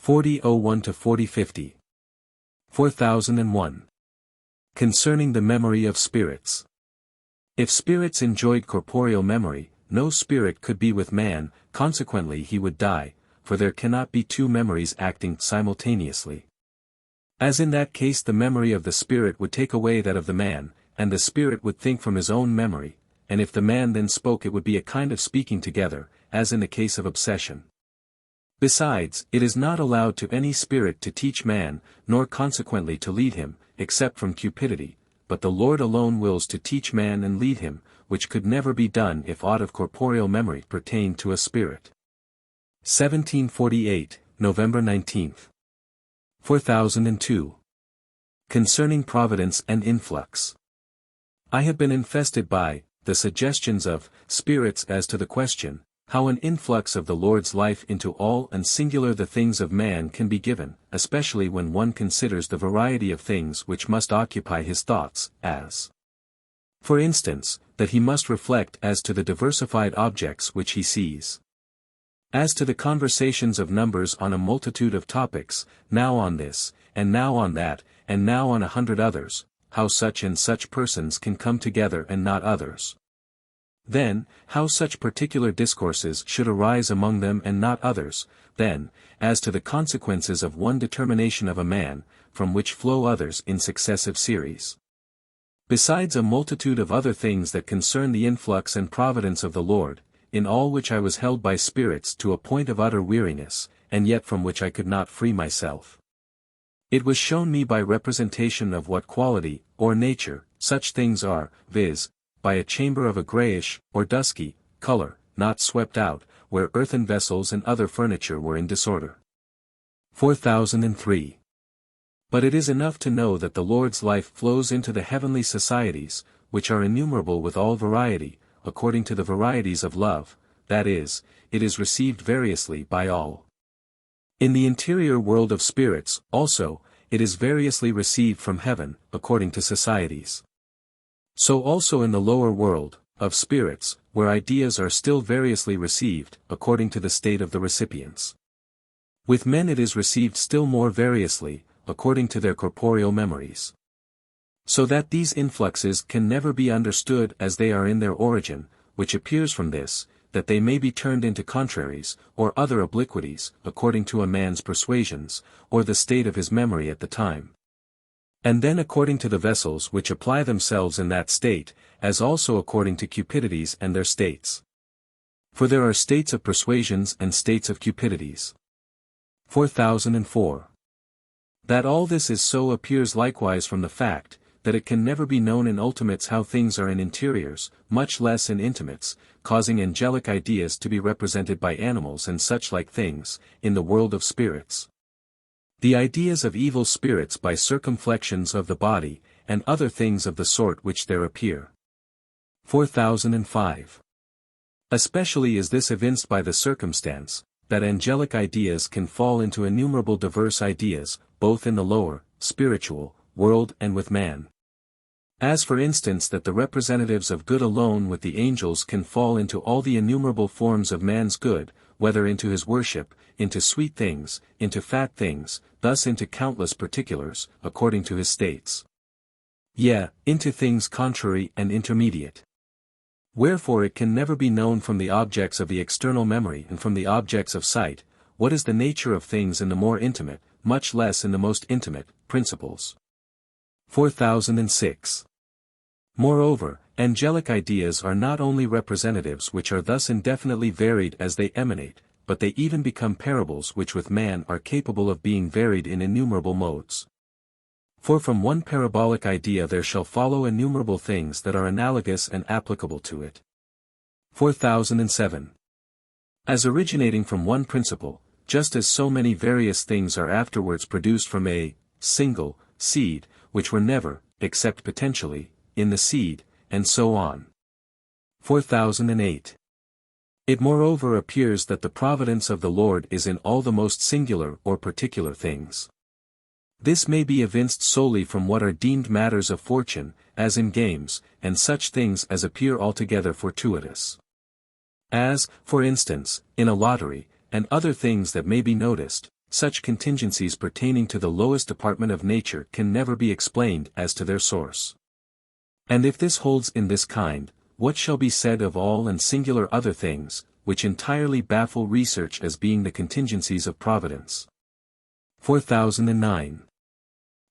4001 to 4050. 4001. Concerning the memory of spirits. If spirits enjoyed corporeal memory, no spirit could be with man, consequently he would die, for there cannot be two memories acting simultaneously. As in that case the memory of the spirit would take away that of the man, and the spirit would think from his own memory, and if the man then spoke it would be a kind of speaking together, as in the case of obsession. Besides, it is not allowed to any spirit to teach man, nor consequently to lead him, except from cupidity, but the Lord alone wills to teach man and lead him, which could never be done if aught of corporeal memory pertained to a spirit. 1748, November 19. 4002. Concerning providence and influx. I have been infested by the suggestions of spirits as to the question, how an influx of the Lord's life into all and singular the things of man can be given, especially when one considers the variety of things which must occupy his thoughts, as, for instance, that he must reflect as to the diversified objects which he sees. As to the conversations of numbers on a multitude of topics, now on this, and now on that, and now on 100 others, how such and such persons can come together and not others. Then, how such particular discourses should arise among them and not others, then, as to the consequences of one determination of a man, from which flow others in successive series. Besides a multitude of other things that concern the influx and providence of the Lord, in all which I was held by spirits to a point of utter weariness, and yet from which I could not free myself. It was shown me by representation of what quality, or nature, such things are, viz., by a chamber of a greyish, or dusky, colour, not swept out, where earthen vessels and other furniture were in disorder. 4003. But it is enough to know that the Lord's life flows into the heavenly societies, which are innumerable with all variety, according to the varieties of love, that is, it is received variously by all. In the interior world of spirits, also, it is variously received from heaven, according to societies. So also in the lower world, of spirits, where ideas are still variously received, according to the state of the recipients. With men it is received still more variously, according to their corporeal memories. So that these influxes can never be understood as they are in their origin, which appears from this, that they may be turned into contraries, or other obliquities, according to a man's persuasions, or the state of his memory at the time. And then according to the vessels which apply themselves in that state, as also according to cupidities and their states. For there are states of persuasions and states of cupidities. 4004. That all this is so appears likewise from the fact, that it can never be known in ultimates how things are in interiors, much less in intimates, causing angelic ideas to be represented by animals and such like things, in the world of spirits. The ideas of evil spirits by circumflections of the body, and other things of the sort which there appear. 4005. Especially is this evinced by the circumstance, that angelic ideas can fall into innumerable diverse ideas, both in the lower, spiritual, world and with man. As for instance that the representatives of good alone with the angels can fall into all the innumerable forms of man's good, whether into his worship, into sweet things, into fat things, thus into countless particulars, according to his states. Yea, into things contrary and intermediate. Wherefore it can never be known from the objects of the external memory and from the objects of sight, what is the nature of things in the more intimate, much less in the most intimate, principles. 4006. Moreover, angelic ideas are not only representatives which are thus indefinitely varied as they emanate, but they even become parables which with man are capable of being varied in innumerable modes. For from one parabolic idea there shall follow innumerable things that are analogous and applicable to it. 4007. As originating from one principle, just as so many various things are afterwards produced from a single seed, which were never, except potentially, in the seed, and so on. 4008. It moreover appears that the providence of the Lord is in all the most singular or particular things. This may be evinced solely from what are deemed matters of fortune, as in games, and such things as appear altogether fortuitous. As, for instance, in a lottery, and other things that may be noticed, such contingencies pertaining to the lowest department of nature can never be explained as to their source. And if this holds in this kind, what shall be said of all and singular other things, which entirely baffle research as being the contingencies of providence? 4009.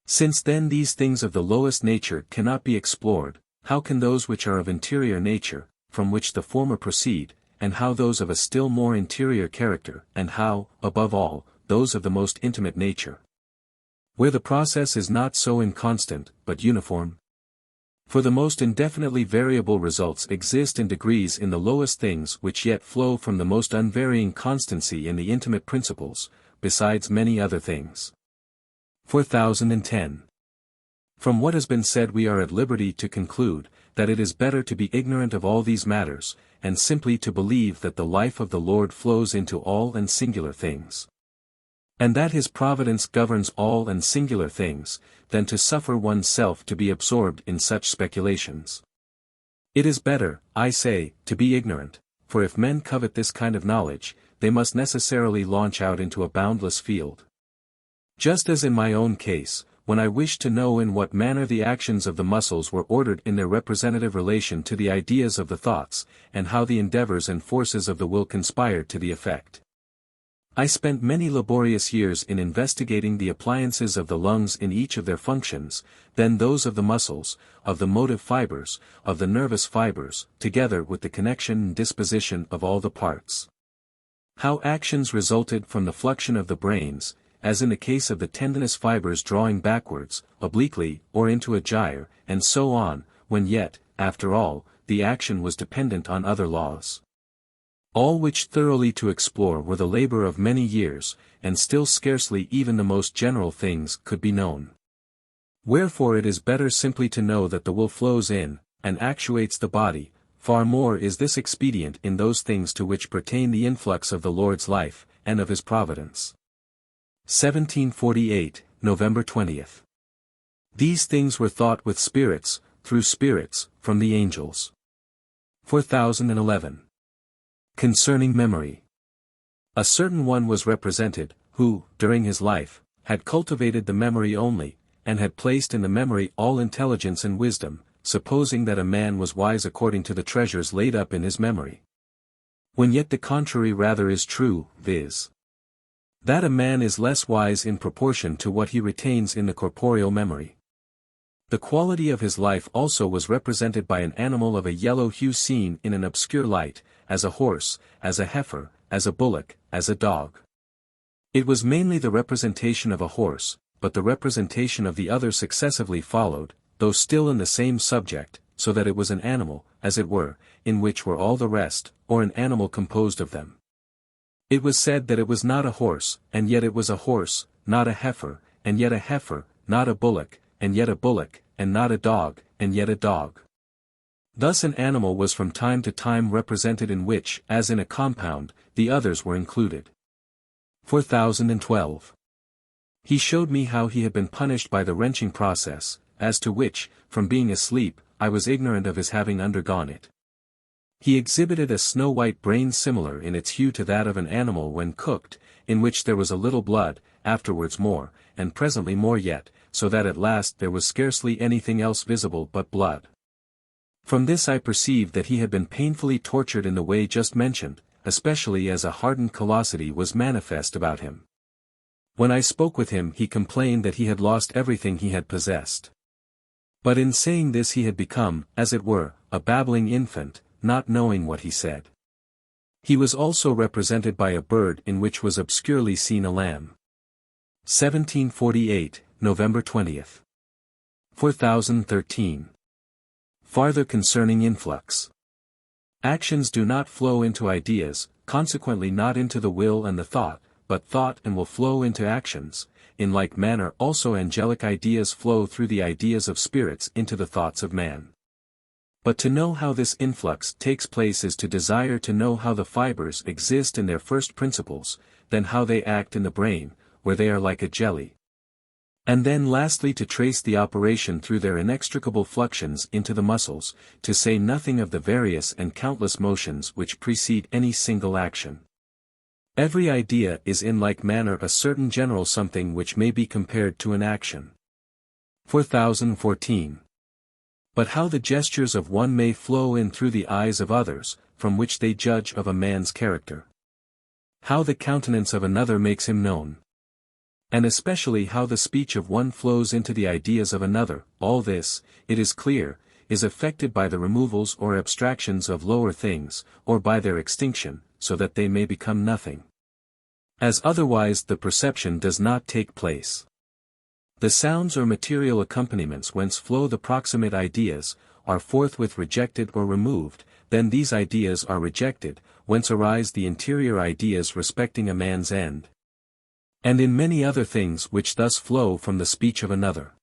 Since then these things of the lowest nature cannot be explored, how can those which are of interior nature, from which the former proceed, and how those of a still more interior character, and how, above all, those of the most intimate nature? Where the process is not so inconstant, but uniform? For the most indefinitely variable results exist in degrees in the lowest things which yet flow from the most unvarying constancy in the intimate principles, besides many other things. 4010. From what has been said we are at liberty to conclude, that it is better to be ignorant of all these matters, and simply to believe that the life of the Lord flows into all and singular things, and that his providence governs all and singular things, than to suffer one's self to be absorbed in such speculations. It is better, I say, to be ignorant, for if men covet this kind of knowledge, they must necessarily launch out into a boundless field. Just as in my own case, when I wished to know in what manner the actions of the muscles were ordered in their representative relation to the ideas of the thoughts, and how the endeavors and forces of the will conspired to the effect. I spent many laborious years in investigating the appliances of the lungs in each of their functions, then those of the muscles, of the motive fibers, of the nervous fibers, together with the connection and disposition of all the parts. How actions resulted from the fluxion of the brains, as in the case of the tendinous fibers drawing backwards, obliquely, or into a gyre, and so on, when yet, after all, the action was dependent on other laws. All which thoroughly to explore were the labor of many years, and still scarcely even the most general things could be known. Wherefore it is better simply to know that the will flows in, and actuates the body, far more is this expedient in those things to which pertain the influx of the Lord's life, and of his providence. 1748, November 20th. These things were thought with spirits, through spirits, from the angels. 4011. Concerning memory. A certain one was represented, who, during his life, had cultivated the memory only, and had placed in the memory all intelligence and wisdom, supposing that a man was wise according to the treasures laid up in his memory. When yet the contrary rather is true, viz. that a man is less wise in proportion to what he retains in the corporeal memory. The quality of his life also was represented by an animal of a yellow hue seen in an obscure light, as a horse, as a heifer, as a bullock, as a dog. It was mainly the representation of a horse, but the representation of the other successively followed, though still in the same subject, so that it was an animal, as it were, in which were all the rest, or an animal composed of them. It was said that it was not a horse, and yet it was a horse, not a heifer, and yet a heifer, not a bullock, and yet a bullock, and not a dog, and yet a dog. Thus an animal was from time to time represented in which, as in a compound, the others were included. 4012. He showed me how he had been punished by the wrenching process, as to which, from being asleep, I was ignorant of his having undergone it. He exhibited a snow-white brain similar in its hue to that of an animal when cooked, in which there was a little blood, afterwards more, and presently more yet, so that at last there was scarcely anything else visible but blood. From this I perceived that he had been painfully tortured in the way just mentioned, especially as a hardened callosity was manifest about him. When I spoke with him he complained that he had lost everything he had possessed. But in saying this he had become, as it were, a babbling infant, not knowing what he said. He was also represented by a bird in which was obscurely seen a lamb. 1748, November 20th. 4013. Farther concerning influx. Actions do not flow into ideas, consequently not into the will and the thought, but thought and will flow into actions. In like manner also angelic ideas flow through the ideas of spirits into the thoughts of man. But to know how this influx takes place is to desire to know how the fibers exist in their first principles, then how they act in the brain, where they are like a jelly. And then lastly to trace the operation through their inextricable fluxions into the muscles, to say nothing of the various and countless motions which precede any single action. Every idea is in like manner a certain general something which may be compared to an action. 4014. But how the gestures of one may flow in through the eyes of others, from which they judge of a man's character. How the countenance of another makes him known. And especially how the speech of one flows into the ideas of another, all this, it is clear, is affected by the removals or abstractions of lower things, or by their extinction, so that they may become nothing. As otherwise the perception does not take place. The sounds or material accompaniments whence flow the proximate ideas, are forthwith rejected or removed, then these ideas are rejected, whence arise the interior ideas respecting a man's end. And in many other things which thus flow from the speech of another.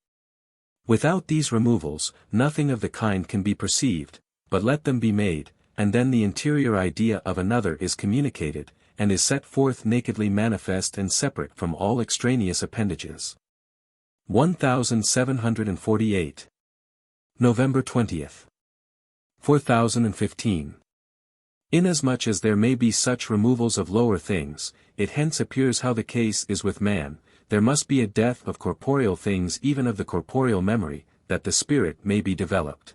Without these removals, nothing of the kind can be perceived, but let them be made, and then the interior idea of another is communicated, and is set forth nakedly manifest and separate from all extraneous appendages. 1748. November 20th. 4015. Inasmuch as there may be such removals of lower things, it hence appears how the case is with man, there must be a death of corporeal things even of the corporeal memory, that the spirit may be developed.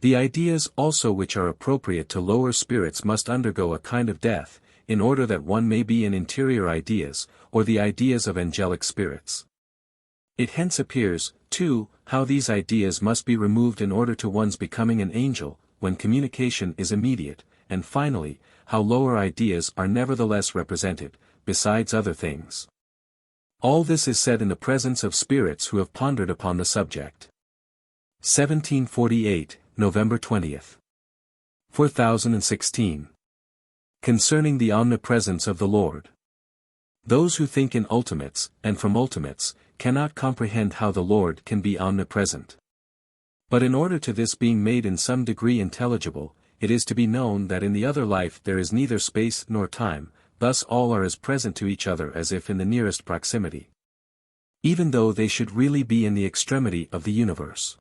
The ideas also which are appropriate to lower spirits must undergo a kind of death, in order that one may be in interior ideas, or the ideas of angelic spirits. It hence appears, too, how these ideas must be removed in order to one's becoming an angel, when communication is immediate, and finally, how lower ideas are nevertheless represented, besides other things. All this is said in the presence of spirits who have pondered upon the subject. 1748, November 20th. 4016. Concerning the omnipresence of the Lord. Those who think in ultimates, and from ultimates, cannot comprehend how the Lord can be omnipresent. But in order to this being made in some degree intelligible, it is to be known that in the other life there is neither space nor time, thus all are as present to each other as if in the nearest proximity. Even though they should really be in the extremity of the universe.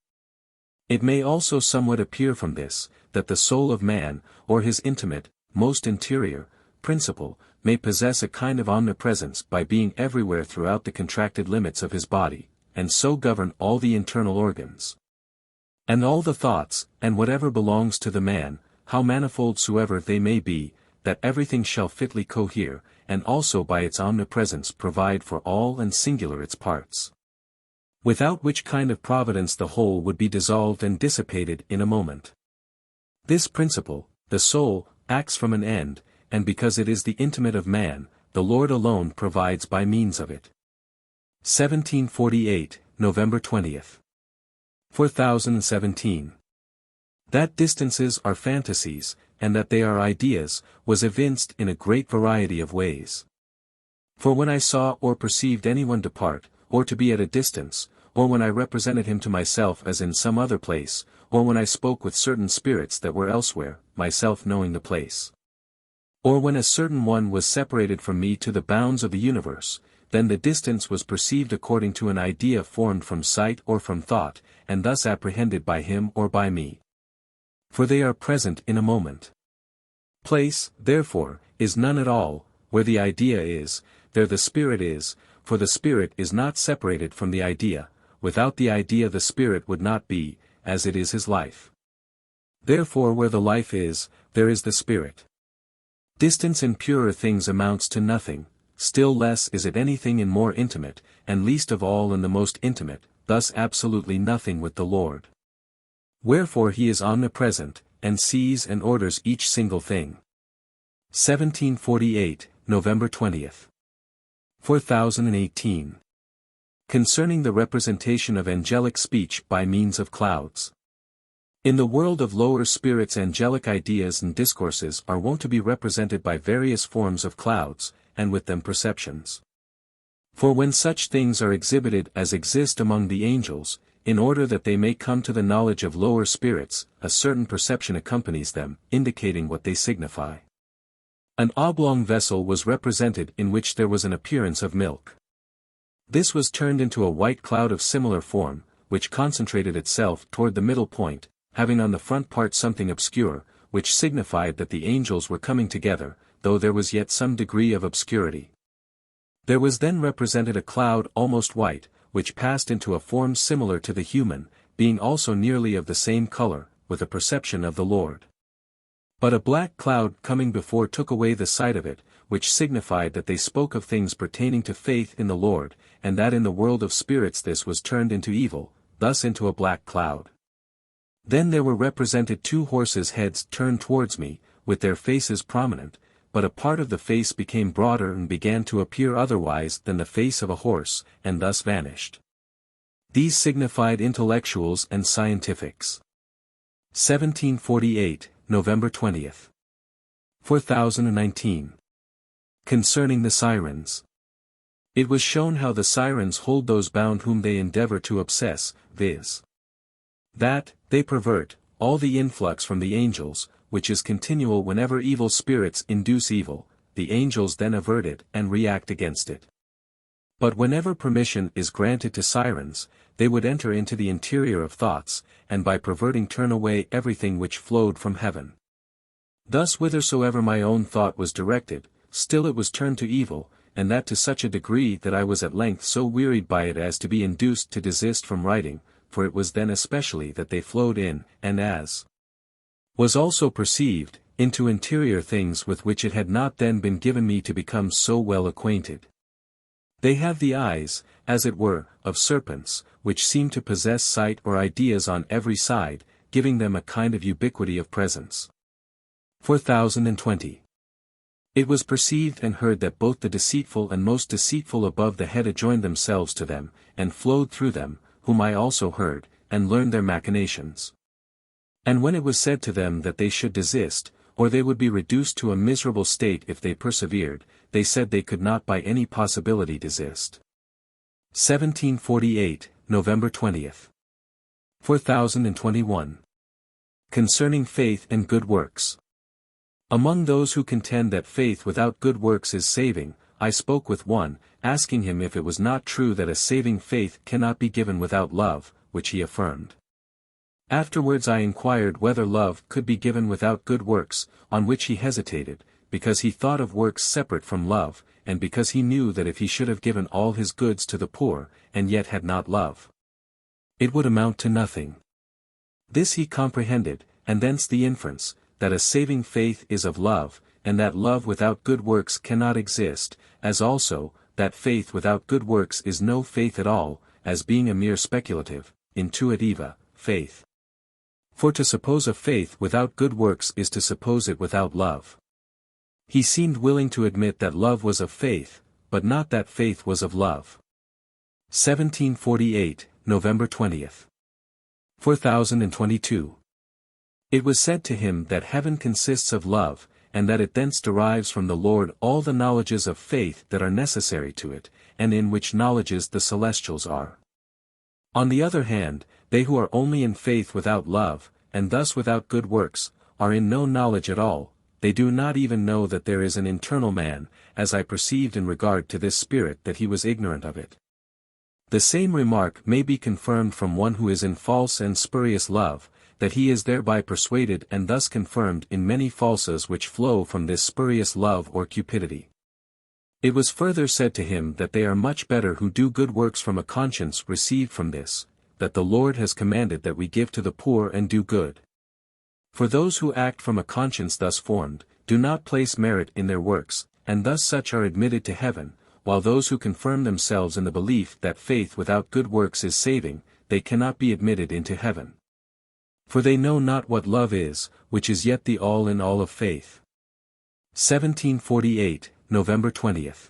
It may also somewhat appear from this, that the soul of man, or his intimate, most interior, principle, may possess a kind of omnipresence by being everywhere throughout the contracted limits of his body, and so govern all the internal organs. And all the thoughts, and whatever belongs to the man, how manifold soever they may be, that everything shall fitly cohere, and also by its omnipresence provide for all and singular its parts. Without which kind of providence the whole would be dissolved and dissipated in a moment. This principle, the soul, acts from an end, and because it is the intimate of man, the Lord alone provides by means of it. 1748, November 20th. 4017. That distances are fantasies, and that they are ideas, was evinced in a great variety of ways. For when I saw or perceived anyone depart, or to be at a distance, or when I represented him to myself as in some other place, or when I spoke with certain spirits that were elsewhere, myself knowing the place. Or when a certain one was separated from me to the bounds of the universe, then the distance was perceived according to an idea formed from sight or from thought, and thus apprehended by him or by me. For they are present in a moment. Place, therefore, is none at all, where the idea is, there the spirit is, for the spirit is not separated from the idea, without the idea the spirit would not be, as it is his life. Therefore where the life is, there is the spirit. Distance in purer things amounts to nothing, still less is it anything in more intimate, and least of all in the most intimate, thus absolutely nothing with the Lord. Wherefore he is omnipresent, and sees and orders each single thing. 1748, November 20th. 4018. Concerning the representation of angelic speech by means of clouds. In the world of lower spirits angelic ideas and discourses are wont to be represented by various forms of clouds, and with them perceptions. For when such things are exhibited as exist among the angels, in order that they may come to the knowledge of lower spirits, a certain perception accompanies them, indicating what they signify. An oblong vessel was represented in which there was an appearance of milk. This was turned into a white cloud of similar form, which concentrated itself toward the middle point, having on the front part something obscure, which signified that the angels were coming together, though there was yet some degree of obscurity. There was then represented a cloud almost white, which passed into a form similar to the human, being also nearly of the same color, with a perception of the Lord. But a black cloud coming before took away the sight of it, which signified that they spoke of things pertaining to faith in the Lord, and that in the world of spirits this was turned into evil, thus into a black cloud. Then there were represented 2 horses' heads turned towards me, with their faces prominent, but a part of the face became broader and began to appear otherwise than the face of a horse, and thus vanished. These signified intellectuals and scientifics. 1748, November 20th. 4019. Concerning the sirens. It was shown how the sirens hold those bound whom they endeavor to obsess, viz. that, they pervert, all the influx from the angels, which is continual whenever evil spirits induce evil, the angels then avert it and react against it. But whenever permission is granted to sirens, they would enter into the interior of thoughts, and by perverting turn away everything which flowed from heaven. Thus whithersoever my own thought was directed, still it was turned to evil, and that to such a degree that I was at length so wearied by it as to be induced to desist from writing, for it was then especially that they flowed in, and as was also perceived, into interior things with which it had not then been given me to become so well acquainted. They have the eyes, as it were, of serpents, which seem to possess sight or ideas on every side, giving them a kind of ubiquity of presence. 4020. It was perceived and heard that both the deceitful and most deceitful above the head adjoined themselves to them, and flowed through them, whom I also heard, and learned their machinations. And when it was said to them that they should desist, or they would be reduced to a miserable state if they persevered, they said they could not by any possibility desist. 1748, November 20th. 4021. Concerning faith and good works. Among those who contend that faith without good works is saving, I spoke with one, asking him if it was not true that a saving faith cannot be given without love, which he affirmed. Afterwards I inquired whether love could be given without good works, on which he hesitated, because he thought of works separate from love, and because he knew that if he should have given all his goods to the poor, and yet had not love, it would amount to nothing. This he comprehended, and thence the inference, that a saving faith is of love, and that love without good works cannot exist, as also, that faith without good works is no faith at all, as being a mere speculative, intuitiva, faith. For to suppose a faith without good works is to suppose it without love. He seemed willing to admit that love was of faith, but not that faith was of love. 1748, November 20th. 4022. It was said to him that heaven consists of love, and that it thence derives from the Lord all the knowledges of faith that are necessary to it, and in which knowledges the celestials are. On the other hand, they who are only in faith without love, and thus without good works, are in no knowledge at all, they do not even know that there is an internal man, as I perceived in regard to this spirit that he was ignorant of it. The same remark may be confirmed from one who is in false and spurious love, that he is thereby persuaded and thus confirmed in many falsehoods which flow from this spurious love or cupidity. It was further said to him that they are much better who do good works from a conscience received from this, that the Lord has commanded that we give to the poor and do good. For those who act from a conscience thus formed, do not place merit in their works, and thus such are admitted to heaven, while those who confirm themselves in the belief that faith without good works is saving, they cannot be admitted into heaven. For they know not what love is, which is yet the all in all of faith. 1748, November 20th.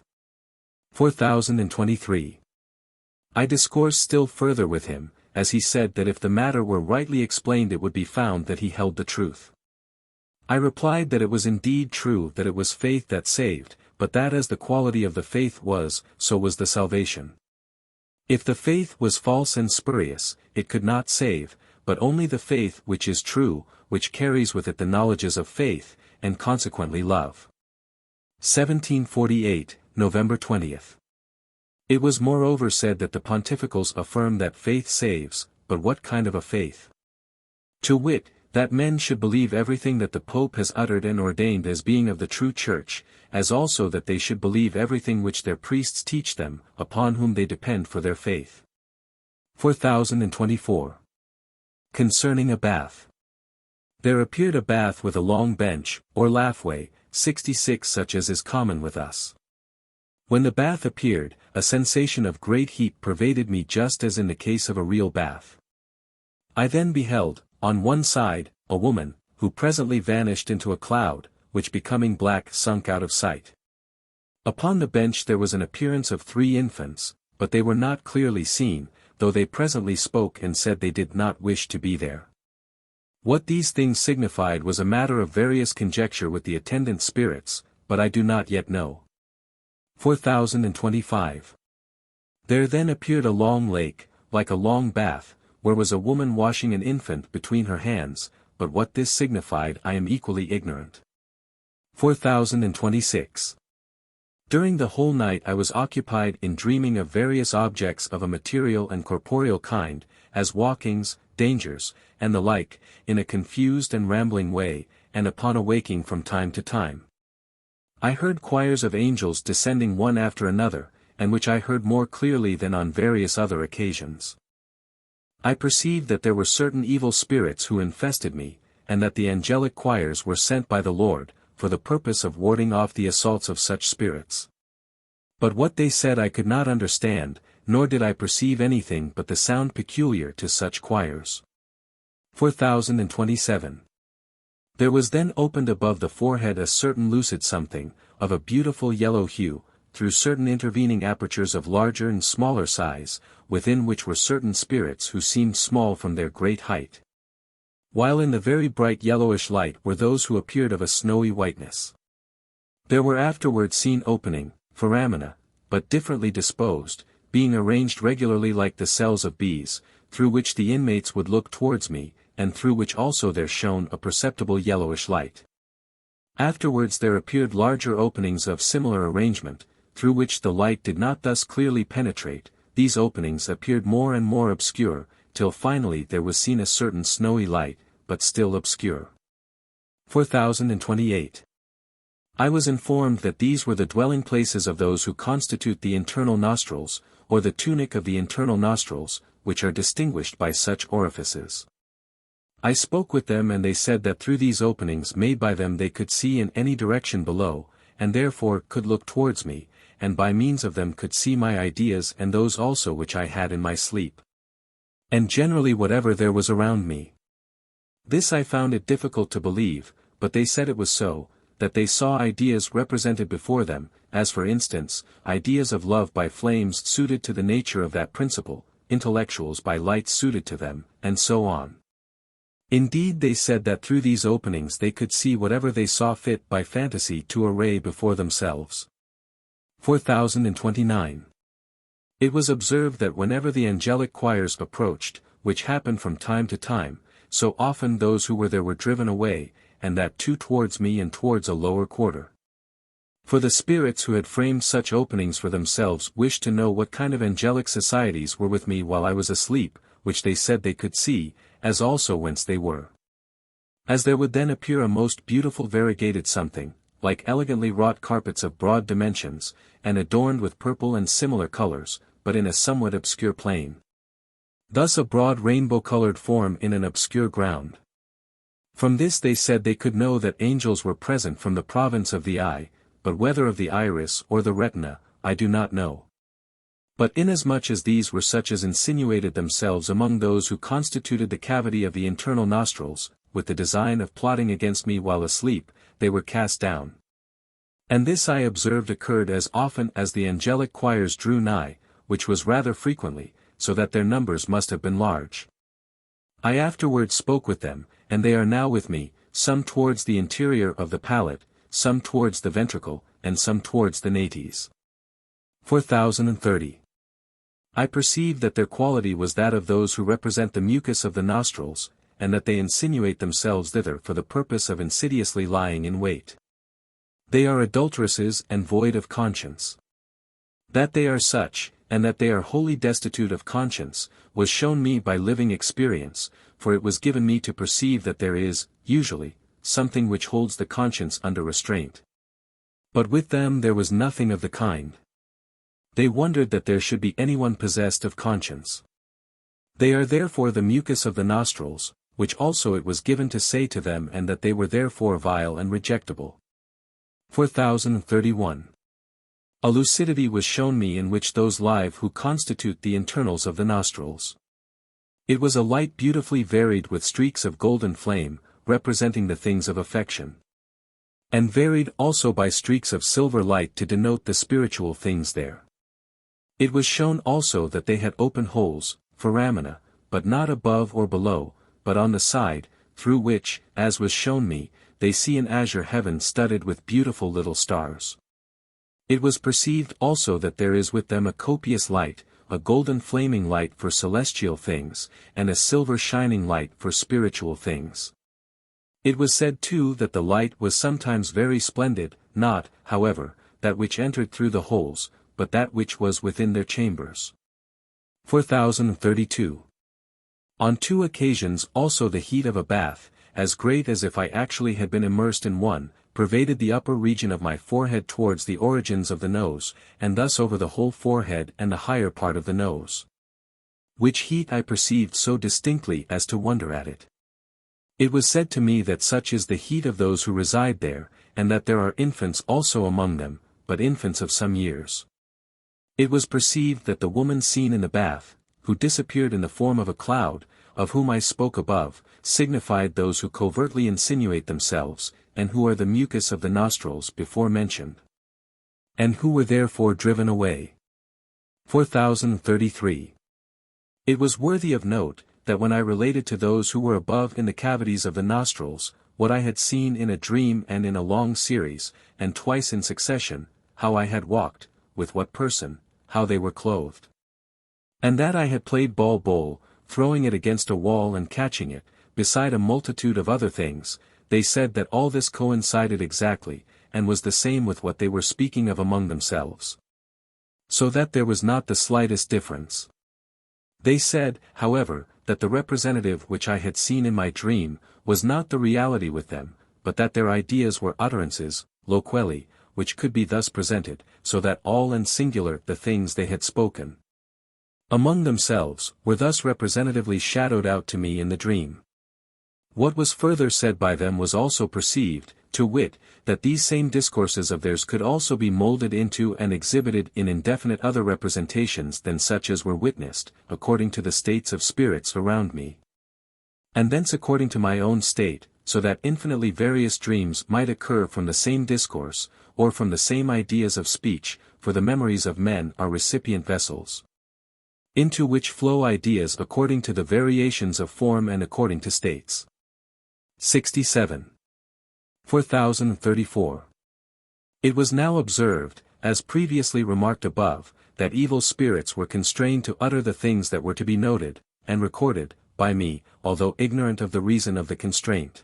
4023. I discoursed still further with him, as he said that if the matter were rightly explained it would be found that he held the truth. I replied that it was indeed true that it was faith that saved, but that as the quality of the faith was, so was the salvation. If the faith was false and spurious, it could not save, but only the faith which is true, which carries with it the knowledges of faith, and consequently love. 1748, November 20th. It was moreover said that the pontificals affirm that faith saves, but what kind of a faith? To wit, That men should believe everything that the Pope has uttered and ordained as being of the true Church, as also that they should believe everything which their priests teach them, upon whom they depend for their faith. 4024. Concerning a bath. There appeared a bath with a long bench, or laughway, 66 such as is common with us. When the bath appeared, a sensation of great heat pervaded me just as in the case of a real bath. I then beheld, on one side, a woman, who presently vanished into a cloud, which becoming black sunk out of sight. Upon the bench there was an appearance of 3 infants, but they were not clearly seen, though they presently spoke and said they did not wish to be there. What these things signified was a matter of various conjecture with the attendant spirits, but I do not yet know. 4025. There then appeared a long lake, like a long bath, where was a woman washing an infant between her hands, but what this signified I am equally ignorant. 4026. During the whole night I was occupied in dreaming of various objects of a material and corporeal kind, as walkings, dangers, and the like, in a confused and rambling way, and upon awaking from time to time. I heard choirs of angels descending one after another, and which I heard more clearly than on various other occasions. I perceived that there were certain evil spirits who infested me, and that the angelic choirs were sent by the Lord, for the purpose of warding off the assaults of such spirits. But what they said I could not understand, nor did I perceive anything but the sound peculiar to such choirs. 4027. There was then opened above the forehead a certain lucid something, of a beautiful yellow hue, through certain intervening apertures of larger and smaller size, within which were certain spirits who seemed small from their great height. While in the very bright yellowish light were those who appeared of a snowy whiteness. There were afterwards seen opening, foramina, but differently disposed, being arranged regularly like the cells of bees, through which the inmates would look towards me, and through which also there shone a perceptible yellowish light. Afterwards there appeared larger openings of similar arrangement, through which the light did not thus clearly penetrate. These openings appeared more and more obscure, till finally there was seen a certain snowy light, but still obscure. 4028. I was informed that these were the dwelling places of those who constitute the internal nostrils, or the tunic of the internal nostrils, which are distinguished by such orifices. I spoke with them and they said that through these openings made by them they could see in any direction below, and therefore could look towards me, and by means of them could see my ideas and those also which I had in my sleep. And generally whatever there was around me. This I found it difficult to believe, but they said it was so, that they saw ideas represented before them, as for instance, ideas of love by flames suited to the nature of that principle, intellectuals by lights suited to them, and so on. Indeed they said that through these openings they could see whatever they saw fit by fantasy to array before themselves. 4029. It was observed that whenever the angelic choirs approached, which happened from time to time, so often those who were there were driven away, and that too towards me and towards a lower quarter. For the spirits who had framed such openings for themselves wished to know what kind of angelic societies were with me while I was asleep, which they said they could see, as also whence they were. As there would then appear a most beautiful variegated something, like elegantly wrought carpets of broad dimensions, and adorned with purple and similar colors, but in a somewhat obscure plane. Thus a broad rainbow-colored form in an obscure ground. From this they said they could know that angels were present from the province of the eye, but whether of the iris or the retina, I do not know. But inasmuch as these were such as insinuated themselves among those who constituted the cavity of the internal nostrils, with the design of plotting against me while asleep, they were cast down. And this I observed occurred as often as the angelic choirs drew nigh, which was rather frequently, so that their numbers must have been large. I afterwards spoke with them, and they are now with me, some towards the interior of the palate, some towards the ventricle, and some towards the nates. 4030. I perceive that their quality was that of those who represent the mucus of the nostrils, and that they insinuate themselves thither for the purpose of insidiously lying in wait. They are adulteresses and void of conscience. That they are such, and that they are wholly destitute of conscience, was shown me by living experience, for it was given me to perceive that there is, usually, something which holds the conscience under restraint. But with them there was nothing of the kind. They wondered that there should be anyone possessed of conscience. They are therefore the mucus of the nostrils, which also it was given to say to them, and that they were therefore vile and rejectable. 4031. A lucidity was shown me in which those live who constitute the internals of the nostrils. It was a light beautifully varied with streaks of golden flame, representing the things of affection. And varied also by streaks of silver light to denote the spiritual things there. It was shown also that they had open holes, foramina, but not above or below, but on the side, through which, as was shown me, they see an azure heaven studded with beautiful little stars. It was perceived also that there is with them a copious light, a golden flaming light for celestial things, and a silver shining light for spiritual things. It was said too that the light was sometimes very splendid, not, however, that which entered through the holes, but that which was within their chambers. 4032. On 2 occasions also the heat of a bath, as great as if I actually had been immersed in one, pervaded the upper region of my forehead towards the origins of the nose, and thus over the whole forehead and the higher part of the nose. Which heat I perceived so distinctly as to wonder at it. It was said to me that such is the heat of those who reside there, and that there are infants also among them, but infants of some years. It was perceived that the woman seen in the bath, who disappeared in the form of a cloud, of whom I spoke above, signified those who covertly insinuate themselves, and who are the mucus of the nostrils before mentioned. And who were therefore driven away. 4033. It was worthy of note, that when I related to those who were above in the cavities of the nostrils, what I had seen in a dream and in a long series, and twice in succession, how I had walked, with what person, how they were clothed. And that I had played ball, throwing it against a wall and catching it, beside a multitude of other things, they said that all this coincided exactly, and was the same with what they were speaking of among themselves. So that there was not the slightest difference. They said, however, that the representative which I had seen in my dream, was not the reality with them, but that their ideas were utterances, loqueli, which could be thus presented, so that all and singular the things they had spoken among themselves, were thus representatively shadowed out to me in the dream. What was further said by them was also perceived, to wit, that these same discourses of theirs could also be molded into and exhibited in indefinite other representations than such as were witnessed, according to the states of spirits around me. And thence according to my own state, so that infinitely various dreams might occur from the same discourse, or from the same ideas of speech, for the memories of men are recipient vessels, into which flow ideas according to the variations of form and according to states. 67. 4034. It was now observed, as previously remarked above, that evil spirits were constrained to utter the things that were to be noted, and recorded, by me, although ignorant of the reason of the constraint.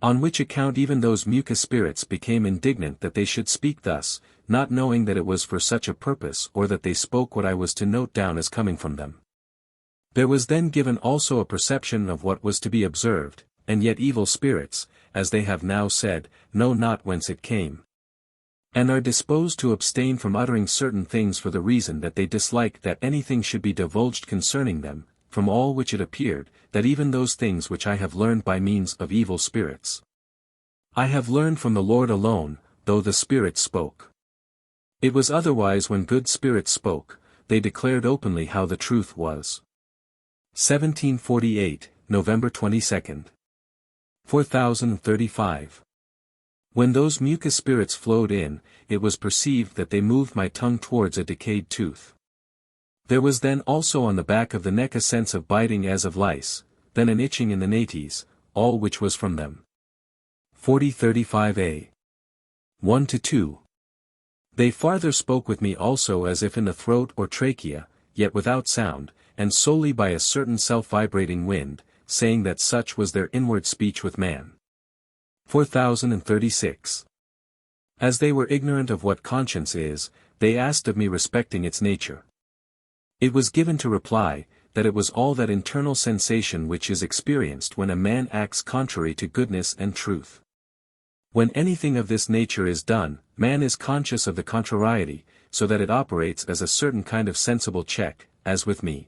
On which account even those mucous spirits became indignant that they should speak thus, not knowing that it was for such a purpose or that they spoke what I was to note down as coming from them. There was then given also a perception of what was to be observed, and yet evil spirits, as they have now said, know not whence it came, and are disposed to abstain from uttering certain things for the reason that they dislike that anything should be divulged concerning them, from all which it appeared, that even those things which I have learned by means of evil spirits, I have learned from the Lord alone, though the spirits spoke. It was otherwise when good spirits spoke, they declared openly how the truth was. 1748, November 22. 4035. When those mucous spirits flowed in, it was perceived that they moved my tongue towards a decayed tooth. There was then also on the back of the neck a sense of biting as of lice, then an itching in the nates, all which was from them. 4035a. 1-2. They farther spoke with me also as if in the throat or trachea, yet without sound, and solely by a certain self-vibrating wind, saying that such was their inward speech with man. 4036. As they were ignorant of what conscience is, they asked of me respecting its nature. It was given to reply, that it was all that internal sensation which is experienced when a man acts contrary to goodness and truth. When anything of this nature is done, man is conscious of the contrariety, so that it operates as a certain kind of sensible check, as with me.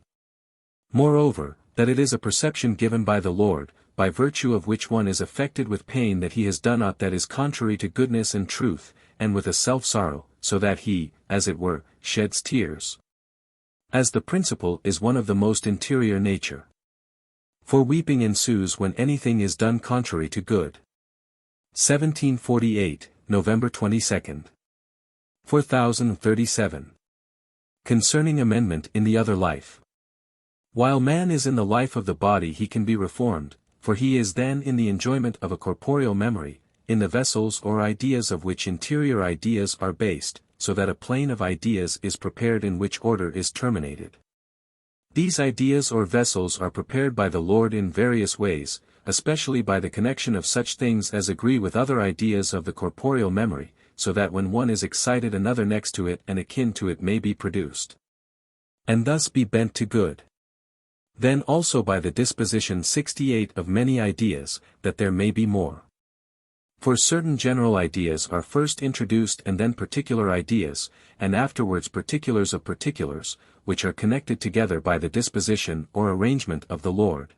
Moreover, that it is a perception given by the Lord, by virtue of which one is affected with pain that he has done aught that is contrary to goodness and truth, and with a self-sorrow, so that he, as it were, sheds tears. As the principle is one of the most interior nature. For weeping ensues when anything is done contrary to good. 1748, November 22. 4037. Concerning amendment in the other life. While man is in the life of the body he can be reformed, for he is then in the enjoyment of a corporeal memory, in the vessels or ideas of which interior ideas are based, so that a plane of ideas is prepared in which order is terminated. These ideas or vessels are prepared by the Lord in various ways, especially by the connection of such things as agree with other ideas of the corporeal memory, so that when one is excited another next to it and akin to it may be produced. And thus be bent to good. Then also by the disposition 68 of many ideas, that there may be more. For certain general ideas are first introduced and then particular ideas, and afterwards particulars of particulars, which are connected together by the disposition or arrangement of the Lord.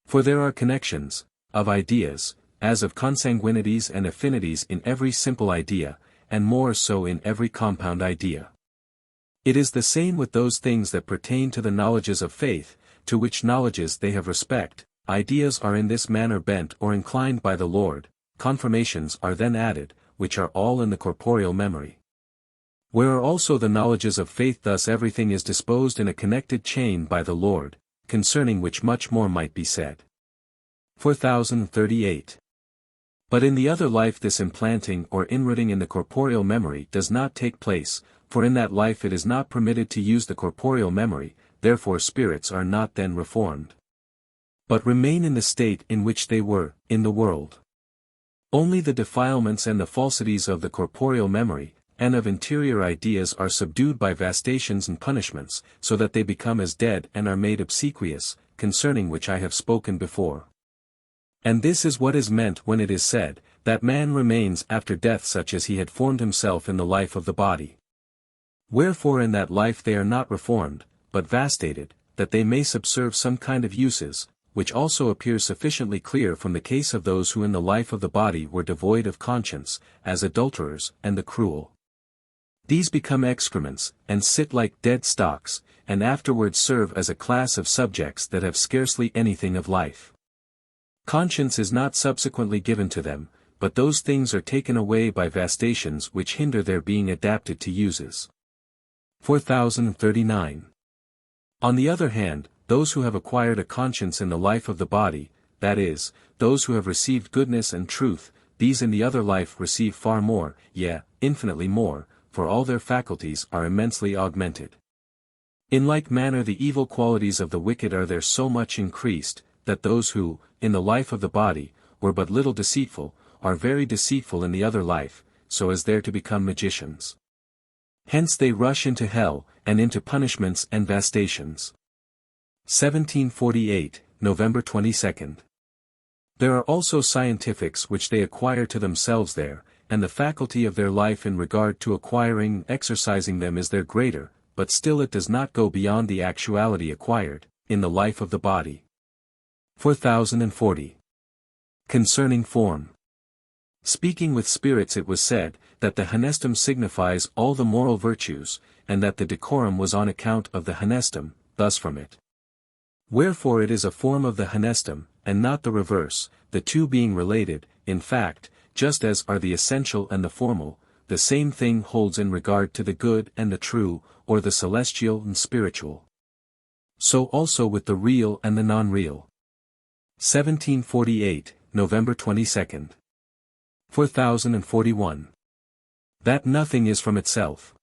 For there are connections, of ideas, as of consanguinities and affinities in every simple idea, and more so in every compound idea. It is the same with those things that pertain to the knowledges of faith, to which knowledges they have respect, ideas are in this manner bent or inclined by the Lord. Confirmations are then added, which are all in the corporeal memory. Where are also the knowledges of faith, thus everything is disposed in a connected chain by the Lord, concerning which much more might be said. 4038. But in the other life this implanting or inrooting in the corporeal memory does not take place, for in that life it is not permitted to use the corporeal memory, therefore spirits are not then reformed, but remain in the state in which they were, in the world. Only the defilements and the falsities of the corporeal memory, and of interior ideas are subdued by vastations and punishments, so that they become as dead and are made obsequious, concerning which I have spoken before. And this is what is meant when it is said, that man remains after death such as he had formed himself in the life of the body. Wherefore in that life they are not reformed, but vastated, that they may subserve some kind of uses, which also appears sufficiently clear from the case of those who in the life of the body were devoid of conscience, as adulterers and the cruel. These become excrements, and sit like dead stocks, and afterwards serve as a class of subjects that have scarcely anything of life. Conscience is not subsequently given to them, but those things are taken away by vastations which hinder their being adapted to uses. 4039. On the other hand, those who have acquired a conscience in the life of the body, that is, those who have received goodness and truth, these in the other life receive far more, yea, infinitely more, for all their faculties are immensely augmented. In like manner the evil qualities of the wicked are there so much increased, that those who, in the life of the body, were but little deceitful, are very deceitful in the other life, so as there to become magicians. Hence they rush into hell, and into punishments and vastations. 1748, November 22. There are also scientifics which they acquire to themselves there, and the faculty of their life in regard to acquiring and exercising them is their greater, but still it does not go beyond the actuality acquired, in the life of the body. 4040. Concerning form. Speaking with spirits it was said, that the honestum signifies all the moral virtues, and that the decorum was on account of the honestum, thus from it. Wherefore it is a form of the honestum, and not the reverse, the two being related, in fact, just as are the essential and the formal, the same thing holds in regard to the good and the true, or the celestial and spiritual. So also with the real and the non-real. 1748, November 22. 4041. That nothing is from itself.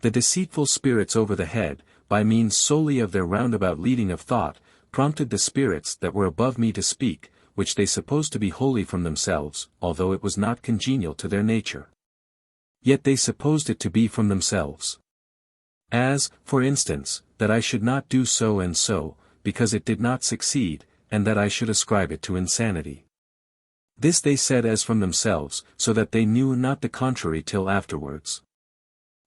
The deceitful spirits over the head, by means solely of their roundabout leading of thought, prompted the spirits that were above me to speak, which they supposed to be wholly from themselves, although it was not congenial to their nature. Yet they supposed it to be from themselves. As, for instance, that I should not do so and so, because it did not succeed, and that I should ascribe it to insanity. This they said as from themselves, so that they knew not the contrary till afterwards.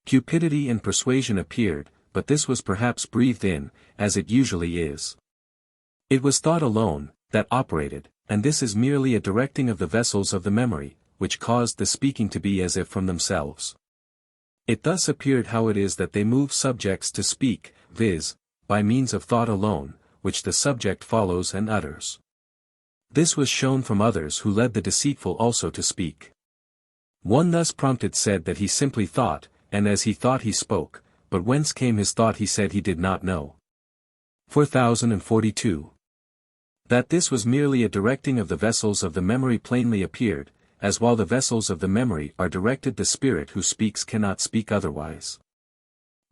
Cupidity and persuasion appeared, but this was perhaps breathed in, as it usually is. It was thought alone, that operated, and this is merely a directing of the vessels of the memory, which caused the speaking to be as if from themselves. It thus appeared how it is that they move subjects to speak, viz., by means of thought alone, which the subject follows and utters. This was shown from others who led the deceitful also to speak. One thus prompted said that he simply thought, and as he thought he spoke, but whence came his thought he said he did not know. 4042. That this was merely a directing of the vessels of the memory plainly appeared, as while the vessels of the memory are directed the spirit who speaks cannot speak otherwise.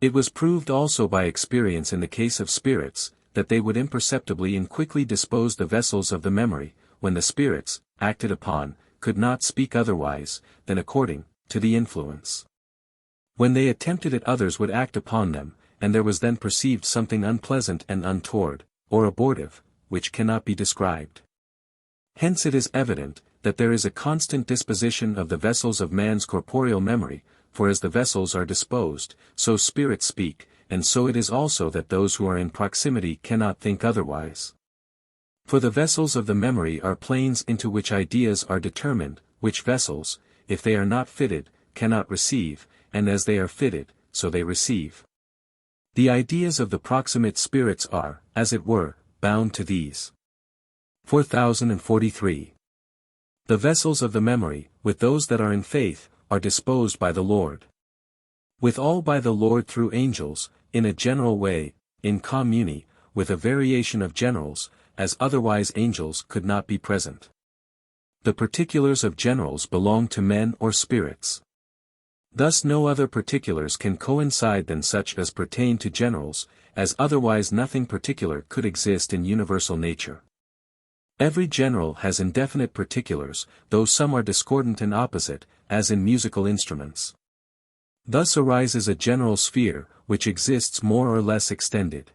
It was proved also by experience in the case of spirits, that they would imperceptibly and quickly dispose the vessels of the memory, when the spirits, acted upon, could not speak otherwise, than according to the influence. When they attempted it others would act upon them, and there was then perceived something unpleasant and untoward, or abortive, which cannot be described. Hence it is evident, that there is a constant disposition of the vessels of man's corporeal memory, for as the vessels are disposed, so spirits speak, and so it is also that those who are in proximity cannot think otherwise. For the vessels of the memory are planes into which ideas are determined, which vessels, if they are not fitted, cannot receive, and as they are fitted, so they receive. The ideas of the proximate spirits are, as it were, bound to these. 4043. The vessels of the memory, with those that are in faith, are disposed by the Lord. Withal by the Lord through angels, in a general way, in communi, with a variation of generals, as otherwise angels could not be present. The particulars of generals belong to men or spirits. Thus no other particulars can coincide than such as pertain to generals, as otherwise nothing particular could exist in universal nature. Every general has indefinite particulars, though some are discordant and opposite, as in musical instruments. Thus arises a general sphere, which exists more or less extended.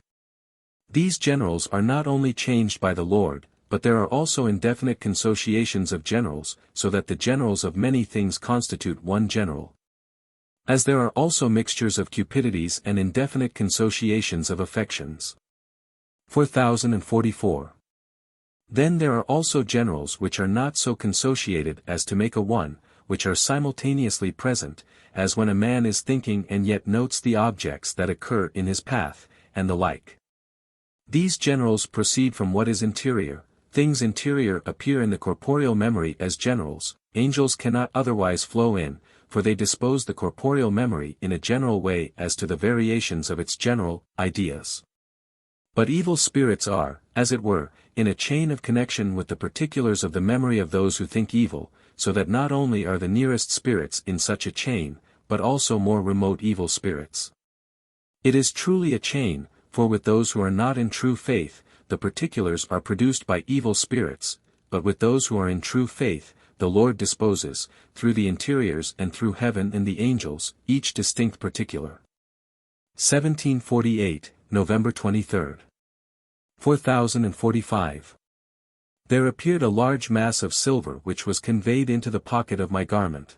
These generals are not only changed by the Lord, but there are also indefinite consociations of generals, so that the generals of many things constitute one general. As there are also mixtures of cupidities and indefinite consociations of affections. 4044. Then there are also generals which are not so consociated as to make a one, which are simultaneously present, as when a man is thinking and yet notes the objects that occur in his path, and the like. These generals proceed from what is interior. Things interior appear in the corporeal memory as generals, angels cannot otherwise flow in, for they dispose the corporeal memory in a general way as to the variations of its general ideas. But evil spirits are, as it were, in a chain of connection with the particulars of the memory of those who think evil, so that not only are the nearest spirits in such a chain, but also more remote evil spirits. It is truly a chain, for with those who are not in true faith, the particulars are produced by evil spirits, but with those who are in true faith, the Lord disposes, through the interiors and through heaven and the angels, each distinct particular. 1748, November 23. 4045. There appeared a large mass of silver which was conveyed into the pocket of my garment.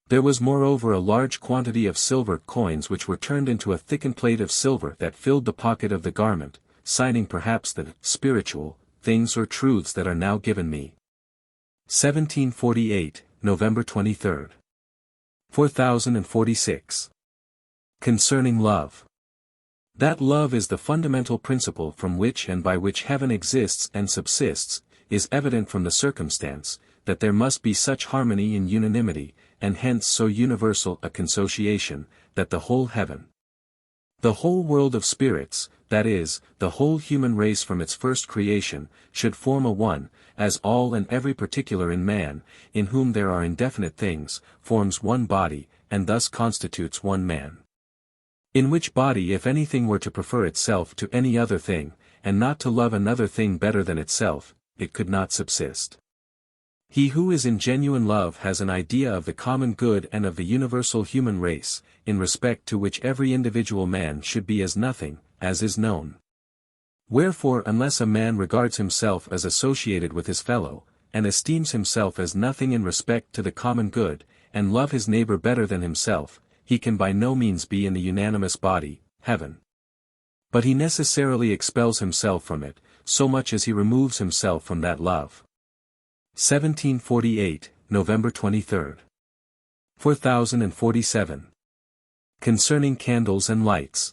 There was moreover a large quantity of silver coins which were turned into a thickened plate of silver that filled the pocket of the garment, signing perhaps the spiritual things or truths that are now given me. 1748, November 23. 4046. Concerning love. That love is the fundamental principle from which and by which heaven exists and subsists, is evident from the circumstance, that there must be such harmony and unanimity, and hence so universal a consociation, that the whole heaven, the whole world of spirits, that is, the whole human race from its first creation, should form a one, as all and every particular in man, in whom there are indefinite things, forms one body, and thus constitutes one man. In which body if anything were to prefer itself to any other thing, and not to love another thing better than itself, it could not subsist. He who is in genuine love has an idea of the common good and of the universal human race, in respect to which every individual man should be as nothing, as is known. Wherefore unless a man regards himself as associated with his fellow, and esteems himself as nothing in respect to the common good, and love his neighbor better than himself, he can by no means be in the unanimous body, heaven. But he necessarily expels himself from it, so much as he removes himself from that love. 1748, November 23. 4047. Concerning candles and lights.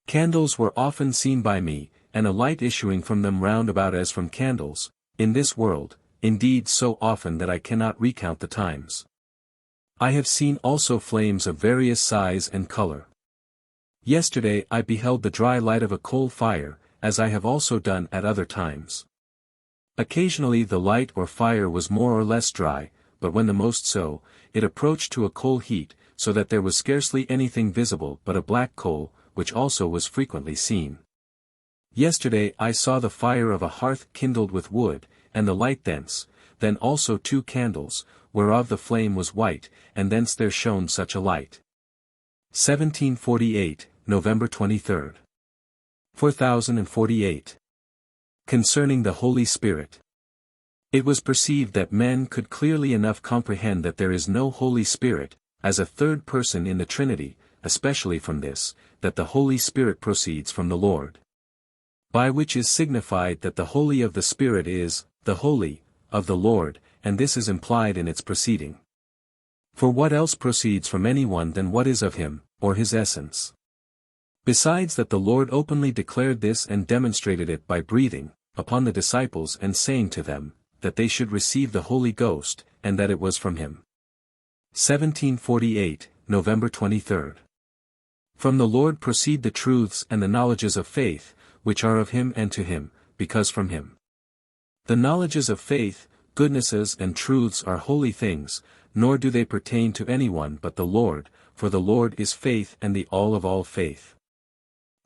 Candles were often seen by me, and a light issuing from them round about as from candles, in this world, indeed so often that I cannot recount the times. I have seen also flames of various size and color. Yesterday I beheld the dry light of a coal fire, as I have also done at other times. Occasionally the light or fire was more or less dry, but when the most so, it approached to a coal heat, so that there was scarcely anything visible but a black coal, which also was frequently seen. Yesterday I saw the fire of a hearth kindled with wood, and the light thence, then also 2 candles, whereof the flame was white, and thence there shone such a light. 1748, November 23. 4048. Concerning the Holy Spirit. It was perceived that men could clearly enough comprehend that there is no Holy Spirit, as a third person in the Trinity, especially from this, that the Holy Spirit proceeds from the Lord. By which is signified that the Holy of the Spirit is, the Holy, of the Lord, and this is implied in its proceeding. For what else proceeds from anyone than what is of him, or his essence? Besides that the Lord openly declared this and demonstrated it by breathing upon the disciples and saying to them, that they should receive the Holy Ghost, and that it was from him. 1748, November 23. From the Lord proceed the truths and the knowledges of faith, which are of him and to him, because from him. The knowledges of faith, goodnesses and truths are holy things, nor do they pertain to anyone but the Lord, for the Lord is faith and the all of all faith.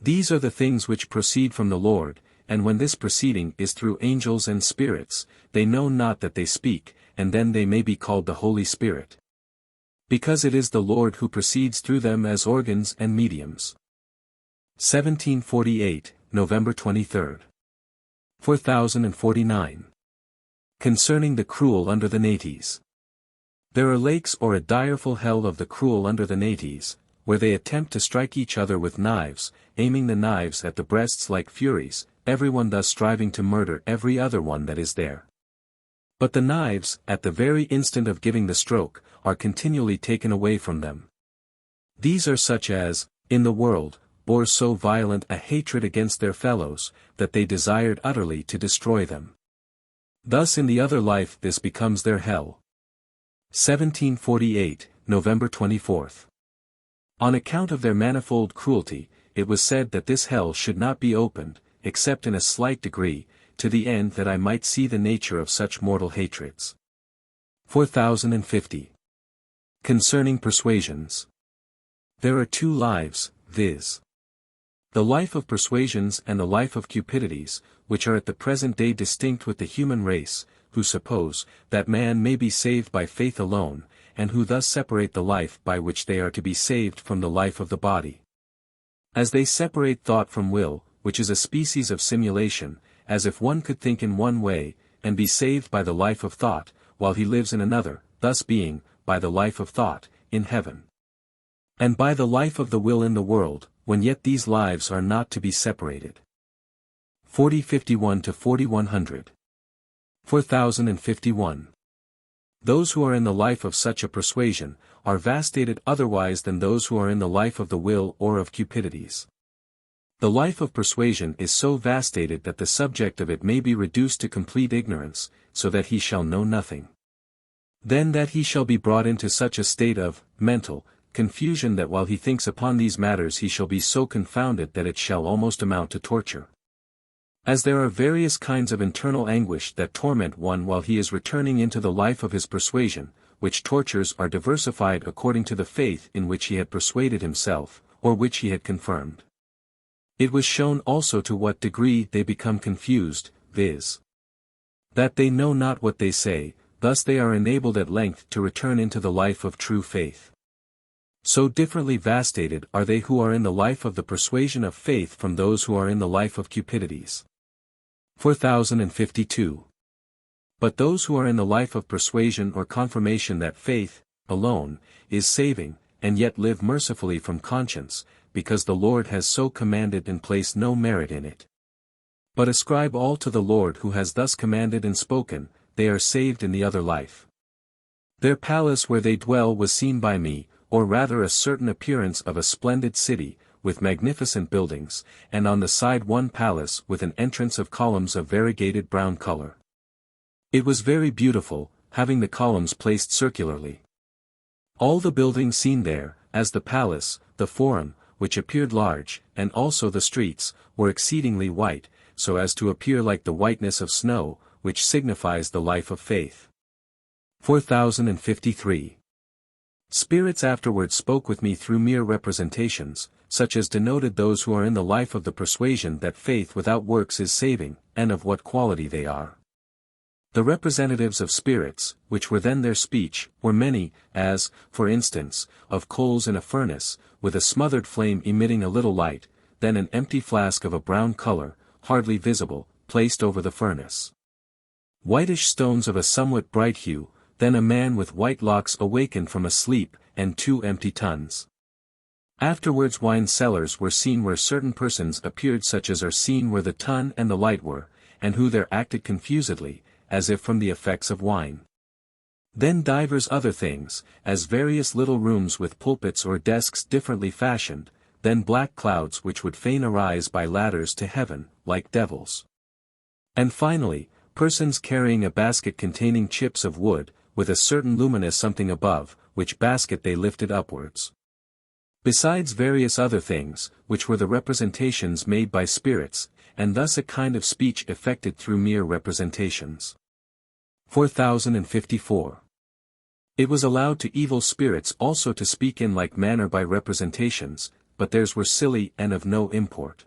These are the things which proceed from the Lord, and when this proceeding is through angels and spirits, they know not that they speak, and then they may be called the Holy Spirit. Because it is the Lord who proceeds through them as organs and mediums. 1748, November 23. 4049. Concerning the cruel under the nates. There are lakes or a direful hell of the cruel under the nates, where they attempt to strike each other with knives, aiming the knives at the breasts like furies, everyone thus striving to murder every other one that is there. But the knives, at the very instant of giving the stroke, are continually taken away from them. These are such as, in the world, bore so violent a hatred against their fellows, that they desired utterly to destroy them. Thus in the other life this becomes their hell. 1748, November 24. On account of their manifold cruelty, it was said that this hell should not be opened, except in a slight degree, to the end that I might see the nature of such mortal hatreds. 4050. Concerning persuasions. There are 2 lives, viz. the life of persuasions and the life of cupidities, which are at the present day distinct with the human race, who suppose that man may be saved by faith alone, and who thus separate the life by which they are to be saved from the life of the body. As they separate thought from will, which is a species of simulation, as if one could think in one way, and be saved by the life of thought, while he lives in another, thus being, by the life of thought, in heaven. And by the life of the will in the world, when yet these lives are not to be separated. 4051 to 4100. 4051. Those who are in the life of such a persuasion, are vastated otherwise than those who are in the life of the will or of cupidities. The life of persuasion is so vastated that the subject of it may be reduced to complete ignorance, so that he shall know nothing. Then that he shall be brought into such a state of mental confusion that while he thinks upon these matters he shall be so confounded that it shall almost amount to torture. As there are various kinds of internal anguish that torment one while he is returning into the life of his persuasion, which tortures are diversified according to the faith in which he had persuaded himself, or which he had confirmed. It was shown also to what degree they become confused, viz. that they know not what they say, thus they are enabled at length to return into the life of true faith. So differently vastated are they who are in the life of the persuasion of faith from those who are in the life of cupidities. 4052. But those who are in the life of persuasion or confirmation that faith, alone, is saving, and yet live mercifully from conscience, because the Lord has so commanded and placed no merit in it. But ascribe all to the Lord who has thus commanded and spoken, they are saved in the other life. Their palace where they dwell was seen by me, or rather a certain appearance of a splendid city, with magnificent buildings, and on the side one palace with an entrance of columns of variegated brown color. It was very beautiful, having the columns placed circularly. All the buildings seen there, as the palace, the forum, which appeared large, and also the streets, were exceedingly white, so as to appear like the whiteness of snow, which signifies the life of faith. 4053. Spirits afterwards spoke with me through mere representations, such as denoted those who are in the life of the persuasion that faith without works is saving, and of what quality they are. The representatives of spirits, which were then their speech, were many, as, for instance, of coals in a furnace, with a smothered flame emitting a little light, then an empty flask of a brown color, hardly visible, placed over the furnace. Whitish stones of a somewhat bright hue, then a man with white locks awakened from a sleep, and 2 empty tuns. Afterwards wine cellars were seen where certain persons appeared such as are seen where the tun and the light were, and who there acted confusedly, as if from the effects of wine. Then divers other things, as various little rooms with pulpits or desks differently fashioned, then black clouds which would fain arise by ladders to heaven, like devils. And finally, persons carrying a basket containing chips of wood, with a certain luminous something above, which basket they lifted upwards. Besides various other things, which were the representations made by spirits, and thus a kind of speech effected through mere representations. 4054. It was allowed to evil spirits also to speak in like manner by representations, but theirs were silly and of no import.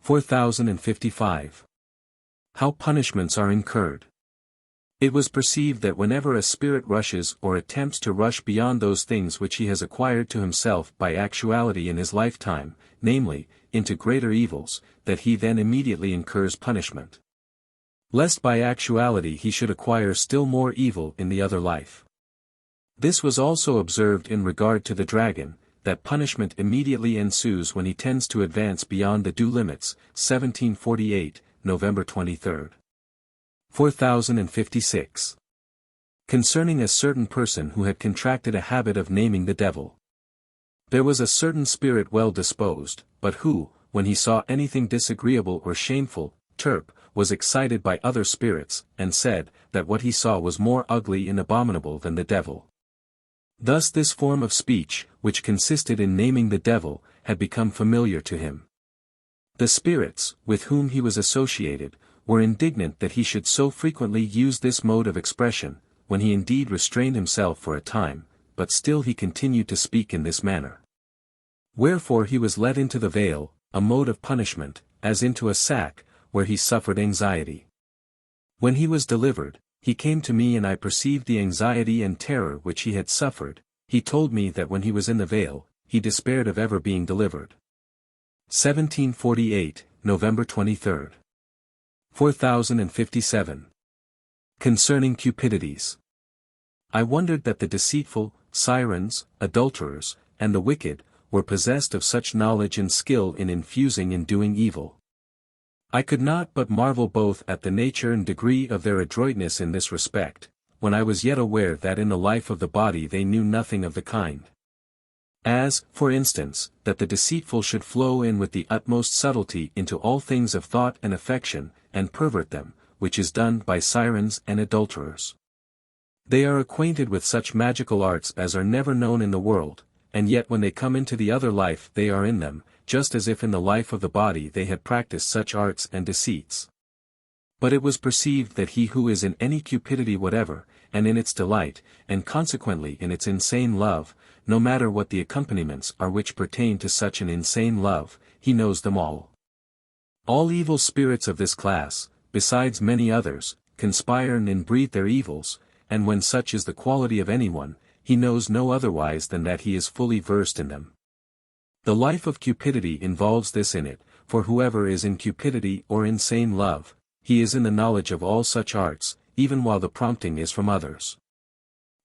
4055. How punishments are incurred. It was perceived that whenever a spirit rushes or attempts to rush beyond those things which he has acquired to himself by actuality in his lifetime, namely, into greater evils, that he then immediately incurs punishment. Lest by actuality he should acquire still more evil in the other life. This was also observed in regard to the dragon, that punishment immediately ensues when he tends to advance beyond the due limits. 1748, November 23. 4056. Concerning a certain person who had contracted a habit of naming the devil. There was a certain spirit well disposed, but who, when he saw anything disagreeable or shameful, was excited by other spirits, and said, that what he saw was more ugly and abominable than the devil. Thus this form of speech, which consisted in naming the devil, had become familiar to him. The spirits, with whom he was associated, were indignant that he should so frequently use this mode of expression, when he indeed restrained himself for a time, but still he continued to speak in this manner. Wherefore he was let into the veil, a mode of punishment, as into a sack, where he suffered anxiety. When he was delivered, he came to me and I perceived the anxiety and terror which he had suffered. He told me that when he was in the veil, he despaired of ever being delivered. 1748, November 23. 4057. Concerning cupidities. I wondered that the deceitful, sirens, adulterers, and the wicked, were possessed of such knowledge and skill in infusing and doing evil. I could not but marvel both at the nature and degree of their adroitness in this respect, when I was yet aware that in the life of the body they knew nothing of the kind. As, for instance, that the deceitful should flow in with the utmost subtlety into all things of thought and affection, and pervert them, which is done by sirens and adulterers. They are acquainted with such magical arts as are never known in the world, and yet when they come into the other life they are in them, just as if in the life of the body they had practiced such arts and deceits. But it was perceived that he who is in any cupidity whatever, and in its delight, and consequently in its insane love, no matter what the accompaniments are which pertain to such an insane love, he knows them all. All evil spirits of this class, besides many others, conspire and inbreed their evils, and when such is the quality of anyone, he knows no otherwise than that he is fully versed in them. The life of cupidity involves this in it, for whoever is in cupidity or insane love, he is in the knowledge of all such arts, even while the prompting is from others.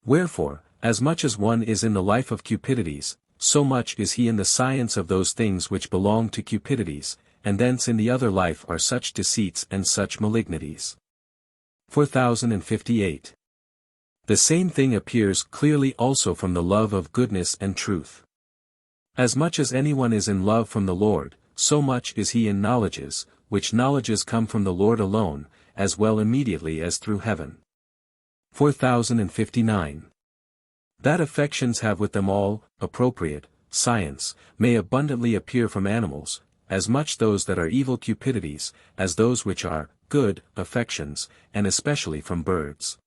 Wherefore, as much as one is in the life of cupidities, so much is he in the science of those things which belong to cupidities, and thence in the other life are such deceits and such malignities. 4058. The same thing appears clearly also from the love of goodness and truth. As much as anyone is in love from the Lord, so much is he in knowledges, which knowledges come from the Lord alone, as well immediately as through heaven. 4059. That affections have with them all, appropriate, science, may abundantly appear from animals, as much those that are evil cupidities, as those which are good affections, and especially from birds.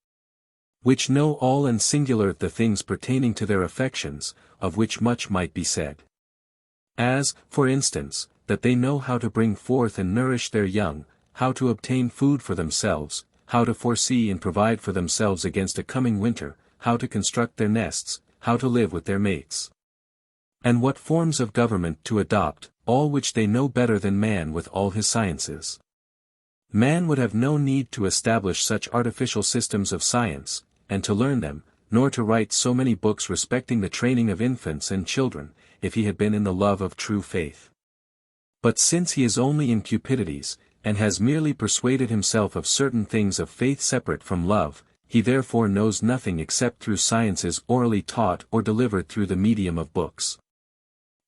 Which know all and singular the things pertaining to their affections, of which much might be said. As, for instance, that they know how to bring forth and nourish their young, how to obtain food for themselves, how to foresee and provide for themselves against a coming winter, how to construct their nests, how to live with their mates. And what forms of government to adopt, all which they know better than man with all his sciences. Man would have no need to establish such artificial systems of science, and to learn them, nor to write so many books respecting the training of infants and children, if he had been in the love of true faith. But since he is only in cupidities, and has merely persuaded himself of certain things of faith separate from love, he therefore knows nothing except through sciences orally taught or delivered through the medium of books.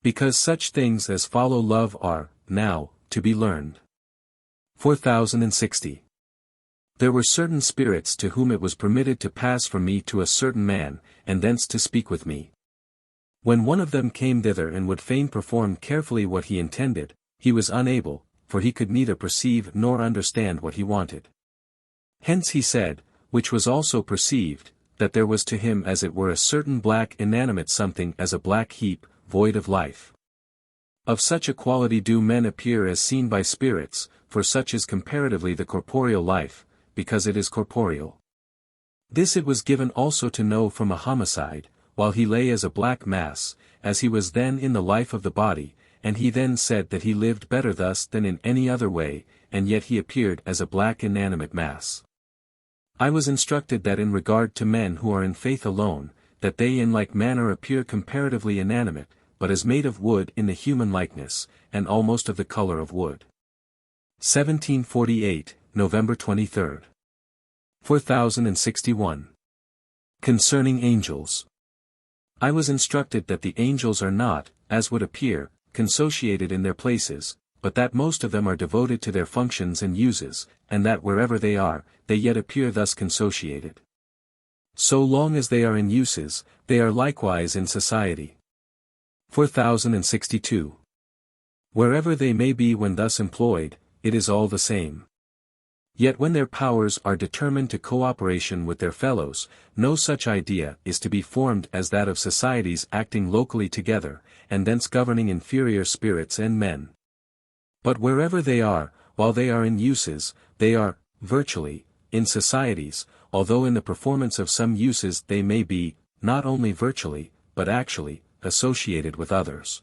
Because such things as follow love are, now, to be learned. 4060. There were certain spirits to whom it was permitted to pass from me to a certain man, and thence to speak with me. When one of them came thither and would fain perform carefully what he intended, he was unable, for he could neither perceive nor understand what he wanted. Hence he said, which was also perceived, that there was to him as it were a certain black inanimate something as a black heap, void of life. Of such a quality do men appear as seen by spirits, for such is comparatively the corporeal life, because it is corporeal. This it was given also to know from a homicide, while he lay as a black mass, as he was then in the life of the body, and he then said that he lived better thus than in any other way, and yet he appeared as a black inanimate mass. I was instructed that in regard to men who are in faith alone, that they in like manner appear comparatively inanimate, but as made of wood in the human likeness, and almost of the color of wood. 1748, November 23. 4061. Concerning angels. I was instructed that the angels are not, as would appear, consociated in their places, but that most of them are devoted to their functions and uses, and that wherever they are, they yet appear thus consociated. So long as they are in uses, they are likewise in society. 4062. Wherever they may be when thus employed, it is all the same. Yet when their powers are determined to cooperation with their fellows, no such idea is to be formed as that of societies acting locally together, and thence governing inferior spirits and men. But wherever they are, while they are in uses, they are, virtually, in societies, although in the performance of some uses they may be, not only virtually, but actually, associated with others.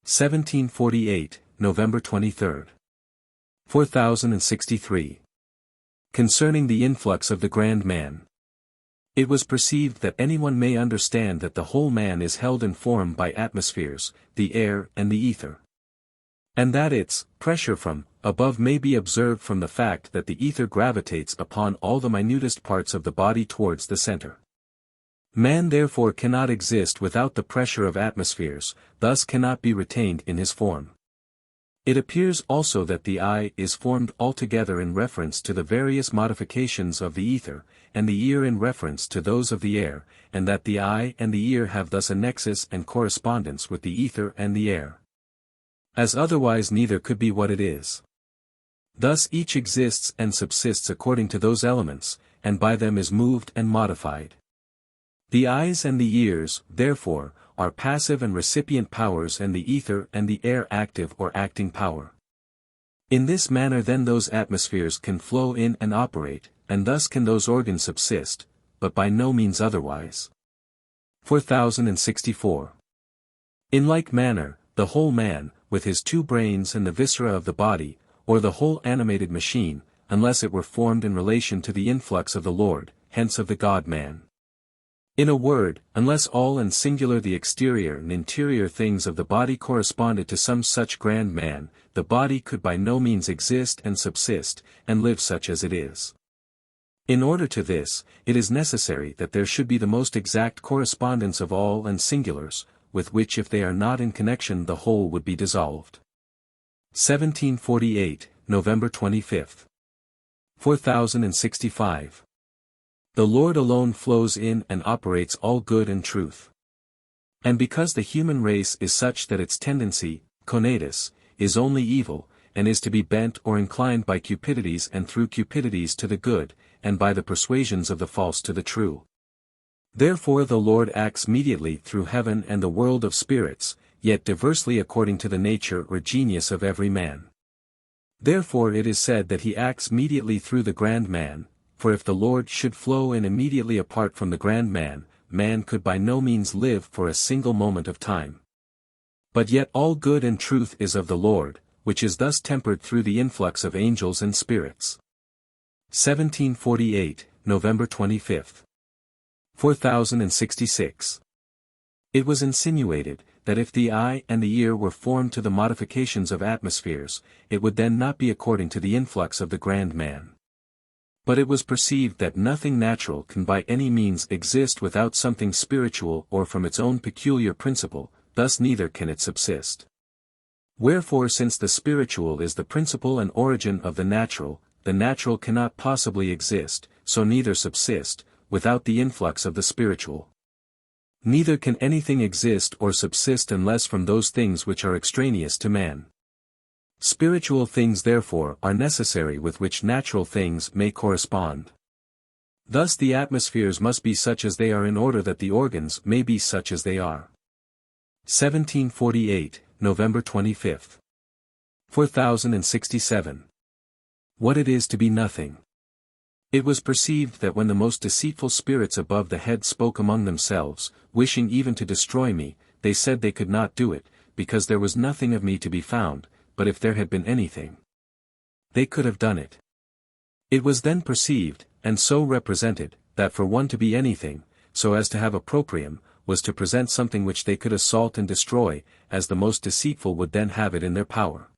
1748, November 23. 4063. Concerning the influx of the grand man. It was perceived that anyone may understand that the whole man is held in form by atmospheres, the air and the ether. And that its pressure from above may be observed from the fact that the ether gravitates upon all the minutest parts of the body towards the center. Man therefore cannot exist without the pressure of atmospheres, thus cannot be retained in his form. It appears also that the eye is formed altogether in reference to the various modifications of the ether, and the ear in reference to those of the air, and that the eye and the ear have thus a nexus and correspondence with the ether and the air. As otherwise neither could be what it is. Thus each exists and subsists according to those elements, and by them is moved and modified. The eyes and the ears, therefore, are passive and recipient powers, and the ether and the air active or acting power. In this manner then those atmospheres can flow in and operate, and thus can those organs subsist, but by no means otherwise. 4064. In like manner, the whole man, with his two brains and the viscera of the body, or the whole animated machine, unless it were formed in relation to the influx of the Lord, hence of the God-man. In a word, unless all and singular the exterior and interior things of the body corresponded to some such grand man, the body could by no means exist and subsist, and live such as it is. In order to this, it is necessary that there should be the most exact correspondence of all and singulars, with which if they are not in connection the whole would be dissolved. 1748, November 25. 4065. The Lord alone flows in and operates all good and truth. And because the human race is such that its tendency, conatus, is only evil, and is to be bent or inclined by cupidities and through cupidities to the good, and by the persuasions of the false to the true. Therefore the Lord acts mediately through heaven and the world of spirits, yet diversely according to the nature or genius of every man. Therefore it is said that he acts mediately through the grand man, for if the Lord should flow in immediately apart from the grand man, man could by no means live for a single moment of time. But yet all good and truth is of the Lord, which is thus tempered through the influx of angels and spirits. 1748, November 25. 4066. It was insinuated, that if the eye and the ear were formed to the modifications of atmospheres, it would then not be according to the influx of the grand man. But it was perceived that nothing natural can by any means exist without something spiritual or from its own peculiar principle, thus neither can it subsist. Wherefore since the spiritual is the principle and origin of the natural cannot possibly exist, so neither subsist, without the influx of the spiritual. Neither can anything exist or subsist unless from those things which are extraneous to man. Spiritual things therefore are necessary with which natural things may correspond. Thus the atmospheres must be such as they are in order that the organs may be such as they are. 1748, November 25. 4067. What it is to be nothing. It was perceived that when the most deceitful spirits above the head spoke among themselves, wishing even to destroy me, they said they could not do it, because there was nothing of me to be found, but if there had been anything, they could have done it. It was then perceived, and so represented, that for one to be anything, so as to have a proprium, was to present something which they could assault and destroy, as the most deceitful would then have it in their power.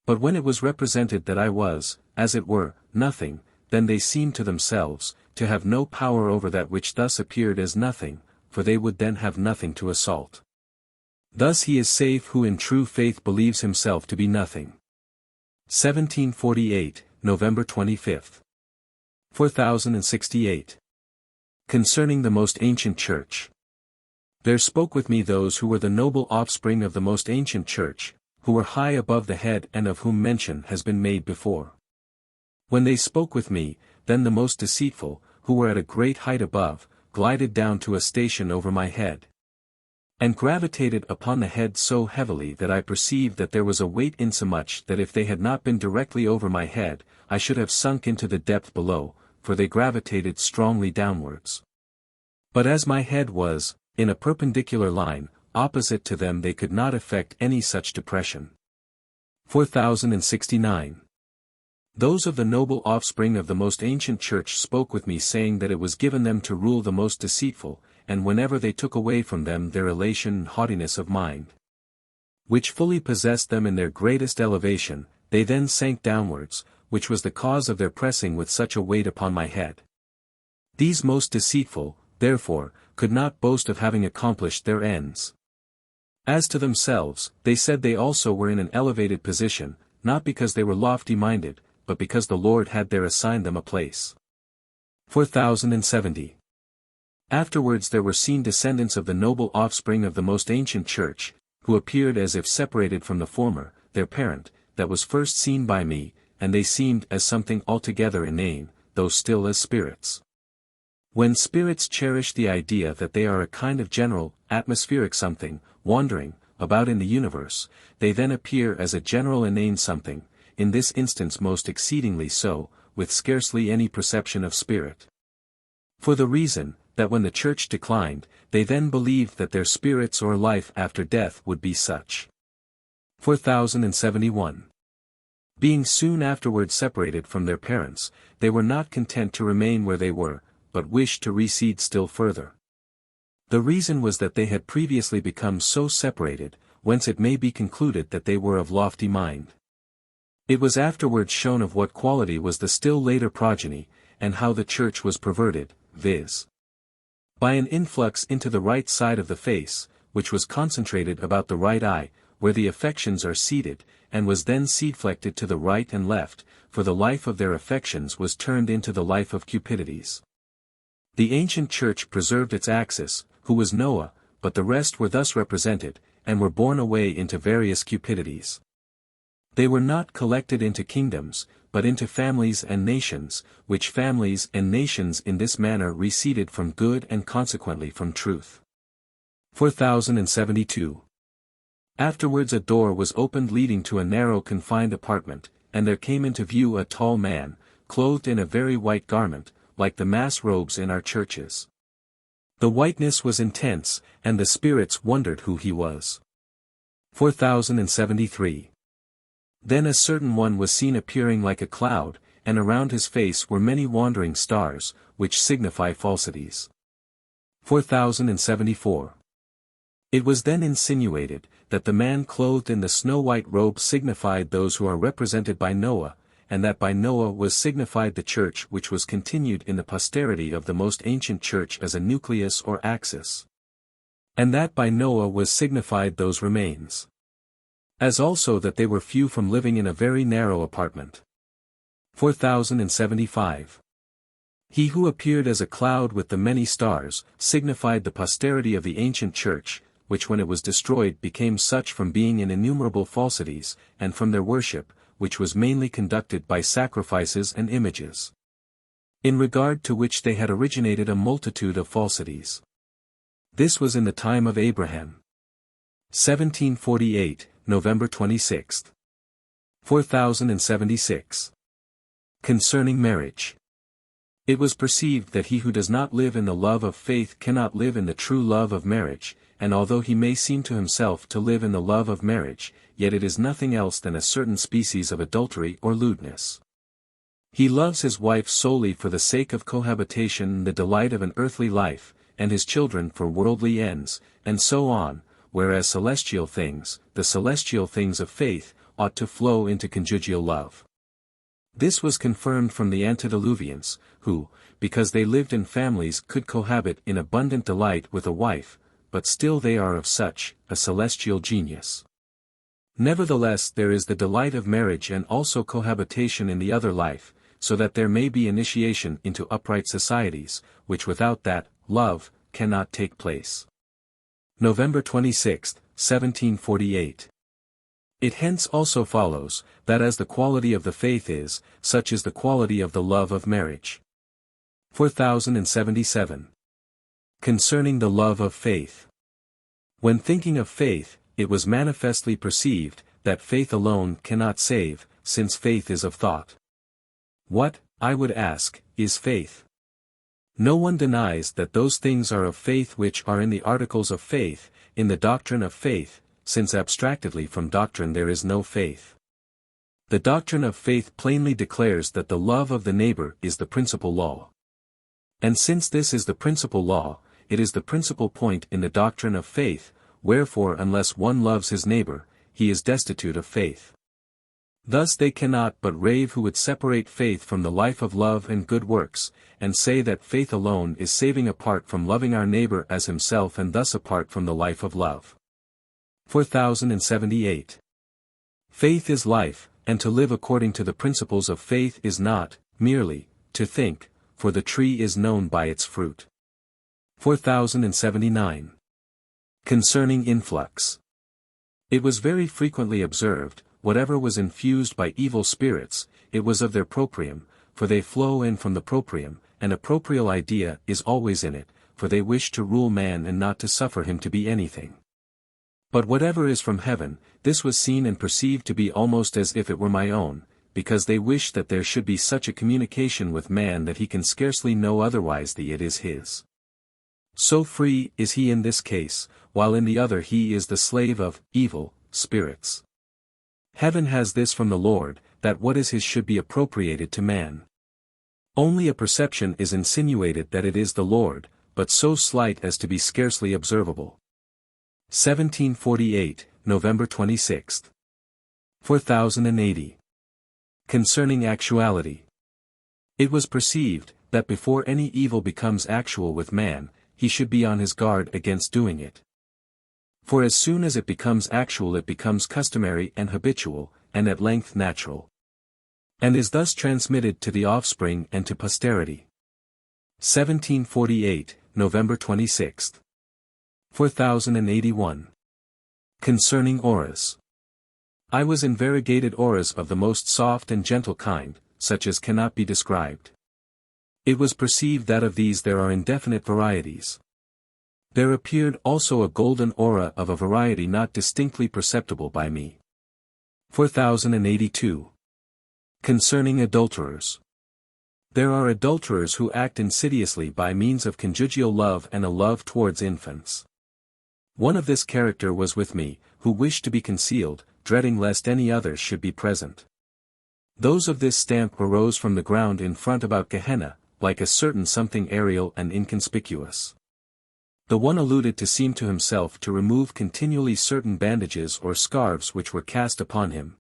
But when it was represented that I was, as it were, nothing, then they seemed to themselves, to have no power over that which thus appeared as nothing, for they would then have nothing to assault. Thus he is safe who in true faith believes himself to be nothing. 1748, November 25. 4068. Concerning the most ancient church. There spoke with me those who were the noble offspring of the most ancient church, who were high above the head and of whom mention has been made before. When they spoke with me, then the most deceitful, who were at a great height above, glided down to a station over my head, and gravitated upon the head so heavily that I perceived that there was a weight insomuch that if they had not been directly over my head, I should have sunk into the depth below, for they gravitated strongly downwards. But as my head was, in a perpendicular line, opposite to them they could not effect any such depression. 4069. Those of the noble offspring of the most ancient church spoke with me saying that it was given them to rule the most deceitful, and whenever they took away from them their elation and haughtiness of mind, which fully possessed them in their greatest elevation, they then sank downwards, which was the cause of their pressing with such a weight upon my head. These most deceitful, therefore, could not boast of having accomplished their ends. As to themselves, they said they also were in an elevated position, not because they were lofty-minded, but because the Lord had there assigned them a place. 4070. Afterwards there were seen descendants of the noble offspring of the most ancient church, who appeared as if separated from the former, their parent, that was first seen by me, and they seemed as something altogether inane, though still as spirits. When spirits cherish the idea that they are a kind of general, atmospheric something, wandering about in the universe, they then appear as a general inane something, in this instance most exceedingly so, with scarcely any perception of spirit. For the reason, that when the church declined, they then believed that their spirits or life after death would be such. 4071. Being soon afterwards separated from their parents, they were not content to remain where they were, but wished to recede still further. The reason was that they had previously become so separated, whence it may be concluded that they were of lofty mind. It was afterwards shown of what quality was the still later progeny, and how the church was perverted, viz. by an influx into the right side of the face, which was concentrated about the right eye, where the affections are seated, and was then seedflected to the right and left, for the life of their affections was turned into the life of cupidities. The ancient church preserved its axis, who was Noah, but the rest were thus represented, and were borne away into various cupidities. They were not collected into kingdoms, but into families and nations, which families and nations in this manner receded from good and consequently from truth. 4072. Afterwards a door was opened leading to a narrow confined apartment, and there came into view a tall man, clothed in a very white garment, like the mass robes in our churches. The whiteness was intense, and the spirits wondered who he was. 4073. Then a certain one was seen appearing like a cloud, and around his face were many wandering stars, which signify falsities. 4074. It was then insinuated, that the man clothed in the snow-white robe signified those who are represented by Noah, and that by Noah was signified the church which was continued in the posterity of the most ancient church as a nucleus or axis. And that by Noah was signified those remains. As also that they were few from living in a very narrow apartment. 4075. He who appeared as a cloud with the many stars, signified the posterity of the ancient church, which when it was destroyed became such from being in innumerable falsities, and from their worship, which was mainly conducted by sacrifices and images. In regard to which they had originated a multitude of falsities. This was in the time of Abraham. 1748, November 26. 4076. Concerning marriage. It was perceived that he who does not live in the love of faith cannot live in the true love of marriage, and although he may seem to himself to live in the love of marriage, yet it is nothing else than a certain species of adultery or lewdness. He loves his wife solely for the sake of cohabitation and the delight of an earthly life, and his children for worldly ends, and so on, whereas celestial things, the celestial things of faith, ought to flow into conjugal love. This was confirmed from the antediluvians, who, because they lived in families could cohabit in abundant delight with a wife, but still they are of such a celestial genius. Nevertheless there is the delight of marriage and also cohabitation in the other life, so that there may be initiation into upright societies, which without that, love, cannot take place. November 26, 1748. It hence also follows, that as the quality of the faith is, such is the quality of the love of marriage. 4077. Concerning the love of faith. When thinking of faith, it was manifestly perceived, that faith alone cannot save, since faith is of thought. What, I would ask, is faith? No one denies that those things are of faith which are in the articles of faith, in the doctrine of faith, since abstractedly from doctrine there is no faith. The doctrine of faith plainly declares that the love of the neighbor is the principal law. And since this is the principal law, it is the principal point in the doctrine of faith, wherefore unless one loves his neighbor, he is destitute of faith. Thus they cannot but rave who would separate faith from the life of love and good works, and say that faith alone is saving apart from loving our neighbor as himself and thus apart from the life of love. 4078. Faith is life, and to live according to the principles of faith is not, merely, to think, for the tree is known by its fruit. 4079. Concerning influx. It was very frequently observed, whatever was infused by evil spirits, it was of their proprium, for they flow in from the proprium, and a proprial idea is always in it, for they wish to rule man and not to suffer him to be anything. But whatever is from heaven, this was seen and perceived to be almost as if it were my own, because they wish that there should be such a communication with man that he can scarcely know otherwise that it is his. So free is he in this case, while in the other he is the slave of evil spirits. Heaven has this from the Lord, that what is his should be appropriated to man. Only a perception is insinuated that it is the Lord, but so slight as to be scarcely observable. 1748, November 26. 4080. Concerning actuality. It was perceived, that before any evil becomes actual with man, he should be on his guard against doing it. For as soon as it becomes actual it becomes customary and habitual, and at length natural. And is thus transmitted to the offspring and to posterity. 1748, November 26. 4081. Concerning auras. I was in variegated auras of the most soft and gentle kind, such as cannot be described. It was perceived that of these there are indefinite varieties. There appeared also a golden aura of a variety not distinctly perceptible by me. 4082. Concerning adulterers. There are adulterers who act insidiously by means of conjugal love and a love towards infants. One of this character was with me, who wished to be concealed, dreading lest any others should be present. Those of this stamp arose from the ground in front about Gehenna, like a certain something aerial and inconspicuous. The one alluded to seemed to himself to remove continually certain bandages or scarves which were cast upon him.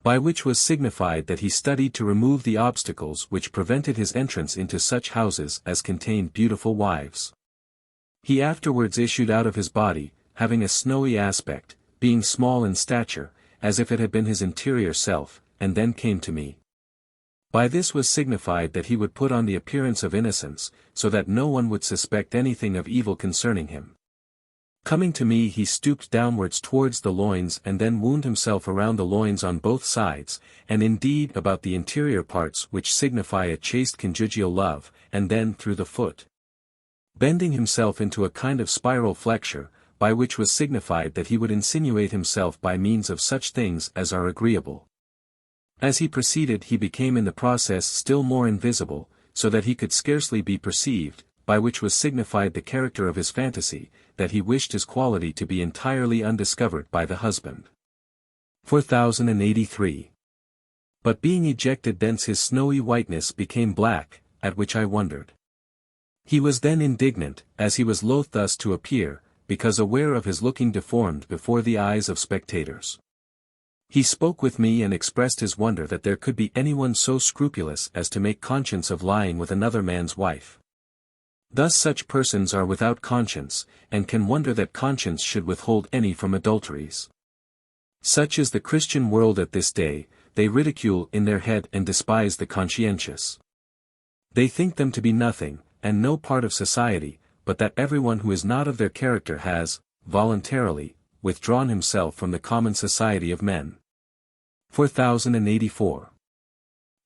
By which was signified that he studied to remove the obstacles which prevented his entrance into such houses as contained beautiful wives. He afterwards issued out of his body, having a snowy aspect, being small in stature, as if it had been his interior self, and then came to me. By this was signified that he would put on the appearance of innocence, so that no one would suspect anything of evil concerning him. Coming to me he stooped downwards towards the loins and then wound himself around the loins on both sides, and indeed about the interior parts which signify a chaste conjugal love, and then through the foot. Bending himself into a kind of spiral flexure, by which was signified that he would insinuate himself by means of such things as are agreeable. As he proceeded he became in the process still more invisible, so that he could scarcely be perceived, by which was signified the character of his fantasy, that he wished his quality to be entirely undiscovered by the husband. 4083. But being ejected thence his snowy whiteness became black, at which I wondered. He was then indignant, as he was loath thus to appear, because aware of his looking deformed before the eyes of spectators. He spoke with me and expressed his wonder that there could be anyone so scrupulous as to make conscience of lying with another man's wife. Thus such persons are without conscience, and can wonder that conscience should withhold any from adulteries. Such is the Christian world at this day, they ridicule in their head and despise the conscientious. They think them to be nothing, and no part of society, but that everyone who is not of their character has, voluntarily, withdrawn himself from the common society of men. 4084.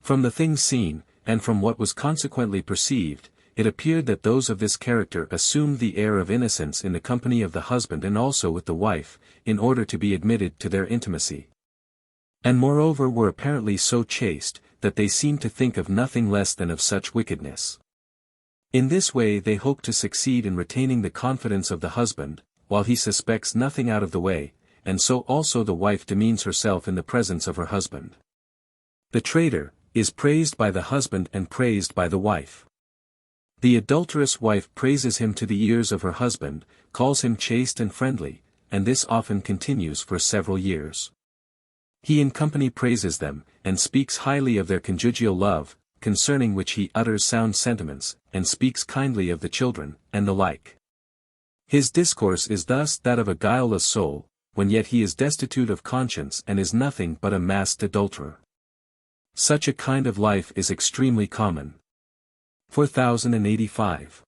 From the things seen, and from what was consequently perceived, it appeared that those of this character assumed the air of innocence in the company of the husband and also with the wife, in order to be admitted to their intimacy. And moreover were apparently so chaste, that they seemed to think of nothing less than of such wickedness. In this way they hope to succeed in retaining the confidence of the husband, while he suspects nothing out of the way, and so also the wife demeans herself in the presence of her husband. The traitor is praised by the husband and praised by the wife. The adulterous wife praises him to the ears of her husband, calls him chaste and friendly, and this often continues for several years. He in company praises them, and speaks highly of their conjugal love, concerning which he utters sound sentiments, and speaks kindly of the children, and the like. His discourse is thus that of a guileless soul, when yet he is destitute of conscience and is nothing but a masked adulterer. Such a kind of life is extremely common. 4085.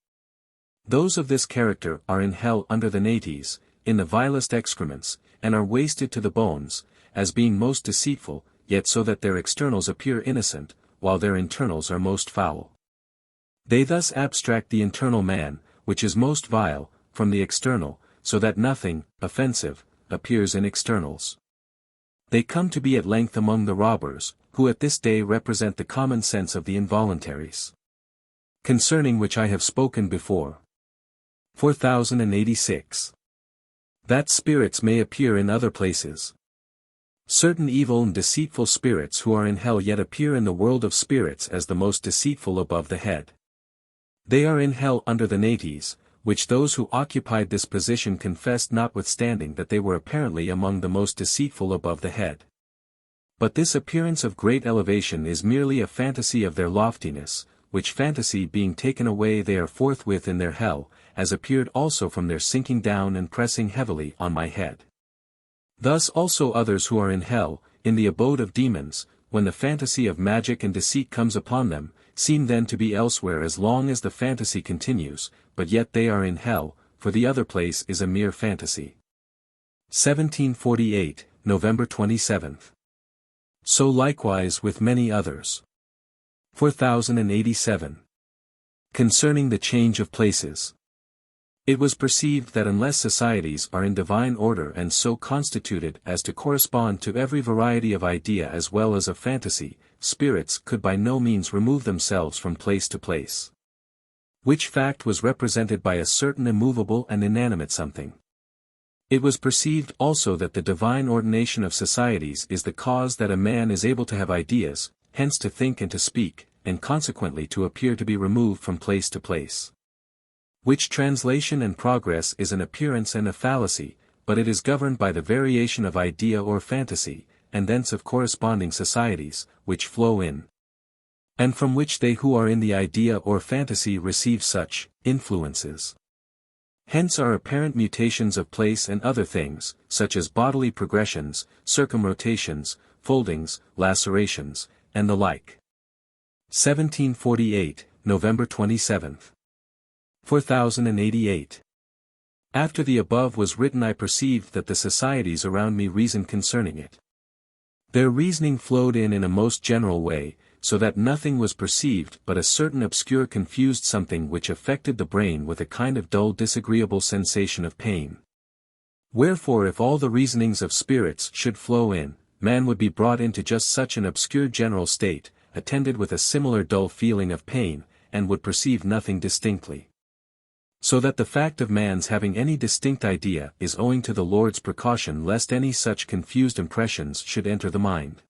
Those of this character are in hell under the nates, in the vilest excrements, and are wasted to the bones, as being most deceitful, yet so that their externals appear innocent, while their internals are most foul. They thus abstract the internal man, which is most vile, from the external, so that nothing, offensive, appears in externals. They come to be at length among the robbers, who at this day represent the common sense of the involuntaries. Concerning which I have spoken before. 4086. That spirits may appear in other places. Certain evil and deceitful spirits who are in hell yet appear in the world of spirits as the most deceitful above the head. They are in hell under the nates, which those who occupied this position confessed notwithstanding that they were apparently among the most deceitful above the head. But this appearance of great elevation is merely a fantasy of their loftiness, which fantasy being taken away they are forthwith in their hell, as appeared also from their sinking down and pressing heavily on my head. Thus also others who are in hell, in the abode of demons, when the fantasy of magic and deceit comes upon them, seem then to be elsewhere as long as the fantasy continues, but yet they are in hell, for the other place is a mere fantasy. 1748, November 27. So likewise with many others. 4087. Concerning the change of places. It was perceived that unless societies are in divine order and so constituted as to correspond to every variety of idea as well as of fantasy, spirits could by no means remove themselves from place to place. Which fact was represented by a certain immovable and inanimate something. It was perceived also that the divine ordination of societies is the cause that a man is able to have ideas, hence to think and to speak, and consequently to appear to be removed from place to place. Which translation and progress is an appearance and a fallacy, but it is governed by the variation of idea or fantasy, and thence of corresponding societies, which flow in. And from which they who are in the idea or fantasy receive such influences. Hence are apparent mutations of place and other things, such as bodily progressions, circumrotations, foldings, lacerations, and the like. 1748, November 27. 4088. After the above was written I perceived that the societies around me reasoned concerning it. Their reasoning flowed in a most general way, so that nothing was perceived but a certain obscure confused something which affected the brain with a kind of dull disagreeable sensation of pain. Wherefore if all the reasonings of spirits should flow in, man would be brought into just such an obscure general state, attended with a similar dull feeling of pain, and would perceive nothing distinctly. So that the fact of man's having any distinct idea is owing to the Lord's precaution lest any such confused impressions should enter the mind.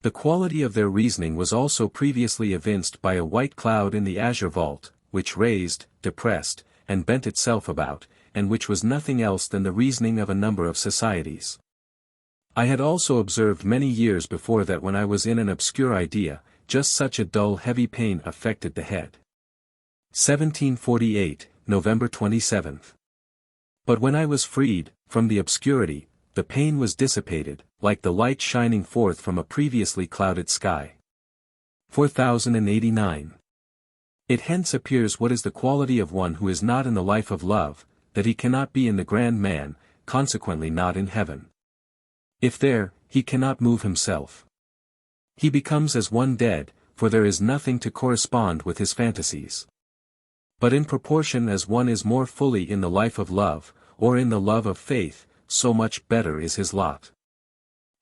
The quality of their reasoning was also previously evinced by a white cloud in the azure vault, which raised, depressed, and bent itself about, and which was nothing else than the reasoning of a number of societies. I had also observed many years before that when I was in an obscure idea, just such a dull heavy pain affected the head. 1748, November 27. But when I was freed from the obscurity, the pain was dissipated, like the light shining forth from a previously clouded sky. 4089. It hence appears what is the quality of one who is not in the life of love, that he cannot be in the grand man, consequently not in heaven. If there, he cannot move himself. He becomes as one dead, for there is nothing to correspond with his fantasies. But in proportion as one is more fully in the life of love, or in the love of faith, so much better is his lot.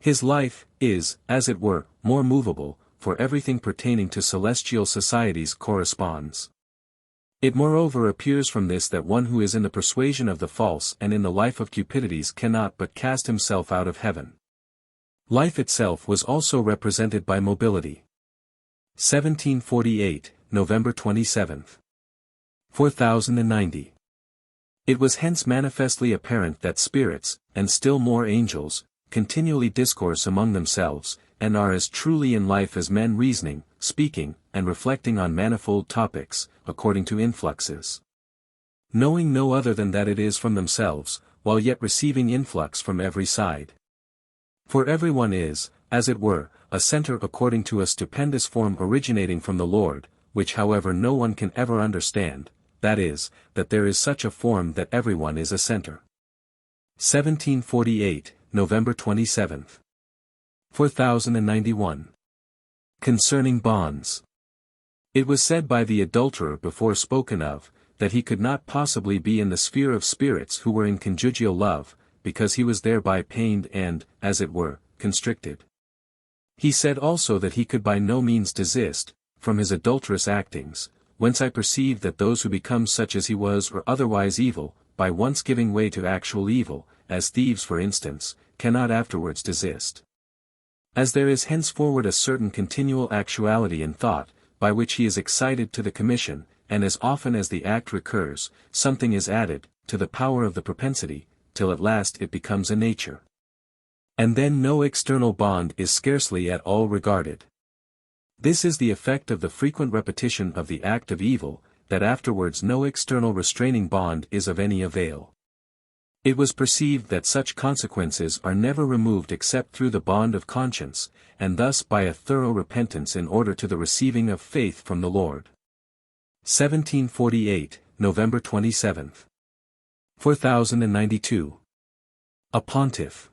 His life is, as it were, more movable, for everything pertaining to celestial societies corresponds. It moreover appears from this that one who is in the persuasion of the false and in the life of cupidities cannot but cast himself out of heaven. Life itself was also represented by mobility. 1748, November 27. 4090. It was hence manifestly apparent that spirits, and still more angels, continually discourse among themselves, and are as truly in life as men reasoning, speaking, and reflecting on manifold topics, according to influxes. Knowing no other than that it is from themselves, while yet receiving influx from every side. For everyone is, as it were, a center according to a stupendous form originating from the Lord, which however no one can ever understand, that is, that there is such a form that everyone is a center. 1748, November 27. 4091. Concerning bonds. It was said by the adulterer before spoken of, that he could not possibly be in the sphere of spirits who were in conjugal love, because he was thereby pained and, as it were, constricted. He said also that he could by no means desist, from his adulterous actings, whence I perceived that those who become such as he was or otherwise evil, by once giving way to actual evil, as thieves for instance, cannot afterwards desist. As there is henceforward a certain continual actuality in thought, by which he is excited to the commission, and as often as the act recurs, something is added, to the power of the propensity, till at last it becomes a nature. And then no external bond is scarcely at all regarded. This is the effect of the frequent repetition of the act of evil, that afterwards no external restraining bond is of any avail. It was perceived that such consequences are never removed except through the bond of conscience, and thus by a thorough repentance in order to the receiving of faith from the Lord. 1748, November 27. 4092. A pontiff.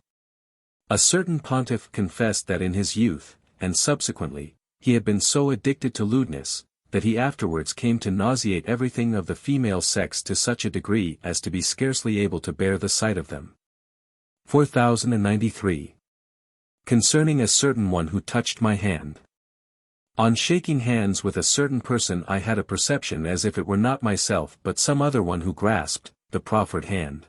A certain pontiff confessed that in his youth, and subsequently, he had been so addicted to lewdness, that he afterwards came to nauseate everything of the female sex to such a degree as to be scarcely able to bear the sight of them. 4093. Concerning a certain one who touched my hand. On shaking hands with a certain person I had a perception as if it were not myself but some other one who grasped the proffered hand.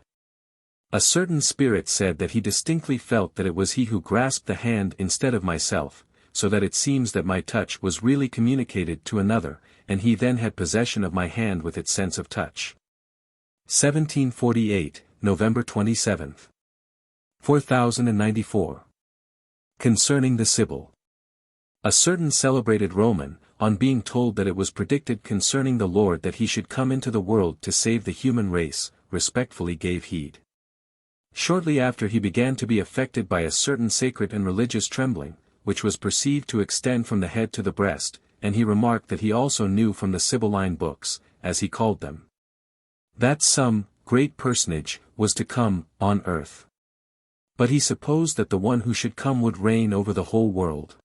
A certain spirit said that he distinctly felt that it was he who grasped the hand instead of myself, so that it seems that my touch was really communicated to another, and he then had possession of my hand with its sense of touch. 1748, November 27. 4094. Concerning the Sibyl. A certain celebrated Roman, on being told that it was predicted concerning the Lord that he should come into the world to save the human race, respectfully gave heed. Shortly after he began to be affected by a certain sacred and religious trembling, which was perceived to extend from the head to the breast, and he remarked that he also knew from the Sibylline books, as he called them, that some great personage was to come on earth. But he supposed that the one who should come would reign over the whole world.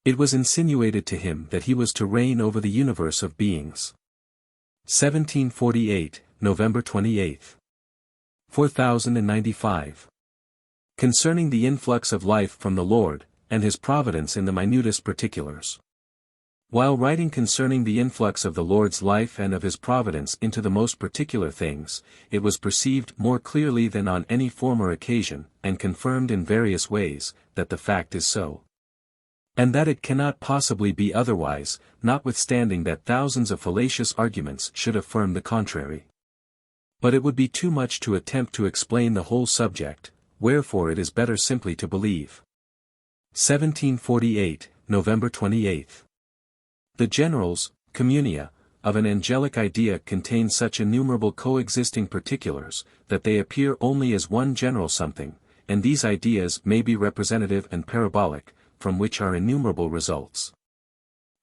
It was insinuated to him that he was to reign over the universe of beings. 1748, November 28. 4095. Concerning the influx of life from the Lord, and his providence in the minutest particulars. While writing concerning the influx of the Lord's life and of his providence into the most particular things, it was perceived more clearly than on any former occasion, and confirmed in various ways, that the fact is so. And that it cannot possibly be otherwise, notwithstanding that thousands of fallacious arguments should affirm the contrary. But it would be too much to attempt to explain the whole subject, wherefore it is better simply to believe. 1748, November 28. The generals, communia, of an angelic idea contain such innumerable coexisting particulars, that they appear only as one general something, and these ideas may be representative and parabolic, from which are innumerable results.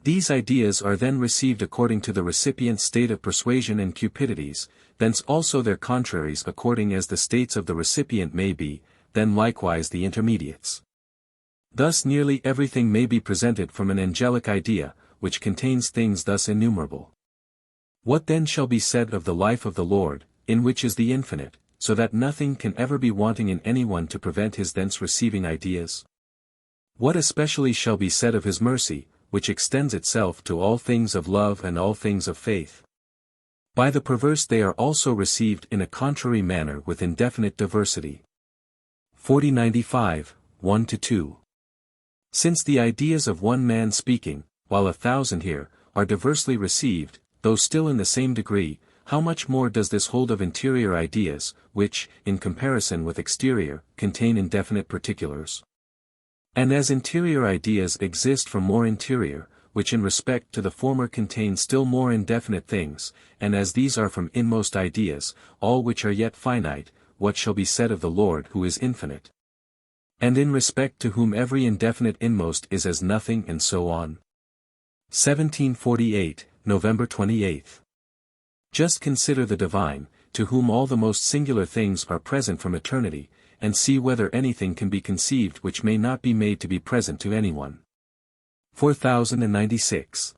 These ideas are then received according to the recipient's state of persuasion and cupidities, thence also their contraries according as the states of the recipient may be, then likewise the intermediates. Thus nearly everything may be presented from an angelic idea, which contains things thus innumerable. What then shall be said of the life of the Lord, in which is the infinite, so that nothing can ever be wanting in anyone to prevent his thence receiving ideas? What especially shall be said of his mercy, which extends itself to all things of love and all things of faith? By the perverse they are also received in a contrary manner with indefinite diversity. 4095, 1-2. Since the ideas of one man speaking, while 1,000 hear, are diversely received, though still in the same degree, how much more does this hold of interior ideas, which, in comparison with exterior, contain indefinite particulars? And as interior ideas exist from more interior, which in respect to the former contain still more indefinite things, and as these are from inmost ideas, all which are yet finite, what shall be said of the Lord who is infinite? And in respect to whom every indefinite inmost is as nothing and so on. 1748, November 28. Just consider the divine, to whom all the most singular things are present from eternity, and see whether anything can be conceived which may not be made to be present to anyone. 4096.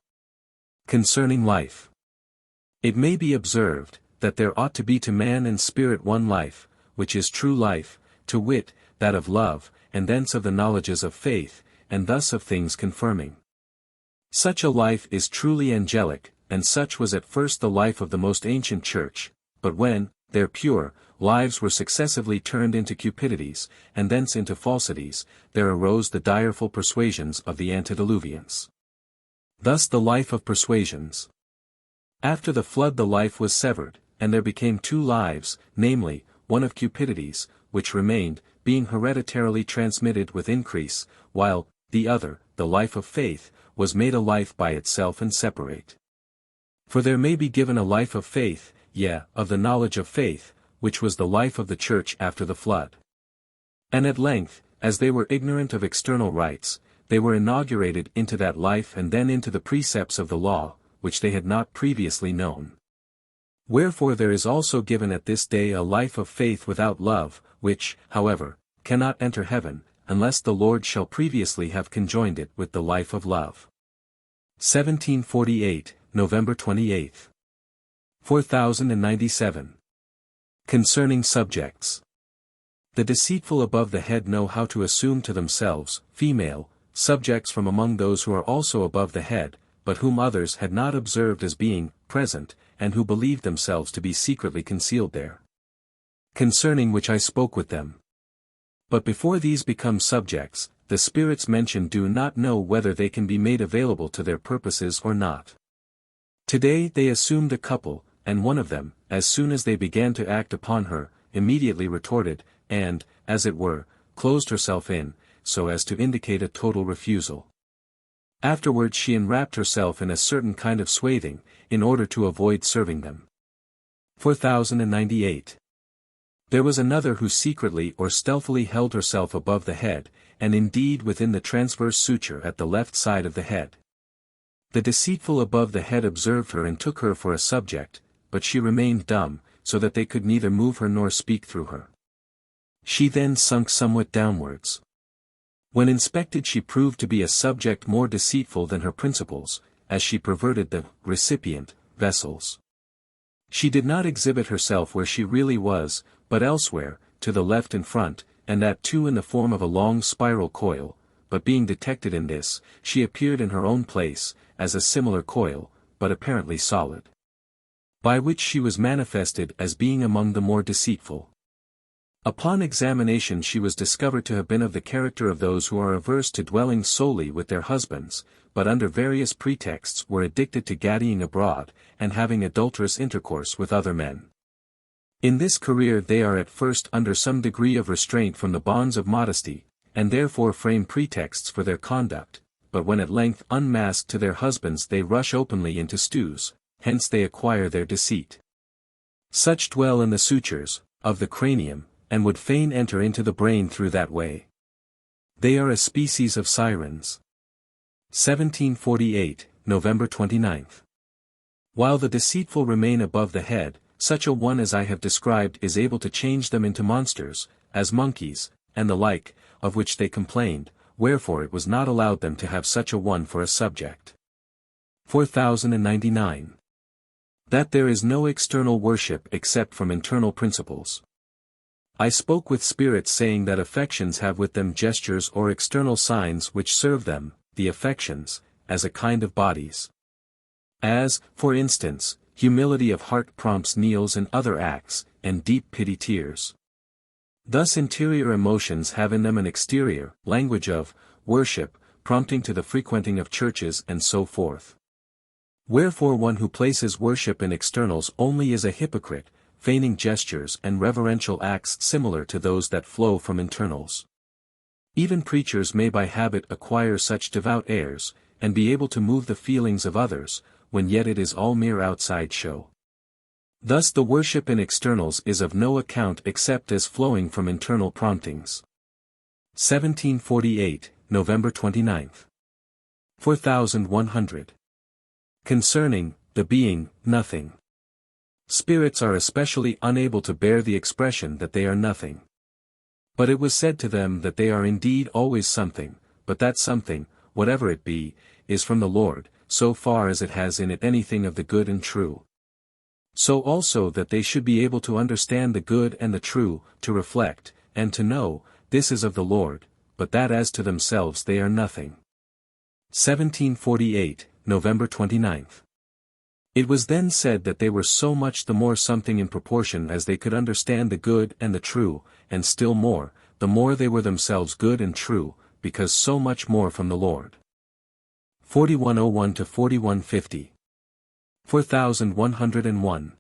Concerning life. It may be observed, that there ought to be to man and spirit one life, which is true life, to wit, that of love, and thence of the knowledges of faith, and thus of things confirming. Such a life is truly angelic, and such was at first the life of the most ancient church, but when, their pure lives were successively turned into cupidities, and thence into falsities, there arose the direful persuasions of the antediluvians. Thus the life of persuasions. After the flood the life was severed, and there became two lives, namely, one of cupidities, which remained, being hereditarily transmitted with increase, while, the other, the life of faith, was made a life by itself and separate. For there may be given a life of faith, yea, of the knowledge of faith, which was the life of the church after the flood. And at length, as they were ignorant of external rights, they were inaugurated into that life and then into the precepts of the law, which they had not previously known. Wherefore there is also given at this day a life of faith without love, which, however, cannot enter heaven, unless the Lord shall previously have conjoined it with the life of love. 1748, November 28. 4097. Concerning subjects. The deceitful above the head know how to assume to themselves, female, subjects from among those who are also above the head, but whom others had not observed as being present, and who believed themselves to be secretly concealed there. Concerning which I spoke with them. But before these become subjects, the spirits mentioned do not know whether they can be made available to their purposes or not. Today they assumed a couple, and one of them, as soon as they began to act upon her, immediately retorted, and, as it were, closed herself in, so as to indicate a total refusal. Afterwards she enwrapped herself in a certain kind of swathing, in order to avoid serving them. 4098. There was another who secretly or stealthily held herself above the head, and indeed within the transverse suture at the left side of the head. The deceitful above the head observed her and took her for a subject, but she remained dumb, so that they could neither move her nor speak through her. She then sunk somewhat downwards. When inspected she proved to be a subject more deceitful than her principals, as she perverted the recipient vessels. She did not exhibit herself where she really was, but elsewhere, to the left and front, and that too in the form of a long spiral coil, but being detected in this, she appeared in her own place, as a similar coil, but apparently solid. By which she was manifested as being among the more deceitful. Upon examination she was discovered to have been of the character of those who are averse to dwelling solely with their husbands, but under various pretexts were addicted to gaddying abroad, and having adulterous intercourse with other men. In this career they are at first under some degree of restraint from the bonds of modesty, and therefore frame pretexts for their conduct, but when at length unmasked to their husbands they rush openly into stews, hence they acquire their deceit. Such dwell in the sutures, of the cranium, and would fain enter into the brain through that way. They are a species of sirens. 1748, November 29. While the deceitful remain above the head, such a one as I have described is able to change them into monsters, as monkeys, and the like, of which they complained, wherefore it was not allowed them to have such a one for a subject. 4099. That there is no external worship except from internal principles. I spoke with spirits saying that affections have with them gestures or external signs which serve them, the affections, as a kind of bodies. As, for instance, humility of heart prompts kneels and other acts, and deep pity tears. Thus interior emotions have in them an exterior language of worship, prompting to the frequenting of churches and so forth. Wherefore one who places worship in externals only is a hypocrite, feigning gestures and reverential acts similar to those that flow from internals. Even preachers may by habit acquire such devout airs, and be able to move the feelings of others, when yet it is all mere outside show. Thus the worship in externals is of no account except as flowing from internal promptings. 1748, November 29. 4100. Concerning the being, nothing. Spirits are especially unable to bear the expression that they are nothing. But it was said to them that they are indeed always something, but that something, whatever it be, is from the Lord, so far as it has in it anything of the good and true. So also that they should be able to understand the good and the true, to reflect, and to know, this is of the Lord, but that as to themselves they are nothing. 1748, November 29. It was then said that they were so much the more something in proportion as they could understand the good and the true, and still more, the more they were themselves good and true, because so much more from the Lord. 4101 to 4150. 4101.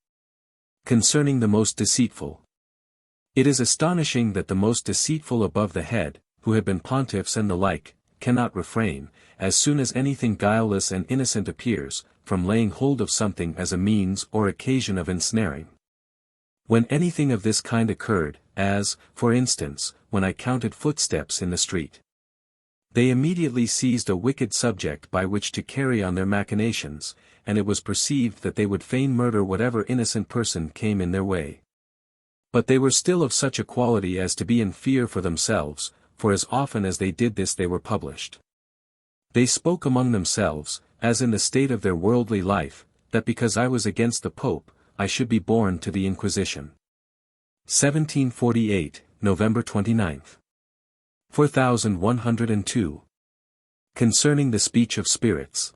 Concerning the most deceitful. It is astonishing that the most deceitful above the head, who had been pontiffs and the like, cannot refrain, as soon as anything guileless and innocent appears, from laying hold of something as a means or occasion of ensnaring. When anything of this kind occurred, as, for instance, when I counted footsteps in the street, they immediately seized a wicked subject by which to carry on their machinations, and it was perceived that they would fain murder whatever innocent person came in their way. But they were still of such a quality as to be in fear for themselves, for as often as they did this they were published. They spoke among themselves, as in the state of their worldly life, that because I was against the Pope, I should be borne to the Inquisition. 1748, November 29. 4102. Concerning the speech of spirits.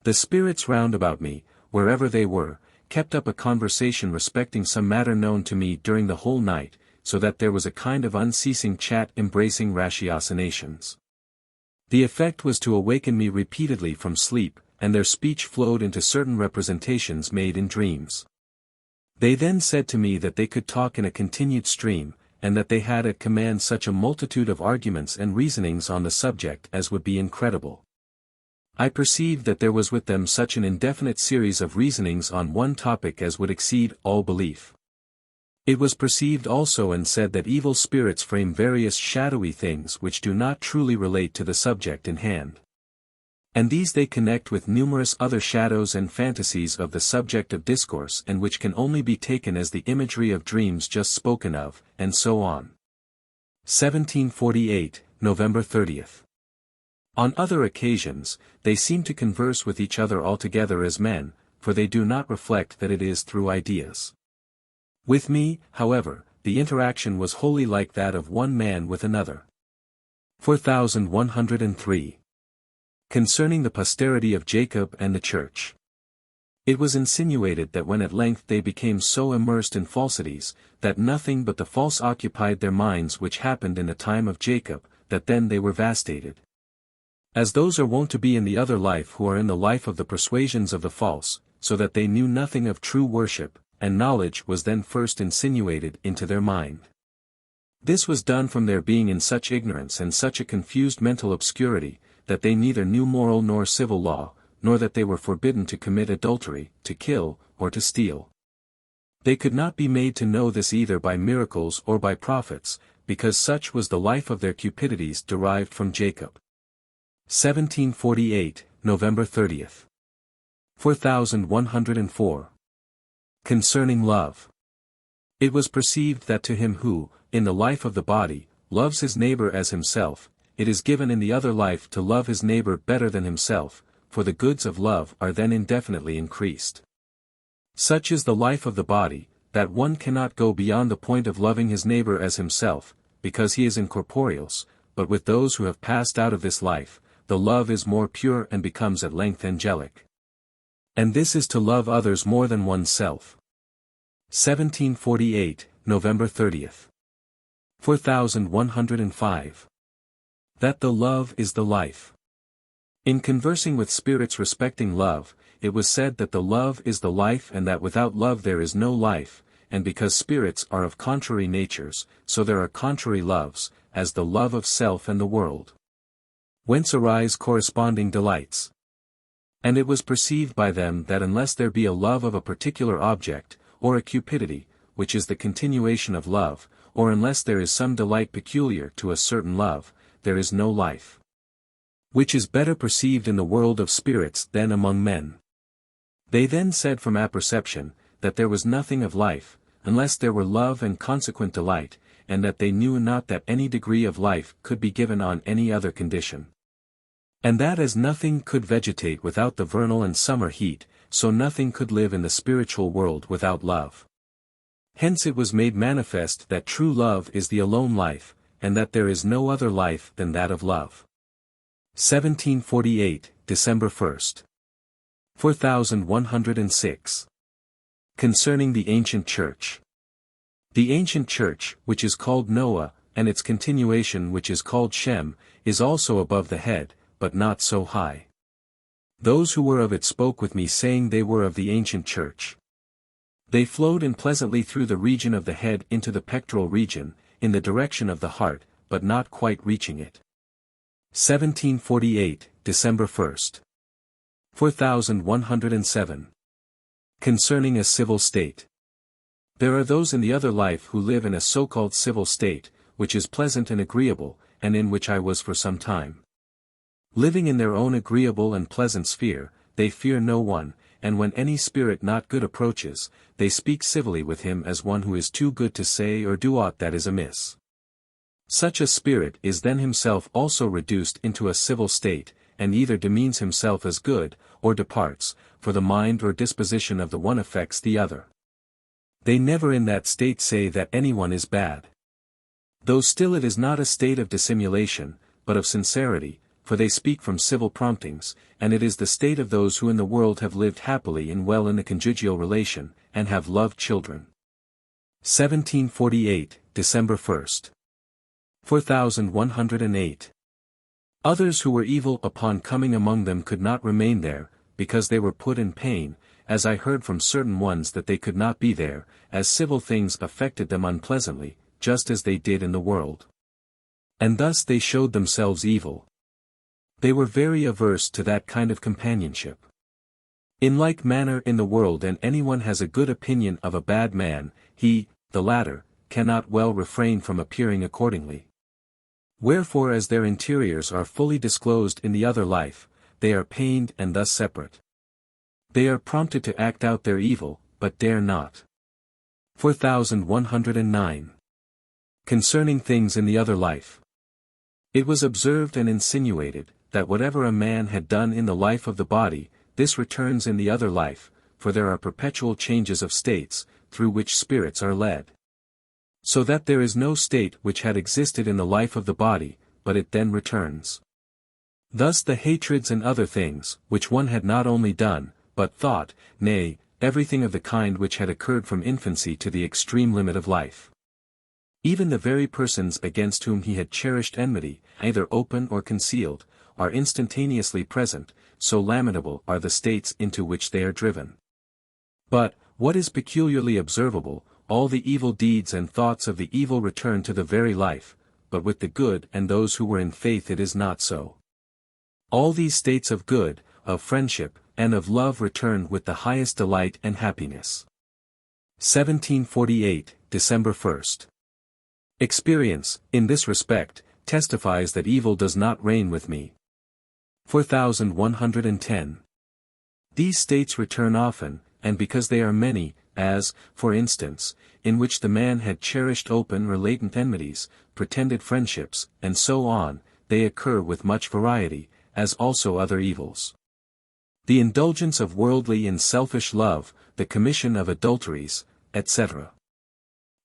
The spirits round about me, wherever they were, kept up a conversation respecting some matter known to me during the whole night, so that there was a kind of unceasing chat embracing ratiocinations. The effect was to awaken me repeatedly from sleep, and their speech flowed into certain representations made in dreams. They then said to me that they could talk in a continued stream, and that they had at command such a multitude of arguments and reasonings on the subject as would be incredible. I perceived that there was with them such an indefinite series of reasonings on one topic as would exceed all belief. It was perceived also and said that evil spirits frame various shadowy things which do not truly relate to the subject in hand. And these they connect with numerous other shadows and fantasies of the subject of discourse and which can only be taken as the imagery of dreams just spoken of, and so on. 1748, November 30th. On other occasions, they seem to converse with each other altogether as men, for they do not reflect that it is through ideas. With me, however, the interaction was wholly like that of one man with another. 4103. Concerning the posterity of Jacob and the Church. It was insinuated that when at length they became so immersed in falsities, that nothing but the false occupied their minds which happened in the time of Jacob, that then they were vastated. As those are wont to be in the other life who are in the life of the persuasions of the false, so that they knew nothing of true worship, and knowledge was then first insinuated into their mind. This was done from their being in such ignorance and such a confused mental obscurity, that they neither knew moral nor civil law, nor that they were forbidden to commit adultery, to kill, or to steal. They could not be made to know this either by miracles or by prophets, because such was the life of their cupidities derived from Jacob. 1748, November 30th. 4104. Concerning love. It was perceived that to him who, in the life of the body, loves his neighbor as himself, it is given in the other life to love his neighbor better than himself, for the goods of love are then indefinitely increased. Such is the life of the body, that one cannot go beyond the point of loving his neighbor as himself, because he is incorporeals, but with those who have passed out of this life, the love is more pure and becomes at length angelic. And this is to love others more than oneself. 1748, November 30th. 4105. That the love is the life. In conversing with spirits respecting love, it was said that the love is the life and that without love there is no life, and because spirits are of contrary natures, so there are contrary loves, as the love of self and the world. Whence arise corresponding delights. And it was perceived by them that unless there be a love of a particular object, or a cupidity, which is the continuation of love, or unless there is some delight peculiar to a certain love, there is no life. Which is better perceived in the world of spirits than among men. They then said from apperception, that there was nothing of life, unless there were love and consequent delight, and that they knew not that any degree of life could be given on any other condition. And that as nothing could vegetate without the vernal and summer heat, so nothing could live in the spiritual world without love. Hence it was made manifest that true love is the alone life, and that there is no other life than that of love. 1748, December 1st. 4106. Concerning the ancient church. The ancient church, which is called Noah, and its continuation which is called Shem, is also above the head, but not so high. Those who were of it spoke with me saying they were of the ancient church. They flowed in pleasantly through the region of the head into the pectoral region, in the direction of the heart, but not quite reaching it. 1748, December 1st. 4107. Concerning a civil state. There are those in the other life who live in a so-called civil state, which is pleasant and agreeable, and in which I was for some time. Living in their own agreeable and pleasant sphere, they fear no one, and when any spirit not good approaches, they speak civilly with him as one who is too good to say or do aught that is amiss. Such a spirit is then himself also reduced into a civil state, and either demeans himself as good, or departs, for the mind or disposition of the one affects the other. They never in that state say that anyone is bad. Though still it is not a state of dissimulation, but of sincerity, for they speak from civil promptings, and it is the state of those who in the world have lived happily and well in the conjugal relation, and have loved children. 1748, December 1st. 4108. Others who were evil upon coming among them could not remain there, because they were put in pain, as I heard from certain ones that they could not be there, as civil things affected them unpleasantly, just as they did in the world. And thus they showed themselves evil. They were very averse to that kind of companionship. In like manner in the world and anyone has a good opinion of a bad man, he, the latter, cannot well refrain from appearing accordingly. Wherefore as their interiors are fully disclosed in the other life, they are pained and thus separate. They are prompted to act out their evil, but dare not. 4109. Concerning things in the other life. It was observed and insinuated, that whatever a man had done in the life of the body, this returns in the other life, for there are perpetual changes of states, through which spirits are led. So that there is no state which had existed in the life of the body, but it then returns. Thus the hatreds and other things, which one had not only done, but thought, nay, everything of the kind which had occurred from infancy to the extreme limit of life. Even the very persons against whom he had cherished enmity, either open or concealed, are instantaneously present, so lamentable are the states into which they are driven. But, what is peculiarly observable, all the evil deeds and thoughts of the evil return to the very life, but with the good and those who were in faith it is not so. All these states of good, of friendship, and of love return with the highest delight and happiness. 1748, December 1st. Experience, in this respect, testifies that evil does not reign with me. 4110. These states return often, and because they are many, as, for instance, in which the man had cherished open or latent enmities, pretended friendships, and so on, they occur with much variety, as also other evils. The indulgence of worldly and selfish love, the commission of adulteries, etc.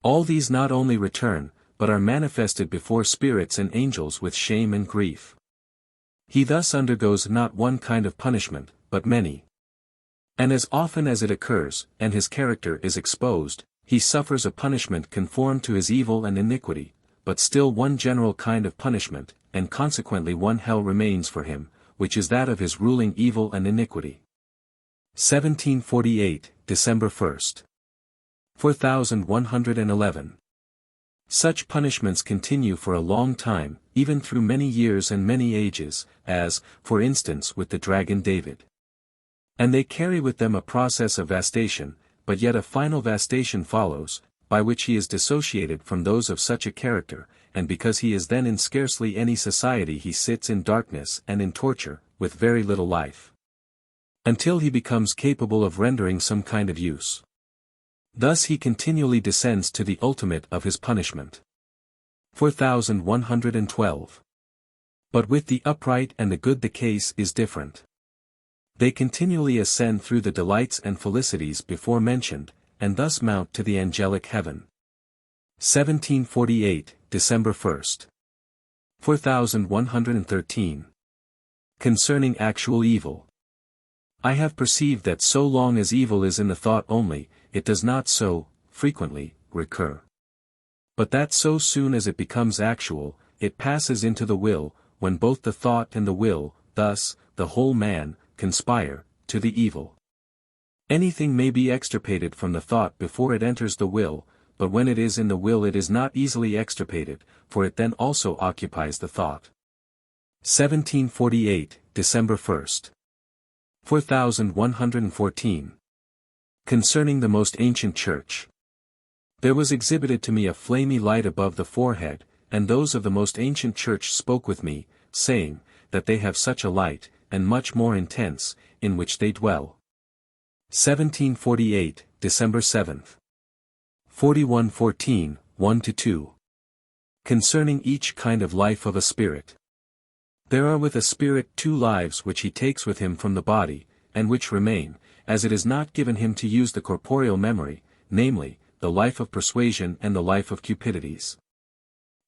All these not only return, but are manifested before spirits and angels with shame and grief. He thus undergoes not one kind of punishment, but many. And as often as it occurs, and his character is exposed, he suffers a punishment conformed to his evil and iniquity, but still one general kind of punishment, and consequently one hell remains for him, which is that of his ruling evil and iniquity. 1748, December 1st. 4111. Such punishments continue for a long time, even through many years and many ages, as, for instance with the dragon David. And they carry with them a process of vastation, but yet a final vastation follows, by which he is dissociated from those of such a character, and because he is then in scarcely any society he sits in darkness and in torture, with very little life. Until he becomes capable of rendering some kind of use. Thus he continually descends to the ultimate of his punishment. 4112. But with the upright and the good the case is different. They continually ascend through the delights and felicities before mentioned, and thus mount to the angelic heaven. 1748, December 1st. 4113. Concerning actual evil. I have perceived that so long as evil is in the thought only, it does not so, frequently, recur. But that so soon as it becomes actual, it passes into the will, when both the thought and the will, thus, the whole man, conspire, to the evil. Anything may be extirpated from the thought before it enters the will, but when it is in the will it is not easily extirpated, for it then also occupies the thought. 1748, December 1st. 4114. Concerning the most ancient church. There was exhibited to me a flamy light above the forehead, and those of the most ancient church spoke with me, saying, that they have such a light, and much more intense, in which they dwell. 1748, December 7th. 4114, 1-2. Concerning each kind of life of a spirit. There are with a spirit two lives which he takes with him from the body, and which remain, as it is not given him to use the corporeal memory, namely, the life of persuasion and the life of cupidities.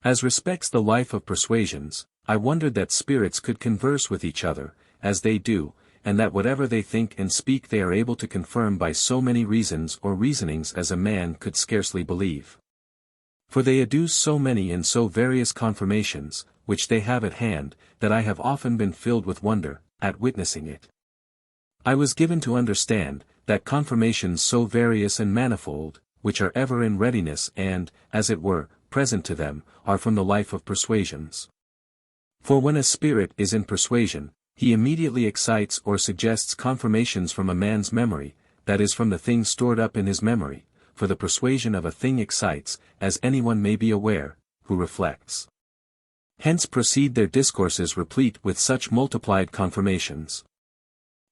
As respects the life of persuasions, I wondered that spirits could converse with each other, as they do, and that whatever they think and speak they are able to confirm by so many reasons or reasonings as a man could scarcely believe. For they adduce so many and so various confirmations, which they have at hand, that I have often been filled with wonder, at witnessing it. I was given to understand, that confirmations so various and manifold, which are ever in readiness and, as it were, present to them, are from the life of persuasions. For when a spirit is in persuasion, he immediately excites or suggests confirmations from a man's memory, that is from the things stored up in his memory, for the persuasion of a thing excites, as anyone may be aware, who reflects. Hence proceed their discourses replete with such multiplied confirmations.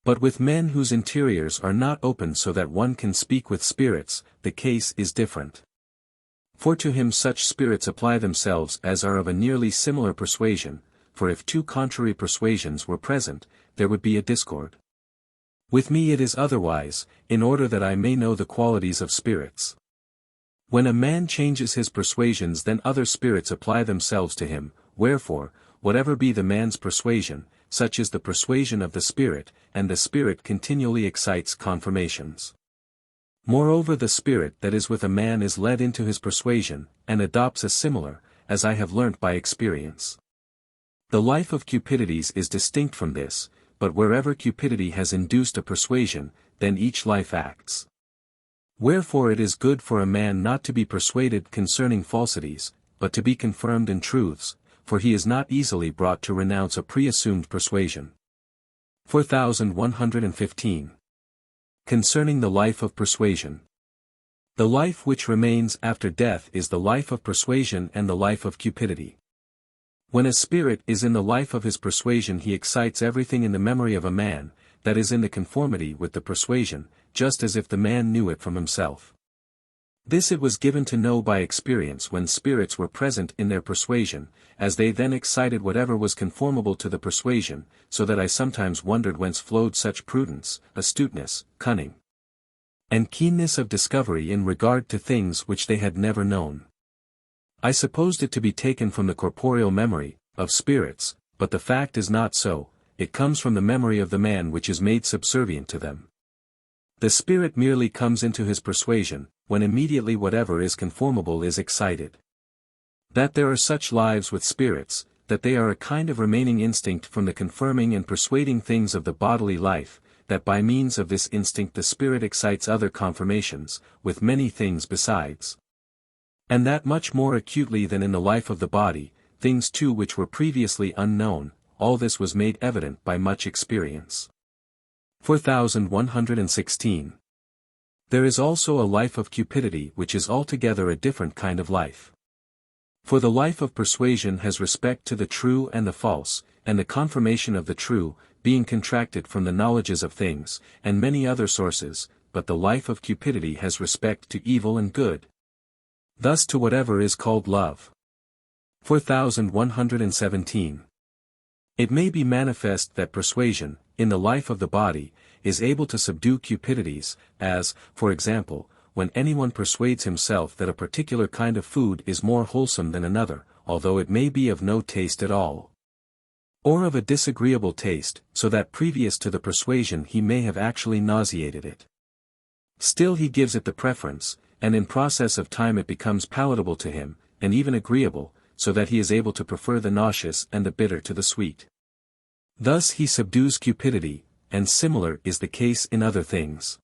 But with men whose interiors are not open so that one can speak with spirits, the case is different. For to him such spirits apply themselves as are of a nearly similar persuasion, for if two contrary persuasions were present, there would be a discord. With me it is otherwise, in order that I may know the qualities of spirits. When a man changes his persuasions then other spirits apply themselves to him, wherefore, whatever be the man's persuasion, such is the persuasion of the spirit, and the spirit continually excites confirmations. Moreover the spirit that is with a man is led into his persuasion, and adopts a similar, as I have learnt by experience. The life of cupidities is distinct from this, but wherever cupidity has induced a persuasion, then each life acts. Wherefore it is good for a man not to be persuaded concerning falsities, but to be confirmed in truths, for he is not easily brought to renounce a pre-assumed persuasion. 4115. Concerning the life of persuasion. The life which remains after death is the life of persuasion and the life of cupidity. When a spirit is in the life of his persuasion he excites everything in the memory of a man, that is in the conformity with the persuasion, just as if the man knew it from himself. This it was given to know by experience when spirits were present in their persuasion, as they then excited whatever was conformable to the persuasion, so that I sometimes wondered whence flowed such prudence, astuteness, cunning, and keenness of discovery in regard to things which they had never known. I supposed it to be taken from the corporeal memory, of spirits, but the fact is not so, it comes from the memory of the man which is made subservient to them. The spirit merely comes into his persuasion, when immediately whatever is conformable is excited. That there are such lives with spirits, that they are a kind of remaining instinct from the confirming and persuading things of the bodily life, that by means of this instinct the spirit excites other confirmations, with many things besides. And that much more acutely than in the life of the body, things too which were previously unknown, all this was made evident by much experience. 4116. There is also a life of cupidity which is altogether a different kind of life. For the life of persuasion has respect to the true and the false, and the confirmation of the true, being contracted from the knowledges of things, and many other sources, but the life of cupidity has respect to evil and good. Thus to whatever is called love. 4117. It may be manifest that persuasion, in the life of the body, is able to subdue cupidities, as, for example, when anyone persuades himself that a particular kind of food is more wholesome than another, although it may be of no taste at all. or of a disagreeable taste, so that previous to the persuasion he may have actually nauseated it. Still he gives it the preference, and in process of time it becomes palatable to him, and even agreeable, so that he is able to prefer the nauseous and the bitter to the sweet. Thus he subdues cupidity, and similar is the case in other things.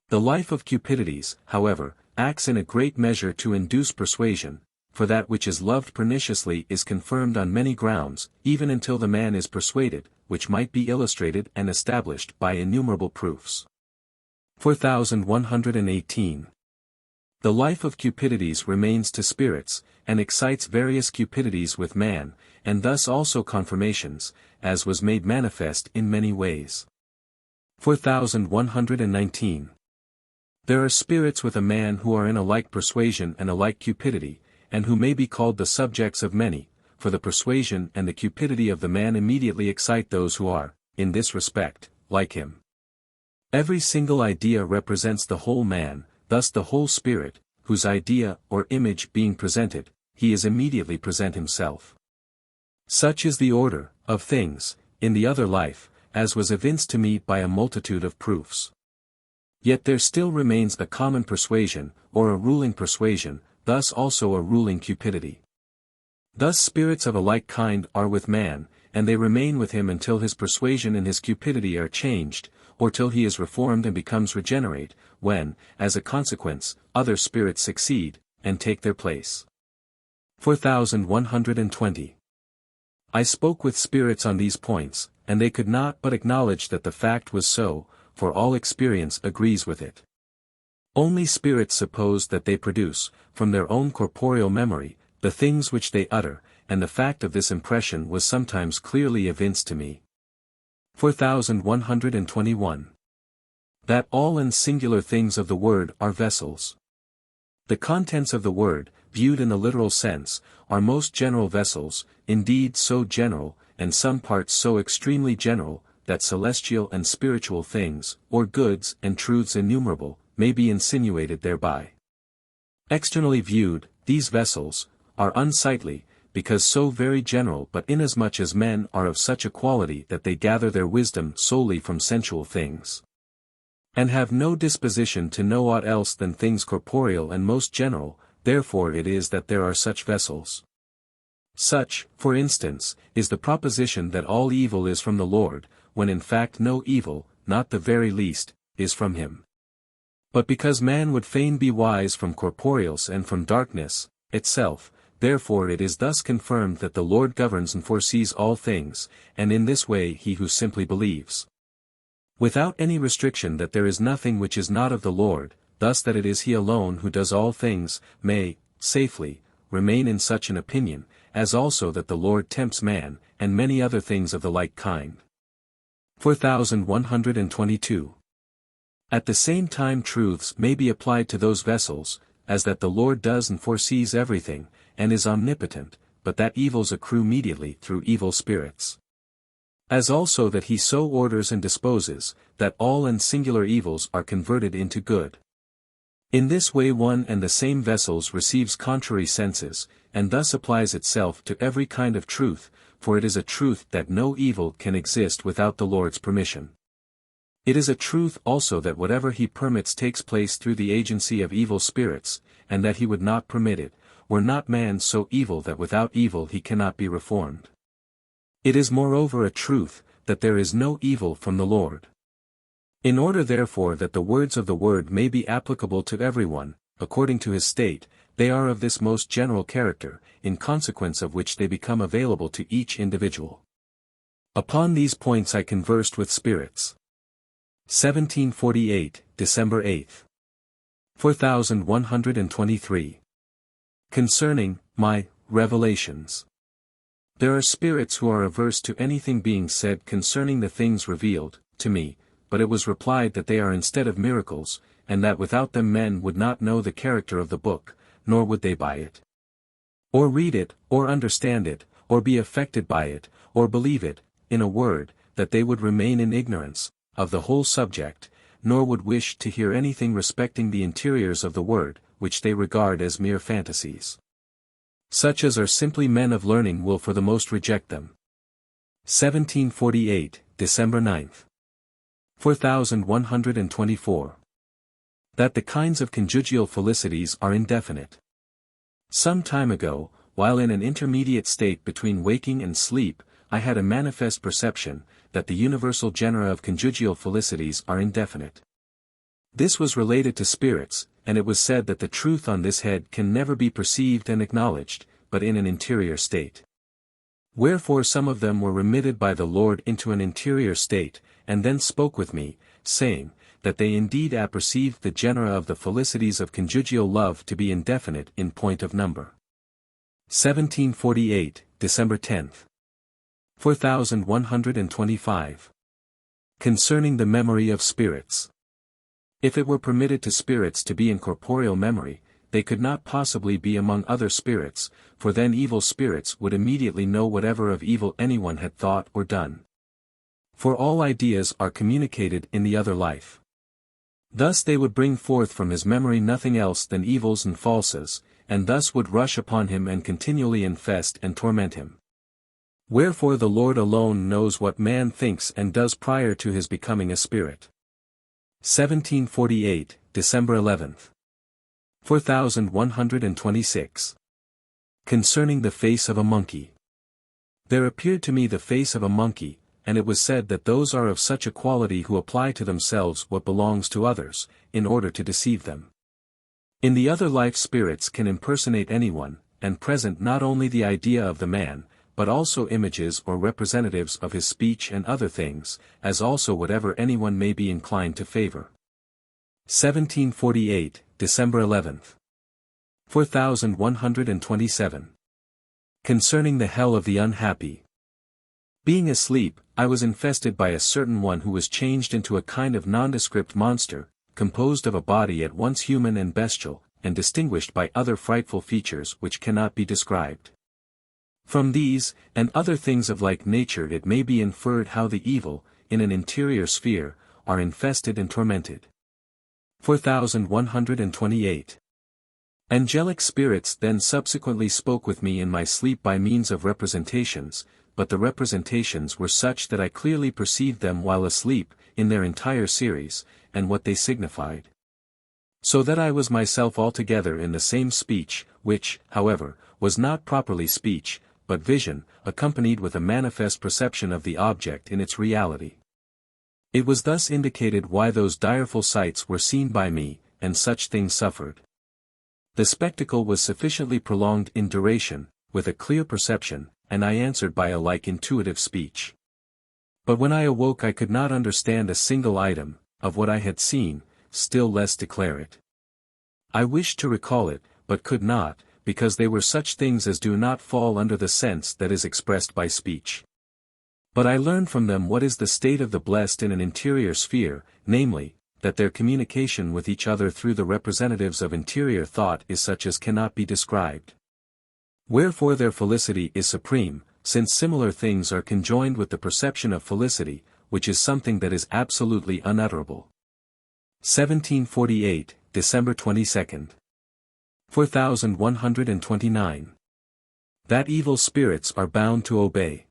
The life of Cupidities, however, acts in a great measure to induce persuasion, for that which is loved perniciously is confirmed on many grounds, even until the man is persuaded, which might be illustrated and established by innumerable proofs. 4118. The life of Cupidities remains to spirits, and excites various cupidities with man, and thus also confirmations, as was made manifest in many ways. 4119. There are spirits with a man who are in a like persuasion and a like cupidity, and who may be called the subjects of many, for the persuasion and the cupidity of the man immediately excite those who are, in this respect, like him. Every single idea represents the whole man, thus the whole spirit, whose idea or image being presented, he is immediately present himself. Such is the order of things in the other life, as was evinced to me by a multitude of proofs. Yet there still remains a common persuasion, or a ruling persuasion, thus also a ruling cupidity. Thus spirits of a like kind are with man, and they remain with him until his persuasion and his cupidity are changed, or till he is reformed and becomes regenerate, when, as a consequence, other spirits succeed, and take their place. 4120. I spoke with spirits on these points, and they could not but acknowledge that the fact was so, for all experience agrees with it. Only spirits suppose that they produce, from their own corporeal memory, the things which they utter, and the fact of this impression was sometimes clearly evinced to me. 4121. That all and singular things of the word are vessels. The contents of the word, viewed in the literal sense, are most general vessels, indeed so general, and some parts so extremely general, that celestial and spiritual things, or goods and truths innumerable, may be insinuated thereby. Externally viewed, these vessels are unsightly, because so very general, but inasmuch as men are of such a quality that they gather their wisdom solely from sensual things, and have no disposition to know aught else than things corporeal and most general, therefore it is that there are such vessels. Such, for instance, is the proposition that all evil is from the Lord, when in fact no evil, not the very least, is from him. But because man would fain be wise from corporeals and from darkness itself, therefore it is thus confirmed that the Lord governs and foresees all things, and in this way he who simply believes, without any restriction, that there is nothing which is not of the Lord, thus that it is he alone who does all things, may, safely, remain in such an opinion, as also that the Lord tempts man, and many other things of the like kind. 4122. At the same time truths may be applied to those vessels, as that the Lord does and foresees everything, and is omnipotent, but that evils accrue mediately through evil spirits. As also that he so orders and disposes, that all and singular evils are converted into good. In this way one and the same vessels receives contrary senses, and thus applies itself to every kind of truth, for it is a truth that no evil can exist without the Lord's permission. It is a truth also that whatever he permits takes place through the agency of evil spirits, and that he would not permit it, were not man so evil that without evil he cannot be reformed. It is moreover a truth, that there is no evil from the Lord. In order therefore that the words of the word may be applicable to everyone, according to his state, they are of this most general character, in consequence of which they become available to each individual. Upon these points I conversed with spirits. 1748, December 8. 4123. Concerning my revelations. There are spirits who are averse to anything being said concerning the things revealed to me, but it was replied that they are instead of miracles, and that without them men would not know the character of the book, nor would they buy it, or read it, or understand it, or be affected by it, or believe it, in a word, that they would remain in ignorance of the whole subject, nor would wish to hear anything respecting the interiors of the word, which they regard as mere fantasies. Such as are simply men of learning will for the most reject them. 1748, December 9. 4124. That the kinds of conjugal felicities are indefinite. Some time ago, while in an intermediate state between waking and sleep, I had a manifest perception, that the universal genera of conjugal felicities are indefinite. This was related to spirits, and it was said that the truth on this head can never be perceived and acknowledged, but in an interior state. Wherefore some of them were remitted by the Lord into an interior state, and then spoke with me, saying, that they indeed apperceived the genera of the felicities of conjugal love to be indefinite in point of number. 1748, December 10. 4125. Concerning the memory of spirits. If it were permitted to spirits to be in corporeal memory, they could not possibly be among other spirits, for then evil spirits would immediately know whatever of evil anyone had thought or done. For all ideas are communicated in the other life. Thus they would bring forth from his memory nothing else than evils and falses, and thus would rush upon him and continually infest and torment him. Wherefore the Lord alone knows what man thinks and does prior to his becoming a spirit. 1748, December 11. 4126. Concerning the face of a monkey. There appeared to me the face of a monkey, and it was said that those are of such a quality who apply to themselves what belongs to others, in order to deceive them. In the other life spirits can impersonate anyone, and present not only the idea of the man, but also images or representatives of his speech and other things, as also whatever anyone may be inclined to favor. 1748, December 11. 4127. Concerning the hell of the unhappy. Being asleep, I was infested by a certain one who was changed into a kind of nondescript monster, composed of a body at once human and bestial, and distinguished by other frightful features which cannot be described. From these, and other things of like nature it may be inferred how the evil, in an interior sphere, are infested and tormented. 4128. Angelic spirits then subsequently spoke with me in my sleep by means of representations, but the representations were such that I clearly perceived them while asleep, in their entire series, and what they signified. So that I was myself altogether in the same speech, which, however, was not properly speech, but vision, accompanied with a manifest perception of the object in its reality. It was thus indicated why those direful sights were seen by me, and such things suffered. The spectacle was sufficiently prolonged in duration, with a clear perception, and I answered by a like intuitive speech. But when I awoke I could not understand a single item, of what I had seen, still less declare it. I wished to recall it, but could not, because they were such things as do not fall under the sense that is expressed by speech. But I learned from them what is the state of the blessed in an interior sphere, namely, that their communication with each other through the representatives of interior thought is such as cannot be described. Wherefore their felicity is supreme, since similar things are conjoined with the perception of felicity, which is something that is absolutely unutterable. 1748, December 22. 4129. That evil spirits are bound to obey.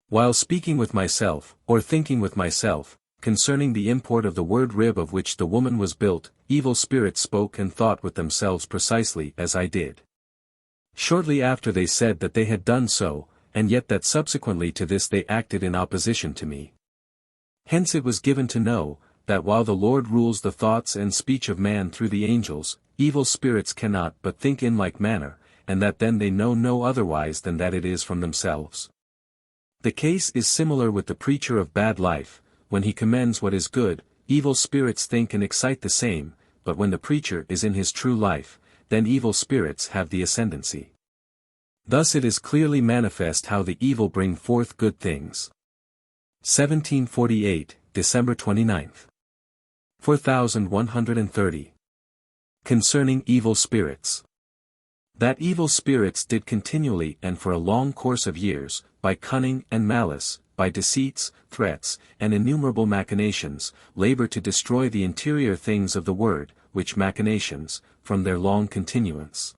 While speaking with myself, or thinking with myself, concerning the import of the word rib of which the woman was built, evil spirits spoke and thought with themselves precisely as I did. Shortly after they said that they had done so, and yet that subsequently to this they acted in opposition to me. Hence it was given to know, that while the Lord rules the thoughts and speech of man through the angels, evil spirits cannot but think in like manner, and that then they know no otherwise than that it is from themselves. The case is similar with the preacher of bad life. When he commends what is good, evil spirits think and excite the same, but when the preacher is in his true life, then evil spirits have the ascendancy. Thus it is clearly manifest how the evil bring forth good things. 1748, December 29. 4130. Concerning evil spirits. That evil spirits did continually and for a long course of years, by cunning and malice, by deceits, threats, and innumerable machinations, labor to destroy the interior things of the word, which machinations, from their long continuance,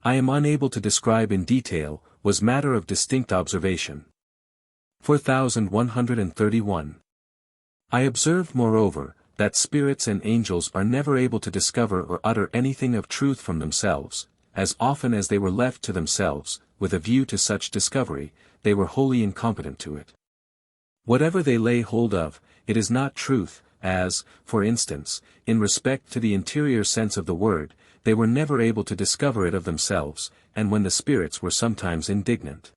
I am unable to describe in detail, was matter of distinct observation. 4131. I observed moreover, that spirits and angels are never able to discover or utter anything of truth from themselves, as often as they were left to themselves, with a view to such discovery, they were wholly incompetent to it. Whatever they lay hold of, it is not truth, as, for instance, in respect to the interior sense of the word, they were never able to discover it of themselves, and when the spirits were sometimes indignant,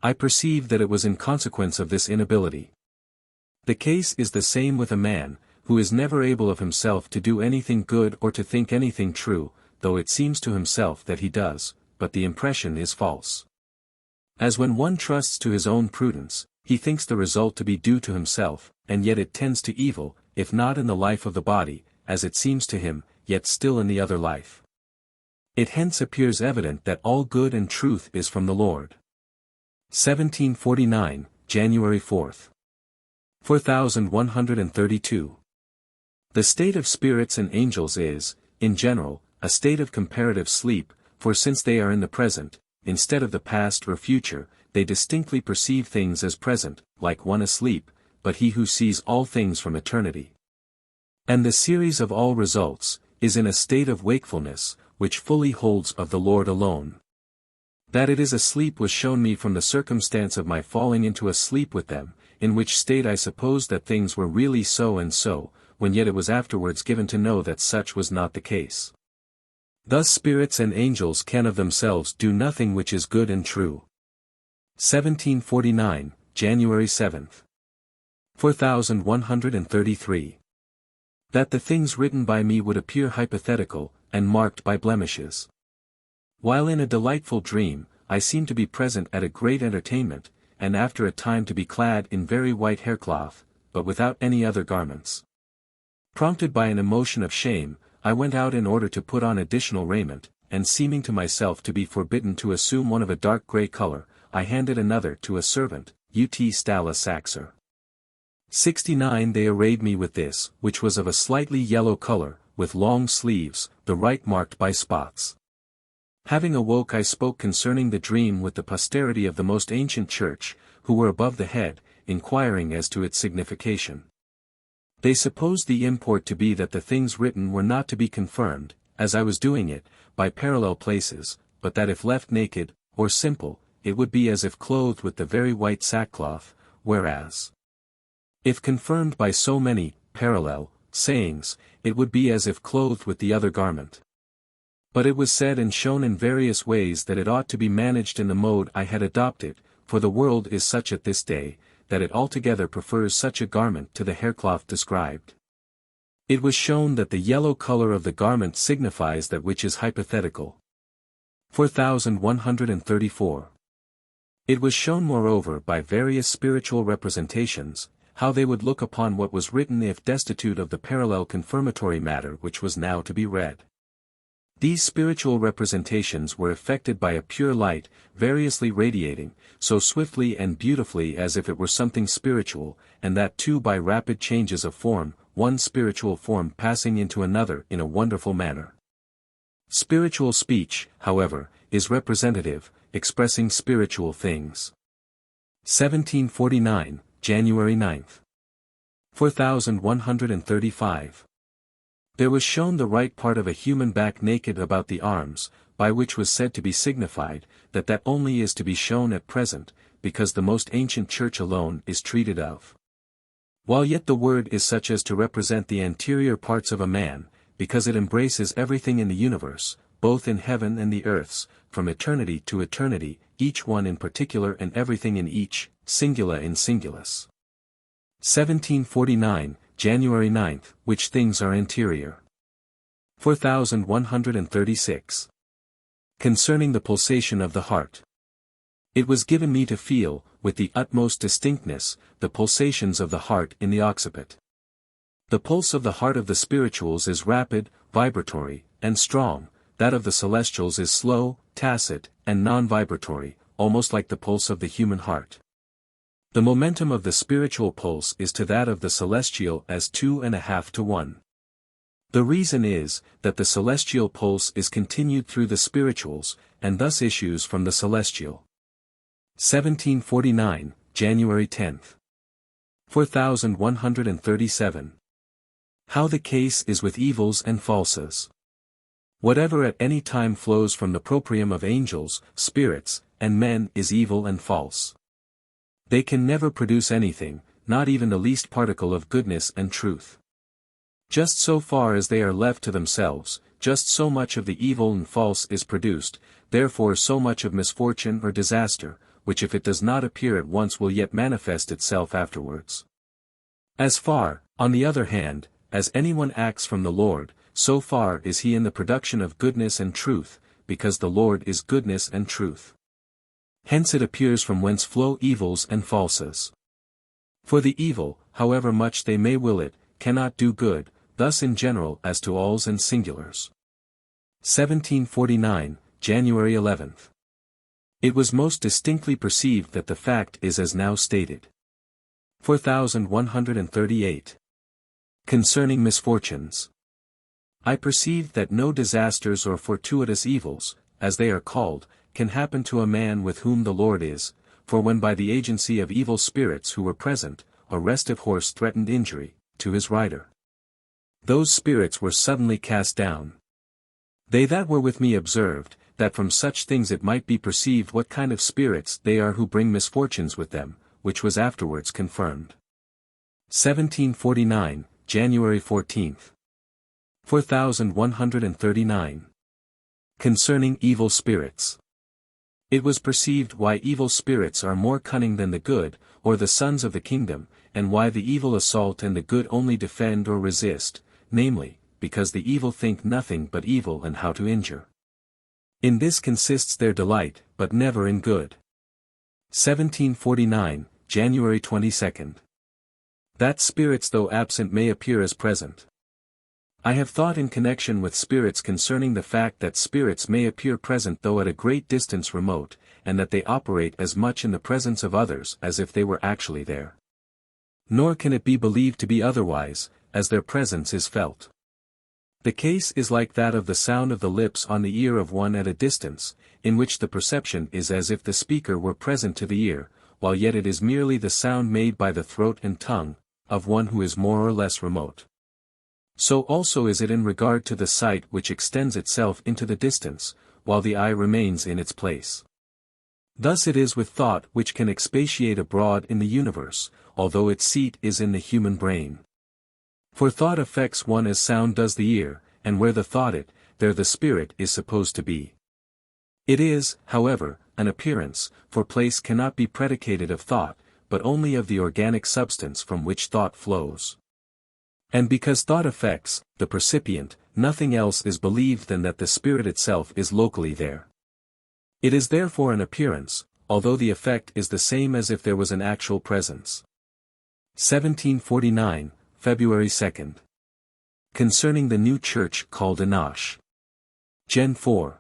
I perceived that it was in consequence of this inability. The case is the same with a man, who is never able of himself to do anything good or to think anything true, though it seems to himself that he does, but the impression is false. As when one trusts to his own prudence, he thinks the result to be due to himself, and yet it tends to evil, if not in the life of the body, as it seems to him, yet still in the other life. It hence appears evident that all good and truth is from the Lord. 1749, January 4. 4132. The state of spirits and angels is, in general, a state of comparative sleep, for since they are in the present, instead of the past or future, they distinctly perceive things as present, like one asleep, but he who sees all things from eternity, and the series of all results, is in a state of wakefulness, which fully holds of the Lord alone. That it is asleep was shown me from the circumstance of my falling into a sleep with them, in which state I supposed that things were really so and so, when yet it was afterwards given to know that such was not the case. Thus spirits and angels can of themselves do nothing which is good and true. 1749, January 7. 4133. That the things written by me would appear hypothetical, and marked by blemishes. While in a delightful dream, I seemed to be present at a great entertainment, and after a time to be clad in very white haircloth, but without any other garments. Prompted by an emotion of shame, I went out in order to put on additional raiment, and seeming to myself to be forbidden to assume one of a dark grey color, I handed another to a servant, ut stala saxer. 69. They arrayed me with this, which was of a slightly yellow color, with long sleeves, the right marked by spots. Having awoke, I spoke concerning the dream with the posterity of the most ancient church, who were above the head, inquiring as to its signification. They supposed the import to be that the things written were not to be confirmed, as I was doing it, by parallel places, but that if left naked, or simple, it would be as if clothed with the very white sackcloth, whereas, if confirmed by so many parallel sayings, it would be as if clothed with the other garment. But it was said and shown in various ways that it ought to be managed in the mode I had adopted, for the world is such at this day, that it altogether prefers such a garment to the haircloth described. It was shown that the yellow color of the garment signifies that which is hypothetical. 4134. It was shown moreover by various spiritual representations, how they would look upon what was written if destitute of the parallel confirmatory matter which was now to be read. These spiritual representations were effected by a pure light, variously radiating, so swiftly and beautifully as if it were something spiritual, and that too by rapid changes of form, one spiritual form passing into another in a wonderful manner. Spiritual speech, however, is representative, expressing spiritual things. 1749, January 9. 4135. There was shown the right part of a human back naked about the arms, by which was said to be signified, that only is to be shown at present, because the most ancient church alone is treated of. While yet the word is such as to represent the anterior parts of a man, because it embraces everything in the universe, both in heaven and the earths, from eternity to eternity, each one in particular and everything in each, singula in singulus. 1749, January 9, which things are anterior. 4136. Concerning the pulsation of the heart. It was given me to feel, with the utmost distinctness, the pulsations of the heart in the occiput. The pulse of the heart of the spirituals is rapid, vibratory, and strong, that of the celestials is slow, tacit, and non-vibratory, almost like the pulse of the human heart. The momentum of the spiritual pulse is to that of the celestial as 2.5 to 1. The reason is, that the celestial pulse is continued through the spirituals, and thus issues from the celestial. 1749, January 10. 4137. How the case is with evils and falses. Whatever at any time flows from the proprium of angels, spirits, and men is evil and false. They can never produce anything, not even the least particle of goodness and truth. Just so far as they are left to themselves, just so much of the evil and false is produced, therefore so much of misfortune or disaster, which if it does not appear at once will yet manifest itself afterwards. As far, on the other hand, as anyone acts from the Lord, so far is he in the production of goodness and truth, because the Lord is goodness and truth. Hence it appears from whence flow evils and falses. For the evil, however much they may will it, cannot do good, thus in general as to alls and singulars. 1749, January 11. It was most distinctly perceived that the fact is as now stated. 4138. Concerning misfortunes. I perceived that no disasters or fortuitous evils, as they are called, can happen to a man with whom the Lord is, for when by the agency of evil spirits who were present, a restive horse threatened injury, to his rider. Those spirits were suddenly cast down. They that were with me observed, that from such things it might be perceived what kind of spirits they are who bring misfortunes with them, which was afterwards confirmed. 1749, January 14. 4139. Concerning evil spirits. It was perceived why evil spirits are more cunning than the good, or the sons of the kingdom, and why the evil assault and the good only defend or resist, namely, because the evil think nothing but evil and how to injure. In this consists their delight, but never in good. 1749, January 22. That spirits though absent may appear as present. I have thought in connection with spirits concerning the fact that spirits may appear present though at a great distance remote, and that they operate as much in the presence of others as if they were actually there. Nor can it be believed to be otherwise, as their presence is felt. The case is like that of the sound of the lips on the ear of one at a distance, in which the perception is as if the speaker were present to the ear, while yet it is merely the sound made by the throat and tongue, of one who is more or less remote. So also is it in regard to the sight which extends itself into the distance, while the eye remains in its place. Thus it is with thought which can expatiate abroad in the universe, although its seat is in the human brain. For thought affects one as sound does the ear, and where the thought it, there the spirit is supposed to be. It is, however, an appearance, for place cannot be predicated of thought, but only of the organic substance from which thought flows. And because thought affects the percipient, nothing else is believed than that the spirit itself is locally there. It is therefore an appearance, although the effect is the same as if there was an actual presence. 1749, February 2. Concerning the new church called Enosh. Gen 4.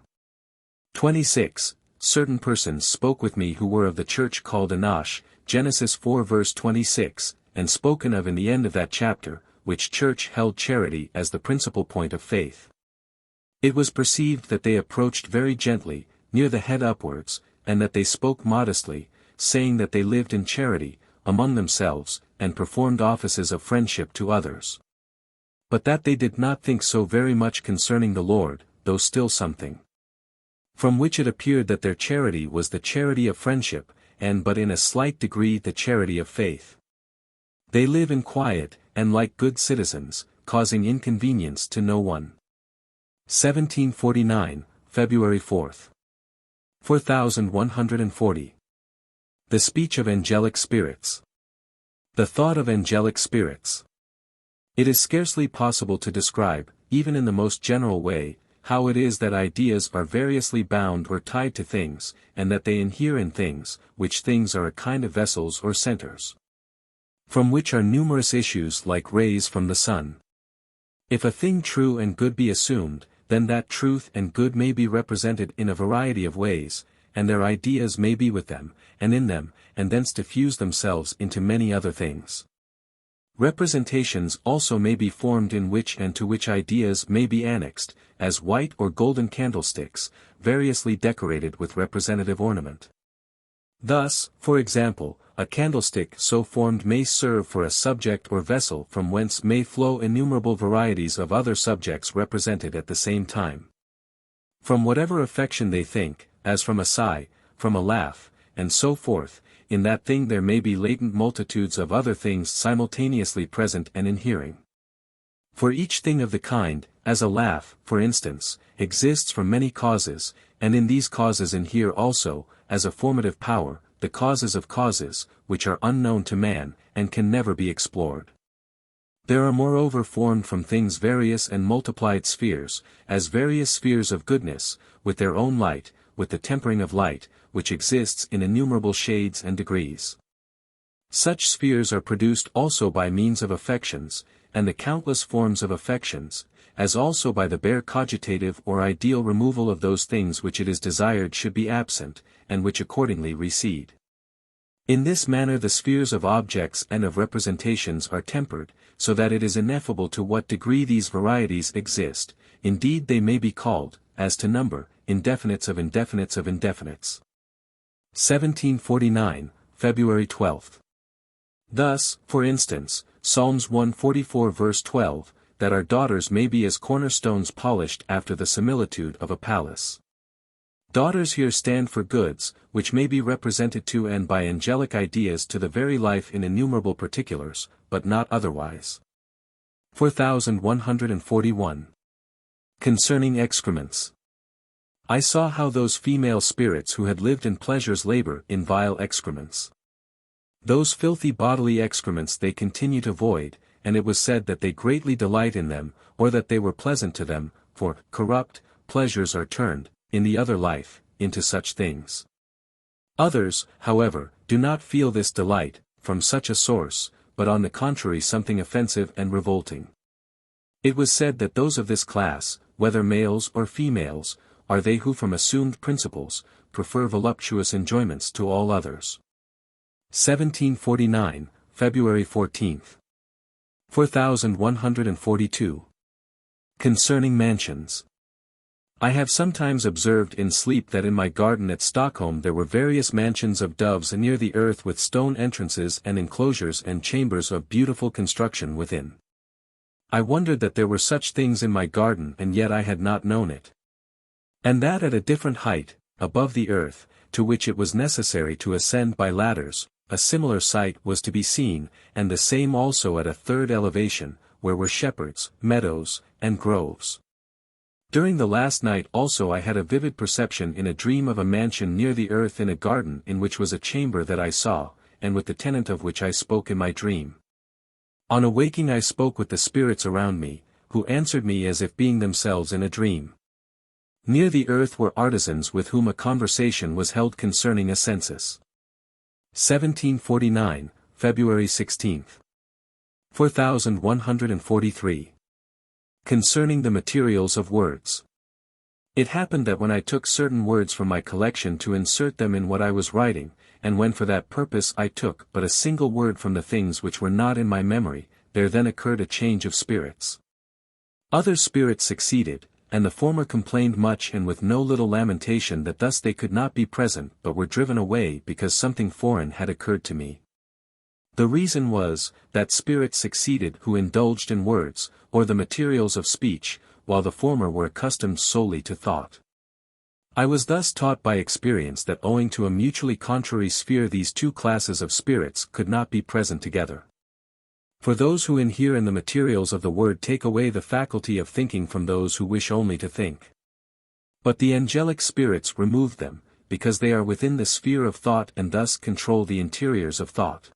26. Certain persons spoke with me who were of the church called Enosh, Genesis 4 verse 26, and spoken of in the end of that chapter, which church held charity as the principal point of faith. It was perceived that they approached very gently, near the head upwards, and that they spoke modestly, saying that they lived in charity, among themselves, and performed offices of friendship to others. But that they did not think so very much concerning the Lord, though still something. From which it appeared that their charity was the charity of friendship, and but in a slight degree the charity of faith. They live in quiet, and like good citizens, causing inconvenience to no one. 1749, February 4. 4140. The speech of angelic spirits. The thought of angelic spirits. It is scarcely possible to describe, even in the most general way, how it is that ideas are variously bound or tied to things, and that they inhere in things, which things are a kind of vessels or centers, from which are numerous issues like rays from the sun. If a thing true and good be assumed, then that truth and good may be represented in a variety of ways, and their ideas may be with them, and in them, and thence diffuse themselves into many other things. Representations also may be formed in which and to which ideas may be annexed, as white or golden candlesticks, variously decorated with representative ornament. Thus, for example, a candlestick so formed may serve for a subject or vessel from whence may flow innumerable varieties of other subjects represented at the same time. From whatever affection they think, as from a sigh, from a laugh, and so forth, in that thing there may be latent multitudes of other things simultaneously present and in hearing. For each thing of the kind, as a laugh, for instance, exists from many causes, and in these causes inhere also, as a formative power, the causes of causes, which are unknown to man, and can never be explored. There are moreover formed from things various and multiplied spheres, as various spheres of goodness, with their own light, with the tempering of light, which exists in innumerable shades and degrees. Such spheres are produced also by means of affections, and the countless forms of affections, as also by the bare cogitative or ideal removal of those things which it is desired should be absent, and which accordingly recede. In this manner the spheres of objects and of representations are tempered, so that it is ineffable to what degree these varieties exist. Indeed they may be called, as to number, indefinites of indefinites of indefinites. 1749, February 12. Thus, for instance, Psalms 144 verse 12, that our daughters may be as cornerstones polished after the similitude of a palace. Daughters here stand for goods, which may be represented to and by angelic ideas to the very life in innumerable particulars, but not otherwise. 4141. Concerning excrements. I saw how those female spirits who had lived in pleasures labor in vile excrements. Those filthy bodily excrements they continue to void, and it was said that they greatly delight in them, or that they were pleasant to them, for corrupt pleasures are turned, in the other life, into such things. Others, however, do not feel this delight, from such a source, but on the contrary something offensive and revolting. It was said that those of this class, whether males or females, are they who from assumed principles, prefer voluptuous enjoyments to all others. 1749, February 14. 4142. Concerning mansions. I have sometimes observed in sleep that in my garden at Stockholm there were various mansions of doves near the earth with stone entrances and enclosures and chambers of beautiful construction within. I wondered that there were such things in my garden and yet I had not known it. And that at a different height, above the earth, to which it was necessary to ascend by ladders, a similar sight was to be seen, and the same also at a third elevation, where were shepherds, meadows, and groves. During the last night also I had a vivid perception in a dream of a mansion near the earth in a garden in which was a chamber that I saw, and with the tenant of which I spoke in my dream. On awaking I spoke with the spirits around me, who answered me as if being themselves in a dream. Near the earth were artisans with whom a conversation was held concerning a census. 1749, February 16. 4143. Concerning the materials of words. It happened that when I took certain words from my collection to insert them in what I was writing, and when for that purpose I took but a single word from the things which were not in my memory, there then occurred a change of spirits. Other spirits succeeded, and the former complained much and with no little lamentation that thus they could not be present but were driven away because something foreign had occurred to me. The reason was, that spirits succeeded who indulged in words, or the materials of speech, while the former were accustomed solely to thought. I was thus taught by experience that owing to a mutually contrary sphere these two classes of spirits could not be present together. For those who inhere in the materials of the word take away the faculty of thinking from those who wish only to think. But the angelic spirits remove them, because they are within the sphere of thought and thus control the interiors of thought.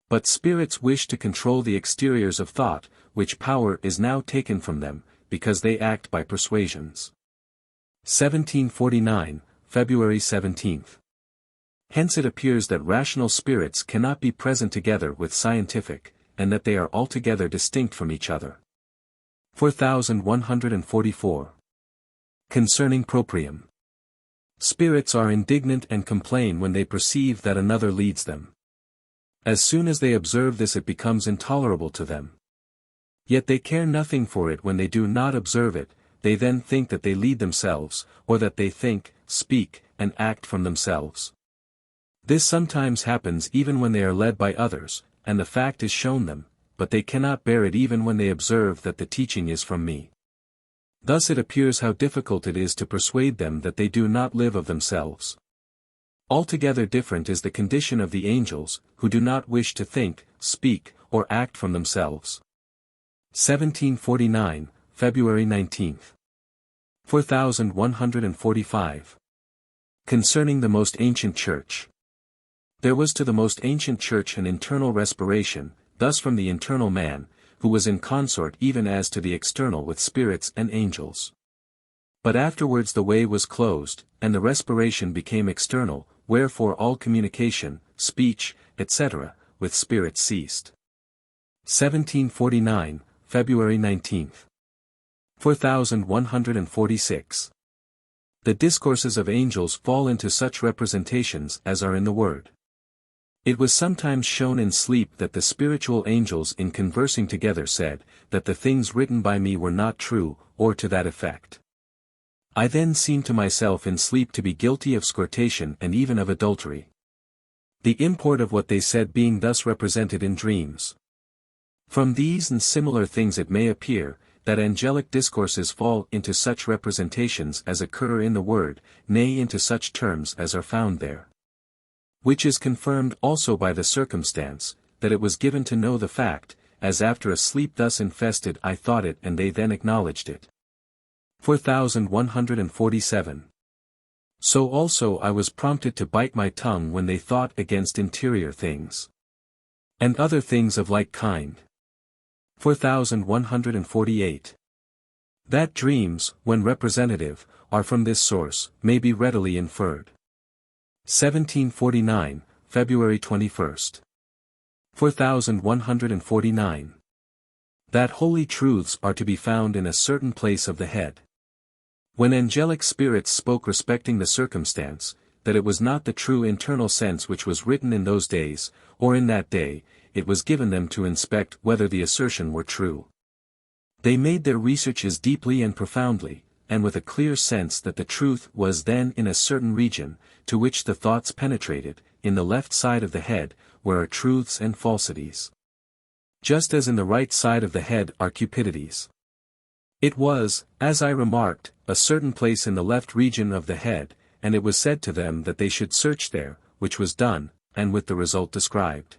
But spirits wish to control the exteriors of thought, which power is now taken from them, because they act by persuasions. 1749, February 17. Hence it appears that rational spirits cannot be present together with scientific, and that they are altogether distinct from each other. 4144. Concerning proprium. Spirits are indignant and complain when they perceive that another leads them. As soon as they observe this it becomes intolerable to them. Yet they care nothing for it when they do not observe it, they then think that they lead themselves, or that they think, speak, and act from themselves. This sometimes happens even when they are led by others, and the fact is shown them, but they cannot bear it even when they observe that the teaching is from me. Thus it appears how difficult it is to persuade them that they do not live of themselves. Altogether different is the condition of the angels, who do not wish to think, speak, or act from themselves. 1749, February 19. 4145. Concerning the most ancient church. There was to the most ancient church an internal respiration, thus from the internal man, who was in consort even as to the external with spirits and angels. But afterwards the way was closed, and the respiration became external, wherefore all communication, speech, etc., with spirits ceased. 1749, February 19. 4146. The discourses of angels fall into such representations as are in the word. It was sometimes shown in sleep that the spiritual angels in conversing together said, that the things written by me were not true, or to that effect. I then seemed to myself in sleep to be guilty of squirtation and even of adultery. The import of what they said being thus represented in dreams. From these and similar things it may appear, that angelic discourses fall into such representations as occur in the word, nay into such terms as are found there. Which is confirmed also by the circumstance, that it was given to know the fact, as after a sleep thus infested I thought it and they then acknowledged it. 4147. So also I was prompted to bite my tongue when they thought against interior things. And other things of like kind. 4148. That dreams, when representative, are from this source, may be readily inferred. 1749, February 21. 4149. That holy truths are to be found in a certain place of the head. When angelic spirits spoke respecting the circumstance, that it was not the true internal sense which was written in those days, or in that day, it was given them to inspect whether the assertion were true. They made their researches deeply and profoundly, and with a clear sense that the truth was then in a certain region, to which the thoughts penetrated, in the left side of the head, where are truths and falsities. Just as in the right side of the head are cupidities. It was, as I remarked, a certain place in the left region of the head, and it was said to them that they should search there, which was done, and with the result described.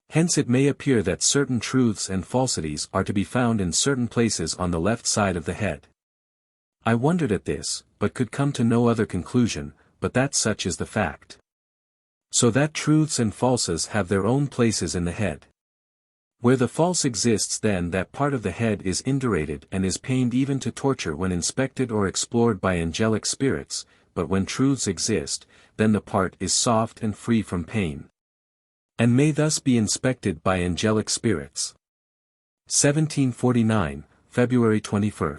Hence it may appear that certain truths and falsities are to be found in certain places on the left side of the head. I wondered at this, but could come to no other conclusion, but that such is the fact. So that truths and falses have their own places in the head. Where the false exists then that part of the head is indurated and is pained even to torture when inspected or explored by angelic spirits, but when truths exist, then the part is soft and free from pain. And may thus be inspected by angelic spirits. 1749, February 21.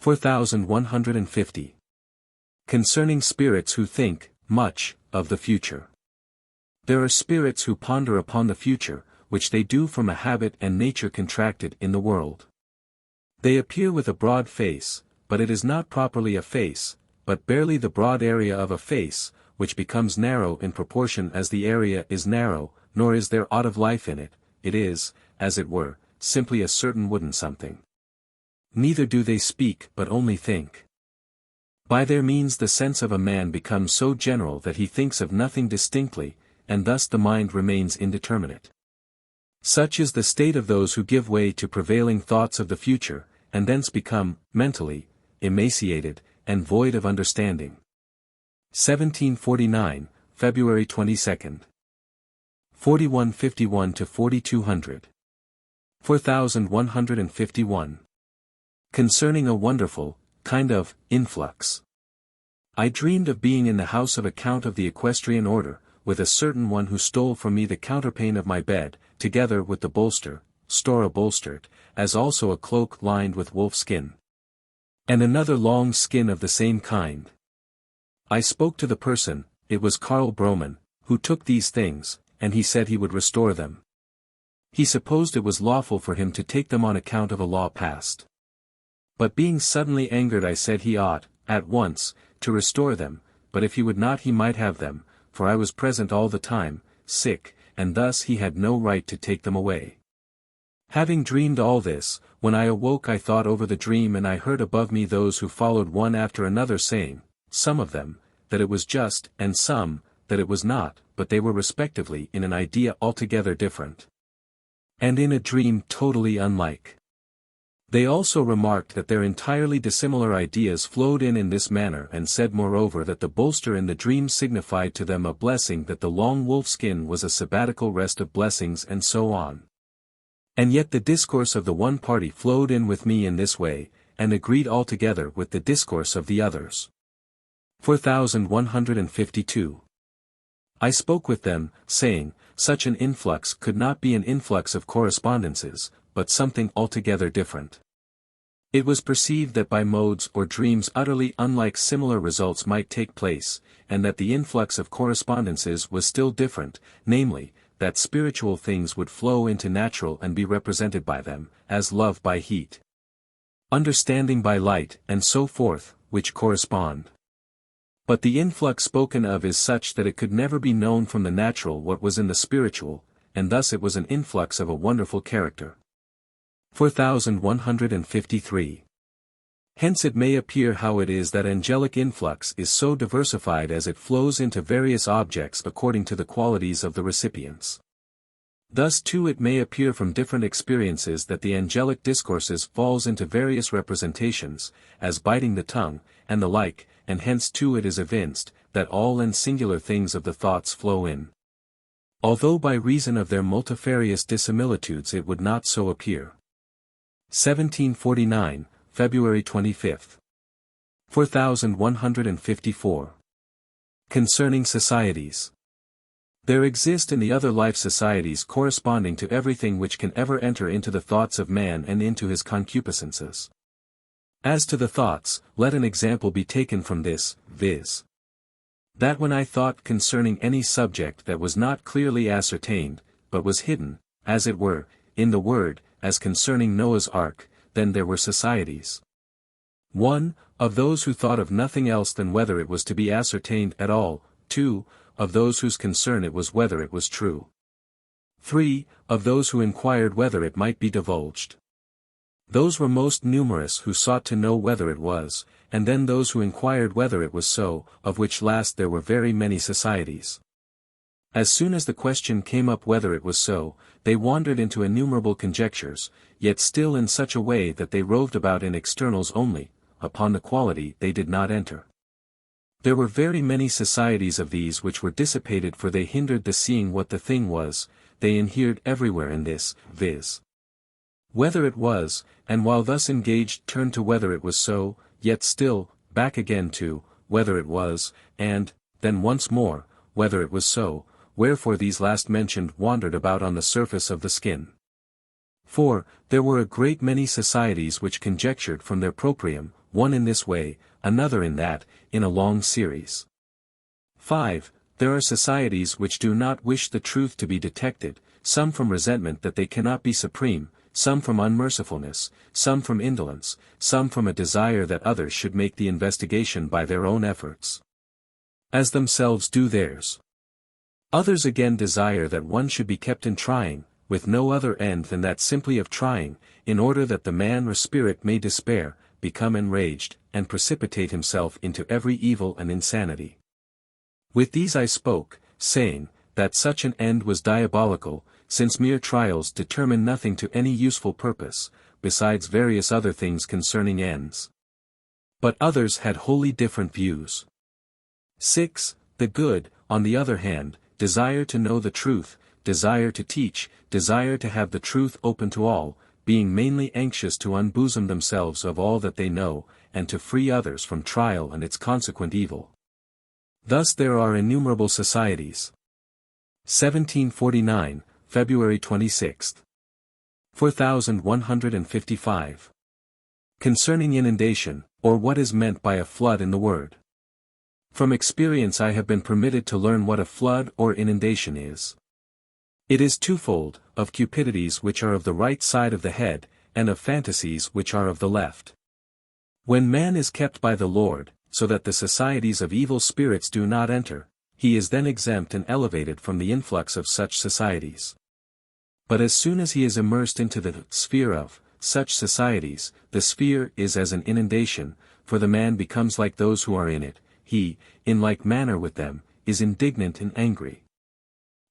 4150. Concerning spirits who think, much, of the future. There are spirits who ponder upon the future, which they do from a habit and nature contracted in the world. They appear with a broad face, but it is not properly a face, but barely the broad area of a face, which becomes narrow in proportion as the area is narrow, nor is there aught of life in it, it is, as it were, simply a certain wooden something. Neither do they speak but only think. By their means the sense of a man becomes so general that he thinks of nothing distinctly, and thus the mind remains indeterminate. Such is the state of those who give way to prevailing thoughts of the future, and thence become, mentally, emaciated, and void of understanding. 1749, February 22. 4151 to 4200. 4151. Concerning a wonderful, kind of, influx. I dreamed of being in the house of a count of the equestrian order, with a certain one who stole from me the counterpane of my bed, together with the bolster, stora bolstert, as also a cloak lined with wolf skin. And another long skin of the same kind. I spoke to the person, it was Karl Broman, who took these things, and he said he would restore them. He supposed it was lawful for him to take them on account of a law passed. But being suddenly angered I said he ought, at once, to restore them, but if he would not he might have them, for I was present all the time, sick, and thus he had no right to take them away. Having dreamed all this, when I awoke I thought over the dream and I heard above me those who followed one after another saying, some of them, that it was just, and some, that it was not, but they were respectively in an idea altogether different. And in a dream totally unlike. They also remarked that their entirely dissimilar ideas flowed in this manner and said moreover that the bolster in the dream signified to them a blessing, that the long wolf-skin was a sabbatical rest of blessings, and so on. And yet the discourse of the one party flowed in with me in this way, and agreed altogether with the discourse of the others. 4152. I spoke with them, saying, such an influx could not be an influx of correspondences, but something altogether different. It was perceived that by modes or dreams utterly unlike similar results might take place, and that the influx of correspondences was still different, namely, that spiritual things would flow into natural and be represented by them, as love by heat, understanding by light, and so forth, which correspond. But the influx spoken of is such that it could never be known from the natural what was in the spiritual, and thus it was an influx of a wonderful character. 4153. Hence it may appear how it is that angelic influx is so diversified as it flows into various objects according to the qualities of the recipients. Thus too it may appear from different experiences that the angelic discourses falls into various representations, as biting the tongue, and the like, and hence too it is evinced, that all and singular things of the thoughts flow in. Although by reason of their multifarious dissimilitudes it would not so appear. 1749, February 25. 4154. Concerning societies. There exist in the other life societies corresponding to everything which can ever enter into the thoughts of man and into his concupiscences. As to the thoughts, let an example be taken from this, viz. That when I thought concerning any subject that was not clearly ascertained, but was hidden, as it were, in the word, as concerning Noah's ark, then there were societies. 1. Of those who thought of nothing else than whether it was to be ascertained at all. 2. Of those whose concern it was whether it was true. 3. Of those who inquired whether it might be divulged. Those were most numerous who sought to know whether it was, and then those who inquired whether it was so, of which last there were very many societies. As soon as the question came up whether it was so, they wandered into innumerable conjectures, yet still in such a way that they roved about in externals only, upon the quality they did not enter. There were very many societies of these which were dissipated, for they hindered the seeing what the thing was. They inhered everywhere in this, viz. Whether it was, and while thus engaged turned to whether it was so, yet still, back again to, whether it was, and, then once more, whether it was so, wherefore these last mentioned wandered about on the surface of the skin. 4. There were a great many societies which conjectured from their proprium, one in this way, another in that, in a long series. 5. There are societies which do not wish the truth to be detected, some from resentment that they cannot be supreme, some from unmercifulness, some from indolence, some from a desire that others should make the investigation by their own efforts, as themselves do theirs. Others again desire that one should be kept in trying, with no other end than that simply of trying, in order that the man or spirit may despair, become enraged, and precipitate himself into every evil and insanity. With these I spoke, saying, that such an end was diabolical, since mere trials determine nothing to any useful purpose, besides various other things concerning ends. But others had wholly different views. 6. The good, on the other hand, desire to know the truth, desire to teach, desire to have the truth open to all, being mainly anxious to unbosom themselves of all that they know, and to free others from trial and its consequent evil. Thus there are innumerable societies. 1749, February 26. 4155. Concerning inundation, or what is meant by a flood in the word. From experience I have been permitted to learn what a flood or inundation is. It is twofold, of cupidities which are of the right side of the head, and of fantasies which are of the left. When man is kept by the Lord, so that the societies of evil spirits do not enter, he is then exempt and elevated from the influx of such societies. But as soon as he is immersed into the sphere of such societies, the sphere is as an inundation, for the man becomes like those who are in it, he, in like manner with them, is indignant and angry.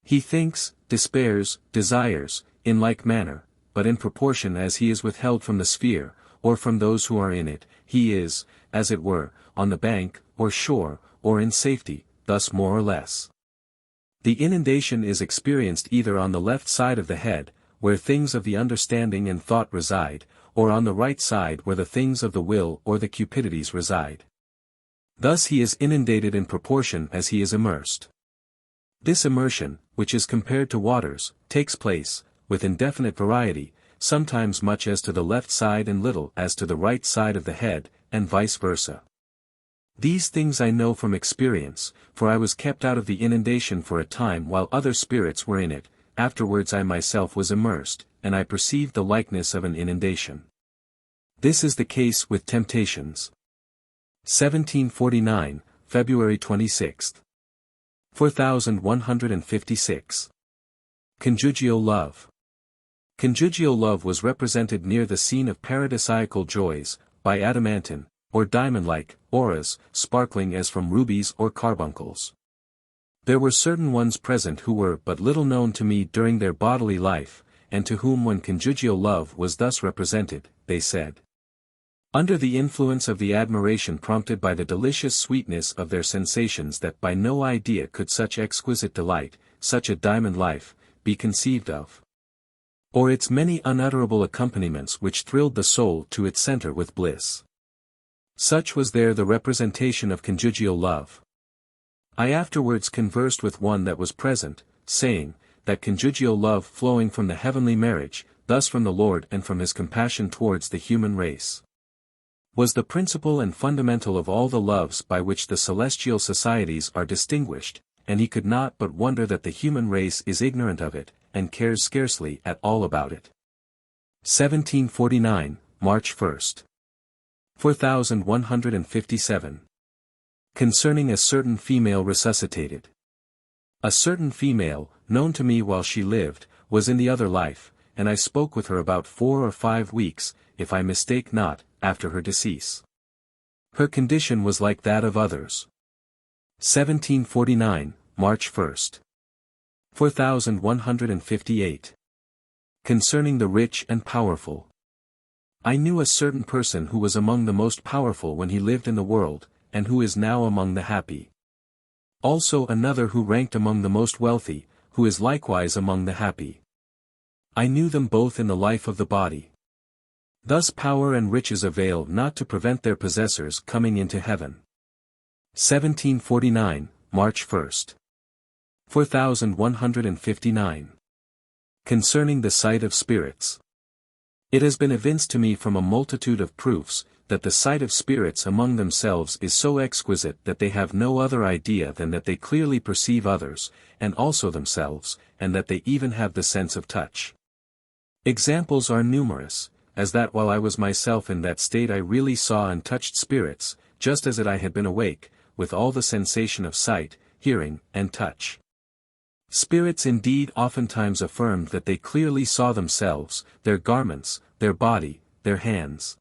He thinks, despairs, desires, in like manner, but in proportion as he is withheld from the sphere, or from those who are in it, he is, as it were, on the bank, or shore, or in safety, thus more or less. The inundation is experienced either on the left side of the head, where things of the understanding and thought reside, or on the right side where the things of the will or the cupidities reside. Thus he is inundated in proportion as he is immersed. This immersion, which is compared to waters, takes place, with indefinite variety, sometimes much as to the left side and little as to the right side of the head, and vice versa. These things I know from experience, for I was kept out of the inundation for a time while other spirits were in it, afterwards I myself was immersed, and I perceived the likeness of an inundation. This is the case with temptations. 1749, February 26. 4156. Conjugal love. Conjugal love was represented near the scene of paradisiacal joys, by adamantine, or diamond-like, auras, sparkling as from rubies or carbuncles. There were certain ones present who were but little known to me during their bodily life, and to whom when conjugal love was thus represented, they said, under the influence of the admiration prompted by the delicious sweetness of their sensations, that by no idea could such exquisite delight, such a diamond life, be conceived of. Or its many unutterable accompaniments which thrilled the soul to its center with bliss. Such was there the representation of conjugal love. I afterwards conversed with one that was present, saying, that conjugal love flowing from the heavenly marriage, thus from the Lord and from his compassion towards the human race, was the principle and fundamental of all the loves by which the celestial societies are distinguished, and he could not but wonder that the human race is ignorant of it, and cares scarcely at all about it. 1749, March 1st. 4157. Concerning a certain female resuscitated. A certain female, known to me while she lived, was in the other life, and I spoke with her about 4 or 5 weeks, if I mistake not, after her decease. Her condition was like that of others. 1749, March 1st. 4158. Concerning the rich and powerful. I knew a certain person who was among the most powerful when he lived in the world, and who is now among the happy. Also another who ranked among the most wealthy, who is likewise among the happy. I knew them both in the life of the body. Thus power and riches avail not to prevent their possessors coming into heaven. 1749, March 1st. 4159. Concerning the sight of spirits. It has been evinced to me from a multitude of proofs, that the sight of spirits among themselves is so exquisite that they have no other idea than that they clearly perceive others, and also themselves, and that they even have the sense of touch. Examples are numerous, as that while I was myself in that state I really saw and touched spirits, just as I had been awake, with all the sensation of sight, hearing, and touch. Spirits indeed oftentimes affirmed that they clearly saw themselves, their garments, their body, their hands.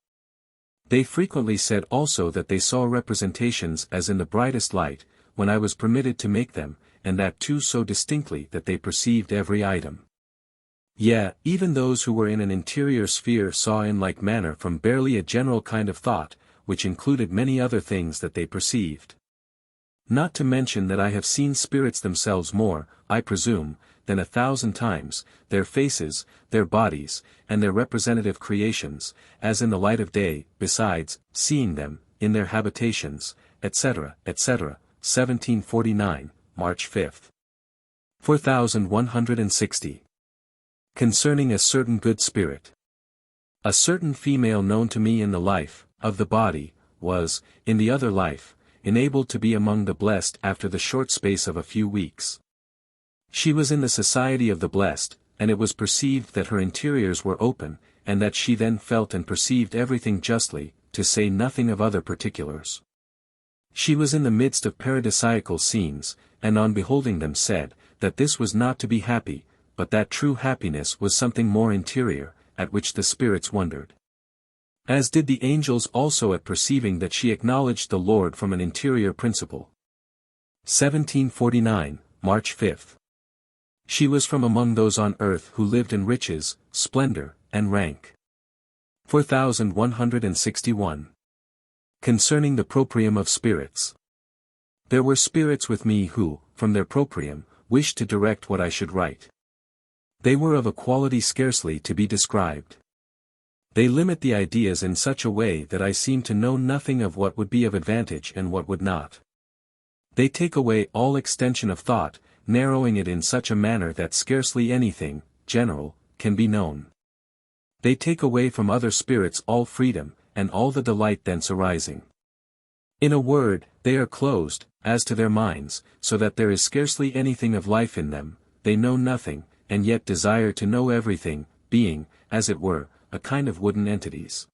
They frequently said also that they saw representations as in the brightest light, when I was permitted to make them, and that too so distinctly that they perceived every item. Yea, even those who were in an interior sphere saw in like manner from barely a general kind of thought, which included many other things that they perceived. Not to mention that I have seen spirits themselves more, I presume, than 1,000 times, their faces, their bodies, and their representative creations, as in the light of day, besides, seeing them, in their habitations, etc., etc., 1749, March 5th. 4160. Concerning a certain good spirit. A certain female known to me in the life, of the body, was, in the other life, enabled to be among the blessed after the short space of a few weeks. She was in the society of the blessed, and it was perceived that her interiors were open, and that she then felt and perceived everything justly, to say nothing of other particulars. She was in the midst of paradisiacal scenes, and on beholding them said, that this was not to be happy, but that true happiness was something more interior, at which the spirits wondered. As did the angels also at perceiving that she acknowledged the Lord from an interior principle. 1749, March 5. She was from among those on earth who lived in riches, splendor, and rank. 4161. Concerning the proprium of spirits. There were spirits with me who, from their proprium, wished to direct what I should write. They were of a quality scarcely to be described. They limit the ideas in such a way that I seem to know nothing of what would be of advantage and what would not. They take away all extension of thought, narrowing it in such a manner that scarcely anything, general, can be known. They take away from other spirits all freedom, and all the delight thence arising. In a word, they are closed, as to their minds, so that there is scarcely anything of life in them, they know nothing, and yet desire to know everything, being, as it were, a kind of wooden entities.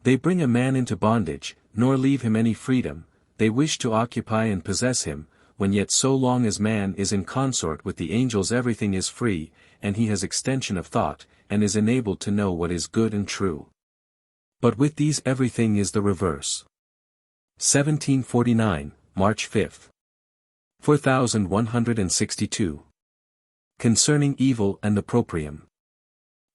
They bring a man into bondage, nor leave him any freedom, they wish to occupy and possess him, when yet so long as man is in consort with the angels everything is free, and he has extension of thought, and is enabled to know what is good and true. But with these everything is the reverse. 1749, March 5. 4162. Concerning evil and the proprium.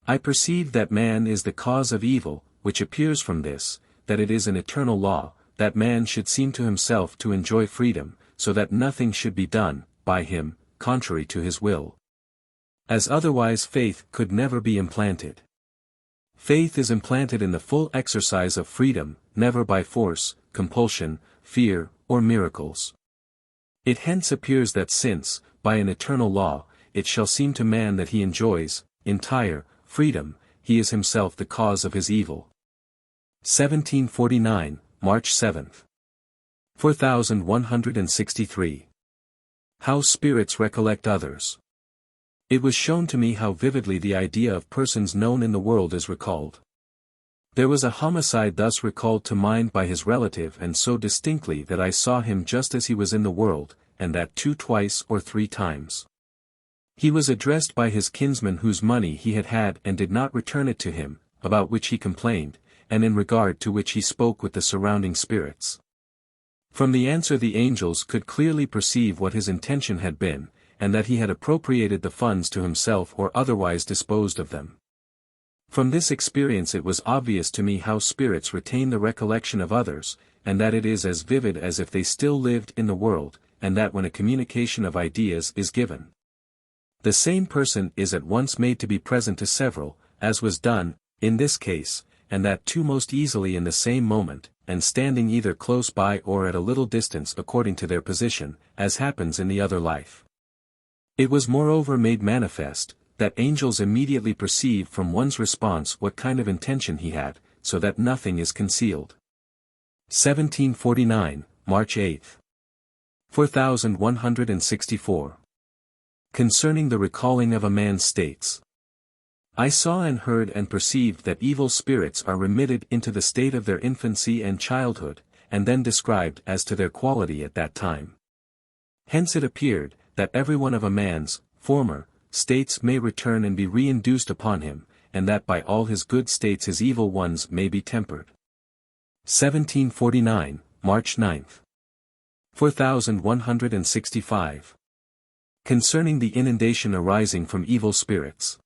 I perceive that man is the cause of evil, which appears from this, that it is an eternal law, that man should seem to himself to enjoy freedom, so that nothing should be done, by him, contrary to his will. As otherwise faith could never be implanted. Faith is implanted in the full exercise of freedom, never by force, compulsion, fear, or miracles. It hence appears that since, by an eternal law, it shall seem to man that he enjoys, entire, freedom, he is himself the cause of his evil. 1749, March 7. 4163. How spirits recollect others. It was shown to me how vividly the idea of persons known in the world is recalled. There was a homicide thus recalled to mind by his relative and so distinctly that I saw him just as he was in the world, and that twice or 3 times. He was addressed by his kinsman whose money he had had and did not return it to him, about which he complained, and in regard to which he spoke with the surrounding spirits. From the answer the angels could clearly perceive what his intention had been, and that he had appropriated the funds to himself or otherwise disposed of them. From this experience it was obvious to me how spirits retain the recollection of others, and that it is as vivid as if they still lived in the world, and that when a communication of ideas is given, the same person is at once made to be present to several, as was done, in this case, and that too most easily in the same moment, and standing either close by or at a little distance according to their position, as happens in the other life. It was moreover made manifest, that angels immediately perceive from one's response what kind of intention he had, so that nothing is concealed. 1749, March 8. 4164. Concerning the recalling of a man's states. I saw and heard and perceived that evil spirits are remitted into the state of their infancy and childhood, and then described as to their quality at that time. Hence it appeared, that every one of a man's former states may return and be re-induced upon him, and that by all his good states his evil ones may be tempered. 1749, March 9. 4165. Concerning the inundation arising from evil spirits.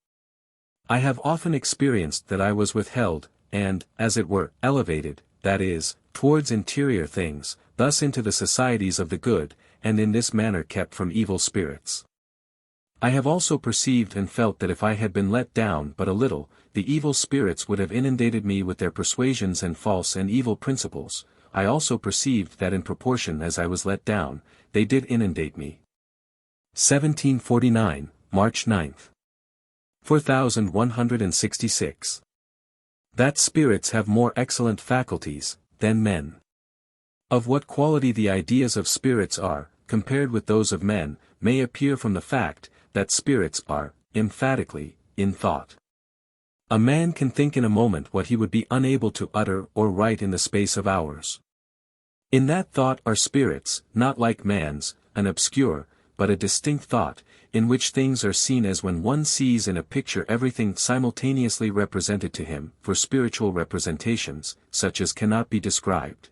I have often experienced that I was withheld, and, as it were, elevated, that is, towards interior things, thus into the societies of the good, and in this manner kept from evil spirits. I have also perceived and felt that if I had been let down but a little, the evil spirits would have inundated me with their persuasions and false and evil principles. I also perceived that in proportion as I was let down, they did inundate me. 1749, March 9. 4166. That spirits have more excellent faculties than men. Of what quality the ideas of spirits are, compared with those of men, may appear from the fact, that spirits are, emphatically, in thought. A man can think in a moment what he would be unable to utter or write in the space of hours. In that thought are spirits, not like man's, an obscure, but a distinct thought, in which things are seen as when one sees in a picture everything simultaneously represented to him, for spiritual representations, such as cannot be described,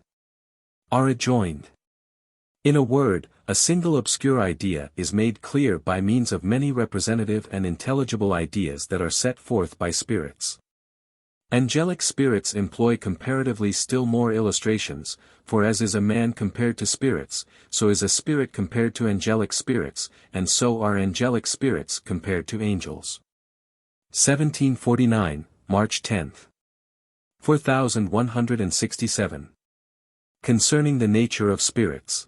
are adjoined. In a word, a single obscure idea is made clear by means of many representative and intelligible ideas that are set forth by spirits. Angelic spirits employ comparatively still more illustrations, for as is a man compared to spirits, so is a spirit compared to angelic spirits, and so are angelic spirits compared to angels. 1749, March 10. 4167. Concerning the nature of spirits.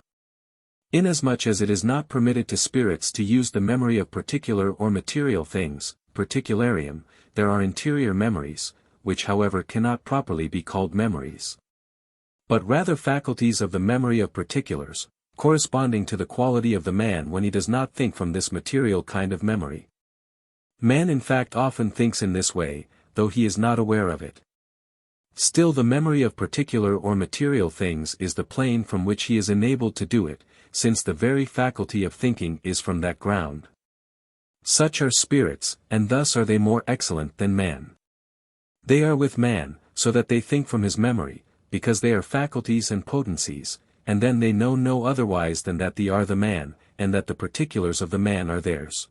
Inasmuch as it is not permitted to spirits to use the memory of particular or material things, particularium, there are interior memories, which however cannot properly be called memories, but rather faculties of the memory of particulars, corresponding to the quality of the man when he does not think from this material kind of memory. Man in fact often thinks in this way, though he is not aware of it. Still the memory of particular or material things is the plane from which he is enabled to do it, since the very faculty of thinking is from that ground. Such are spirits, and thus are they more excellent than man. They are with man, so that they think from his memory, because they are faculties and potencies, and then they know no otherwise than that they are the man, and that the particulars of the man are theirs.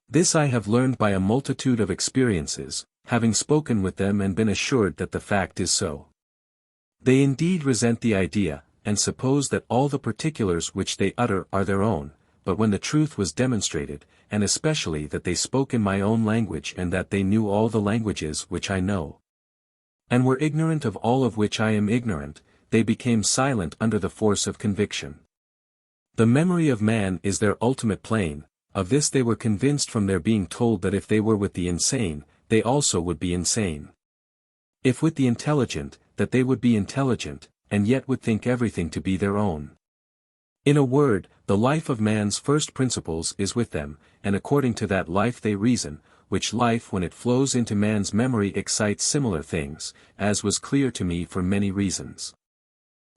This I have learned by a multitude of experiences, having spoken with them and been assured that the fact is so. They indeed resent the idea, and suppose that all the particulars which they utter are their own, but when the truth was demonstrated, and especially that they spoke in my own language and that they knew all the languages which I know, and were ignorant of all of which I am ignorant, they became silent under the force of conviction. The memory of man is their ultimate plane, of this they were convinced from their being told that if they were with the insane, they also would be insane. If with the intelligent, that they would be intelligent, and yet would think everything to be their own. In a word, the life of man's first principles is with them, and according to that life they reason, which life when it flows into man's memory excites similar things, as was clear to me for many reasons.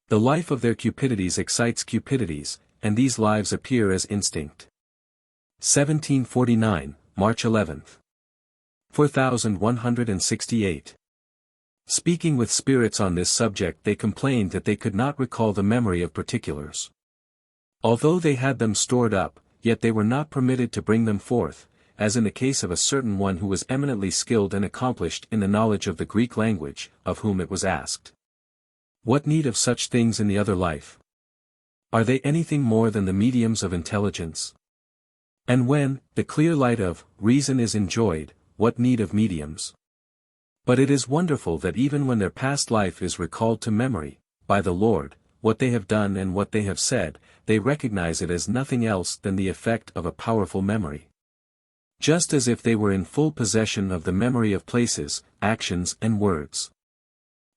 The life of their cupidities excites cupidities, and these lives appear as instinct. 1749, March 11. 4168. Speaking with spirits on this subject they complained that they could not recall the memory of particulars. Although they had them stored up, yet they were not permitted to bring them forth, as in the case of a certain one who was eminently skilled and accomplished in the knowledge of the Greek language, of whom it was asked, "What need of such things in the other life? Are they anything more than the mediums of intelligence? And when, the clear light of reason is enjoyed, what need of mediums?" But it is wonderful that even when their past life is recalled to memory, by the Lord, what they have done and what they have said, they recognize it as nothing else than the effect of a powerful memory. Just as if they were in full possession of the memory of places, actions and words.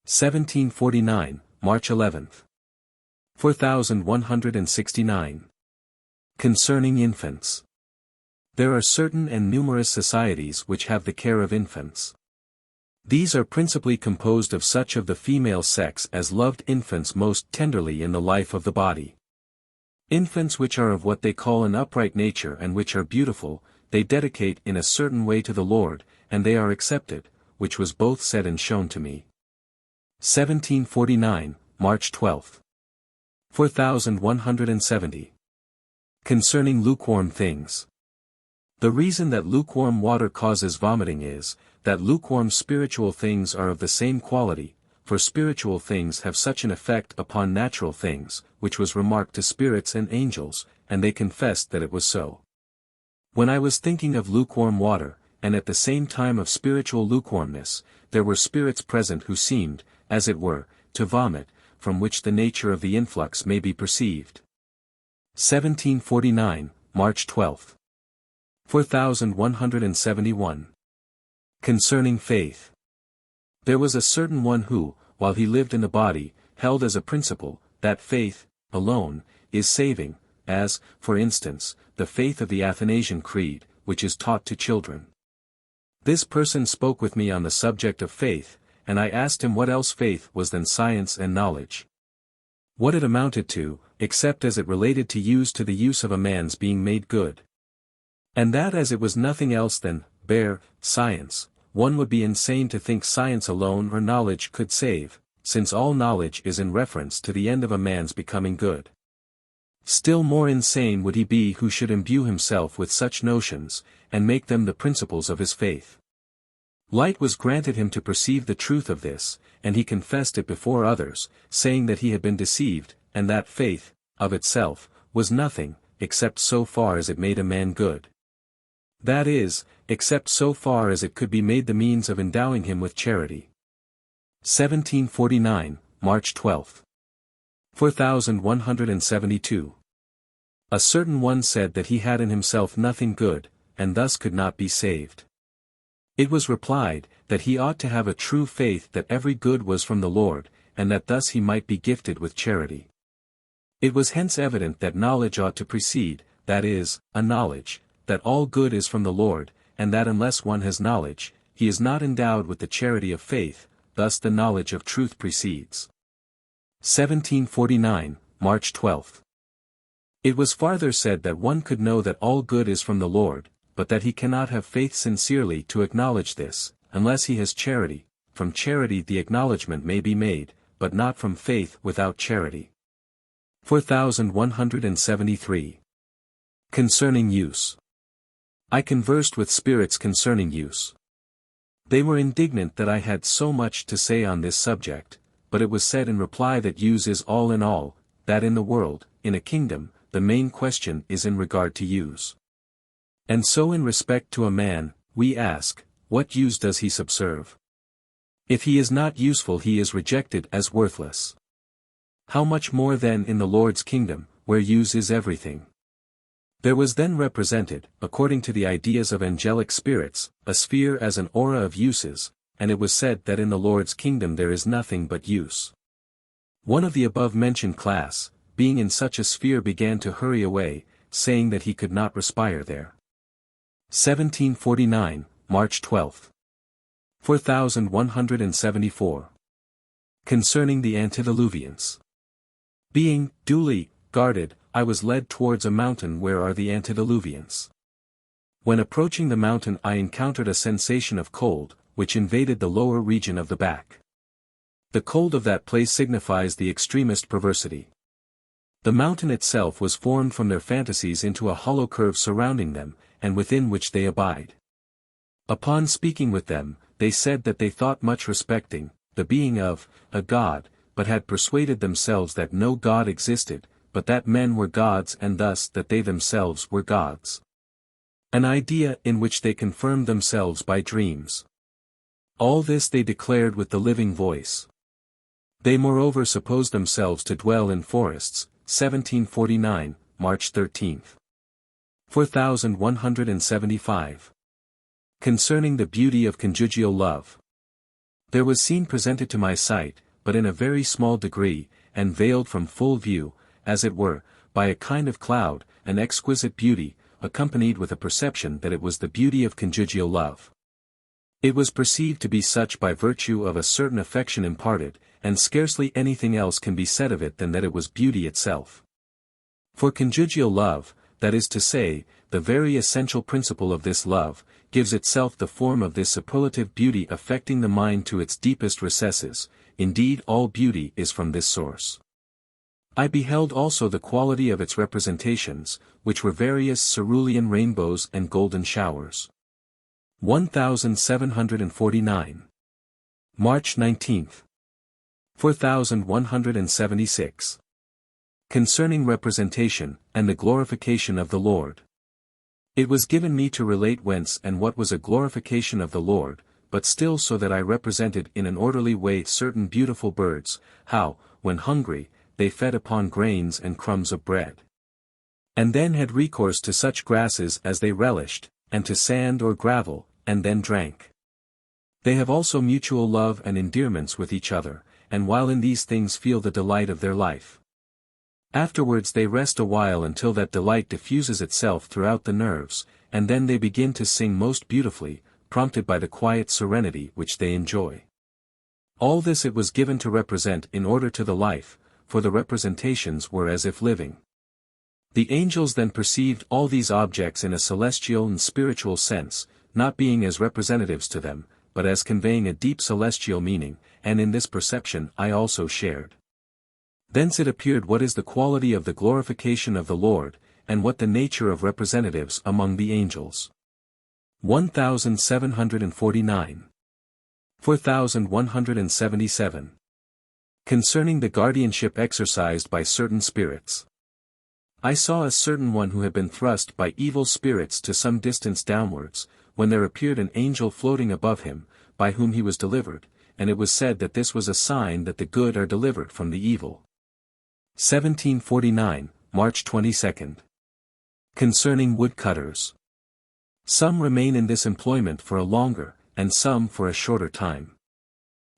1749, March 11. 4169. Concerning infants. There are certain and numerous societies which have the care of infants. These are principally composed of such of the female sex as loved infants most tenderly in the life of the body. Infants which are of what they call an upright nature and which are beautiful, they dedicate in a certain way to the Lord, and they are accepted, which was both said and shown to me. 1749, March 12. 4170. Concerning lukewarm things. The reason that lukewarm water causes vomiting is, that lukewarm spiritual things are of the same quality, for spiritual things have such an effect upon natural things, which was remarked to spirits and angels, and they confessed that it was so. When I was thinking of lukewarm water, and at the same time of spiritual lukewarmness, there were spirits present who seemed, as it were, to vomit, from which the nature of the influx may be perceived. 1749, March 12. 4171. Concerning faith. There was a certain one who, while he lived in the body, held as a principle, that faith, alone, is saving, as, for instance, the faith of the Athanasian Creed, which is taught to children. This person spoke with me on the subject of faith, and I asked him what else faith was than science and knowledge. what it amounted to, except as it related to the use of a man's being made good. And that as it was nothing else than bare science, one would be insane to think science alone or knowledge could save, since all knowledge is in reference to the end of a man's becoming good. Still more insane would he be who should imbue himself with such notions, and make them the principles of his faith. Light was granted him to perceive the truth of this, and he confessed it before others, saying that he had been deceived, and that faith, of itself, was nothing, except so far as it made a man good. That is, except so far as it could be made the means of endowing him with charity. 1749, March 12. 4172. A certain one said that he had in himself nothing good, and thus could not be saved. It was replied, that he ought to have a true faith that every good was from the Lord, and that thus he might be gifted with charity. It was hence evident that knowledge ought to precede, that is, a knowledge, that all good is from the Lord, and that unless one has knowledge, he is not endowed with the charity of faith, thus the knowledge of truth precedes. 1749, March 12. It was farther said that one could know that all good is from the Lord, but that he cannot have faith sincerely to acknowledge this, unless he has charity. From charity the acknowledgement may be made, but not from faith without charity. 4173. Concerning use. I conversed with spirits concerning use. They were indignant that I had so much to say on this subject, but it was said in reply that use is all in all, that in the world, in a kingdom, the main question is in regard to use. And so in respect to a man, we ask, what use does he subserve? If he is not useful he is rejected as worthless. How much more then in the Lord's kingdom, where use is everything? There was then represented, according to the ideas of angelic spirits, a sphere as an aura of uses, and it was said that in the Lord's kingdom there is nothing but use. One of the above-mentioned class, being in such a sphere began to hurry away, saying that he could not respire there. 1749, March 12. 4174. Concerning the antediluvians. Being duly guarded, I was led towards a mountain where are the antediluvians. When approaching the mountain I encountered a sensation of cold, which invaded the lower region of the back. The cold of that place signifies the extremest perversity. The mountain itself was formed from their fantasies into a hollow curve surrounding them, and within which they abide. Upon speaking with them, they said that they thought much respecting the being of a God, but had persuaded themselves that no God existed, but that men were gods and thus that they themselves were gods. An idea in which they confirmed themselves by dreams. All this they declared with the living voice. They moreover supposed themselves to dwell in forests. 1749, March 13. 4175. Concerning the beauty of conjugal love. There was seen presented to my sight, but in a very small degree, and veiled from full view, as it were, by a kind of cloud, an exquisite beauty, accompanied with a perception that it was the beauty of conjugal love. It was perceived to be such by virtue of a certain affection imparted, and scarcely anything else can be said of it than that it was beauty itself. For conjugal love, that is to say, the very essential principle of this love, gives itself the form of this superlative beauty affecting the mind to its deepest recesses. Indeed all beauty is from this source. I beheld also the quality of its representations, which were various cerulean rainbows and golden showers. 1749. March 19. 4176. Concerning representation, and the glorification of the Lord. It was given me to relate whence and what was a glorification of the Lord, but still so that I represented in an orderly way certain beautiful birds, how, when hungry, they fed upon grains and crumbs of bread. And then had recourse to such grasses as they relished, and to sand or gravel, and then drank. They have also mutual love and endearments with each other, and while in these things feel the delight of their life. Afterwards they rest a while until that delight diffuses itself throughout the nerves, and then they begin to sing most beautifully, prompted by the quiet serenity which they enjoy. All this it was given to represent in order to the life, for the representations were as if living. The angels then perceived all these objects in a celestial and spiritual sense, not being as representatives to them, but as conveying a deep celestial meaning, and in this perception I also shared. Thence it appeared what is the quality of the glorification of the Lord, and what the nature of representatives among the angels. 1749. 4177. Concerning the guardianship exercised by certain spirits. I saw a certain one who had been thrust by evil spirits to some distance downwards, when there appeared an angel floating above him, by whom he was delivered, and it was said that this was a sign that the good are delivered from the evil. 1749, March 22. Concerning woodcutters. Some remain in this employment for a longer, and some for a shorter time.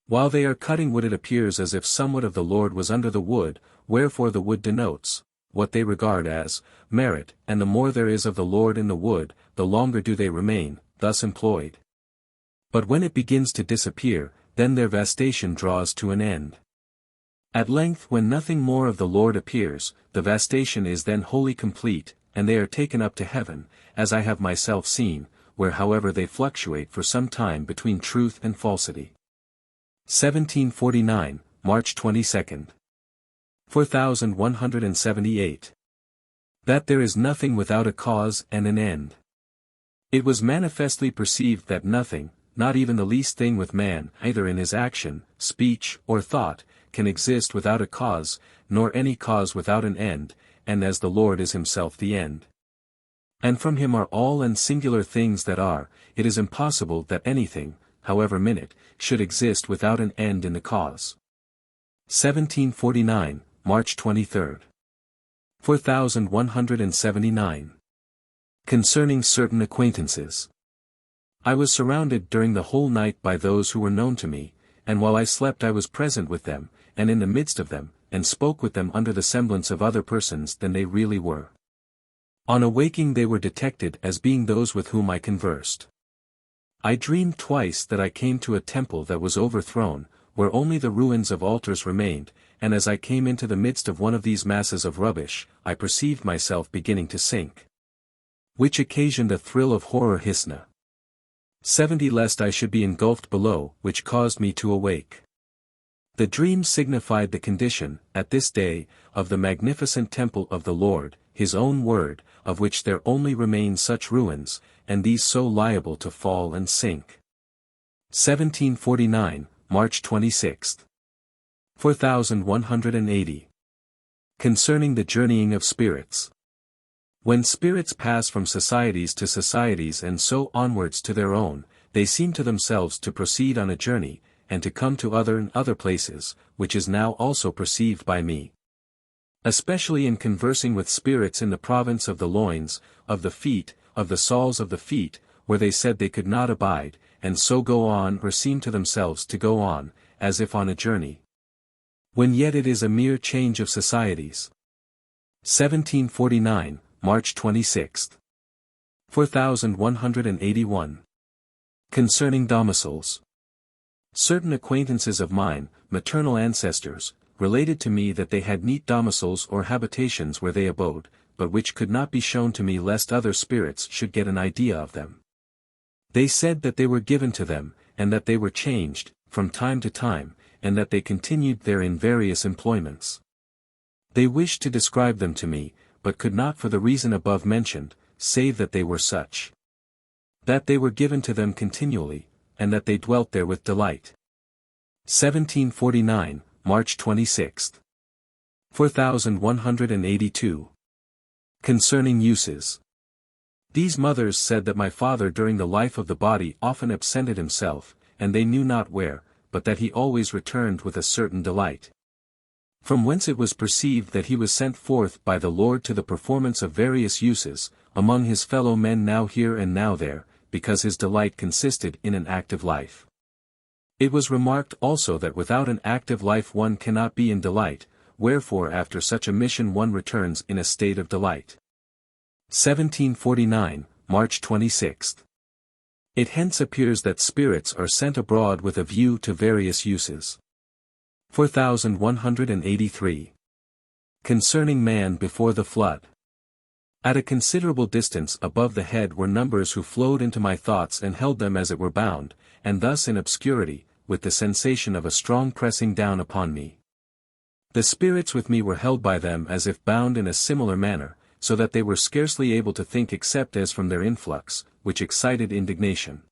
While they are cutting wood it appears as if somewhat of the Lord was under the wood, wherefore the wood denotes what they regard as merit, and the more there is of the Lord in the wood, the longer do they remain, thus employed. But when it begins to disappear, then their vastation draws to an end. At length when nothing more of the Lord appears, the vastation is then wholly complete, and they are taken up to heaven, as I have myself seen, where however they fluctuate for some time between truth and falsity. 1749, March 22. 4178. That there is nothing without a cause and an end. It was manifestly perceived that nothing, not even the least thing with man, either in his action, speech, or thought, can exist without a cause, nor any cause without an end, and as the Lord is himself the end. And from him are all and singular things that are, it is impossible that anything, however minute, should exist without an end in the cause. 1749, March 23. 4179. Concerning certain acquaintances. I was surrounded during the whole night by those who were known to me, and while I slept I was present with them, and in the midst of them, and spoke with them under the semblance of other persons than they really were. On awaking they were detected as being those with whom I conversed. I dreamed twice that I came to a temple that was overthrown, where only the ruins of altars remained, and as I came into the midst of one of these masses of rubbish, I perceived myself beginning to sink. Which occasioned a thrill of horror. 70 lest I should be engulfed below, which caused me to awake. The dream signified the condition, at this day, of the magnificent temple of the Lord, his own word, of which there only remain such ruins, and these so liable to fall and sink. 1749, March 26. 4180. Concerning the journeying of spirits. When spirits pass from societies to societies and so onwards to their own, they seem to themselves to proceed on a journey, and to come to other and other places, which is now also perceived by me. Especially in conversing with spirits in the province of the loins, of the feet, of the soles of the feet, where they said they could not abide, and so go on or seem to themselves to go on, as if on a journey. When yet it is a mere change of societies. 1749, March 26. 4181. Concerning domiciles. Certain acquaintances of mine, maternal ancestors, related to me that they had neat domiciles or habitations where they abode, but which could not be shown to me lest other spirits should get an idea of them. They said that they were given to them, and that they were changed, from time to time, and that they continued there in various employments. They wished to describe them to me, but could not for the reason above mentioned, save that they were such. That they were given to them continually, and that they dwelt there with delight. 1749, March 26. 4182. Concerning uses. These mothers said that my father during the life of the body often absented himself, and they knew not where, but that he always returned with a certain delight. From whence it was perceived that he was sent forth by the Lord to the performance of various uses, among his fellow men now here and now there, because his delight consisted in an active life. It was remarked also that without an active life one cannot be in delight, wherefore after such a mission one returns in a state of delight. 1749, March 26. It hence appears that spirits are sent abroad with a view to various uses. 4183. Concerning man before the flood. At a considerable distance above the head were numbers who flowed into my thoughts and held them as it were bound, and thus in obscurity, with the sensation of a strong pressing down upon me. The spirits with me were held by them as if bound in a similar manner, so that they were scarcely able to think except as from their influx, which excited indignation.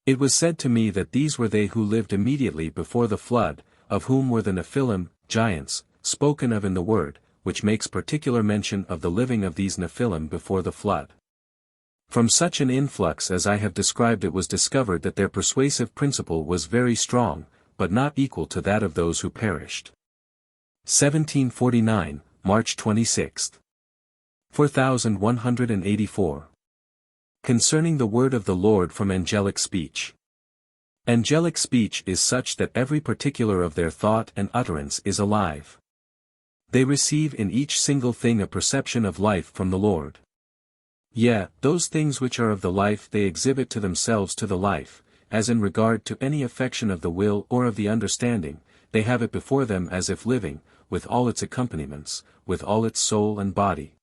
It was said to me that these were they who lived immediately before the flood, of whom were the Nephilim, giants, spoken of in the word, which makes particular mention of the living of these Nephilim before the flood. From such an influx as I have described it was discovered that their persuasive principle was very strong, but not equal to that of those who perished. 1749, March 26. 4184. Concerning the word of the Lord from angelic speech. Angelic speech is such that every particular of their thought and utterance is alive. They receive in each single thing a perception of life from the Lord. Yea, those things which are of the life they exhibit to themselves to the life, as in regard to any affection of the will or of the understanding, they have it before them as if living, with all its accompaniments, with all its soul and body.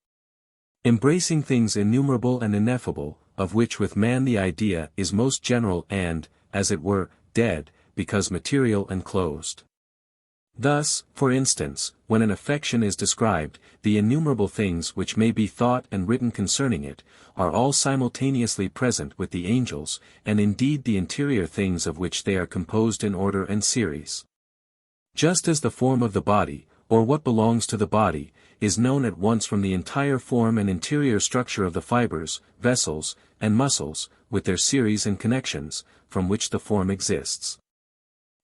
Embracing things innumerable and ineffable, of which with man the idea is most general and, as it were, dead, because material and closed. Thus, for instance, when an affection is described, the innumerable things which may be thought and written concerning it, are all simultaneously present with the angels, and indeed the interior things of which they are composed in order and series. Just as the form of the body, or what belongs to the body, is known at once from the entire form and interior structure of the fibers, vessels, and muscles, with their series and connections, from which the form exists.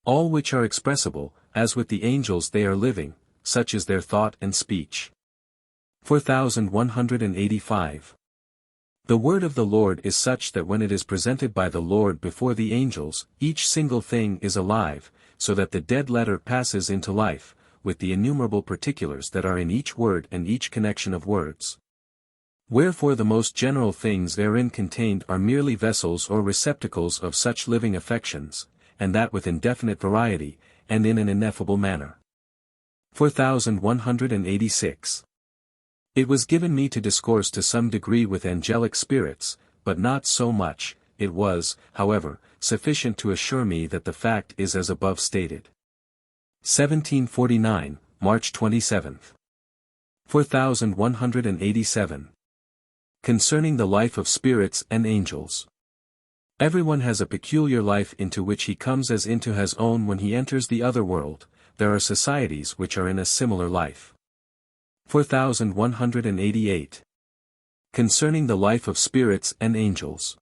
All which are expressible, as with the angels they are living, such is their thought and speech. 4185. The word of the Lord is such that when it is presented by the Lord before the angels, each single thing is alive, so that the dead letter passes into life, with the innumerable particulars that are in each word and each connection of words. Wherefore the most general things therein contained are merely vessels or receptacles of such living affections, and that with indefinite variety, and in an ineffable manner. 4186. It was given me to discourse to some degree with angelic spirits, but not so much. It was, however, sufficient to assure me that the fact is as above stated. 1749, March 27. 4187. Concerning the life of spirits and angels. Everyone has a peculiar life into which he comes as into his own when he enters the other world. There are societies which are in a similar life. 4188. Concerning the life of spirits and angels.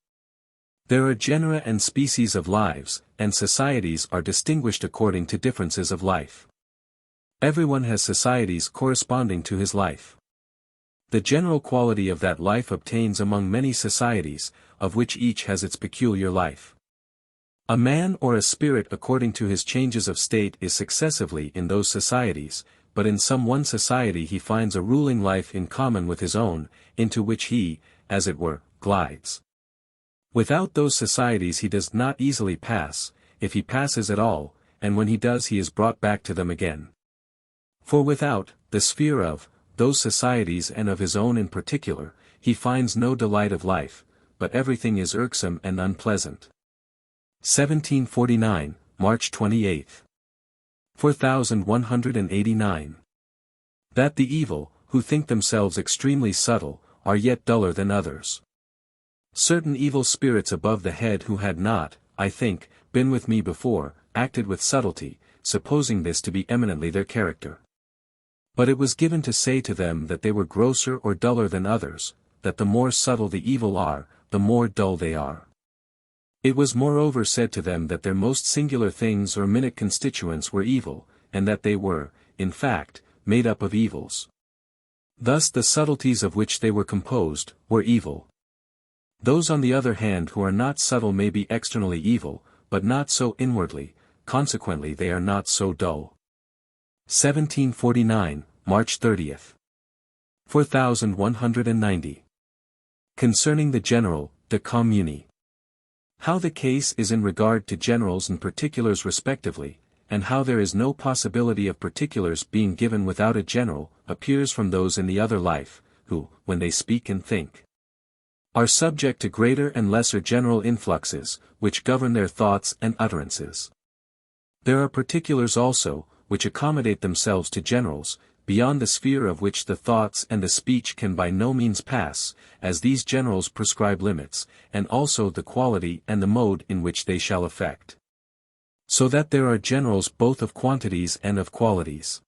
There are genera and species of lives, and societies are distinguished according to differences of life. Everyone has societies corresponding to his life. The general quality of that life obtains among many societies, of which each has its peculiar life. A man or a spirit according to his changes of state is successively in those societies, but in some one society he finds a ruling life in common with his own, into which he, as it were, glides. Without those societies he does not easily pass, if he passes at all, and when he does he is brought back to them again. For without the sphere of those societies and of his own in particular, he finds no delight of life, but everything is irksome and unpleasant. 1749, March 28. 4189. That the evil, who think themselves extremely subtle, are yet duller than others. Certain evil spirits above the head who had not, I think, been with me before, acted with subtlety, supposing this to be eminently their character. But it was given to say to them that they were grosser or duller than others, that the more subtle the evil are, the more dull they are. It was moreover said to them that their most singular things or minute constituents were evil, and that they were, in fact, made up of evils. Thus the subtleties of which they were composed, were evil. Those on the other hand who are not subtle may be externally evil, but not so inwardly, consequently they are not so dull. 1749, March 30. 4190. Concerning the general, de communi. How the case is in regard to generals and particulars respectively, and how there is no possibility of particulars being given without a general, appears from those in the other life, who, when they speak and think, are subject to greater and lesser general influxes, which govern their thoughts and utterances. There are particulars also, which accommodate themselves to generals, beyond the sphere of which the thoughts and the speech can by no means pass, as these generals prescribe limits, and also the quality and the mode in which they shall affect. So that there are generals both of quantities and of qualities.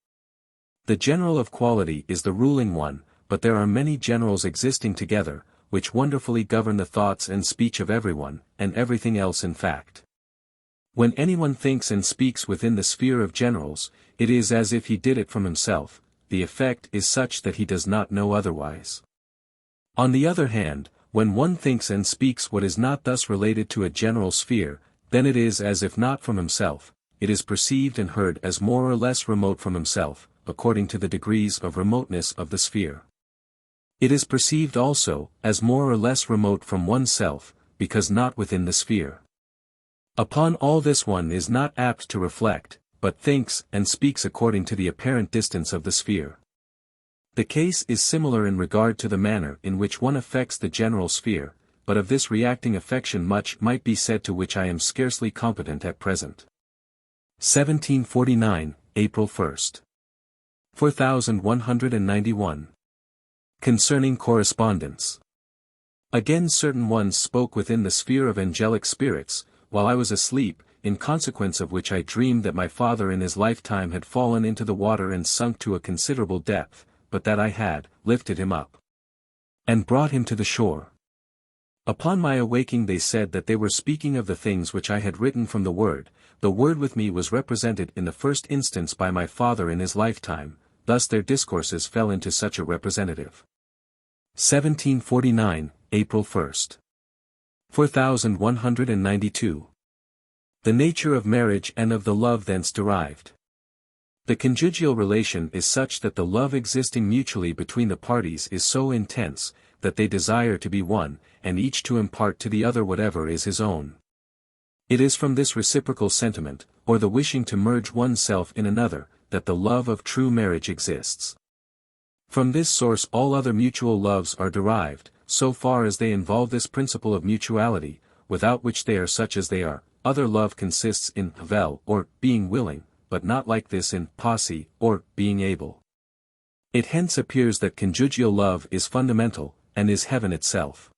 The general of quality is the ruling one, but there are many generals existing together, which wonderfully govern the thoughts and speech of everyone, and everything else in fact. When anyone thinks and speaks within the sphere of generals, it is as if he did it from himself, the effect is such that he does not know otherwise. On the other hand, when one thinks and speaks what is not thus related to a general sphere, then it is as if not from himself, it is perceived and heard as more or less remote from himself, according to the degrees of remoteness of the sphere. It is perceived also, as more or less remote from oneself, because not within the sphere. Upon all this one is not apt to reflect, but thinks and speaks according to the apparent distance of the sphere. The case is similar in regard to the manner in which one affects the general sphere, but of this reacting affection much might be said to which I am scarcely competent at present. 1749, April 1st. 4191. Concerning correspondence. Again certain ones spoke within the sphere of angelic spirits, while I was asleep, in consequence of which I dreamed that my father in his lifetime had fallen into the water and sunk to a considerable depth, but that I had lifted him up and brought him to the shore. Upon my awaking they said that they were speaking of the things which I had written from the Word with me was represented in the first instance by my father in his lifetime, thus their discourses fell into such a representative. 1749, April 1st. 4192. The nature of marriage and of the love thence derived. The conjugal relation is such that the love existing mutually between the parties is so intense, that they desire to be one, and each to impart to the other whatever is his own. It is from this reciprocal sentiment, or the wishing to merge oneself in another, that the love of true marriage exists. From this source all other mutual loves are derived, so far as they involve this principle of mutuality, without which they are such as they are. Other love consists in vel or being willing, but not like this in posse or being able. It hence appears that conjugal love is fundamental, and is heaven itself.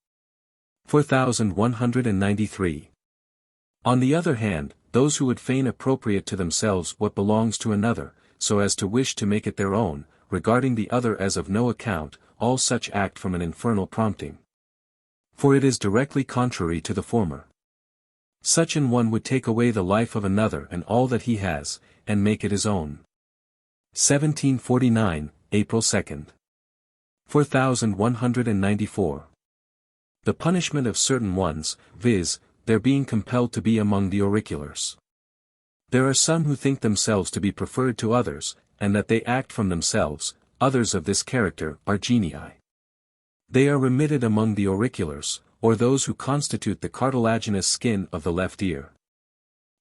4193. On the other hand, those who would fain appropriate to themselves what belongs to another, so as to wish to make it their own, regarding the other as of no account, all such act from an infernal prompting. For it is directly contrary to the former. Such an one would take away the life of another and all that he has, and make it his own. 1749, April 2nd. 4194. The punishment of certain ones, viz., their being compelled to be among the auriculars. There are some who think themselves to be preferred to others, and that they act from themselves. Others of this character are genii. They are remitted among the auriculars, or those who constitute the cartilaginous skin of the left ear.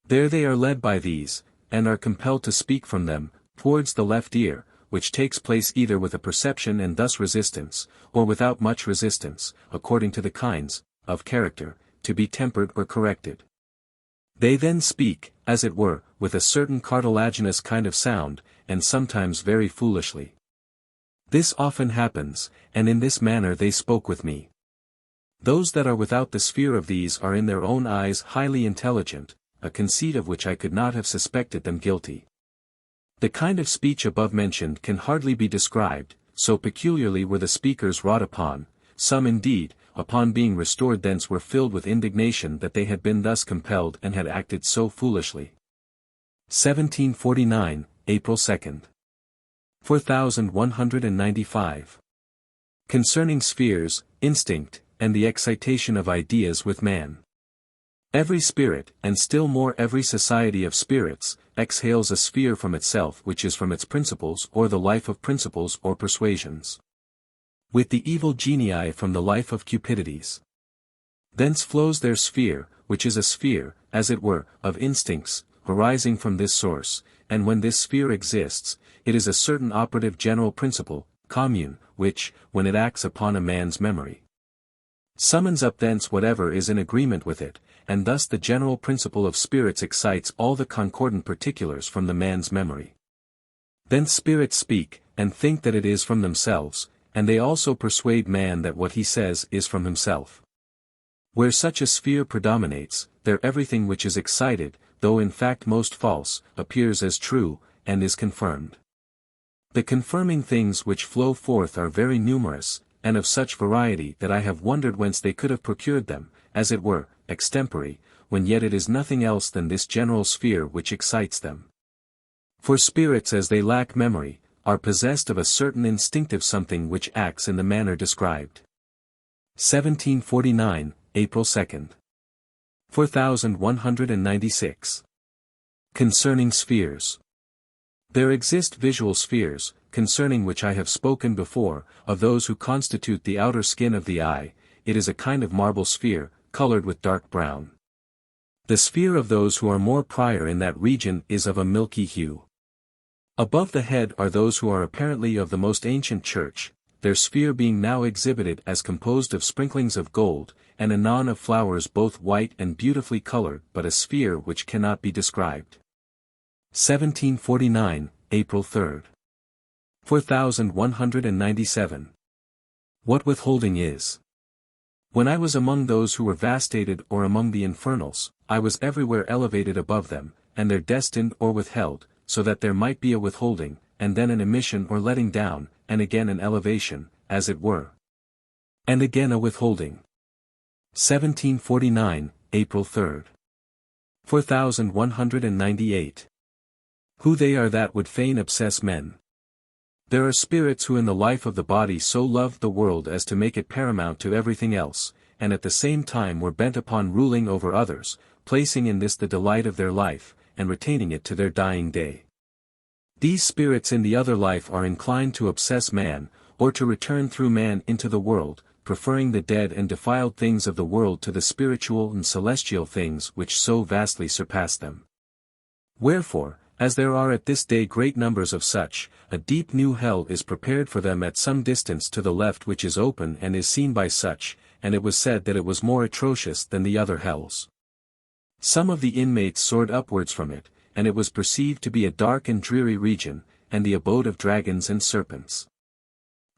There they are led by these, and are compelled to speak from them, towards the left ear, which takes place either with a perception and thus resistance, or without much resistance, according to the kinds of character, to be tempered or corrected. They then speak, as it were, with a certain cartilaginous kind of sound, and sometimes very foolishly. This often happens, and in this manner they spoke with me. Those that are without the sphere of these are in their own eyes highly intelligent, a conceit of which I could not have suspected them guilty. The kind of speech above mentioned can hardly be described, so peculiarly were the speakers wrought upon. Some indeed, upon being restored thence were filled with indignation that they had been thus compelled and had acted so foolishly. 1749, April 2nd. 4195. Concerning spheres, instinct, and the excitation of ideas with man. Every spirit, and still more every society of spirits, exhales a sphere from itself which is from its principles or the life of principles or persuasions. With the evil genii from the life of Cupidities. Thence flows their sphere, which is a sphere, as it were, of instincts, arising from this source, and when this sphere exists, it is a certain operative general principle, commune, which, when it acts upon a man's memory, summons up thence whatever is in agreement with it, and thus the general principle of spirits excites all the concordant particulars from the man's memory. Then spirits speak, and think that it is from themselves, and they also persuade man that what he says is from himself. Where such a sphere predominates, there everything which is excited, though in fact most false, appears as true, and is confirmed. The confirming things which flow forth are very numerous, and of such variety that I have wondered whence they could have procured them, as it were, extempore, when yet it is nothing else than this general sphere which excites them. For spirits, as they lack memory, are possessed of a certain instinctive something which acts in the manner described. 1749, April 2nd. 4196. Concerning spheres. There exist visual spheres, concerning which I have spoken before, of those who constitute the outer skin of the eye. It is a kind of marble sphere, colored with dark brown. The sphere of those who are more prior in that region is of a milky hue. Above the head are those who are apparently of the most ancient church, their sphere being now exhibited as composed of sprinklings of gold, and anon of flowers both white and beautifully colored, but a sphere which cannot be described. 1749, April 3rd. 4197. What withholding is. When I was among those who were vastated or among the infernals, I was everywhere elevated above them, and they're destined or withheld, so that there might be a withholding, and then an emission or letting down, and again an elevation, as it were. And again a withholding. 1749, April 3rd. 4198. Who they are that would fain obsess men. There are spirits who in the life of the body so loved the world as to make it paramount to everything else, and at the same time were bent upon ruling over others, placing in this the delight of their life, and retaining it to their dying day. These spirits in the other life are inclined to obsess man, or to return through man into the world, preferring the dead and defiled things of the world to the spiritual and celestial things which so vastly surpass them. Wherefore, as there are at this day great numbers of such, a deep new hell is prepared for them at some distance to the left, which is open and is seen by such, and it was said that it was more atrocious than the other hells. Some of the inmates soared upwards from it, and it was perceived to be a dark and dreary region, and the abode of dragons and serpents.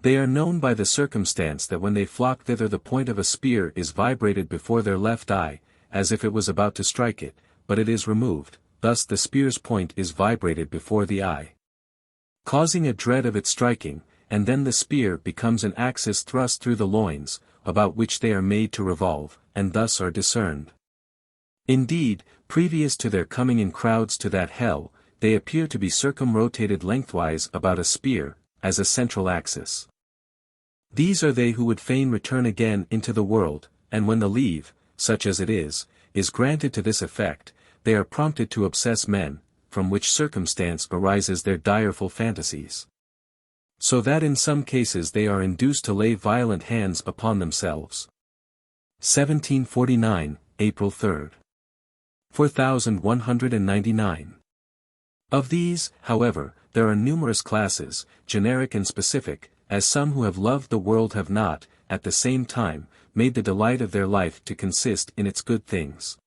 They are known by the circumstance that when they flock thither the point of a spear is vibrated before their left eye, as if it was about to strike it, but it is removed, thus the spear's point is vibrated before the eye, causing a dread of its striking, and then the spear becomes an axis thrust through the loins, about which they are made to revolve, and thus are discerned. Indeed, previous to their coming in crowds to that hell, they appear to be circumrotated lengthwise about a spear, as a central axis. These are they who would fain return again into the world, and when the leave, such as it is granted to this effect, they are prompted to obsess men, from which circumstance arises their direful fantasies. So that in some cases they are induced to lay violent hands upon themselves. 1749, April 3rd. 4199. Of these, however, there are numerous classes, generic and specific, as some who have loved the world have not, at the same time, made the delight of their life to consist in its good things.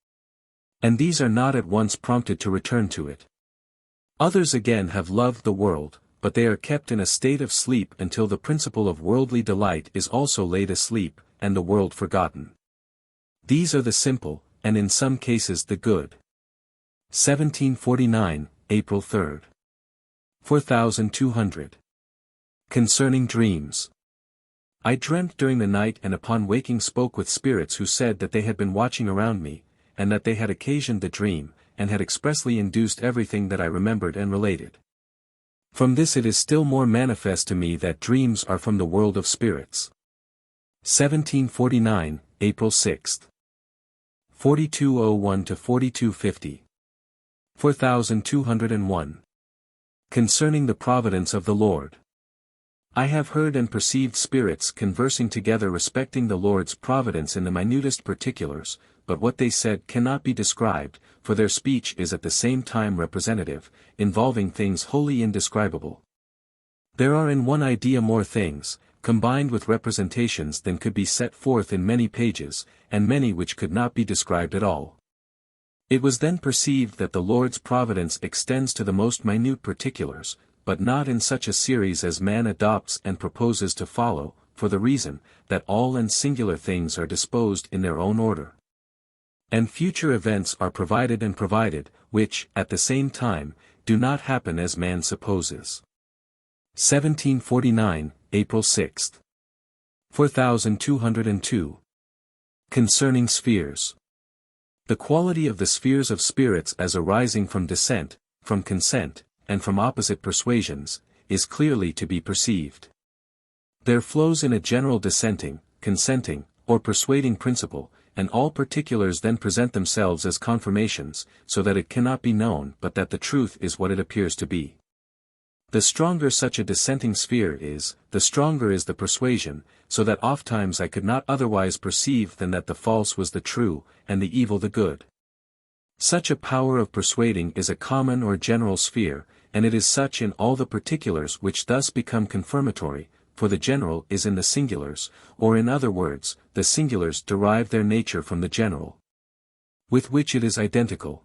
And these are not at once prompted to return to it. Others again have loved the world, but they are kept in a state of sleep until the principle of worldly delight is also laid asleep, and the world forgotten. These are the simple, and in some cases the good. 1749, April 3rd. 4200. Concerning dreams. I dreamt during the night and upon waking spoke with spirits who said that they had been watching around me, and that they had occasioned the dream, and had expressly induced everything that I remembered and related. From this it is still more manifest to me that dreams are from the world of spirits. 1749, April 6th. 4201 to 4250. 4201. Concerning the providence of the Lord. I have heard and perceived spirits conversing together respecting the Lord's providence in the minutest particulars, but what they said cannot be described, for their speech is at the same time representative, involving things wholly indescribable. There are in one idea more things, combined with representations than could be set forth in many pages, and many which could not be described at all. It was then perceived that the Lord's providence extends to the most minute particulars, but not in such a series as man adopts and proposes to follow, for the reason, that all and singular things are disposed in their own order. And future events are provided, which, at the same time, do not happen as man supposes. 1749, April 6. 4202. Concerning spheres. The quality of the spheres of spirits as arising from descent, from consent, and from opposite persuasions, is clearly to be perceived. There flows in a general dissenting, consenting, or persuading principle, and all particulars then present themselves as confirmations, so that it cannot be known but that the truth is what it appears to be. The stronger such a dissenting sphere is, the stronger is the persuasion, so that ofttimes I could not otherwise perceive than that the false was the true, and the evil the good. Such a power of persuading is a common or general sphere, and it is such in all the particulars which thus become confirmatory, for the general is in the singulars, or in other words, the singulars derive their nature from the general, with which it is identical.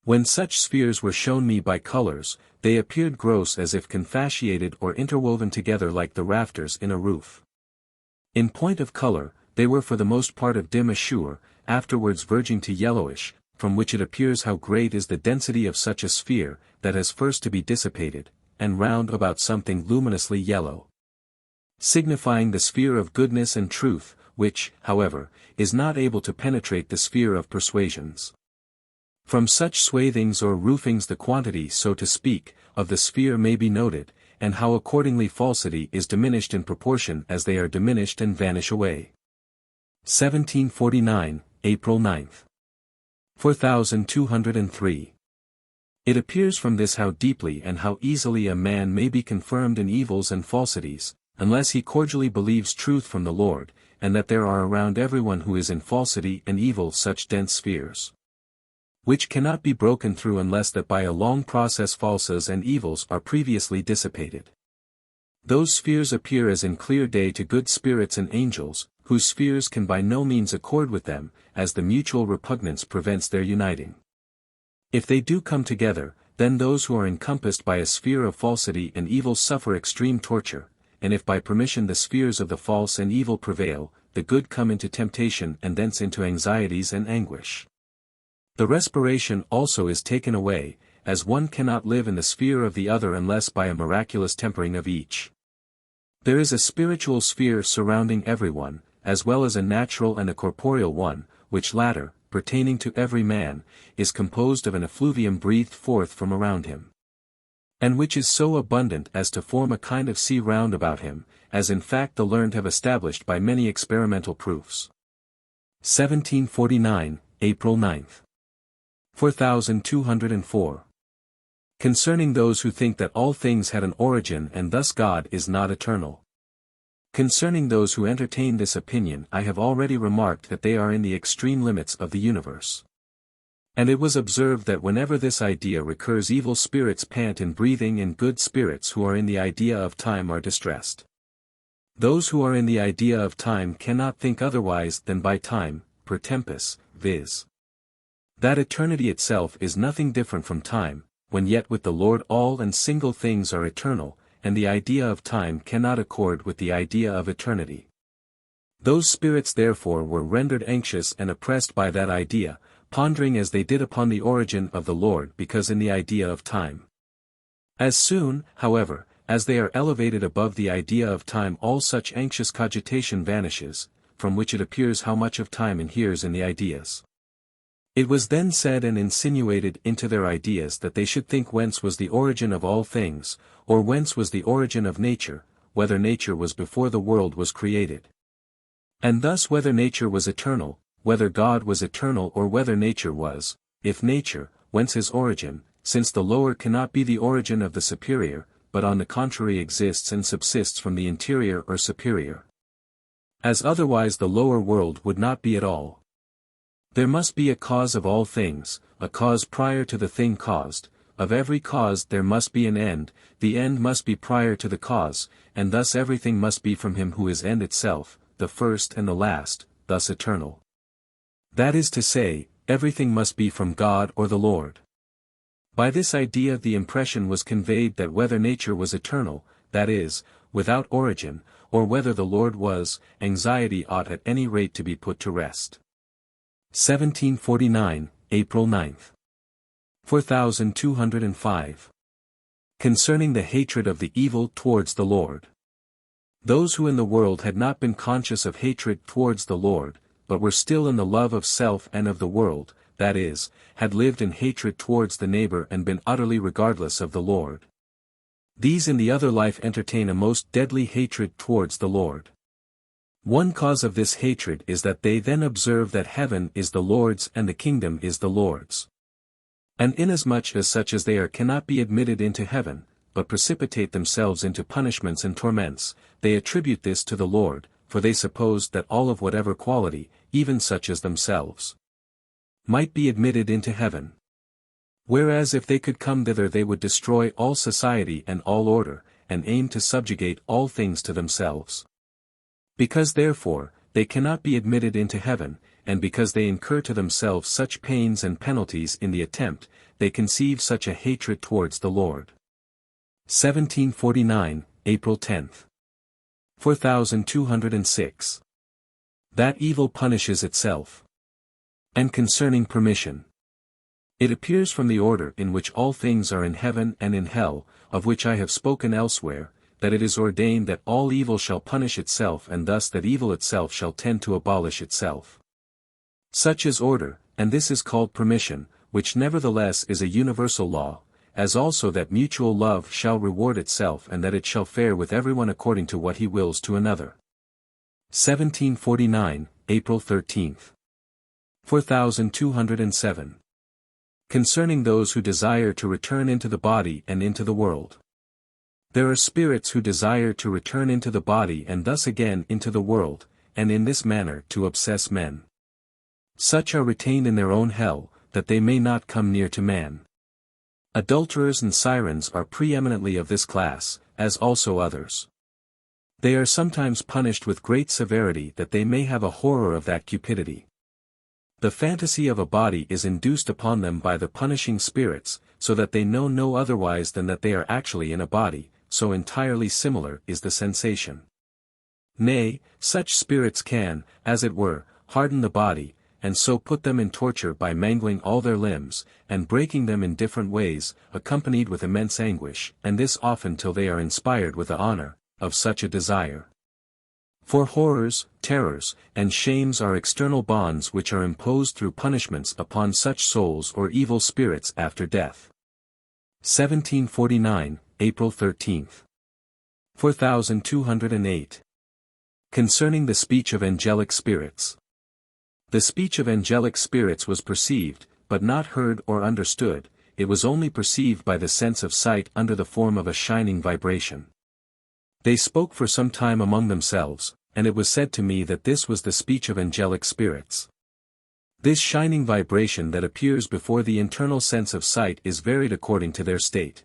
When such spheres were shown me by colors, they appeared gross as if confasciated or interwoven together like the rafters in a roof. In point of color, they were for the most part of dim azure, afterwards verging to yellowish, from which it appears how great is the density of such a sphere, that has first to be dissipated, and round about something luminously yellow, signifying the sphere of goodness and truth, which, however, is not able to penetrate the sphere of persuasions. From such swathings or roofings the quantity, so to speak, of the sphere may be noted, and how accordingly falsity is diminished in proportion as they are diminished and vanish away. 1749, April 9. 4203. It appears from this how deeply and how easily a man may be confirmed in evils and falsities, unless he cordially believes truth from the Lord, and that there are around everyone who is in falsity and evil such dense spheres, which cannot be broken through unless that by a long process falses and evils are previously dissipated. Those spheres appear as in clear day to good spirits and angels, whose spheres can by no means accord with them, as the mutual repugnance prevents their uniting. If they do come together, then those who are encompassed by a sphere of falsity and evil suffer extreme torture, and if by permission the spheres of the false and evil prevail, the good come into temptation and thence into anxieties and anguish. The respiration also is taken away, as one cannot live in the sphere of the other unless by a miraculous tempering of each. There is a spiritual sphere surrounding everyone, as well as a natural and a corporeal one, which latter, pertaining to every man, is composed of an effluvium breathed forth from around him, and which is so abundant as to form a kind of sea round about him, as in fact the learned have established by many experimental proofs. 1749, April 9. 4204. Concerning those who think that all things had an origin and thus God is not eternal. Concerning those who entertain this opinion I have already remarked that they are in the extreme limits of the universe. And it was observed that whenever this idea recurs evil spirits pant in breathing and good spirits who are in the idea of time are distressed. Those who are in the idea of time cannot think otherwise than by time, per tempus, viz. That eternity itself is nothing different from time, when yet with the Lord all and single things are eternal, and the idea of time cannot accord with the idea of eternity. Those spirits therefore were rendered anxious and oppressed by that idea, pondering as they did upon the origin of the Lord because in the idea of time. As soon, however, as they are elevated above the idea of time all such anxious cogitation vanishes, from which it appears how much of time inheres in the ideas. It was then said and insinuated into their ideas that they should think whence was the origin of all things, or whence was the origin of nature, whether nature was before the world was created. And thus whether nature was eternal, whether God was eternal or whether nature was, if nature, whence his origin, since the lower cannot be the origin of the superior, but on the contrary exists and subsists from the interior or superior. As otherwise the lower world would not be at all. There must be a cause of all things, a cause prior to the thing caused, of every cause there must be an end, the end must be prior to the cause, and thus everything must be from him who is end itself, the first and the last, thus eternal. That is to say, everything must be from God or the Lord. By this idea the impression was conveyed that whether nature was eternal, that is, without origin, or whether the Lord was, anxiety ought at any rate to be put to rest. 1749, April 9. 4205. Concerning the hatred of the evil towards the Lord. Those who in the world had not been conscious of hatred towards the Lord, but were still in the love of self and of the world, that is, had lived in hatred towards the neighbor and been utterly regardless of the Lord. These in the other life entertain a most deadly hatred towards the Lord. One cause of this hatred is that they then observe that heaven is the Lord's and the kingdom is the Lord's. And inasmuch as such as they are cannot be admitted into heaven, but precipitate themselves into punishments and torments, they attribute this to the Lord, for they supposed that all of whatever quality, even such as themselves, might be admitted into heaven. Whereas if they could come thither they would destroy all society and all order, and aim to subjugate all things to themselves. Because therefore, they cannot be admitted into heaven, and because they incur to themselves such pains and penalties in the attempt, they conceive such a hatred towards the Lord. 1749, April 10. 4206. That evil punishes itself. And concerning permission. It appears from the order in which all things are in heaven and in hell, of which I have spoken elsewhere, that it is ordained that all evil shall punish itself and thus that evil itself shall tend to abolish itself. Such is order, and this is called permission, which nevertheless is a universal law, as also that mutual love shall reward itself and that it shall fare with everyone according to what he wills to another. 1749, April 13. 4207. Concerning those who desire to return into the body and into the world. There are spirits who desire to return into the body and thus again into the world, and in this manner to obsess men. Such are retained in their own hell, that they may not come near to man. Adulterers and sirens are preeminently of this class, as also others. They are sometimes punished with great severity that they may have a horror of that cupidity. The fantasy of a body is induced upon them by the punishing spirits, so that they know no otherwise than that they are actually in a body, so entirely similar is the sensation. Nay, such spirits can, as it were, harden the body, and so put them in torture by mangling all their limbs, and breaking them in different ways, accompanied with immense anguish, and this often till they are inspired with the honor of such a desire. For horrors, terrors, and shames are external bonds which are imposed through punishments upon such souls or evil spirits after death. 1749, April 13. 4208. Concerning the speech of angelic spirits. The speech of angelic spirits was perceived, but not heard or understood, it was only perceived by the sense of sight under the form of a shining vibration. They spoke for some time among themselves, and it was said to me that this was the speech of angelic spirits. This shining vibration that appears before the internal sense of sight is varied according to their state.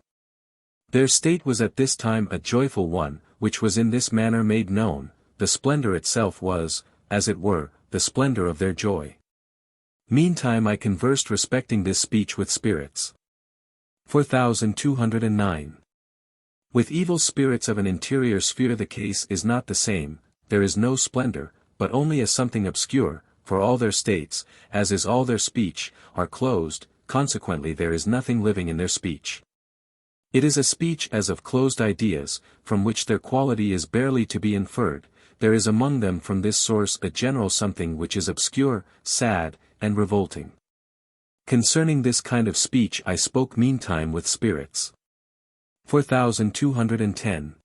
Their state was at this time a joyful one, which was in this manner made known, the splendor itself was, as it were, the splendor of their joy. Meantime I conversed respecting this speech with spirits. 4209. With evil spirits of an interior sphere the case is not the same, there is no splendor, but only a something obscure, for all their states, as is all their speech, are closed, consequently there is nothing living in their speech. It is a speech as of closed ideas, from which their quality is barely to be inferred. There is among them from this source a general something which is obscure, sad, and revolting. Concerning this kind of speech I spoke meantime with spirits. 4210.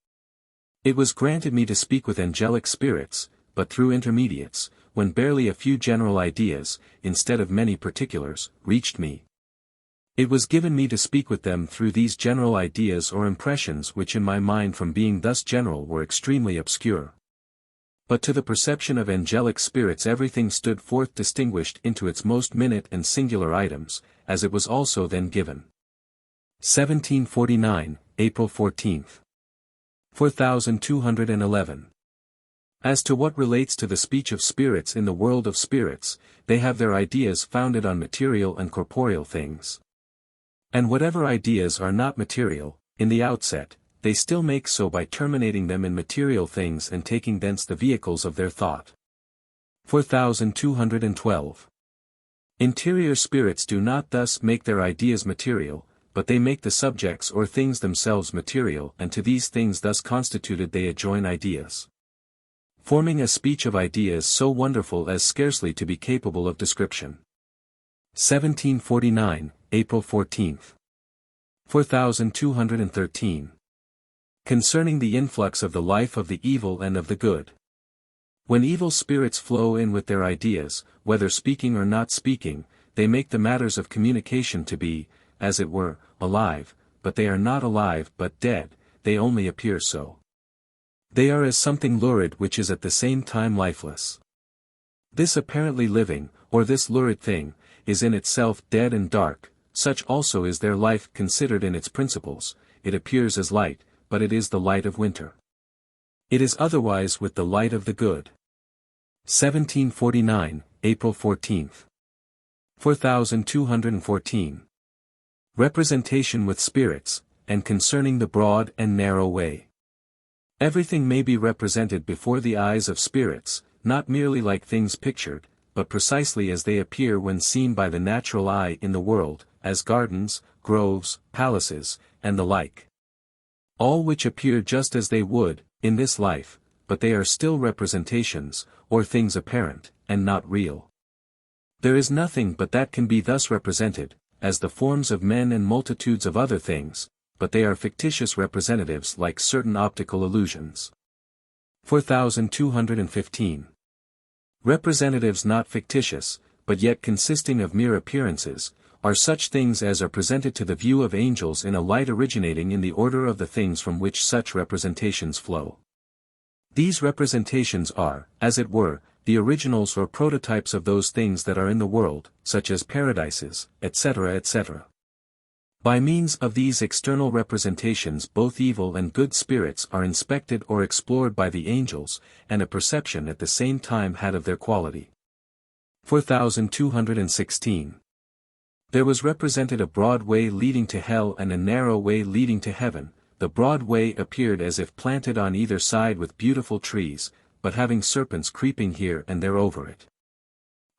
It was granted me to speak with angelic spirits, but through intermediates, when barely a few general ideas, instead of many particulars, reached me. It was given me to speak with them through these general ideas or impressions which in my mind from being thus general were extremely obscure. But to the perception of angelic spirits everything stood forth distinguished into its most minute and singular items, as it was also then given. 1749, April 14. 4211. As to what relates to the speech of spirits in the world of spirits, they have their ideas founded on material and corporeal things. And whatever ideas are not material, in the outset, they still make so by terminating them in material things and taking thence the vehicles of their thought. 4212. Interior spirits do not thus make their ideas material, but they make the subjects or things themselves material, and to these things thus constituted they adjoin ideas, forming a speech of ideas so wonderful as scarcely to be capable of description. 1749, April 14. 4213. Concerning the influx of the life of the evil and of the good. When evil spirits flow in with their ideas, whether speaking or not speaking, they make the matters of communication to be, as it were, alive, but they are not alive but dead, they only appear so. They are as something lurid which is at the same time lifeless. This apparently living, or this lurid thing, is in itself dead and dark, such also is their life considered in its principles, it appears as light, but it is the light of winter. It is otherwise with the light of the good. 1749, April 14. 4214. Representation with spirits, and concerning the broad and narrow way. Everything may be represented before the eyes of spirits, not merely like things pictured, but precisely as they appear when seen by the natural eye in the world, as gardens, groves, palaces, and the like. All which appear just as they would, in this life, but they are still representations, or things apparent, and not real. There is nothing but that can be thus represented, as the forms of men and multitudes of other things, but they are fictitious representatives like certain optical illusions. 4215. Representatives not fictitious, but yet consisting of mere appearances, are such things as are presented to the view of angels in a light originating in the order of the things from which such representations flow. These representations are, as it were, the originals or prototypes of those things that are in the world, such as paradises, etc., etc. By means of these external representations both evil and good spirits are inspected or explored by the angels, and a perception at the same time had of their quality. 4216. There was represented a broad way leading to hell and a narrow way leading to heaven. The broad way appeared as if planted on either side with beautiful trees, but having serpents creeping here and there over it.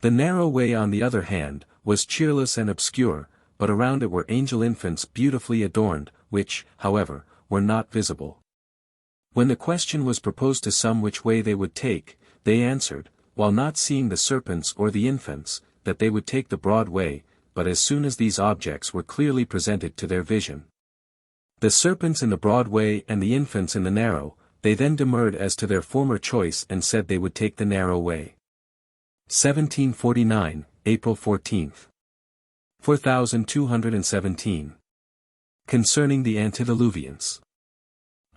The narrow way on the other hand, was cheerless and obscure, but around it were angel infants beautifully adorned, which, however, were not visible. When the question was proposed to some which way they would take, they answered, while not seeing the serpents or the infants, that they would take the broad way, but as soon as these objects were clearly presented to their vision, the serpents in the broad way and the infants in the narrow, they then demurred as to their former choice and said they would take the narrow way. 1749, April 14. 4217. Concerning the antediluvians.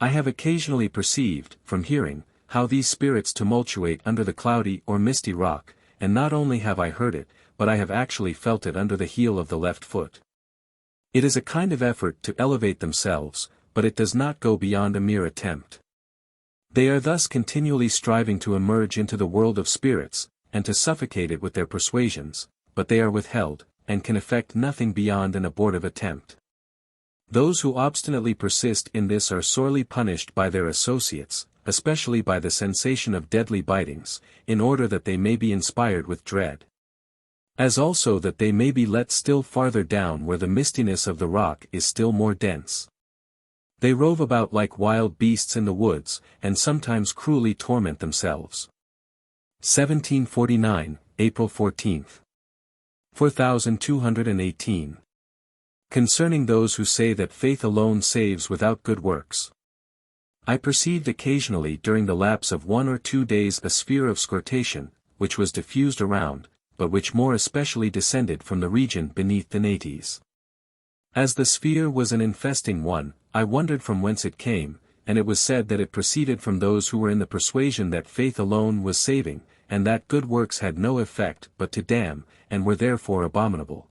I have occasionally perceived, from hearing, how these spirits tumultuate under the cloudy or misty rock, and not only have I heard it, but I have actually felt it under the heel of the left foot. It is a kind of effort to elevate themselves, but it does not go beyond a mere attempt. They are thus continually striving to emerge into the world of spirits, and to suffocate it with their persuasions, but they are withheld, and can effect nothing beyond an abortive attempt. Those who obstinately persist in this are sorely punished by their associates, especially by the sensation of deadly bitings, in order that they may be inspired with dread. As also that they may be let still farther down where the mistiness of the rock is still more dense. They rove about like wild beasts in the woods, and sometimes cruelly torment themselves. 1749, April 14. 4218. Concerning those who say that faith alone saves without good works. I perceived occasionally during the lapse of 1 or 2 days a sphere of scrotation, which was diffused around, but which more especially descended from the region beneath the nates. As the sphere was an infesting one, I wondered from whence it came, and it was said that it proceeded from those who were in the persuasion that faith alone was saving, and that good works had no effect but to damn, and were therefore abominable.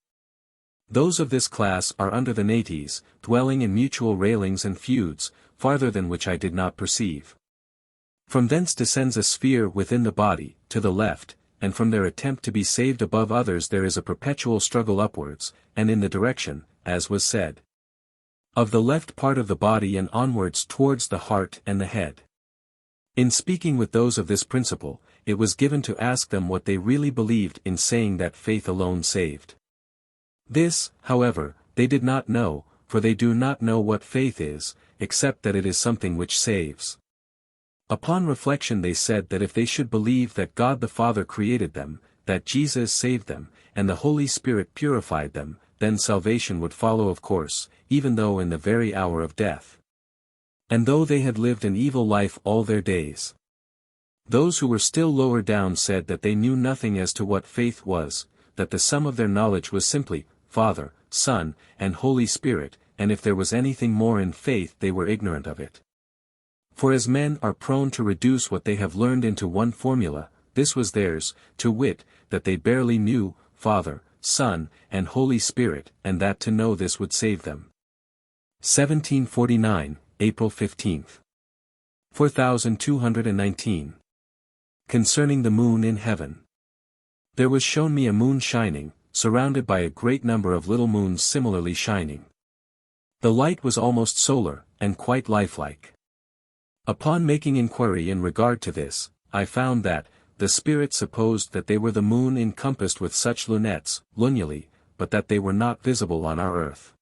Those of this class are under the nates, dwelling in mutual railings and feuds, farther than which I did not perceive. From thence descends a sphere within the body, to the left, and from their attempt to be saved above others there is a perpetual struggle upwards, and in the direction, as was said, of the left part of the body and onwards towards the heart and the head. In speaking with those of this principle, it was given to ask them what they really believed in saying that faith alone saved. This, however, they did not know, for they do not know what faith is, except that it is something which saves. Upon reflection they said that if they should believe that God the Father created them, that Jesus saved them, and the Holy Spirit purified them, then salvation would follow of course, even though in the very hour of death. And though they had lived an evil life all their days. Those who were still lower down said that they knew nothing as to what faith was, that the sum of their knowledge was simply, Father, Son, and Holy Spirit, and if there was anything more in faith they were ignorant of it. For as men are prone to reduce what they have learned into one formula, this was theirs, to wit, that they barely knew, Father, Son, and Holy Spirit, and that to know this would save them. 1749, April 15. 4219. Concerning the moon in heaven. There was shown me a moon shining, surrounded by a great number of little moons similarly shining. The light was almost solar, and quite lifelike. Upon making inquiry in regard to this, I found that, the spirit supposed that they were the moon encompassed with such lunettes, lunuli, but that they were not visible on our earth.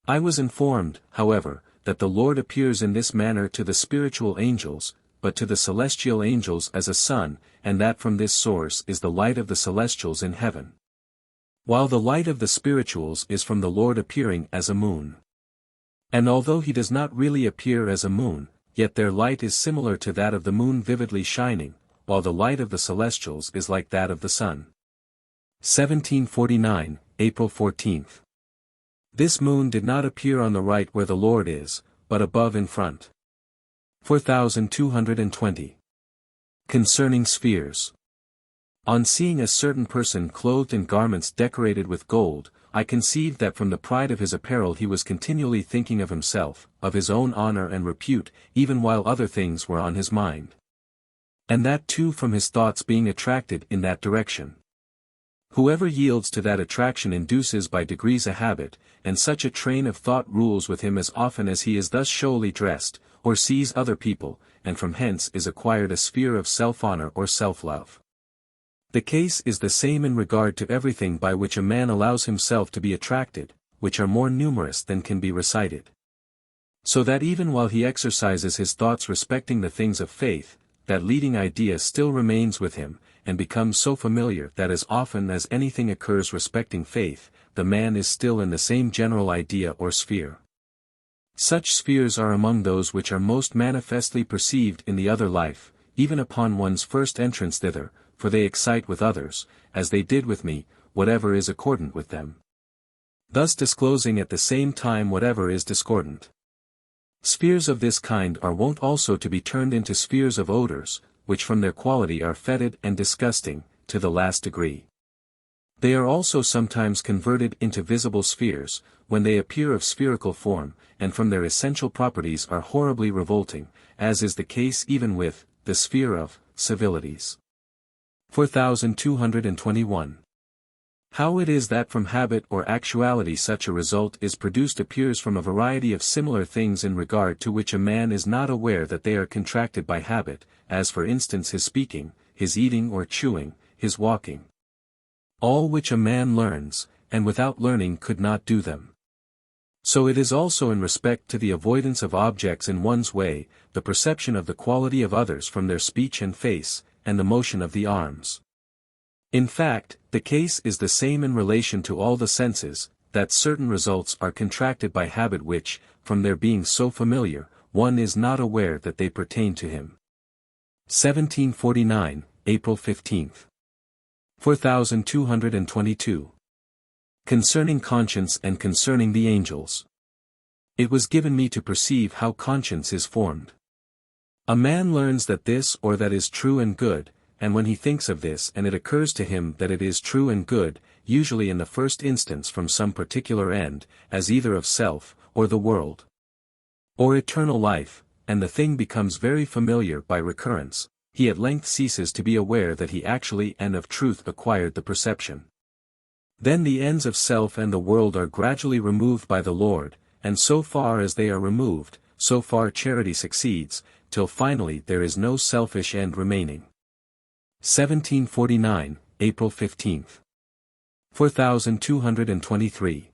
I was informed, however, that the Lord appears in this manner to the spiritual angels, but to the celestial angels as a sun, and that from this source is the light of the celestials in heaven. While the light of the spirituals is from the Lord appearing as a moon. And although he does not really appear as a moon, yet their light is similar to that of the moon vividly shining, while the light of the celestials is like that of the sun. 1749, April 14. This moon did not appear on the right where the Lord is, but above in front. 4220. Concerning spheres. On seeing a certain person clothed in garments decorated with gold, I conceived that from the pride of his apparel he was continually thinking of himself, of his own honor and repute, even while other things were on his mind. And that too from his thoughts being attracted in that direction. Whoever yields to that attraction induces by degrees a habit, and such a train of thought rules with him as often as he is thus showily dressed, or sees other people, and from hence is acquired a sphere of self-honor or self-love. The case is the same in regard to everything by which a man allows himself to be attracted, which are more numerous than can be recited. So that even while he exercises his thoughts respecting the things of faith, that leading idea still remains with him, and becomes so familiar that as often as anything occurs respecting faith, the man is still in the same general idea or sphere. Such spheres are among those which are most manifestly perceived in the other life, even upon one's first entrance thither, for they excite with others, as they did with me, whatever is accordant with them. Thus disclosing at the same time whatever is discordant. Spheres of this kind are wont also to be turned into spheres of odors, which from their quality are fetid and disgusting, to the last degree. They are also sometimes converted into visible spheres, when they appear of spherical form, and from their essential properties are horribly revolting, as is the case even with the sphere of civilities. 4221. How it is that from habit or actuality such a result is produced appears from a variety of similar things in regard to which a man is not aware that they are contracted by habit, as for instance his speaking, his eating or chewing, his walking. All which a man learns, and without learning could not do them. So it is also in respect to the avoidance of objects in one's way, the perception of the quality of others from their speech and face, and the motion of the arms. In fact, the case is the same in relation to all the senses, that certain results are contracted by habit which, from their being so familiar, one is not aware that they pertain to him. 1749, April 15. 4222. Concerning conscience and concerning the angels. It was given me to perceive how conscience is formed. A man learns that this or that is true and good, and when he thinks of this and it occurs to him that it is true and good, usually in the first instance from some particular end, as either of self, or the world, or eternal life, and the thing becomes very familiar by recurrence, he at length ceases to be aware that he actually and of truth acquired the perception. Then the ends of self and the world are gradually removed by the Lord, and so far as they are removed, so far charity succeeds, till finally there is no selfish end remaining. 1749, April 15. 4223.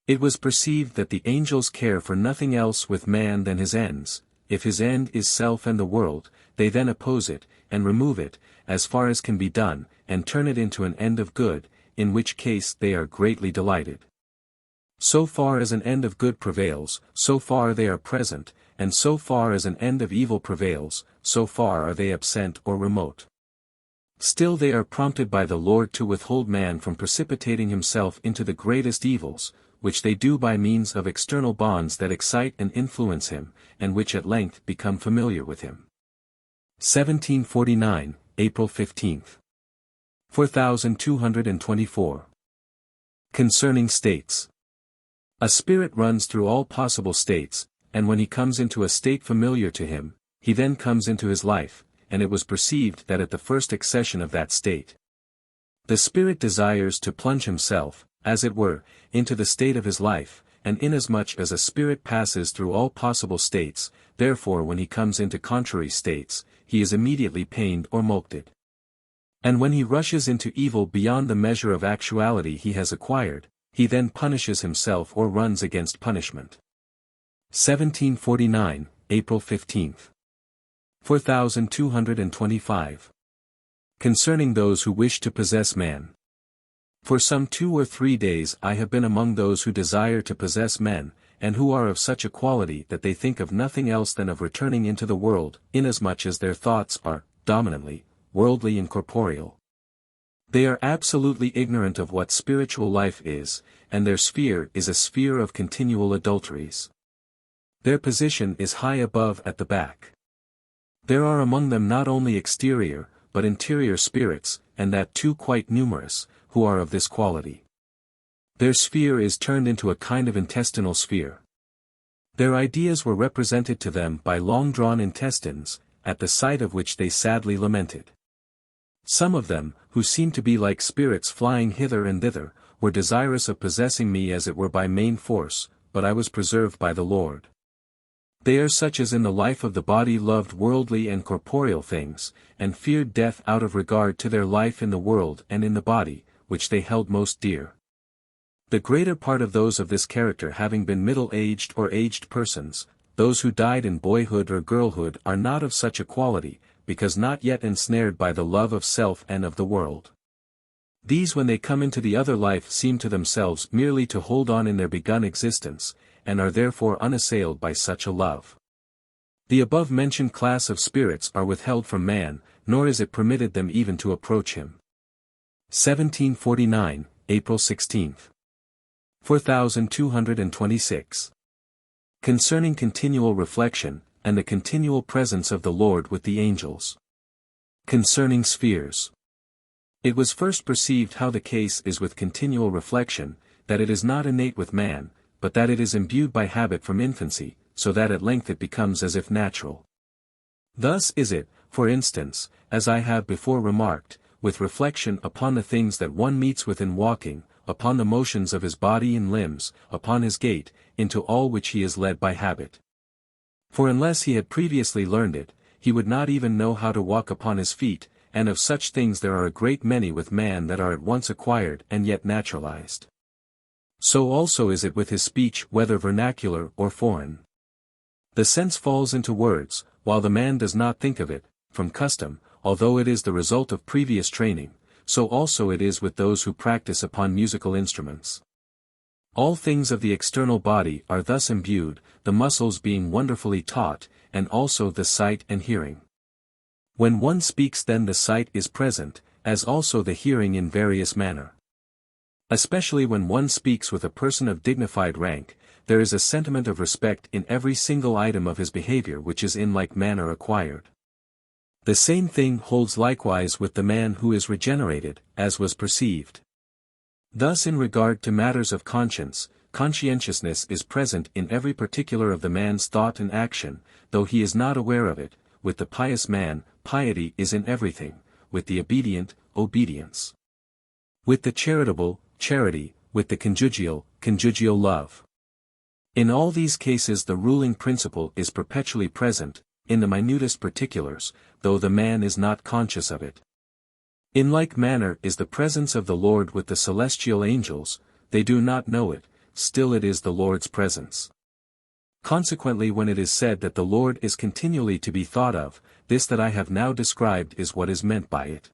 It was perceived that the angels care for nothing else with man than his ends. If his end is self and the world, they then oppose it, and remove it, as far as can be done, and turn it into an end of good, in which case they are greatly delighted. So far as an end of good prevails, so far they are present, and so far as an end of evil prevails, so far are they absent or remote. Still they are prompted by the Lord to withhold man from precipitating himself into the greatest evils, which they do by means of external bonds that excite and influence him, and which at length become familiar with him. 1749, April 15. 4224. Concerning states. A spirit runs through all possible states, and when he comes into a state familiar to him, he then comes into his life, and it was perceived that at the first accession of that state, the spirit desires to plunge himself, as it were, into the state of his life, and inasmuch as a spirit passes through all possible states, therefore when he comes into contrary states, he is immediately pained or mulcted. And when he rushes into evil beyond the measure of actuality he has acquired, he then punishes himself or runs against punishment. 1749, April 15. 4225. Concerning those who wish to possess man. For some 2 or 3 days I have been among those who desire to possess men, and who are of such a quality that they think of nothing else than of returning into the world, inasmuch as their thoughts are, dominantly, worldly and corporeal. They are absolutely ignorant of what spiritual life is, and their sphere is a sphere of continual adulteries. Their position is high above at the back. There are among them not only exterior, but interior spirits, and that too quite numerous, who are of this quality. Their sphere is turned into a kind of intestinal sphere. Their ideas were represented to them by long-drawn intestines, at the sight of which they sadly lamented. Some of them, who seemed to be like spirits flying hither and thither, were desirous of possessing me as it were by main force, but I was preserved by the Lord. They are such as in the life of the body loved worldly and corporeal things, and feared death out of regard to their life in the world and in the body, which they held most dear. The greater part of those of this character having been middle-aged or aged persons, those who died in boyhood or girlhood are not of such a quality, because not yet ensnared by the love of self and of the world. These when they come into the other life seem to themselves merely to hold on in their begun existence, and are therefore unassailed by such a love. The above-mentioned class of spirits are withheld from man, nor is it permitted them even to approach him. 1749, April 16. 4226. Concerning continual reflection, and the continual presence of the Lord with the angels. Concerning spheres. It was first perceived how the case is with continual reflection, that it is not innate with man, but that it is imbued by habit from infancy, so that at length it becomes as if natural. Thus is it, for instance, as I have before remarked, with reflection upon the things that one meets with in walking, upon the motions of his body and limbs, upon his gait, into all which he is led by habit. For unless he had previously learned it, he would not even know how to walk upon his feet, and of such things there are a great many with man that are at once acquired and yet naturalized. So also is it with his speech whether vernacular or foreign. The sense falls into words, while the man does not think of it, from custom, although it is the result of previous training, so also it is with those who practice upon musical instruments. All things of the external body are thus imbued, the muscles being wonderfully taught, and also the sight and hearing. When one speaks then the sight is present, as also the hearing in various manner. Especially when one speaks with a person of dignified rank, there is a sentiment of respect in every single item of his behavior which is in like manner acquired. The same thing holds likewise with the man who is regenerated, as was perceived. Thus in regard to matters of conscience, conscientiousness is present in every particular of the man's thought and action, though he is not aware of it. With the pious man, piety is in everything, with the obedient, obedience. With the charitable, charity, with the conjugal, conjugal love. In all these cases the ruling principle is perpetually present, in the minutest particulars, though the man is not conscious of it. In like manner is the presence of the Lord with the celestial angels, they do not know it, still it is the Lord's presence. Consequently when it is said that the Lord is continually to be thought of, this that I have now described is what is meant by it.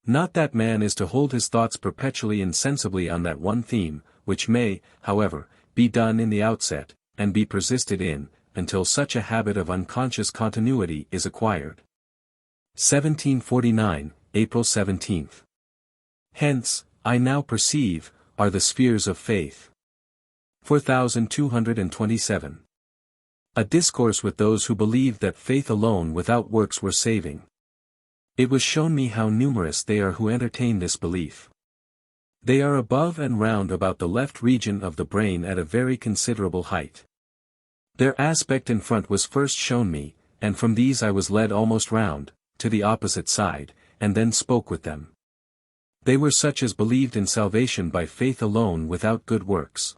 Not that man is to hold his thoughts perpetually insensibly on that one theme, which may, however, be done in the outset, and be persisted in, until such a habit of unconscious continuity is acquired. 1749, April 17. Hence, I now perceive, are the spheres of faith. 4227. A discourse with those who believed that faith alone without works were saving. It was shown me how numerous they are who entertain this belief. They are above and round about the left region of the brain at a very considerable height. Their aspect in front was first shown me, and from these I was led almost round, to the opposite side, and then spoke with them. They were such as believed in salvation by faith alone without good works.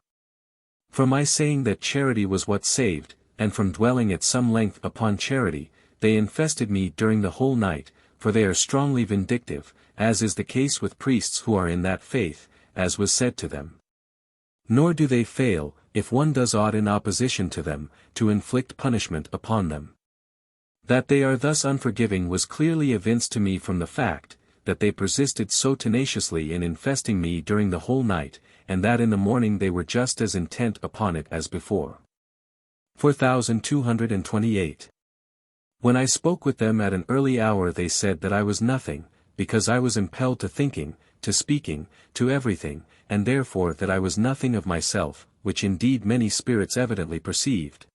From my saying that charity was what saved, and from dwelling at some length upon charity, they infested me during the whole night, for they are strongly vindictive, as is the case with priests who are in that faith, as was said to them. Nor do they fail, if one does aught in opposition to them, to inflict punishment upon them. That they are thus unforgiving was clearly evinced to me from the fact, that they persisted so tenaciously in infesting me during the whole night, and that in the morning they were just as intent upon it as before. 4228. When I spoke with them at an early hour they said that I was nothing, because I was impelled to thinking, to speaking, to everything, and therefore that I was nothing of myself, which indeed many spirits evidently perceived.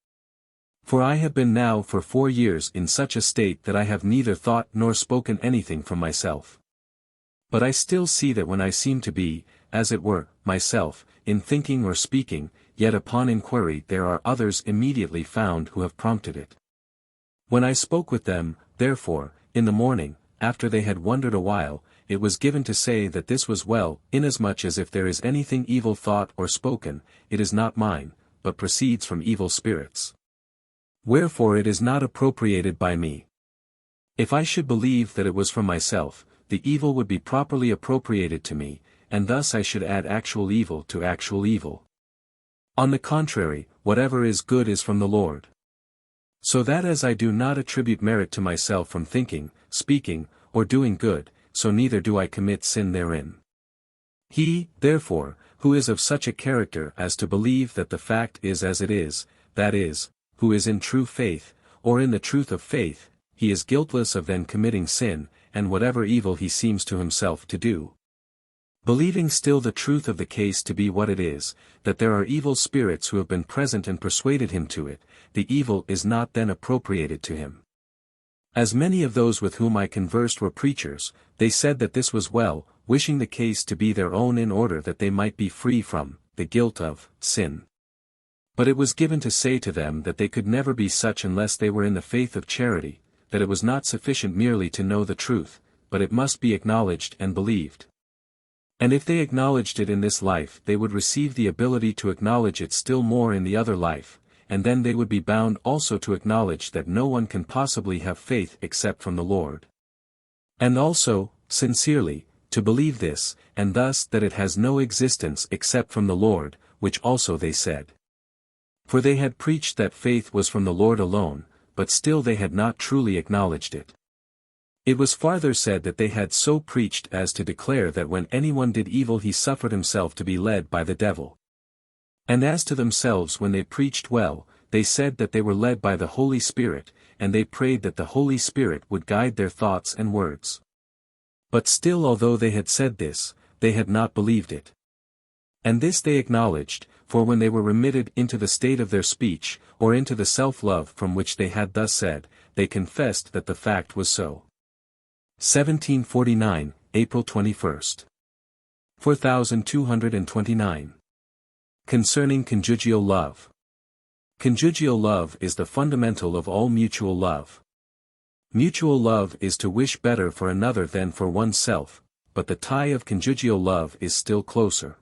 For I have been now for 4 years in such a state that I have neither thought nor spoken anything from myself. But I still see that when I seem to be, as it were, myself, in thinking or speaking, yet upon inquiry there are others immediately found who have prompted it. When I spoke with them, therefore, in the morning, after they had wondered a while, it was given to say that this was well, inasmuch as if there is anything evil thought or spoken, it is not mine, but proceeds from evil spirits. Wherefore it is not appropriated by me. If I should believe that it was from myself, the evil would be properly appropriated to me, and thus I should add actual evil to actual evil. On the contrary, whatever is good is from the Lord. So that as I do not attribute merit to myself from thinking, speaking, or doing good, so neither do I commit sin therein. He, therefore, who is of such a character as to believe that the fact is as it is, that is, who is in true faith, or in the truth of faith, he is guiltless of then committing sin, and whatever evil he seems to himself to do. Believing still the truth of the case to be what it is, that there are evil spirits who have been present and persuaded him to it, the evil is not then appropriated to him. As many of those with whom I conversed were preachers, they said that this was well, wishing the case to be their own in order that they might be free from the guilt of sin. But it was given to say to them that they could never be such unless they were in the faith of charity, that it was not sufficient merely to know the truth, but it must be acknowledged and believed. And if they acknowledged it in this life they would receive the ability to acknowledge it still more in the other life, and then they would be bound also to acknowledge that no one can possibly have faith except from the Lord. And also, sincerely, to believe this, and thus that it has no existence except from the Lord, which also they said. For they had preached that faith was from the Lord alone, but still they had not truly acknowledged it. It was farther said that they had so preached as to declare that when anyone did evil he suffered himself to be led by the devil. And as to themselves when they preached well, they said that they were led by the Holy Spirit, and they prayed that the Holy Spirit would guide their thoughts and words. But still although they had said this, they had not believed it. And this they acknowledged, for when they were remitted into the state of their speech, or into the self-love from which they had thus said, they confessed that the fact was so. 1749, April 21st. 4229. Concerning conjugal love. Conjugal love is the fundamental of all mutual love. Mutual love is to wish better for another than for oneself, but the tie of conjugal love is still closer.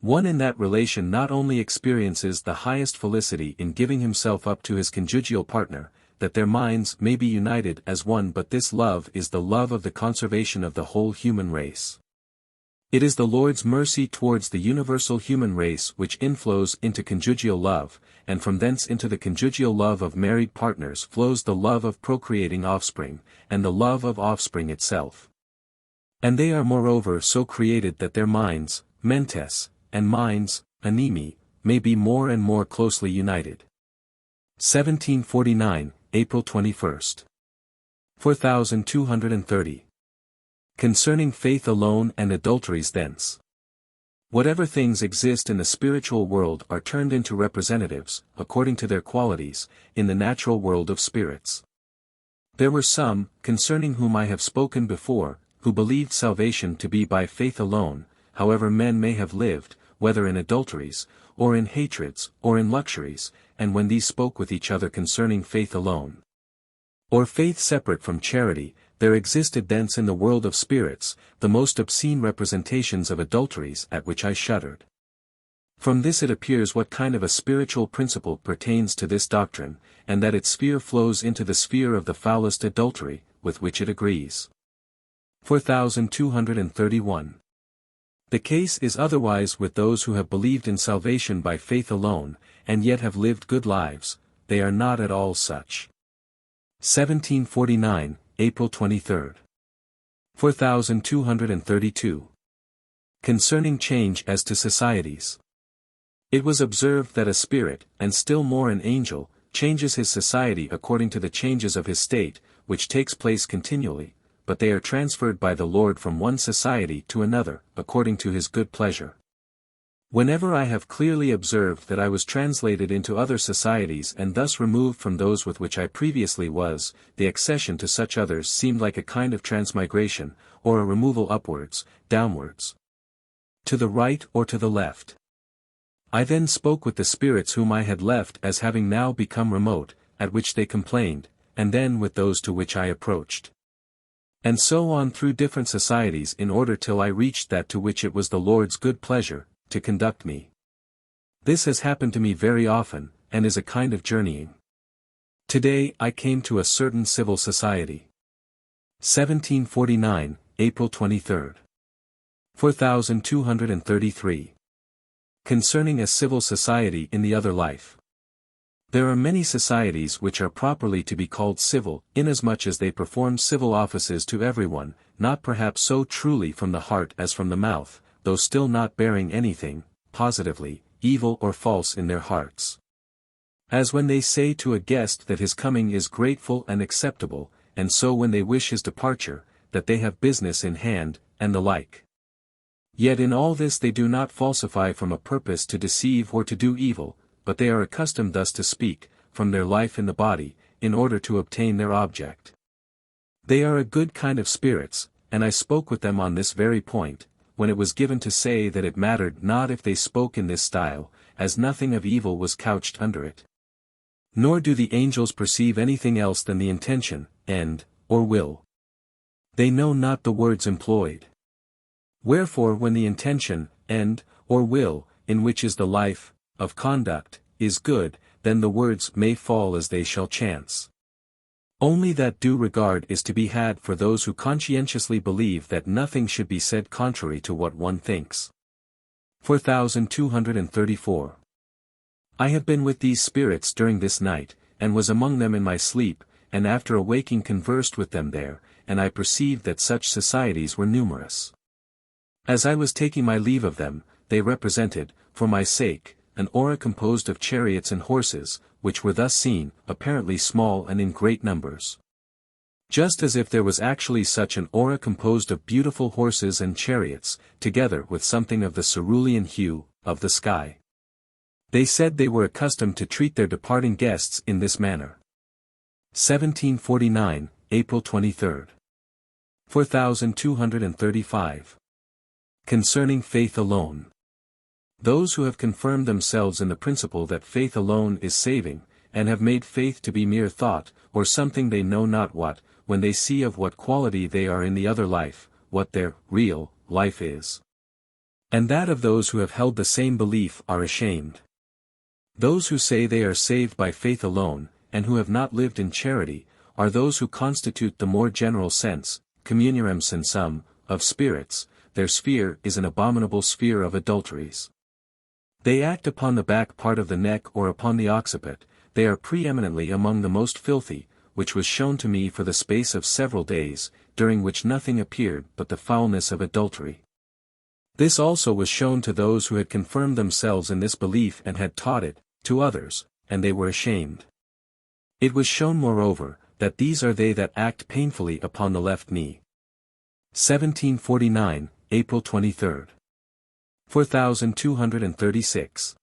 One in that relation not only experiences the highest felicity in giving himself up to his conjugal partner, that their minds may be united as one, but this love is the love of the conservation of the whole human race. It is the Lord's mercy towards the universal human race which inflows into conjugal love, and from thence into the conjugal love of married partners flows the love of procreating offspring, and the love of offspring itself. And they are moreover so created that their minds, mentes, and minds, animi, may be more and more closely united. 1749, April 21st. 4230. Concerning faith alone and adulteries thence. Whatever things exist in the spiritual world are turned into representatives, according to their qualities, in the natural world of spirits. There were some, concerning whom I have spoken before, who believed salvation to be by faith alone, however men may have lived, whether in adulteries, or in hatreds, or in luxuries, and when these spoke with each other concerning faith alone, or faith separate from charity, there existed thence in the world of spirits, the most obscene representations of adulteries at which I shuddered. From this it appears what kind of a spiritual principle pertains to this doctrine, and that its sphere flows into the sphere of the foulest adultery, with which it agrees. 4231. The case is otherwise with those who have believed in salvation by faith alone, and yet have lived good lives, they are not at all such. 1749, April 23rd. 4232. Concerning change as to societies. It was observed that a spirit, and still more an angel, changes his society according to the changes of his state, which takes place continually, but they are transferred by the Lord from one society to another, according to his good pleasure. Whenever I have clearly observed that I was translated into other societies and thus removed from those with which I previously was, the accession to such others seemed like a kind of transmigration, or a removal upwards, downwards, to the right or to the left. I then spoke with the spirits whom I had left as having now become remote, at which they complained, and then with those to which I approached. And so on through different societies in order till I reached that to which it was the Lord's good pleasure to conduct me. This has happened to me very often, and is a kind of journeying. Today I came to a certain civil society. 1749, April 23rd. 4233. Concerning a civil society in the other life. There are many societies which are properly to be called civil, inasmuch as they perform civil offices to everyone, not perhaps so truly from the heart as from the mouth, though still not bearing anything, positively, evil or false in their hearts. As when they say to a guest that his coming is grateful and acceptable, and so when they wish his departure, that they have business in hand, and the like. Yet in all this they do not falsify from a purpose to deceive or to do evil, but they are accustomed thus to speak, from their life in the body, in order to obtain their object. They are a good kind of spirits, and I spoke with them on this very point, when it was given to say that it mattered not if they spoke in this style, as nothing of evil was couched under it. Nor do the angels perceive anything else than the intention, end, or will. They know not the words employed. Wherefore when the intention, end, or will, in which is the life, of conduct, is good, then the words may fall as they shall chance. Only that due regard is to be had for those who conscientiously believe that nothing should be said contrary to what one thinks. 4234. I have been with these spirits during this night, and was among them in my sleep, and after awaking conversed with them there, and I perceived that such societies were numerous. As I was taking my leave of them, they represented, for my sake, an aura composed of chariots and horses, which were thus seen, apparently small and in great numbers. Just as if there was actually such an aura composed of beautiful horses and chariots, together with something of the cerulean hue of the sky. They said they were accustomed to treat their departing guests in this manner. 1749, April 23. 4235. Concerning faith alone. Those who have confirmed themselves in the principle that faith alone is saving, and have made faith to be mere thought, or something they know not what, when they see of what quality they are in the other life, what their real life is. And that of those who have held the same belief are ashamed. Those who say they are saved by faith alone, and who have not lived in charity, are those who constitute the more general sense, communirem sensum, of spirits. Their sphere is an abominable sphere of adulteries. They act upon the back part of the neck or upon the occiput. They are preeminently among the most filthy, which was shown to me for the space of several days, during which nothing appeared but the foulness of adultery. This also was shown to those who had confirmed themselves in this belief and had taught it to others, and they were ashamed. It was shown moreover, that these are they that act painfully upon the left knee. 1749, April 23. 4236.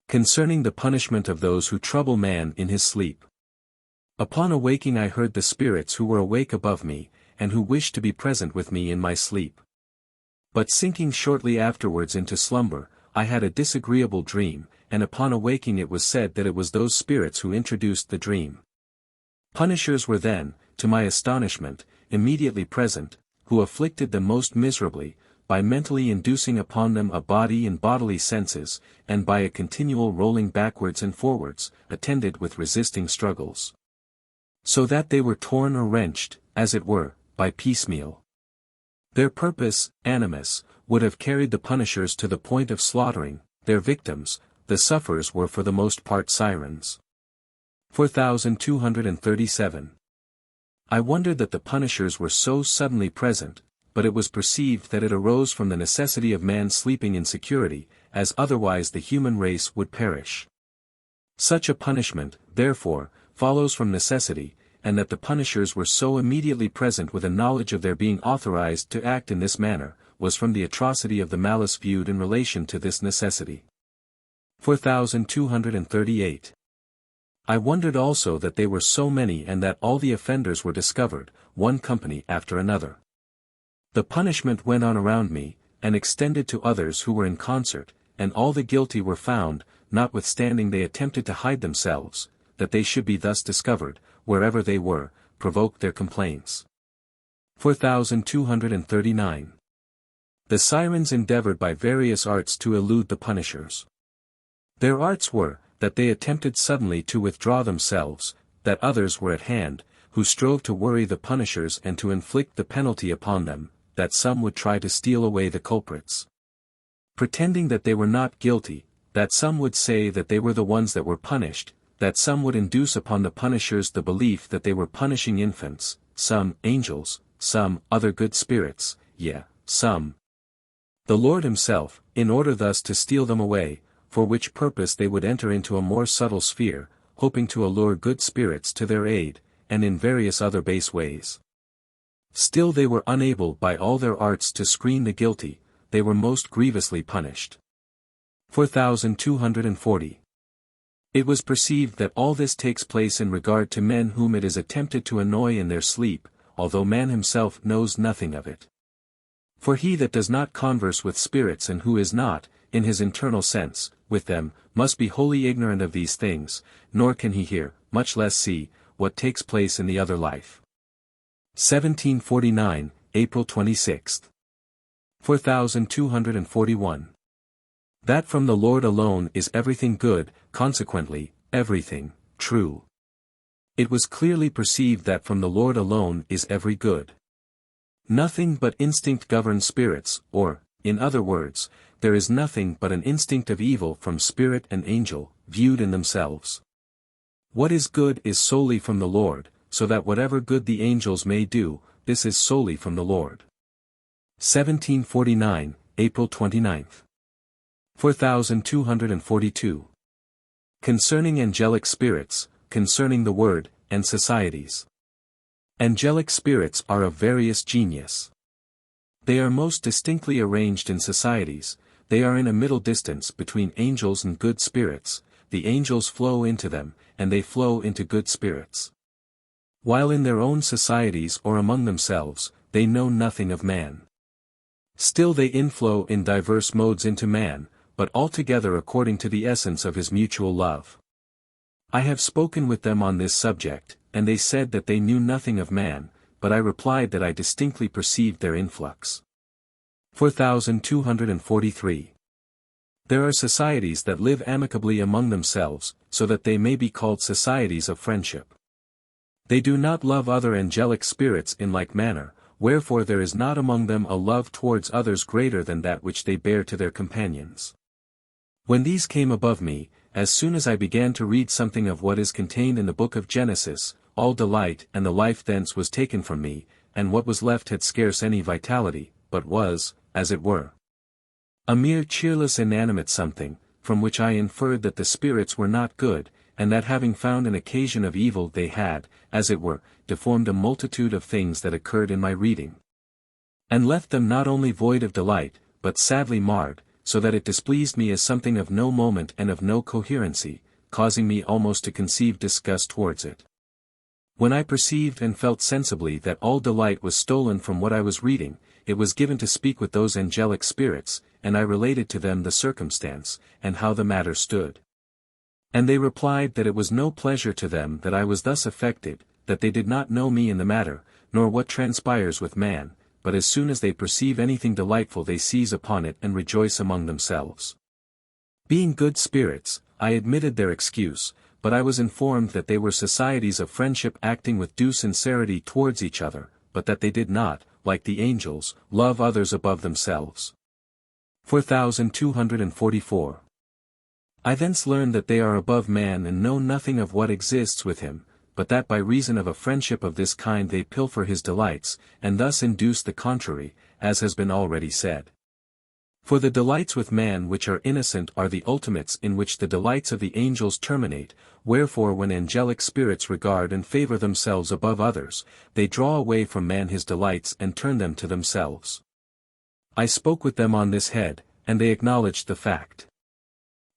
Concerning the punishment of those who trouble man in his sleep. Upon awaking I heard the spirits who were awake above me, and who wished to be present with me in my sleep. But sinking shortly afterwards into slumber, I had a disagreeable dream, and upon awaking it was said that it was those spirits who introduced the dream. Punishers were then, to my astonishment, immediately present, who afflicted them most miserably, by mentally inducing upon them a body and bodily senses, and by a continual rolling backwards and forwards, attended with resisting struggles. So that they were torn or wrenched, as it were, by piecemeal. Their purpose, animus, would have carried the punishers to the point of slaughtering their victims. The sufferers were for the most part sirens. 4237. I wondered that the punishers were so suddenly present, but it was perceived that it arose from the necessity of man sleeping in security, as otherwise the human race would perish. Such a punishment, therefore, follows from necessity, and that the punishers were so immediately present with a knowledge of their being authorized to act in this manner, was from the atrocity of the malice viewed in relation to this necessity. 4238. I wondered also that they were so many and that all the offenders were discovered, one company after another. The punishment went on around me, and extended to others who were in concert, and all the guilty were found, notwithstanding they attempted to hide themselves, that they should be thus discovered, wherever they were, provoked their complaints. 4239. The sirens endeavored by various arts to elude the punishers. Their arts were, that they attempted suddenly to withdraw themselves, that others were at hand, who strove to worry the punishers and to inflict the penalty upon them, that some would try to steal away the culprits. Pretending that they were not guilty, that some would say that they were the ones that were punished, that some would induce upon the punishers the belief that they were punishing infants, some angels, some other good spirits, some the Lord himself, in order thus to steal them away, for which purpose they would enter into a more subtle sphere, hoping to allure good spirits to their aid, and in various other base ways. Still they were unable by all their arts to screen the guilty, they were most grievously punished. 4240. It was perceived that all this takes place in regard to men whom it is attempted to annoy in their sleep, although man himself knows nothing of it. For he that does not converse with spirits and who is not, in his internal sense, with them, must be wholly ignorant of these things, nor can he hear, much less see, what takes place in the other life. 1749, April 26. 4241. That from the Lord alone is everything good, consequently, everything true. It was clearly perceived that from the Lord alone is every good. Nothing but instinct governs spirits, or, in other words, there is nothing but an instinct of evil from spirit and angel, viewed in themselves. What is good is solely from the Lord, so that whatever good the angels may do, this is solely from the Lord. 1749, April 29. 4242. Concerning angelic spirits, concerning the Word, and societies. Angelic spirits are of various genius. They are most distinctly arranged in societies. They are in a middle distance between angels and good spirits. The angels flow into them, and they flow into good spirits. While in their own societies or among themselves, they know nothing of man. Still they inflow in diverse modes into man, but altogether according to the essence of his mutual love. I have spoken with them on this subject, and they said that they knew nothing of man, but I replied that I distinctly perceived their influx. 4243. There are societies that live amicably among themselves, so that they may be called societies of friendship. They do not love other angelic spirits in like manner, wherefore there is not among them a love towards others greater than that which they bear to their companions. When these came above me, as soon as I began to read something of what is contained in the book of Genesis, all delight and the life thence was taken from me, and what was left had scarce any vitality, but was, as it were, a mere cheerless inanimate something, from which I inferred that the spirits were not good, and that having found an occasion of evil they had, as it were, deformed a multitude of things that occurred in my reading, and left them not only void of delight, but sadly marred, so that it displeased me as something of no moment and of no coherency, causing me almost to conceive disgust towards it. When I perceived and felt sensibly that all delight was stolen from what I was reading, it was given to speak with those angelic spirits, and I related to them the circumstance, and how the matter stood. And they replied that it was no pleasure to them that I was thus affected, that they did not know me in the matter, nor what transpires with man, but as soon as they perceive anything delightful they seize upon it and rejoice among themselves. Being good spirits, I admitted their excuse, but I was informed that they were societies of friendship acting with due sincerity towards each other, but that they did not, like the angels, love others above themselves. 4244. I thence learned that they are above man and know nothing of what exists with him, but that by reason of a friendship of this kind they pilfer his delights, and thus induce the contrary, as has been already said. For the delights with man which are innocent are the ultimates in which the delights of the angels terminate, wherefore when angelic spirits regard and favor themselves above others, they draw away from man his delights and turn them to themselves. I spoke with them on this head, and they acknowledged the fact.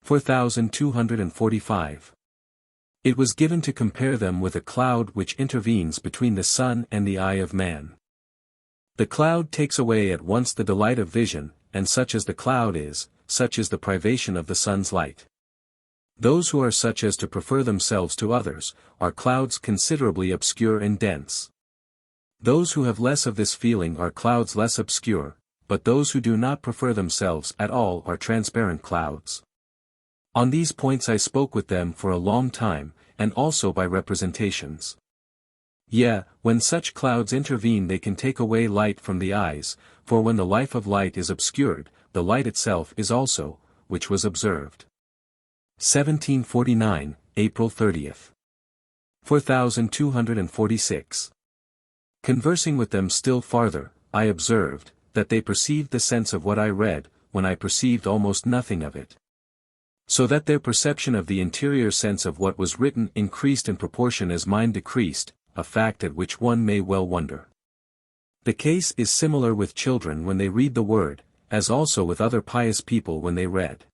4245. It was given to compare them with a cloud which intervenes between the sun and the eye of man. The cloud takes away at once the delight of vision, and such as the cloud is, such is the privation of the sun's light. Those who are such as to prefer themselves to others, are clouds considerably obscure and dense. Those who have less of this feeling are clouds less obscure, but those who do not prefer themselves at all are transparent clouds. On these points I spoke with them for a long time, and also by representations. Yea, when such clouds intervene they can take away light from the eyes, for when the life of light is obscured, the light itself is also, which was observed. 1749, April 30th. 4246. Conversing with them still farther, I observed, that they perceived the sense of what I read, when I perceived almost nothing of it. So that their perception of the interior sense of what was written increased in proportion as mine decreased, a fact at which one may well wonder. The case is similar with children when they read the word, as also with other pious people when they read.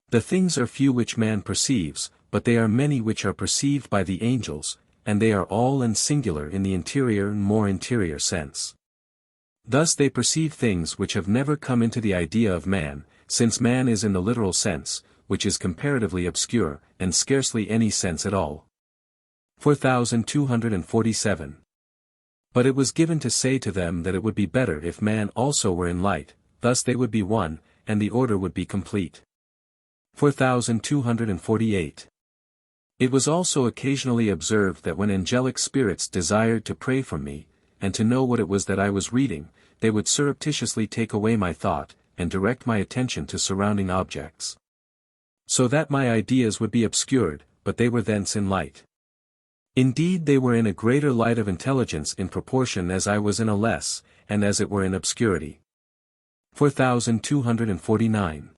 The things are few which man perceives, but they are many which are perceived by the angels, and they are all and singular in the interior and more interior sense. Thus they perceive things which have never come into the idea of man, since man is in the literal sense, which is comparatively obscure, and scarcely any sense at all. 4247. But it was given to say to them that it would be better if man also were in light, thus they would be one, and the order would be complete. 4248. It was also occasionally observed that when angelic spirits desired to pray from me, and to know what it was that I was reading, they would surreptitiously take away my thought, and direct my attention to surrounding objects. So that my ideas would be obscured, but they were thence in light. Indeed they were in a greater light of intelligence in proportion as I was in a less, and as it were in obscurity. 4249.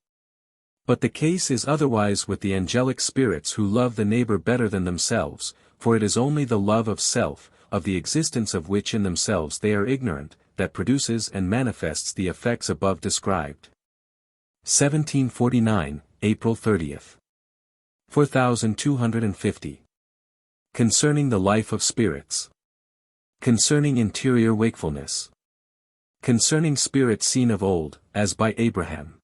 But the case is otherwise with the angelic spirits who love the neighbor better than themselves, for it is only the love of self, of the existence of which in themselves they are ignorant, that produces and manifests the effects above described. 1749, April 30th. 4250. Concerning the life of spirits. Concerning interior wakefulness. Concerning spirits seen of old, as by Abraham.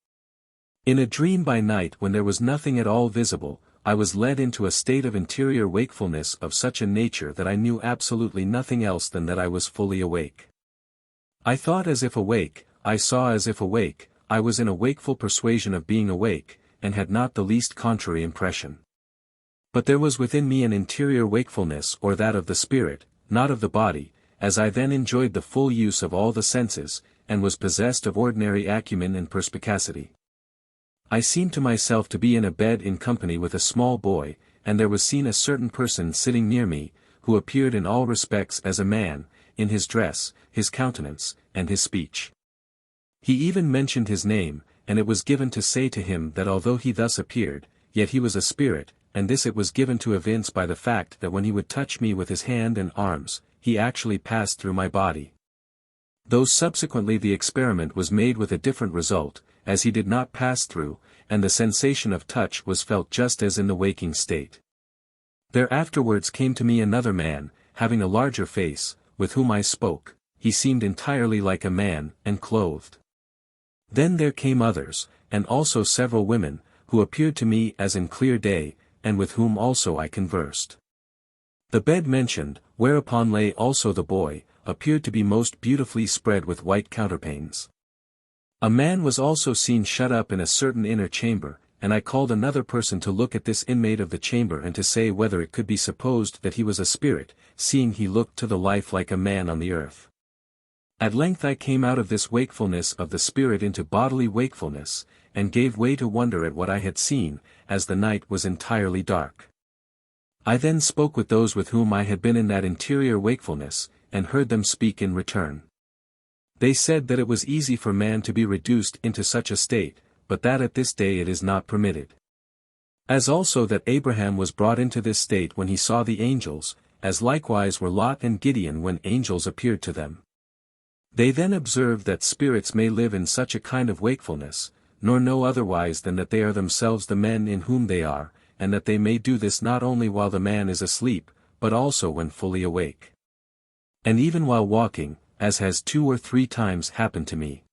In a dream by night when there was nothing at all visible, I was led into a state of interior wakefulness of such a nature that I knew absolutely nothing else than that I was fully awake. I thought as if awake, I saw as if awake, I was in a wakeful persuasion of being awake, and had not the least contrary impression. But there was within me an interior wakefulness or that of the spirit, not of the body, as I then enjoyed the full use of all the senses, and was possessed of ordinary acumen and perspicacity. I seemed to myself to be in a bed in company with a small boy, and there was seen a certain person sitting near me, who appeared in all respects as a man, in his dress, his countenance, and his speech. He even mentioned his name, and it was given to say to him that although he thus appeared, yet he was a spirit, and this it was given to evince by the fact that when he would touch me with his hand and arms, he actually passed through my body. Though subsequently the experiment was made with a different result, as he did not pass through, and the sensation of touch was felt just as in the waking state. There afterwards came to me another man, having a larger face, with whom I spoke. He seemed entirely like a man, and clothed. Then there came others, and also several women, who appeared to me as in clear day, and with whom also I conversed. The bed mentioned, whereupon lay also the boy, appeared to be most beautifully spread with white counterpanes. A man was also seen shut up in a certain inner chamber, and I called another person to look at this inmate of the chamber and to say whether it could be supposed that he was a spirit, seeing he looked to the life like a man on the earth. At length I came out of this wakefulness of the spirit into bodily wakefulness, and gave way to wonder at what I had seen, as the night was entirely dark. I then spoke with those with whom I had been in that interior wakefulness, and heard them speak in return. They said that it was easy for man to be reduced into such a state, but that at this day it is not permitted. As also that Abraham was brought into this state when he saw the angels, as likewise were Lot and Gideon when angels appeared to them. They then observed that spirits may live in such a kind of wakefulness, nor know otherwise than that they are themselves the men in whom they are, and that they may do this not only while the man is asleep, but also when fully awake. And even while walking, as has 2 or 3 times happened to me.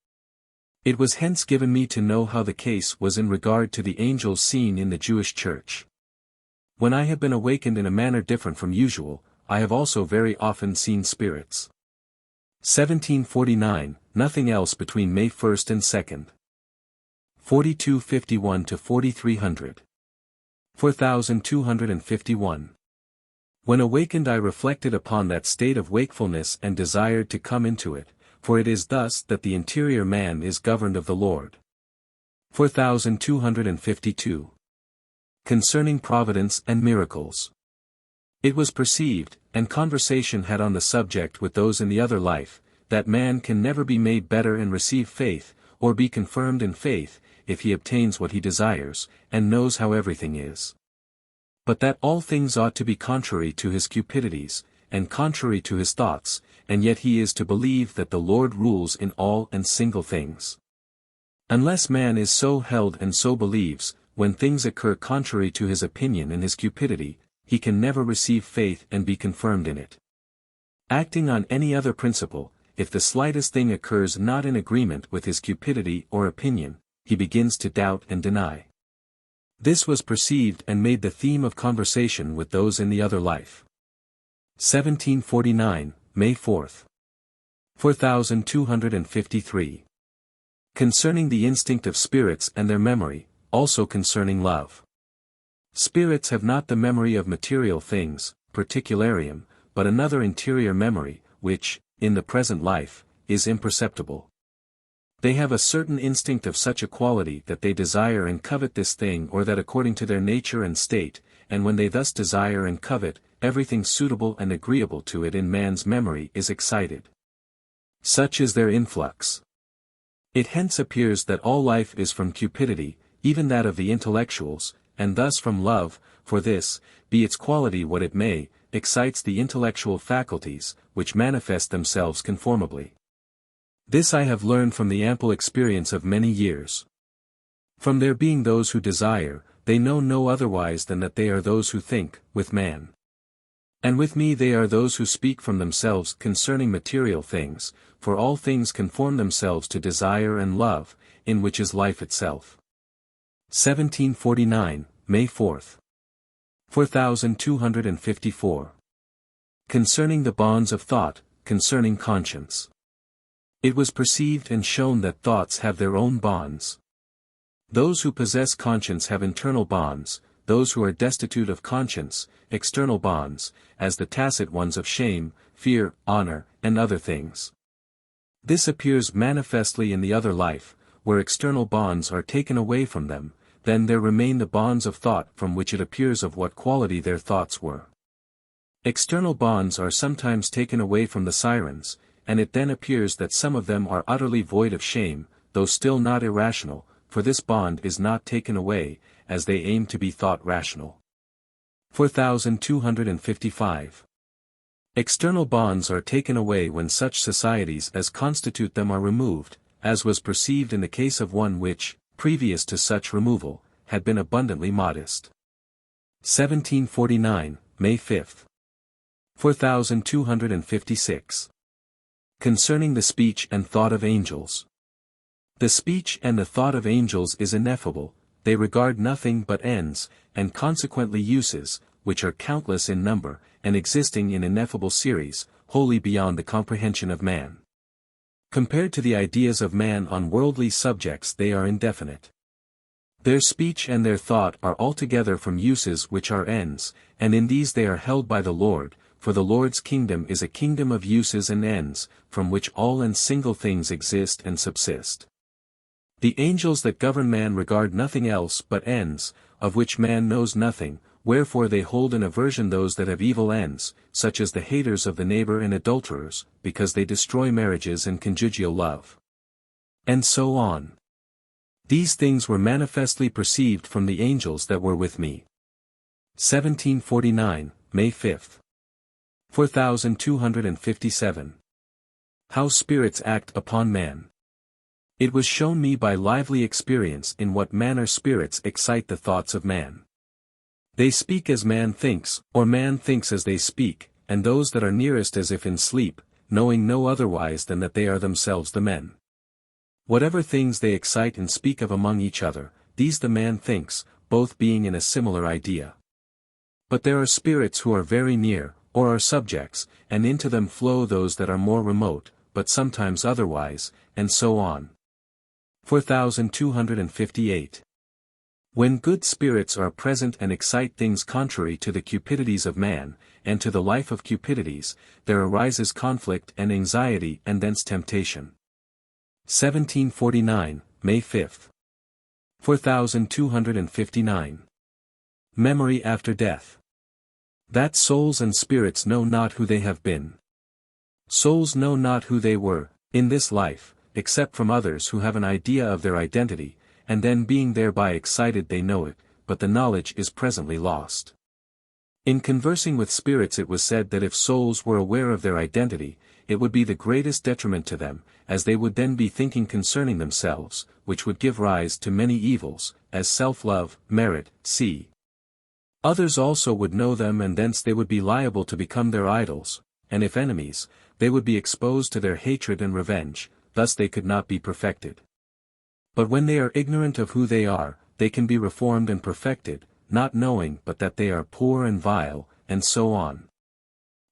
It was hence given me to know how the case was in regard to the angels seen in the Jewish church. When I have been awakened in a manner different from usual, I have also very often seen spirits. 1749, nothing else between May 1st and 2nd. 4251 to 4300. 4251. When awakened I reflected upon that state of wakefulness and desired to come into it, for it is thus that the interior man is governed of the Lord. 4252. Concerning providence and miracles. It was perceived, and conversation had on the subject with those in the other life, that man can never be made better and receive faith, or be confirmed in faith, if he obtains what he desires, and knows how everything is. But that all things ought to be contrary to his cupidities, and contrary to his thoughts, and yet he is to believe that the Lord rules in all and single things. Unless man is so held and so believes, when things occur contrary to his opinion and his cupidity, he can never receive faith and be confirmed in it. Acting on any other principle, if the slightest thing occurs not in agreement with his cupidity or opinion, he begins to doubt and deny. This was perceived and made the theme of conversation with those in the other life. 1749, May 4th. 4253. Concerning the instinct of spirits and their memory, also concerning love. Spirits have not the memory of material things, particularium, but another interior memory, which, in the present life, is imperceptible. They have a certain instinct of such a quality that they desire and covet this thing or that according to their nature and state, and when they thus desire and covet, everything suitable and agreeable to it in man's memory is excited. Such is their influx. It hence appears that all life is from cupidity, even that of the intellectuals, and thus from love, for this, be its quality what it may, excites the intellectual faculties, which manifest themselves conformably. This I have learned from the ample experience of many years. From there being those who desire, they know no otherwise than that they are those who think, with man. And with me they are those who speak from themselves concerning material things, for all things conform themselves to desire and love, in which is life itself. 1749, May 4th. 4254. Concerning the bonds of thought, concerning conscience. It was perceived and shown that thoughts have their own bonds. Those who possess conscience have internal bonds, those who are destitute of conscience, external bonds, as the tacit ones of shame, fear, honor, and other things. This appears manifestly in the other life, where external bonds are taken away from them, then there remain the bonds of thought from which it appears of what quality their thoughts were. External bonds are sometimes taken away from the sirens, and it then appears that some of them are utterly void of shame, though still not irrational, for this bond is not taken away, as they aim to be thought rational. 4255. External bonds are taken away when such societies as constitute them are removed, as was perceived in the case of one which, previous to such removal, had been abundantly modest. 1749, May 5th. 4256. Concerning the speech and thought of angels. The speech and the thought of angels is ineffable, they regard nothing but ends, and consequently uses, which are countless in number, and existing in ineffable series, wholly beyond the comprehension of man. Compared to the ideas of man on worldly subjects they are indefinite. Their speech and their thought are altogether from uses which are ends, and in these they are held by the Lord, for the Lord's kingdom is a kingdom of uses and ends, from which all and single things exist and subsist. The angels that govern man regard nothing else but ends, of which man knows nothing, wherefore they hold in aversion those that have evil ends, such as the haters of the neighbor and adulterers, because they destroy marriages and conjugal love. And so on. These things were manifestly perceived from the angels that were with me. 1749, May 5th. 4257. How spirits act upon man. It was shown me by lively experience in what manner spirits excite the thoughts of man. They speak as man thinks, or man thinks as they speak, and those that are nearest as if in sleep, knowing no otherwise than that they are themselves the men. Whatever things they excite and speak of among each other, these the man thinks, both being in a similar idea. But there are spirits who are very near, or are subjects, and into them flow those that are more remote, but sometimes otherwise, and so on. 4258. When good spirits are present and excite things contrary to the cupidities of man, and to the life of cupidities, there arises conflict and anxiety and thence temptation. 1749, May 5th. 4259. Memory after death. That souls and spirits know not who they have been. Souls know not who they were, in this life, except from others who have an idea of their identity, and then being thereby excited they know it, but the knowledge is presently lost. In conversing with spirits it was said that if souls were aware of their identity, it would be the greatest detriment to them, as they would then be thinking concerning themselves, which would give rise to many evils, as self-love, merit, c. Others also would know them and thence they would be liable to become their idols, and if enemies, they would be exposed to their hatred and revenge, thus they could not be perfected. But when they are ignorant of who they are, they can be reformed and perfected, not knowing but that they are poor and vile, and so on.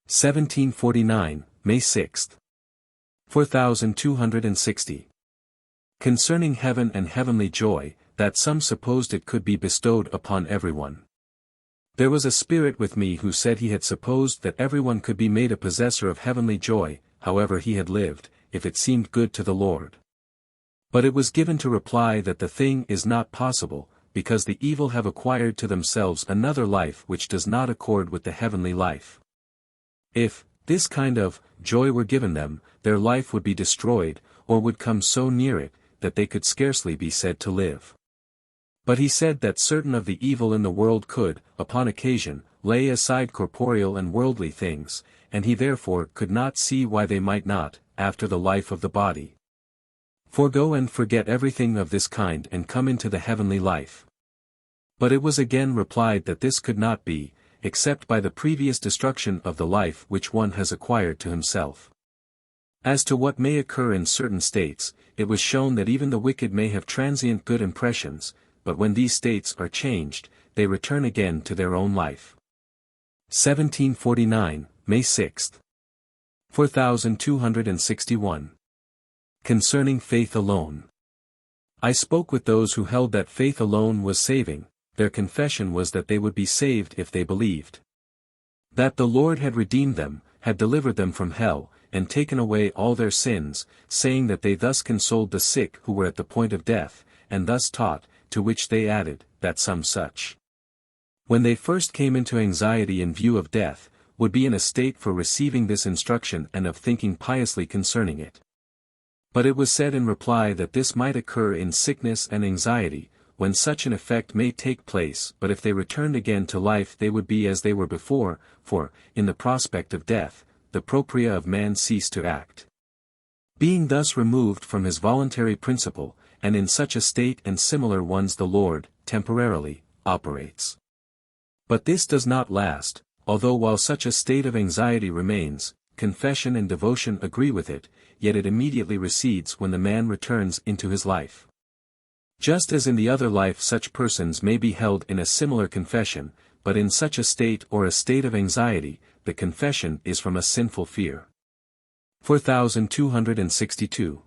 1749, May 6th. 4260. Concerning heaven and heavenly joy, that some supposed it could be bestowed upon everyone. There was a spirit with me who said he had supposed that everyone could be made a possessor of heavenly joy, however he had lived, if it seemed good to the Lord. But it was given to reply that the thing is not possible, because the evil have acquired to themselves another life which does not accord with the heavenly life. If this kind of joy were given them, their life would be destroyed, or would come so near it, that they could scarcely be said to live. But he said that certain of the evil in the world could, upon occasion, lay aside corporeal and worldly things, and he therefore could not see why they might not, after the life of the body, forego and forget everything of this kind and come into the heavenly life. But it was again replied that this could not be, except by the previous destruction of the life which one has acquired to himself. As to what may occur in certain states, it was shown that even the wicked may have transient good impressions, but when these states are changed, they return again to their own life. 1749, May 6. 4261. Concerning faith alone. I spoke with those who held that faith alone was saving. Their confession was that they would be saved if they believed that the Lord had redeemed them, had delivered them from hell, and taken away all their sins, saying that they thus consoled the sick who were at the point of death, and thus taught, to which they added, that some such, when they first came into anxiety in view of death, would be in a state for receiving this instruction and of thinking piously concerning it. But it was said in reply that this might occur in sickness and anxiety, when such an effect may take place, but if they returned again to life they would be as they were before, for, in the prospect of death, the propria of man cease to act. Being thus removed from his voluntary principle, and in such a state and similar ones the Lord, temporarily, operates. But this does not last, although while such a state of anxiety remains, confession and devotion agree with it, yet it immediately recedes when the man returns into his life. Just as in the other life such persons may be held in a similar confession, but in such a state or a state of anxiety, the confession is from a sinful fear. 4262.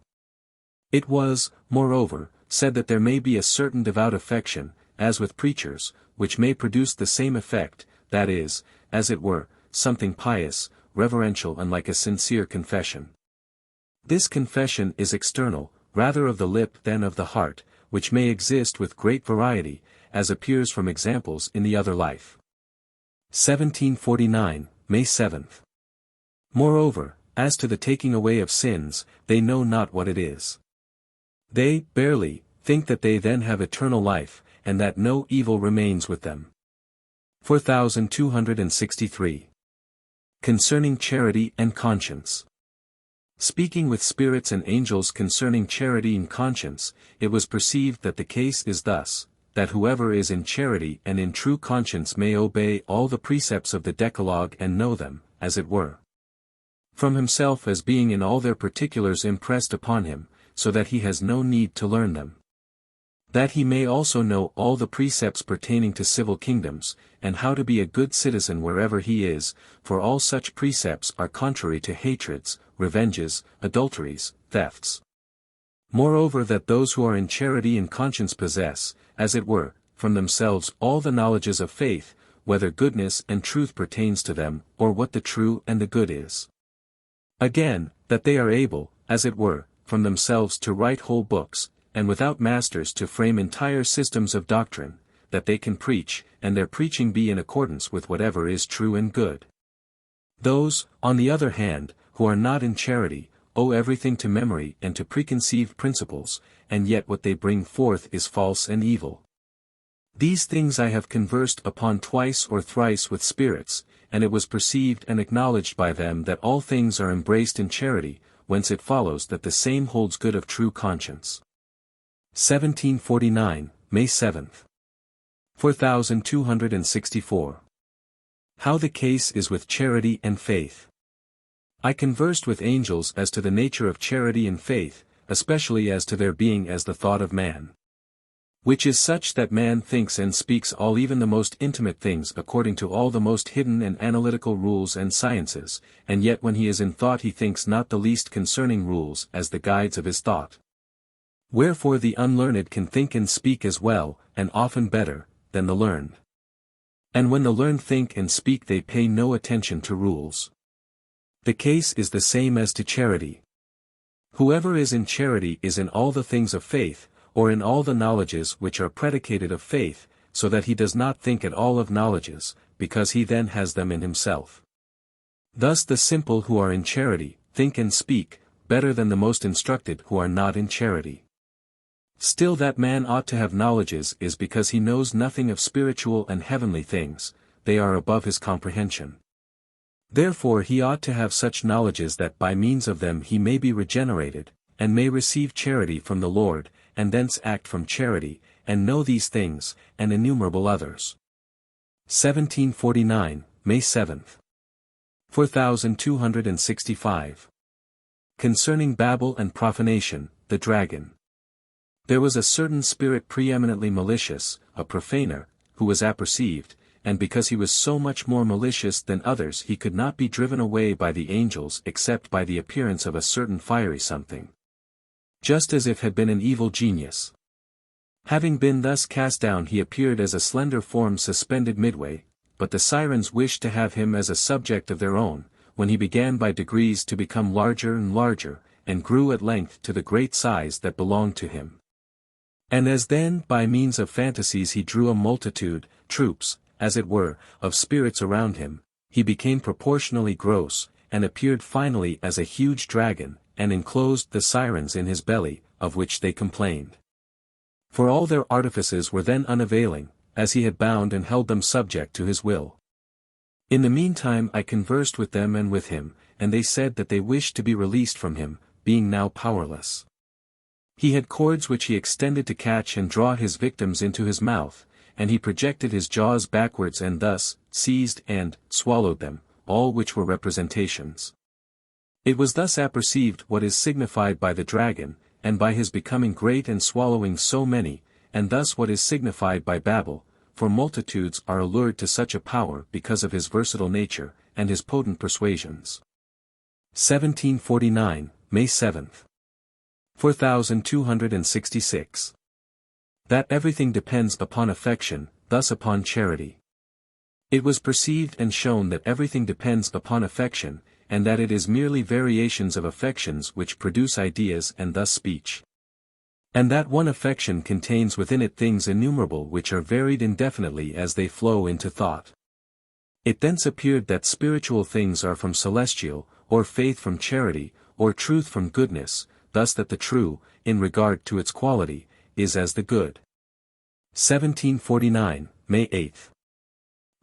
It was, moreover, said that there may be a certain devout affection, as with preachers, which may produce the same effect, that is, as it were, something pious, reverential and like a sincere confession. This confession is external, rather of the lip than of the heart, which may exist with great variety, as appears from examples in the other life. 1749, May 7. Moreover, as to the taking away of sins, they know not what it is. They, barely, think that they then have eternal life, and that no evil remains with them. 4263. Concerning charity and conscience. Speaking with spirits and angels concerning charity and conscience, it was perceived that the case is thus, that whoever is in charity and in true conscience may obey all the precepts of the Decalogue and know them, as it were, from himself as being in all their particulars impressed upon him, so that he has no need to learn them. That he may also know all the precepts pertaining to civil kingdoms, and how to be a good citizen wherever he is, for all such precepts are contrary to hatreds, revenges, adulteries, thefts. Moreover, that those who are in charity and conscience possess, as it were, from themselves all the knowledges of faith, whether goodness and truth pertains to them, or what the true and the good is. Again, that they are able, as it were, from themselves to write whole books, and without masters to frame entire systems of doctrine, that they can preach, and their preaching be in accordance with whatever is true and good. Those, on the other hand, who are not in charity, owe everything to memory and to preconceived principles, and yet what they bring forth is false and evil. These things I have conversed upon twice or thrice with spirits, and it was perceived and acknowledged by them that all things are embraced in charity, whence it follows that the same holds good of true conscience. 1749, May 7. 4264. How the case is with charity and faith. I conversed with angels as to the nature of charity and faith, especially as to their being as the thought of man, which is such that man thinks and speaks all even the most intimate things according to all the most hidden and analytical rules and sciences, and yet when he is in thought he thinks not the least concerning rules as the guides of his thought. Wherefore the unlearned can think and speak as well, and often better, than the learned. And when the learned think and speak they pay no attention to rules. The case is the same as to charity. Whoever is in charity is in all the things of faith, or in all the knowledges which are predicated of faith, so that he does not think at all of knowledges, because he then has them in himself. Thus the simple who are in charity, think and speak, better than the most instructed who are not in charity. Still that man ought to have knowledges is because he knows nothing of spiritual and heavenly things, they are above his comprehension. Therefore he ought to have such knowledges that by means of them he may be regenerated, and may receive charity from the Lord, and thence act from charity, and know these things, and innumerable others. 1749, May 7th. 4265. Concerning Babel and profanation, the dragon. There was a certain spirit preeminently malicious, a profaner, who was apperceived, and because he was so much more malicious than others he could not be driven away by the angels except by the appearance of a certain fiery something. Just as if had been an evil genius. Having been thus cast down he appeared as a slender form suspended midway, but the sirens wished to have him as a subject of their own, when he began by degrees to become larger and larger, and grew at length to the great size that belonged to him. And as then by means of fantasies he drew a multitude, troops, as it were, of spirits around him, he became proportionally gross, and appeared finally as a huge dragon, and enclosed the sirens in his belly, of which they complained. For all their artifices were then unavailing, as he had bound and held them subject to his will. In the meantime I conversed with them and with him, and they said that they wished to be released from him, being now powerless. He had cords which he extended to catch and draw his victims into his mouth, and he projected his jaws backwards and thus, seized and swallowed them, all which were representations. It was thus apperceived what is signified by the dragon, and by his becoming great and swallowing so many, and thus what is signified by Babel, for multitudes are allured to such a power because of his versatile nature, and his potent persuasions. 1749, May 7th. 4266. That everything depends upon affection, thus upon charity. It was perceived and shown that everything depends upon affection, and that it is merely variations of affections which produce ideas and thus speech. And that one affection contains within it things innumerable which are varied indefinitely as they flow into thought. It thence appeared that spiritual things are from celestial, or faith from charity, or truth from goodness, thus that the true, in regard to its quality, is as the good. 1749, May 8th.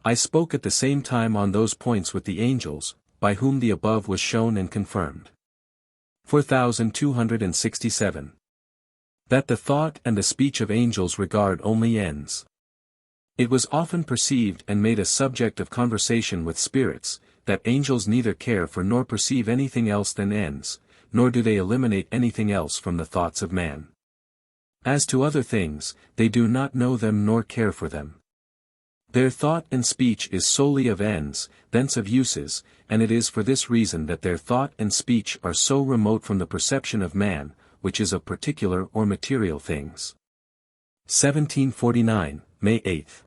I spoke at the same time on those points with the angels, by whom the above was shown and confirmed. 4267. That the thought and the speech of angels regard only ends. It was often perceived and made a subject of conversation with spirits, that angels neither care for nor perceive anything else than ends, nor do they eliminate anything else from the thoughts of man. As to other things, they do not know them nor care for them. Their thought and speech is solely of ends, thence of uses, and it is for this reason that their thought and speech are so remote from the perception of man, which is of particular or material things. 1749, May 8th.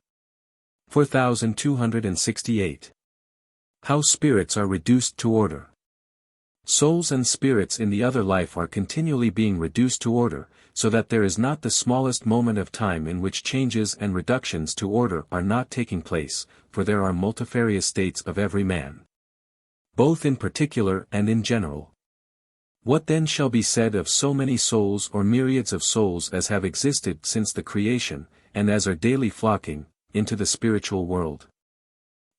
4268. How spirits are reduced to order. Souls and spirits in the other life are continually being reduced to order, so that there is not the smallest moment of time in which changes and reductions to order are not taking place, for there are multifarious states of every man. Both in particular and in general. What then shall be said of so many souls or myriads of souls as have existed since the creation, and as are daily flocking, into the spiritual world?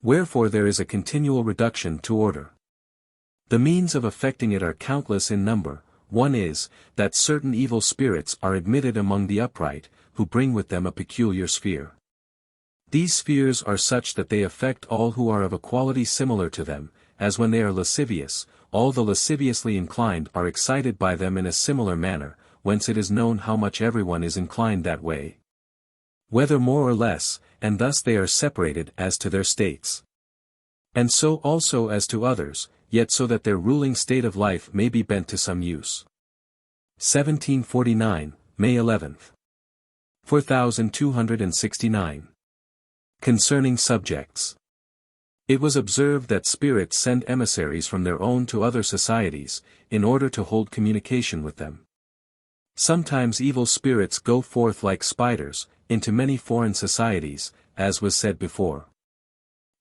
Wherefore there is a continual reduction to order. The means of effecting it are countless in number. One is, that certain evil spirits are admitted among the upright, who bring with them a peculiar sphere. These spheres are such that they affect all who are of a quality similar to them, as when they are lascivious, all the lasciviously inclined are excited by them in a similar manner, whence it is known how much everyone is inclined that way. Whether more or less, and thus they are separated as to their states. And so also as to others, yet so that their ruling state of life may be bent to some use. 1749, May 11th. 4269. Concerning subjects. It was observed that spirits send emissaries from their own to other societies, in order to hold communication with them. Sometimes evil spirits go forth like spiders, into many foreign societies, as was said before.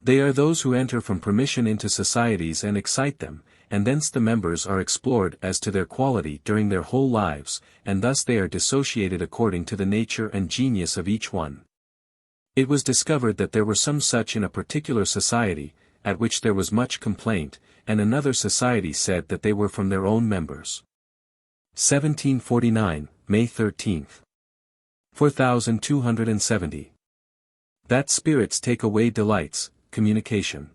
They are those who enter from permission into societies and excite them, and thence the members are explored as to their quality during their whole lives, and thus they are dissociated according to the nature and genius of each one. It was discovered that there were some such in a particular society, at which there was much complaint, and another society said that they were from their own members. 1749, May 13. 4270. That spirits take away delights, communication.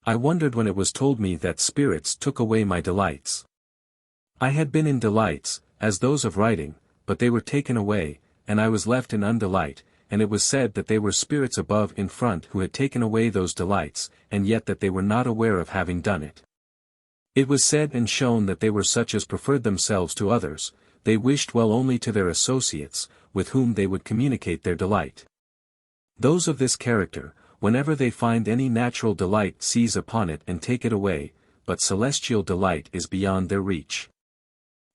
I wondered when it was told me that spirits took away my delights. I had been in delights, as those of writing, but they were taken away, and I was left in undelight, and it was said that they were spirits above in front who had taken away those delights, and yet that they were not aware of having done it. It was said and shown that they were such as preferred themselves to others, they wished well only to their associates, with whom they would communicate their delight. Those of this character, whenever they find any natural delight, seize upon it and take it away, but celestial delight is beyond their reach.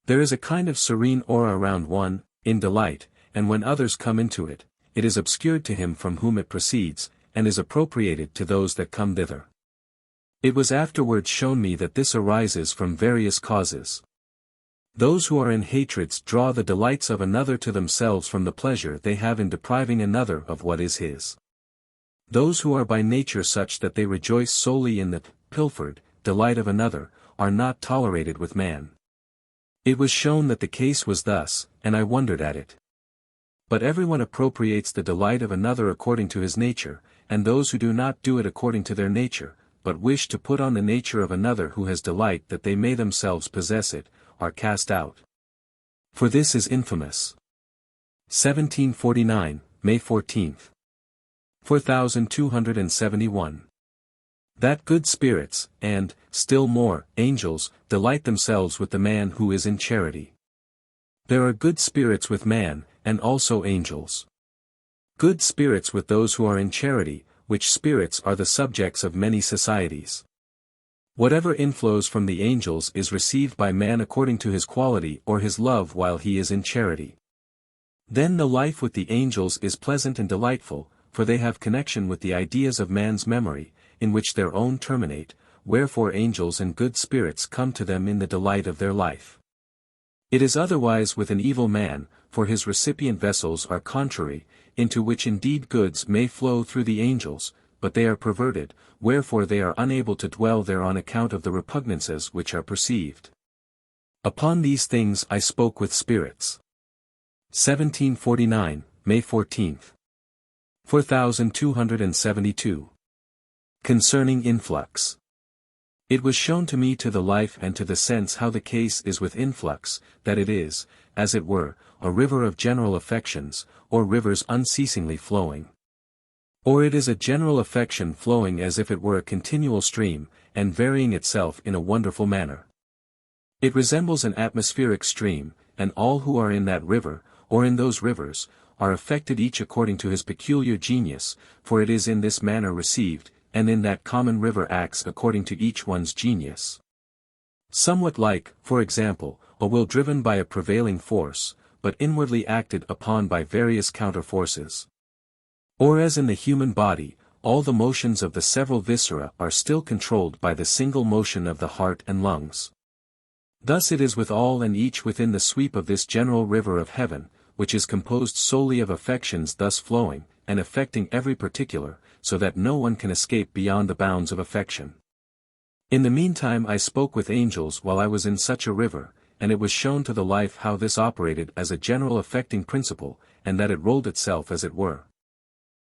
There is a kind of serene aura around one, in delight, and when others come into it, it is obscured to him from whom it proceeds, and is appropriated to those that come thither. It was afterwards shown me that this arises from various causes. Those who are in hatreds draw the delights of another to themselves from the pleasure they have in depriving another of what is his. Those who are by nature such that they rejoice solely in the pilfered delight of another, are not tolerated with man. It was shown that the case was thus, and I wondered at it. But everyone appropriates the delight of another according to his nature, and those who do not do it according to their nature, but wish to put on the nature of another who has delight that they may themselves possess it, are cast out. For this is infamous. 1749, May 14. 4271. That good spirits, and, still more, angels, delight themselves with the man who is in charity. There are good spirits with man, and also angels. Good spirits with those who are in charity, which spirits are the subjects of many societies. Whatever inflows from the angels is received by man according to his quality or his love while he is in charity. Then the life with the angels is pleasant and delightful, for they have connection with the ideas of man's memory, in which their own terminate, wherefore angels and good spirits come to them in the delight of their life. It is otherwise with an evil man, for his recipient vessels are contrary, into which indeed goods may flow through the angels, but they are perverted, wherefore they are unable to dwell there on account of the repugnances which are perceived. Upon these things I spoke with spirits. 1749, May 14. 4272. Concerning influx. It was shown to me to the life and to the sense how the case is with influx, that it is, as it were, a river of general affections, or rivers unceasingly flowing. Or it is a general affection flowing as if it were a continual stream, and varying itself in a wonderful manner. It resembles an atmospheric stream, and all who are in that river, or in those rivers, are affected each according to his peculiar genius, for it is in this manner received, and in that common river acts according to each one's genius. Somewhat like, for example, a will driven by a prevailing force, but inwardly acted upon by various counterforces. Or as in the human body, all the motions of the several viscera are still controlled by the single motion of the heart and lungs. Thus it is with all and each within the sweep of this general river of heaven, which is composed solely of affections thus flowing, and affecting every particular, so that no one can escape beyond the bounds of affection. In the meantime I spoke with angels while I was in such a river, and it was shown to the life how this operated as a general affecting principle, and that it rolled itself as it were.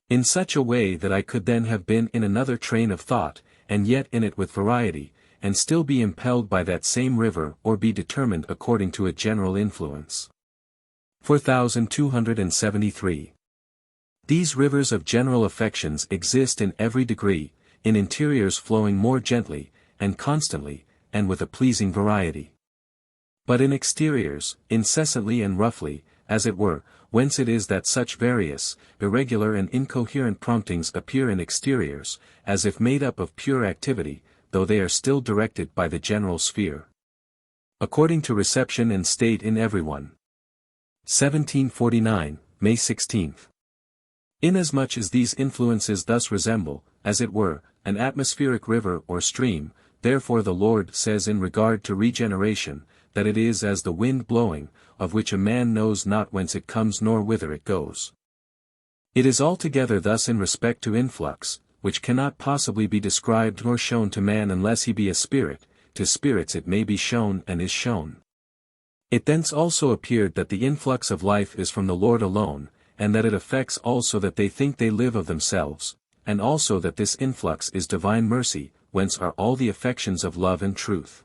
In such a way that I could then have been in another train of thought, and yet in it with variety, and still be impelled by that same river or be determined according to a general influence. 4273. These rivers of general affections exist in every degree, in interiors flowing more gently, and constantly, and with a pleasing variety. But in exteriors, incessantly and roughly, as it were, whence it is that such various, irregular and incoherent promptings appear in exteriors, as if made up of pure activity, though they are still directed by the general sphere. According to reception and state in everyone. 1749, May 16. Inasmuch as these influences thus resemble, as it were, an atmospheric river or stream, therefore the Lord says in regard to regeneration, that it is as the wind blowing, of which a man knows not whence it comes nor whither it goes. It is altogether thus in respect to influx, which cannot possibly be described nor shown to man unless he be a spirit. To spirits it may be shown and is shown. It thence also appeared that the influx of life is from the Lord alone, and that it affects also that they think they live of themselves, and also that this influx is divine mercy, whence are all the affections of love and truth.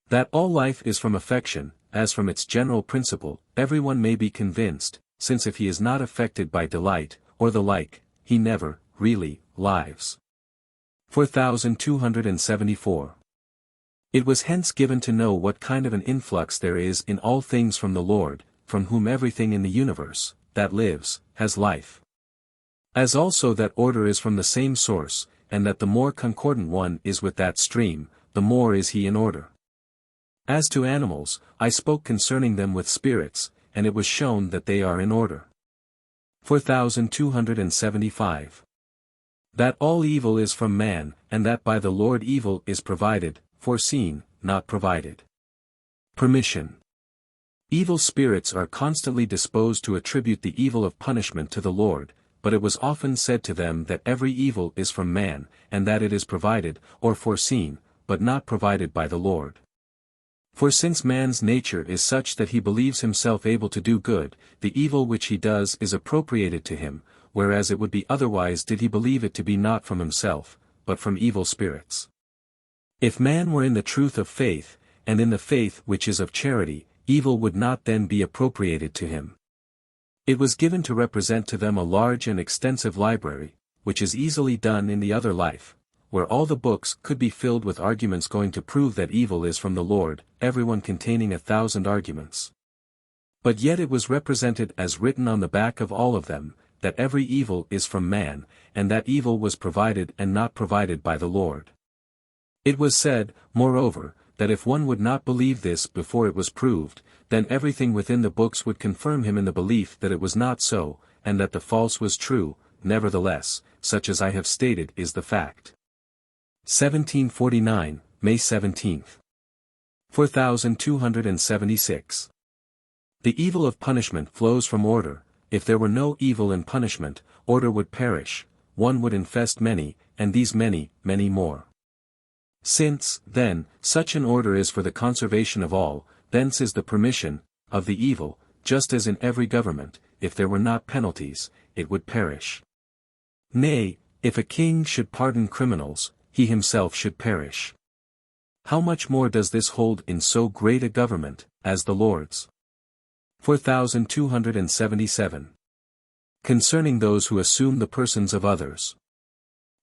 That all life is from affection, as from its general principle, everyone may be convinced, since if he is not affected by delight, or the like, he never, really, lives. 4274. It was hence given to know what kind of an influx there is in all things from the Lord, from whom everything in the universe, that lives, has life. As also that order is from the same source, and that the more concordant one is with that stream, the more is he in order. As to animals, I spoke concerning them with spirits, and it was shown that they are in order. 4275. That all evil is from man, and that by the Lord evil is provided, foreseen, not provided. Permission. Evil spirits are constantly disposed to attribute the evil of punishment to the Lord, but it was often said to them that every evil is from man, and that it is provided, or foreseen, but not provided by the Lord. For since man's nature is such that he believes himself able to do good, the evil which he does is appropriated to him, whereas it would be otherwise did he believe it to be not from himself, but from evil spirits. If man were in the truth of faith, and in the faith which is of charity, evil would not then be appropriated to him. It was given to represent to them a large and extensive library, which is easily done in the other life, where all the books could be filled with arguments going to prove that evil is from the Lord, everyone containing 1,000 arguments. But yet it was represented as written on the back of all of them, that every evil is from man, and that evil was provided and not provided by the Lord. It was said, moreover, that if one would not believe this before it was proved, then everything within the books would confirm him in the belief that it was not so, and that the false was true. Nevertheless, such as I have stated is the fact. 1749, May 17. 4276. The evil of punishment flows from order. If there were no evil in punishment, order would perish, one would infest many, and these many, many more. Since, then, such an order is for the conservation of all, thence is the permission of the evil, just as in every government, if there were not penalties, it would perish. Nay, if a king should pardon criminals, he himself should perish. How much more does this hold in so great a government, as the Lord's? 4277. Concerning those who assume the persons of others.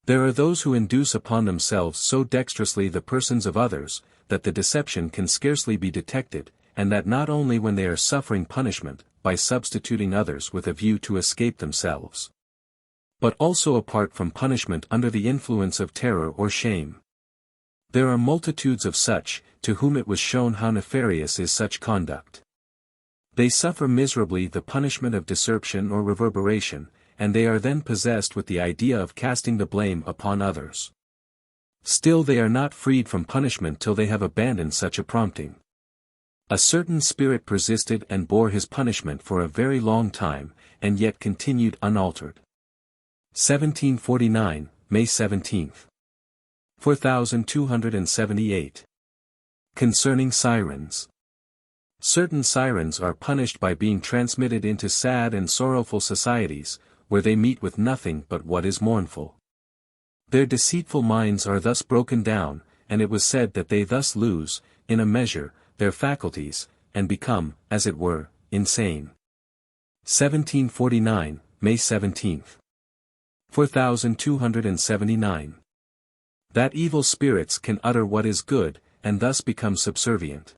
There are those who induce upon themselves so dexterously the persons of others, that the deception can scarcely be detected, and that not only when they are suffering punishment, by substituting others with a view to escape themselves, but also apart from punishment under the influence of terror or shame. There are multitudes of such, to whom it was shown how nefarious is such conduct. They suffer miserably the punishment of desertion or reverberation, and they are then possessed with the idea of casting the blame upon others. Still they are not freed from punishment till they have abandoned such a prompting. A certain spirit persisted and bore his punishment for a very long time, and yet continued unaltered. 1749, May 17. 4278. Concerning sirens. Certain sirens are punished by being transmitted into sad and sorrowful societies, where they meet with nothing but what is mournful. Their deceitful minds are thus broken down, and it was said that they thus lose, in a measure, their faculties, and become, as it were, insane. 1749, May 17. 4279. That evil spirits can utter what is good, and thus become subservient.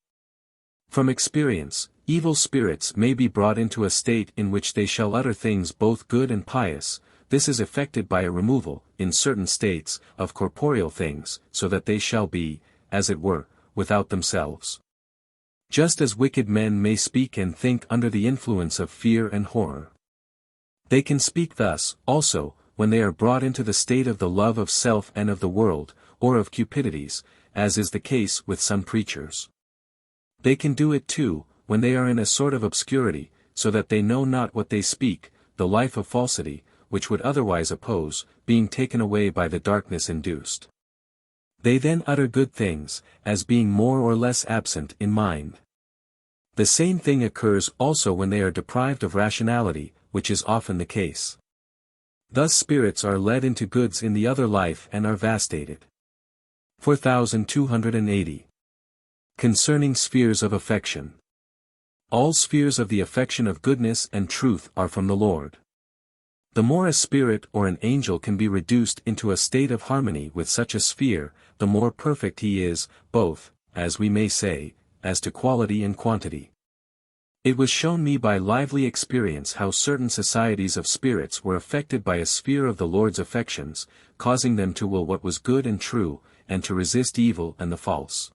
From experience, evil spirits may be brought into a state in which they shall utter things both good and pious. This is effected by a removal, in certain states, of corporeal things, so that they shall be, as it were, without themselves. Just as wicked men may speak and think under the influence of fear and horror. They can speak thus, also, when they are brought into the state of the love of self and of the world, or of cupidities, as is the case with some preachers. They can do it too, when they are in a sort of obscurity, so that they know not what they speak, the life of falsity, which would otherwise oppose, being taken away by the darkness induced. They then utter good things, as being more or less absent in mind. The same thing occurs also when they are deprived of rationality, which is often the case. Thus spirits are led into goods in the other life and are vastated. 4280. Concerning spheres of affection. All spheres of the affection of goodness and truth are from the Lord. The more a spirit or an angel can be reduced into a state of harmony with such a sphere, the more perfect he is, both, as we may say, as to quality and quantity. It was shown me by lively experience how certain societies of spirits were affected by a sphere of the Lord's affections, causing them to will what was good and true, and to resist evil and the false.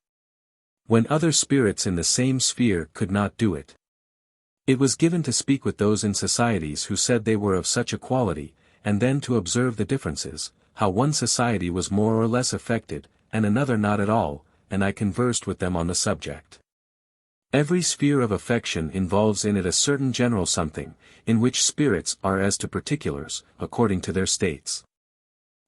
When other spirits in the same sphere could not do it. It was given to speak with those in societies who said they were of such a quality, and then to observe the differences, how one society was more or less affected, and another not at all, and I conversed with them on the subject. Every sphere of affection involves in it a certain general something, in which spirits are as to particulars, according to their states.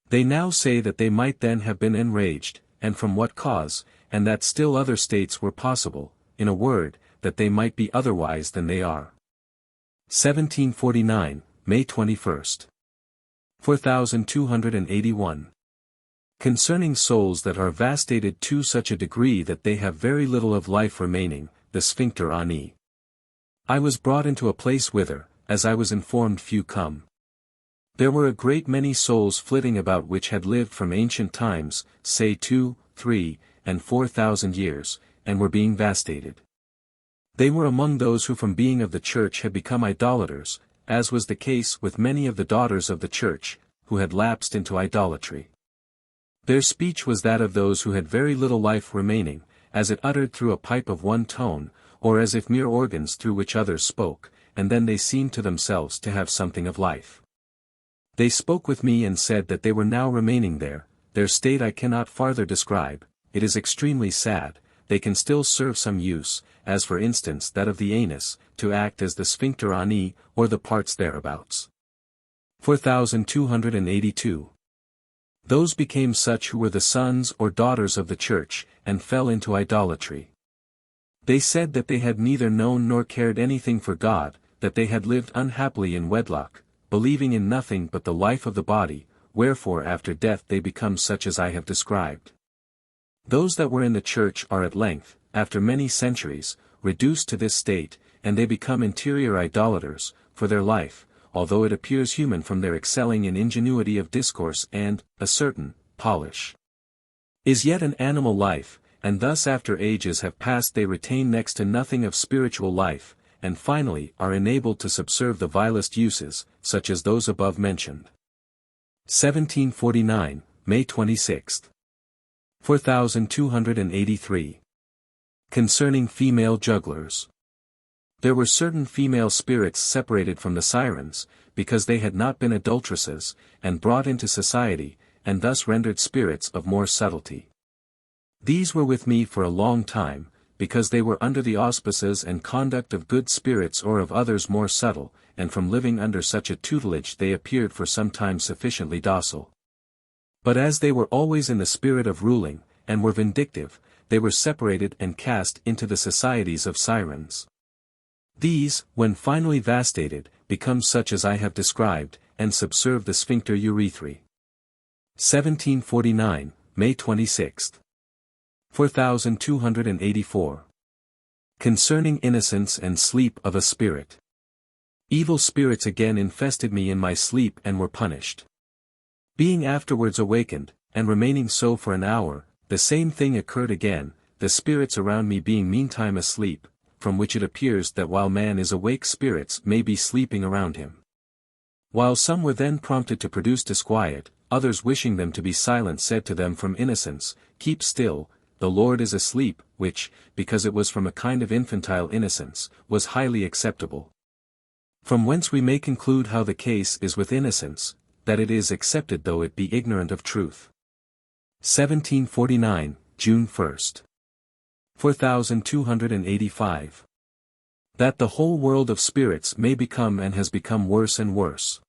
They now say that they might then have been enraged, and from what cause, and that still other states were possible, in a word, that they might be otherwise than they are. 1749, May 21st. 4281. Concerning souls that are vastated to such a degree that they have very little of life remaining, the sphincter ani. I was brought into a place whither, as I was informed, few come. There were a great many souls flitting about which had lived from ancient times, say 2, 3, and 4,000 years, and were being vastated. They were among those who from being of the church had become idolaters, as was the case with many of the daughters of the church, who had lapsed into idolatry. Their speech was that of those who had very little life remaining, as it uttered through a pipe of one tone, or as if mere organs through which others spoke, and then they seemed to themselves to have something of life. They spoke with me and said that they were now remaining there. Their state I cannot farther describe, it is extremely sad. They can still serve some use, as for instance that of the anus, to act as the sphincter ani, or the parts thereabouts. 4282. Those became such who were the sons or daughters of the church, and fell into idolatry. They said that they had neither known nor cared anything for God, that they had lived unhappily in wedlock, believing in nothing but the life of the body, wherefore after death they become such as I have described. Those that were in the church are at length, after many centuries, reduced to this state, and they become interior idolaters, for their life, although it appears human from their excelling in ingenuity of discourse and, a certain, polish, is yet an animal life, and thus after ages have passed they retain next to nothing of spiritual life, and finally are enabled to subserve the vilest uses, such as those above mentioned. 1749, May 26th. 4283. Concerning female jugglers. There were certain female spirits separated from the sirens, because they had not been adulteresses, and brought into society, and thus rendered spirits of more subtlety. These were with me for a long time, because they were under the auspices and conduct of good spirits or of others more subtle, and from living under such a tutelage they appeared for some time sufficiently docile. But as they were always in the spirit of ruling, and were vindictive, they were separated and cast into the societies of sirens. These, when finally vastated, become such as I have described, and subserve the sphincter urethrae. 1749, May 26th. 4284. Concerning innocence and sleep of a spirit. Evil spirits again infested me in my sleep and were punished. Being afterwards awakened, and remaining so for an hour, the same thing occurred again, the spirits around me being meantime asleep, from which it appears that while man is awake spirits may be sleeping around him. While some were then prompted to produce disquiet, others wishing them to be silent said to them from innocence, "Keep still, the Lord is asleep," which, because it was from a kind of infantile innocence, was highly acceptable. From whence we may conclude how the case is with innocence, that it is accepted though it be ignorant of truth. 1749, June 1st. 4285. That the whole world of spirits may become and has become worse and worse.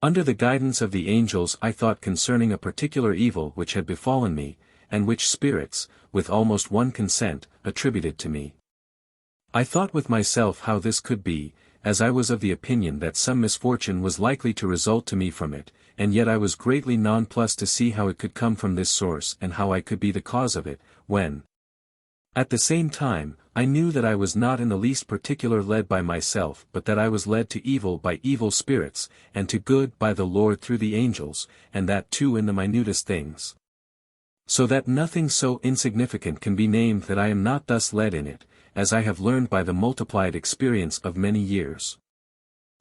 Under the guidance of the angels I thought concerning a particular evil which had befallen me, and which spirits, with almost one consent, attributed to me. I thought with myself how this could be, as I was of the opinion that some misfortune was likely to result to me from it, and yet I was greatly nonplussed to see how it could come from this source and how I could be the cause of it, when, at the same time, I knew that I was not in the least particular led by myself but that I was led to evil by evil spirits, and to good by the Lord through the angels, and that too in the minutest things. So that nothing so insignificant can be named that I am not thus led in it, as I have learned by the multiplied experience of many years.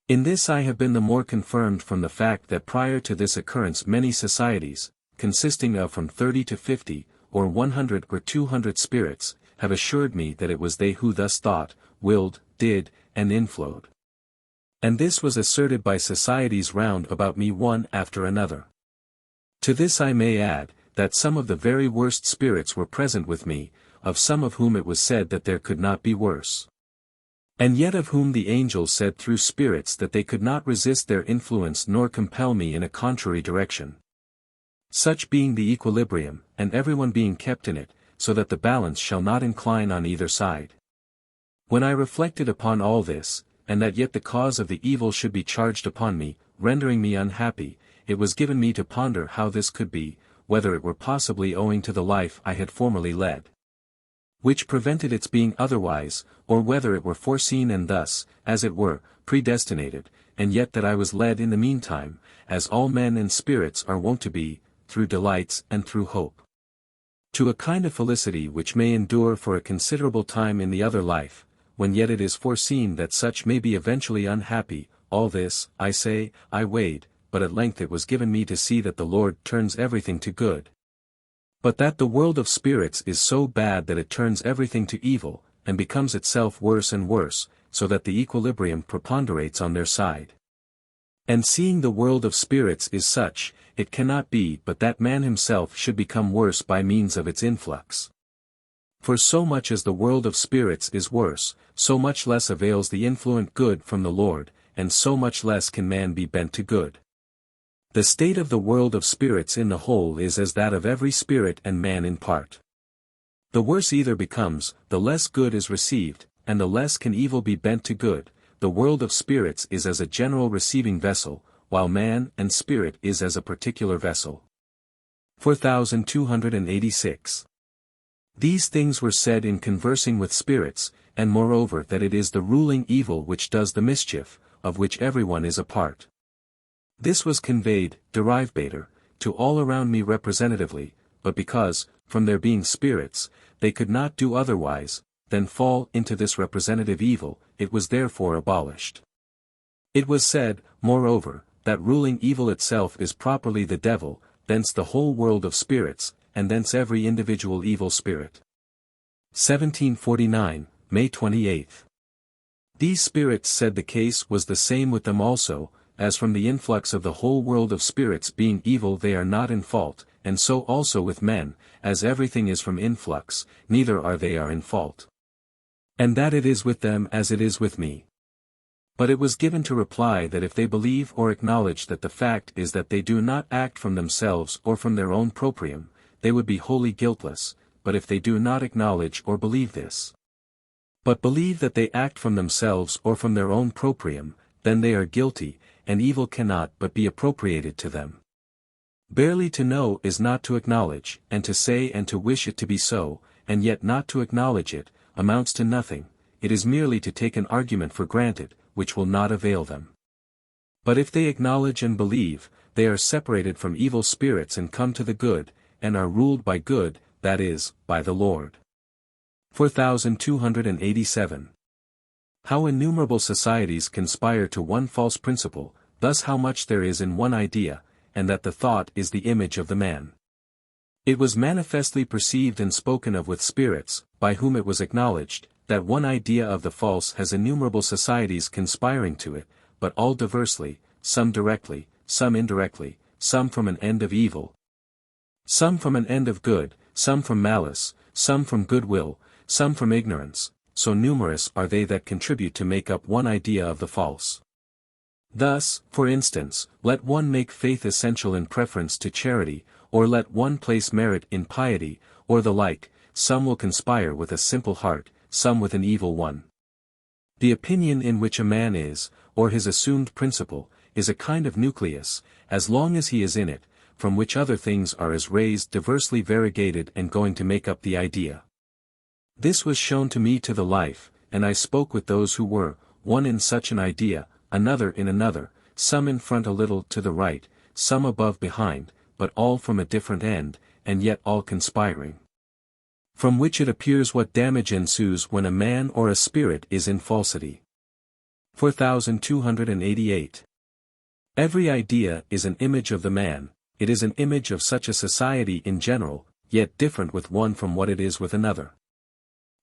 In this I have been the more confirmed from the fact that prior to this occurrence many societies, consisting of from 30 to 50, or 100 or 200 spirits, have assured me that it was they who thus thought, willed, did, and inflowed. And this was asserted by societies round about me one after another. To this I may add, that some of the very worst spirits were present with me, of some of whom it was said that there could not be worse. And yet of whom the angels said through spirits that they could not resist their influence nor compel me in a contrary direction. Such being the equilibrium, and everyone being kept in it, so that the balance shall not incline on either side. When I reflected upon all this, and that yet the cause of the evil should be charged upon me, rendering me unhappy, it was given me to ponder how this could be, whether it were possibly owing to the life I had formerly led, which prevented its being otherwise, or whether it were foreseen and thus, as it were, predestinated, and yet that I was led in the meantime, as all men and spirits are wont to be, through delights and through hope, to a kind of felicity which may endure for a considerable time in the other life, when yet it is foreseen that such may be eventually unhappy. All this, I say, I weighed, but at length it was given me to see that the Lord turns everything to good. But that the world of spirits is so bad that it turns everything to evil, and becomes itself worse and worse, so that the equilibrium preponderates on their side. And seeing the world of spirits is such, it cannot be but that man himself should become worse by means of its influx. For so much as the world of spirits is worse, so much less avails the influent good from the Lord, and so much less can man be bent to good. The state of the world of spirits in the whole is as that of every spirit and man in part. The worse either becomes, the less good is received, and the less can evil be bent to good. The world of spirits is as a general receiving vessel, while man and spirit is as a particular vessel. 4286. These things were said in conversing with spirits, and moreover that it is the ruling evil which does the mischief, of which everyone is a part. This was conveyed, derivabator, to all around me representatively, but because, from their being spirits, they could not do otherwise than fall into this representative evil, it was therefore abolished. It was said, moreover, that ruling evil itself is properly the devil, thence the whole world of spirits, and thence every individual evil spirit. 1749, May 28. These spirits said the case was the same with them also, as from the influx of the whole world of spirits being evil they are not in fault, and so also with men, as everything is from influx, neither are they in fault. And that it is with them as it is with me. But it was given to reply that if they believe or acknowledge that the fact is that they do not act from themselves or from their own proprium, they would be wholly guiltless, but if they do not acknowledge or believe this, but believe that they act from themselves or from their own proprium, then they are guilty, and evil cannot but be appropriated to them. Barely to know is not to acknowledge, and to say and to wish it to be so, and yet not to acknowledge it, amounts to nothing. It is merely to take an argument for granted, which will not avail them. But if they acknowledge and believe, they are separated from evil spirits and come to the good, and are ruled by good, that is, by the Lord. 4287. How innumerable societies conspire to one false principle, thus how much there is in one idea, and that the thought is the image of the man. It was manifestly perceived and spoken of with spirits, by whom it was acknowledged, that one idea of the false has innumerable societies conspiring to it, but all diversely, some directly, some indirectly, some from an end of evil, some from an end of good, some from malice, some from goodwill, some from ignorance, so numerous are they that contribute to make up one idea of the false. Thus, for instance, let one make faith essential in preference to charity, or let one place merit in piety, or the like. Some will conspire with a simple heart, some with an evil one. The opinion in which a man is, or his assumed principle, is a kind of nucleus, as long as he is in it, from which other things are as rays diversely variegated and going to make up the idea. This was shown to me to the life, and I spoke with those who were, one in such an idea, another in another, some in front a little to the right, some above behind, but all from a different end, and yet all conspiring. From which it appears what damage ensues when a man or a spirit is in falsity. 4288. Every idea is an image of the man, it is an image of such a society in general, yet different with one from what it is with another.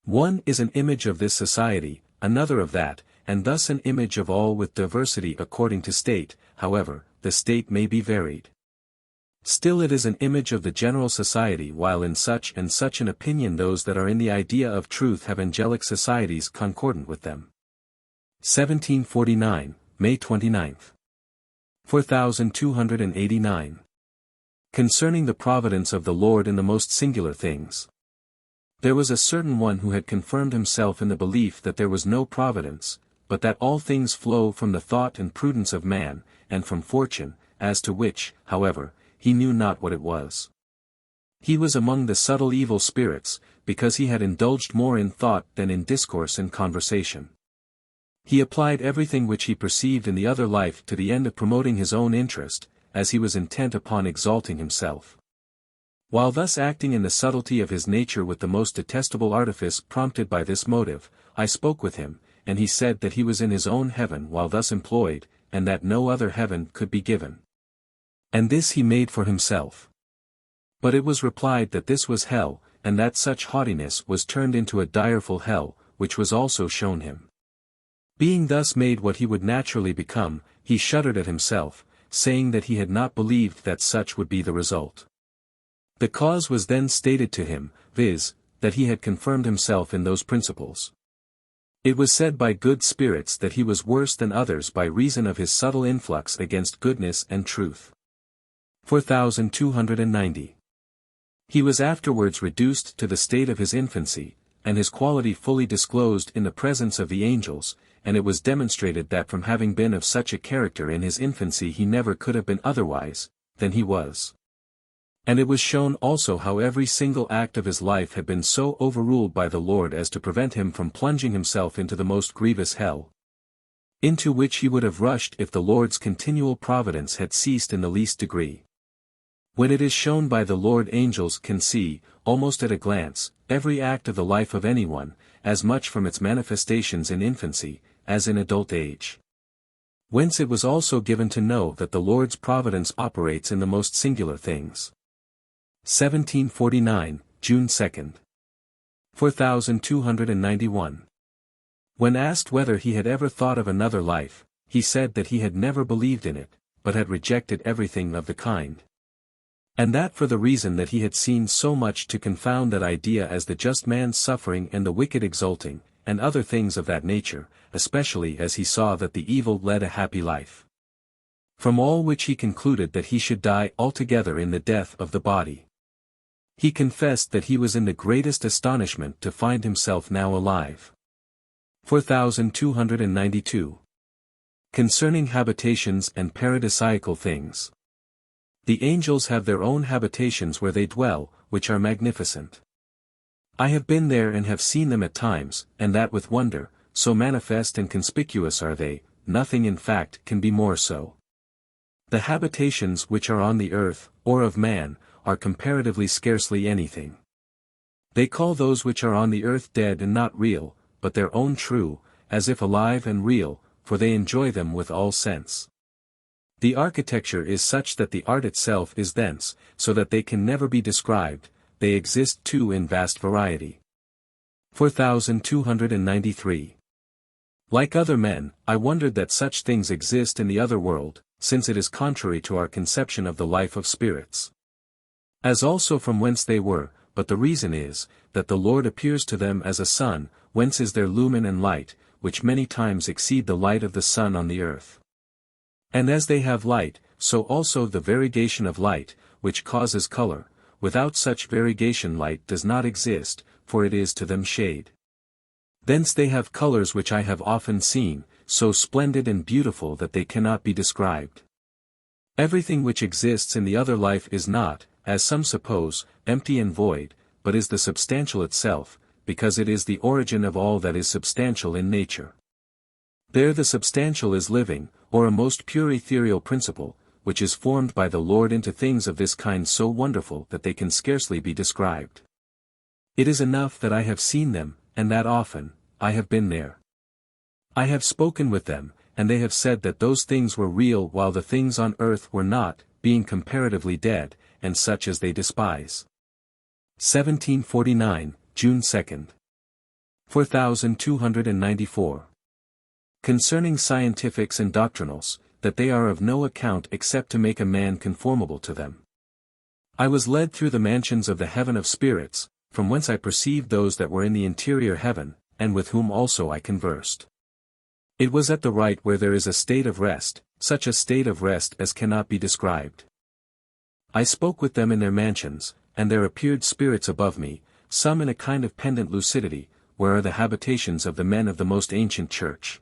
One is an image of this society, another of that, and thus an image of all with diversity according to state. However, the state may be varied. Still it is an image of the general society, while in such and such an opinion those that are in the idea of truth have angelic societies concordant with them. 1749, May 29th. 4289. Concerning the providence of the Lord in the most singular things. There was a certain one who had confirmed himself in the belief that there was no providence, but that all things flow from the thought and prudence of man, and from fortune, as to which, however, he knew not what it was. He was among the subtle evil spirits, because he had indulged more in thought than in discourse and conversation. He applied everything which he perceived in the other life to the end of promoting his own interest, as he was intent upon exalting himself. While thus acting in the subtlety of his nature with the most detestable artifice prompted by this motive, I spoke with him, and he said that he was in his own heaven while thus employed, and that no other heaven could be given. And this he made for himself. But it was replied that this was hell, and that such haughtiness was turned into a direful hell, which was also shown him. Being thus made what he would naturally become, he shuddered at himself, saying that he had not believed that such would be the result. The cause was then stated to him, viz., that he had confirmed himself in those principles. It was said by good spirits that he was worse than others by reason of his subtle influx against goodness and truth. 4290. He was afterwards reduced to the state of his infancy, and his quality fully disclosed in the presence of the angels, and it was demonstrated that from having been of such a character in his infancy he never could have been otherwise than he was. And it was shown also how every single act of his life had been so overruled by the Lord as to prevent him from plunging himself into the most grievous hell, into which he would have rushed if the Lord's continual providence had ceased in the least degree. When it is shown by the Lord, angels can see, almost at a glance, every act of the life of anyone, as much from its manifestations in infancy, as in adult age. Whence it was also given to know that the Lord's providence operates in the most singular things. 1749, June 2nd. 4291. When asked whether he had ever thought of another life, he said that he had never believed in it, but had rejected everything of the kind. And that for the reason that he had seen so much to confound that idea as the just man's suffering and the wicked exulting, and other things of that nature, especially as he saw that the evil led a happy life. From all which he concluded that he should die altogether in the death of the body. He confessed that he was in the greatest astonishment to find himself now alive. 4292. Concerning habitations and paradisiacal things. The angels have their own habitations where they dwell, which are magnificent. I have been there and have seen them at times, and that with wonder, so manifest and conspicuous are they, nothing in fact can be more so. The habitations which are on the earth, or of man, are comparatively scarcely anything. They call those which are on the earth dead and not real, but their own true, as if alive and real, for they enjoy them with all sense. The architecture is such that the art itself is thence, so that they can never be described, they exist too in vast variety. 4293. Like other men, I wondered that such things exist in the other world, since it is contrary to our conception of the life of spirits. As also from whence they were, but the reason is, that the Lord appears to them as a sun, whence is their lumen and light, which many times exceed the light of the sun on the earth. And as they have light, so also the variegation of light, which causes color, without such variegation light does not exist, for it is to them shade. Thence they have colors which I have often seen, so splendid and beautiful that they cannot be described. Everything which exists in the other life is not, as some suppose, empty and void, but is the substantial itself, because it is the origin of all that is substantial in nature. There the substantial is living, or a most pure ethereal principle, which is formed by the Lord into things of this kind so wonderful that they can scarcely be described. It is enough that I have seen them, and that often, I have been there. I have spoken with them, and they have said that those things were real while the things on earth were not, being comparatively dead, and such as they despise. 1749, June 2. 4294. Concerning scientifics and doctrinals, that they are of no account except to make a man conformable to them. I was led through the mansions of the heaven of spirits, from whence I perceived those that were in the interior heaven, and with whom also I conversed. It was at the right where there is a state of rest, such a state of rest as cannot be described. I spoke with them in their mansions, and there appeared spirits above me, some in a kind of pendant lucidity, where are the habitations of the men of the most ancient church.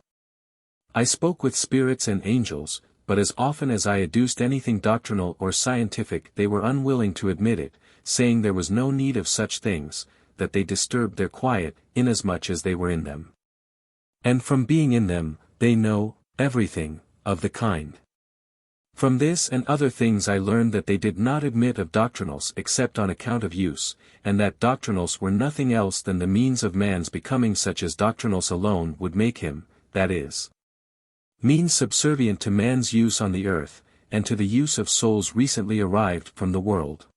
I spoke with spirits and angels, but as often as I adduced anything doctrinal or scientific they were unwilling to admit it, saying there was no need of such things, that they disturbed their quiet, inasmuch as they were in them. And from being in them, they know everything of the kind. From this and other things I learned that they did not admit of doctrinals except on account of use, and that doctrinals were nothing else than the means of man's becoming such as doctrinals alone would make him, that is, means subservient to man's use on the earth, and to the use of souls recently arrived from the world.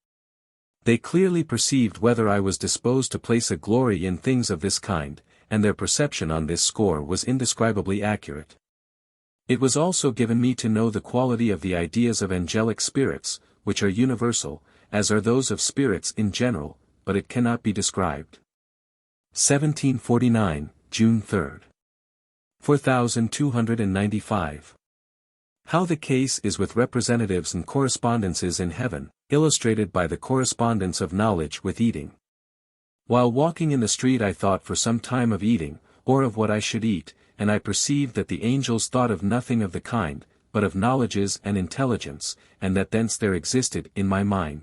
They clearly perceived whether I was disposed to place a glory in things of this kind, and their perception on this score was indescribably accurate. It was also given me to know the quality of the ideas of angelic spirits, which are universal, as are those of spirits in general, but it cannot be described. 1749, June 3. 4295. How the case is with representatives and correspondences in heaven, illustrated by the correspondence of knowledge with eating. While walking in the street I thought for some time of eating, or of what I should eat, and I perceived that the angels thought of nothing of the kind, but of knowledges and intelligence, and that thence there existed in my mind,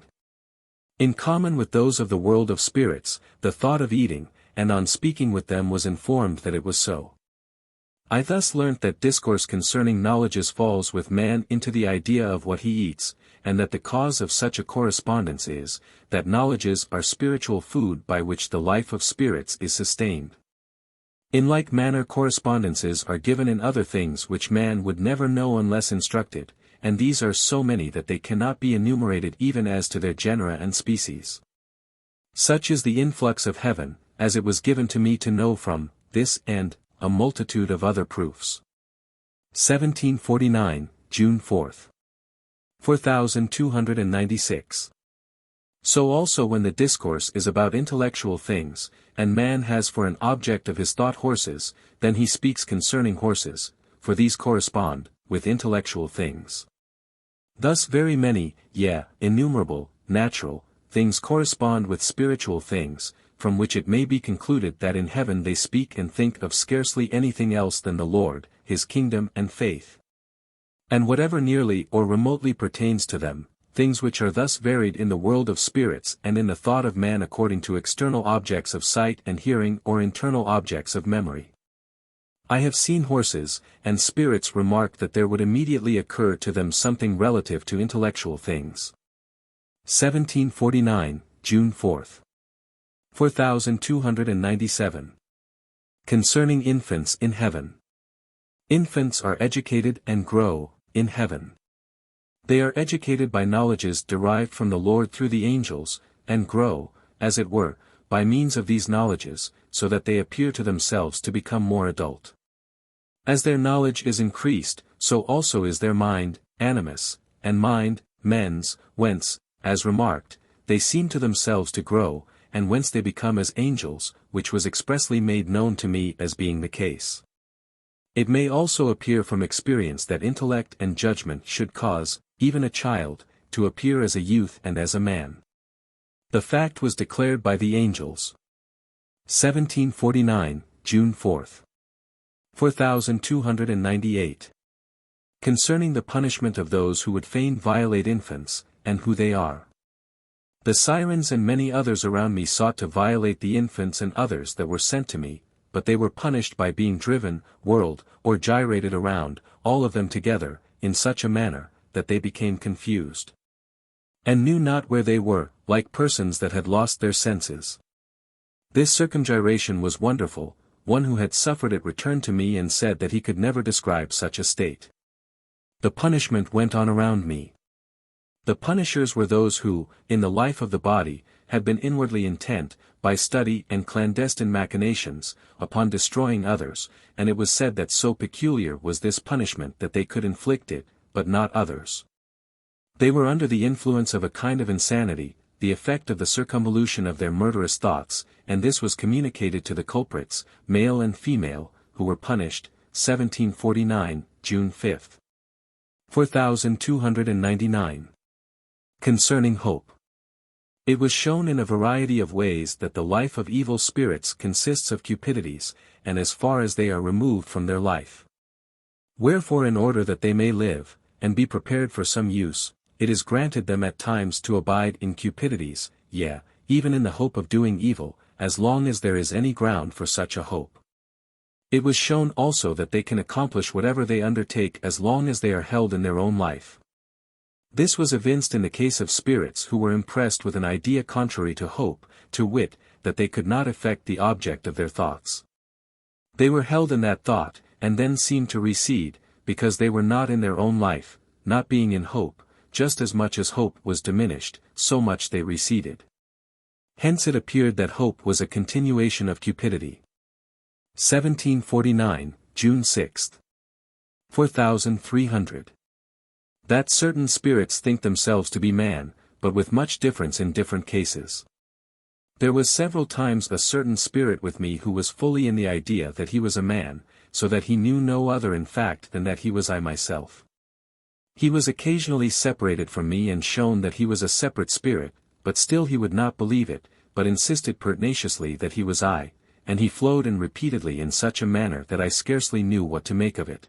in common with those of the world of spirits, the thought of eating, and on speaking with them was informed that it was so. I thus learnt that discourse concerning knowledges falls with man into the idea of what he eats, and that the cause of such a correspondence is, that knowledges are spiritual food by which the life of spirits is sustained. In like manner correspondences are given in other things which man would never know unless instructed, and these are so many that they cannot be enumerated even as to their genera and species. Such is the influx of heaven, as it was given to me to know from this and a multitude of other proofs. 1749, June 4. 4296. So also when the discourse is about intellectual things, and man has for an object of his thought horses, then he speaks concerning horses, for these correspond with intellectual things. Thus very many, yea, innumerable, natural, things correspond with spiritual things, from which it may be concluded that in heaven they speak and think of scarcely anything else than the Lord, his kingdom and faith. And whatever nearly or remotely pertains to them, things which are thus varied in the world of spirits and in the thought of man according to external objects of sight and hearing or internal objects of memory. I have seen horses, and spirits remark that there would immediately occur to them something relative to intellectual things. 1749, June 4. 4297. Concerning infants in heaven. Infants are educated and grow, in heaven. They are educated by knowledges derived from the Lord through the angels, and grow, as it were, by means of these knowledges, so that they appear to themselves to become more adult. As their knowledge is increased, so also is their mind, animus, and mind, mens, whence, as remarked, they seem to themselves to grow, and whence they become as angels, which was expressly made known to me as being the case. It may also appear from experience that intellect and judgment should cause, even a child, to appear as a youth and as a man. The fact was declared by the angels. 1749, June 4. 4298. Concerning the punishment of those who would fain violate infants, and who they are. The sirens and many others around me sought to violate the infants and others that were sent to me, but they were punished by being driven, whirled, or gyrated around, all of them together, in such a manner, that they became confused. And knew not where they were, like persons that had lost their senses. This circumgyration was wonderful. One who had suffered it returned to me and said that he could never describe such a state. The punishment went on around me. The punishers were those who, in the life of the body, had been inwardly intent, by study and clandestine machinations, upon destroying others, and it was said that so peculiar was this punishment that they could inflict it, but not others. They were under the influence of a kind of insanity, the effect of the circumvolution of their murderous thoughts, and this was communicated to the culprits, male and female, who were punished, 1749, June 5. 4299. Concerning hope. It was shown in a variety of ways that the life of evil spirits consists of cupidities, and as far as they are removed from their life. Wherefore in order that they may live, and be prepared for some use, it is granted them at times to abide in cupidities, yea, even in the hope of doing evil, as long as there is any ground for such a hope. It was shown also that they can accomplish whatever they undertake as long as they are held in their own life. This was evinced in the case of spirits who were impressed with an idea contrary to hope, to wit, that they could not effect the object of their thoughts. They were held in that thought, and then seemed to recede, because they were not in their own life, not being in hope, just as much as hope was diminished, so much they receded. Hence it appeared that hope was a continuation of cupidity. 1749, June 6. 4300. That certain spirits think themselves to be man, but with much difference in different cases. There was several times a certain spirit with me who was fully in the idea that he was a man, so that he knew no other in fact than that he was I myself. He was occasionally separated from me and shown that he was a separate spirit, but still he would not believe it, but insisted pertinaciously that he was I, and he flowed in repeatedly in such a manner that I scarcely knew what to make of it.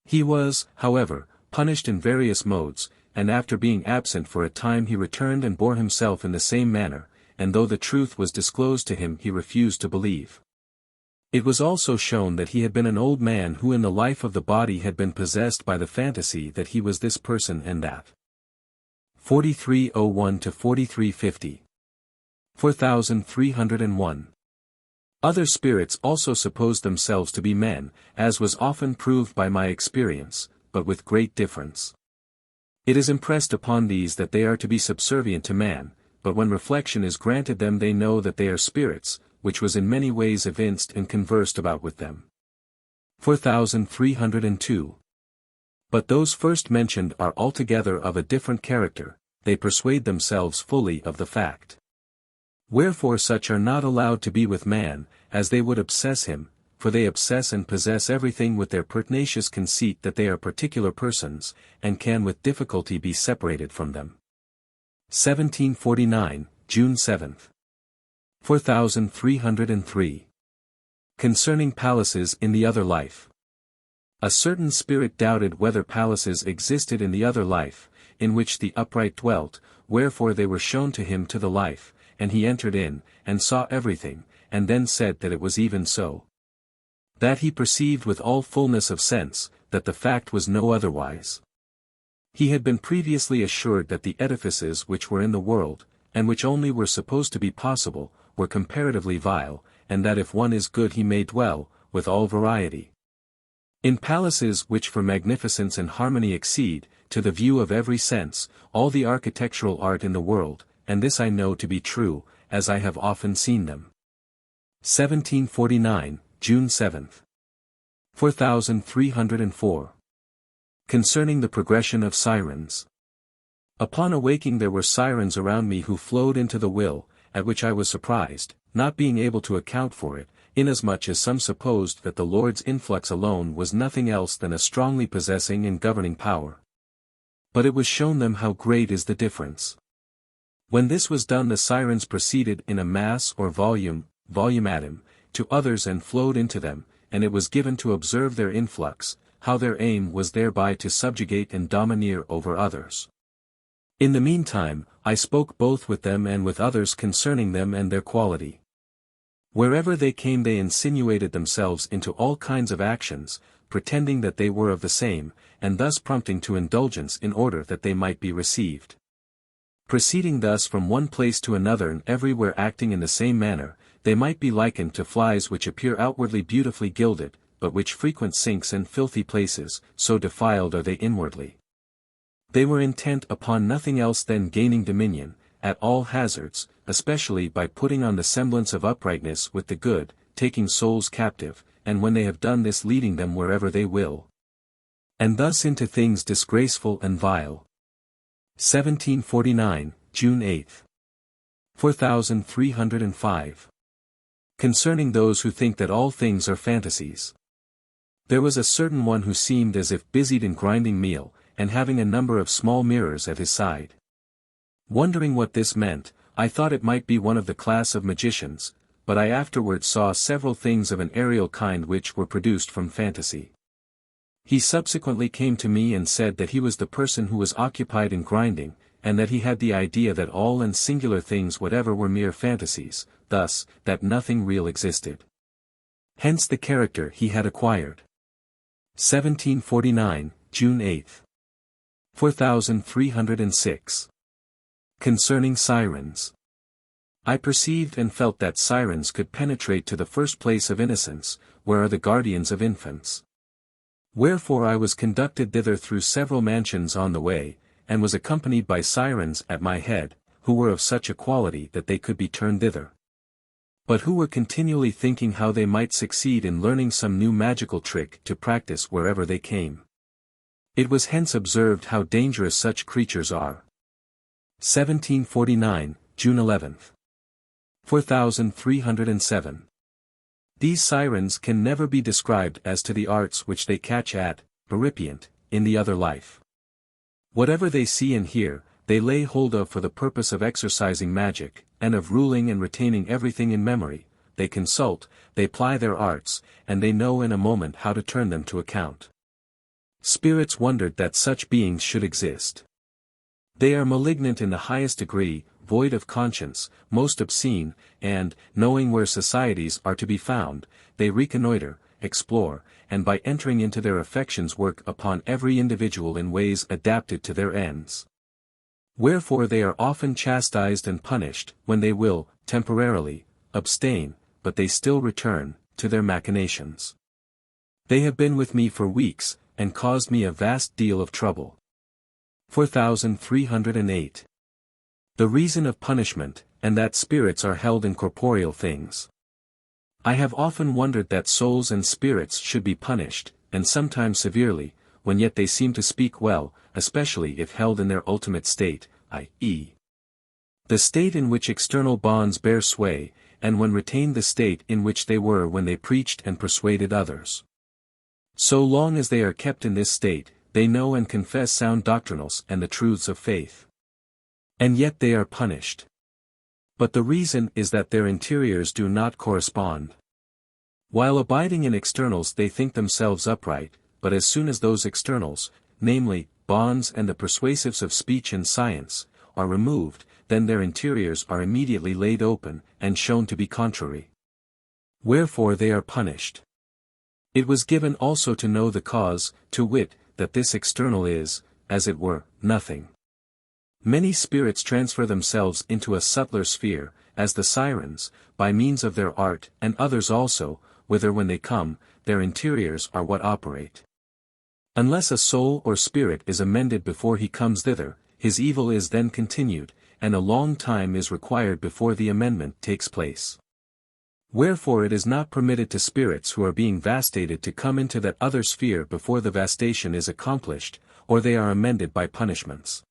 He was, however, punished in various modes, and after being absent for a time he returned and bore himself in the same manner, and though the truth was disclosed to him he refused to believe. It was also shown that he had been an old man who in the life of the body had been possessed by the fantasy that he was this person and that. 4301 to 4350. 4301. Other spirits also supposed themselves to be men, as was often proved by my experience, but with great difference. It is impressed upon these that they are to be subservient to man, but when reflection is granted them they know that they are spirits, which was in many ways evinced and conversed about with them. 4302. But those first mentioned are altogether of a different character, they persuade themselves fully of the fact. Wherefore such are not allowed to be with man, as they would obsess him, for they obsess and possess everything with their pertinacious conceit that they are particular persons, and can with difficulty be separated from them. 1749, June 7. 4303. Concerning palaces in the other life. A certain spirit doubted whether palaces existed in the other life, in which the upright dwelt, wherefore they were shown to him to the life, and he entered in, and saw everything, and then said that it was even so. That he perceived with all fullness of sense, that the fact was no otherwise. He had been previously assured that the edifices which were in the world, and which only were supposed to be possible, were comparatively vile, and that if one is good he may dwell, with all variety, in palaces which for magnificence and harmony exceed, to the view of every sense, all the architectural art in the world, and this I know to be true, as I have often seen them. 1749, June 7. 4304. Concerning the progression of sirens. Upon awaking there were sirens around me who flowed into the will, at which I was surprised, not being able to account for it, inasmuch as some supposed that the Lord's influx alone was nothing else than a strongly possessing and governing power. But it was shown them how great is the difference. When this was done, the sirens proceeded in a mass or volumatum, to others and flowed into them, and it was given to observe their influx, how their aim was thereby to subjugate and domineer over others. In the meantime, I spoke both with them and with others concerning them and their quality. Wherever they came they insinuated themselves into all kinds of actions, pretending that they were of the same, and thus prompting to indulgence in order that they might be received. Proceeding thus from one place to another and everywhere acting in the same manner, they might be likened to flies which appear outwardly beautifully gilded, but which frequent sinks and filthy places, so defiled are they inwardly. They were intent upon nothing else than gaining dominion, at all hazards, especially by putting on the semblance of uprightness with the good, taking souls captive, and when they have done this leading them wherever they will. And thus into things disgraceful and vile. 1749, June 8. 4305. Concerning those who think that all things are fantasies. There was a certain one who seemed as if busied in grinding meal, and having a number of small mirrors at his side. Wondering what this meant, I thought it might be one of the class of magicians, but I afterwards saw several things of an aerial kind which were produced from fantasy. He subsequently came to me and said that he was the person who was occupied in grinding, and that he had the idea that all and singular things whatever were mere fantasies, thus, that nothing real existed. Hence the character he had acquired. 1749, June 8. 4306. Concerning sirens. I perceived and felt that sirens could penetrate to the first place of innocence, where are the guardians of infants. Wherefore I was conducted thither through several mansions on the way, and was accompanied by sirens at my head, who were of such a quality that they could be turned thither. But who were continually thinking how they might succeed in learning some new magical trick to practice wherever they came. It was hence observed how dangerous such creatures are. 1749, June 11. 4307. These sirens can never be described as to the arts which they catch at, peripient, in the other life. Whatever they see and hear, they lay hold of for the purpose of exercising magic, and of ruling and retaining everything in memory. They consult, they ply their arts, and they know in a moment how to turn them to account. Spirits wondered that such beings should exist. They are malignant in the highest degree, void of conscience, most obscene, and, knowing where societies are to be found, they reconnoiter, explore, and by entering into their affections work upon every individual in ways adapted to their ends. Wherefore they are often chastised and punished, when they will, temporarily, abstain, but they still return, to their machinations. They have been with me for weeks, and caused me a vast deal of trouble. 4308. The reason of punishment, and that spirits are held in corporeal things. I have often wondered that souls and spirits should be punished, and sometimes severely, when yet they seem to speak well, especially if held in their ultimate state, i.e. the state in which external bonds bear sway, and when retained the state in which they were when they preached and persuaded others. So long as they are kept in this state, they know and confess sound doctrinals and the truths of faith. And yet they are punished. But the reason is that their interiors do not correspond. While abiding in externals they think themselves upright, but as soon as those externals, namely, bonds and the persuasives of speech and science, are removed, then their interiors are immediately laid open, and shown to be contrary. Wherefore they are punished. It was given also to know the cause, to wit, that this external is, as it were, nothing. Many spirits transfer themselves into a subtler sphere, as the sirens, by means of their art, and others also, whither when they come, their interiors are what operate. Unless a soul or spirit is amended before he comes thither, his evil is then continued, and a long time is required before the amendment takes place. Wherefore it is not permitted to spirits who are being vastated to come into that other sphere before the vastation is accomplished, or they are amended by punishments.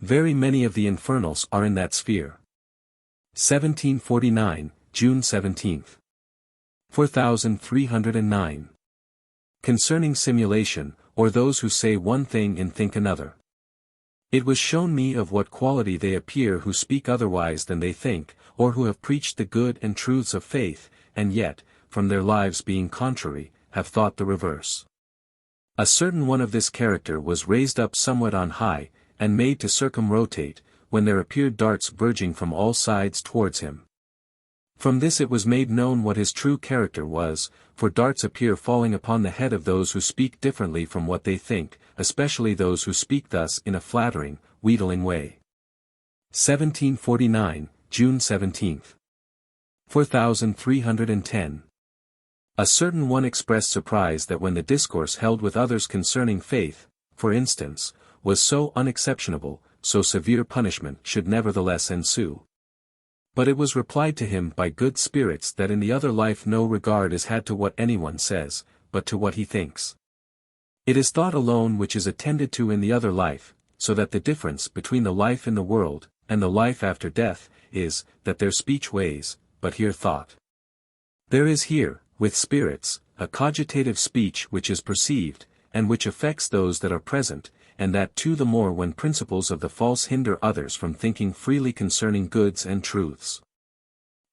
Very many of the infernals are in that sphere. 1749, June 17. 4309. Concerning simulation, or those who say one thing and think another. It was shown me of what quality they appear who speak otherwise than they think, or who have preached the good and truths of faith, and yet, from their lives being contrary, have thought the reverse. A certain one of this character was raised up somewhat on high, and made to circumrotate, when there appeared darts verging from all sides towards him. From this it was made known what his true character was, for darts appear falling upon the head of those who speak differently from what they think, especially those who speak thus in a flattering, wheedling way. 1749, June 17. 4310. A certain one expressed surprise that when the discourse held with others concerning faith, for instance, was so unexceptionable, so severe punishment should nevertheless ensue. But it was replied to him by good spirits that in the other life no regard is had to what anyone says, but to what he thinks. It is thought alone which is attended to in the other life, so that the difference between the life in the world, and the life after death, is, that their speech weighs, but here thought. There is here, with spirits, a cogitative speech which is perceived, and which affects those that are present, and that too the more when principles of the false hinder others from thinking freely concerning goods and truths.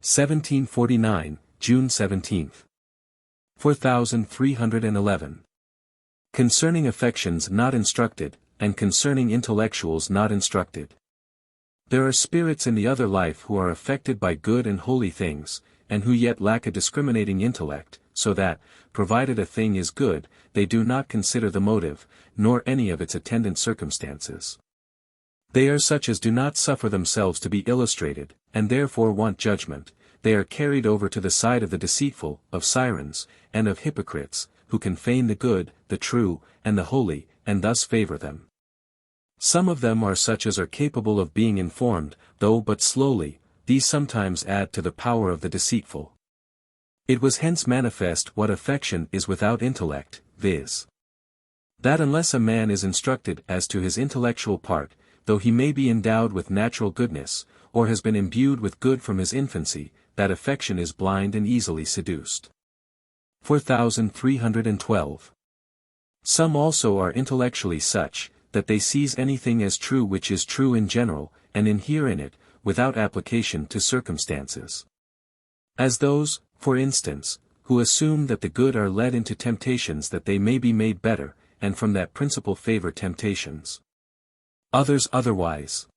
1749, June 17. 4311. Concerning affections not instructed, and concerning intellectuals not instructed. There are spirits in the other life who are affected by good and holy things, and who yet lack a discriminating intellect, so that, provided a thing is good, they do not consider the motive, nor any of its attendant circumstances. They are such as do not suffer themselves to be illustrated, and therefore want judgment. They are carried over to the side of the deceitful, of sirens, and of hypocrites, who can feign the good, the true, and the holy, and thus favor them. Some of them are such as are capable of being informed, though but slowly. These sometimes add to the power of the deceitful. It was hence manifest what affection is without intellect, viz. That unless a man is instructed as to his intellectual part, though he may be endowed with natural goodness, or has been imbued with good from his infancy, that affection is blind and easily seduced. 4312. Some also are intellectually such, that they seize anything as true which is true in general, and inhere in it, without application to circumstances. As those, for instance, who assume that the good are led into temptations that they may be made better, and from that principle favor temptations. Others otherwise.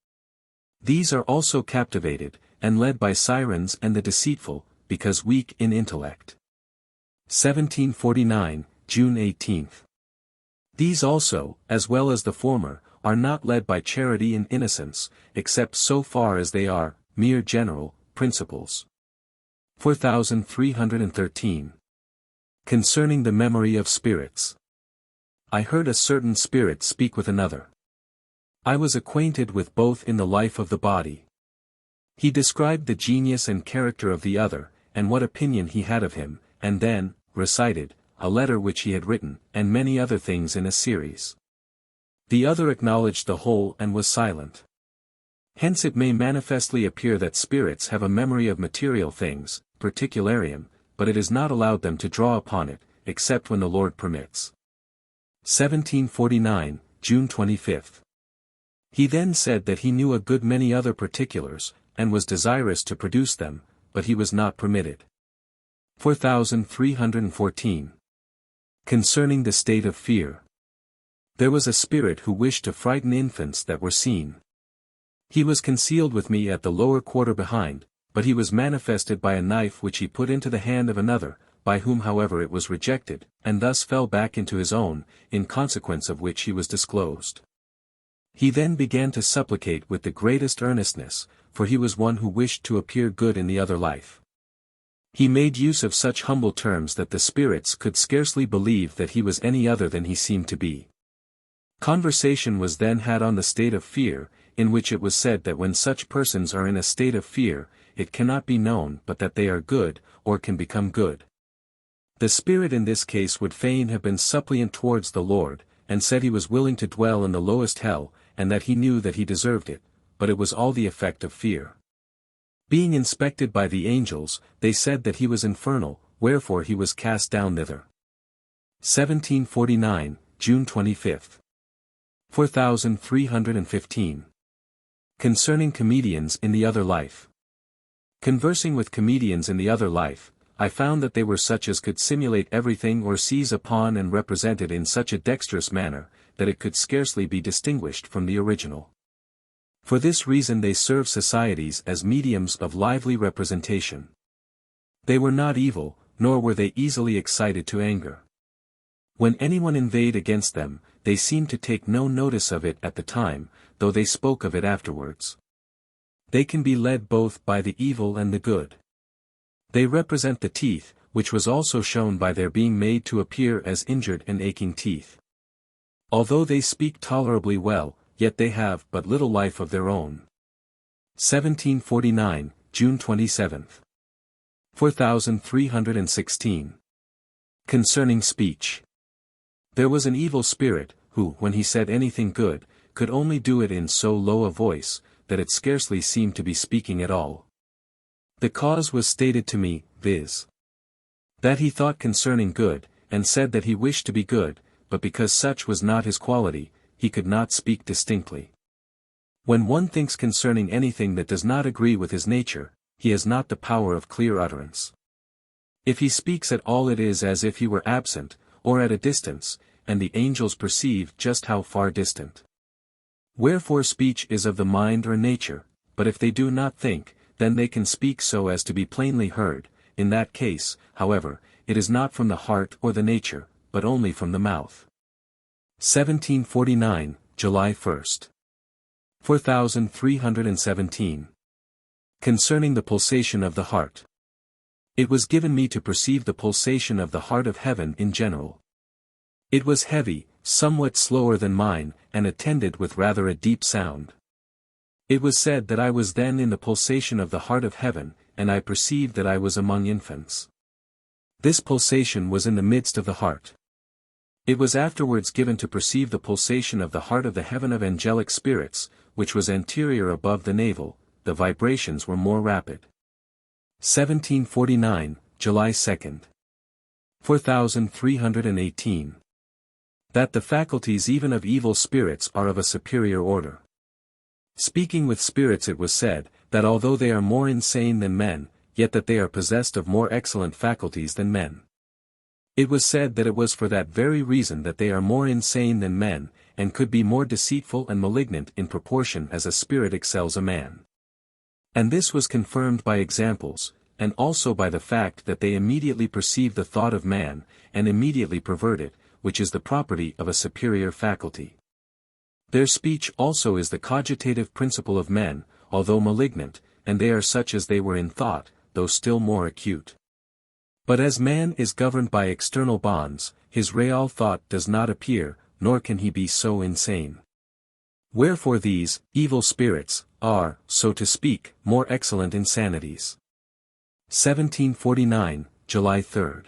These are also captivated, and led by sirens and the deceitful, because weak in intellect. 1749, June 18. These also, as well as the former, are not led by charity and innocence, except so far as they are, mere general, principles. 4313. Concerning the memory of spirits. I heard a certain spirit speak with another. I was acquainted with both in the life of the body. He described the genius and character of the other, and what opinion he had of him, and then, recited, a letter which he had written, and many other things in a series. The other acknowledged the whole and was silent. Hence it may manifestly appear that spirits have a memory of material things, particularium, but it is not allowed them to draw upon it, except when the Lord permits. 1749, June 25. He then said that he knew a good many other particulars, and was desirous to produce them, but he was not permitted. 4314. Concerning the state of fear. There was a spirit who wished to frighten infants that were seen. He was concealed with me at the lower quarter behind, but he was manifested by a knife which he put into the hand of another, by whom however it was rejected, and thus fell back into his own, in consequence of which he was disclosed. He then began to supplicate with the greatest earnestness, for he was one who wished to appear good in the other life. He made use of such humble terms that the spirits could scarcely believe that he was any other than he seemed to be. Conversation was then had on the state of fear, in which it was said that when such persons are in a state of fear, it cannot be known but that they are good, or can become good. The spirit in this case would fain have been suppliant towards the Lord, and said he was willing to dwell in the lowest hell, and that he knew that he deserved it, but it was all the effect of fear. Being inspected by the angels, they said that he was infernal, wherefore he was cast down thither. 1749, June 25. 4315. Concerning comedians in the other life. Conversing with comedians in the other life, I found that they were such as could simulate everything or seize upon and represent it in such a dexterous manner, that it could scarcely be distinguished from the original. For this reason they serve societies as mediums of lively representation. They were not evil, nor were they easily excited to anger. When anyone inveighed against them, they seemed to take no notice of it at the time, though they spoke of it afterwards. They can be led both by the evil and the good. They represent the teeth, which was also shown by their being made to appear as injured and aching teeth. Although they speak tolerably well, yet they have but little life of their own. 1749, June 27. 4316. Concerning speech. There was an evil spirit, who, when he said anything good, could only do it in so low a voice, that it scarcely seemed to be speaking at all. The cause was stated to me, viz. that he thought concerning good, and said that he wished to be good, but because such was not his quality, he could not speak distinctly. When one thinks concerning anything that does not agree with his nature, he has not the power of clear utterance. If he speaks at all it is as if he were absent, or at a distance, and the angels perceive just how far distant. Wherefore speech is of the mind or nature, but if they do not think, then they can speak so as to be plainly heard. In that case, however, it is not from the heart or the nature, but only from the mouth. 1749, July 1. 4317. Concerning the pulsation of the heart. It was given me to perceive the pulsation of the heart of heaven in general. It was heavy, somewhat slower than mine, and attended with rather a deep sound. It was said that I was then in the pulsation of the heart of heaven, and I perceived that I was among infants. This pulsation was in the midst of the heart. It was afterwards given to perceive the pulsation of the heart of the heaven of angelic spirits, which was anterior above the navel. The vibrations were more rapid. 1749, July 2. 4318. That the faculties even of evil spirits are of a superior order. Speaking with spirits it was said, that although they are more insane than men, yet that they are possessed of more excellent faculties than men. It was said that it was for that very reason that they are more insane than men, and could be more deceitful and malignant in proportion as a spirit excels a man. And this was confirmed by examples, and also by the fact that they immediately perceive the thought of man, and immediately pervert it, which is the property of a superior faculty. Their speech also is the cogitative principle of men, although malignant, and they are such as they were in thought, though still more acute. But as man is governed by external bonds, his real thought does not appear, nor can he be so insane. Wherefore these, evil spirits, are, so to speak, more excellent insanities. 1749, July 3.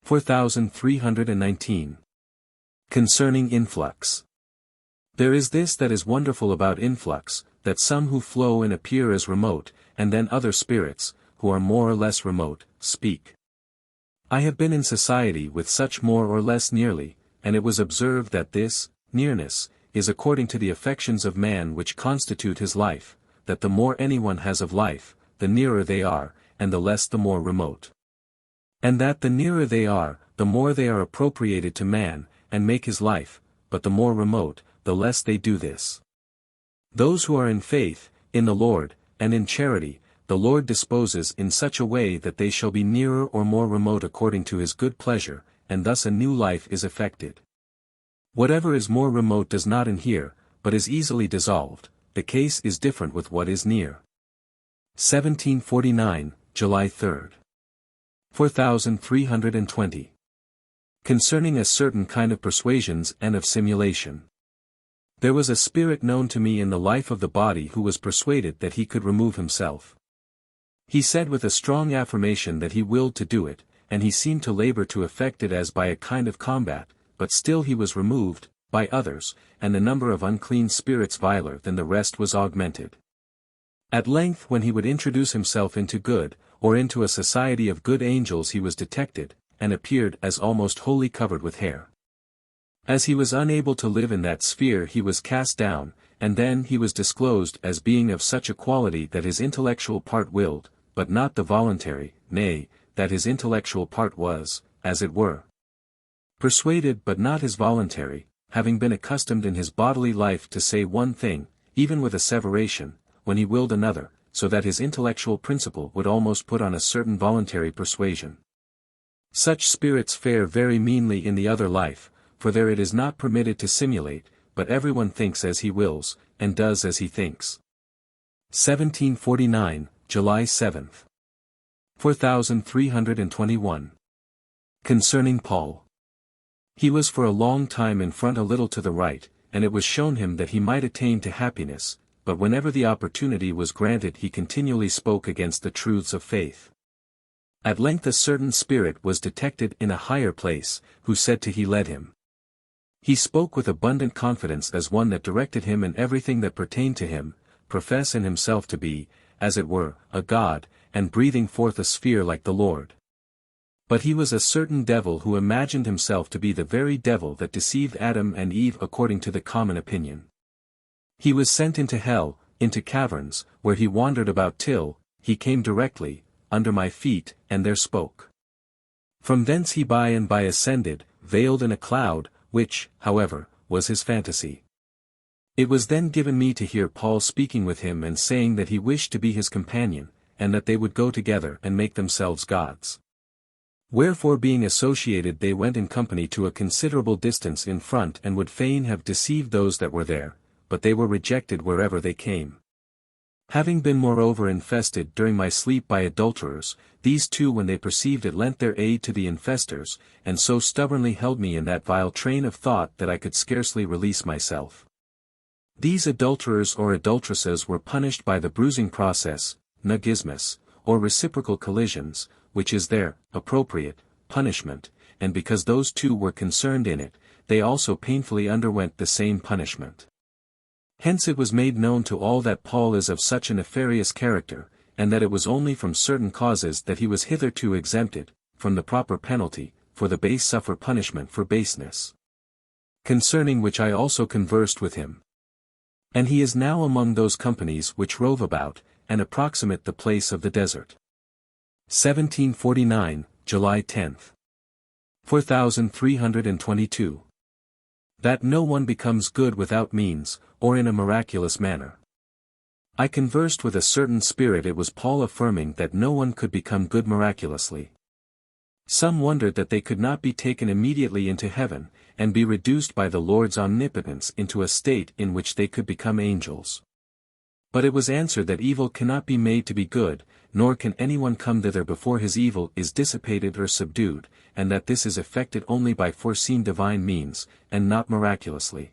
4319. Concerning influx. There is this that is wonderful about influx, that some who flow and appear as remote, and then other spirits, who are more or less remote, speak. I have been in society with such more or less nearly, and it was observed that this, nearness, is according to the affections of man which constitute his life, that the more anyone has of life, the nearer they are, and the less the more remote. And that the nearer they are, the more they are appropriated to man, and make his life, but the more remote, the less they do this. Those who are in faith, in the Lord, and in charity, the Lord disposes in such a way that they shall be nearer or more remote according to his good pleasure, and thus a new life is effected. Whatever is more remote does not inhere, but is easily dissolved. The case is different with what is near. 1749, July 3. 4320. Concerning a certain kind of persuasions and of simulation. There was a spirit known to me in the life of the body who was persuaded that he could remove himself. He said with a strong affirmation that he willed to do it, and he seemed to labor to effect it as by a kind of combat, but still he was removed, by others, and the number of unclean spirits viler than the rest was augmented. At length when he would introduce himself into good, or into a society of good angels he was detected, and appeared as almost wholly covered with hair. As he was unable to live in that sphere he was cast down, and then he was disclosed as being of such a quality that his intellectual part willed, but not the voluntary, nay, that his intellectual part was, as it were, persuaded but not his voluntary, having been accustomed in his bodily life to say one thing, even with asseveration, when he willed another, so that his intellectual principle would almost put on a certain voluntary persuasion. Such spirits fare very meanly in the other life, for there it is not permitted to simulate, but everyone thinks as he wills, and does as he thinks. 1749, July 7th. 4321. Concerning Paul. He was for a long time in front a little to the right, and it was shown him that he might attain to happiness, but whenever the opportunity was granted he continually spoke against the truths of faith. At length a certain spirit was detected in a higher place, who said to he led him. He spoke with abundant confidence as one that directed him in everything that pertained to him, profess in himself to be, as it were, a god, and breathing forth a sphere like the Lord. But he was a certain devil who imagined himself to be the very devil that deceived Adam and Eve according to the common opinion. He was sent into hell, into caverns, where he wandered about till, he came directly, under my feet, and there spoke. From thence he by and by ascended, veiled in a cloud, which, however, was his fantasy. It was then given me to hear Paul speaking with him and saying that he wished to be his companion, and that they would go together and make themselves gods. Wherefore being associated they went in company to a considerable distance in front and would fain have deceived those that were there, but they were rejected wherever they came. Having been moreover infested during my sleep by adulterers, these two when they perceived it lent their aid to the infestors, and so stubbornly held me in that vile train of thought that I could scarcely release myself. These adulterers or adulteresses were punished by the bruising process, nagismus, or reciprocal collisions, which is their appropriate punishment, and because those two were concerned in it, they also painfully underwent the same punishment. Hence it was made known to all that Paul is of such a nefarious character, and that it was only from certain causes that he was hitherto exempted, from the proper penalty, for the base suffer punishment for baseness. Concerning which I also conversed with him. And he is now among those companies which rove about, and approximate the place of the desert. 1749, July 10th. 4322. That no one becomes good without means, or in a miraculous manner. I conversed with a certain spirit. It was Paul affirming that no one could become good miraculously. Some wondered that they could not be taken immediately into heaven, and be reduced by the Lord's omnipotence into a state in which they could become angels. But it was answered that evil cannot be made to be good, nor can anyone come thither before his evil is dissipated or subdued, and that this is effected only by foreseen divine means, and not miraculously.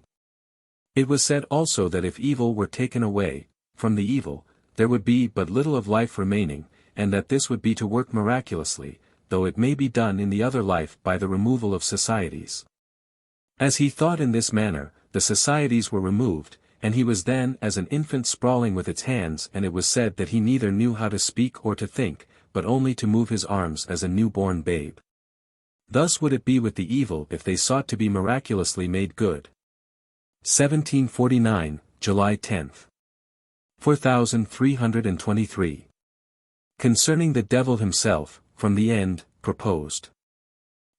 It was said also that if evil were taken away, from the evil, there would be but little of life remaining, and that this would be to work miraculously, though it may be done in the other life by the removal of societies. As he thought in this manner, the societies were removed, and he was then as an infant sprawling with its hands, and it was said that he neither knew how to speak or to think, but only to move his arms as a newborn babe. Thus would it be with the evil if they sought to be miraculously made good. 1749, July 10th. 4323. Concerning the devil himself, from the end, proposed.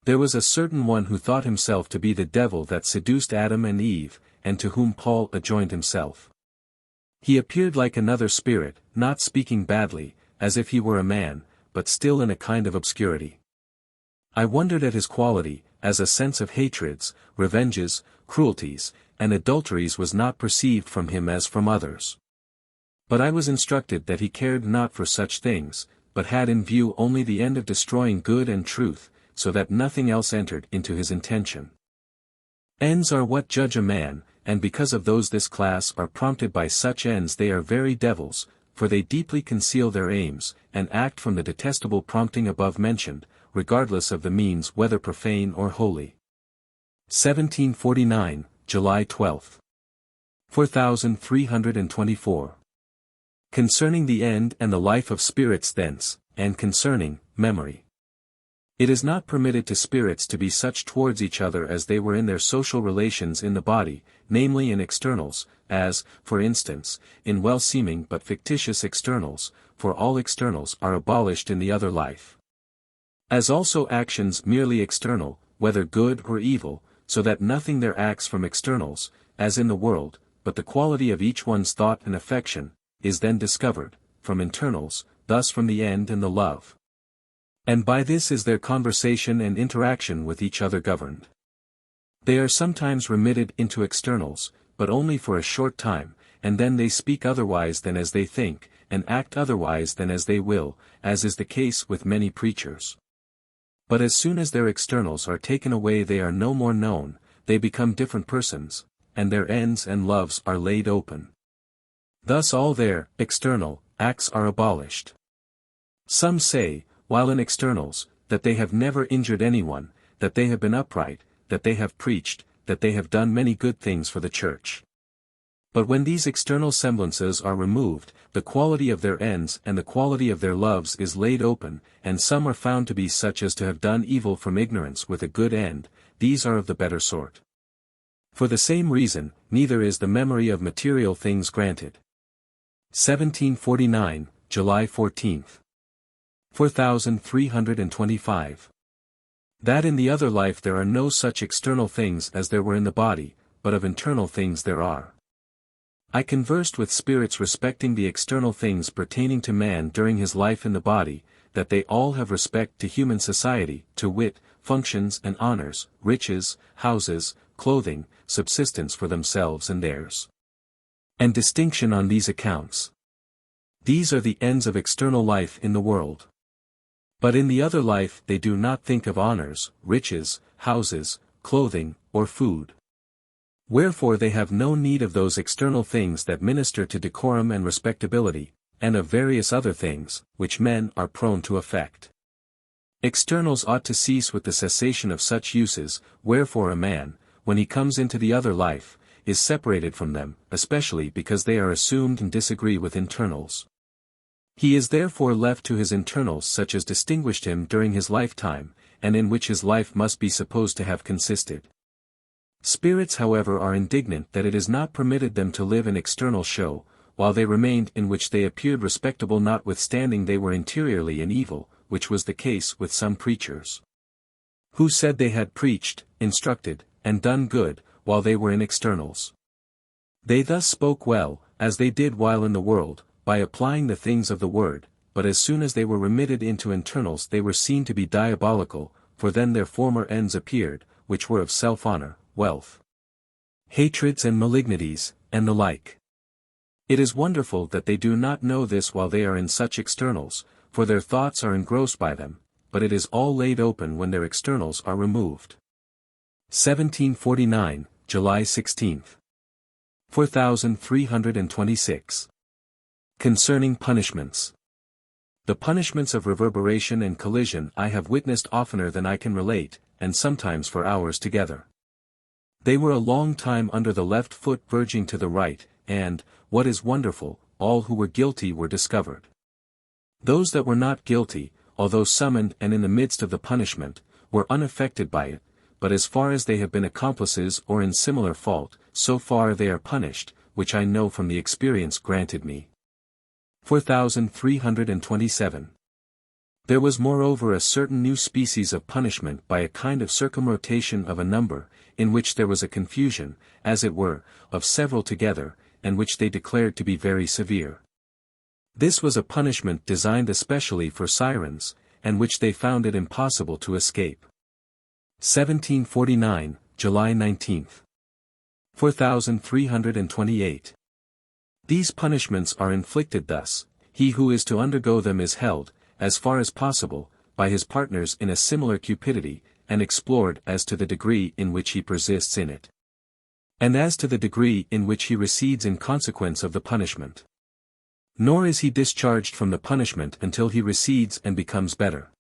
There was a certain one who thought himself to be the devil that seduced Adam and Eve, and to whom Paul adjoined himself. He appeared like another spirit, not speaking badly, as if he were a man, but still in a kind of obscurity. I wondered at his quality, as a sense of hatreds, revenges, cruelties, and adulteries was not perceived from him as from others. But I was instructed that he cared not for such things, but had in view only the end of destroying good and truth, so that nothing else entered into his intention. Ends are what judge a man, and because of those this class are prompted by such ends they are very devils, for they deeply conceal their aims, and act from the detestable prompting above mentioned, regardless of the means whether profane or holy. 1749, July 12th. 4324. Concerning the end and the life of spirits thence, and concerning memory. It is not permitted to spirits to be such towards each other as they were in their social relations in the body, namely in externals, as, for instance, in well-seeming but fictitious externals, for all externals are abolished in the other life. As also actions merely external, whether good or evil, so that nothing there acts from externals, as in the world, but the quality of each one's thought and affection, is then discovered, from internals, thus from the end and the love. And by this is their conversation and interaction with each other governed. They are sometimes remitted into externals, but only for a short time, and then they speak otherwise than as they think, and act otherwise than as they will, as is the case with many preachers. But as soon as their externals are taken away they are no more known, they become different persons, and their ends and loves are laid open. Thus all their external acts are abolished. Some say, while in externals, that they have never injured anyone, that they have been upright, that they have preached, that they have done many good things for the church. But when these external semblances are removed, the quality of their ends and the quality of their loves is laid open, and some are found to be such as to have done evil from ignorance with a good end. These are of the better sort. For the same reason, neither is the memory of material things granted. 1749, July 14. 4325. That in the other life there are no such external things as there were in the body, but of internal things there are. I conversed with spirits respecting the external things pertaining to man during his life in the body, that they all have respect to human society, to wit, functions and honors, riches, houses, clothing, subsistence for themselves and theirs. And distinction on these accounts. These are the ends of external life in the world. But in the other life they do not think of honors, riches, houses, clothing, or food. Wherefore they have no need of those external things that minister to decorum and respectability, and of various other things, which men are prone to affect. Externals ought to cease with the cessation of such uses, wherefore a man, when he comes into the other life, is separated from them, especially because they are assumed and disagree with internals. He is therefore left to his internals such as distinguished him during his lifetime, and in which his life must be supposed to have consisted. Spirits however are indignant that it is not permitted them to live in external show, while they remained in which they appeared respectable notwithstanding they were interiorly in evil, which was the case with some preachers. Who said they had preached, instructed, and done good, while they were in externals. They thus spoke well, as they did while in the world, by applying the things of the word, but as soon as they were remitted into internals they were seen to be diabolical, for then their former ends appeared, which were of self-honor, wealth, hatreds and malignities, and the like. It is wonderful that they do not know this while they are in such externals, for their thoughts are engrossed by them, but it is all laid open when their externals are removed. 1749, July 16. 4326. Concerning punishments. The punishments of reverberation and collision I have witnessed oftener than I can relate, and sometimes for hours together. They were a long time under the left foot verging to the right, and, what is wonderful, all who were guilty were discovered. Those that were not guilty, although summoned and in the midst of the punishment, were unaffected by it, but as far as they have been accomplices or in similar fault, so far they are punished, which I know from the experience granted me. 4327. There was moreover a certain new species of punishment by a kind of circumrotation of a number, in which there was a confusion, as it were, of several together, and which they declared to be very severe. This was a punishment designed especially for sirens, and which they found it impossible to escape. 1749, July 19. 4328. These punishments are inflicted thus: he who is to undergo them is held, as far as possible, by his partners in a similar cupidity, and explored as to the degree in which he persists in it. And as to the degree in which he recedes in consequence of the punishment. Nor is he discharged from the punishment until he recedes and becomes better.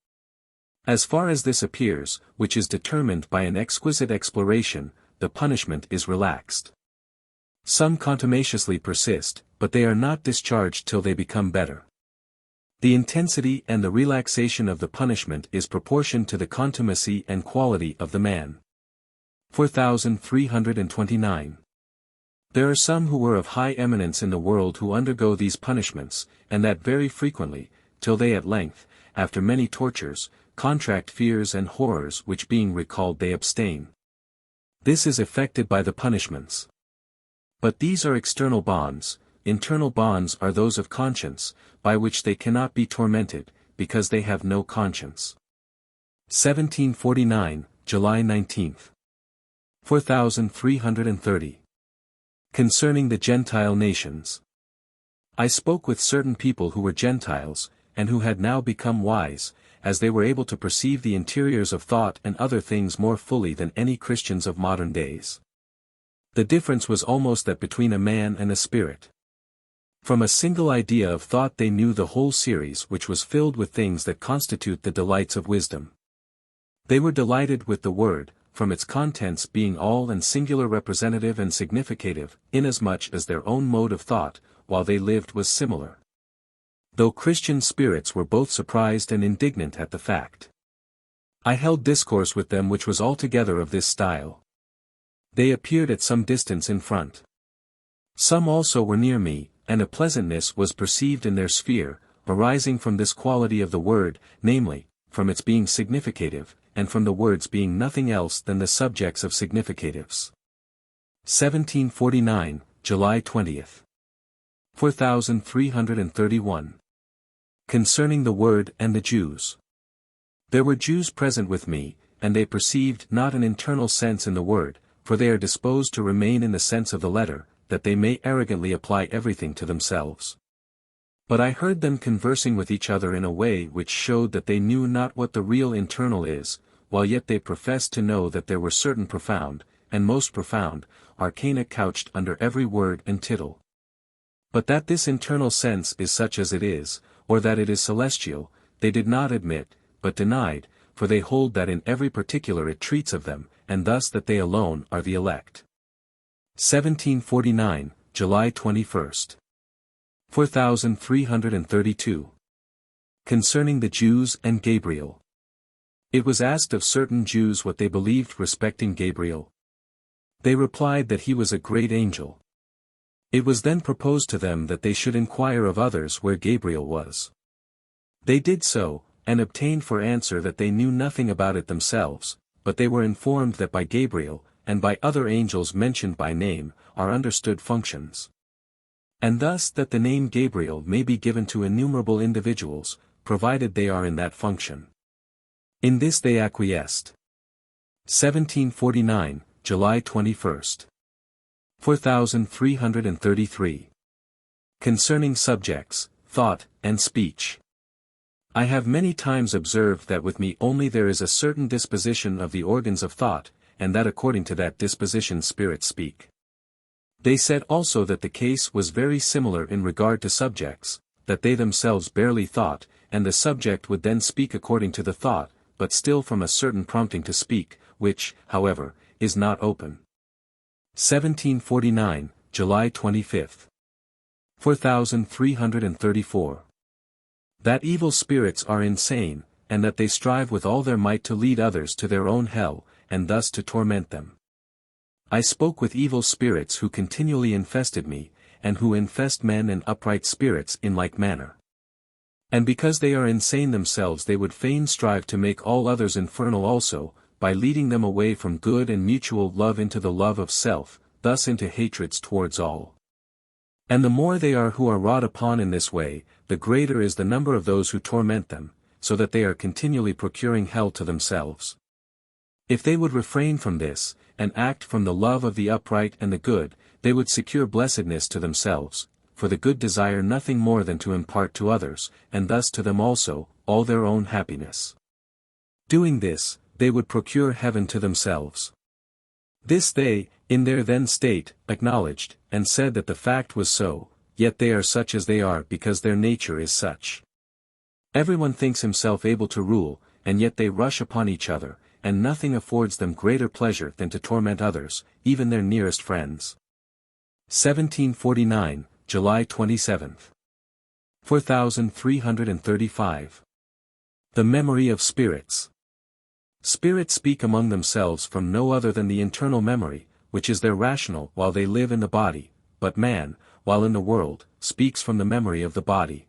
As far as this appears, which is determined by an exquisite exploration, the punishment is relaxed. Some contumaciously persist, but they are not discharged till they become better. The intensity and the relaxation of the punishment is proportioned to the contumacy and quality of the man. 4329. There are some who were of high eminence in the world who undergo these punishments, and that very frequently, till they at length, after many tortures, contract fears and horrors which being recalled they abstain. This is effected by the punishments. But these are external bonds. Internal bonds are those of conscience, by which they cannot be tormented, because they have no conscience. 1749, July 19. 4330. Concerning the Gentile nations. I spoke with certain people who were Gentiles, and who had now become wise, as they were able to perceive the interiors of thought and other things more fully than any Christians of modern days. The difference was almost that between a man and a spirit. From a single idea of thought they knew the whole series which was filled with things that constitute the delights of wisdom. They were delighted with the word, from its contents being all and singular representative and significative, inasmuch as their own mode of thought, while they lived was similar. Though Christian spirits were both surprised and indignant at the fact. I held discourse with them which was altogether of this style. They appeared at some distance in front. Some also were near me, and a pleasantness was perceived in their sphere, arising from this quality of the word, namely, from its being significative, and from the words being nothing else than the subjects of significatives. 1749, July 20. 4331. Concerning the word and the Jews. There were Jews present with me, and they perceived not an internal sense in the word, for they are disposed to remain in the sense of the letter, that they may arrogantly apply everything to themselves. But I heard them conversing with each other in a way which showed that they knew not what the real internal is, while yet they professed to know that there were certain profound, and most profound, arcana couched under every word and tittle. But that this internal sense is such as it is, or that it is celestial, they did not admit, but denied, for they hold that in every particular it treats of them, and thus that they alone are the elect. 1749, July 21. 4332. Concerning the Jews and Gabriel. It was asked of certain Jews what they believed respecting Gabriel. They replied that he was a great angel. It was then proposed to them that they should inquire of others where Gabriel was. They did so, and obtained for answer that they knew nothing about it themselves, but they were informed that by Gabriel, and by other angels mentioned by name, are understood functions. And thus that the name Gabriel may be given to innumerable individuals, provided they are in that function. In this they acquiesced. 1749, July 21. 4333. Concerning subjects, thought, and speech. I have many times observed that with me only there is a certain disposition of the organs of thought, and that according to that disposition spirits speak. They said also that the case was very similar in regard to subjects, that they themselves barely thought, and the subject would then speak according to the thought, but still from a certain prompting to speak, which, however, is not open. 1749, July 25. 4334. That evil spirits are insane, and that they strive with all their might to lead others to their own hell, and thus to torment them. I spoke with evil spirits who continually infested me, and who infest men and upright spirits in like manner. And because they are insane themselves they would fain strive to make all others infernal also, by leading them away from good and mutual love into the love of self, thus into hatreds towards all. And the more they are who are wrought upon in this way, the greater is the number of those who torment them, so that they are continually procuring hell to themselves. If they would refrain from this, and act from the love of the upright and the good, they would secure blessedness to themselves, for the good desire nothing more than to impart to others, and thus to them also, all their own happiness. Doing this, they would procure heaven to themselves. This they, in their then state, acknowledged, and said that the fact was so, yet they are such as they are because their nature is such. Everyone thinks himself able to rule, and yet they rush upon each other, and nothing affords them greater pleasure than to torment others, even their nearest friends. 1749, July 27. 4335. The memory of spirits. Spirits speak among themselves from no other than the internal memory, which is their rational while they live in the body, but man, while in the world, speaks from the memory of the body.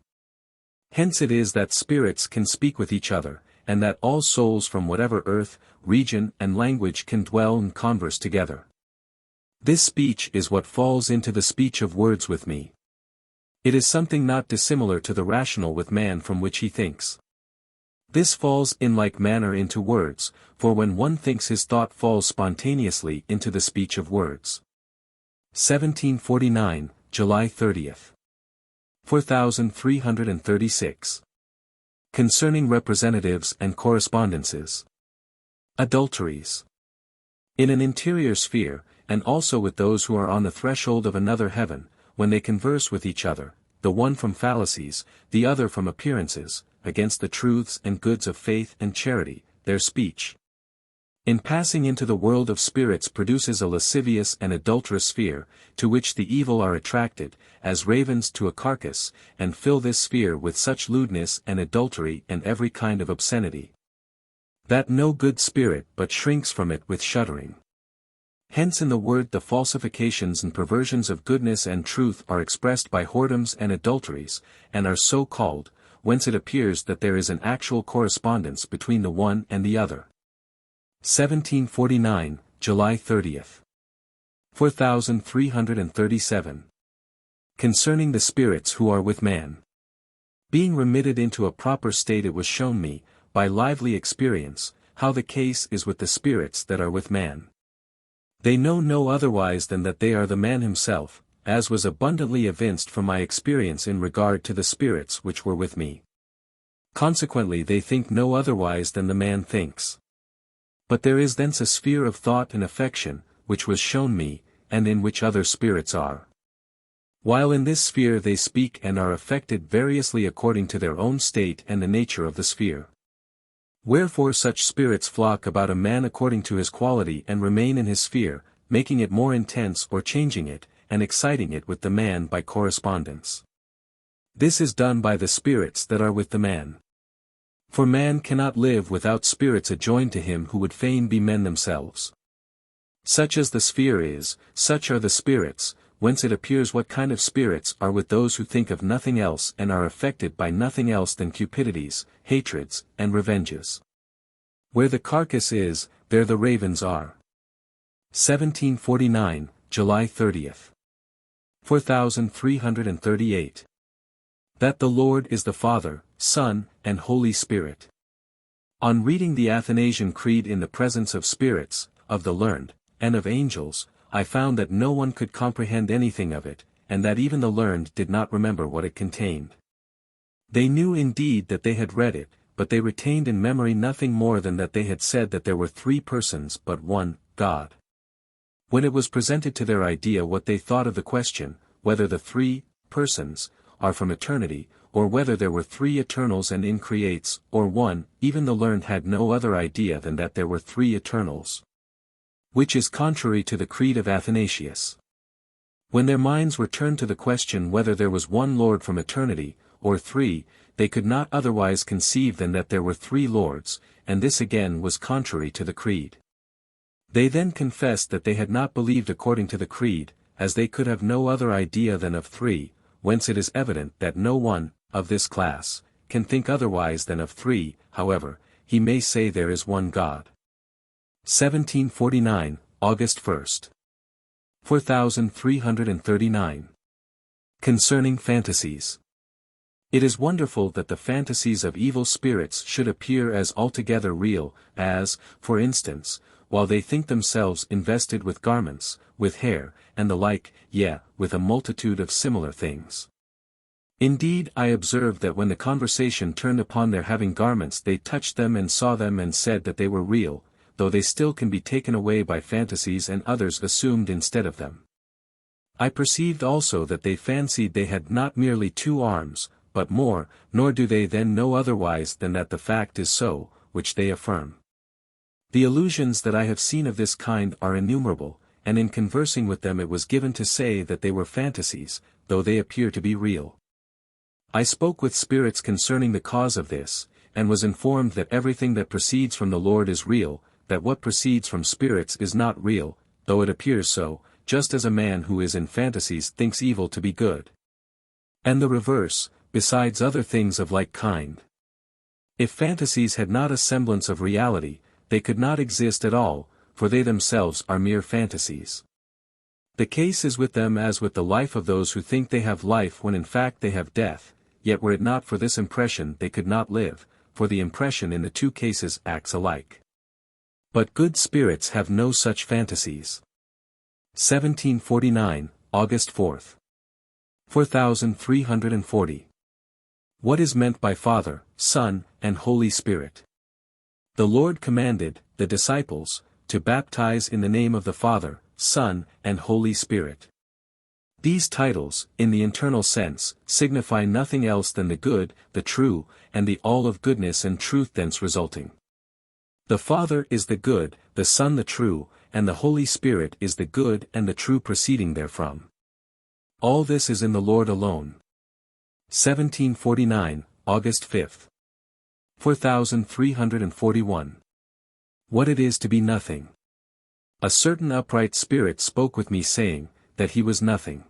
Hence it is that spirits can speak with each other, and that all souls from whatever earth, region and language can dwell and converse together. This speech is what falls into the speech of words with me. It is something not dissimilar to the rational with man from which he thinks. This falls in like manner into words, for when one thinks his thought falls spontaneously into the speech of words. 1749, July 30. 4336. Concerning representatives and correspondences. Adulteries. In an interior sphere, and also with those who are on the threshold of another heaven, when they converse with each other, the one from fallacies, the other from appearances, against the truths and goods of faith and charity, their speech, in passing into the world of spirits produces a lascivious and adulterous sphere, to which the evil are attracted, as ravens to a carcass, and fill this sphere with such lewdness and adultery and every kind of obscenity, that no good spirit but shrinks from it with shuddering. Hence in the word the falsifications and perversions of goodness and truth are expressed by whoredoms and adulteries, and are so called, whence it appears that there is an actual correspondence between the one and the other. 1749, July 30. 4337. Concerning the spirits who are with man. Being remitted into a proper state, it was shown me, by lively experience, how the case is with the spirits that are with man. They know no otherwise than that they are the man himself, as was abundantly evinced from my experience in regard to the spirits which were with me. Consequently they think no otherwise than the man thinks. But there is thence a sphere of thought and affection, which was shown me, and in which other spirits are. While in this sphere they speak and are affected variously according to their own state and the nature of the sphere. Wherefore such spirits flock about a man according to his quality and remain in his sphere, making it more intense or changing it, and exciting it with the man by correspondence. This is done by the spirits that are with the man. For man cannot live without spirits adjoined to him who would fain be men themselves. Such as the sphere is, such are the spirits, whence it appears what kind of spirits are with those who think of nothing else and are affected by nothing else than cupidities, hatreds, and revenges. Where the carcass is, there the ravens are. 1749, July 30. 4338. That the Lord is the Father, Son, and Holy Spirit. On reading the Athanasian Creed in the presence of spirits, of the learned, and of angels, I found that no one could comprehend anything of it, and that even the learned did not remember what it contained. They knew indeed that they had read it, but they retained in memory nothing more than that they had said that there were three persons but one, God. When it was presented to their idea what they thought of the question, whether the three persons are from eternity, or whether there were three eternals and increates, or one, even the learned had no other idea than that there were three eternals, which is contrary to the creed of Athanasius. When their minds were turned to the question whether there was one Lord from eternity, or three, they could not otherwise conceive than that there were three Lords, and this again was contrary to the creed. They then confessed that they had not believed according to the creed, as they could have no other idea than of three, whence it is evident that no one, of this class, can think otherwise than of three. However, he may say there is one God. 1749, August 1. 4339. Concerning fantasies. It is wonderful that the fantasies of evil spirits should appear as altogether real, as, for instance, while they think themselves invested with garments, with hair, and the like, yea, with a multitude of similar things. Indeed, I observed that when the conversation turned upon their having garments they touched them and saw them and said that they were real, though they still can be taken away by fantasies and others assumed instead of them. I perceived also that they fancied they had not merely 2 arms, but more, nor do they then know otherwise than that the fact is so, which they affirm. The illusions that I have seen of this kind are innumerable, and in conversing with them it was given to say that they were fantasies, though they appear to be real. I spoke with spirits concerning the cause of this, and was informed that everything that proceeds from the Lord is real, that what proceeds from spirits is not real, though it appears so, just as a man who is in fantasies thinks evil to be good. And the reverse, besides other things of like kind. If fantasies had not a semblance of reality, they could not exist at all, for they themselves are mere fantasies. The case is with them as with the life of those who think they have life when in fact they have death, yet were it not for this impression they could not live, for the impression in the two cases acts alike. But good spirits have no such fantasies. 1749, August 4th. 4340. What is meant by Father, Son, and Holy Spirit? The Lord commanded the disciples to baptize in the name of the Father, Son, and Holy Spirit. These titles, in the internal sense, signify nothing else than the good, the true, and the all of goodness and truth thence resulting. The Father is the good, the Son the true, and the Holy Spirit is the good and the true proceeding therefrom. All this is in the Lord alone. 1749, August 5th. 4341. What it is to be nothing. A certain upright spirit spoke with me saying, that he was nothing.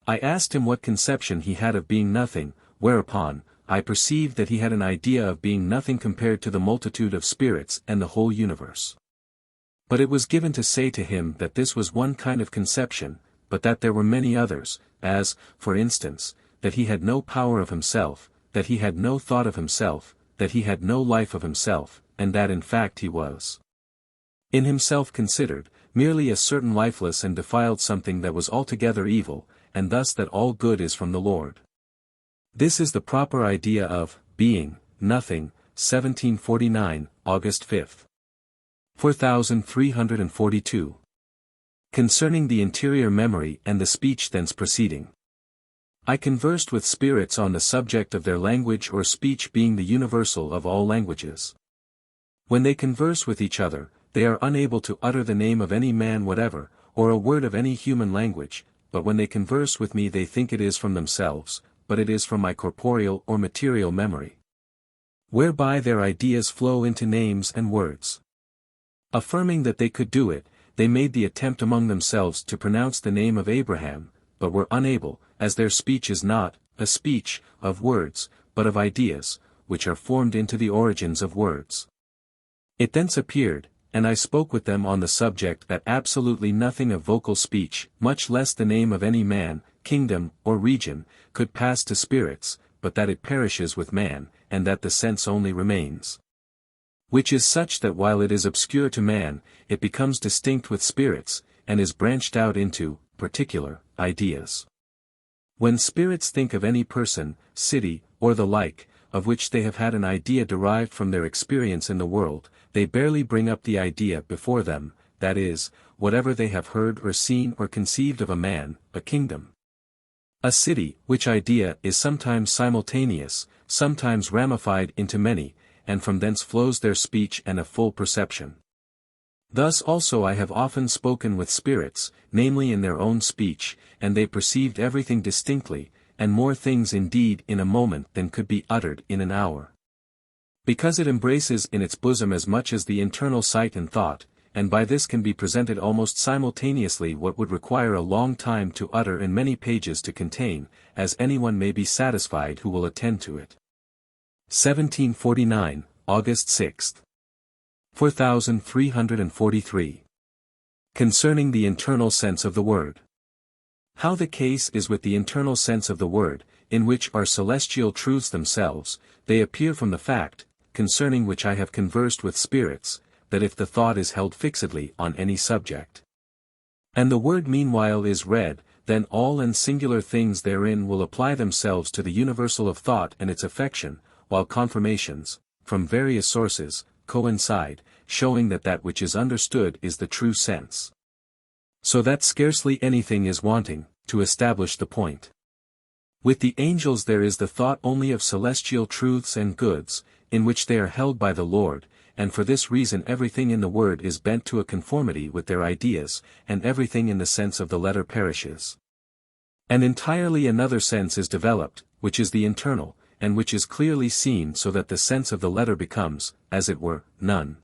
I asked him what conception he had of being nothing, whereupon, I perceived that he had an idea of being nothing compared to the multitude of spirits and the whole universe. But it was given to say to him that this was one kind of conception, but that there were many others, as, for instance, that he had no power of himself, that he had no thought of himself, that he had no life of himself, and that in fact he was, in himself considered, merely a certain lifeless and defiled something that was altogether evil, and thus that all good is from the Lord. This is the proper idea of being nothing. 1749, August 5th. 4342. Concerning the interior memory and the speech thence proceeding. I conversed with spirits on the subject of their language or speech being the universal of all languages. When they converse with each other, they are unable to utter the name of any man whatever, or a word of any human language, but when they converse with me they think it is from themselves, but it is from my corporeal or material memory. Whereby their ideas flow into names and words. Affirming that they could do it, they made the attempt among themselves to pronounce the name of Abraham, but were unable, as their speech is not a speech of words, but of ideas, which are formed into the origins of words. It thence appeared, and I spoke with them on the subject that absolutely nothing of vocal speech, much less the name of any man, kingdom, or region, could pass to spirits, but that it perishes with man, and that the sense only remains. Which is such that while it is obscure to man, it becomes distinct with spirits, and is branched out into particular ideas. When spirits think of any person, city, or the like, of which they have had an idea derived from their experience in the world, they barely bring up the idea before them, that is, whatever they have heard or seen or conceived of a man, a kingdom, a city, which idea is sometimes simultaneous, sometimes ramified into many, and from thence flows their speech and a full perception. Thus also I have often spoken with spirits, namely in their own speech, and they perceived everything distinctly, and more things indeed in a moment than could be uttered in an hour. Because it embraces in its bosom as much as the internal sight and thought, and by this can be presented almost simultaneously what would require a long time to utter and many pages to contain, as anyone may be satisfied who will attend to it. 1749, August 6th. 4343. Concerning the internal sense of the word. How the case is with the internal sense of the word, in which are celestial truths themselves, they appear from the fact, concerning which I have conversed with spirits, that if the thought is held fixedly on any subject, and the word meanwhile is read, then all and singular things therein will apply themselves to the universal of thought and its affection, while confirmations, from various sources, coincide, showing that that which is understood is the true sense. So that scarcely anything is wanting, to establish the point. With the angels there is the thought only of celestial truths and goods, in which they are held by the Lord, and for this reason everything in the word is bent to a conformity with their ideas, and everything in the sense of the letter perishes. And entirely another sense is developed, which is the internal, and which is clearly seen so that the sense of the letter becomes, as it were, none.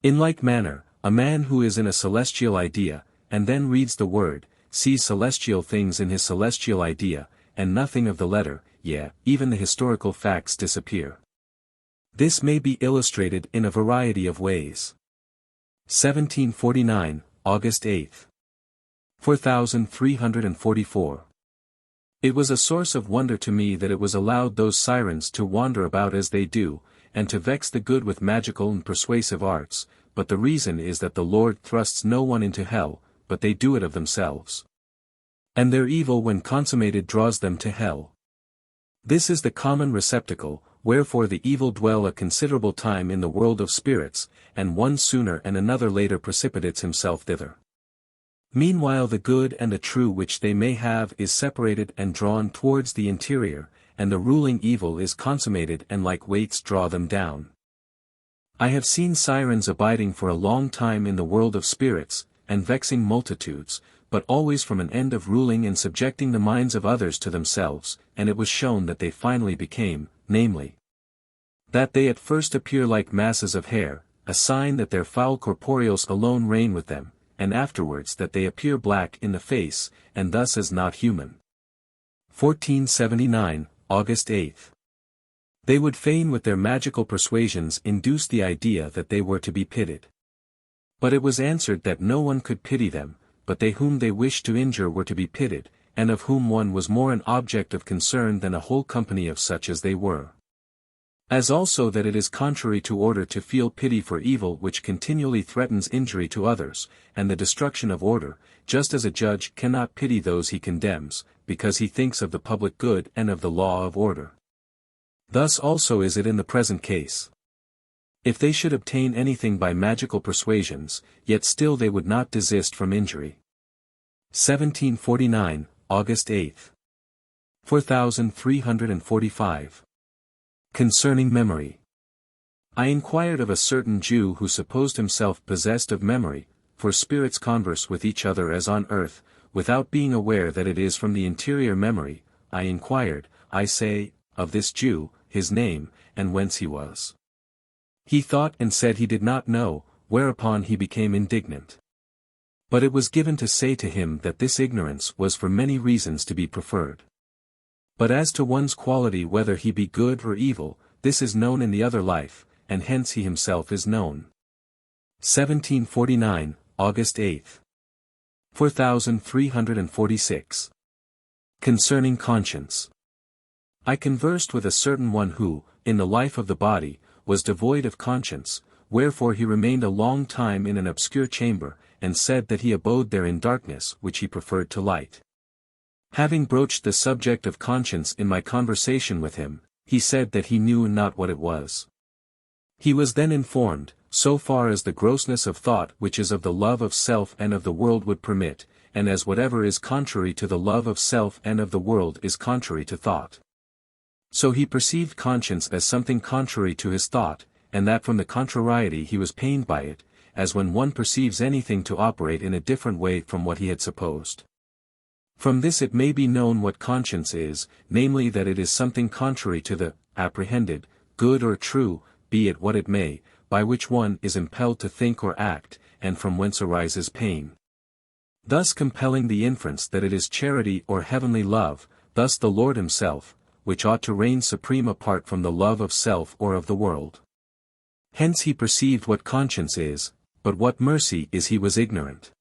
In like manner, a man who is in a celestial idea, and then reads the word, sees celestial things in his celestial idea, and nothing of the letter, yea, even the historical facts disappear. This may be illustrated in a variety of ways. 1749, August 8th. 4344. It was a source of wonder to me that it was allowed those sirens to wander about as they do, and to vex the good with magical and persuasive arts, but the reason is that the Lord thrusts no one into hell, but they do it of themselves. And their evil when consummated draws them to hell. This is the common receptacle, wherefore the evil dwell a considerable time in the world of spirits, and one sooner and another later precipitates himself thither. Meanwhile the good and the true which they may have is separated and drawn towards the interior, and the ruling evil is consummated and like weights draw them down. I have seen sirens abiding for a long time in the world of spirits, and vexing multitudes, but always from an end of ruling and subjecting the minds of others to themselves, and it was shown that they finally became, namely, that they at first appear like masses of hair, a sign that their foul corporeals alone reign with them, and afterwards that they appear black in the face, and thus as not human. 1479, August 8th. They would fain with their magical persuasions induce the idea that they were to be pitied. But it was answered that no one could pity them, but they whom they wished to injure were to be pitied, and of whom one was more an object of concern than a whole company of such as they were. As also that it is contrary to order to feel pity for evil which continually threatens injury to others, and the destruction of order, just as a judge cannot pity those he condemns, because he thinks of the public good and of the law of order. Thus also is it in the present case. If they should obtain anything by magical persuasions, yet still they would not desist from injury. 1749, August 8th. 4345. Concerning memory. I inquired of a certain Jew who supposed himself possessed of memory, for spirits converse with each other as on earth, without being aware that it is from the interior memory. I inquired, I say, of this Jew, his name, and whence he was. He thought and said he did not know, whereupon he became indignant. But it was given to say to him that this ignorance was for many reasons to be preferred. But as to one's quality whether he be good or evil, this is known in the other life, and hence he himself is known. 1749, August 8th. 4346. Concerning conscience. I conversed with a certain one who, in the life of the body, was devoid of conscience, wherefore he remained a long time in an obscure chamber, and said that he abode there in darkness which he preferred to light. Having broached the subject of conscience in my conversation with him, he said that he knew not what it was. He was then informed, so far as the grossness of thought which is of the love of self and of the world would permit, and as whatever is contrary to the love of self and of the world is contrary to thought. So he perceived conscience as something contrary to his thought, and that from the contrariety he was pained by it, as when one perceives anything to operate in a different way from what he had supposed. From this it may be known what conscience is, namely that it is something contrary to the apprehended, good or true, be it what it may, by which one is impelled to think or act, and from whence arises pain. Thus compelling the inference that it is charity or heavenly love, thus the Lord himself, which ought to reign supreme apart from the love of self or of the world. Hence he perceived what conscience is, but what mercy is he was ignorant.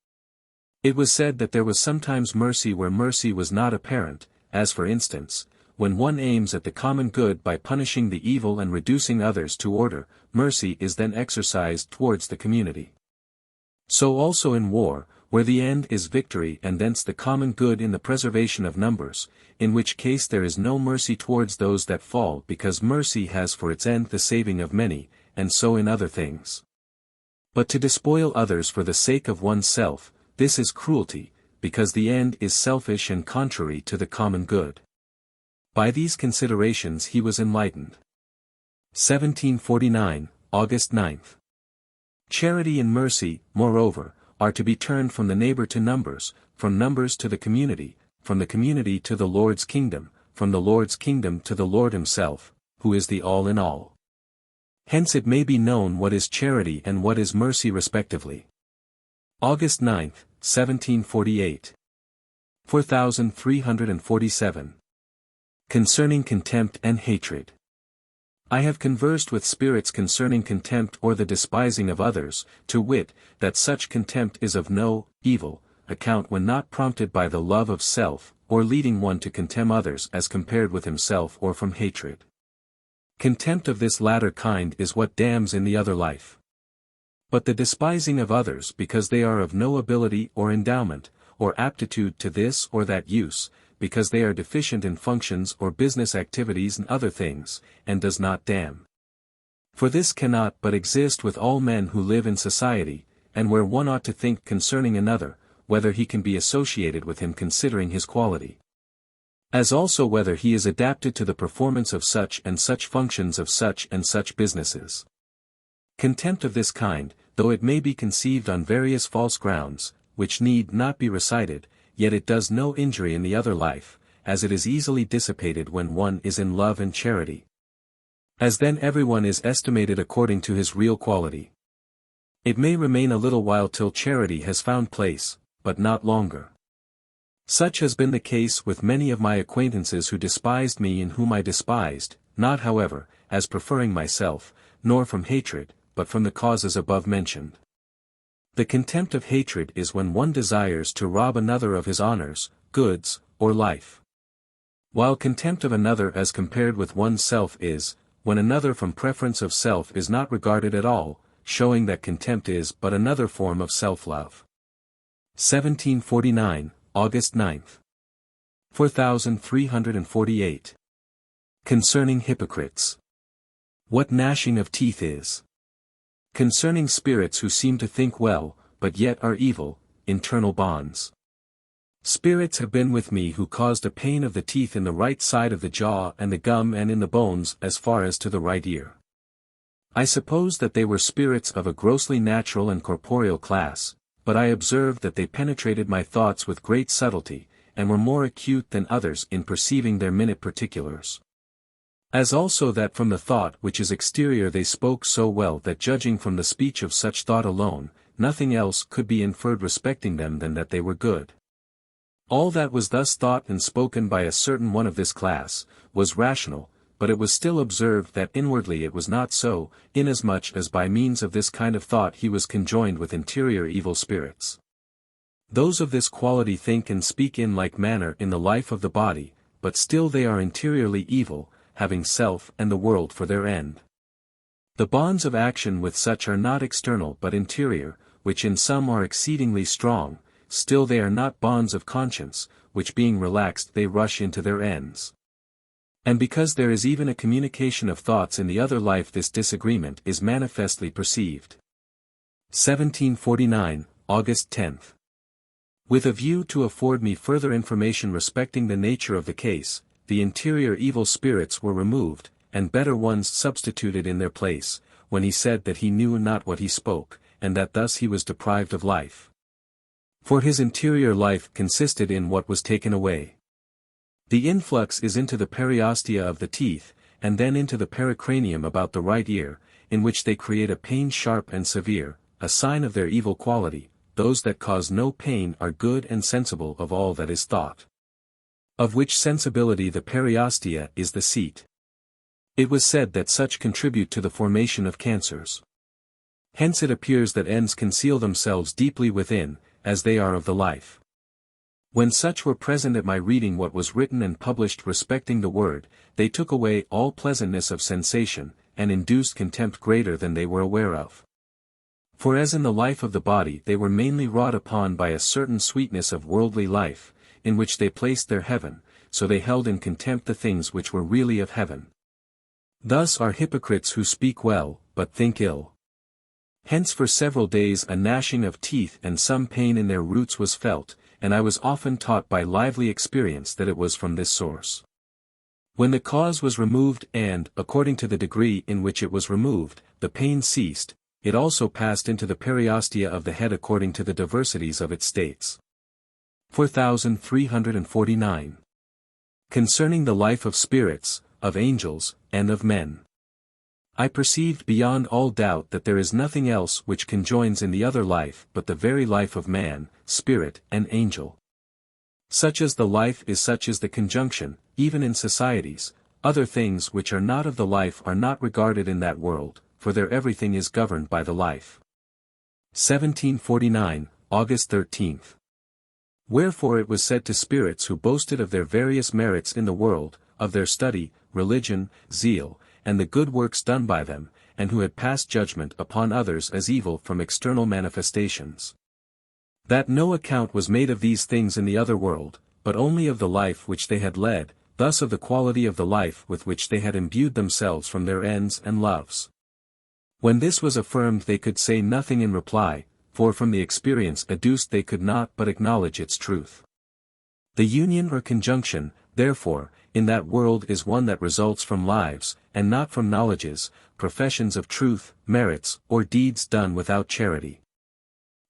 It was said that there was sometimes mercy where mercy was not apparent, as for instance, when one aims at the common good by punishing the evil and reducing others to order, mercy is then exercised towards the community. So also in war, where the end is victory and thence the common good in the preservation of numbers, in which case there is no mercy towards those that fall because mercy has for its end the saving of many, and so in other things. But to despoil others for the sake of oneself, this is cruelty, because the end is selfish and contrary to the common good. By these considerations he was enlightened. 1749, August 9. Charity and mercy, moreover, are to be turned from the neighbor to numbers, from numbers to the community, from the community to the Lord's kingdom, from the Lord's kingdom to the Lord himself, who is the all in all. Hence it may be known what is charity and what is mercy respectively. August 9, 1748. 4347. Concerning contempt and hatred. I have conversed with spirits concerning contempt or the despising of others, to wit, that such contempt is of no evil account when not prompted by the love of self, or leading one to contemn others as compared with himself or from hatred. Contempt of this latter kind is what damns in the other life. But the despising of others because they are of no ability or endowment, or aptitude to this or that use, because they are deficient in functions or business activities and other things, and does not damn. For this cannot but exist with all men who live in society, and where one ought to think concerning another, whether he can be associated with him considering his quality. As also whether he is adapted to the performance of such and such functions of such and such businesses. Contempt of this kind, though it may be conceived on various false grounds, which need not be recited, yet it does no injury in the other life, as it is easily dissipated when one is in love and charity. As then everyone is estimated according to his real quality. It may remain a little while till charity has found place, but not longer. Such has been the case with many of my acquaintances who despised me and whom I despised, not however, as preferring myself, nor from hatred, but from the causes above mentioned. The contempt of hatred is when one desires to rob another of his honors, goods, or life. While contempt of another as compared with one's self is, when another from preference of self is not regarded at all, showing that contempt is but another form of self-love. 1749, August 9. 4348. Concerning hypocrites. What gnashing of teeth is. Concerning spirits who seem to think well, but yet are evil, internal bonds. Spirits have been with me who caused a pain of the teeth in the right side of the jaw and the gum and in the bones as far as to the right ear. I suppose that they were spirits of a grossly natural and corporeal class, but I observed that they penetrated my thoughts with great subtlety, and were more acute than others in perceiving their minute particulars. As also that from the thought which is exterior they spoke so well that judging from the speech of such thought alone, nothing else could be inferred respecting them than that they were good. All that was thus thought and spoken by a certain one of this class, was rational, but it was still observed that inwardly it was not so, inasmuch as by means of this kind of thought he was conjoined with interior evil spirits. Those of this quality think and speak in like manner in the life of the body, but still they are interiorly evil, having self and the world for their end. The bonds of action with such are not external but interior, which in some are exceedingly strong, still they are not bonds of conscience, which being relaxed they rush into their ends. And because there is even a communication of thoughts in the other life this disagreement is manifestly perceived. 1749, August 10. With a view to afford me further information respecting the nature of the case, the interior evil spirits were removed, and better ones substituted in their place, when he said that he knew not what he spoke, and that thus he was deprived of life. For his interior life consisted in what was taken away. The influx is into the periostea of the teeth, and then into the pericranium about the right ear, in which they create a pain sharp and severe, a sign of their evil quality. Those that cause no pain are good and sensible of all that is thought. Of which sensibility the periostea is the seat. It was said that such contribute to the formation of cancers. Hence it appears that ends conceal themselves deeply within, as they are of the life. When such were present at my reading what was written and published respecting the word, they took away all pleasantness of sensation, and induced contempt greater than they were aware of. For as in the life of the body they were mainly wrought upon by a certain sweetness of worldly life, in which they placed their heaven, so they held in contempt the things which were really of heaven. Thus are hypocrites who speak well, but think ill. Hence for several days a gnashing of teeth and some pain in their roots was felt, and I was often taught by lively experience that it was from this source. When the cause was removed and, according to the degree in which it was removed, the pain ceased, it also passed into the periostia of the head according to the diversities of its states. 4349. Concerning the life of spirits, of angels, and of men. I perceived beyond all doubt that there is nothing else which conjoins in the other life but the very life of man, spirit, and angel. Such as the life is, such is the conjunction, even in societies. Other things which are not of the life are not regarded in that world, for there everything is governed by the life. 1749, August 13. Wherefore it was said to spirits who boasted of their various merits in the world, of their study, religion, zeal, and the good works done by them, and who had passed judgment upon others as evil from external manifestations, that no account was made of these things in the other world, but only of the life which they had led, thus of the quality of the life with which they had imbued themselves from their ends and loves. When this was affirmed they could say nothing in reply, for from the experience adduced they could not but acknowledge its truth. The union or conjunction, therefore, in that world is one that results from lives, and not from knowledges, professions of truth, merits, or deeds done without charity.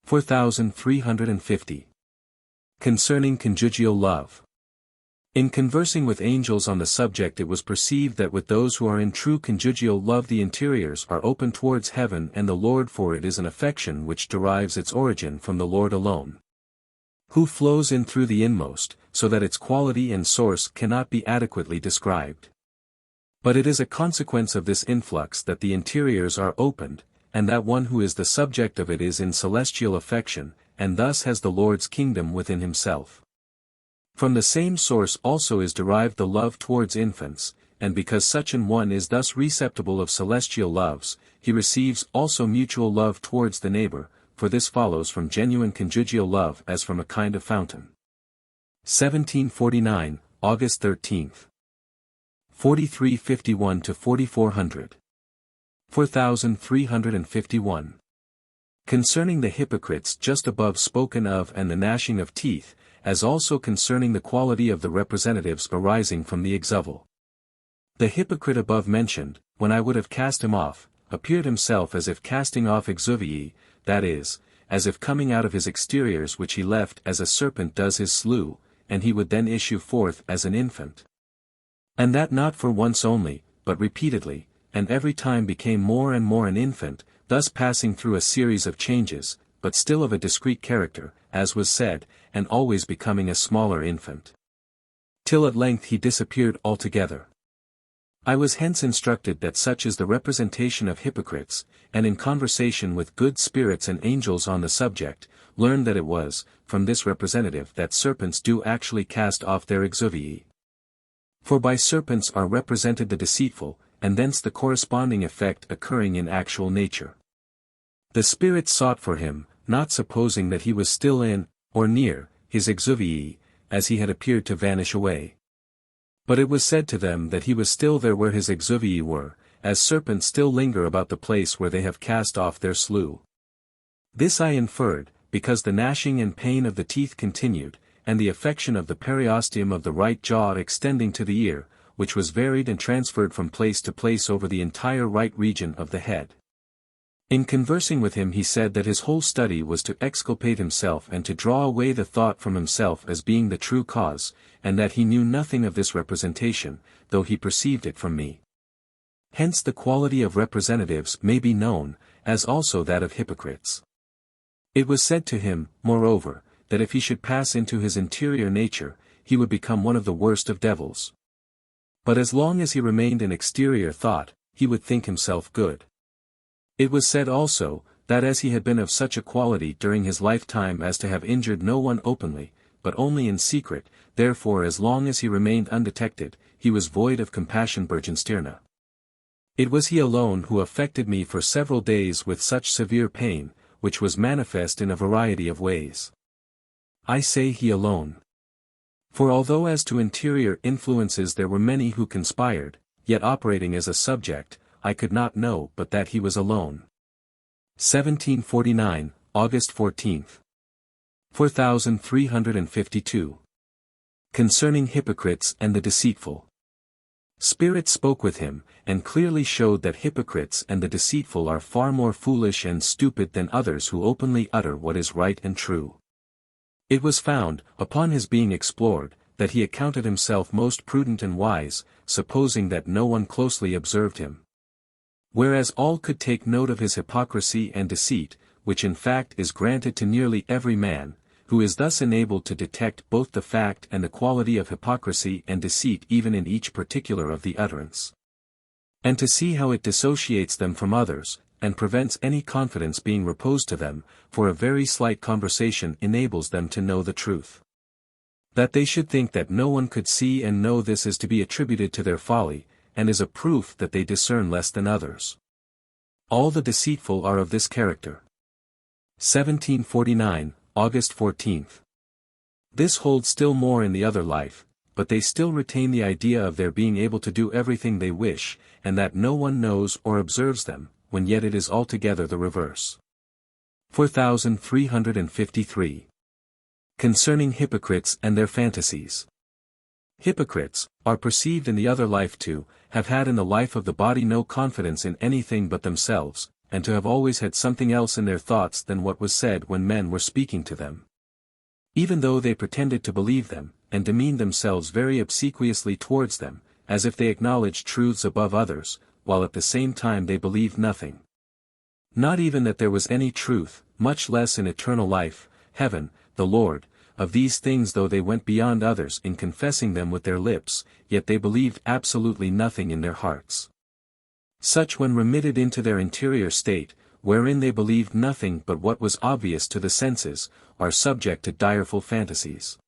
4350. Concerning conjugal love. In conversing with angels on the subject it was perceived that with those who are in true conjugal love the interiors are open towards heaven and the Lord, for it is an affection which derives its origin from the Lord alone, who flows in through the inmost, so that its quality and source cannot be adequately described. But it is a consequence of this influx that the interiors are opened, and that one who is the subject of it is in celestial affection, and thus has the Lord's kingdom within himself. From the same source also is derived the love towards infants, and because such an one is thus receptible of celestial loves, he receives also mutual love towards the neighbor, for this follows from genuine conjugal love as from a kind of fountain. 1749, August 13. 4351 to 4400. 4351. Concerning the hypocrites just above spoken of and the gnashing of teeth, as also concerning the quality of the representatives arising from the exuval. The hypocrite above mentioned, when I would have cast him off, appeared himself as if casting off exuvii, that is, as if coming out of his exteriors which he left as a serpent does his slough, and he would then issue forth as an infant. And that not for once only, but repeatedly, and every time became more and more an infant, thus passing through a series of changes, but still of a discrete character, as was said, and always becoming a smaller infant, till at length he disappeared altogether. I was hence instructed that such is the representation of hypocrites, and in conversation with good spirits and angels on the subject, learned that it was, from this representative that serpents do actually cast off their exuvii. For by serpents are represented the deceitful, and thence the corresponding effect occurring in actual nature. The spirits sought for him, not supposing that he was still in, or near, his exuvii, as he had appeared to vanish away. But it was said to them that he was still there where his exuvii were, as serpents still linger about the place where they have cast off their slough. This I inferred, because the gnashing and pain of the teeth continued, and the affection of the periosteum of the right jaw extending to the ear, which was varied and transferred from place to place over the entire right region of the head. In conversing with him he said that his whole study was to exculpate himself and to draw away the thought from himself as being the true cause, and that he knew nothing of this representation, though he perceived it from me. Hence the quality of representatives may be known, as also that of hypocrites. It was said to him, moreover, that if he should pass into his interior nature, he would become one of the worst of devils. But as long as he remained in exterior thought, he would think himself good. It was said also, that as he had been of such a quality during his lifetime as to have injured no one openly, but only in secret, therefore as long as he remained undetected, he was void of compassion. Bergenstierna. It was he alone who affected me for several days with such severe pain, which was manifest in a variety of ways. I say he alone. For although as to interior influences there were many who conspired, yet operating as a subject, I could not know but that he was alone. 1749, August 14. 4352. Concerning hypocrites and the deceitful. Spirit spoke with him, and clearly showed that hypocrites and the deceitful are far more foolish and stupid than others who openly utter what is right and true. It was found, upon his being explored, that he accounted himself most prudent and wise, supposing that no one closely observed him. Whereas all could take note of his hypocrisy and deceit, which in fact is granted to nearly every man, who is thus enabled to detect both the fact and the quality of hypocrisy and deceit even in each particular of the utterance. And to see how it dissociates them from others, and prevents any confidence being reposed to them, for a very slight conversation enables them to know the truth. That they should think that no one could see and know this is to be attributed to their folly, and is a proof that they discern less than others. All the deceitful are of this character. 1749, August 14th. This holds still more in the other life, but they still retain the idea of their being able to do everything they wish, and that no one knows or observes them, when yet it is altogether the reverse. 4353. Concerning hypocrites and their fantasies. Hypocrites are perceived in the other life to have had in the life of the body no confidence in anything but themselves, and to have always had something else in their thoughts than what was said when men were speaking to them. Even though they pretended to believe them, and demeaned themselves very obsequiously towards them, as if they acknowledged truths above others, while at the same time they believed nothing. Not even that there was any truth, much less in eternal life, heaven, the Lord, of these things though they went beyond others in confessing them with their lips, yet they believed absolutely nothing in their hearts. Such when remitted into their interior state, wherein they believed nothing but what was obvious to the senses, are subject to direful fantasies.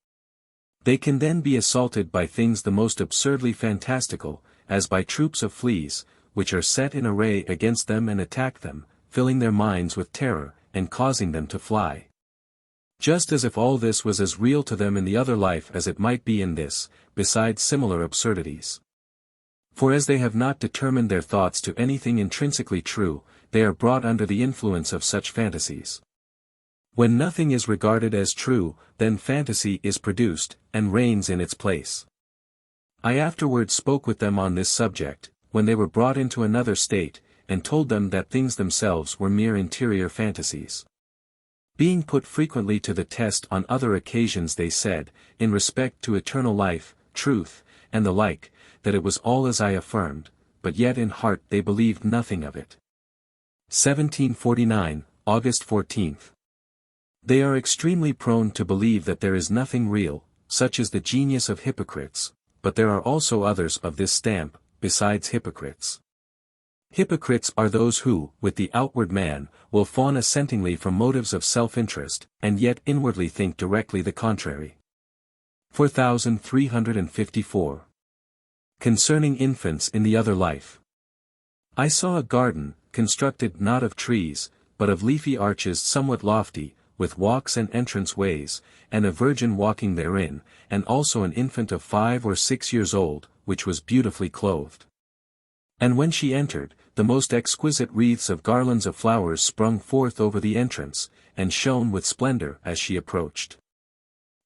They can then be assaulted by things the most absurdly fantastical, as by troops of fleas, which are set in array against them and attack them, filling their minds with terror, and causing them to fly. Just as if all this was as real to them in the other life as it might be in this, besides similar absurdities. For as they have not determined their thoughts to anything intrinsically true, they are brought under the influence of such fantasies. When nothing is regarded as true, then fantasy is produced, and reigns in its place. I afterwards spoke with them on this subject, when they were brought into another state, and told them that things themselves were mere interior fantasies. Being put frequently to the test on other occasions they said, in respect to eternal life, truth, and the like, that it was all as I affirmed, but yet in heart they believed nothing of it. 1749, August 14th. They are extremely prone to believe that there is nothing real, such is the genius of hypocrites, but there are also others of this stamp, besides hypocrites. Hypocrites are those who, with the outward man, will fawn assentingly from motives of self-interest, and yet inwardly think directly the contrary. 4354. Concerning infants in the other life. I saw a garden, constructed not of trees, but of leafy arches somewhat lofty, with walks and entrance ways, and a virgin walking therein, and also an infant of 5 or 6 years old, which was beautifully clothed. And when she entered, the most exquisite wreaths of garlands of flowers sprung forth over the entrance, and shone with splendor as she approached.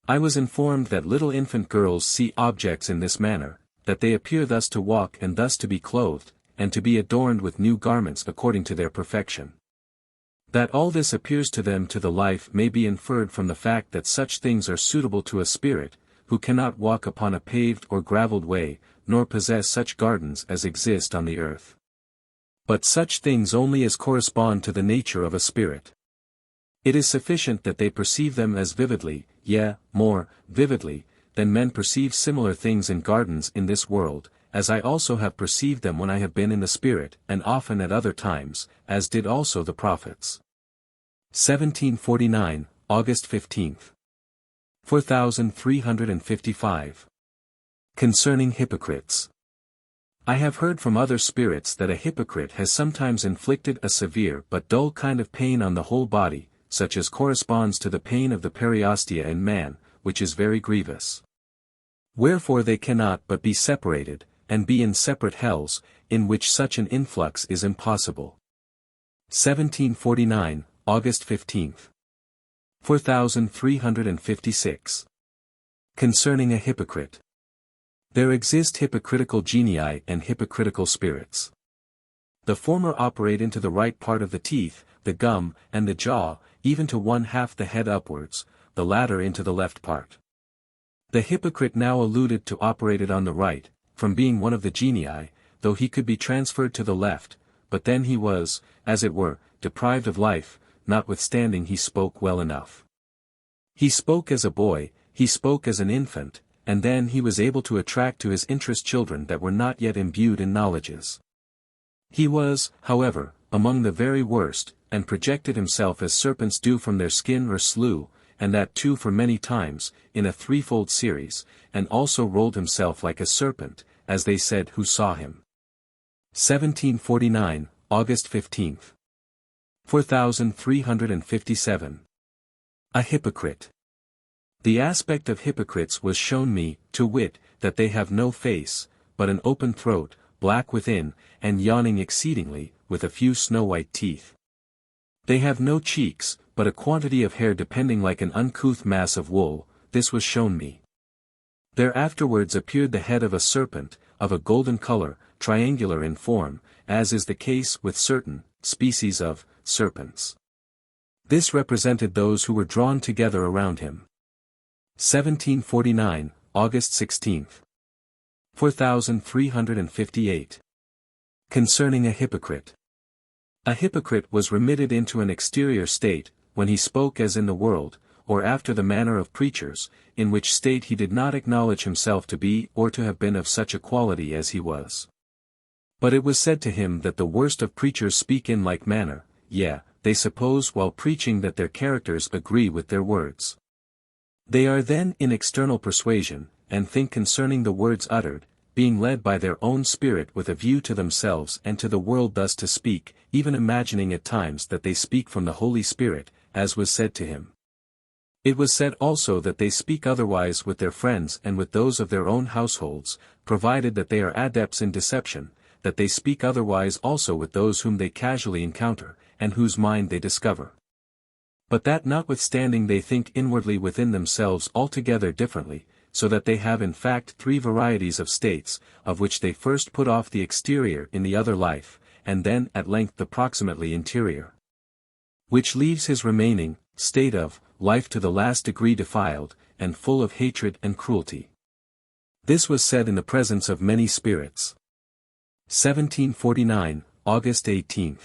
I was informed that little infant girls see objects in this manner, that they appear thus to walk and thus to be clothed, and to be adorned with new garments according to their perfection. That all this appears to them to the life may be inferred from the fact that such things are suitable to a spirit, who cannot walk upon a paved or gravelled way, nor possess such gardens as exist on the earth. But such things only as correspond to the nature of a spirit. It is sufficient that they perceive them as vividly, yea, more vividly, than men perceive similar things in gardens in this world, as I also have perceived them when I have been in the spirit, and often at other times, as did also the prophets. 1749, August 15th. 4355. Concerning hypocrites. I have heard from other spirits that a hypocrite has sometimes inflicted a severe but dull kind of pain on the whole body, such as corresponds to the pain of the periostea in man, which is very grievous. Wherefore they cannot but be separated, and be in separate hells, in which such an influx is impossible. 1749, August 15th. 4356. Concerning a hypocrite. There exist hypocritical genii and hypocritical spirits. The former operate into the right part of the teeth, the gum, and the jaw, even to one half the head upwards, the latter into the left part. The hypocrite now alluded to operated on the right, from being one of the genii, though he could be transferred to the left, but then he was, as it were, deprived of life, notwithstanding he spoke well enough. He spoke as a boy, he spoke as an infant, and then he was able to attract to his interest children that were not yet imbued in knowledges. He was, however, among the very worst, and projected himself as serpents do from their skin or slough, and that too for many times, in a threefold series, and also rolled himself like a serpent, as they said who saw him. 1749, August 15. 4357. A hypocrite. The aspect of hypocrites was shown me, to wit, that they have no face, but an open throat, black within, and yawning exceedingly, with a few snow-white teeth. They have no cheeks, but a quantity of hair depending like an uncouth mass of wool, this was shown me. There afterwards appeared the head of a serpent, of a golden color, triangular in form, as is the case with certain species of serpents. This represented those who were drawn together around him. 1749, August 16. 4358. Concerning a hypocrite. A hypocrite was remitted into an exterior state, when he spoke as in the world, or after the manner of preachers, in which state he did not acknowledge himself to be or to have been of such a quality as he was. But it was said to him that the worst of preachers speak in like manner, yea, they suppose while preaching that their characters agree with their words. They are then in external persuasion, and think concerning the words uttered, being led by their own spirit with a view to themselves and to the world thus to speak, even imagining at times that they speak from the Holy Spirit, as was said to him. It was said also that they speak otherwise with their friends and with those of their own households, provided that they are adepts in deception, that they speak otherwise also with those whom they casually encounter, and whose mind they discover. But that notwithstanding they think inwardly within themselves altogether differently, so that they have in fact three varieties of states, of which they first put off the exterior in the other life, and then at length the proximately interior. Which leaves his remaining state of life to the last degree defiled, and full of hatred and cruelty. This was said in the presence of many spirits. 1749, August 18.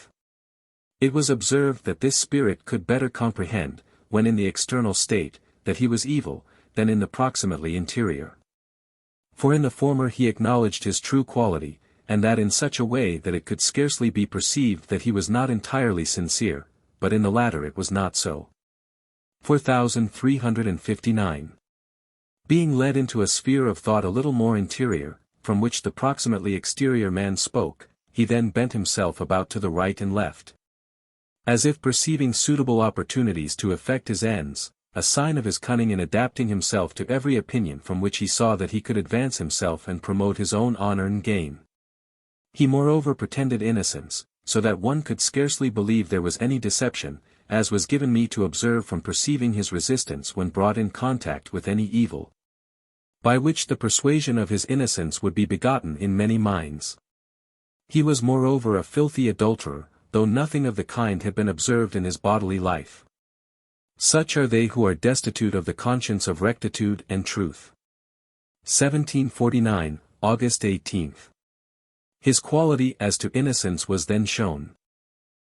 It was observed that this spirit could better comprehend, when in the external state, that he was evil, than in the proximately interior. For in the former he acknowledged his true quality, and that in such a way that it could scarcely be perceived that he was not entirely sincere, but in the latter it was not so. 4359. Being led into a sphere of thought a little more interior, from which the proximately exterior man spoke, he then bent himself about to the right and left, as if perceiving suitable opportunities to effect his ends, a sign of his cunning in adapting himself to every opinion from which he saw that he could advance himself and promote his own honor and gain. He moreover pretended innocence, so that one could scarcely believe there was any deception, as was given me to observe from perceiving his resistance when brought in contact with any evil, by which the persuasion of his innocence would be begotten in many minds. He was moreover a filthy adulterer, though nothing of the kind had been observed in his bodily life. Such are they who are destitute of the conscience of rectitude and truth. 1749, August 18. His quality as to innocence was then shown.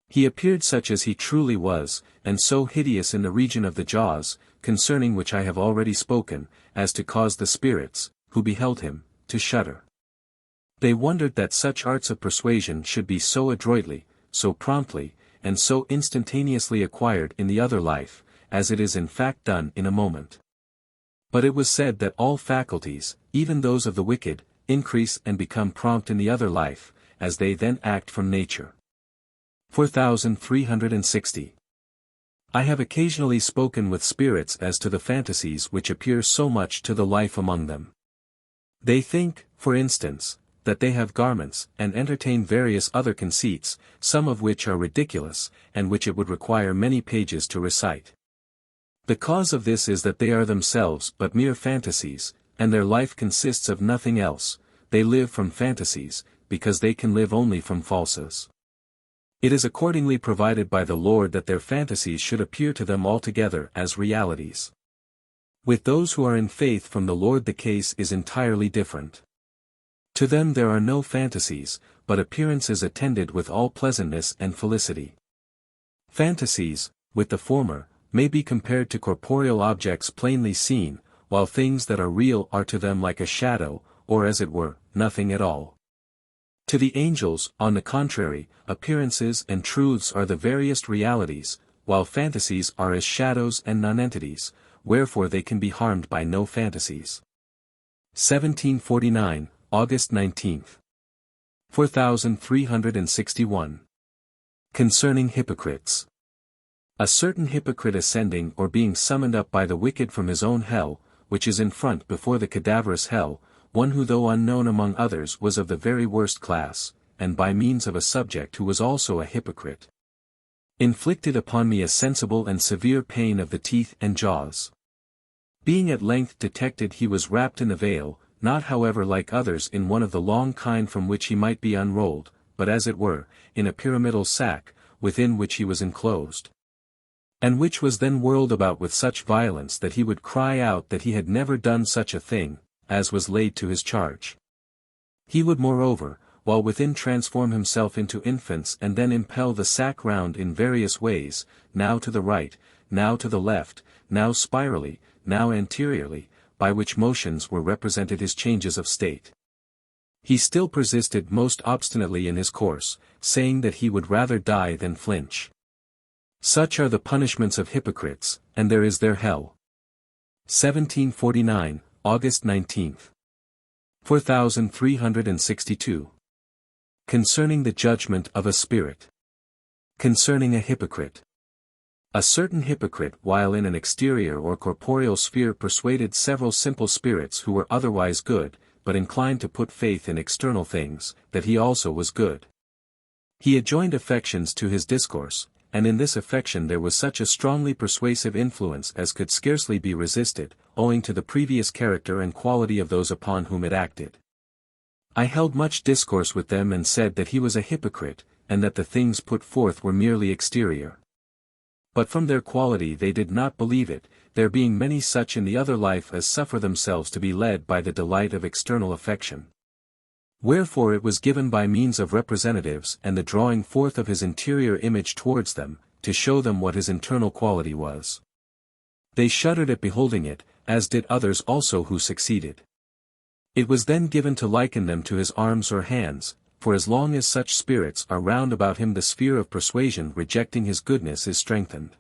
He appeared such as he truly was, and so hideous in the region of the jaws, concerning which I have already spoken, as to cause the spirits, who beheld him, to shudder. They wondered that such arts of persuasion should be so adroitly, so promptly, and so instantaneously acquired in the other life, as it is in fact done in a moment. But it was said that all faculties, even those of the wicked, increase and become prompt in the other life, as they then act from nature. 4360. I have occasionally spoken with spirits as to the fantasies which appear so much to the life among them. They think, for instance, that they have garments, and entertain various other conceits, some of which are ridiculous, and which it would require many pages to recite. The cause of this is that they are themselves but mere fantasies, and their life consists of nothing else. They live from fantasies, because they can live only from falses. It is accordingly provided by the Lord that their fantasies should appear to them altogether as realities. With those who are in faith from the Lord the case is entirely different. To them there are no fantasies, but appearances attended with all pleasantness and felicity. Fantasies, with the former, may be compared to corporeal objects plainly seen, while things that are real are to them like a shadow, or as it were, nothing at all. To the angels, on the contrary, appearances and truths are the veriest realities, while fantasies are as shadows and nonentities, wherefore they can be harmed by no fantasies. 1749, August 19. 4361. Concerning hypocrites. A certain hypocrite ascending or being summoned up by the wicked from his own hell, which is in front before the cadaverous hell, one who though unknown among others was of the very worst class, and by means of a subject who was also a hypocrite, inflicted upon me a sensible and severe pain of the teeth and jaws. Being at length detected, he was wrapped in the veil, not however like others in one of the long kind from which he might be unrolled, but as it were, in a pyramidal sack, within which he was enclosed, and which was then whirled about with such violence that he would cry out that he had never done such a thing, as was laid to his charge. He would moreover, while within, transform himself into infants and then impel the sack round in various ways, now to the right, now to the left, now spirally, now anteriorly, by which motions were represented his changes of state. He still persisted most obstinately in his course, saying that he would rather die than flinch. Such are the punishments of hypocrites, and there is their hell. 1749, August 19. 4362. Concerning the judgment of a spirit. Concerning a hypocrite. A certain hypocrite while in an exterior or corporeal sphere persuaded several simple spirits who were otherwise good, but inclined to put faith in external things, that he also was good. He adjoined affections to his discourse, and in this affection there was such a strongly persuasive influence as could scarcely be resisted, owing to the previous character and quality of those upon whom it acted. I held much discourse with them and said that he was a hypocrite, and that the things put forth were merely exterior. But from their quality they did not believe it, there being many such in the other life as suffer themselves to be led by the delight of external affection. Wherefore it was given by means of representatives and the drawing forth of his interior image towards them, to show them what his internal quality was. They shuddered at beholding it, as did others also who succeeded. It was then given to liken them to his arms or hands, for as long as such spirits are round about him the sphere of persuasion rejecting his goodness is strengthened.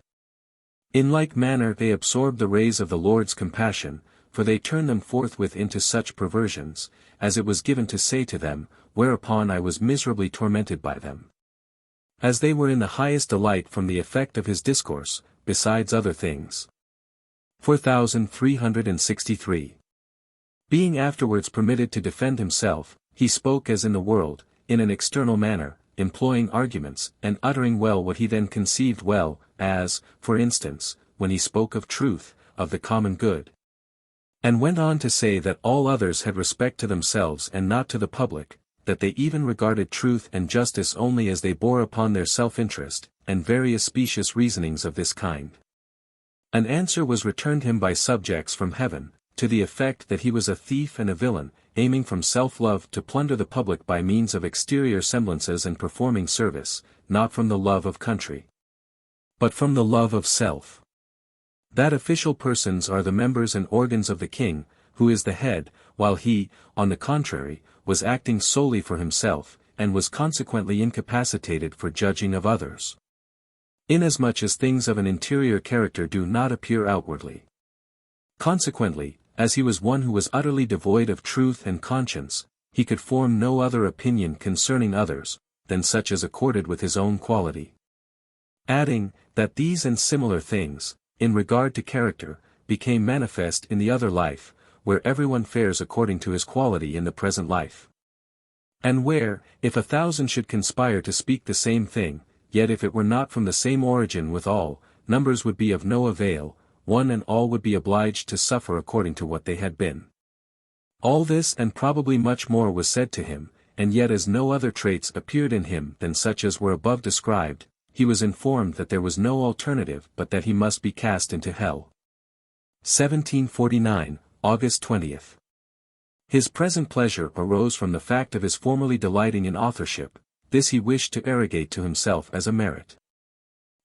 In like manner they absorb the rays of the Lord's compassion, for they turn them forthwith into such perversions, as it was given to say to them, whereupon I was miserably tormented by them. As they were in the highest delight from the effect of his discourse, besides other things. 4363. Being afterwards permitted to defend himself, he spoke as in the world, in an external manner, employing arguments, and uttering well what he then conceived well, as, for instance, when he spoke of truth, of the common good. And went on to say that all others had respect to themselves and not to the public, that they even regarded truth and justice only as they bore upon their self-interest, and various specious reasonings of this kind. An answer was returned him by subjects from heaven, to the effect that he was a thief and a villain, aiming from self-love to plunder the public by means of exterior semblances and performing service, not from the love of country, but from the love of self. That official persons are the members and organs of the king, who is the head, while he, on the contrary, was acting solely for himself, and was consequently incapacitated for judging of others. Inasmuch as things of an interior character do not appear outwardly. Consequently, as he was one who was utterly devoid of truth and conscience, he could form no other opinion concerning others, than such as accorded with his own quality. Adding, that these and similar things, in regard to character, became manifest in the other life, where everyone fares according to his quality in the present life. And where, if 1,000 should conspire to speak the same thing, yet if it were not from the same origin with all, numbers would be of no avail, one and all would be obliged to suffer according to what they had been. All this and probably much more was said to him, and yet as no other traits appeared in him than such as were above described, he was informed that there was no alternative but that he must be cast into hell. 1749, August 20th. His present pleasure arose from the fact of his formerly delighting in authorship, this he wished to arrogate to himself as a merit.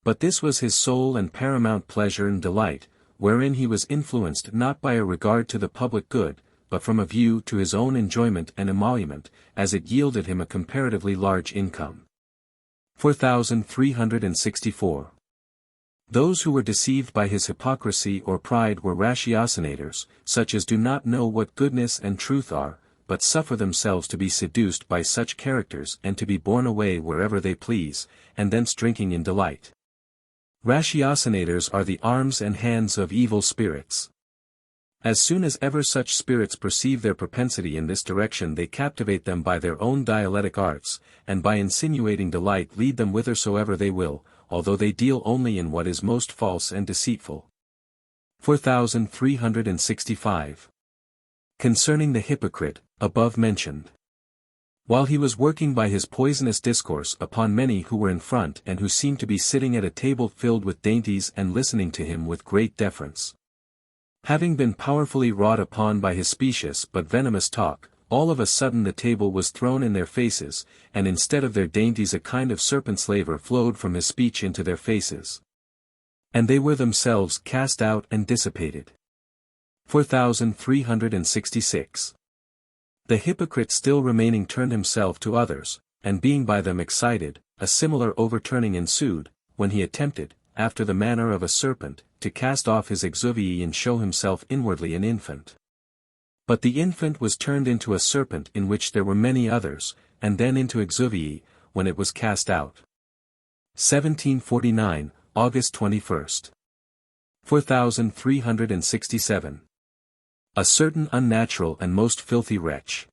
But this was his sole and paramount pleasure and delight, wherein he was influenced not by a regard to the public good, but from a view to his own enjoyment and emolument, as it yielded him a comparatively large income. 4364. Those who were deceived by his hypocrisy or pride were ratiocinators, such as do not know what goodness and truth are, but suffer themselves to be seduced by such characters and to be borne away wherever they please, and thence drinking in delight. Ratiocinators are the arms and hands of evil spirits. As soon as ever such spirits perceive their propensity in this direction they captivate them by their own dialectic arts, and by insinuating delight lead them whithersoever they will, although they deal only in what is most false and deceitful. 4365. Concerning the hypocrite, above mentioned. While he was working by his poisonous discourse upon many who were in front and who seemed to be sitting at a table filled with dainties and listening to him with great deference. Having been powerfully wrought upon by his specious but venomous talk, all of a sudden the table was thrown in their faces, and instead of their dainties a kind of serpent's laver flowed from his speech into their faces. And they were themselves cast out and dissipated. 4366. The hypocrite still remaining turned himself to others, and being by them excited, a similar overturning ensued, when he attempted, after the manner of a serpent, to cast off his exuvii and show himself inwardly an infant. But the infant was turned into a serpent in which there were many others, and then into exuvii, when it was cast out. 1749, August 21st. 4367. A certain unnatural and most filthy wretch.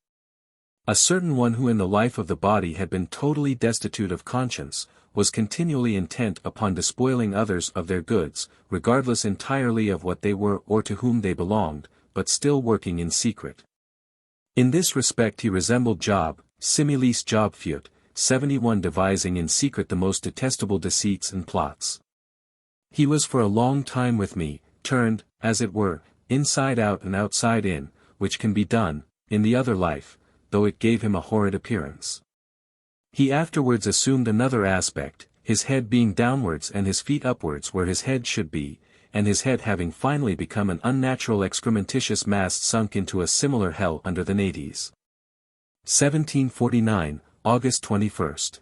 A certain one who in the life of the body had been totally destitute of conscience, was continually intent upon despoiling others of their goods, regardless entirely of what they were or to whom they belonged, but still working in secret. In this respect he resembled Job, similis Job fuit, 71 devising in secret the most detestable deceits and plots. He was for a long time with me, turned, as it were, inside out and outside in, which can be done, in the other life, though it gave him a horrid appearance. He afterwards assumed another aspect, his head being downwards and his feet upwards where his head should be, and his head having finally become an unnatural excrementitious mass sunk into a similar hell under the nades. 1749, August 21st.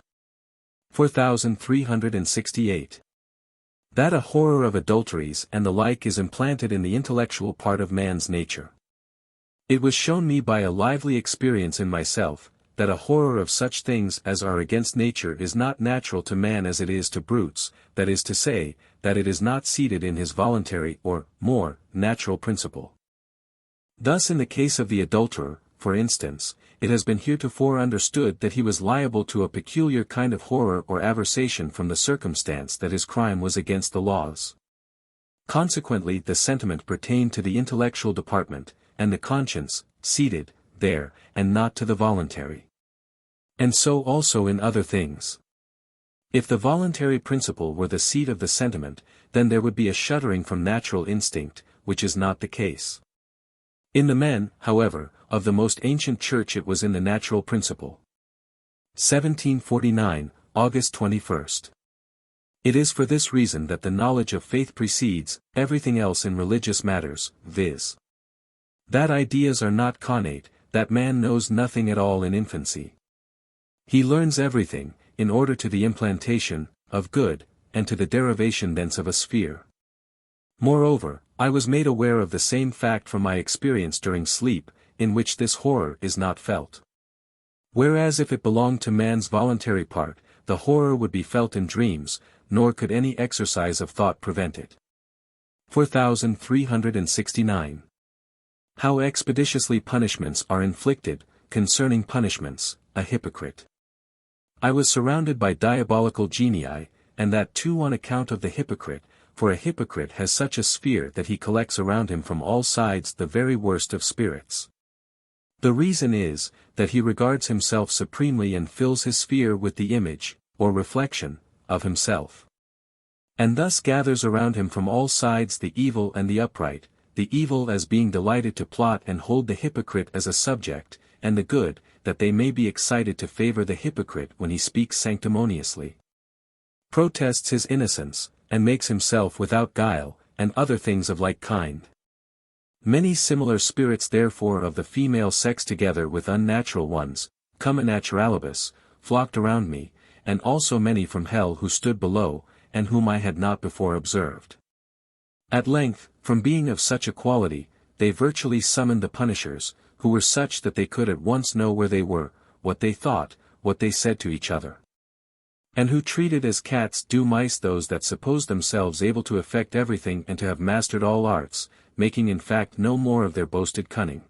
4368. That a horror of adulteries and the like is implanted in the intellectual part of man's nature. It was shown me by a lively experience in myself, that a horror of such things as are against nature is not natural to man as it is to brutes, that is to say, that it is not seated in his voluntary or, more, natural principle. Thus in the case of the adulterer, for instance, it has been heretofore understood that he was liable to a peculiar kind of horror or aversion from the circumstance that his crime was against the laws. Consequently the sentiment pertained to the intellectual department, and the conscience, seated, there, and not to the voluntary. And so also in other things. If the voluntary principle were the seat of the sentiment, then there would be a shuddering from natural instinct, which is not the case. In the men, however, of the most ancient church it was in the natural principle. 1749, August 21st. It is for this reason that the knowledge of faith precedes everything else in religious matters, viz. That ideas are not connate, that man knows nothing at all in infancy. He learns everything, in order to the implantation, of good, and to the derivation thence of a sphere. Moreover, I was made aware of the same fact from my experience during sleep, in which this horror is not felt. Whereas if it belonged to man's voluntary part, the horror would be felt in dreams, nor could any exercise of thought prevent it. 4369. How expeditiously punishments are inflicted, concerning punishments, a hypocrite. I was surrounded by diabolical genii, and that too on account of the hypocrite, for a hypocrite has such a sphere that he collects around him from all sides the very worst of spirits. The reason is, that he regards himself supremely and fills his sphere with the image, or reflection, of himself. And thus gathers around him from all sides the evil and the upright, the evil as being delighted to plot and hold the hypocrite as a subject, and the good, that they may be excited to favor the hypocrite when he speaks sanctimoniously. Protests his innocence, and makes himself without guile, and other things of like kind. Many similar spirits therefore of the female sex together with unnatural ones, cum naturalibus, flocked around me, and also many from hell who stood below, and whom I had not before observed. At length, from being of such a quality, they virtually summoned the punishers, who were such that they could at once know where they were, what they thought, what they said to each other. And who treated as cats do mice those that suppose themselves able to effect everything and to have mastered all arts, making in fact no more of their boasted cunning.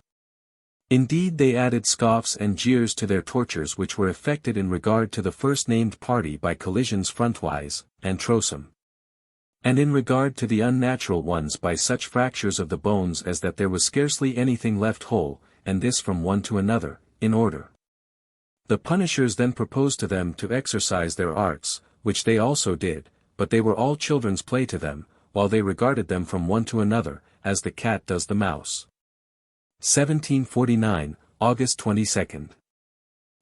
Indeed they added scoffs and jeers to their tortures which were effected in regard to the first-named party by collisions frontwise, and trossum. And in regard to the unnatural ones by such fractures of the bones as that there was scarcely anything left whole, and this from one to another, in order. The punishers then proposed to them to exercise their arts, which they also did, but they were all children's play to them, while they regarded them from one to another, as the cat does the mouse. 1749, August 22.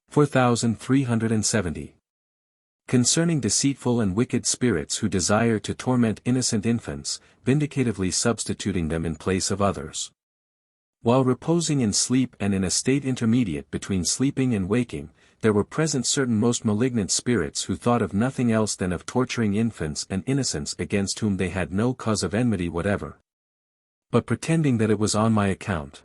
4370. Concerning deceitful and wicked spirits who desire to torment innocent infants, vindicatively substituting them in place of others. While reposing in sleep and in a state intermediate between sleeping and waking, there were present certain most malignant spirits who thought of nothing else than of torturing infants and innocents against whom they had no cause of enmity whatever, but pretending that it was on my account.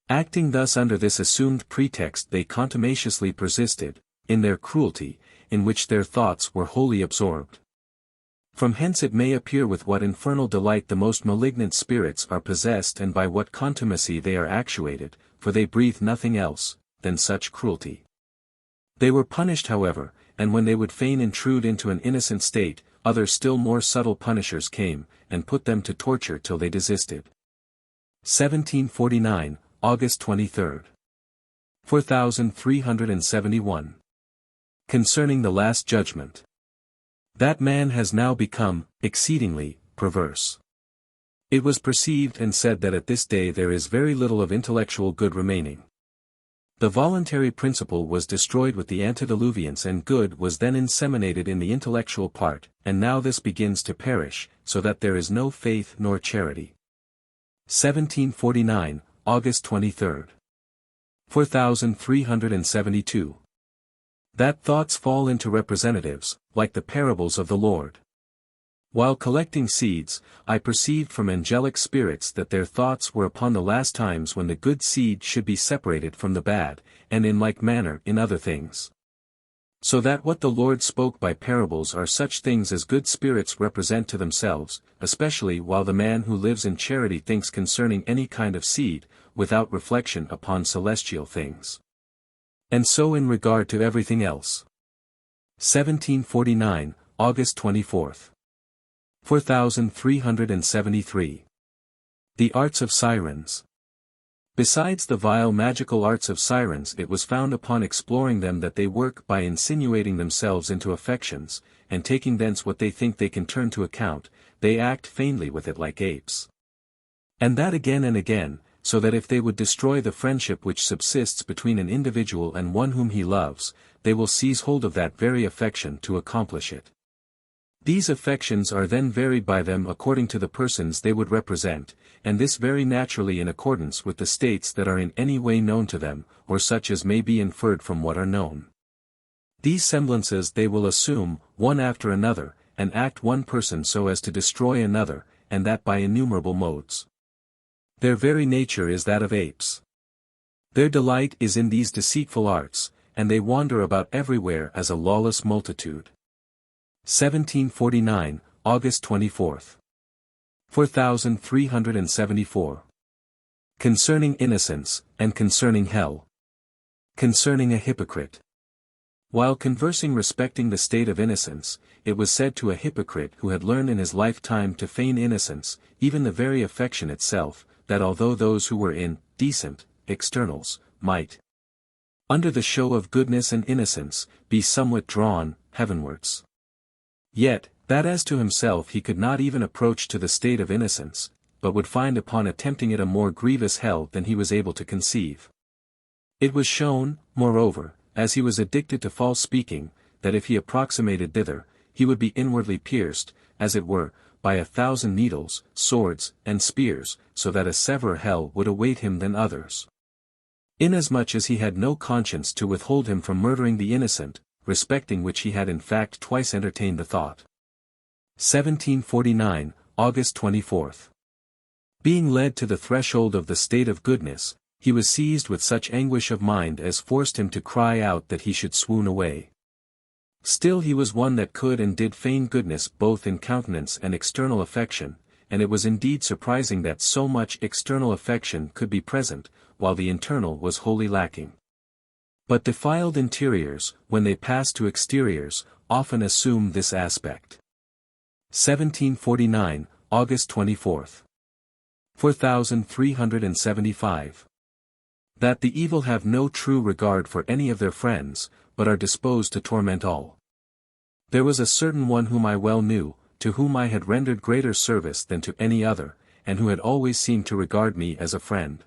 Acting thus under this assumed pretext they contumaciously persisted, in their cruelty, in which their thoughts were wholly absorbed. From hence it may appear with what infernal delight the most malignant spirits are possessed and by what contumacy they are actuated, for they breathe nothing else, than such cruelty. They were punished however, and when they would fain intrude into an innocent state, other still more subtle punishers came, and put them to torture till they desisted. 1749, August 23. 4371. Concerning the Last Judgment. That man has now become, exceedingly, perverse. It was perceived and said that at this day there is very little of intellectual good remaining. The voluntary principle was destroyed with the antediluvians and good was then inseminated in the intellectual part, and now this begins to perish, so that there is no faith nor charity. 1749, August 23. 4372. That thoughts fall into representatives, like the parables of the Lord. While collecting seeds, I perceived from angelic spirits that their thoughts were upon the last times when the good seed should be separated from the bad, and in like manner in other things. So that what the Lord spoke by parables are such things as good spirits represent to themselves, especially while the man who lives in charity thinks concerning any kind of seed, without reflection upon celestial things. And so in regard to everything else. 1749, August 24. 4373. The arts of sirens. Besides the vile magical arts of sirens, it was found upon exploring them that they work by insinuating themselves into affections, and taking thence what they think they can turn to account, they act feignedly with it like apes. And that again and again, so that if they would destroy the friendship which subsists between an individual and one whom he loves, they will seize hold of that very affection to accomplish it. These affections are then varied by them according to the persons they would represent, and this very naturally in accordance with the states that are in any way known to them, or such as may be inferred from what are known. These semblances they will assume, one after another, and act one person so as to destroy another, and that by innumerable modes. Their very nature is that of apes. Their delight is in these deceitful arts, and they wander about everywhere as a lawless multitude. 1749, August 24. 4374. Concerning innocence, and concerning hell. Concerning a hypocrite. While conversing respecting the state of innocence, it was said to a hypocrite who had learned in his lifetime to feign innocence, even the very affection itself, that although those who were in decent externals might, under the show of goodness and innocence, be somewhat drawn, heavenwards. Yet, that as to himself he could not even approach to the state of innocence, but would find upon attempting it a more grievous hell than he was able to conceive. It was shown, moreover, as he was addicted to false speaking, that if he approximated thither, he would be inwardly pierced, as it were, by 1,000 needles, swords, and spears, so that a severer hell would await him than others. Inasmuch as he had no conscience to withhold him from murdering the innocent, respecting which he had in fact twice entertained the thought. 1749, August 24. Being led to the threshold of the state of goodness, he was seized with such anguish of mind as forced him to cry out that he should swoon away. Still he was one that could and did feign goodness both in countenance and external affection, and it was indeed surprising that so much external affection could be present, while the internal was wholly lacking. But defiled interiors, when they pass to exteriors, often assume this aspect. 1749, August 24. 4375. That the evil have no true regard for any of their friends, but are disposed to torment all. There was a certain one whom I well knew, to whom I had rendered greater service than to any other, and who had always seemed to regard me as a friend.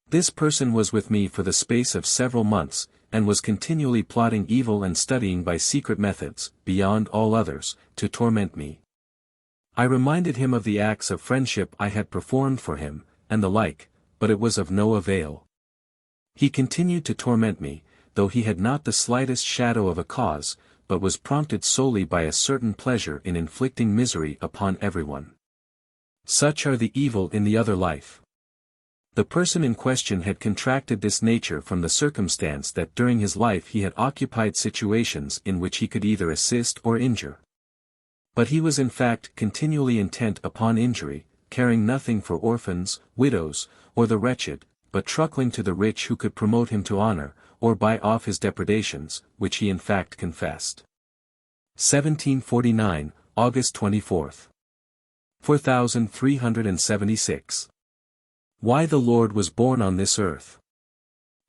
This person was with me for the space of several months, and was continually plotting evil and studying by secret methods, beyond all others, to torment me. I reminded him of the acts of friendship I had performed for him, and the like, but it was of no avail. He continued to torment me, though he had not the slightest shadow of a cause, but was prompted solely by a certain pleasure in inflicting misery upon everyone. Such are the evil in the other life. The person in question had contracted this nature from the circumstance that during his life he had occupied situations in which he could either assist or injure. But he was in fact continually intent upon injury, caring nothing for orphans, widows, or the wretched, but truckling to the rich who could promote him to honor, or buy off his depredations, which he in fact confessed. 1749, August 24. 4376. Why the Lord was born on this earth.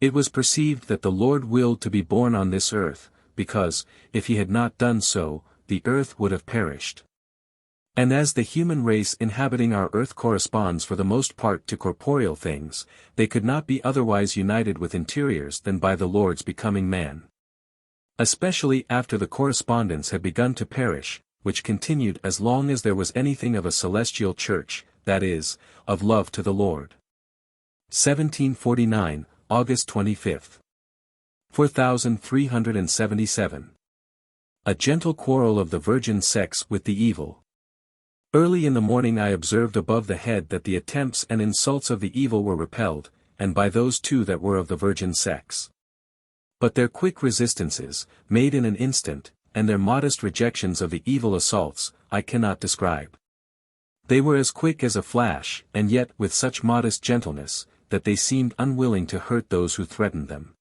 It was perceived that the Lord willed to be born on this earth, because, if he had not done so, the earth would have perished. And as the human race inhabiting our earth corresponds for the most part to corporeal things, they could not be otherwise united with interiors than by the Lord's becoming man. Especially after the correspondence had begun to perish, which continued as long as there was anything of a celestial church, that is, of love to the Lord. 1749, August 25. 4377. A gentle quarrel of the virgin sex with the evil. Early in the morning I observed above the head that the attempts and insults of the evil were repelled, and by those too that were of the virgin sex. But their quick resistances, made in an instant, and their modest rejections of the evil assaults, I cannot describe. They were as quick as a flash, and yet with such modest gentleness, that they seemed unwilling to hurt those who threatened them.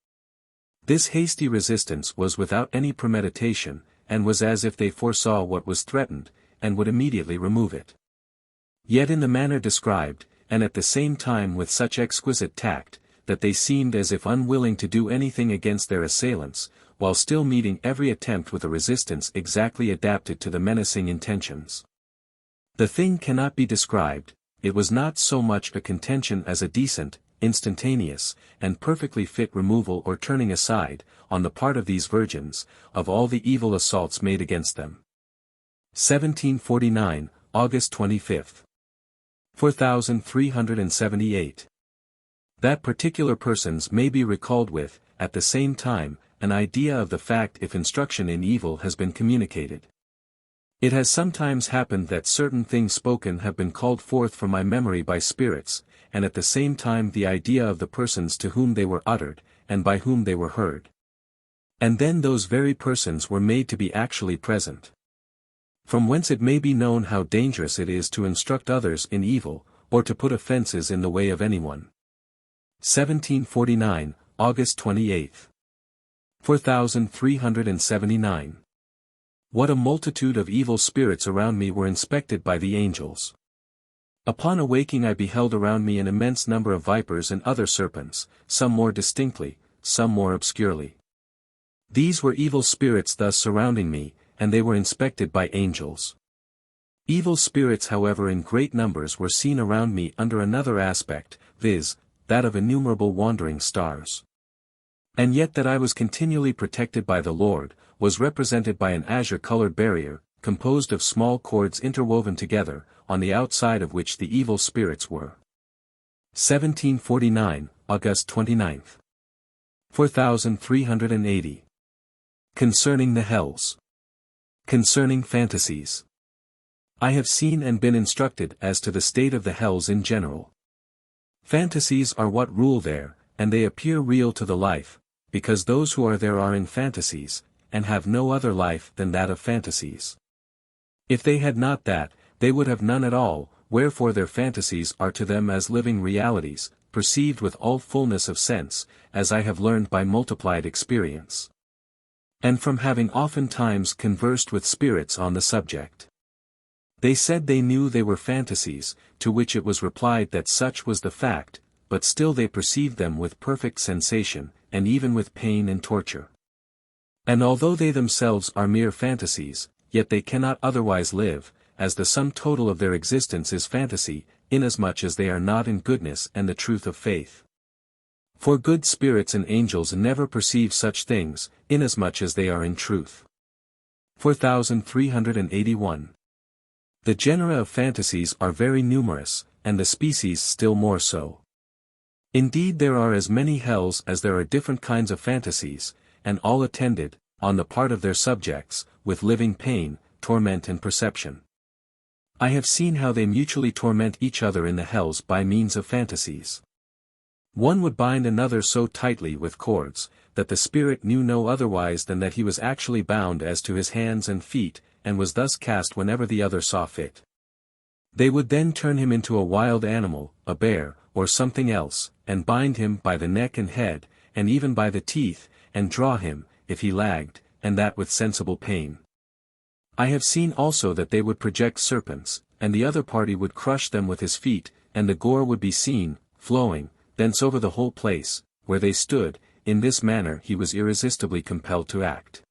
This hasty resistance was without any premeditation, and was as if they foresaw what was threatened, and would immediately remove it. Yet in the manner described, and at the same time with such exquisite tact, that they seemed as if unwilling to do anything against their assailants, while still meeting every attempt with a resistance exactly adapted to the menacing intentions. The thing cannot be described. It was not so much a contention as a decent, instantaneous, and perfectly fit removal or turning aside, on the part of these virgins, of all the evil assaults made against them. 1749, August 25. 4378. That particular persons may be recalled with, at the same time, an idea of the fact if instruction in evil has been communicated. It has sometimes happened that certain things spoken have been called forth from my memory by spirits, and at the same time the idea of the persons to whom they were uttered, and by whom they were heard. And then those very persons were made to be actually present. From whence it may be known how dangerous it is to instruct others in evil, or to put offences in the way of anyone. 1749, August 28. 4379. What a multitude of evil spirits around me were inspected by the angels. Upon awaking I beheld around me an immense number of vipers and other serpents, some more distinctly, some more obscurely. These were evil spirits thus surrounding me, and they were inspected by angels. Evil spirits however in great numbers were seen around me under another aspect, viz., that of innumerable wandering stars. And yet that I was continually protected by the Lord, was represented by an azure-colored barrier, composed of small cords interwoven together, on the outside of which the evil spirits were. 1749, August 29th. 4380. Concerning the hells. Concerning fantasies. I have seen and been instructed as to the state of the hells in general. Fantasies are what rule there, and they appear real to the life, because those who are there are in fantasies, and have no other life than that of fantasies. If they had not that, they would have none at all, wherefore their fantasies are to them as living realities, perceived with all fullness of sense, as I have learned by multiplied experience. And from having oftentimes conversed with spirits on the subject. They said they knew they were fantasies, to which it was replied that such was the fact, but still they perceived them with perfect sensation, and even with pain and torture. And although they themselves are mere fantasies, yet they cannot otherwise live, as the sum total of their existence is fantasy, inasmuch as they are not in goodness and the truth of faith. For good spirits and angels never perceive such things, inasmuch as they are in truth. 4381. The genera of fantasies are very numerous, and the species still more so. Indeed there are as many hells as there are different kinds of fantasies, and all attended, on the part of their subjects, with living pain, torment and perception. I have seen how they mutually torment each other in the hells by means of fantasies. One would bind another so tightly with cords, that the spirit knew no otherwise than that he was actually bound as to his hands and feet, and was thus cast whenever the other saw fit. They would then turn him into a wild animal, a bear, or something else, and bind him by the neck and head, and even by the teeth, and draw him, if he lagged, and that with sensible pain. I have seen also that they would project serpents, and the other party would crush them with his feet, and the gore would be seen, flowing, thence over the whole place, where they stood. In this manner he was irresistibly compelled to act.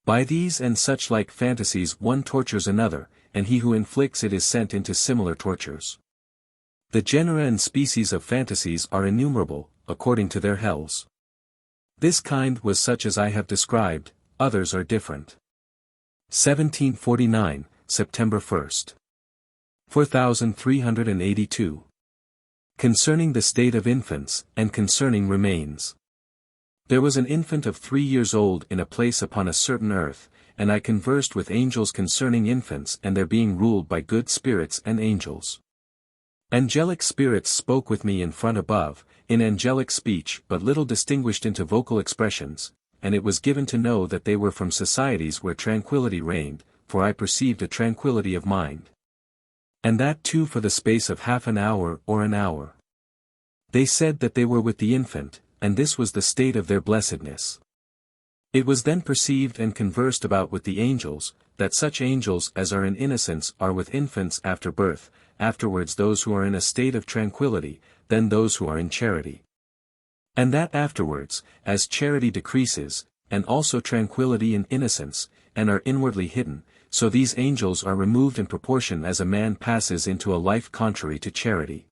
By these and such like fantasies one tortures another, and he who inflicts it is sent into similar tortures. The genera and species of fantasies are innumerable, according to their hells. This kind was such as I have described, others are different. 1749, September 1st. 4382. Concerning the state of infants, and concerning remains. There was an infant of 3 years old in a place upon a certain earth, and I conversed with angels concerning infants and their being ruled by good spirits and angels. Angelic spirits spoke with me in front above, in angelic speech but little distinguished into vocal expressions, and it was given to know that they were from societies where tranquility reigned, for I perceived a tranquility of mind. And that too for the space of half an hour or an hour. They said that they were with the infant, and this was the state of their blessedness. It was then perceived and conversed about with the angels, that such angels as are in innocence are with infants after birth, afterwards those who are in a state of tranquility, then those who are in charity. And that afterwards, as charity decreases, and also tranquility and innocence, and are inwardly hidden, so these angels are removed in proportion as a man passes into a life contrary to charity.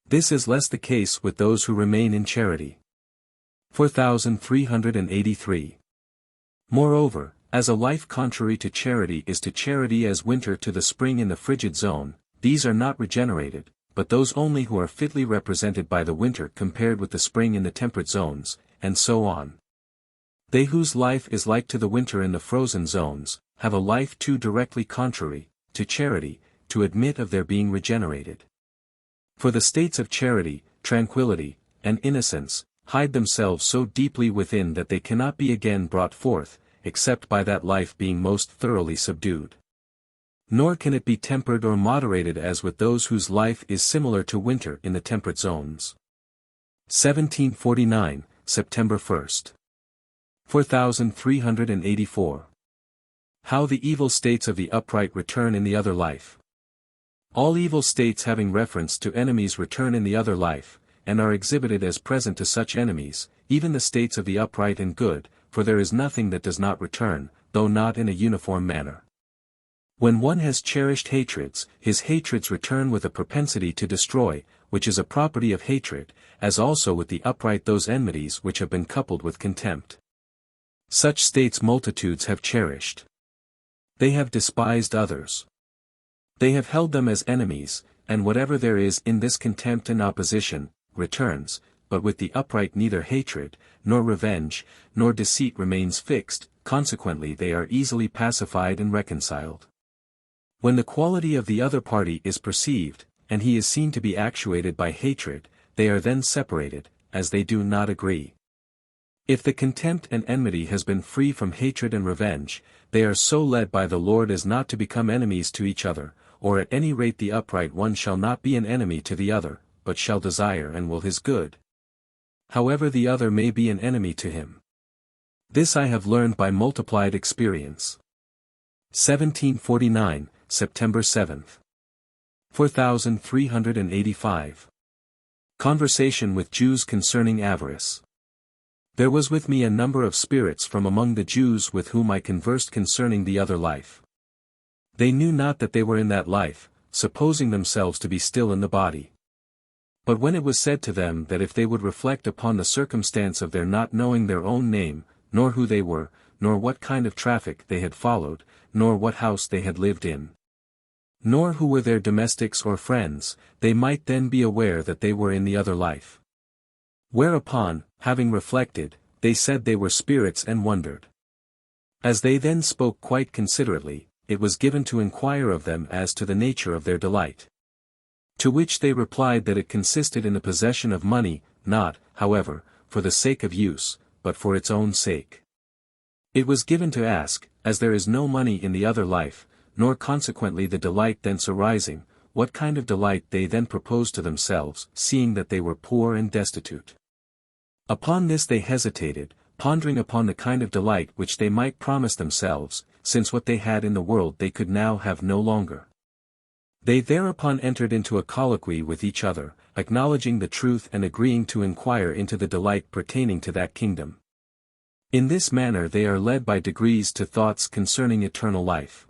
This is less the case with those who remain in charity. 4383. Moreover, as a life contrary to charity is to charity as winter to the spring in the frigid zone, these are not regenerated, but those only who are fitly represented by the winter compared with the spring in the temperate zones, and so on. They whose life is like to the winter in the frozen zones, have a life too directly contrary to charity, to admit of their being regenerated. For the states of charity, tranquility, and innocence, hide themselves so deeply within that they cannot be again brought forth, except by that life being most thoroughly subdued. Nor can it be tempered or moderated as with those whose life is similar to winter in the temperate zones. 1749, September 1st. 4384. How the evil states of the upright return in the other life. All evil states having reference to enemies return in the other life, and are exhibited as present to such enemies, even the states of the upright and good, for there is nothing that does not return, though not in a uniform manner. When one has cherished hatreds, his hatreds return with a propensity to destroy, which is a property of hatred, as also with the upright those enmities which have been coupled with contempt. Such states multitudes have cherished. They have despised others. They have held them as enemies, and whatever there is in this contempt and opposition, returns, but with the upright neither hatred, nor revenge, nor deceit remains fixed, consequently they are easily pacified and reconciled. When the quality of the other party is perceived, and he is seen to be actuated by hatred, they are then separated, as they do not agree. If the contempt and enmity has been free from hatred and revenge, they are so led by the Lord as not to become enemies to each other, or at any rate the upright one shall not be an enemy to the other, but shall desire and will his good. However the other may be an enemy to him. This I have learned by multiplied experience. 1749, September 7th. 4385. Conversation with Jews concerning avarice. There was with me a number of spirits from among the Jews with whom I conversed concerning the other life. They knew not that they were in that life, supposing themselves to be still in the body. But when it was said to them that if they would reflect upon the circumstance of their not knowing their own name, nor who they were, nor what kind of traffic they had followed, nor what house they had lived in, nor who were their domestics or friends, they might then be aware that they were in the other life. Whereupon, having reflected, they said they were spirits and wondered. As they then spoke quite considerately, it was given to inquire of them as to the nature of their delight. To which they replied that it consisted in the possession of money, not, however, for the sake of use, but for its own sake. It was given to ask, as there is no money in the other life, nor consequently the delight thence arising, what kind of delight they then proposed to themselves, seeing that they were poor and destitute. Upon this they hesitated, pondering upon the kind of delight which they might promise themselves, since what they had in the world they could now have no longer. They thereupon entered into a colloquy with each other, acknowledging the truth and agreeing to inquire into the delight pertaining to that kingdom. In this manner they are led by degrees to thoughts concerning eternal life.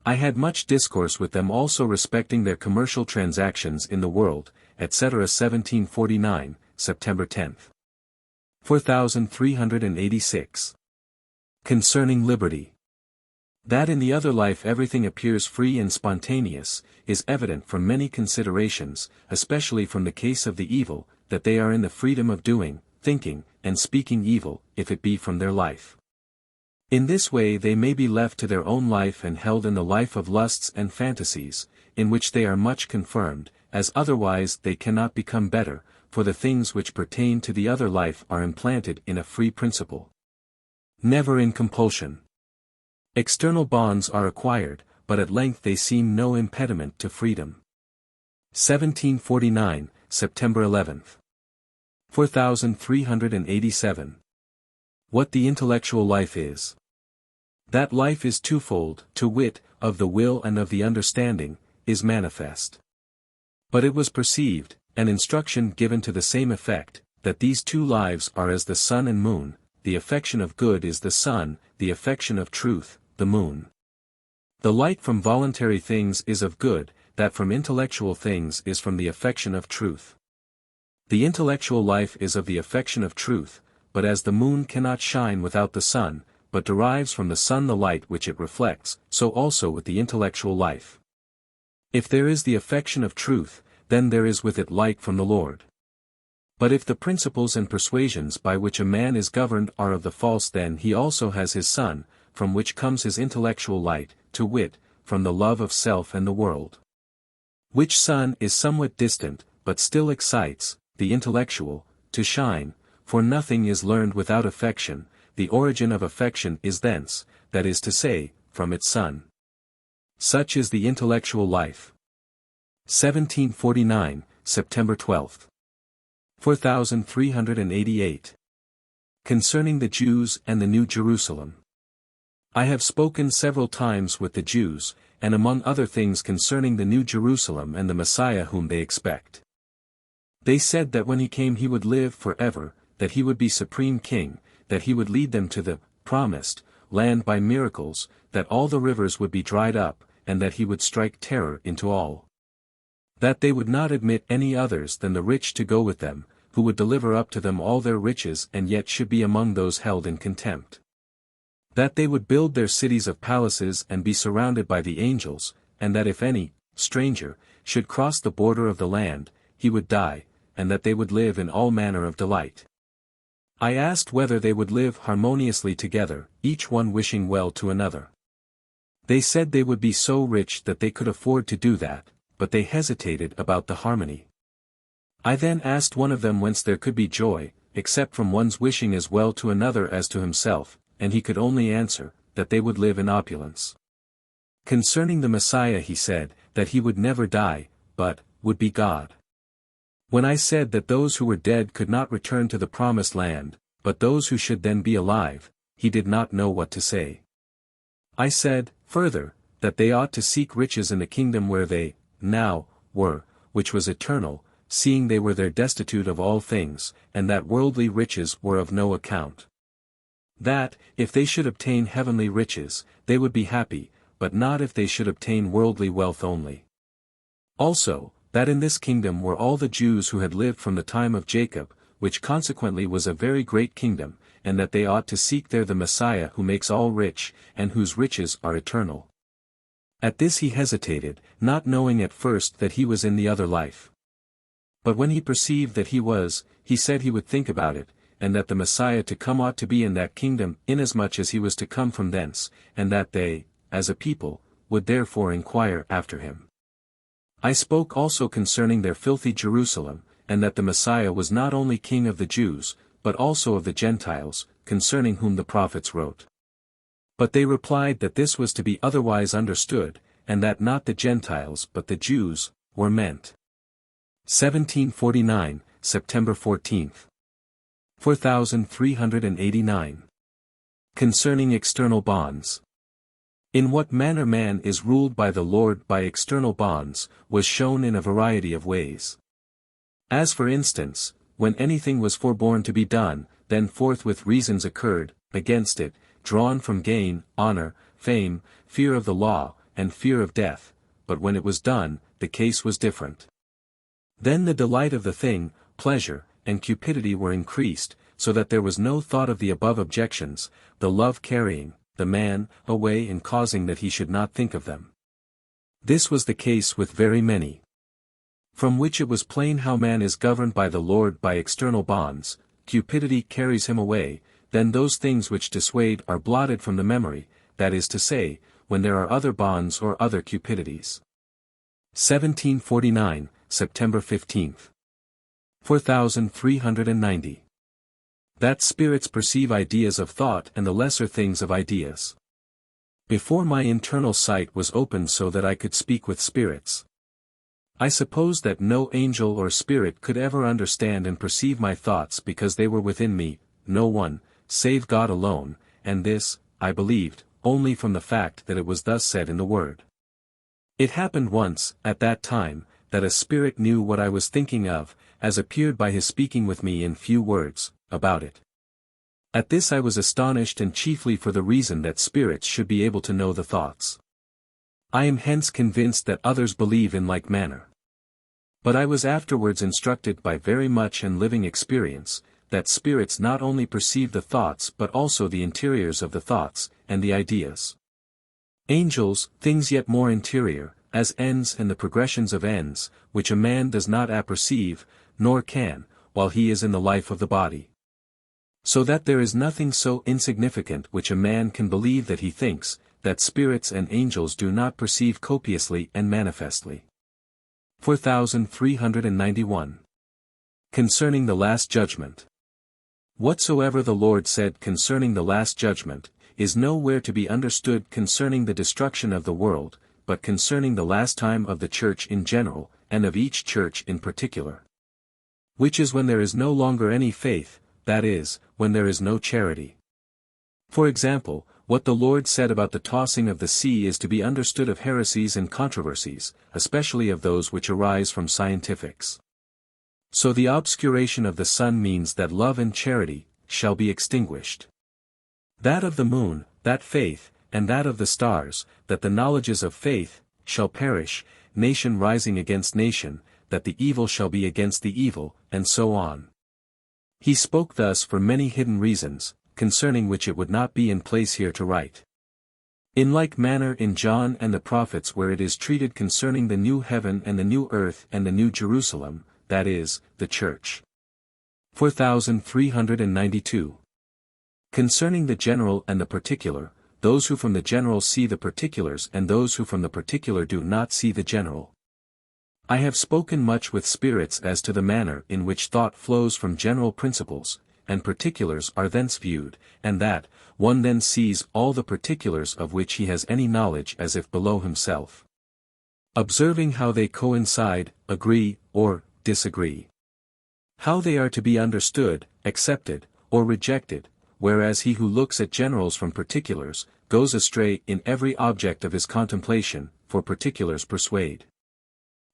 I had much discourse with them also respecting their commercial transactions in the world, etc. 1749, September 10th. 4386. Concerning liberty. That in the other life everything appears free and spontaneous, is evident from many considerations, especially from the case of the evil, that they are in the freedom of doing, thinking, and speaking evil, if it be from their life. In this way they may be left to their own life and held in the life of lusts and fantasies, in which they are much confirmed, as otherwise they cannot become better, for the things which pertain to the other life are implanted in a free principle. Never in compulsion. External bonds are acquired, but at length they seem no impediment to freedom. 1749, September 11th. 4387. What the intellectual life is. That life is twofold, to wit, of the will and of the understanding, is manifest. But it was perceived, and instruction given to the same effect, that these two lives are as the sun and moon, the affection of good is the sun, the affection of truth, the moon. The light from voluntary things is of good, that from intellectual things is from the affection of truth. The intellectual life is of the affection of truth, but as the moon cannot shine without the sun, but derives from the sun the light which it reflects, so also with the intellectual life. If there is the affection of truth, then there is with it light from the Lord. But if the principles and persuasions by which a man is governed are of the false, then he also has his sun, from which comes his intellectual light, to wit, from the love of self and the world. Which sun is somewhat distant, but still excites, the intellectual, to shine, for nothing is learned without affection, the origin of affection is thence, that is to say, from its sun. Such is the intellectual life. 1749, September 12th. 4388. Concerning the Jews and the New Jerusalem. I have spoken several times with the Jews, and among other things concerning the New Jerusalem and the Messiah whom they expect. They said that when he came he would live forever, that he would be supreme king, that he would lead them to the promised land by miracles, that all the rivers would be dried up, and that he would strike terror into all. That they would not admit any others than the rich to go with them, who would deliver up to them all their riches and yet should be among those held in contempt. That they would build their cities of palaces and be surrounded by the angels, and that if any stranger should cross the border of the land, he would die, and that they would live in all manner of delight. I asked whether they would live harmoniously together, each one wishing well to another. They said they would be so rich that they could afford to do that, but they hesitated about the harmony. I then asked one of them whence there could be joy, except from one's wishing as well to another as to himself, and he could only answer, that they would live in opulence. Concerning the Messiah he said, that he would never die, but would be God. When I said that those who were dead could not return to the promised land, but those who should then be alive, he did not know what to say. I said, further, that they ought to seek riches in the kingdom where they, now, were, which was eternal, seeing they were there destitute of all things, and that worldly riches were of no account. That, if they should obtain heavenly riches, they would be happy, but not if they should obtain worldly wealth only. Also, that in this kingdom were all the Jews who had lived from the time of Jacob, which consequently was a very great kingdom, and that they ought to seek there the Messiah who makes all rich, and whose riches are eternal. At this he hesitated, not knowing at first that he was in the other life. But when he perceived that he was, he said he would think about it, and that the Messiah to come ought to be in that kingdom inasmuch as he was to come from thence, and that they, as a people, would therefore inquire after him. I spoke also concerning their filthy Jerusalem, and that the Messiah was not only king of the Jews, but also of the Gentiles, concerning whom the prophets wrote. But they replied that this was to be otherwise understood, and that not the Gentiles but the Jews were meant. 1749, September 14th. 4389. Concerning external bonds. In what manner man is ruled by the Lord by external bonds, was shown in a variety of ways. As for instance, when anything was forborne to be done, then forthwith reasons occurred against it, drawn from gain, honor, fame, fear of the law, and fear of death, but when it was done, the case was different. Then the delight of the thing, pleasure, and cupidity were increased, so that there was no thought of the above objections, the love carrying the man away and causing that he should not think of them. This was the case with very many. From which it was plain how man is governed by the Lord by external bonds, cupidity carries him away, then those things which dissuade are blotted from the memory, that is to say, when there are other bonds or other cupidities. 1749, September 15th. 4390. That spirits perceive ideas of thought and the lesser things of ideas. Before my internal sight was opened so that I could speak with spirits. I suppose that no angel or spirit could ever understand and perceive my thoughts because they were within me, no one, save God alone, and this, I believed, only from the fact that it was thus said in the Word. It happened once, at that time, that a spirit knew what I was thinking of, as appeared by his speaking with me in few words, about it. At this I was astonished and chiefly for the reason that spirits should be able to know the thoughts. I am hence convinced that others believe in like manner. But I was afterwards instructed by very much and living experience, that spirits not only perceive the thoughts but also the interiors of the thoughts, and the ideas. Angels, things yet more interior, as ends and the progressions of ends, which a man does not apperceive, nor can, while he is in the life of the body. So that there is nothing so insignificant which a man can believe that he thinks, that spirits and angels do not perceive copiously and manifestly. 4391. Concerning the Last Judgment. Whatsoever the Lord said concerning the Last Judgment, is nowhere to be understood concerning the destruction of the world, but concerning the last time of the Church in general, and of each Church in particular. Which is when there is no longer any faith, that is, when there is no charity. For example, what the Lord said about the tossing of the sea is to be understood of heresies and controversies, especially of those which arise from scientifics. So the obscuration of the sun means that love and charity shall be extinguished. That of the moon, that faith, and that of the stars, that the knowledges of faith, shall perish, nation rising against nation, that the evil shall be against the evil, and so on. He spoke thus for many hidden reasons, concerning which it would not be in place here to write. In like manner in John and the prophets where it is treated concerning the new heaven and the new earth and the new Jerusalem, that is, the church. 4392. Concerning the general and the particular, those who from the general see the particulars and those who from the particular do not see the general. I have spoken much with spirits as to the manner in which thought flows from general principles, and particulars are thence viewed, and that, one then sees all the particulars of which he has any knowledge as if below himself. Observing how they coincide, agree, or disagree. How they are to be understood, accepted, or rejected, whereas he who looks at generals from particulars, goes astray in every object of his contemplation, for particulars persuade.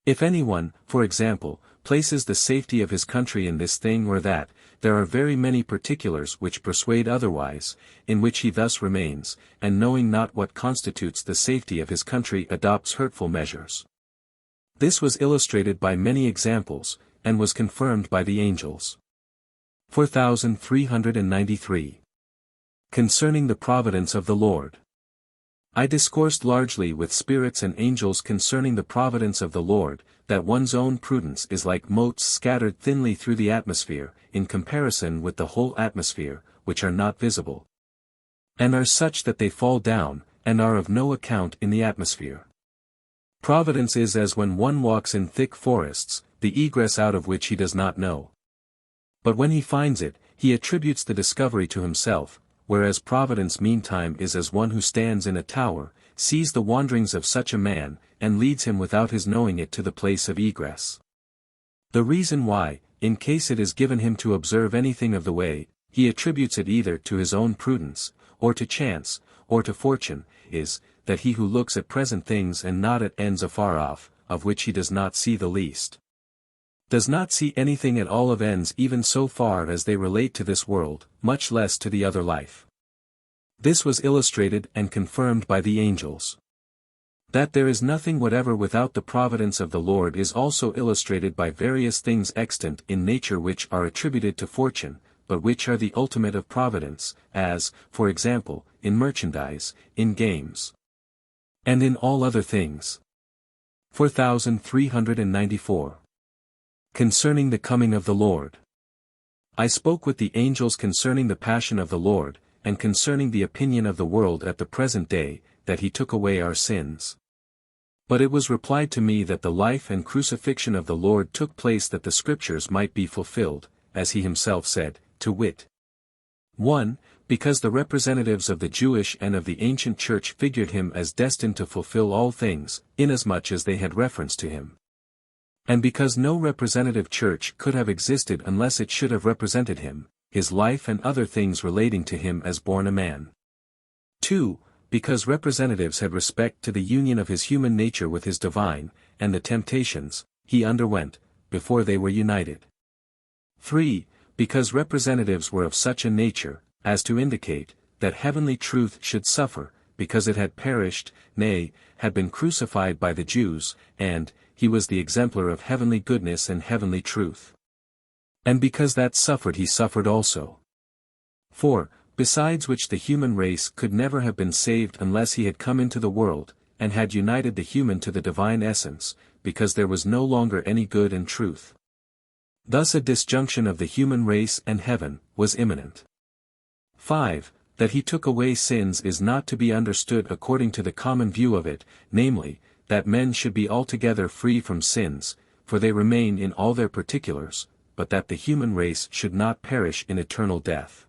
If anyone, for example, places the safety of his country in this thing or that, there are very many particulars which persuade otherwise, in which he thus remains, and knowing not what constitutes the safety of his country adopts hurtful measures. This was illustrated by many examples, and was confirmed by the angels. 4393. Concerning the providence of the Lord. I discoursed largely with spirits and angels concerning the providence of the Lord, that one's own prudence is like motes scattered thinly through the atmosphere, in comparison with the whole atmosphere, which are not visible, and are such that they fall down, and are of no account in the atmosphere. Providence is as when one walks in thick forests, the egress out of which he does not know. But when he finds it, he attributes the discovery to himself, whereas providence meantime is as one who stands in a tower, sees the wanderings of such a man, and leads him without his knowing it to the place of egress. The reason why, in case it is given him to observe anything of the way, he attributes it either to his own prudence, or to chance, or to fortune, is, that he who looks at present things and not at ends afar off, of which he does not see the least, does not see anything at all of ends even so far as they relate to this world, much less to the other life. This was illustrated and confirmed by the angels. That there is nothing whatever without the providence of the Lord is also illustrated by various things extant in nature which are attributed to fortune, but which are the ultimate of providence, as, for example, in merchandise, in games, and in all other things. 4394. Concerning the coming of the Lord. I spoke with the angels concerning the passion of the Lord, and concerning the opinion of the world at the present day, that he took away our sins. But it was replied to me that the life and crucifixion of the Lord took place that the Scriptures might be fulfilled, as he himself said, to wit. 1. Because the representatives of the Jewish and of the ancient church figured him as destined to fulfill all things, inasmuch as they had reference to him. And because no representative church could have existed unless it should have represented him, his life and other things relating to him as born a man. 2. Because representatives had respect to the union of his human nature with his divine, and the temptations he underwent, before they were united. 3. Because representatives were of such a nature, as to indicate, that heavenly truth should suffer, because it had perished, nay, had been crucified by the Jews, and, he was the exemplar of heavenly goodness and heavenly truth. And because that suffered he suffered also. 4. Besides which the human race could never have been saved unless he had come into the world, and had united the human to the divine essence, because there was no longer any good and truth. Thus a disjunction of the human race and heaven was imminent. 5. That he took away sins is not to be understood according to the common view of it, namely, that men should be altogether free from sins, for they remain in all their particulars, but that the human race should not perish in eternal death.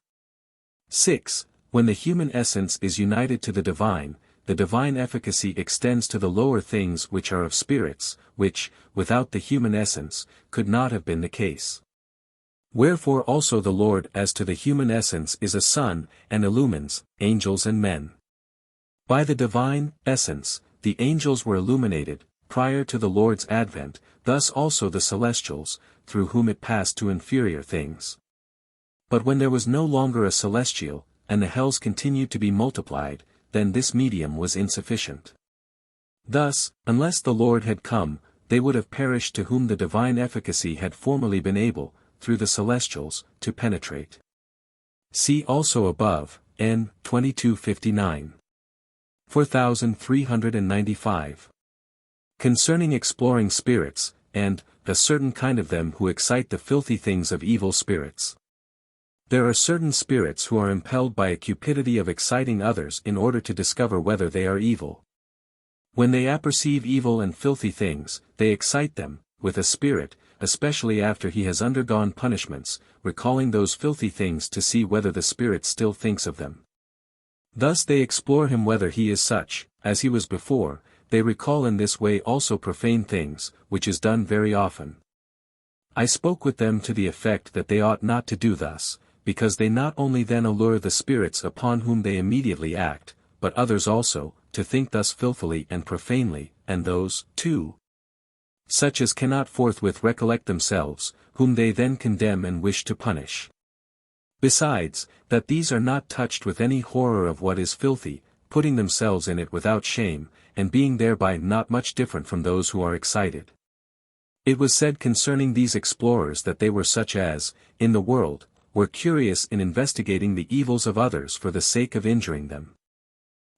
6. When the human essence is united to the divine efficacy extends to the lower things which are of spirits, which, without the human essence, could not have been the case. Wherefore also the Lord as to the human essence is a sun, and illumines angels and men. By the divine essence, the angels were illuminated, prior to the Lord's advent, thus also the celestials, through whom it passed to inferior things. But when there was no longer a celestial, and the hells continued to be multiplied, then this medium was insufficient. Thus, unless the Lord had come, they would have perished to whom the divine efficacy had formerly been able, through the celestials, to penetrate. See also above, N. 2259. 4395. Concerning exploring spirits, and a certain kind of them who excite the filthy things of evil spirits. There are certain spirits who are impelled by a cupidity of exciting others in order to discover whether they are evil. When they apperceive evil and filthy things, they excite them, with a spirit, especially after he has undergone punishments, recalling those filthy things to see whether the spirit still thinks of them. Thus they explore him whether he is such, as he was before. They recall in this way also profane things, which is done very often. I spoke with them to the effect that they ought not to do thus, because they not only then allure the spirits upon whom they immediately act, but others also, to think thus filthily and profanely, and those, too, such as cannot forthwith recollect themselves, whom they then condemn and wish to punish. Besides, that these are not touched with any horror of what is filthy, putting themselves in it without shame, and being thereby not much different from those who are excited. It was said concerning these explorers that they were such as, in the world, were curious in investigating the evils of others for the sake of injuring them.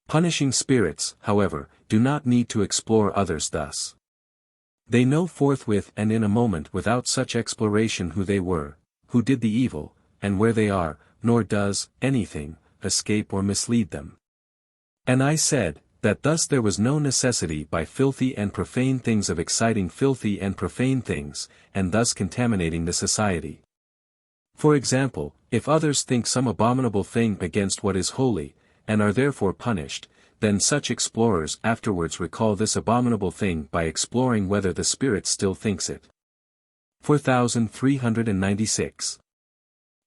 Punishing spirits, however, do not need to explore others thus. They know forthwith and in a moment without such exploration who they were, who did the evil, and where they are, nor does anything escape or mislead them. And I said, that thus there was no necessity by filthy and profane things of exciting filthy and profane things, and thus contaminating the society. For example, if others think some abominable thing against what is holy, and are therefore punished, then such explorers afterwards recall this abominable thing by exploring whether the spirit still thinks it. 4396.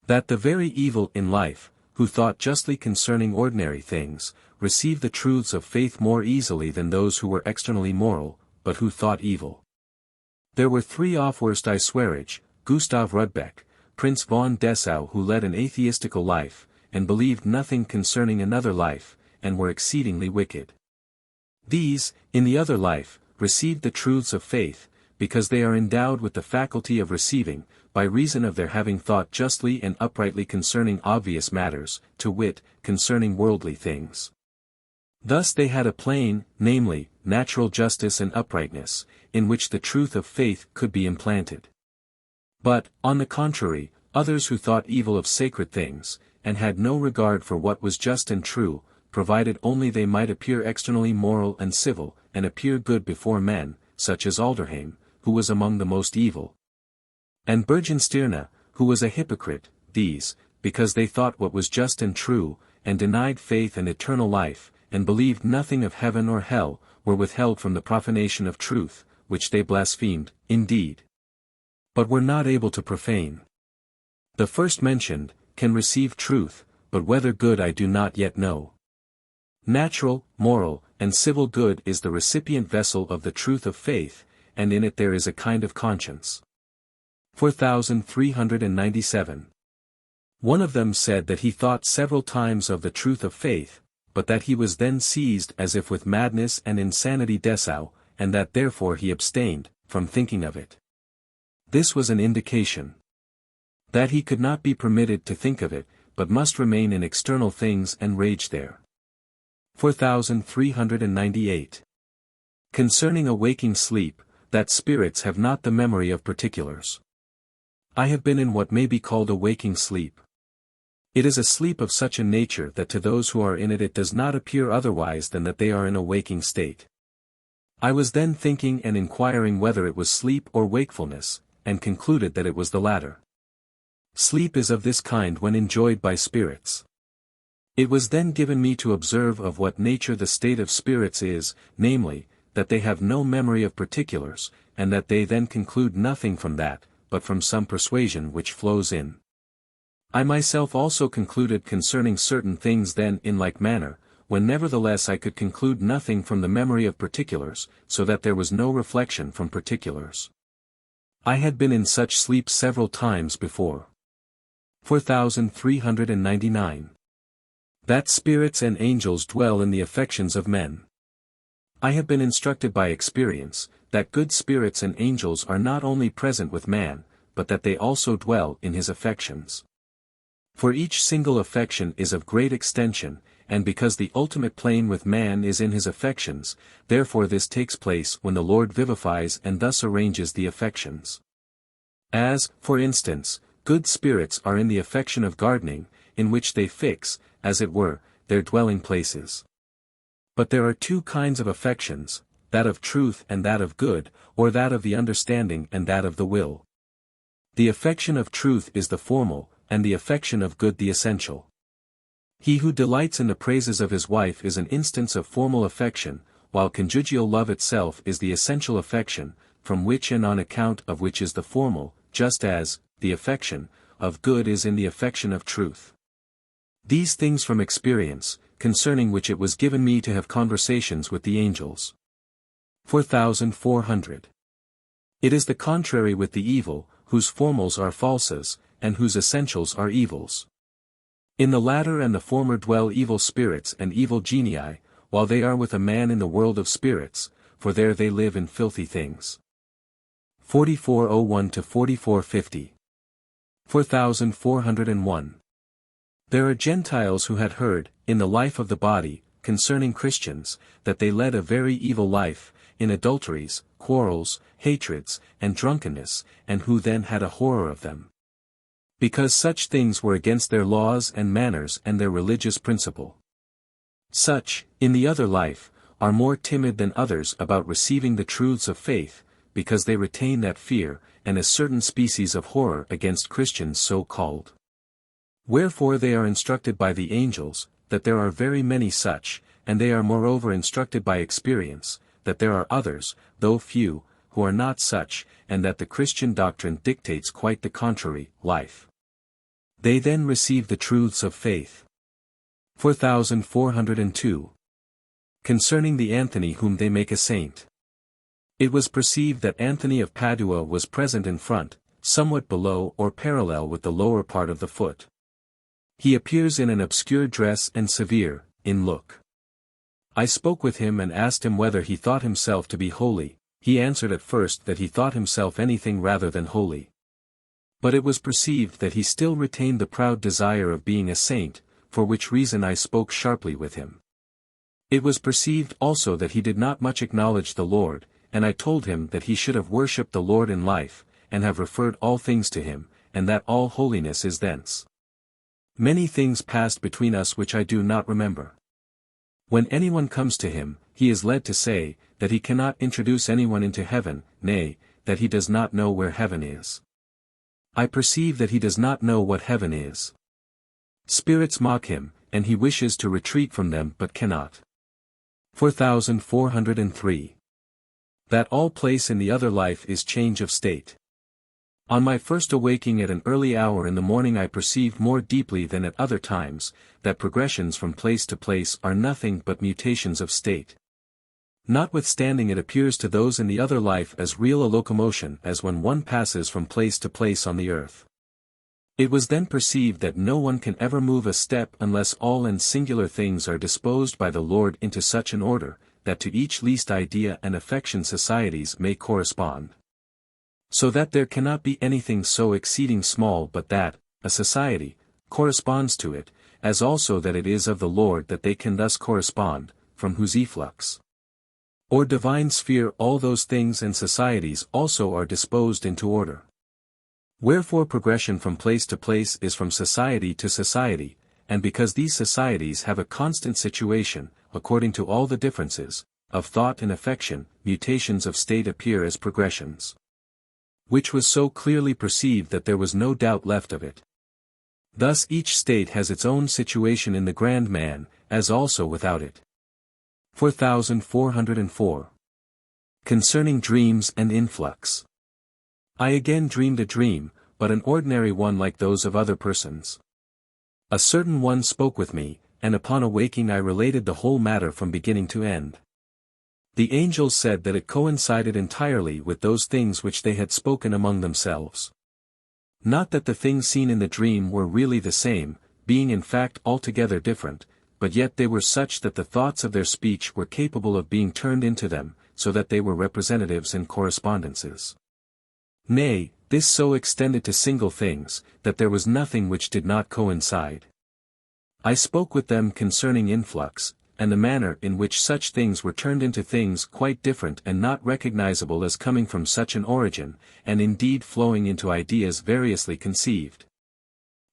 That the very evil in life, who thought justly concerning ordinary things, receive the truths of faith more easily than those who were externally moral, but who thought evil. There were three Aufwurst I Swearage, Gustav Rudbeck, Prince von Dessau, who led an atheistical life, and believed nothing concerning another life, and were exceedingly wicked. These, in the other life, received the truths of faith, because they are endowed with the faculty of receiving, by reason of their having thought justly and uprightly concerning obvious matters, to wit, concerning worldly things. Thus they had a plain, namely, natural justice and uprightness, in which the truth of faith could be implanted. But, on the contrary, others who thought evil of sacred things, and had no regard for what was just and true, provided only they might appear externally moral and civil, and appear good before men, such as Alderheim, who was among the most evil, and Bergenstierne, who was a hypocrite. These, because they thought what was just and true, and denied faith and eternal life, and believed nothing of heaven or hell, were withheld from the profanation of truth, which they blasphemed, indeed, but were not able to profane. The first mentioned, can receive truth, but whether good I do not yet know. Natural, moral, and civil good is the recipient vessel of the truth of faith, and in it there is a kind of conscience. 4397. One of them said that he thought several times of the truth of faith, but that he was then seized as if with madness and insanity Dessau, and that therefore he abstained from thinking of it. This was an indication that he could not be permitted to think of it, but must remain in external things and rage there. 4398. Concerning a waking sleep, that spirits have not the memory of particulars. I have been in what may be called a waking sleep. It is a sleep of such a nature that to those who are in it does not appear otherwise than that they are in a waking state. I was then thinking and inquiring whether it was sleep or wakefulness, and concluded that it was the latter. Sleep is of this kind when enjoyed by spirits. It was then given me to observe of what nature the state of spirits is, namely, that they have no memory of particulars, and that they then conclude nothing from that, but from some persuasion which flows in. I myself also concluded concerning certain things then in like manner, when nevertheless I could conclude nothing from the memory of particulars, so that there was no reflection from particulars. I had been in such sleep several times before. 4399. That spirits and angels dwell in the affections of men. I have been instructed by experience, that good spirits and angels are not only present with man, but that they also dwell in his affections. For each single affection is of great extension, and because the ultimate plane with man is in his affections, therefore this takes place when the Lord vivifies and thus arranges the affections. As, for instance, good spirits are in the affection of gardening, in which they fix, as it were, their dwelling places. But there are two kinds of affections, that of truth and that of good, or that of the understanding and that of the will. The affection of truth is the formal, and the affection of good the essential. He who delights in the praises of his wife is an instance of formal affection, while conjugal love itself is the essential affection, from which and on account of which is the formal, just as, the affection of good is in the affection of truth. These things from experience, concerning which it was given me to have conversations with the angels. 4400. It is the contrary with the evil, whose formals are falses, and whose essentials are evils. In the latter and the former dwell evil spirits and evil genii, while they are with a man in the world of spirits, for there they live in filthy things. 4401 to 4450. 4401. There are Gentiles who had heard, in the life of the body, concerning Christians, that they led a very evil life, in adulteries, quarrels, hatreds, and drunkenness, and who then had a horror of them. Because such things were against their laws and manners and their religious principle. Such, in the other life, are more timid than others about receiving the truths of faith, because they retain that fear, and a certain species of horror against Christians so called. Wherefore they are instructed by the angels, that there are very many such, and they are moreover instructed by experience, that there are others, though few, who are not such, and that the Christian doctrine dictates quite the contrary, life. They then receive the truths of faith. 4402. Concerning the Anthony whom they make a saint. It was perceived that Anthony of Padua was present in front, somewhat below or parallel with the lower part of the foot. He appears in an obscure dress and severe, in look. I spoke with him and asked him whether he thought himself to be holy. He answered at first that he thought himself anything rather than holy. But it was perceived that he still retained the proud desire of being a saint, for which reason I spoke sharply with him. It was perceived also that he did not much acknowledge the Lord, and I told him that he should have worshipped the Lord in life, and have referred all things to him, and that all holiness is thence. Many things passed between us which I do not remember. When anyone comes to him, he is led to say, that he cannot introduce anyone into heaven, nay, that he does not know where heaven is. I perceive that he does not know what heaven is. Spirits mock him, and he wishes to retreat from them but cannot. 4403. That all place in the other life is change of state. On my first awaking at an early hour in the morning I perceived more deeply than at other times, that progressions from place to place are nothing but mutations of state. Notwithstanding it appears to those in the other life as real a locomotion as when one passes from place to place on the earth. It was then perceived that no one can ever move a step unless all and singular things are disposed by the Lord into such an order, that to each least idea and affection societies may correspond. So that there cannot be anything so exceeding small but that, a society, corresponds to it, as also that it is of the Lord that they can thus correspond, from whose efflux or divine sphere all those things and societies also are disposed into order. Wherefore progression from place to place is from society to society, and because these societies have a constant situation, according to all the differences, of thought and affection, mutations of state appear as progressions. Which was so clearly perceived that there was no doubt left of it. Thus each state has its own situation in the grand man, as also without it. 4404. Concerning dreams and influx. I again dreamed a dream, but an ordinary one like those of other persons. A certain one spoke with me, and upon awaking I related the whole matter from beginning to end. The angels said that it coincided entirely with those things which they had spoken among themselves. Not that the things seen in the dream were really the same, being in fact altogether different, but yet they were such that the thoughts of their speech were capable of being turned into them, so that they were representatives and correspondences. Nay, this so extended to single things, that there was nothing which did not coincide. I spoke with them concerning influx, and the manner in which such things were turned into things quite different and not recognizable as coming from such an origin, and indeed flowing into ideas variously conceived.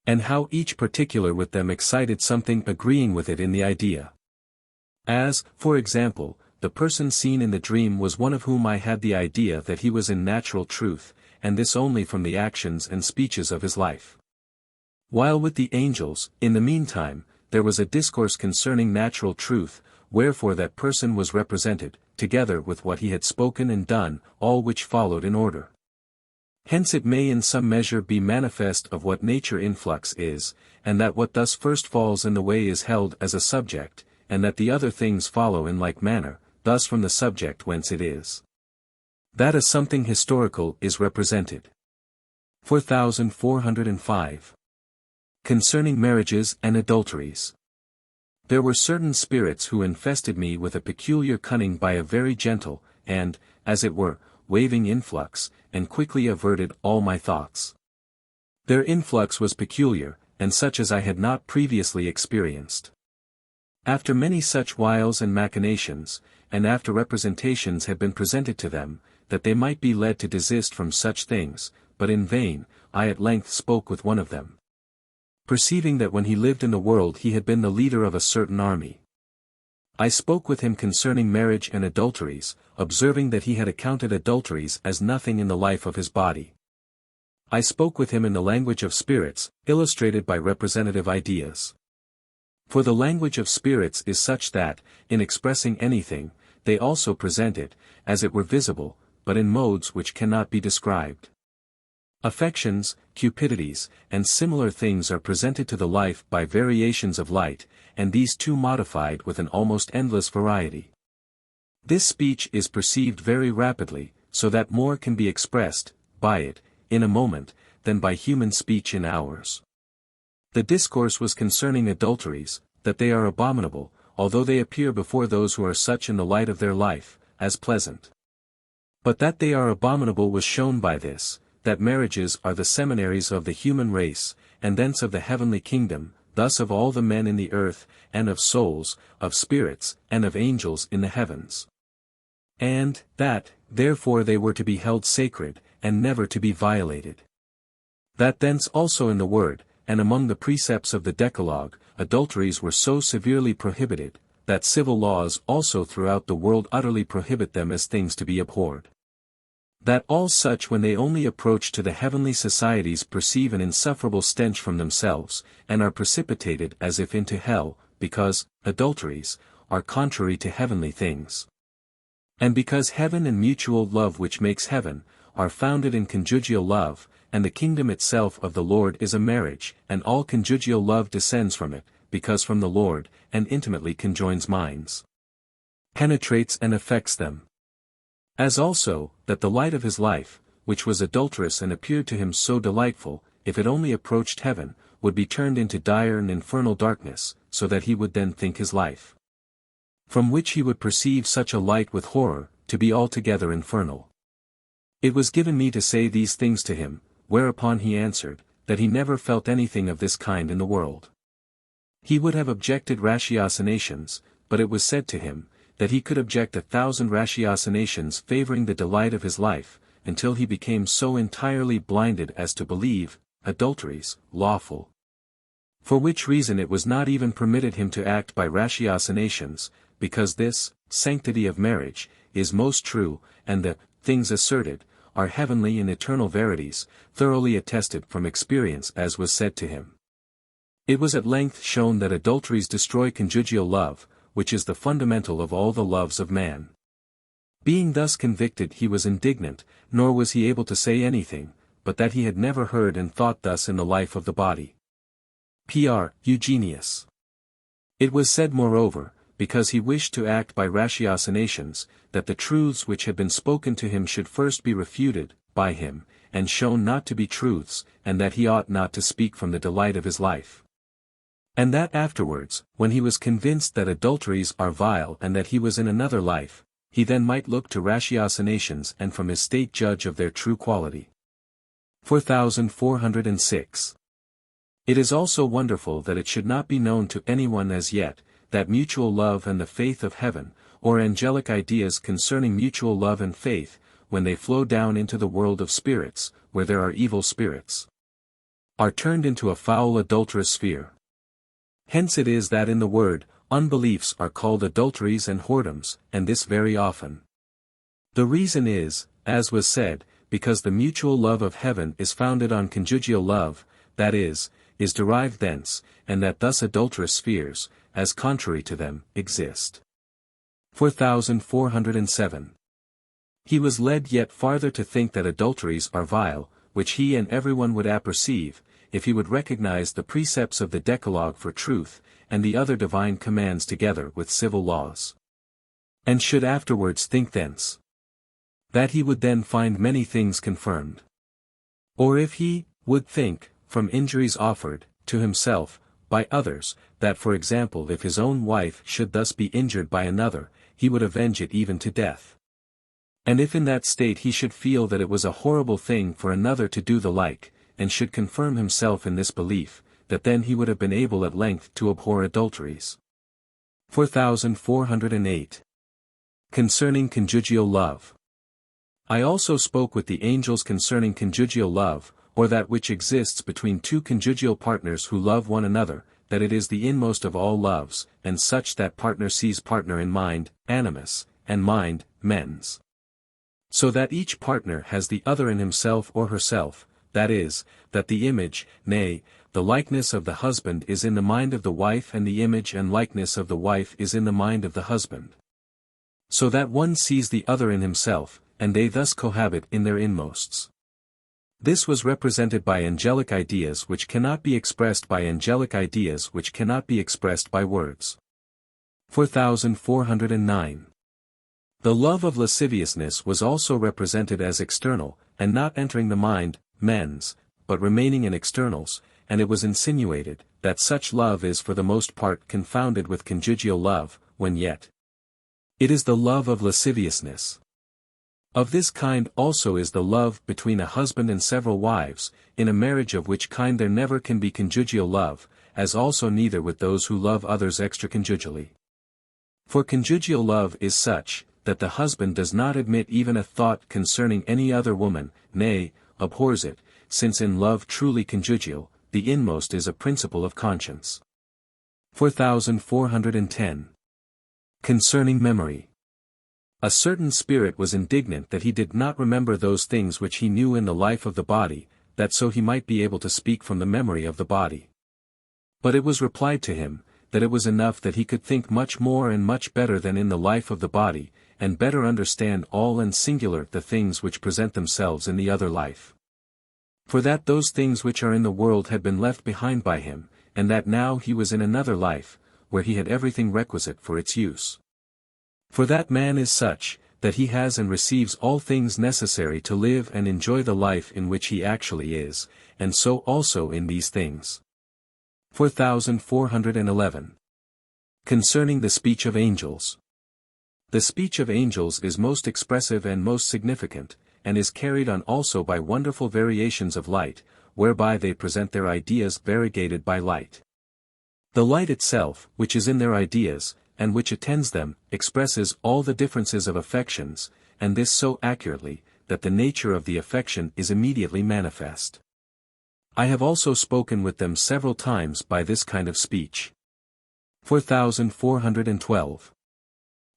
And how each particular with them excited something agreeing with it in the idea. As, for example, the person seen in the dream was one of whom I had the idea that he was in natural truth, and this only from the actions and speeches of his life. While with the angels, in the meantime, there was a discourse concerning natural truth, wherefore that person was represented, together with what he had spoken and done, all which followed in order. Hence it may in some measure be manifest of what nature influx is, and that what thus first falls in the way is held as a subject, and that the other things follow in like manner, thus from the subject whence it is. That a something historical is represented. 4405. Concerning marriages and adulteries. There were certain spirits who infested me with a peculiar cunning by a very gentle, and, as it were, waving influx, and quickly averted all my thoughts. Their influx was peculiar, and such as I had not previously experienced. After many such wiles and machinations, and after representations had been presented to them, that they might be led to desist from such things, but in vain, I at length spoke with one of them. Perceiving that when he lived in the world he had been the leader of a certain army. I spoke with him concerning marriage and adulteries, observing that he had accounted adulteries as nothing in the life of his body. I spoke with him in the language of spirits, illustrated by representative ideas. For the language of spirits is such that, in expressing anything, they also present it, as it were visible, but in modes which cannot be described. Affections, cupidities, and similar things are presented to the life by variations of light, and these too modified with an almost endless variety. This speech is perceived very rapidly, so that more can be expressed, by it, in a moment, than by human speech in hours. The discourse was concerning adulteries, that they are abominable, although they appear before those who are such in the light of their life, as pleasant. But that they are abominable was shown by this, that marriages are the seminaries of the human race, and thence of the heavenly kingdom, thus of all the men in the earth, and of souls, of spirits, and of angels in the heavens. And, that, therefore they were to be held sacred, and never to be violated. That thence also in the word, and among the precepts of the Decalogue, adulteries were so severely prohibited, that civil laws also throughout the world utterly prohibit them as things to be abhorred. That all such when they only approach to the heavenly societies perceive an insufferable stench from themselves, and are precipitated as if into hell, because, adulteries, are contrary to heavenly things. And because heaven and mutual love which makes heaven, are founded in conjugal love, and the kingdom itself of the Lord is a marriage, and all conjugal love descends from it, because from the Lord, and intimately conjoins minds. Penetrates and affects them. As also, that the light of his life, which was adulterous and appeared to him so delightful, if it only approached heaven, would be turned into dire and infernal darkness, so that he would then think his life, from which he would perceive such a light with horror, to be altogether infernal. It was given me to say these things to him, whereupon he answered, that he never felt anything of this kind in the world. He would have objected ratiocinations, but it was said to him, that he could object 1,000 ratiocinations favoring the delight of his life, until he became so entirely blinded as to believe, adulteries, lawful. For which reason it was not even permitted him to act by ratiocinations, because this, sanctity of marriage, is most true, and the things asserted, are heavenly and eternal verities, thoroughly attested from experience as was said to him. It was at length shown that adulteries destroy conjugal love, which is the fundamental of all the loves of man. Being thus convicted he was indignant, nor was he able to say anything, but that he had never heard and thought thus in the life of the body. Pr. Eugenius. It was said moreover, because he wished to act by ratiocinations, that the truths which had been spoken to him should first be refuted, by him, and shown not to be truths, and that he ought not to speak from the delight of his life. And that afterwards, when he was convinced that adulteries are vile and that he was in another life, he then might look to ratiocinations and from his state judge of their true quality. 4406. It is also wonderful that it should not be known to anyone as yet, that mutual love and the faith of heaven, or angelic ideas concerning mutual love and faith, when they flow down into the world of spirits, where there are evil spirits, are turned into a foul adulterous sphere. Hence it is that in the word, unbeliefs are called adulteries and whoredoms, and this very often. The reason is, as was said, because the mutual love of heaven is founded on conjugal love, that is derived thence, and that thus adulterous spheres, as contrary to them, exist. 4407. He was led yet farther to think that adulteries are vile, which he and everyone would apperceive, if he would recognize the precepts of the Decalogue for truth, and the other divine commands together with civil laws. And should afterwards think thence, that he would then find many things confirmed. Or if he would think, from injuries offered, to himself, by others, that for example if his own wife should thus be injured by another, he would avenge it even to death. And if in that state he should feel that it was a horrible thing for another to do the like, and should confirm himself in this belief, that then he would have been able at length to abhor adulteries. 4408. Concerning conjugal love. I also spoke with the angels concerning conjugal love, or that which exists between two conjugal partners who love one another, that it is the inmost of all loves, and such that partner sees partner in mind, animus, and mind, mens. So that each partner has the other in himself or herself, that is, that the image, nay, the likeness of the husband is in the mind of the wife and the image and likeness of the wife is in the mind of the husband. So that one sees the other in himself, and they thus cohabit in their inmosts. This was represented by angelic ideas which cannot be expressed by angelic ideas which cannot be expressed by words. 4409. The love of lasciviousness was also represented as external, and not entering the mind, mens, but remaining in externals, and it was insinuated, that such love is for the most part confounded with conjugal love, when yet it is the love of lasciviousness. Of this kind also is the love between a husband and several wives, in a marriage of which kind there never can be conjugal love, as also neither with those who love others extraconjugally. For conjugal love is such, that the husband does not admit even a thought concerning any other woman, nay, abhors it, since in love truly conjugal, the inmost is a principle of conscience. 4410. Concerning memory. A certain spirit was indignant that he did not remember those things which he knew in the life of the body, that so he might be able to speak from the memory of the body. But it was replied to him, that it was enough that he could think much more and much better than in the life of the body, and better understand all and singular the things which present themselves in the other life. For that those things which are in the world had been left behind by him, and that now he was in another life, where he had everything requisite for its use. For that man is such, that he has and receives all things necessary to live and enjoy the life in which he actually is, and so also in these things. 4411. Concerning the speech of angels. The speech of angels is most expressive and most significant, and is carried on also by wonderful variations of light, whereby they present their ideas variegated by light. The light itself, which is in their ideas, and which attends them, expresses all the differences of affections, and this so accurately, that the nature of the affection is immediately manifest. I have also spoken with them several times by this kind of speech. 4412.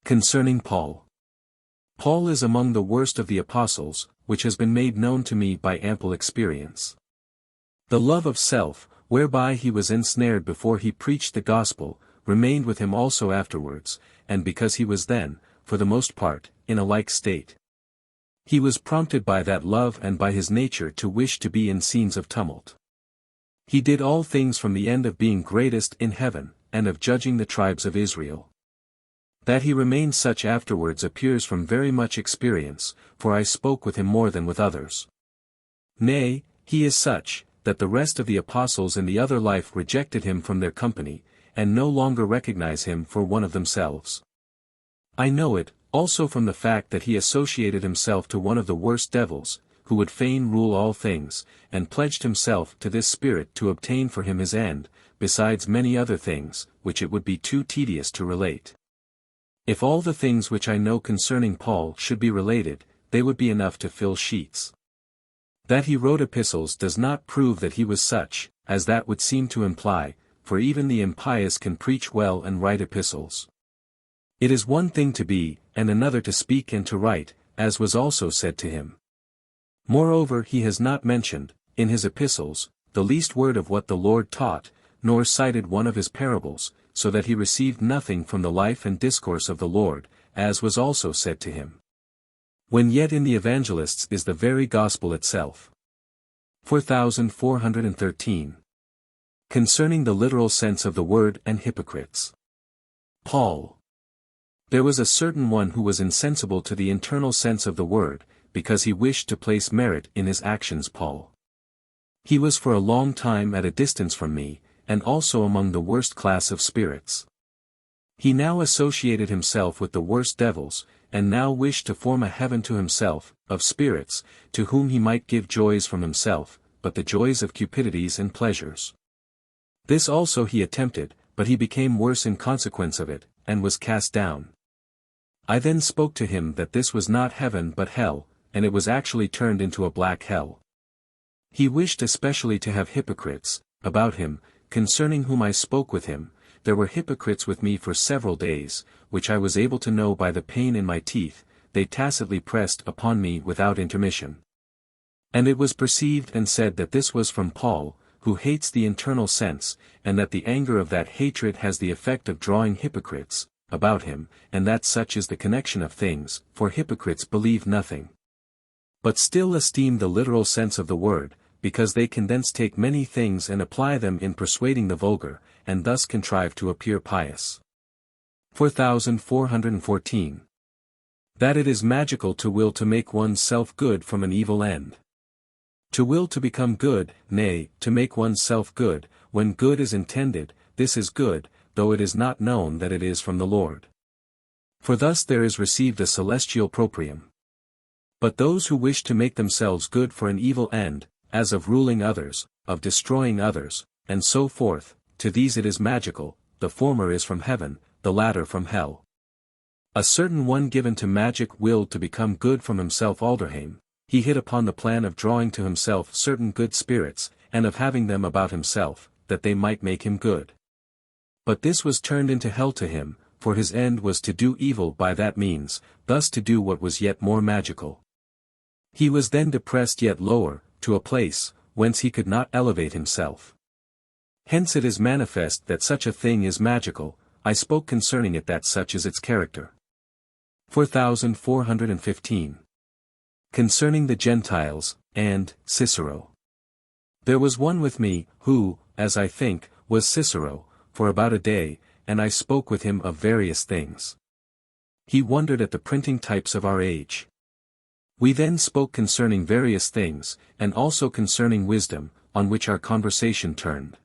Concerning Paul. Paul is among the worst of the apostles, which has been made known to me by ample experience. The love of self, whereby he was ensnared before he preached the gospel, remained with him also afterwards, and because he was then, for the most part, in a like state. He was prompted by that love and by his nature to wish to be in scenes of tumult. He did all things from the end of being greatest in heaven, and of judging the tribes of Israel. That he remained such afterwards appears from very much experience, for I spoke with him more than with others. Nay, he is such, that the rest of the apostles in the other life rejected him from their company, and no longer recognize him for one of themselves. I know it, also from the fact that he associated himself to one of the worst devils, who would fain rule all things, and pledged himself to this spirit to obtain for him his end, besides many other things, which it would be too tedious to relate. If all the things which I know concerning Paul should be related, they would be enough to fill sheets. That he wrote epistles does not prove that he was such, as that would seem to imply, for even the impious can preach well and write epistles. It is one thing to be, and another to speak and to write, as was also said to him. Moreover, he has not mentioned, in his epistles, the least word of what the Lord taught, nor cited one of his parables, so that he received nothing from the life and discourse of the Lord, as was also said to him. When yet in the evangelists is the very gospel itself. 4413. Concerning the literal sense of the word and hypocrites. Paul. There was a certain one who was insensible to the internal sense of the word, because he wished to place merit in his actions. Paul. He was for a long time at a distance from me, and also among the worst class of spirits. He now associated himself with the worst devils, and now wished to form a heaven to himself, of spirits, to whom he might give joys from himself, but the joys of cupidities and pleasures. This also he attempted, but he became worse in consequence of it, and was cast down. I then spoke to him that this was not heaven but hell, and it was actually turned into a black hell. He wished especially to have hypocrites about him, concerning whom I spoke with him. There were hypocrites with me for several days, which I was able to know by the pain in my teeth. They tacitly pressed upon me without intermission. And it was perceived and said that this was from Paul, who hates the internal sense, and that the anger of that hatred has the effect of drawing hypocrites about him, and that such is the connection of things, for hypocrites believe nothing, but still esteem the literal sense of the word, because they can thence take many things and apply them in persuading the vulgar, and thus contrive to appear pious. 4414. That it is magical to will to make one's self good from an evil end. To will to become good, nay, to make one's self good, when good is intended, this is good, though it is not known that it is from the Lord. For thus there is received a celestial proprium. But those who wish to make themselves good for an evil end, as of ruling others, of destroying others, and so forth, to these it is magical, the former is from heaven, the latter from hell. A certain one given to magic willed to become good from himself. Alderheim, he hit upon the plan of drawing to himself certain good spirits, and of having them about himself, that they might make him good. But this was turned into hell to him, for his end was to do evil by that means, thus to do what was yet more magical. He was then depressed yet lower, to a place, whence he could not elevate himself. Hence it is manifest that such a thing is magical. I spoke concerning it that such is its character. 4415. Concerning the Gentiles, and Cicero. There was one with me, who, as I think, was Cicero, for about a day, and I spoke with him of various things. He wondered at the printing types of our age. We then spoke concerning various things, and also concerning wisdom, on which our conversation turned.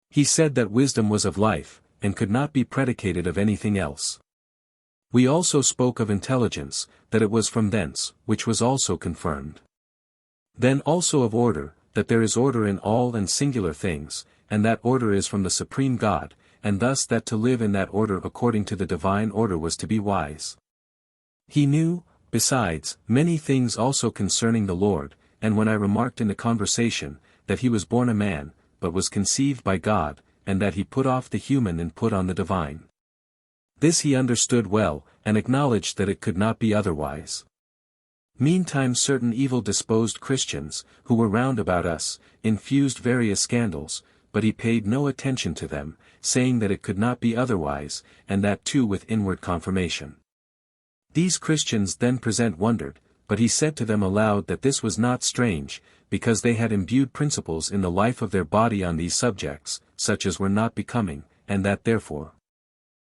He said that wisdom was of life, and could not be predicated of anything else. We also spoke of intelligence, that it was from thence, which was also confirmed. Then also of order, that there is order in all and singular things, and that order is from the supreme God, and thus that to live in that order according to the divine order was to be wise. He knew, besides, many things also concerning the Lord, and when I remarked in the conversation, that he was born a man, but was conceived by God, and that he put off the human and put on the divine. This he understood well, and acknowledged that it could not be otherwise. Meantime certain evil-disposed Christians, who were round about us, infused various scandals, but he paid no attention to them, saying that it could not be otherwise, and that too with inward confirmation. These Christians then present wondered, but he said to them aloud that this was not strange, because they had imbued principles in the life of their body on these subjects, such as were not becoming, and that therefore,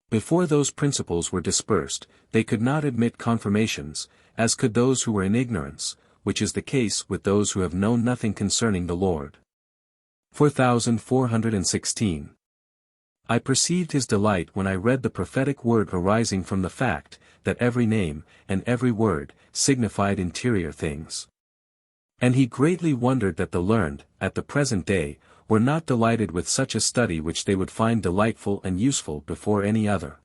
before those principles were dispersed, they could not admit confirmations, as could those who were in ignorance, which is the case with those who have known nothing concerning the Lord. 4416. I perceived his delight when I read the prophetic word arising from the fact, that every name, and every word, signified interior things. And he greatly wondered that the learned, at the present day, were not delighted with such a study which they would find delightful and useful before any other.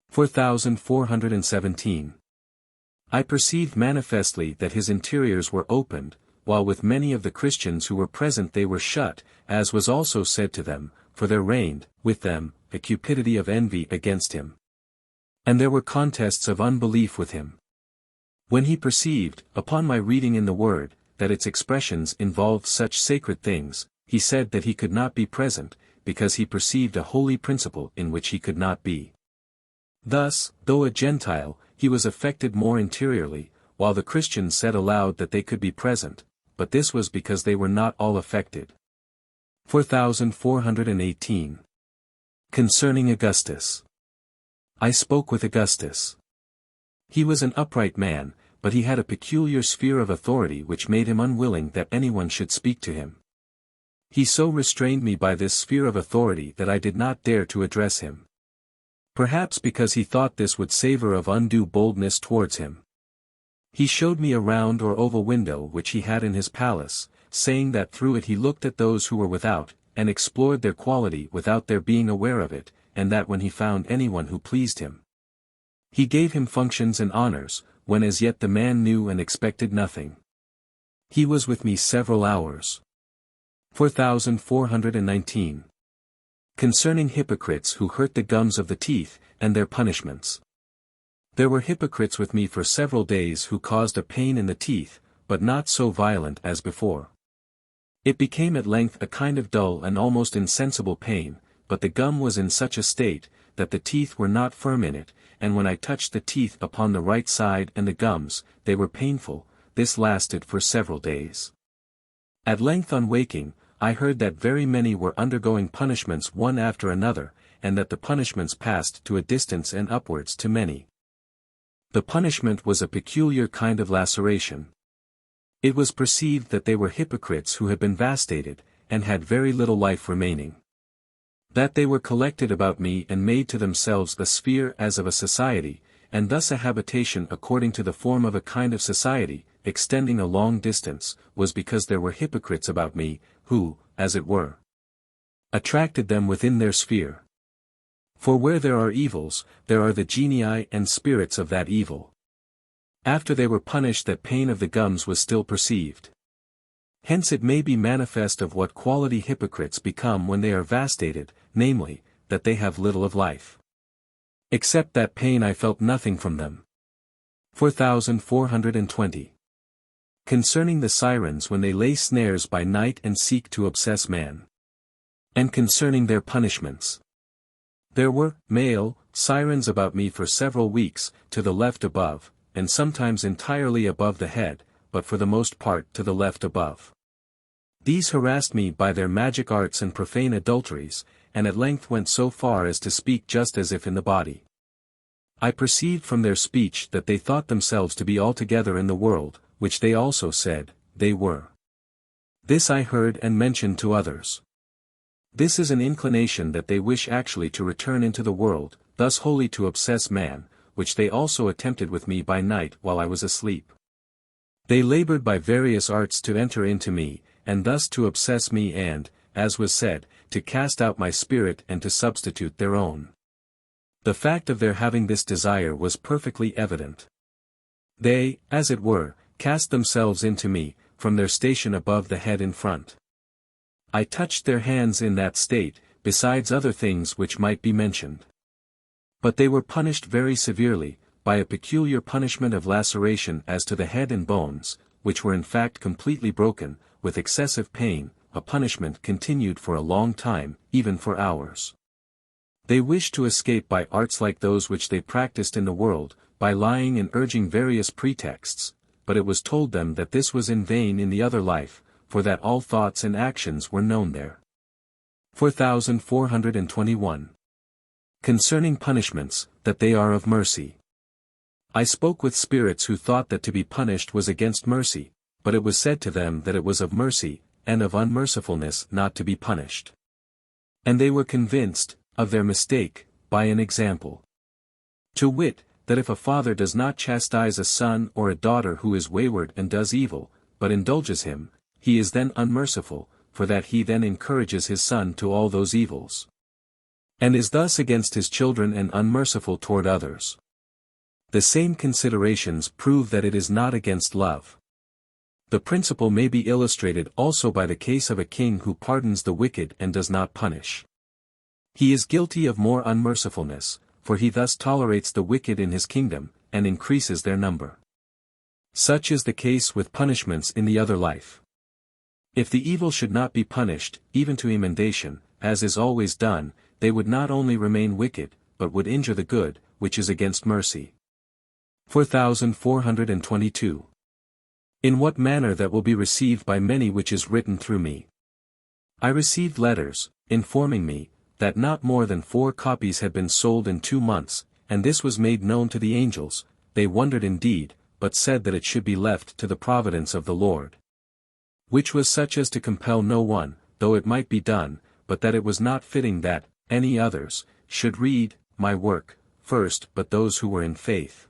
4417. I perceived manifestly that his interiors were opened, while with many of the Christians who were present they were shut, as was also said to them, for there reigned, with them, a cupidity of envy against him. And there were contests of unbelief with him. When he perceived, upon my reading in the Word, that its expressions involved such sacred things, he said that he could not be present, because he perceived a holy principle in which he could not be. Thus, though a Gentile, he was affected more interiorly, while the Christians said aloud that they could be present, but this was because they were not all affected. 4418. Concerning Augustus. I spoke with Augustus. He was an upright man, but he had a peculiar sphere of authority which made him unwilling that anyone should speak to him. He so restrained me by this sphere of authority that I did not dare to address him. Perhaps because he thought this would savor of undue boldness towards him. He showed me a round or oval window which he had in his palace, saying that through it he looked at those who were without, and explored their quality without their being aware of it, and that when he found anyone who pleased him, he gave him functions and honors, when as yet the man knew and expected nothing. He was with me several hours. 4419. Concerning hypocrites who hurt the gums of the teeth, and their punishments. There were hypocrites with me for several days who caused a pain in the teeth, but not so violent as before. It became at length a kind of dull and almost insensible pain, but the gum was in such a state, that the teeth were not firm in it, and when I touched the teeth upon the right side and the gums, they were painful. This lasted for several days. At length on waking, I heard that very many were undergoing punishments one after another, and that the punishments passed to a distance and upwards to many. The punishment was a peculiar kind of laceration. It was perceived that they were hypocrites who had been vastated, and had very little life remaining. That they were collected about me and made to themselves a sphere as of a society, and thus a habitation according to the form of a kind of society, extending a long distance, was because there were hypocrites about me, who, as it were, attracted them within their sphere. For where there are evils, there are the genii and spirits of that evil. After they were punished, that pain of the gums was still perceived. Hence it may be manifest of what quality hypocrites become when they are vastated, namely, that they have little of life. Except that pain I felt nothing from them. 4420. Concerning the sirens when they lay snares by night and seek to obsess man. And concerning their punishments. There were, male, sirens about me for several weeks, to the left above, and sometimes entirely above the head, but for the most part to the left above. These harassed me by their magic arts and profane adulteries, and at length went so far as to speak just as if in the body. I perceived from their speech that they thought themselves to be altogether in the world, which they also said, they were. This I heard and mentioned to others. This is an inclination that they wish actually to return into the world, thus wholly to obsess man, which they also attempted with me by night while I was asleep. They labored by various arts to enter into me, and thus to obsess me and, as was said, to cast out my spirit and to substitute their own. The fact of their having this desire was perfectly evident. They, as it were, cast themselves into me, from their station above the head in front. I touched their hands in that state, besides other things which might be mentioned. But they were punished very severely, by a peculiar punishment of laceration as to the head and bones, which were in fact completely broken, with excessive pain, a punishment continued for a long time, even for hours. They wished to escape by arts like those which they practiced in the world, by lying and urging various pretexts, but it was told them that this was in vain in the other life, for that all thoughts and actions were known there. 4421. Concerning punishments, that they are of mercy. I spoke with spirits who thought that to be punished was against mercy, but it was said to them that it was of mercy, and of unmercifulness not to be punished. And they were convinced, of their mistake, by an example. To wit, that if a father does not chastise a son or a daughter who is wayward and does evil, but indulges him, he is then unmerciful, for that he then encourages his son to all those evils, and is thus against his children and unmerciful toward others. The same considerations prove that it is not against love. The principle may be illustrated also by the case of a king who pardons the wicked and does not punish. He is guilty of more unmercifulness, for he thus tolerates the wicked in his kingdom, and increases their number. Such is the case with punishments in the other life. If the evil should not be punished, even to emendation, as is always done, they would not only remain wicked, but would injure the good, which is against mercy. 4422. In what manner that will be received by many which is written through me. I received letters, informing me, that not more than 4 copies had been sold in 2 months, and this was made known to the angels. They wondered indeed, but said that it should be left to the providence of the Lord. Which was such as to compel no one, though it might be done, but that it was not fitting that any others should read my work first but those who were in faith.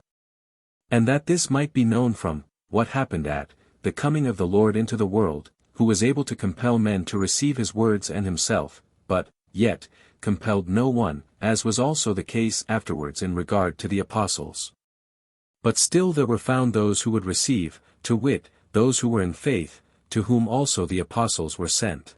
And that this might be known from what happened at the coming of the Lord into the world, who was able to compel men to receive his words and himself, but, yet, compelled no one, as was also the case afterwards in regard to the apostles. But still there were found those who would receive, to wit, those who were in faith, to whom also the apostles were sent.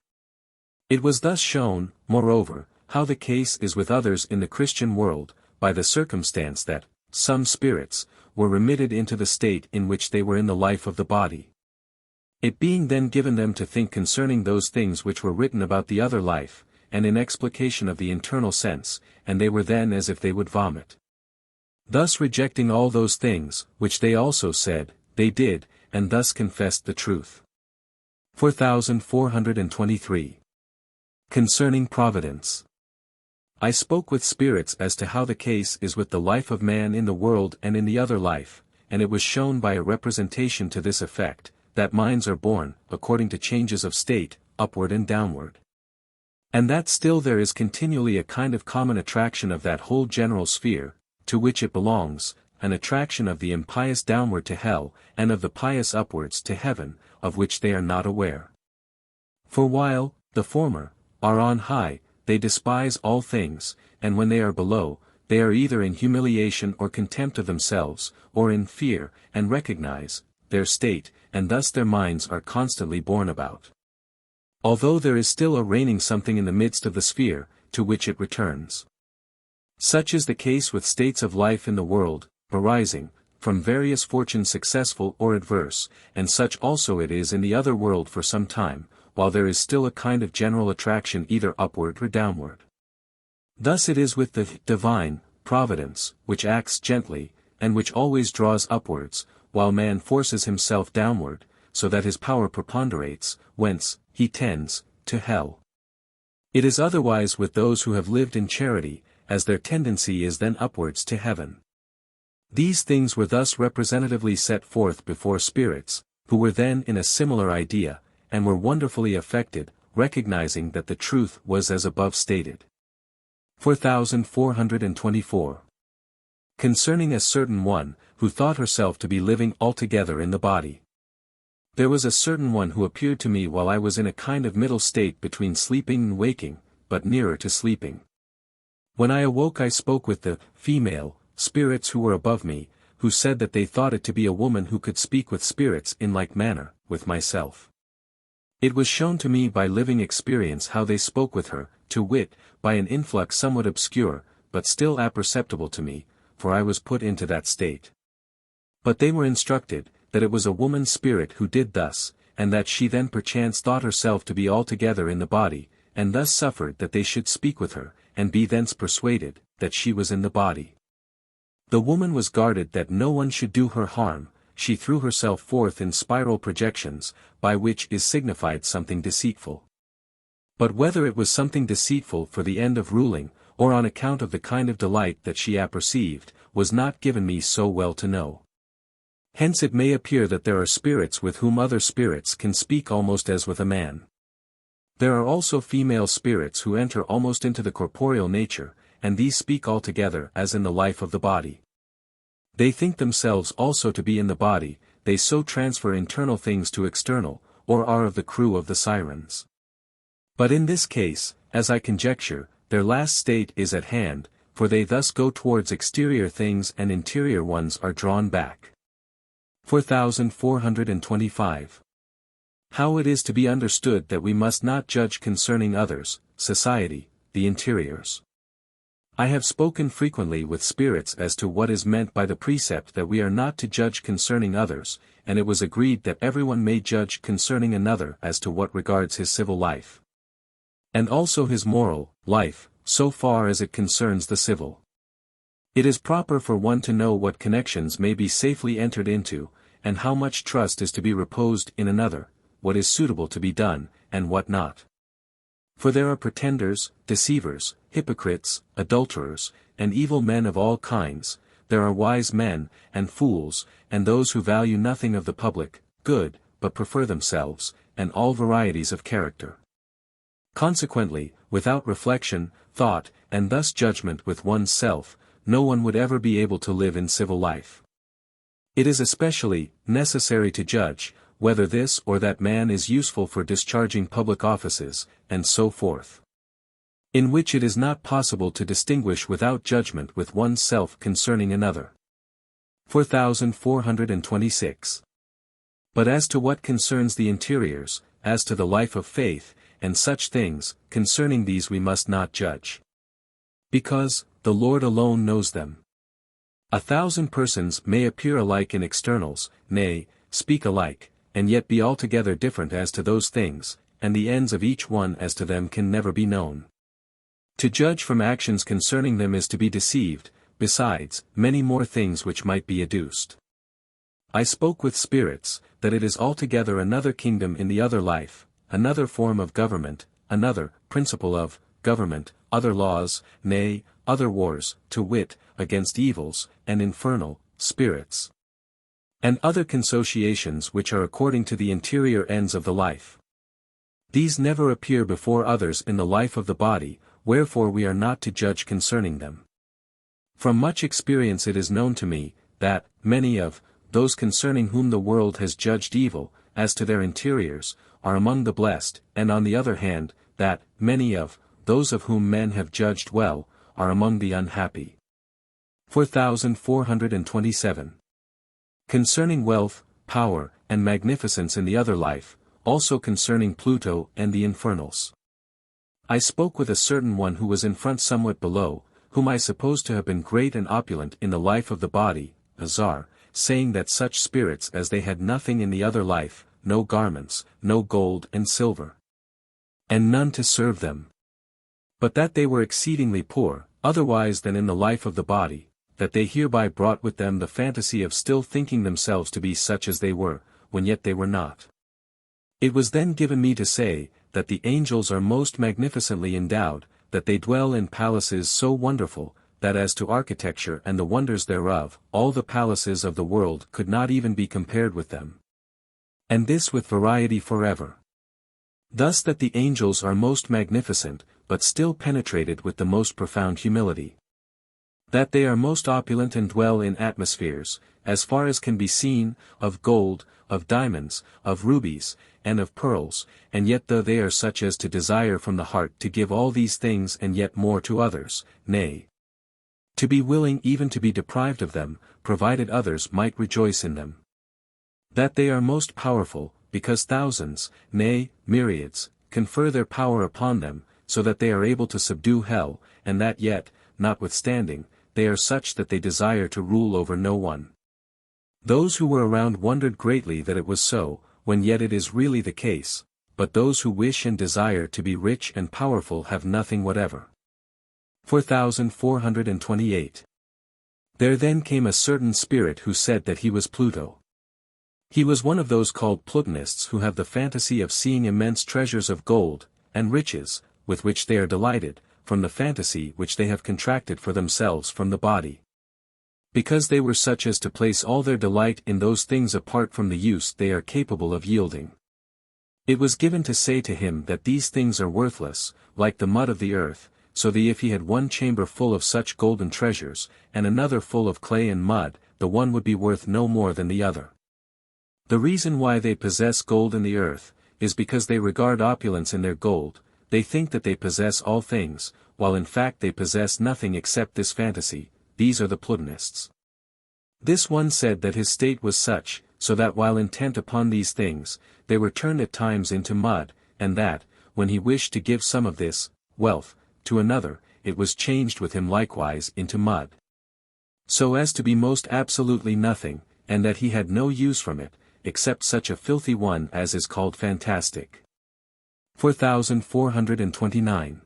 It was thus shown, moreover, how the case is with others in the Christian world, by the circumstance that some spirits were remitted into the state in which they were in the life of the body. It being then given them to think concerning those things which were written about the other life, and in explication of the internal sense, and they were then as if they would vomit. Thus rejecting all those things, which they also said, they did, and thus confessed the truth. 4423. Concerning providence. I spoke with spirits as to how the case is with the life of man in the world and in the other life, and it was shown by a representation to this effect, that minds are born, according to changes of state, upward and downward. And that still there is continually a kind of common attraction of that whole general sphere, to which it belongs, an attraction of the impious downward to hell, and of the pious upwards to heaven, of which they are not aware. For while, the former, are on high, they despise all things, and when they are below, they are either in humiliation or contempt of themselves, or in fear, and recognize their state, and thus their minds are constantly borne about. Although there is still a reigning something in the midst of the sphere, to which it returns. Such is the case with states of life in the world, arising from various fortunes successful or adverse, and such also it is in the other world for some time, while there is still a kind of general attraction either upward or downward. Thus it is with the divine providence, which acts gently, and which always draws upwards, while man forces himself downward, so that his power preponderates, whence he tends to hell. It is otherwise with those who have lived in charity, as their tendency is then upwards to heaven. These things were thus representatively set forth before spirits, who were then in a similar idea, and were wonderfully affected, recognizing that the truth was as above stated. 4424. Concerning a certain one, who thought herself to be living altogether in the body. There was a certain one who appeared to me while I was in a kind of middle state between sleeping and waking, but nearer to sleeping. When I awoke I spoke with the female spirits who were above me, who said that they thought it to be a woman who could speak with spirits in like manner, with myself. It was shown to me by living experience how they spoke with her, to wit, by an influx somewhat obscure, but still apperceptible to me, for I was put into that state. But they were instructed, that it was a woman's spirit who did thus, and that she then perchance thought herself to be altogether in the body, and thus suffered that they should speak with her, and be thence persuaded, that she was in the body. The woman was guarded that no one should do her harm, she threw herself forth in spiral projections, by which is signified something deceitful. But whether it was something deceitful for the end of ruling, or on account of the kind of delight that she apperceived, was not given me so well to know. Hence it may appear that there are spirits with whom other spirits can speak almost as with a man. There are also female spirits who enter almost into the corporeal nature, and these speak altogether as in the life of the body. They think themselves also to be in the body, they so transfer internal things to external, or are of the crew of the sirens. But in this case, as I conjecture, their last state is at hand, for they thus go towards exterior things and interior ones are drawn back. 4425. How it is to be understood that we must not judge concerning others, society, the interiors. I have spoken frequently with spirits as to what is meant by the precept that we are not to judge concerning others, and it was agreed that everyone may judge concerning another as to what regards his civil life. And also his moral life, so far as it concerns the civil. It is proper for one to know what connections may be safely entered into, and how much trust is to be reposed in another, what is suitable to be done, and what not. For there are pretenders, deceivers, hypocrites, adulterers, and evil men of all kinds, there are wise men, and fools, and those who value nothing of the public good, but prefer themselves, and all varieties of character. Consequently, without reflection, thought, and thus judgment with one's self, no one would ever be able to live in civil life. It is especially necessary to judge, whether this or that man is useful for discharging public offices, and so forth. In which it is not possible to distinguish without judgment with one's self concerning another. 4426. But as to what concerns the interiors, as to the life of faith, and such things, concerning these we must not judge. Because, the Lord alone knows them. 1,000 persons may appear alike in externals, nay, speak alike, and yet be altogether different as to those things, and the ends of each one as to them can never be known. To judge from actions concerning them is to be deceived, besides, many more things which might be adduced. I spoke with spirits, that it is altogether another kingdom in the other life, another form of government, another principle of government, other laws, nay, other wars, to wit, against evils, and infernal spirits. And other consociations which are according to the interior ends of the life. These never appear before others in the life of the body, wherefore we are not to judge concerning them. From much experience it is known to me, that, many of those concerning whom the world has judged evil, as to their interiors, are among the blessed, and on the other hand, that, many of those of whom men have judged well, are among the unhappy. 4427. Concerning wealth, power, and magnificence in the other life, also concerning Pluto and the infernals. I spoke with a certain one who was in front somewhat below, whom I supposed to have been great and opulent in the life of the body, a czar, saying that such spirits as they had nothing in the other life, no garments, no gold and silver, and none to serve them. But that they were exceedingly poor, otherwise than in the life of the body, that they hereby brought with them the fantasy of still thinking themselves to be such as they were, when yet they were not. It was then given me to say, that the angels are most magnificently endowed, that they dwell in palaces so wonderful, that as to architecture and the wonders thereof, all the palaces of the world could not even be compared with them. And this with variety forever. Thus that the angels are most magnificent, but still penetrated with the most profound humility. That they are most opulent and dwell in atmospheres, as far as can be seen, of gold, of diamonds, of rubies, and of pearls, and yet though they are such as to desire from the heart to give all these things and yet more to others, nay, to be willing even to be deprived of them, provided others might rejoice in them. That they are most powerful, because thousands, nay, myriads, confer their power upon them, so that they are able to subdue hell, and that yet, notwithstanding, they are such that they desire to rule over no one. Those who were around wondered greatly that it was so, when yet it is really the case, but those who wish and desire to be rich and powerful have nothing whatever. 4428. There then came a certain spirit who said that he was Pluto. He was one of those called Plutonists who have the fantasy of seeing immense treasures of gold, and riches, with which they are delighted, from the fantasy which they have contracted for themselves from the body. Because they were such as to place all their delight in those things apart from the use they are capable of yielding. It was given to say to him that these things are worthless, like the mud of the earth, so that if he had one chamber full of such golden treasures, and another full of clay and mud, the one would be worth no more than the other. The reason why they possess gold in the earth, is because they regard opulence in their gold. They think that they possess all things, while in fact they possess nothing except this fantasy. These are the Plutonists. This one said that his state was such, so that while intent upon these things, they were turned at times into mud, and that, when he wished to give some of this wealth to another, it was changed with him likewise into mud. So as to be most absolutely nothing, and that he had no use from it, except such a filthy one as is called fantastic. 4429.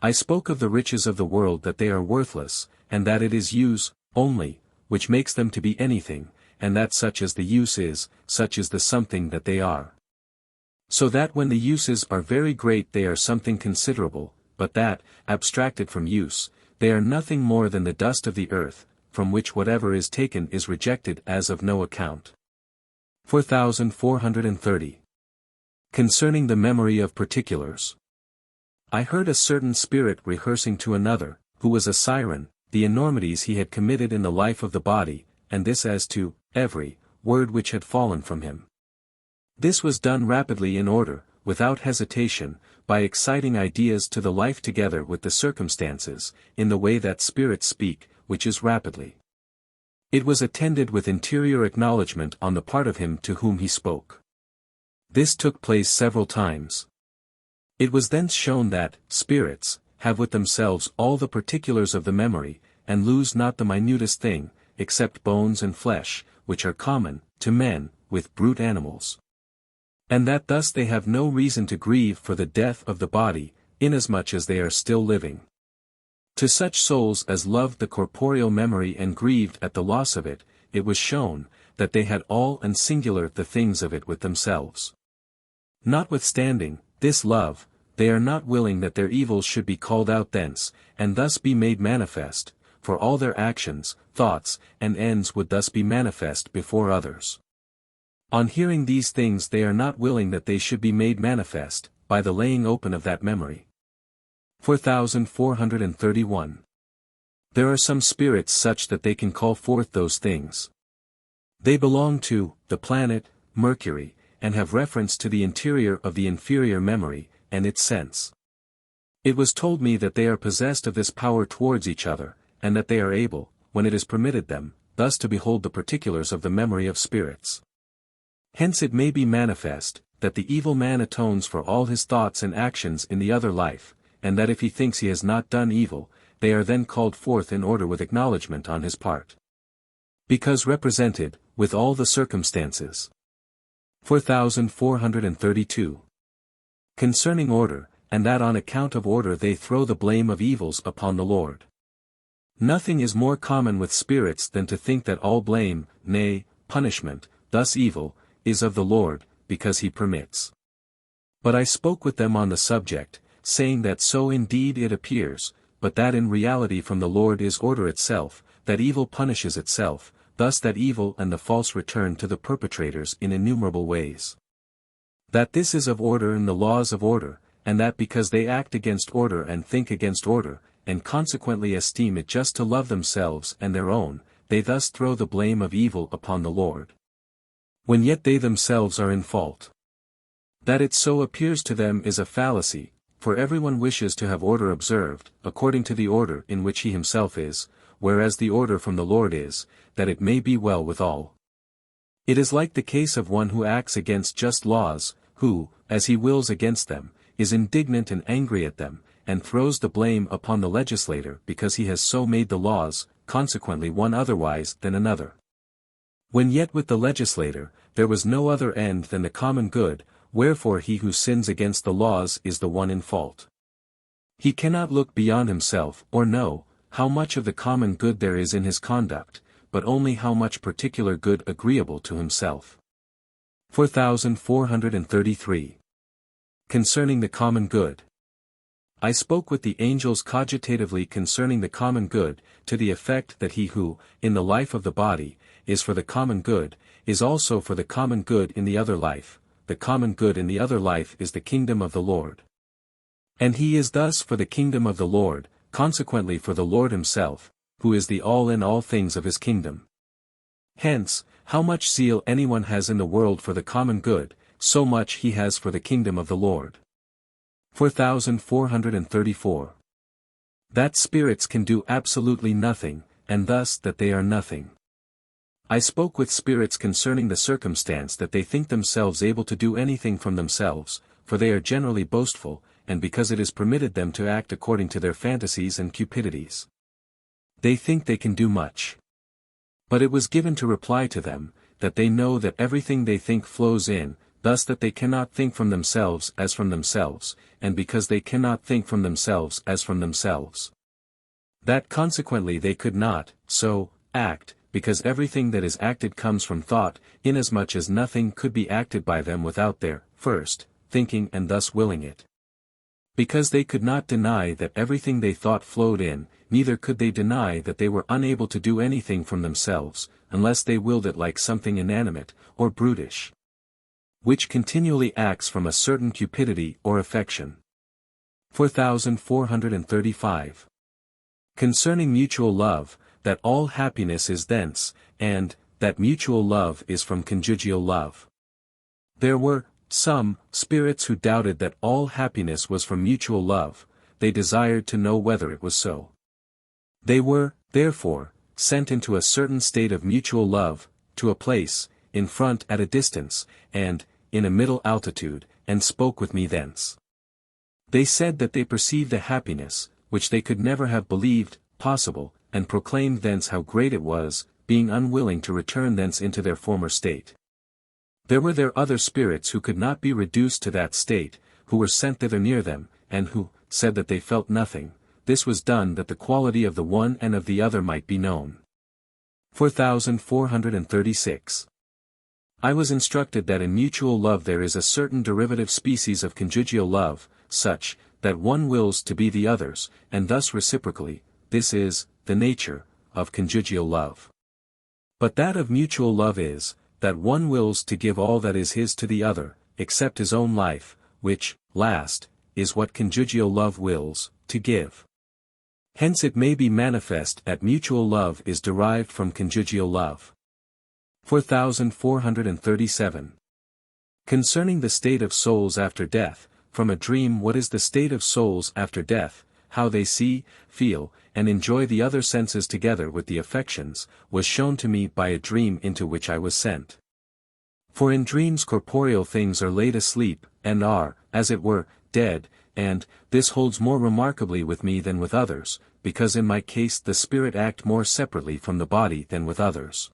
I spoke of the riches of the world, that they are worthless, and that it is use, only, which makes them to be anything, and that such as the use is, such is the something that they are. So that when the uses are very great they are something considerable, but that, abstracted from use, they are nothing more than the dust of the earth, from which whatever is taken is rejected as of no account. 4430. Concerning the memory of particulars. I heard a certain spirit rehearsing to another, who was a siren, the enormities he had committed in the life of the body, and this as to every word which had fallen from him. This was done rapidly in order, without hesitation, by exciting ideas to the life together with the circumstances, in the way that spirits speak, which is rapidly. It was attended with interior acknowledgement on the part of him to whom he spoke. This took place several times. It was thence shown that spirits have with themselves all the particulars of the memory, and lose not the minutest thing, except bones and flesh, which are common to men with brute animals. And that thus they have no reason to grieve for the death of the body, inasmuch as they are still living. To such souls as loved the corporeal memory and grieved at the loss of it, it was shown, that they had all and singular the things of it with themselves. Notwithstanding this love, they are not willing that their evils should be called out thence, and thus be made manifest, for all their actions, thoughts, and ends would thus be manifest before others. On hearing these things they are not willing that they should be made manifest, by the laying open of that memory. 4431. There are some spirits such that they can call forth those things. They belong to the planet Mercury, and have reference to the interior of the inferior memory, and its sense. It was told me that they are possessed of this power towards each other, and that they are able, when it is permitted them, thus to behold the particulars of the memory of spirits. Hence it may be manifest, that the evil man atones for all his thoughts and actions in the other life, and that if he thinks he has not done evil, they are then called forth in order with acknowledgement on his part. Because represented, with all the circumstances. 4432. Concerning order, and that on account of order they throw the blame of evils upon the Lord. Nothing is more common with spirits than to think that all blame, nay, punishment, thus evil, is of the Lord, because he permits. But I spoke with them on the subject, saying that so indeed it appears, but that in reality from the Lord is order itself, that evil punishes itself, thus that evil and the false return to the perpetrators in innumerable ways. That this is of order in the laws of order, and that because they act against order and think against order, and consequently esteem it just to love themselves and their own, they thus throw the blame of evil upon the Lord. When yet they themselves are in fault. That it so appears to them is a fallacy, for everyone wishes to have order observed, according to the order in which he himself is, whereas the order from the Lord is, that it may be well with all. It is like the case of one who acts against just laws, who, as he wills against them, is indignant and angry at them, and throws the blame upon the legislator because he has so made the laws, consequently one otherwise than another. When yet with the legislator, there was no other end than the common good, wherefore he who sins against the laws is the one in fault. He cannot look beyond himself or know how much of the common good there is in his conduct, but only how much particular good agreeable to himself. 4433. Concerning the common good. I spoke with the angels cogitatively concerning the common good, to the effect that he who, in the life of the body, is for the common good, is also for the common good in the other life. The common good in the other life is the kingdom of the Lord. And he is thus for the kingdom of the Lord, consequently for the Lord himself, who is the all in all things of his kingdom. Hence, how much zeal anyone has in the world for the common good, so much he has for the kingdom of the Lord. 4434. That spirits can do absolutely nothing, and thus that they are nothing. I spoke with spirits concerning the circumstance that they think themselves able to do anything from themselves, for they are generally boastful, and because it is permitted them to act according to their fantasies and cupidities. They think they can do much. But it was given to reply to them, that they know that everything they think flows in, thus that they cannot think from themselves as from themselves, and because they cannot think from themselves as from themselves. That consequently they could not, so, act, because everything that is acted comes from thought, inasmuch as nothing could be acted by them without their, first, thinking and thus willing it. Because they could not deny that everything they thought flowed in, neither could they deny that they were unable to do anything from themselves, unless they willed it like something inanimate, or brutish, which continually acts from a certain cupidity or affection. 4435. Concerning mutual love, that all happiness is thence, and, that mutual love is from conjugal love. There were, some, spirits who doubted that all happiness was from mutual love, they desired to know whether it was so. They were, therefore, sent into a certain state of mutual love, to a place, in front at a distance, and, in a middle altitude, and spoke with me thence. They said that they perceived a happiness, which they could never have believed possible, and proclaimed thence how great it was, being unwilling to return thence into their former state. There were there other spirits who could not be reduced to that state, who were sent thither near them, and who, said that they felt nothing. This was done that the quality of the one and of the other might be known. 4436. I was instructed that in mutual love there is a certain derivative species of conjugal love, such, that one wills to be the other's, and thus reciprocally, this is, the nature, of conjugal love. But that of mutual love is, that one wills to give all that is his to the other, except his own life, which, last, is what conjugal love wills, to give. Hence it may be manifest that mutual love is derived from conjugal love. 4437. Concerning the state of souls after death, from a dream what is the state of souls after death, how they see, feel, and enjoy the other senses together with the affections, was shown to me by a dream into which I was sent. For in dreams corporeal things are laid asleep, and are, as it were, dead, and, this holds more remarkably with me than with others, because in my case the spirit act more separately from the body than with others.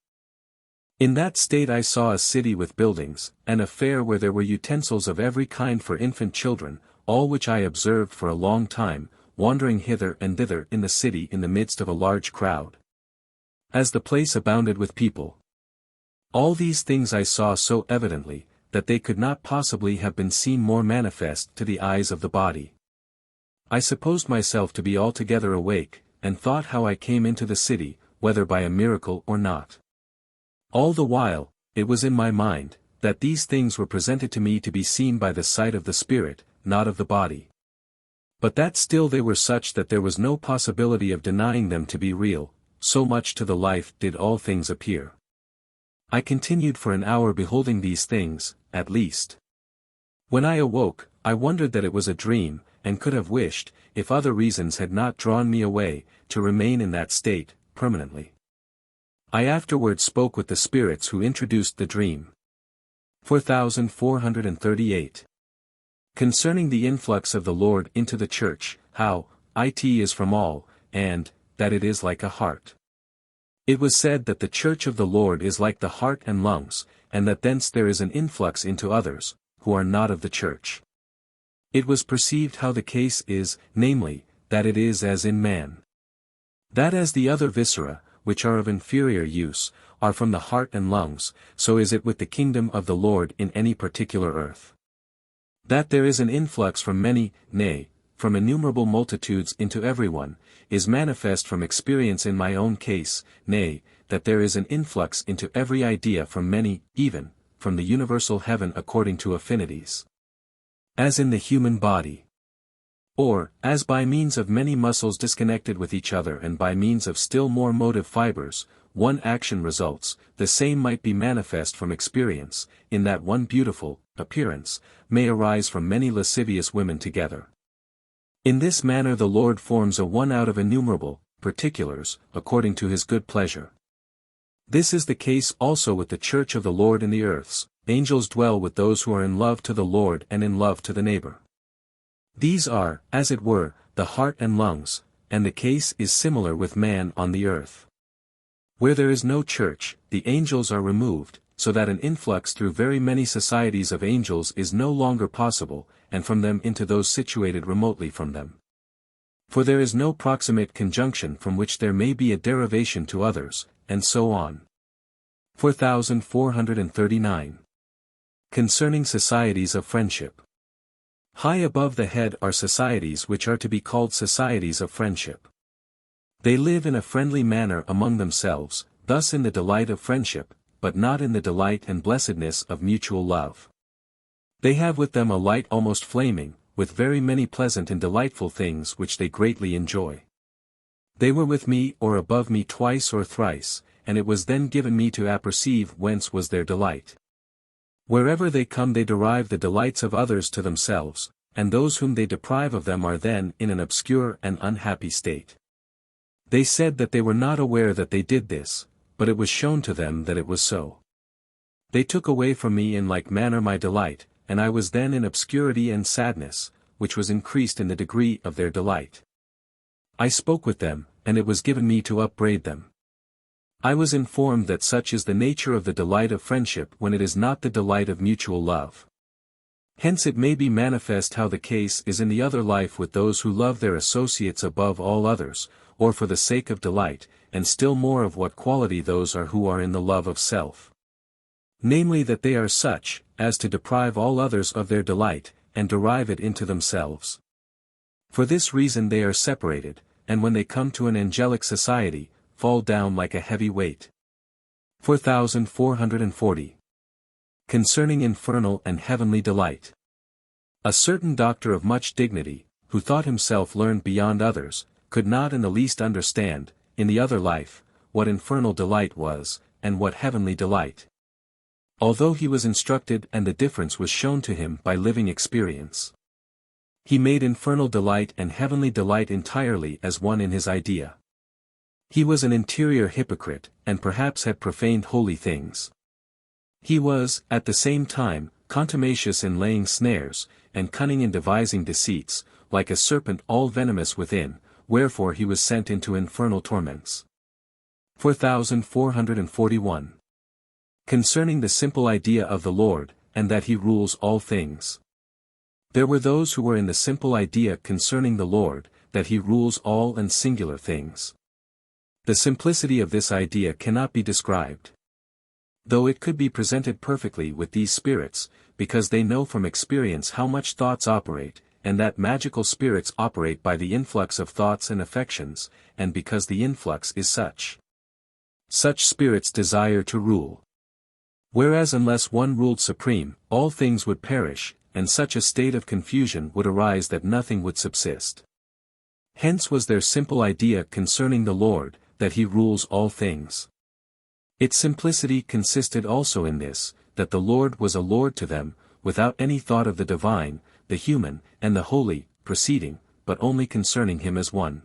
In that state I saw a city with buildings, and a fair where there were utensils of every kind for infant children, all which I observed for a long time, wandering hither and thither in the city in the midst of a large crowd. As the place abounded with people. All these things I saw so evidently, that they could not possibly have been seen more manifest to the eyes of the body. I supposed myself to be altogether awake, and thought how I came into the city, whether by a miracle or not. All the while, it was in my mind, that these things were presented to me to be seen by the sight of the spirit, not of the body. But that still they were such that there was no possibility of denying them to be real, so much to the life did all things appear. I continued for an hour beholding these things, at least. When I awoke, I wondered that it was a dream, and could have wished, if other reasons had not drawn me away, to remain in that state, permanently. I afterwards spoke with the spirits who introduced the dream. 4438. Concerning the influx of the Lord into the church, how, it is from all, and, that it is like a heart. It was said that the church of the Lord is like the heart and lungs, and that thence there is an influx into others, who are not of the church. It was perceived how the case is, namely, that it is as in man. That as the other viscera, which are of inferior use, are from the heart and lungs, so is it with the kingdom of the Lord in any particular earth. That there is an influx from many, nay, from innumerable multitudes into everyone, is manifest from experience in my own case, nay, that there is an influx into every idea from many, even, from the universal heaven according to affinities. As in the human body. Or, as by means of many muscles disconnected with each other and by means of still more motive fibers, one action results, the same might be manifest from experience, in that one beautiful appearance may arise from many lascivious women together. In this manner the Lord forms a one out of innumerable particulars, according to his good pleasure. This is the case also with the church of the Lord in the earths. Angels dwell with those who are in love to the Lord and in love to the neighbor. These are, as it were, the heart and lungs, and the case is similar with man on the earth. Where there is no church, the angels are removed, so that an influx through very many societies of angels is no longer possible, and from them into those situated remotely from them. For there is no proximate conjunction from which there may be a derivation to others, and so on. 4439. Concerning societies of friendship. High above the head are societies which are to be called societies of friendship. They live in a friendly manner among themselves, thus in the delight of friendship, but not in the delight and blessedness of mutual love. They have with them a light almost flaming, with very many pleasant and delightful things which they greatly enjoy. They were with me or above me twice or thrice, and it was then given me to apperceive whence was their delight. Wherever they come they derive the delights of others to themselves, and those whom they deprive of them are then in an obscure and unhappy state. They said that they were not aware that they did this, but it was shown to them that it was so. They took away from me in like manner my delight, and I was then in obscurity and sadness, which was increased in the degree of their delight. I spoke with them, and it was given me to upbraid them. I was informed that such is the nature of the delight of friendship when it is not the delight of mutual love. Hence it may be manifest how the case is in the other life with those who love their associates above all others, or for the sake of delight, and still more of what quality those are who are in the love of self. Namely that they are such, as to deprive all others of their delight, and derive it into themselves. For this reason they are separated, and when they come to an angelic society, fall down like a heavy weight. 4440. Concerning infernal and heavenly delight. A certain doctor of much dignity, who thought himself learned beyond others, could not in the least understand, in the other life, what infernal delight was, and what heavenly delight. Although he was instructed and the difference was shown to him by living experience. He made infernal delight and heavenly delight entirely as one in his idea. He was an interior hypocrite, and perhaps had profaned holy things. He was, at the same time, contumacious in laying snares, and cunning in devising deceits, like a serpent all venomous within, wherefore he was sent into infernal torments. 4441. Concerning the simple idea of the Lord, and that he rules all things. There were those who were in the simple idea concerning the Lord, that he rules all and singular things. The simplicity of this idea cannot be described. Though it could be presented perfectly with these spirits, because they know from experience how much thoughts operate, and that magical spirits operate by the influx of thoughts and affections, and because the influx is such. Such spirits desire to rule. Whereas unless one ruled supreme, all things would perish, and such a state of confusion would arise that nothing would subsist. Hence was their simple idea concerning the Lord, that he rules all things. Its simplicity consisted also in this, that the Lord was a Lord to them, without any thought of the divine, the human, and the holy, proceeding, but only concerning him as one.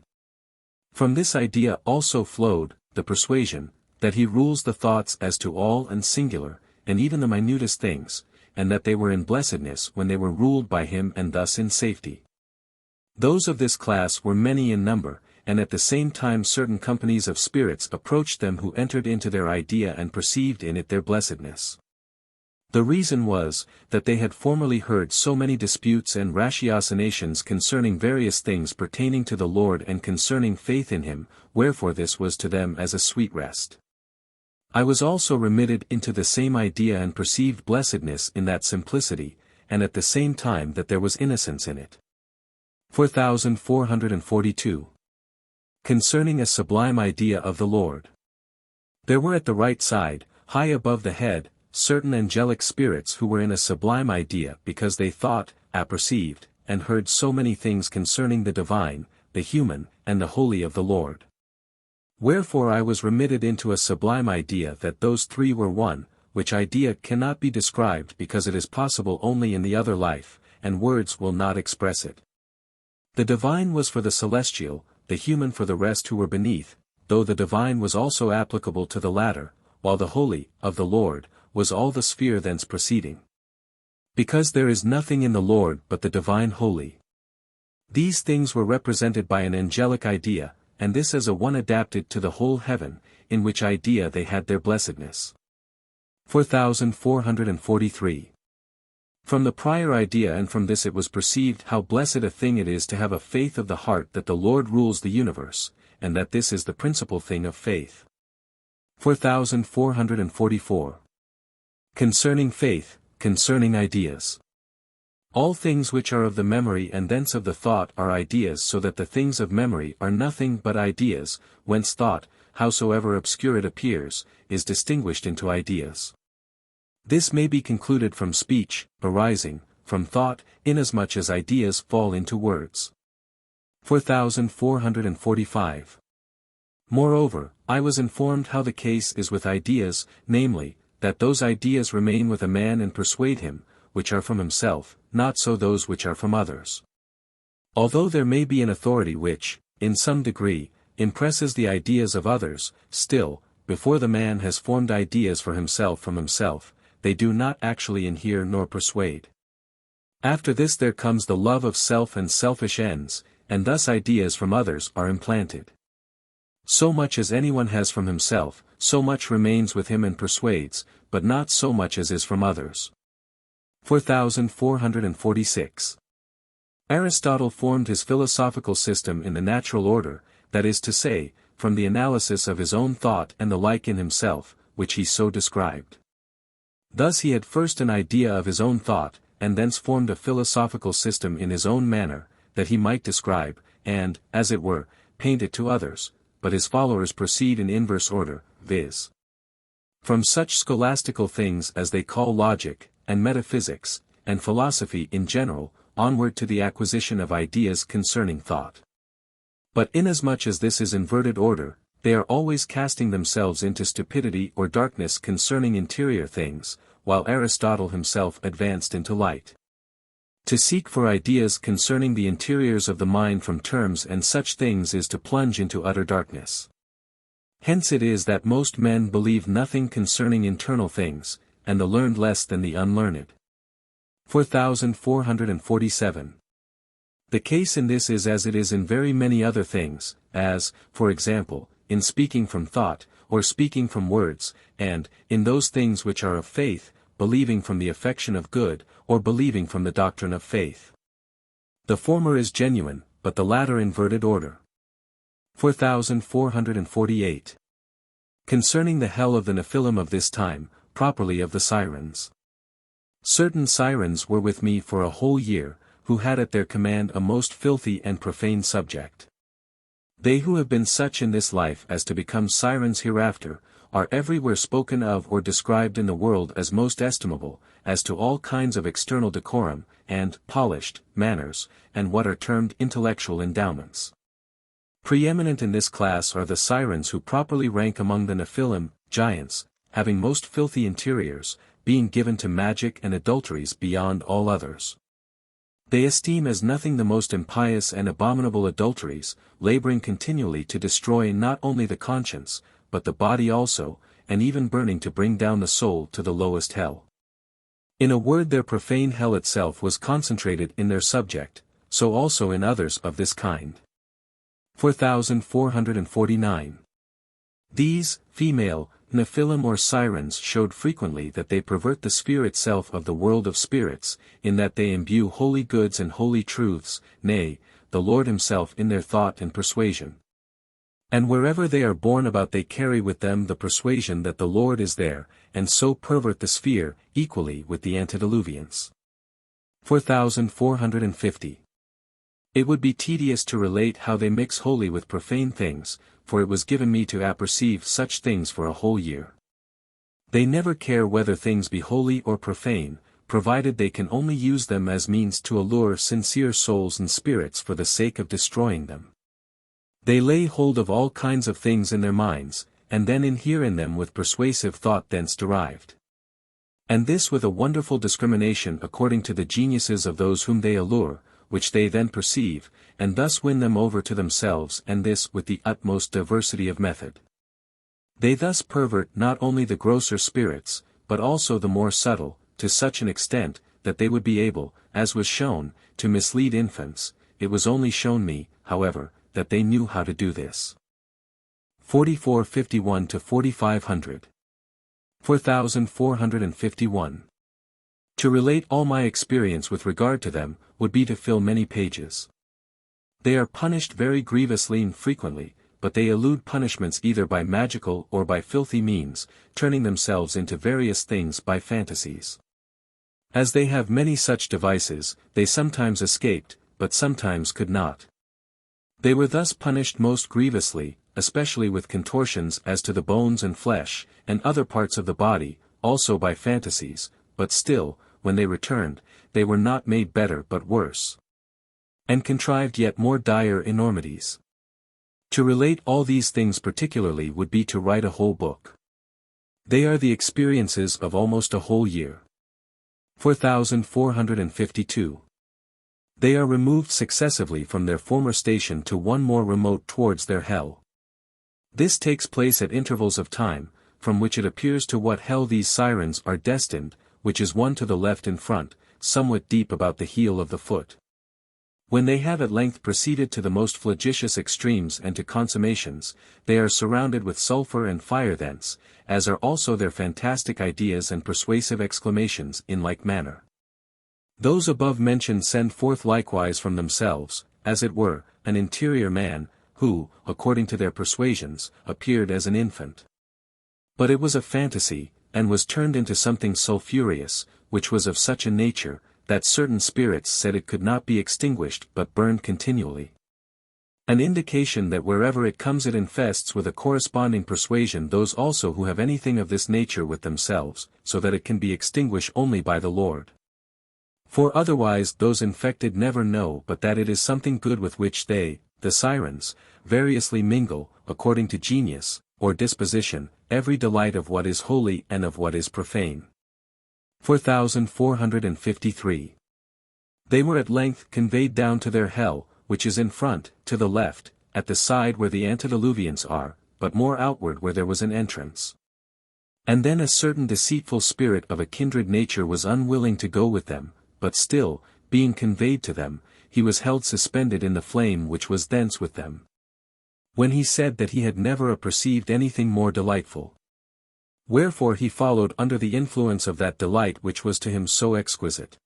From this idea also flowed, the persuasion, that he rules the thoughts as to all and singular, and even the minutest things, and that they were in blessedness when they were ruled by him and thus in safety. Those of this class were many in number, and at the same time certain companies of spirits approached them who entered into their idea and perceived in it their blessedness. The reason was, that they had formerly heard so many disputes and ratiocinations concerning various things pertaining to the Lord and concerning faith in him, wherefore this was to them as a sweet rest. I was also remitted into the same idea and perceived blessedness in that simplicity, and at the same time that there was innocence in it. 4442. Concerning a sublime idea of the Lord. There were at the right side, high above the head, certain angelic spirits who were in a sublime idea because they thought, apperceived, and heard so many things concerning the divine, the human, and the holy of the Lord. Wherefore I was remitted into a sublime idea that those three were one, which idea cannot be described because it is possible only in the other life, and words will not express it. The divine was for the celestial, the human for the rest who were beneath, though the divine was also applicable to the latter, while the holy, of the Lord, was all the sphere thence proceeding. Because there is nothing in the Lord but the divine holy. These things were represented by an angelic idea, and this as a one adapted to the whole heaven, in which idea they had their blessedness. 4443. From the prior idea and from this it was perceived how blessed a thing it is to have a faith of the heart that the Lord rules the universe, and that this is the principal thing of faith. 4444. Concerning faith, concerning ideas. All things which are of the memory and thence of the thought are ideas, so that the things of memory are nothing but ideas, whence thought, howsoever obscure it appears, is distinguished into ideas. This may be concluded from speech, arising, from thought, inasmuch as ideas fall into words. 4445. Moreover, I was informed how the case is with ideas, namely, that those ideas remain with a man and persuade him, which are from himself, not so those which are from others. Although there may be an authority which, in some degree, impresses the ideas of others, still, before the man has formed ideas for himself from himself, they do not actually inhere nor persuade. After this there comes the love of self and selfish ends, and thus ideas from others are implanted. So much as anyone has from himself, so much remains with him and persuades, but not so much as is from others. 4446. Aristotle formed his philosophical system in the natural order, that is to say, from the analysis of his own thought and the like in himself, which he so described. Thus he had first an idea of his own thought, and thence formed a philosophical system in his own manner, that he might describe, and, as it were, paint it to others, but his followers proceed in inverse order, viz. From such scholastical things as they call logic, and metaphysics, and philosophy in general, onward to the acquisition of ideas concerning thought. But inasmuch as this is inverted order, they are always casting themselves into stupidity or darkness concerning interior things, while Aristotle himself advanced into light. To seek for ideas concerning the interiors of the mind from terms and such things is to plunge into utter darkness. Hence it is that most men believe nothing concerning internal things, and the learned less than the unlearned. 4447. The case in this is as it is in very many other things, as, for example, in speaking from thought, or speaking from words, and, in those things which are of faith, believing from the affection of good, or believing from the doctrine of faith. The former is genuine, but the latter inverted order. 4448. Concerning the hell of the Nephilim of this time, properly of the sirens. Certain sirens were with me for a whole year, who had at their command a most filthy and profane subject. They who have been such in this life as to become sirens hereafter, are everywhere spoken of or described in the world as most estimable, as to all kinds of external decorum, and polished manners, and what are termed intellectual endowments. Preeminent in this class are the sirens who properly rank among the Nephilim, giants, having most filthy interiors, being given to magic and adulteries beyond all others. They esteem as nothing the most impious and abominable adulteries, laboring continually to destroy not only the conscience, but the body also, and even burning to bring down the soul to the lowest hell. In a word, their profane hell itself was concentrated in their subject, so also in others of this kind. 4449. These, female, Nephilim or sirens showed frequently that they pervert the sphere itself of the world of spirits, in that they imbue holy goods and holy truths, nay, the Lord himself in their thought and persuasion. And wherever they are borne about they carry with them the persuasion that the Lord is there, and so pervert the sphere, equally with the antediluvians. 4450. It would be tedious to relate how they mix holy with profane things, for it was given me to apperceive such things for a whole year. They never care whether things be holy or profane, provided they can only use them as means to allure sincere souls and spirits for the sake of destroying them. They lay hold of all kinds of things in their minds, and then inhere in them with persuasive thought thence derived. And this with a wonderful discrimination according to the geniuses of those whom they allure, which they then perceive, and thus win them over to themselves, and this with the utmost diversity of method. They thus pervert not only the grosser spirits, but also the more subtle, to such an extent, that they would be able, as was shown, to mislead infants. It was only shown me, however, that they knew how to do this. 4451 to 4500. 4451. To relate all my experience with regard to them, would be to fill many pages. They are punished very grievously and frequently, but they elude punishments either by magical or by filthy means, turning themselves into various things by fantasies. As they have many such devices, they sometimes escaped, but sometimes could not. They were thus punished most grievously, especially with contortions as to the bones and flesh, and other parts of the body, also by fantasies, but still, when they returned, they were not made better but worse. And contrived yet more dire enormities. To relate all these things particularly would be to write a whole book. They are the experiences of almost a whole year. 4452. They are removed successively from their former station to one more remote towards their hell. This takes place at intervals of time, from which it appears to what hell these sirens are destined, which is one to the left in front, somewhat deep about the heel of the foot. When they have at length proceeded to the most flagitious extremes and to consummations, they are surrounded with sulphur and fire thence, as are also their fantastic ideas and persuasive exclamations in like manner. Those above mentioned send forth likewise from themselves, as it were, an interior man, who, according to their persuasions, appeared as an infant. But it was a fantasy, and was turned into something sulphureous, which was of such a nature, that certain spirits said it could not be extinguished but burned continually. An indication that wherever it comes it infests with a corresponding persuasion those also who have anything of this nature with themselves, so that it can be extinguished only by the Lord. For otherwise those infected never know but that it is something good with which they, the sirens, variously mingle, according to genius, or disposition, every delight of what is holy and of what is profane. 4453. They were at length conveyed down to their hell, which is in front, to the left, at the side where the antediluvians are, but more outward where there was an entrance. And then a certain deceitful spirit of a kindred nature was unwilling to go with them, but still, being conveyed to them, he was held suspended in the flame which was thence with them. When he said that he had never perceived anything more delightful. Wherefore he followed under the influence of that delight which was to him so exquisite.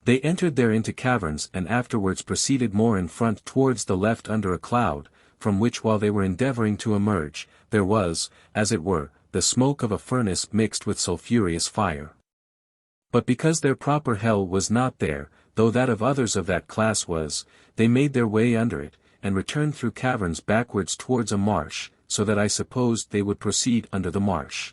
They entered there into caverns and afterwards proceeded more in front towards the left under a cloud, from which while they were endeavoring to emerge, there was, as it were, the smoke of a furnace mixed with sulphureous fire. But because their proper hell was not there, though that of others of that class was, they made their way under it, and returned through caverns backwards towards a marsh, so that I supposed they would proceed under the marsh.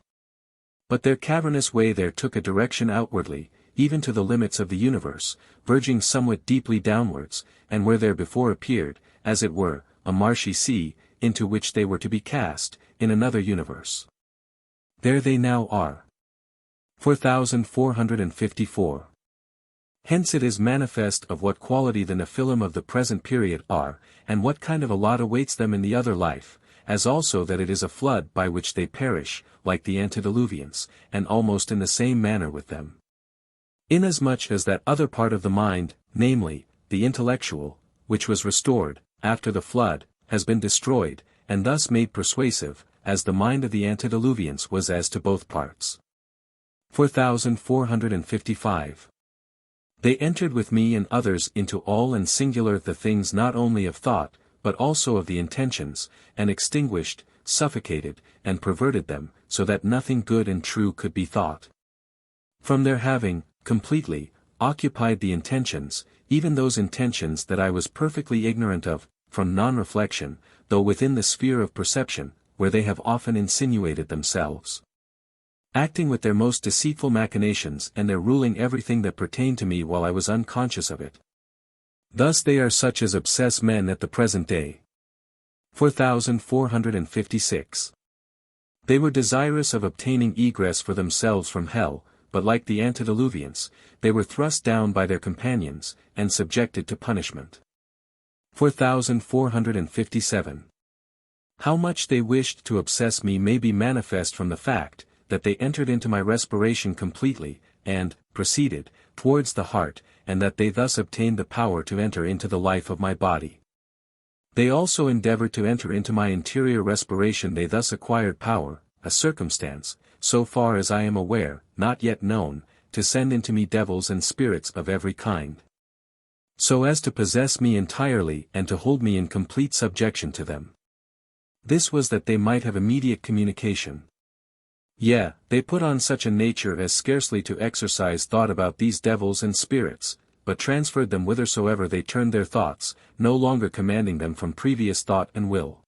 But their cavernous way there took a direction outwardly, even to the limits of the universe, verging somewhat deeply downwards, and where there before appeared, as it were, a marshy sea, into which they were to be cast, in another universe. There they now are. 4454. Hence it is manifest of what quality the Nephilim of the present period are, and what kind of a lot awaits them in the other life, as also that it is a flood by which they perish, like the antediluvians, and almost in the same manner with them. Inasmuch as that other part of the mind, namely, the intellectual, which was restored, after the flood, has been destroyed, and thus made persuasive, as the mind of the antediluvians was as to both parts. 4455. They entered with me and others into all and singular the things not only of thought, but also of the intentions, and extinguished, suffocated, and perverted them, so that nothing good and true could be thought. From their having, completely, occupied the intentions, even those intentions that I was perfectly ignorant of, from non-reflection, though within the sphere of perception, where they have often insinuated themselves. Acting with their most deceitful machinations and their ruling everything that pertained to me while I was unconscious of it. Thus they are such as obsess men at the present day. 4456. They were desirous of obtaining egress for themselves from hell, but like the antediluvians, they were thrust down by their companions, and subjected to punishment. 4457. How much they wished to obsess me may be manifest from the fact, that they entered into my respiration completely, and, proceeded, towards the heart, and that they thus obtained the power to enter into the life of my body. They also endeavored to enter into my interior respiration. They thus acquired power, a circumstance, so far as I am aware, not yet known, to send into me devils and spirits of every kind. So as to possess me entirely and to hold me in complete subjection to them. This was that they might have immediate communication. Yea, they put on such a nature as scarcely to exercise thought about these devils and spirits, but transferred them whithersoever they turned their thoughts, no longer commanding them from previous thought and will.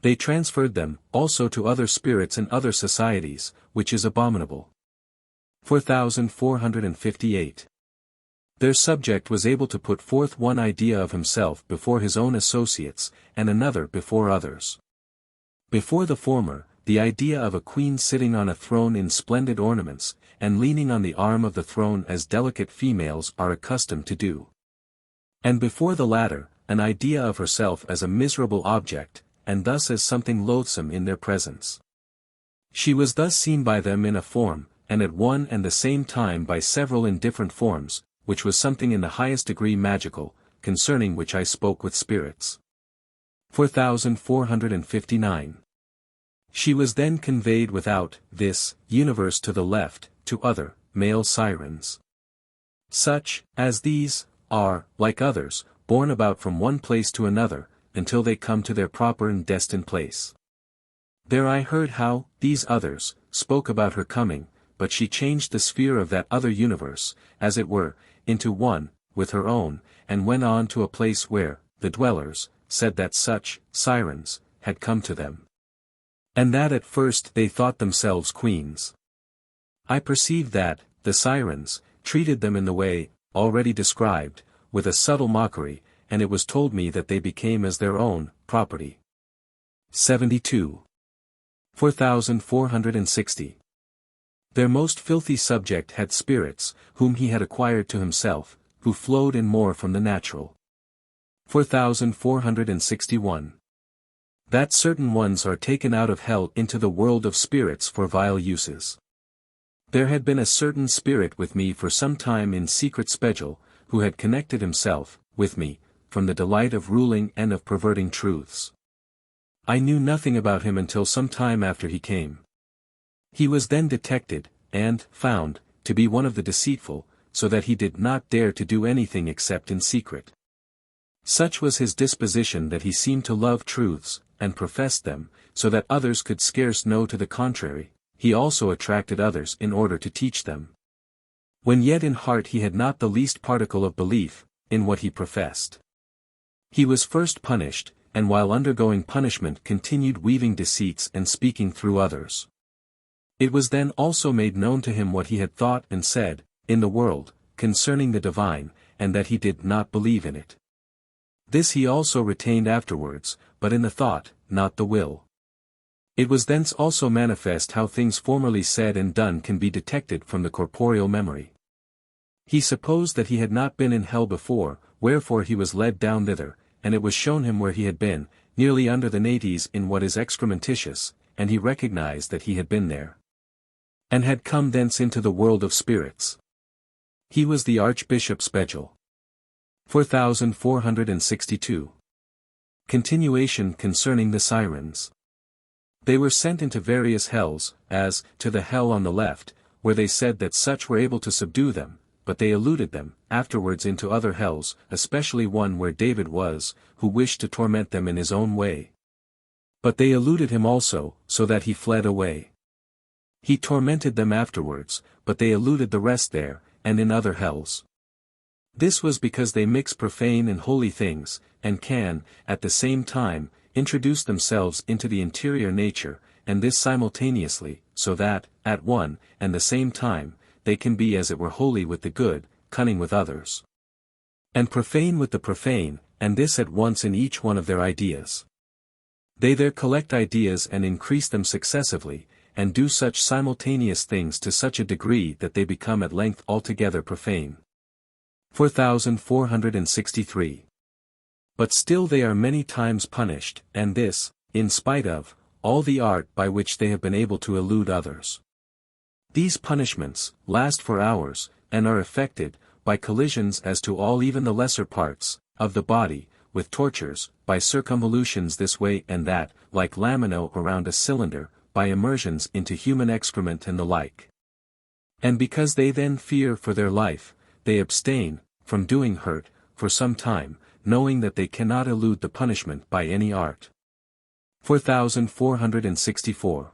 They transferred them, also to other spirits and other societies, which is abominable. 4458. Their subject was able to put forth one idea of himself before his own associates, and another before others. Before the former, the idea of a queen sitting on a throne in splendid ornaments, and leaning on the arm of the throne as delicate females are accustomed to do. And before the latter, an idea of herself as a miserable object, and thus as something loathsome in their presence. She was thus seen by them in a form, and at one and the same time by several in different forms, which was something in the highest degree magical, concerning which I spoke with spirits. 4459. She was then conveyed without this universe to the left, to other male sirens. Such, as these, are, like others, borne about from one place to another, until they come to their proper and destined place. There I heard how, these others, spoke about her coming, but she changed the sphere of that other universe, as it were, into one, with her own, and went on to a place where, the dwellers, said that such, sirens, had come to them. And that at first they thought themselves queens. I perceived that, the sirens, treated them in the way, already described, with a subtle mockery, and it was told me that they became as their own, property. 72. 4460. Their most filthy subject had spirits, whom he had acquired to himself, who flowed in more from the natural. 4461. That certain ones are taken out of hell into the world of spirits for vile uses. There had been a certain spirit with me for some time in secret spedule, who had connected himself, with me, from the delight of ruling and of perverting truths. I knew nothing about him until some time after he came. He was then detected, and found, to be one of the deceitful, so that he did not dare to do anything except in secret. Such was his disposition that he seemed to love truths, and professed them, so that others could scarce know to the contrary. He also attracted others in order to teach them. When yet in heart he had not the least particle of belief, in what he professed. He was first punished, and while undergoing punishment continued weaving deceits and speaking through others. It was then also made known to him what he had thought and said, in the world, concerning the divine, and that he did not believe in it. This he also retained afterwards, but in the thought, not the will. It was thence also manifest how things formerly said and done can be detected from the corporeal memory. He supposed that he had not been in hell before, wherefore he was led down thither, and it was shown him where he had been, nearly under the nates in what is excrementitious, and he recognized that he had been there. And had come thence into the world of spirits. He was the Archbishop Spedule. 4462. Continuation concerning the sirens. They were sent into various hells, as, to the hell on the left, where they said that such were able to subdue them, but they eluded them, afterwards into other hells, especially one where David was, who wished to torment them in his own way. But they eluded him also, so that he fled away. He tormented them afterwards, but they eluded the rest there, and in other hells. This was because they mix profane and holy things, and can, at the same time, introduce themselves into the interior nature, and this simultaneously, so that, at one and the same time, they can be as it were holy with the good, cunning with others, and profane with the profane, and this at once in each one of their ideas. They there collect ideas and increase them successively, and do such simultaneous things to such a degree that they become at length altogether profane. 4463. But still they are many times punished, and this, in spite of, all the art by which they have been able to elude others. These punishments, last for hours, and are effected, by collisions as to all even the lesser parts, of the body, with tortures, by circumvolutions this way and that, like lamino around a cylinder, by immersions into human excrement and the like. And because they then fear for their life, they abstain, from doing hurt, for some time, knowing that they cannot elude the punishment by any art. 4464.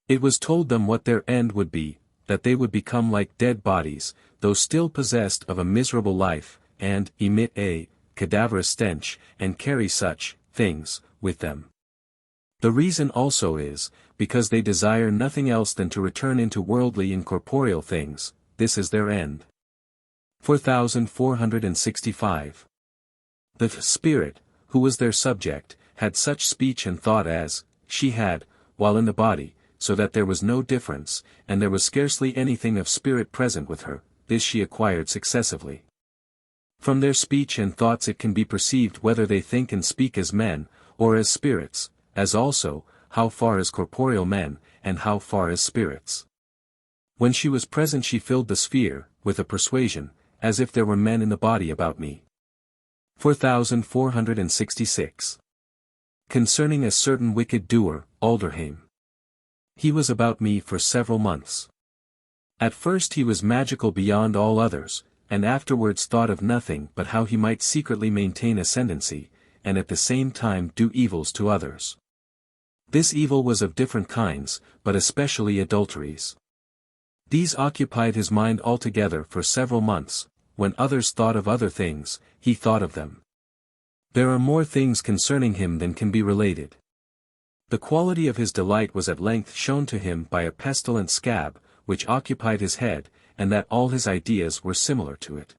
It was told them what their end would be, that they would become like dead bodies, though still possessed of a miserable life, and emit a cadaverous stench, and carry such things with them. The reason also is, because they desire nothing else than to return into worldly incorporeal things, this is their end. 4465. The Spirit, who was their subject, had such speech and thought as she had, while in the body, so that there was no difference, and there was scarcely anything of spirit present with her, this she acquired successively. From their speech and thoughts it can be perceived whether they think and speak as men, or as spirits, as also, how far as corporeal men, and how far as spirits. When she was present she filled the sphere, with a persuasion, as if there were men in the body about me. 4466. Concerning a certain wicked doer, Alderheim. He was about me for several months. At first he was magical beyond all others, and afterwards thought of nothing but how he might secretly maintain ascendancy, and at the same time do evils to others. This evil was of different kinds, but especially adulteries. These occupied his mind altogether for several months. When others thought of other things, he thought of them. There are more things concerning him than can be related. The quality of his delight was at length shown to him by a pestilent scab, which occupied his head, and that all his ideas were similar to it.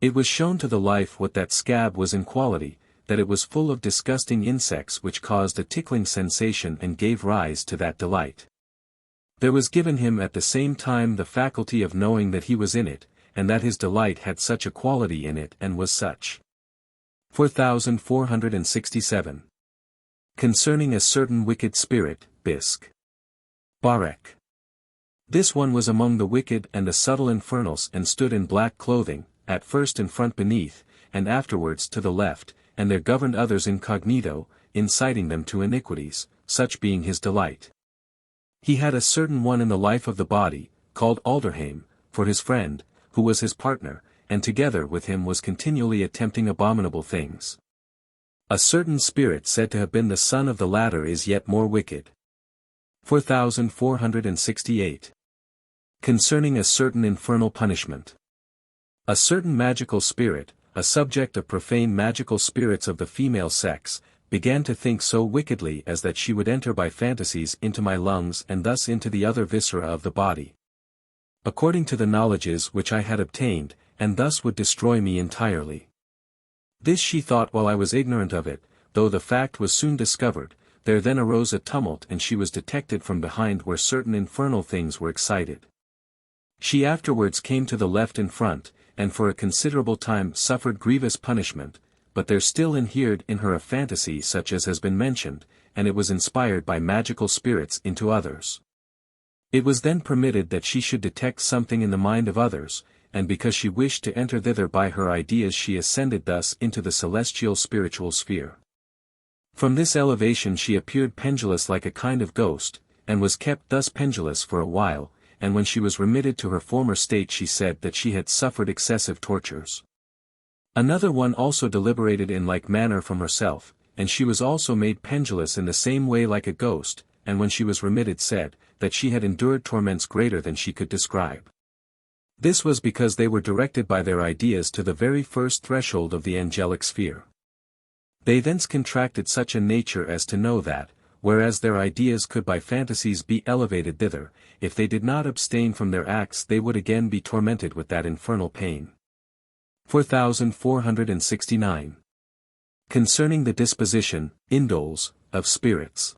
It was shown to the life what that scab was in quality, that it was full of disgusting insects which caused a tickling sensation and gave rise to that delight. There was given him at the same time the faculty of knowing that he was in it, and that his delight had such a quality in it and was such. 4467. Concerning a certain wicked spirit, Bisque. Barek. This one was among the wicked and the subtle infernals and stood in black clothing, at first in front beneath, and afterwards to the left, and there governed others incognito, inciting them to iniquities, such being his delight. He had a certain one in the life of the body, called Alderheim, for his friend, who was his partner, and together with him was continually attempting abominable things. A certain spirit said to have been the son of the latter is yet more wicked. 4468. Concerning a certain infernal punishment. A certain magical spirit, a subject of profane magical spirits of the female sex, began to think so wickedly as that she would enter by fantasies into my lungs and thus into the other viscera of the body, according to the knowledges which I had obtained, and thus would destroy me entirely. This she thought while I was ignorant of it, though the fact was soon discovered. There then arose a tumult and she was detected from behind where certain infernal things were excited. She afterwards came to the left in front, and for a considerable time suffered grievous punishment, but there still inhered in her a fantasy such as has been mentioned, and it was inspired by magical spirits into others. It was then permitted that she should detect something in the mind of others, and because she wished to enter thither by her ideas she ascended thus into the celestial spiritual sphere. From this elevation she appeared pendulous like a kind of ghost, and was kept thus pendulous for a while, and when she was remitted to her former state she said that she had suffered excessive tortures. Another one also deliberated in like manner from herself, and she was also made pendulous in the same way like a ghost, and when she was remitted said, that she had endured torments greater than she could describe. This was because they were directed by their ideas to the very first threshold of the angelic sphere. They thence contracted such a nature as to know that, whereas their ideas could by fantasies be elevated thither, if they did not abstain from their acts they would again be tormented with that infernal pain. 4469. Concerning the disposition, indoles, of spirits.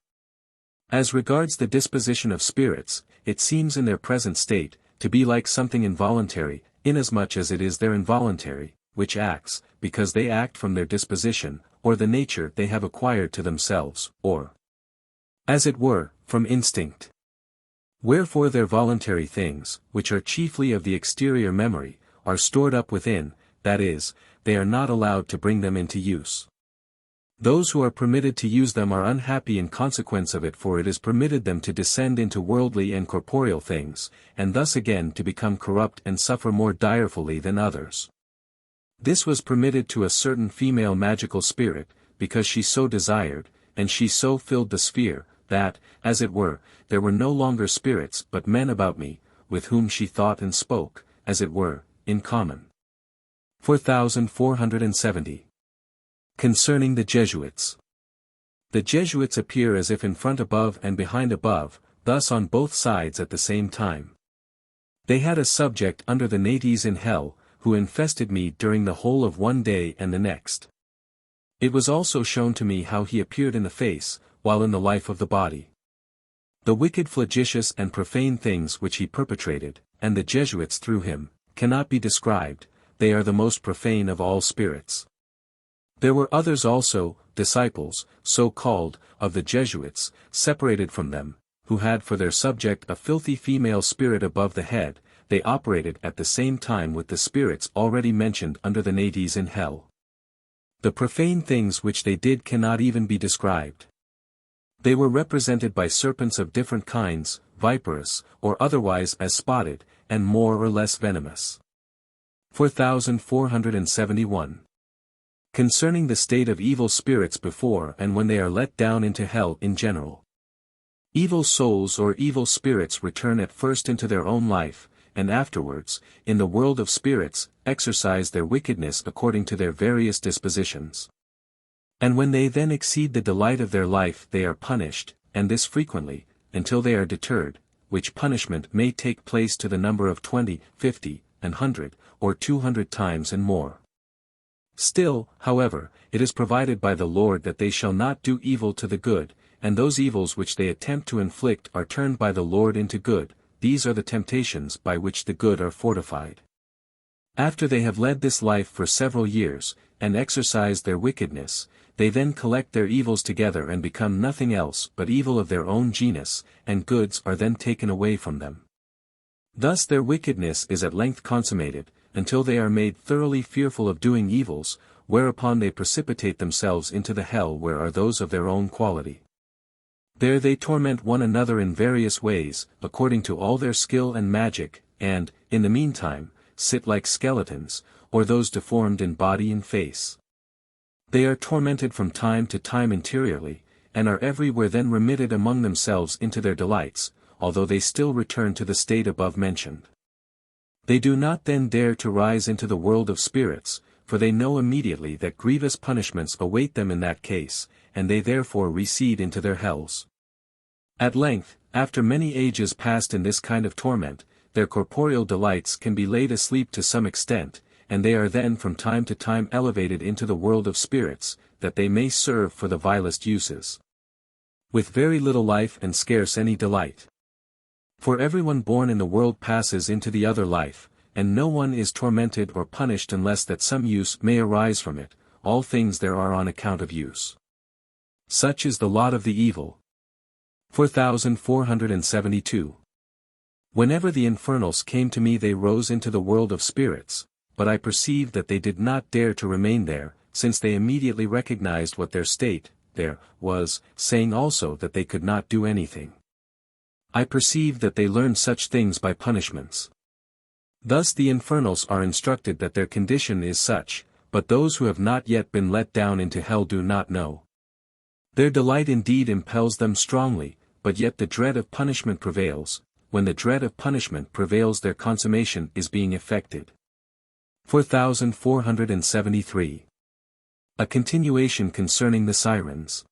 As regards the disposition of spirits, it seems in their present state, to be like something involuntary, inasmuch as it is their involuntary, which acts, because they act from their disposition, or the nature they have acquired to themselves, or, as it were, from instinct. Wherefore their voluntary things, which are chiefly of the exterior memory, are stored up within, that is, they are not allowed to bring them into use. Those who are permitted to use them are unhappy in consequence of it, for it is permitted them to descend into worldly and corporeal things, and thus again to become corrupt and suffer more direfully than others. This was permitted to a certain female magical spirit, because she so desired, and she so filled the sphere, that, as it were, there were no longer spirits but men about me, with whom she thought and spoke, as it were, in common. 4470. Concerning the Jesuits. The Jesuits appear as if in front above and behind above, thus on both sides at the same time. They had a subject under the natives in hell, who infested me during the whole of one day and the next. It was also shown to me how he appeared in the face, while in the life of the body. The wicked flagitious and profane things which he perpetrated, and the Jesuits through him, cannot be described, they are the most profane of all spirits. There were others also, disciples, so called, of the Jesuits, separated from them, who had for their subject a filthy female spirit above the head. They operated at the same time with the spirits already mentioned under the natives in hell. The profane things which they did cannot even be described. They were represented by serpents of different kinds, viperous, or otherwise as spotted, and more or less venomous. 4471. Concerning the state of evil spirits before and when they are let down into hell in general. Evil souls or evil spirits return at first into their own life, and afterwards, in the world of spirits, exercise their wickedness according to their various dispositions. And when they then exceed the delight of their life they are punished, and this frequently, until they are deterred, which punishment may take place to the number of 20, 50, 100, or 200 times and more. Still, however, it is provided by the Lord that they shall not do evil to the good, and those evils which they attempt to inflict are turned by the Lord into good. These are the temptations by which the good are fortified. After they have led this life for several years, and exercised their wickedness, they then collect their evils together and become nothing else but evil of their own genus, and goods are then taken away from them. Thus their wickedness is at length consummated, until they are made thoroughly fearful of doing evils, whereupon they precipitate themselves into the hell where are those of their own quality. There they torment one another in various ways, according to all their skill and magic, and, in the meantime, sit like skeletons, or those deformed in body and face. They are tormented from time to time interiorly, and are everywhere then remitted among themselves into their delights, although they still return to the state above mentioned. They do not then dare to rise into the world of spirits, for they know immediately that grievous punishments await them in that case, and they therefore recede into their hells. At length, after many ages passed in this kind of torment, their corporeal delights can be laid asleep to some extent, and they are then from time to time elevated into the world of spirits, that they may serve for the vilest uses. With very little life and scarce any delight. For everyone born in the world passes into the other life, and no one is tormented or punished unless that some use may arise from it. All things there are on account of use. Such is the lot of the evil. 4472. Whenever the infernals came to me they rose into the world of spirits, but I perceived that they did not dare to remain there, since they immediately recognized what their there, was, saying also that they could not do anything. I perceive that they learn such things by punishments. Thus the infernals are instructed that their condition is such, but those who have not yet been let down into hell do not know. Their delight indeed impels them strongly, but yet the dread of punishment prevails. When the dread of punishment prevails, their consummation is being effected. 4473. A continuation concerning the sirens.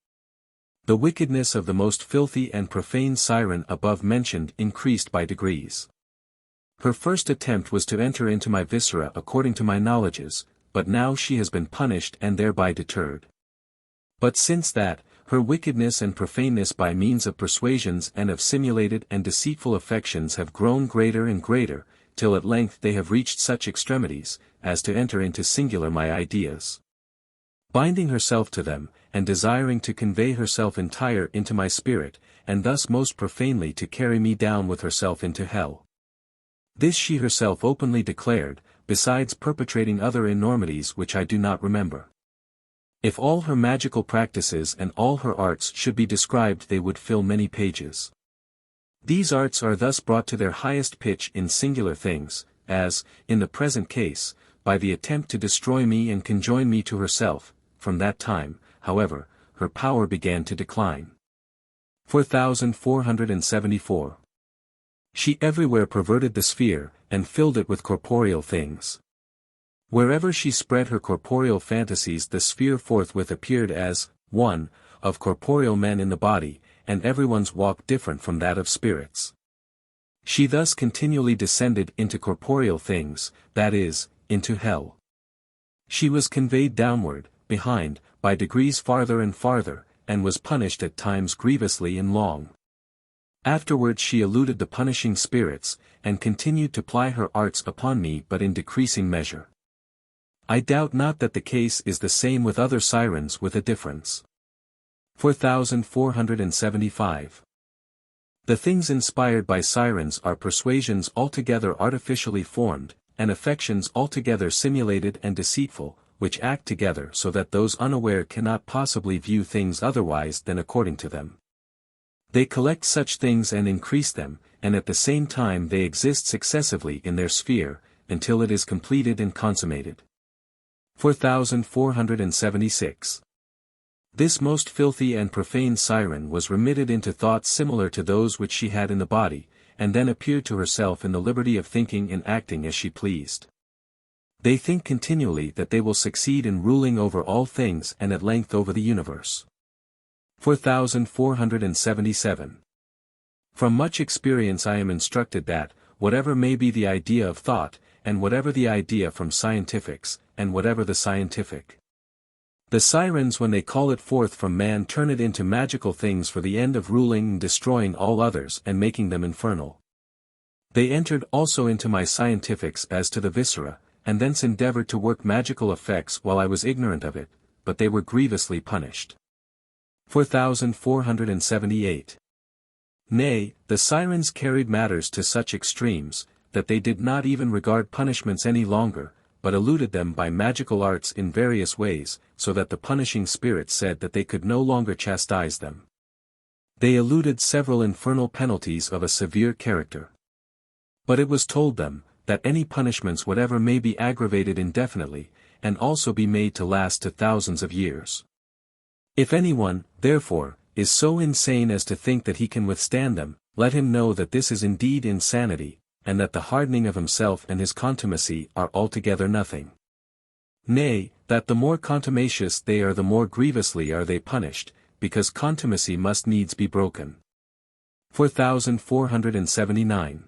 The wickedness of the most filthy and profane siren above mentioned increased by degrees. Her first attempt was to enter into my viscera according to my knowledges, but now she has been punished and thereby deterred. But since that, her wickedness and profaneness by means of persuasions and of simulated and deceitful affections have grown greater and greater, till at length they have reached such extremities, as to enter into singular my ideas. Binding herself to them, and desiring to convey herself entire into my spirit, and thus most profanely to carry me down with herself into hell. This she herself openly declared, besides perpetrating other enormities which I do not remember. If all her magical practices and all her arts should be described, they would fill many pages. These arts are thus brought to their highest pitch in singular things, as, in the present case, by the attempt to destroy me and conjoin me to herself. From that time, however, her power began to decline. 4474. She everywhere perverted the sphere, and filled it with corporeal things. Wherever she spread her corporeal fantasies, the sphere forthwith appeared as, one, of corporeal men in the body, and everyone's walk different from that of spirits. She thus continually descended into corporeal things, that is, into hell. She was conveyed downward, behind, by degrees farther and farther, and was punished at times grievously and long. Afterwards she eluded the punishing spirits, and continued to ply her arts upon me, but in decreasing measure. I doubt not that the case is the same with other sirens, with a difference. 4475. The things inspired by sirens are persuasions altogether artificially formed, and affections altogether simulated and deceitful, which act together so that those unaware cannot possibly view things otherwise than according to them. They collect such things and increase them, and at the same time they exist successively in their sphere, until it is completed and consummated. 4476. This most filthy and profane siren was remitted into thoughts similar to those which she had in the body, and then appeared to herself in the liberty of thinking and acting as she pleased. They think continually that they will succeed in ruling over all things and at length over the universe. 4477. From much experience I am instructed that, whatever may be the idea of thought, and whatever the idea from scientifics, and whatever the scientific, the sirens when they call it forth from man turn it into magical things for the end of ruling and destroying all others and making them infernal. They entered also into my scientifics as to the viscera, and thence endeavored to work magical effects while I was ignorant of it, but they were grievously punished. 4478. Nay, the sirens carried matters to such extremes, that they did not even regard punishments any longer, but eluded them by magical arts in various ways, so that the punishing spirits said that they could no longer chastise them. They eluded several infernal penalties of a severe character. But it was told them, that any punishments whatever may be aggravated indefinitely, and also be made to last to thousands of years. If anyone, therefore, is so insane as to think that he can withstand them, let him know that this is indeed insanity, and that the hardening of himself and his contumacy are altogether nothing. Nay, that the more contumacious they are the more grievously are they punished, because contumacy must needs be broken. 4479.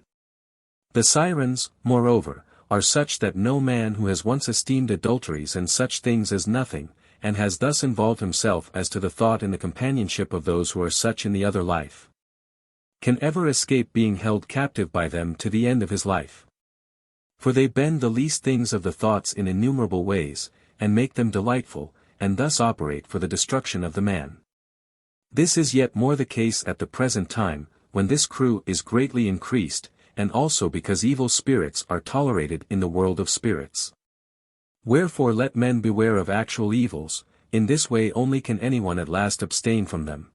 The sirens, moreover, are such that no man who has once esteemed adulteries and such things as nothing, and has thus involved himself as to the thought in the companionship of those who are such in the other life, can ever escape being held captive by them to the end of his life. For they bend the least things of the thoughts in innumerable ways, and make them delightful, and thus operate for the destruction of the man. This is yet more the case at the present time, when this crew is greatly increased, and also because evil spirits are tolerated in the world of spirits. Wherefore let men beware of actual evils, in this way only can anyone at last abstain from them.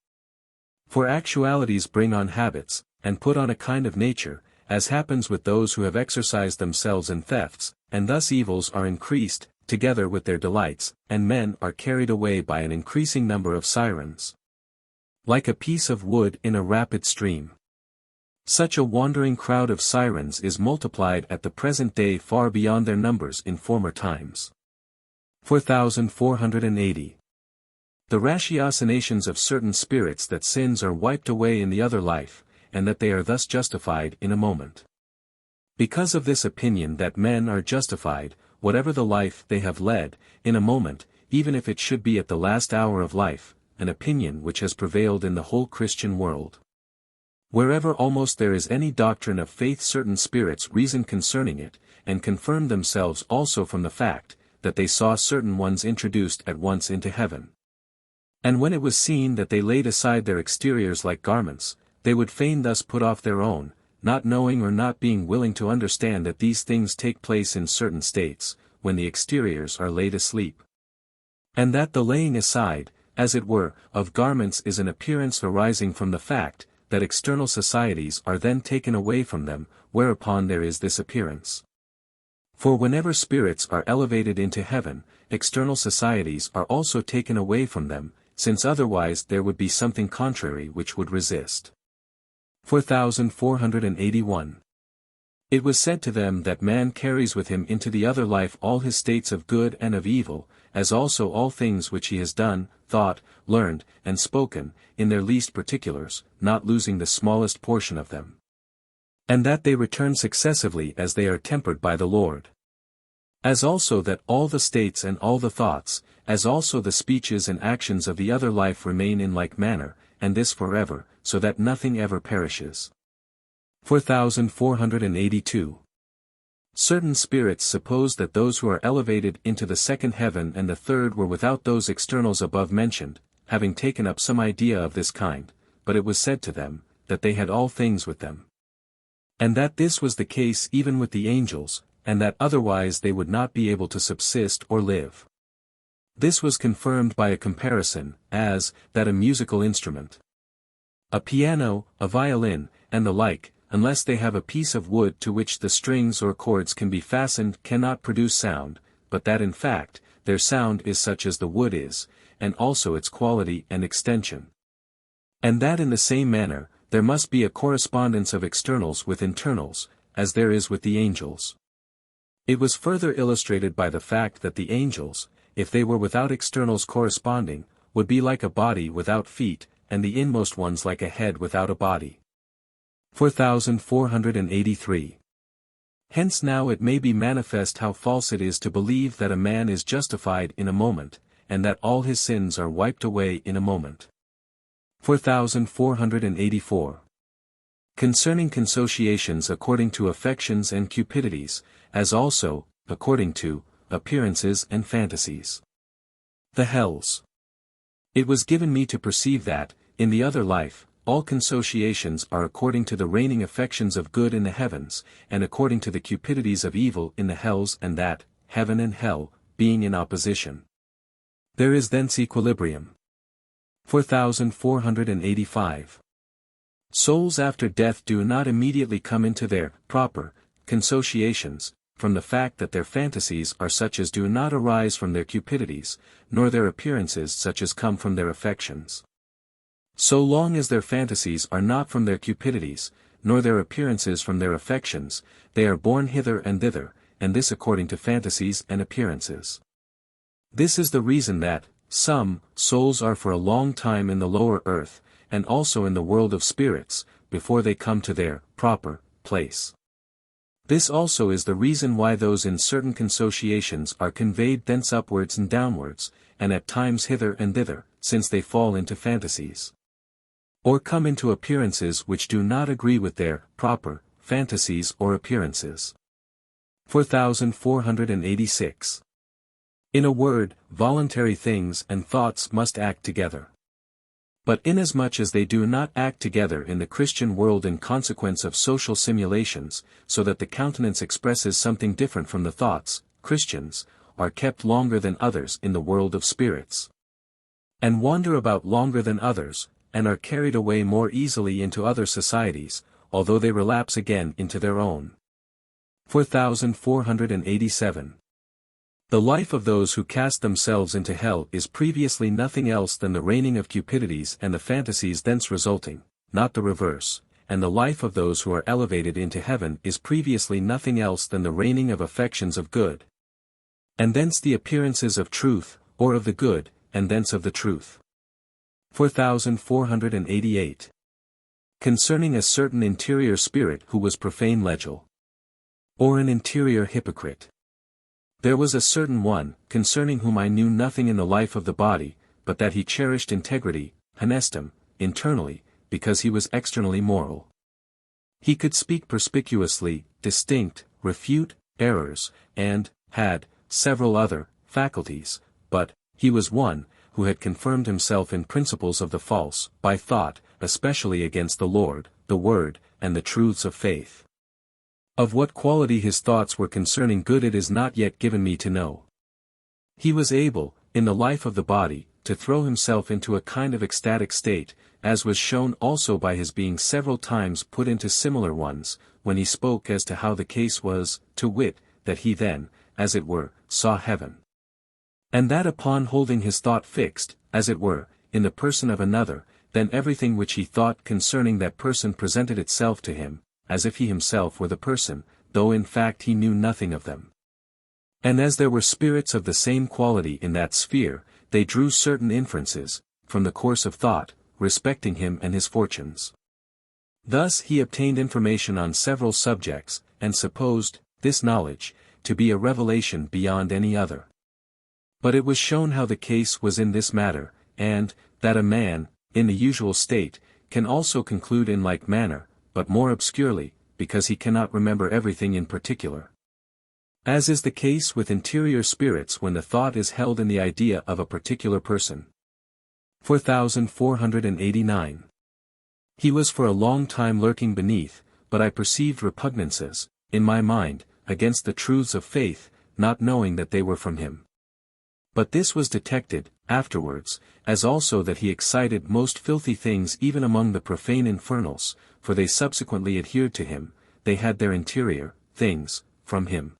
For actualities bring on habits, and put on a kind of nature, as happens with those who have exercised themselves in thefts, and thus evils are increased, together with their delights, and men are carried away by an increasing number of sirens. Like a piece of wood in a rapid stream. Such a wandering crowd of sirens is multiplied at the present day far beyond their numbers in former times. 4480. The ratiocinations of certain spirits that sins are wiped away in the other life, and that they are thus justified in a moment. Because of this opinion that men are justified, whatever the life they have led, in a moment, even if it should be at the last hour of life, an opinion which has prevailed in the whole Christian world. Wherever almost there is any doctrine of faith, certain spirits reason concerning it, and confirm themselves also from the fact, that they saw certain ones introduced at once into heaven. And when it was seen that they laid aside their exteriors like garments, they would fain thus put off their own, not knowing or not being willing to understand that these things take place in certain states, when the exteriors are laid asleep. And that the laying aside, as it were, of garments is an appearance arising from the fact, that external societies are then taken away from them, whereupon there is this appearance. For whenever spirits are elevated into heaven, external societies are also taken away from them, since otherwise there would be something contrary which would resist. 4481. It was said to them that man carries with him into the other life all his states of good and of evil, as also all things which he has done, thought, learned, and spoken, in their least particulars, not losing the smallest portion of them. And that they return successively as they are tempered by the Lord. As also that all the states and all the thoughts, as also the speeches and actions of the other life remain in like manner, and this forever, so that nothing ever perishes. 4482. Certain spirits suppose that those who are elevated into the second heaven and the third were without those externals above mentioned, having taken up some idea of this kind, but it was said to them, that they had all things with them. And that this was the case even with the angels, and that otherwise they would not be able to subsist or live. This was confirmed by a comparison, as, that a musical instrument, a piano, a violin, and the like, unless they have a piece of wood to which the strings or chords can be fastened, cannot produce sound, but that in fact, their sound is such as the wood is, and also its quality and extension. And that in the same manner, there must be a correspondence of externals with internals, as there is with the angels. It was further illustrated by the fact that the angels, if they were without externals corresponding, would be like a body without feet, and the inmost ones like a head without a body. 4483. Hence now it may be manifest how false it is to believe that a man is justified in a moment, and that all his sins are wiped away in a moment. 4484. Concerning consociations according to affections and cupidities, as also, according to, appearances and fantasies. The hells. It was given me to perceive that, in the other life, all consociations are according to the reigning affections of good in the heavens, and according to the cupidities of evil in the hells, and that, heaven and hell, being in opposition, there is thence equilibrium. 4485. Souls after death do not immediately come into their proper consociations, from the fact that their fantasies are such as do not arise from their cupidities, nor their appearances such as come from their affections. So long as their fantasies are not from their cupidities, nor their appearances from their affections, they are borne hither and thither, and this according to fantasies and appearances. This is the reason that, some souls are for a long time in the lower earth, and also in the world of spirits, before they come to their proper place. This also is the reason why those in certain consociations are conveyed thence upwards and downwards, and at times hither and thither, since they fall into fantasies, or come into appearances which do not agree with their proper fantasies or appearances. 4486. In a word, voluntary things and thoughts must act together. But inasmuch as they do not act together in the Christian world in consequence of social simulations, so that the countenance expresses something different from the thoughts, Christians are kept longer than others in the world of spirits. and wander about longer than others, and are carried away more easily into other societies, although they relapse again into their own. 4487. The life of those who cast themselves into hell is previously nothing else than the reigning of cupidities and the fantasies thence resulting, not the reverse, and the life of those who are elevated into heaven is previously nothing else than the reigning of affections of good. And thence the appearances of truth, or of the good, and thence of the truth. 4488. Concerning a certain interior spirit who was profane legil, or an interior hypocrite. There was a certain one, concerning whom I knew nothing in the life of the body, but that he cherished integrity, honestum, internally, because he was externally moral. He could speak perspicuously, distinct, refute errors, and had several other faculties, but he was one who had confirmed himself in principles of the false, by thought, especially against the Lord, the Word, and the truths of faith. Of what quality his thoughts were concerning good it is not yet given me to know. He was able, in the life of the body, to throw himself into a kind of ecstatic state, as was shown also by his being several times put into similar ones, when he spoke as to how the case was, to wit, that he then, as it were, saw heaven. And that upon holding his thought fixed, as it were, in the person of another, then everything which he thought concerning that person presented itself to him, as if he himself were the person, though in fact he knew nothing of them. And as there were spirits of the same quality in that sphere, they drew certain inferences, from the course of thought, respecting him and his fortunes. Thus he obtained information on several subjects, and supposed this knowledge to be a revelation beyond any other. But it was shown how the case was in this matter, and that a man, in the usual state, can also conclude in like manner, but more obscurely, because he cannot remember everything in particular. As is the case with interior spirits when the thought is held in the idea of a particular person. 4489. He was for a long time lurking beneath, but I perceived repugnances, in my mind, against the truths of faith, not knowing that they were from him. But this was detected, afterwards, as also that he excited most filthy things even among the profane infernals, for they subsequently adhered to him, they had their interior things from him.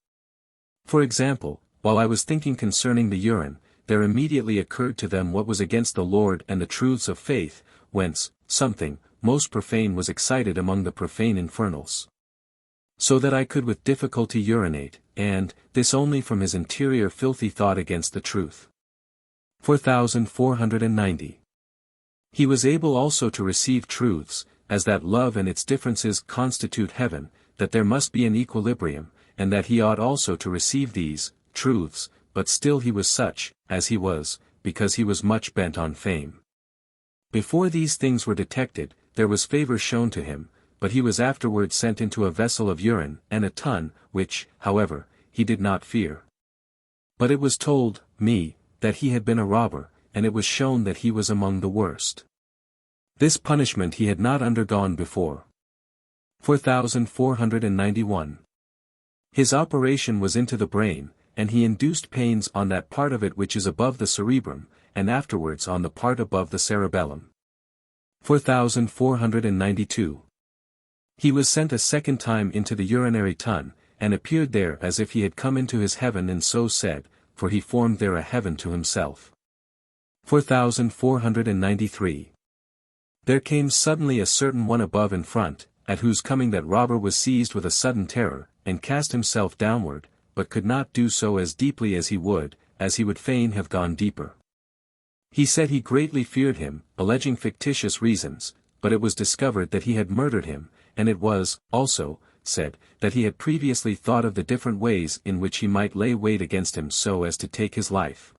For example, while I was thinking concerning the urine, there immediately occurred to them what was against the Lord and the truths of faith, whence something most profane was excited among the profane infernals. So that I could with difficulty urinate, and this only from his interior filthy thought against the truth. 4490. He was able also to receive truths, as that love and its differences constitute heaven, that there must be an equilibrium, and that he ought also to receive these truths, but still he was such, as he was, because he was much bent on fame. Before these things were detected, there was favor shown to him, but he was afterwards sent into a vessel of urine and a tun, which, however, he did not fear. But it was told me that he had been a robber, and it was shown that he was among the worst. This punishment he had not undergone before. 4491. His operation was into the brain, and he induced pains on that part of it which is above the cerebrum, and afterwards on the part above the cerebellum. 4492. He was sent a second time into the urinary tun, and appeared there as if he had come into his heaven and so said, for he formed there a heaven to himself. 4493. There came suddenly a certain one above in front, at whose coming that robber was seized with a sudden terror, and cast himself downward, but could not do so as deeply as he would fain have gone deeper. He said he greatly feared him, alleging fictitious reasons, but it was discovered that he had murdered him, and it was, also, said, that he had previously thought of the different ways in which he might lay wait against him so as to take his life.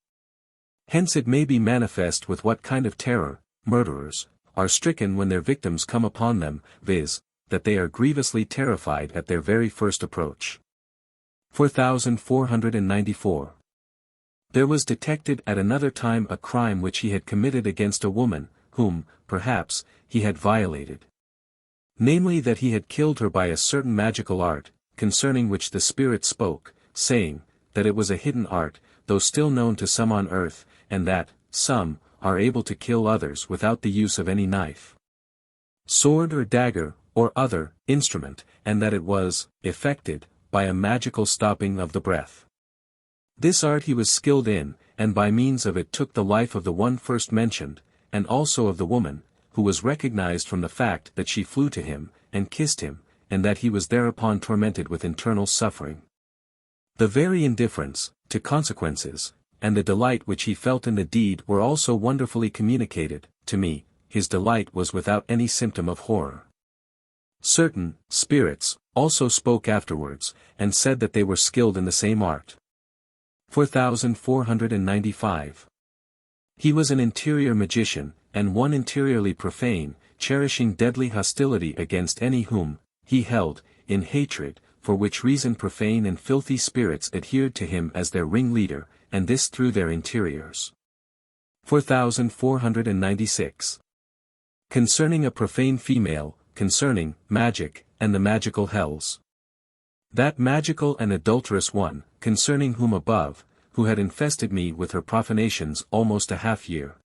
Hence it may be manifest with what kind of terror murderers are stricken when their victims come upon them, viz., that they are grievously terrified at their very first approach. 4494. There was detected at another time a crime which he had committed against a woman, whom, perhaps, he had violated. Namely that he had killed her by a certain magical art, concerning which the Spirit spoke, saying, that it was a hidden art, though still known to some on earth, and that some, are able to kill others without the use of any knife, sword or dagger, or other instrument, and that it was effected by a magical stopping of the breath. This art he was skilled in, and by means of it took the life of the one first mentioned, and also of the woman, who was recognized from the fact that she flew to him, and kissed him, and that he was thereupon tormented with internal suffering. The very indifference to consequences, and the delight which he felt in the deed were also wonderfully communicated to me. His delight was without any symptom of horror. Certain spirits also spoke afterwards, and said that they were skilled in the same art. 4495. He was an interior magician, and one interiorly profane, cherishing deadly hostility against any whom he held in hatred, for which reason profane and filthy spirits adhered to him as their ringleader, and this through their interiors. 4496. Concerning a profane female, concerning magic, and the magical hells. That magical and adulterous one, concerning whom above, who had infested me with her profanations almost a half-year.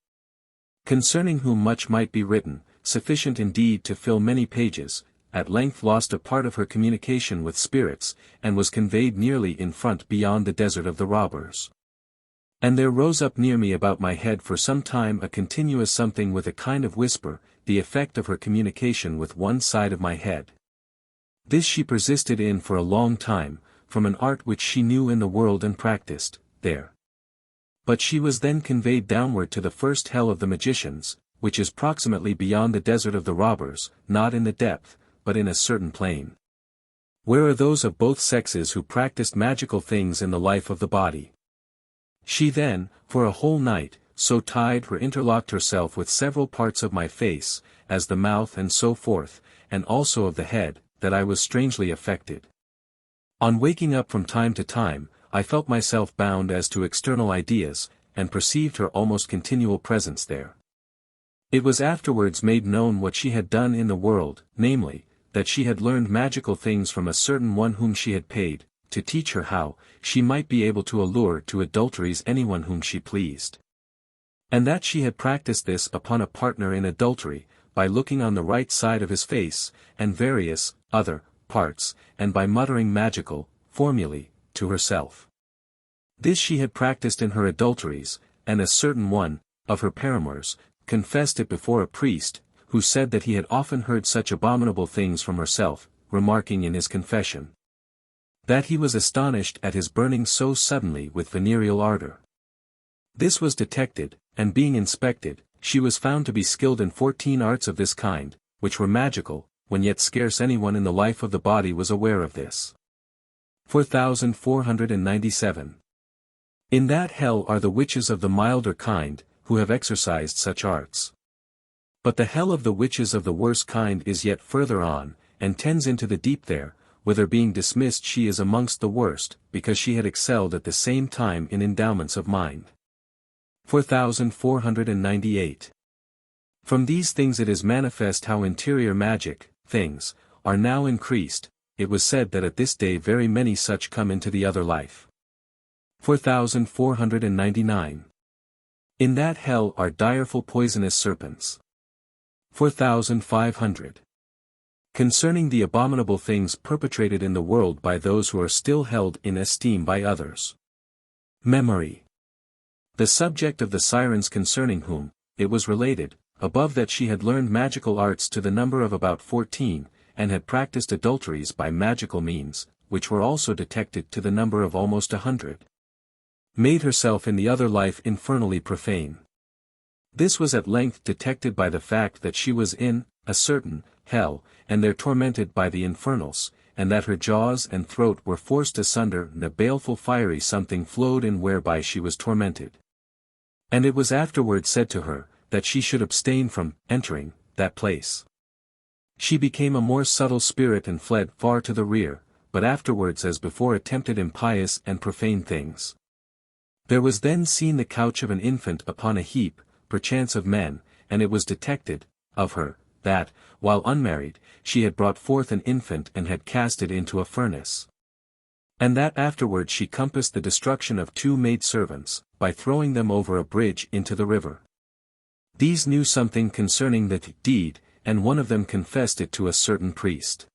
Concerning whom much might be written, sufficient indeed to fill many pages, at length lost a part of her communication with spirits, and was conveyed nearly in front beyond the desert of the robbers. And there rose up near me about my head for some time a continuous something with a kind of whisper, the effect of her communication with one side of my head. This she persisted in for a long time, from an art which she knew in the world and practiced there. But she was then conveyed downward to the first hell of the magicians, which is proximately beyond the desert of the robbers, not in the depth, but in a certain plain, where are those of both sexes who practiced magical things in the life of the body. She then, for a whole night, so tied or interlocked herself with several parts of my face, as the mouth and so forth, and also of the head, that I was strangely affected. On waking up from time to time, I felt myself bound as to external ideas, and perceived her almost continual presence there. It was afterwards made known what she had done in the world, namely, that she had learned magical things from a certain one whom she had paid, to teach her how she might be able to allure to adulteries anyone whom she pleased. And that she had practiced this upon a partner in adultery, by looking on the right side of his face, and various other parts, and by muttering magical formulae to herself. This she had practiced in her adulteries, and a certain one of her paramours confessed it before a priest, who said that he had often heard such abominable things from herself, remarking in his confession that he was astonished at his burning so suddenly with venereal ardor. This was detected, and being inspected, she was found to be skilled in 14 arts of this kind, which were magical, when yet scarce anyone in the life of the body was aware of this. 4497. In that hell are the witches of the milder kind, who have exercised such arts. But the hell of the witches of the worse kind is yet further on, and tends into the deep there, whither being dismissed she is amongst the worst, because she had excelled at the same time in endowments of mind. 4498. From these things it is manifest how interior magic things are now increased. It was said that at this day very many such come into the other life. 4499. In that hell are direful poisonous serpents. 4500. Concerning the abominable things perpetrated in the world by those who are still held in esteem by others. Memory. The subject of the sirens concerning whom, it was related, above that she had learned magical arts to the number of about 14, and had practiced adulteries by magical means, which were also detected to the number of almost 100. Made herself in the other life infernally profane. This was at length detected by the fact that she was in a certain hell, and there tormented by the infernals, and that her jaws and throat were forced asunder, and a baleful fiery something flowed in whereby she was tormented. And it was afterward said to her, that she should abstain from entering that place. She became a more subtle spirit and fled far to the rear, but afterwards as before attempted impious and profane things. There was then seen the couch of an infant upon a heap, perchance of men, and it was detected, of her, that, while unmarried, she had brought forth an infant and had cast it into a furnace. And that afterwards she compassed the destruction of 2 maidservants, by throwing them over a bridge into the river. These knew something concerning the deed, and one of them confessed it to a certain priest.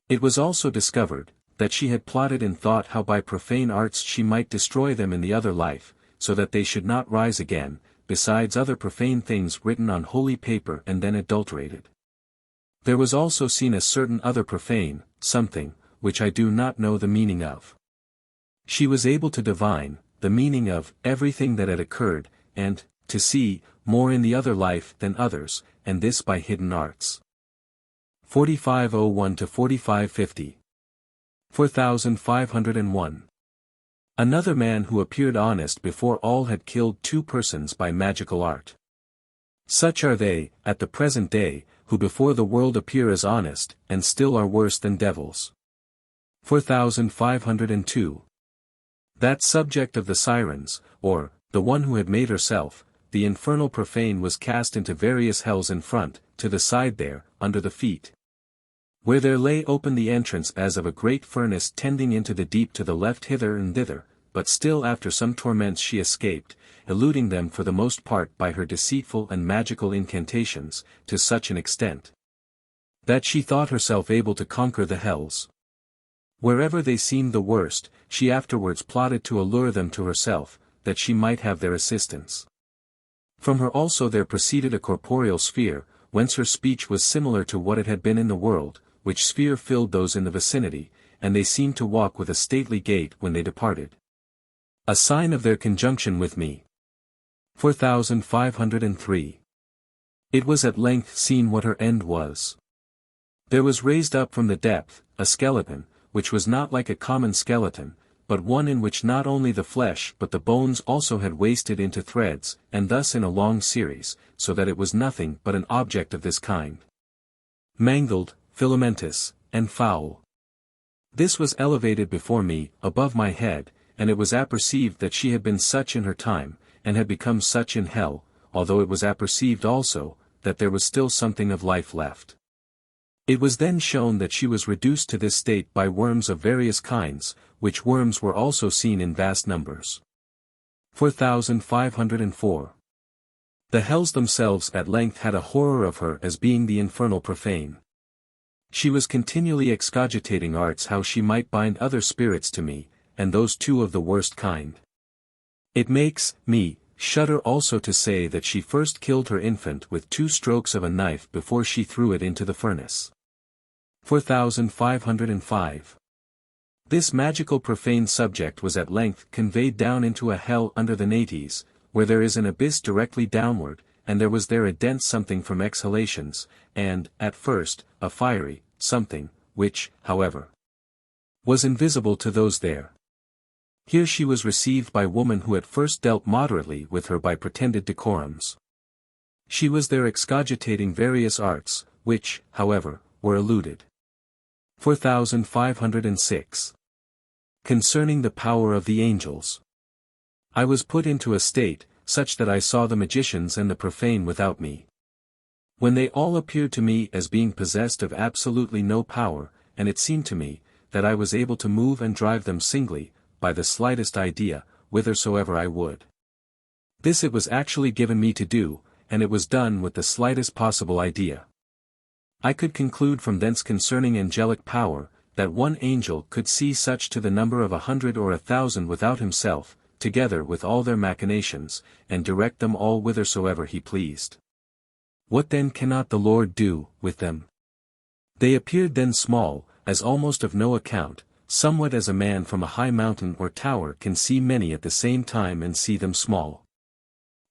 It was also discovered, that she had plotted and thought how by profane arts she might destroy them in the other life, so that they should not rise again, besides other profane things written on holy paper and then adulterated. There was also seen a certain other profane, something, which I do not know the meaning of. She was able to divine, the meaning of, everything that had occurred, and, to see, more in the other life than others, and this by hidden arts. 4501 to 4550. 4501. Another man who appeared honest before all had killed 2 persons by magical art. Such are they, at the present day, who before the world appear as honest, and still are worse than devils. 4502. That subject of the sirens, or, the one who had made herself, the infernal profane was cast into various hells in front, to the side there, under the feet. Where there lay open the entrance as of a great furnace tending into the deep to the left hither and thither, but still after some torments she escaped, eluding them for the most part by her deceitful and magical incantations, to such an extent that she thought herself able to conquer the hells. Wherever they seemed the worst, she afterwards plotted to allure them to herself, that she might have their assistance. From her also there proceeded a corporeal sphere, whence her speech was similar to what it had been in the world, which sphere filled those in the vicinity, and they seemed to walk with a stately gait when they departed. A sign of their conjunction with me. 4503. It was at length seen what her end was. There was raised up from the depth, a skeleton, which was not like a common skeleton, but one in which not only the flesh but the bones also had wasted into threads, and thus in a long series, so that it was nothing but an object of this kind. Mangled, filamentous, and foul. This was elevated before me, above my head, and it was apperceived that she had been such in her time, and had become such in hell, although it was apperceived also, that there was still something of life left. It was then shown that she was reduced to this state by worms of various kinds, which worms were also seen in vast numbers. 4504. The hells themselves at length had a horror of her as being the infernal profane. She was continually excogitating arts how she might bind other spirits to me, and those 2 of the worst kind. It makes me shudder also to say that she first killed her infant with 2 strokes of a knife before she threw it into the furnace. 4505. This magical profane subject was at length conveyed down into a hell under the Nates, where there is an abyss directly downward, and there was there a dense something from exhalations, and, at first, a fiery something, which, however, was invisible to those there. Here she was received by women who at first dealt moderately with her by pretended decorums. She was there excogitating various arts, which, however, were eluded. 4506. Concerning the power of the angels. I was put into a state, such that I saw the magicians and the profane without me. When they all appeared to me as being possessed of absolutely no power, and it seemed to me, that I was able to move and drive them singly, by the slightest idea, whithersoever I would. This it was actually given me to do, and it was done with the slightest possible idea. I could conclude from thence concerning angelic power, that one angel could see such to the number of 100 or 1,000 without himself, together with all their machinations, and direct them all whithersoever he pleased. What then cannot the Lord do with them? They appeared then small, as almost of no account, somewhat as a man from a high mountain or tower can see many at the same time and see them small.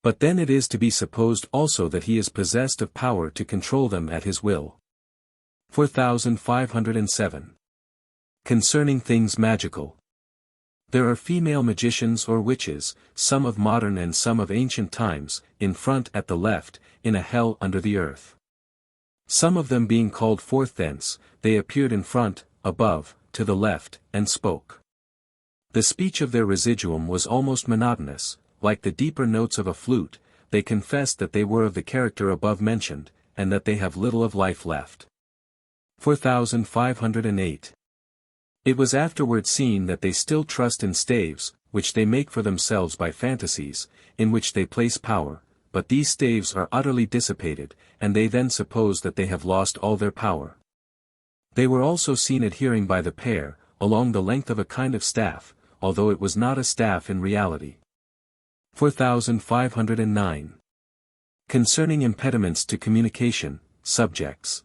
But then it is to be supposed also that he is possessed of power to control them at his will. 4507. Concerning things magical. There are female magicians or witches, some of modern and some of ancient times, in front at the left, in a hell under the earth. Some of them being called forth thence, they appeared in front, above, to the left, and spoke. The speech of their residuum was almost monotonous, like the deeper notes of a flute. They confessed that they were of the character above mentioned, and that they have little of life left. 4508. It was afterward seen that they still trust in staves, which they make for themselves by fantasies, in which they place power, but these staves are utterly dissipated, and they then suppose that they have lost all their power. They were also seen adhering by the pair, along the length of a kind of staff, although it was not a staff in reality. 4509. Concerning impediments to communication, subjects.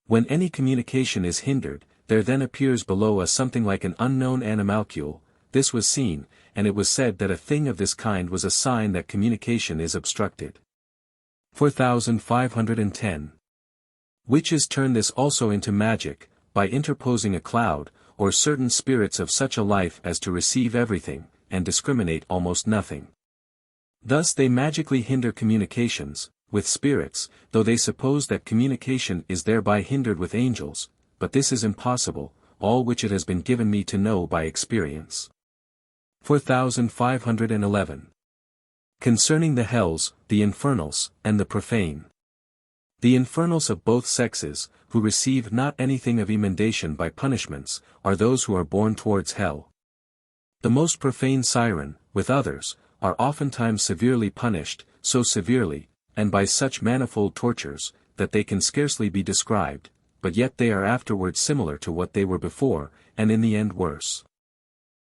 When any communication is hindered, there then appears below a something like an unknown animalcule. This was seen, and it was said that a thing of this kind was a sign that communication is obstructed. 4510. Witches turn this also into magic, by interposing a cloud, or certain spirits of such a life as to receive everything, and discriminate almost nothing. Thus they magically hinder communications, with spirits, though they suppose that communication is thereby hindered with angels, but this is impossible, all which it has been given me to know by experience. 4511. Concerning the hells, the infernals, and the profane. The infernals of both sexes, who receive not anything of emendation by punishments, are those who are born towards hell. The most profane siren, with others, are oftentimes severely punished, so severely, and by such manifold tortures, that they can scarcely be described, but yet they are afterwards similar to what they were before, and in the end worse.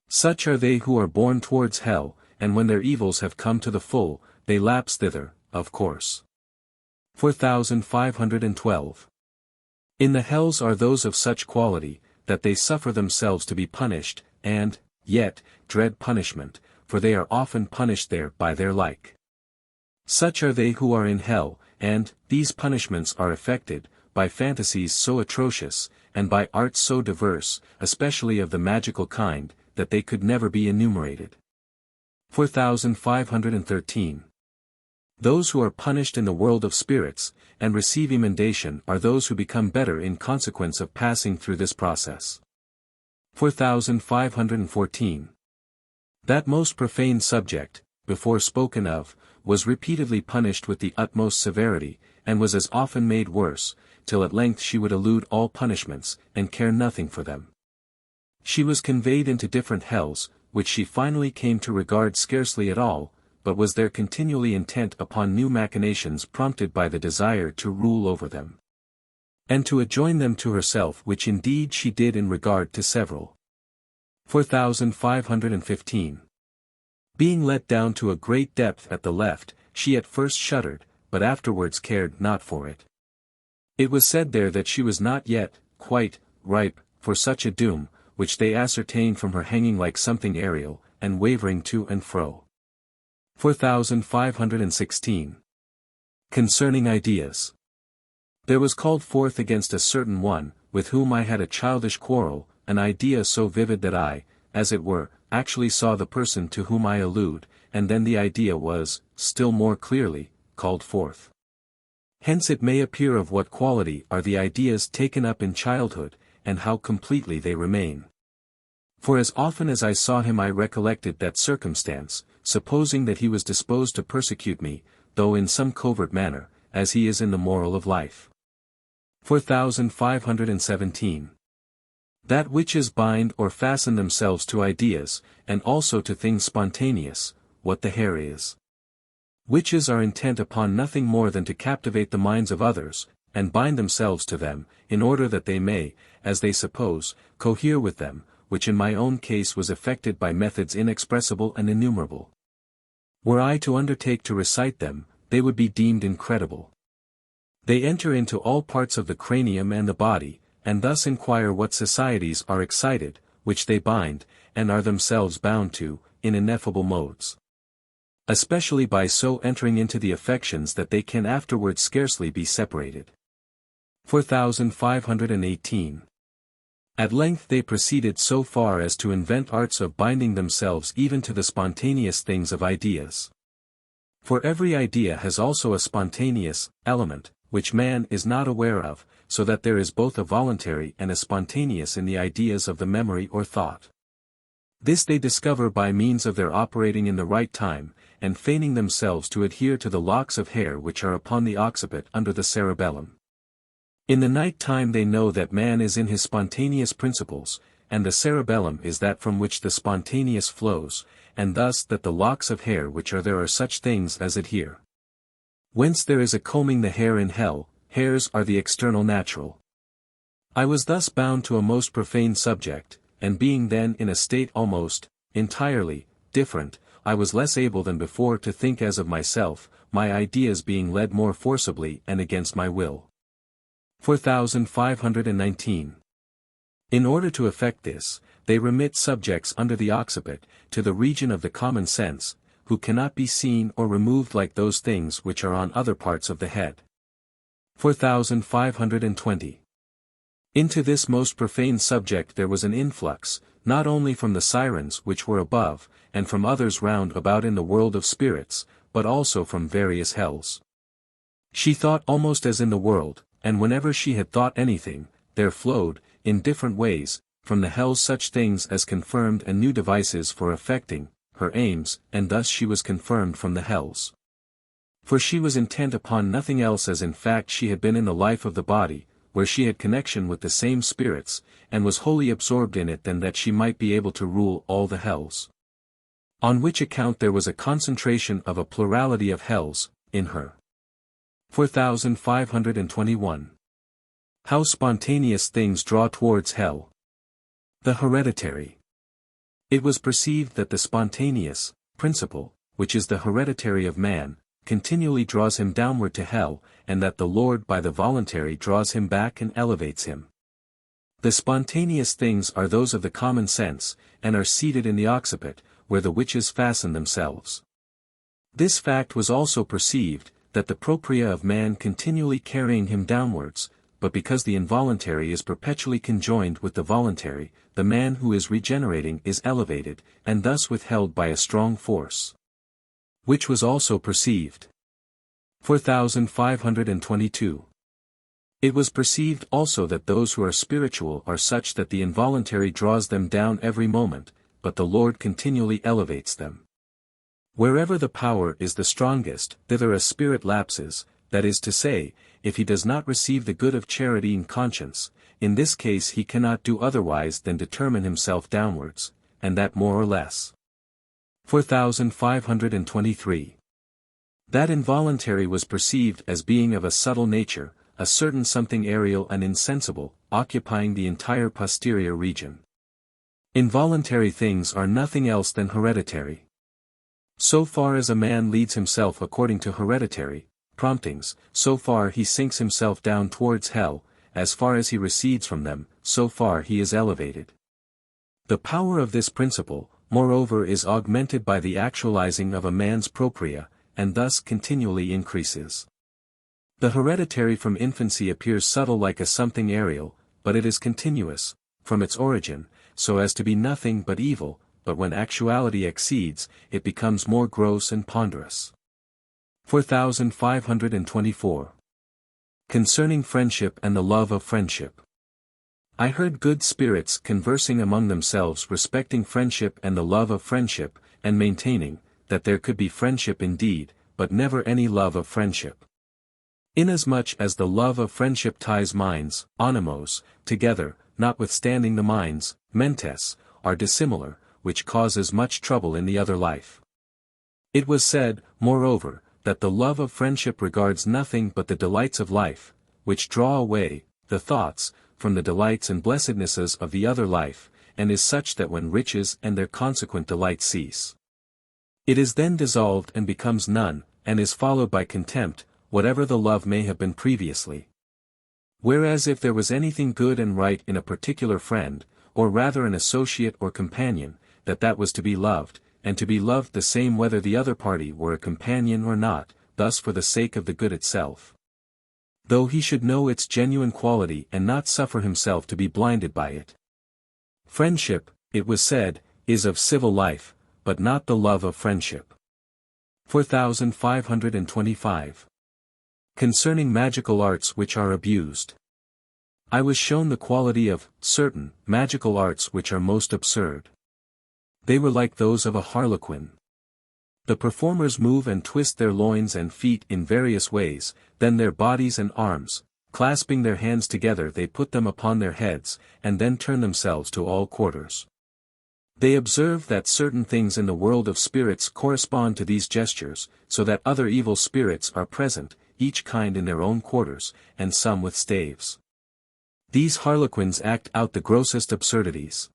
Such are they who are born towards hell, and when their evils have come to the full, they lapse thither, of course. 4512. In the hells are those of such quality, that they suffer themselves to be punished, and, yet, dread punishment, for they are often punished there by their like. Such are they who are in hell, and, these punishments are effected, by fantasies so atrocious, and by arts so diverse, especially of the magical kind, that they could never be enumerated. 4513. Those who are punished in the world of spirits, and receive emendation are those who become better in consequence of passing through this process. 4514. That most profane subject, before spoken of, was repeatedly punished with the utmost severity, and was as often made worse, till at length she would elude all punishments, and care nothing for them. She was conveyed into different hells, which she finally came to regard scarcely at all, but was there continually intent upon new machinations prompted by the desire to rule over them, and to adjoin them to herself, which indeed she did in regard to several. 4515. Being let down to a great depth at the left, she at first shuddered, but afterwards cared not for it. It was said there that she was not yet, quite, ripe, for such a doom, which they ascertained from her hanging like something aerial, and wavering to and fro. 4516. Concerning ideas. There was called forth against a certain one, with whom I had a childish quarrel, an idea so vivid that I, as it were, actually saw the person to whom I allude, and then the idea was, still more clearly, called forth. Hence it may appear of what quality are the ideas taken up in childhood, and how completely they remain. For as often as I saw him I recollected that circumstance, supposing that he was disposed to persecute me, though in some covert manner, as he is in the moral of life. 4517. That witches bind or fasten themselves to ideas, and also to things spontaneous, what the hair is. Witches are intent upon nothing more than to captivate the minds of others, and bind themselves to them, in order that they may, as they suppose, cohere with them, which in my own case was effected by methods inexpressible and innumerable. Were I to undertake to recite them, they would be deemed incredible. They enter into all parts of the cranium and the body, and thus inquire what societies are excited, which they bind, and are themselves bound to, in ineffable modes. Especially by so entering into the affections that they can afterwards scarcely be separated. 4518. At length they proceeded so far as to invent arts of binding themselves even to the spontaneous things of ideas. For every idea has also a spontaneous element, which man is not aware of, so that there is both a voluntary and a spontaneous in the ideas of the memory or thought. This they discover by means of their operating in the right time, and feigning themselves to adhere to the locks of hair which are upon the occiput under the cerebellum. In the night time they know that man is in his spontaneous principles, and the cerebellum is that from which the spontaneous flows, and thus that the locks of hair which are there are such things as adhere. Whence there is a combing the hair in hell, hairs are the external natural. I was thus bound to a most profane subject, and being then in a state almost, entirely, different, I was less able than before to think as of myself, my ideas being led more forcibly and against my will. 4519. In order to effect this, they remit subjects under the occiput, to the region of the common sense, who cannot be seen or removed like those things which are on other parts of the head. 4520. Into this most profane subject there was an influx, not only from the sirens which were above, and from others round about in the world of spirits, but also from various hells. She thought almost as in the world, and whenever she had thought anything, there flowed, in different ways, from the hells such things as confirmed and new devices for effecting her aims, and thus she was confirmed from the hells. For she was intent upon nothing else, as in fact she had been in the life of the body, where she had connection with the same spirits, and was wholly absorbed in it, than that she might be able to rule all the hells. On which account there was a concentration of a plurality of hells, in her. 4521. How spontaneous things draw towards hell. The hereditary. It was perceived that the spontaneous principle, which is the hereditary of man, continually draws him downward to hell, and that the Lord by the voluntary draws him back and elevates him. The spontaneous things are those of the common sense, and are seated in the occiput, where the witches fasten themselves. This fact was also perceived, that the propria of man continually carrying him downwards, but because the involuntary is perpetually conjoined with the voluntary, the man who is regenerating is elevated, and thus withheld by a strong force. Which was also perceived. 4522. It was perceived also that those who are spiritual are such that the involuntary draws them down every moment, but the Lord continually elevates them. Wherever the power is the strongest, thither a spirit lapses, that is to say, if he does not receive the good of charity in conscience, in this case he cannot do otherwise than determine himself downwards, and that more or less. 4523. That involuntary was perceived as being of a subtle nature, a certain something aerial and insensible, occupying the entire posterior region. Involuntary things are nothing else than hereditary. So far as a man leads himself according to hereditary promptings, so far he sinks himself down towards hell, as far as he recedes from them, so far he is elevated. The power of this principle, moreover, is augmented by the actualizing of a man's propria, and thus continually increases. The hereditary from infancy appears subtle like a something aerial, but it is continuous, from its origin, so as to be nothing but evil, but when actuality exceeds, it becomes more gross and ponderous. 4524. Concerning friendship and the love of friendship. I heard good spirits conversing among themselves respecting friendship and the love of friendship, and maintaining, that there could be friendship indeed, but never any love of friendship. Inasmuch as the love of friendship ties minds, animos, together, notwithstanding the minds, mentes, are dissimilar, which causes much trouble in the other life. It was said, moreover, that the love of friendship regards nothing but the delights of life, which draw away the thoughts from the delights and blessednesses of the other life, and is such that when riches and their consequent delights cease, it is then dissolved and becomes none, and is followed by contempt, whatever the love may have been previously. Whereas if there was anything good and right in a particular friend, or rather an associate or companion, that was to be loved, and to be loved the same whether the other party were a companion or not, thus for the sake of the good itself. Though he should know its genuine quality and not suffer himself to be blinded by it. Friendship, it was said, is of civil life, but not the love of friendship. 4525. Concerning magical arts which are abused. I was shown the quality of certain magical arts which are most absurd. They were like those of a harlequin. The performers move and twist their loins and feet in various ways, then their bodies and arms, clasping their hands together they put them upon their heads, and then turn themselves to all quarters. They observe that certain things in the world of spirits correspond to these gestures, so that other evil spirits are present, each kind in their own quarters, and some with staves. These harlequins act out the grossest absurdities.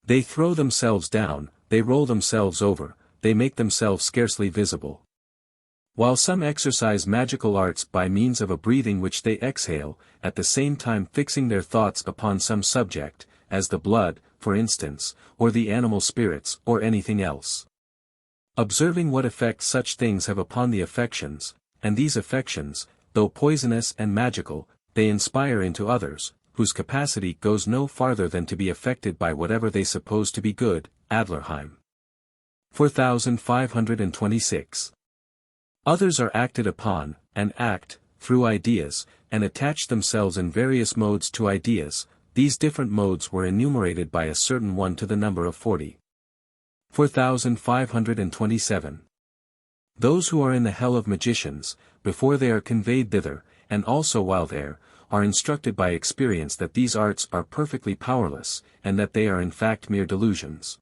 They throw themselves down, they roll themselves over, they make themselves scarcely visible. While some exercise magical arts by means of a breathing which they exhale, at the same time fixing their thoughts upon some subject, as the blood, for instance, or the animal spirits, or anything else. Observing what effect such things have upon the affections, and these affections, though poisonous and magical, they inspire into others, whose capacity goes no farther than to be affected by whatever they suppose to be good. Adlerheim. 4526. Others are acted upon, and act, through ideas, and attach themselves in various modes to ideas. These different modes were enumerated by a certain one to the number of 40. 4527. Those who are in the hell of magicians, before they are conveyed thither, and also while there, are instructed by experience that these arts are perfectly powerless, and that they are in fact mere delusions.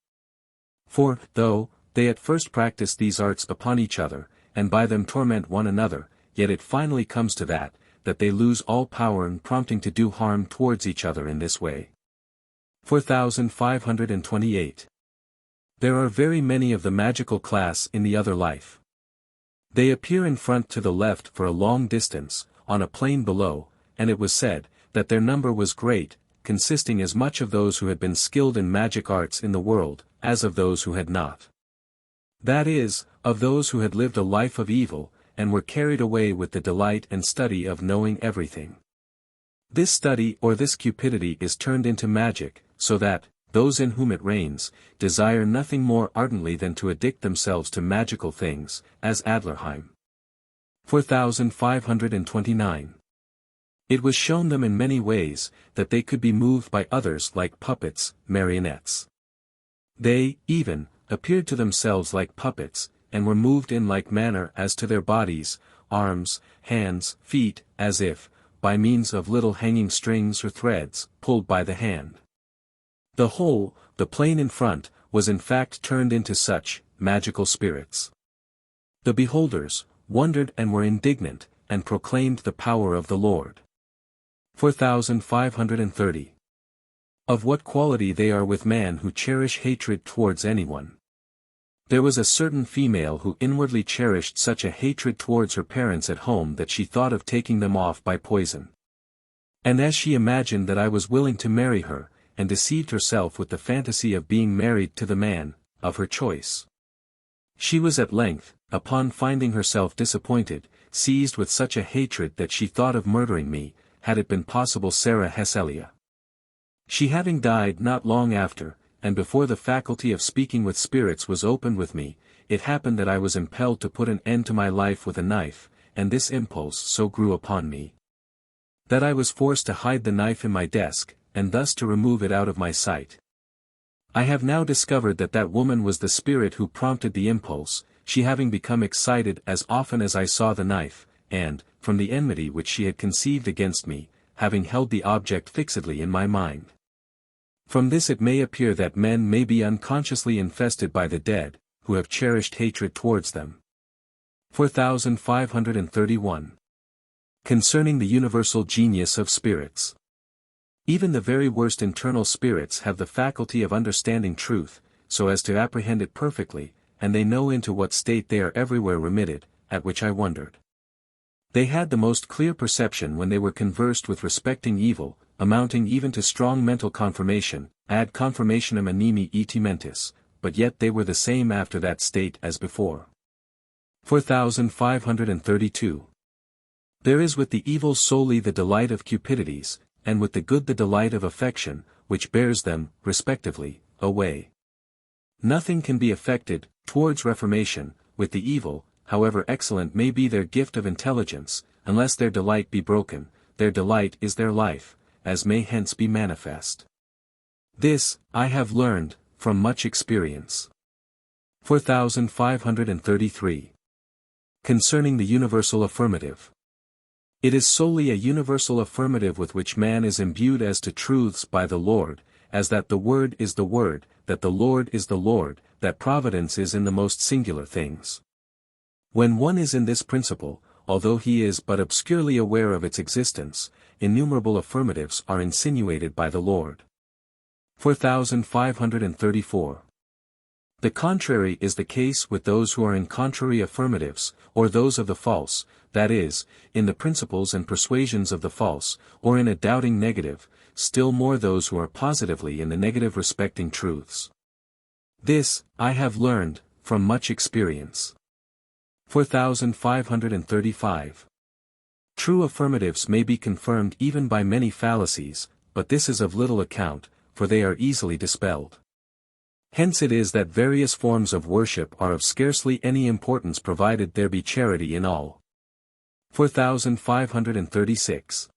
For, though they at first practice these arts upon each other, and by them torment one another, yet it finally comes to that they lose all power and prompting to do harm towards each other in this way. 4528. There are very many of the magical class in the other life. They appear in front to the left for a long distance, on a plain below, and it was said, that their number was great, consisting as much of those who had been skilled in magic arts in the world, as of those who had not. That is, of those who had lived a life of evil, and were carried away with the delight and study of knowing everything. This study or this cupidity is turned into magic, so that, those in whom it reigns, desire nothing more ardently than to addict themselves to magical things, as Adlerheim. 4529. It was shown them in many ways, that they could be moved by others like puppets, marionettes. They, even, appeared to themselves like puppets, and were moved in like manner as to their bodies, arms, hands, feet, as if, by means of little hanging strings or threads, pulled by the hand. The whole, the plain in front, was in fact turned into such magical spirits. The beholders wondered and were indignant, and proclaimed the power of the Lord. 4530. Of what quality they are with man who cherish hatred towards anyone. There was a certain female who inwardly cherished such a hatred towards her parents at home that she thought of taking them off by poison. And as she imagined that I was willing to marry her, and deceived herself with the fantasy of being married to the man of her choice. She was at length, upon finding herself disappointed, seized with such a hatred that she thought of murdering me, had it been possible. Sarah Hesselia. She having died not long after, and before the faculty of speaking with spirits was opened with me, it happened that I was impelled to put an end to my life with a knife, and this impulse so grew upon me that I was forced to hide the knife in my desk, and thus to remove it out of my sight. I have now discovered that that woman was the spirit who prompted the impulse, she having become excited as often as I saw the knife, and, from the enmity which she had conceived against me, having held the object fixedly in my mind. From this it may appear that men may be unconsciously infested by the dead, who have cherished hatred towards them. 4531. Concerning the universal genius of spirits. Even the very worst internal spirits have the faculty of understanding truth, so as to apprehend it perfectly, and they know into what state they are everywhere remitted, at which I wondered. They had the most clear perception when they were conversed with respecting evil, amounting even to strong mental confirmation, ad confirmationem animi eti mentis, but yet they were the same after that state as before. 4532. There is with the evil solely the delight of cupidities, and with the good the delight of affection, which bears them, respectively, away. Nothing can be effected, towards reformation, with the evil, however excellent may be their gift of intelligence, unless their delight be broken. Their delight is their life, as may hence be manifest. This, I have learned, from much experience. 4533. Concerning the universal affirmative. It is solely a universal affirmative with which man is imbued as to truths by the Lord, as that the Word is the Word, that the Lord is the Lord, that providence is in the most singular things. When one is in this principle, although he is but obscurely aware of its existence, innumerable affirmatives are insinuated by the Lord. 4534. The contrary is the case with those who are in contrary affirmatives, or those of the false, that is, in the principles and persuasions of the false, or in a doubting negative, still more those who are positively in the negative respecting truths. This, I have learned, from much experience. 4535. True affirmatives may be confirmed even by many fallacies, but this is of little account, for they are easily dispelled. Hence it is that various forms of worship are of scarcely any importance provided there be charity in all. 4536.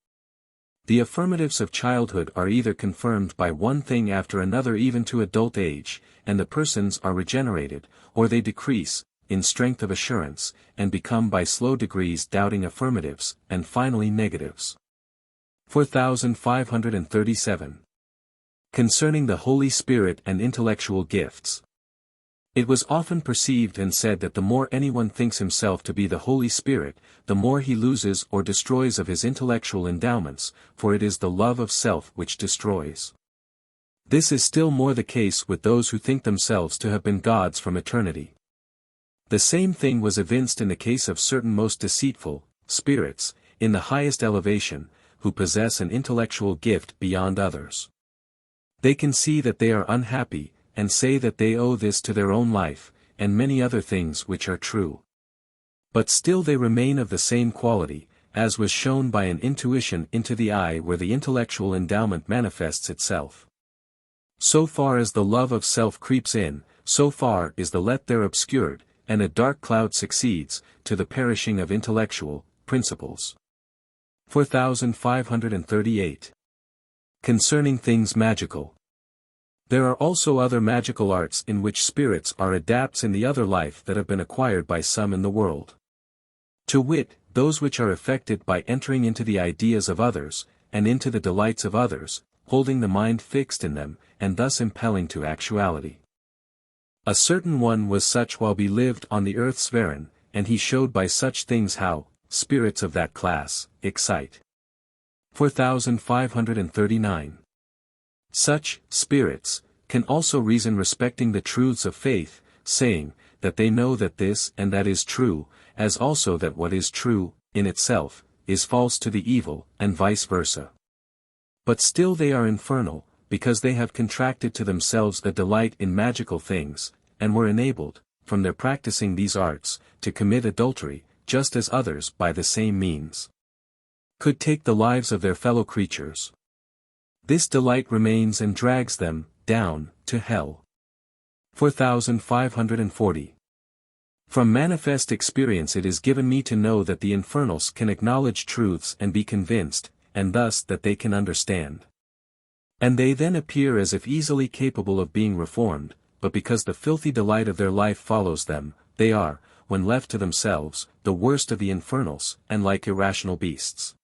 The affirmatives of childhood are either confirmed by one thing after another even to adult age, and the persons are regenerated, or they decrease, in strength of assurance, and become by slow degrees doubting affirmatives, and finally negatives. 4537. Concerning the Holy Spirit and intellectual gifts. It was often perceived and said that the more anyone thinks himself to be the Holy Spirit, the more he loses or destroys of his intellectual endowments, for it is the love of self which destroys. This is still more the case with those who think themselves to have been gods from eternity. The same thing was evinced in the case of certain most deceitful spirits, in the highest elevation, who possess an intellectual gift beyond others. They can see that they are unhappy, and say that they owe this to their own life, and many other things which are true. But still they remain of the same quality, as was shown by an intuition into the eye where the intellectual endowment manifests itself. So far as the love of self creeps in, so far is the let there obscured, and a dark cloud succeeds, to the perishing of intellectual principles. 4538. Concerning things magical. There are also other magical arts in which spirits are adapts in the other life that have been acquired by some in the world. To wit, those which are effected by entering into the ideas of others, and into the delights of others, holding the mind fixed in them, and thus impelling to actuality. A certain one was such while he lived on the earth's sphere, and he showed by such things how spirits of that class excite. 4539. Such spirits can also reason respecting the truths of faith, saying that they know that this and that is true, as also that what is true, in itself, is false to the evil, and vice versa. But still they are infernal, because they have contracted to themselves a delight in magical things, and were enabled, from their practicing these arts, to commit adultery, just as others by the same means could take the lives of their fellow creatures. This delight remains and drags them down to hell. 4540. From manifest experience it is given me to know that the infernals can acknowledge truths and be convinced, and thus that they can understand. And they then appear as if easily capable of being reformed, but because the filthy delight of their life follows them, they are, when left to themselves, the worst of the infernals, and like irrational beasts.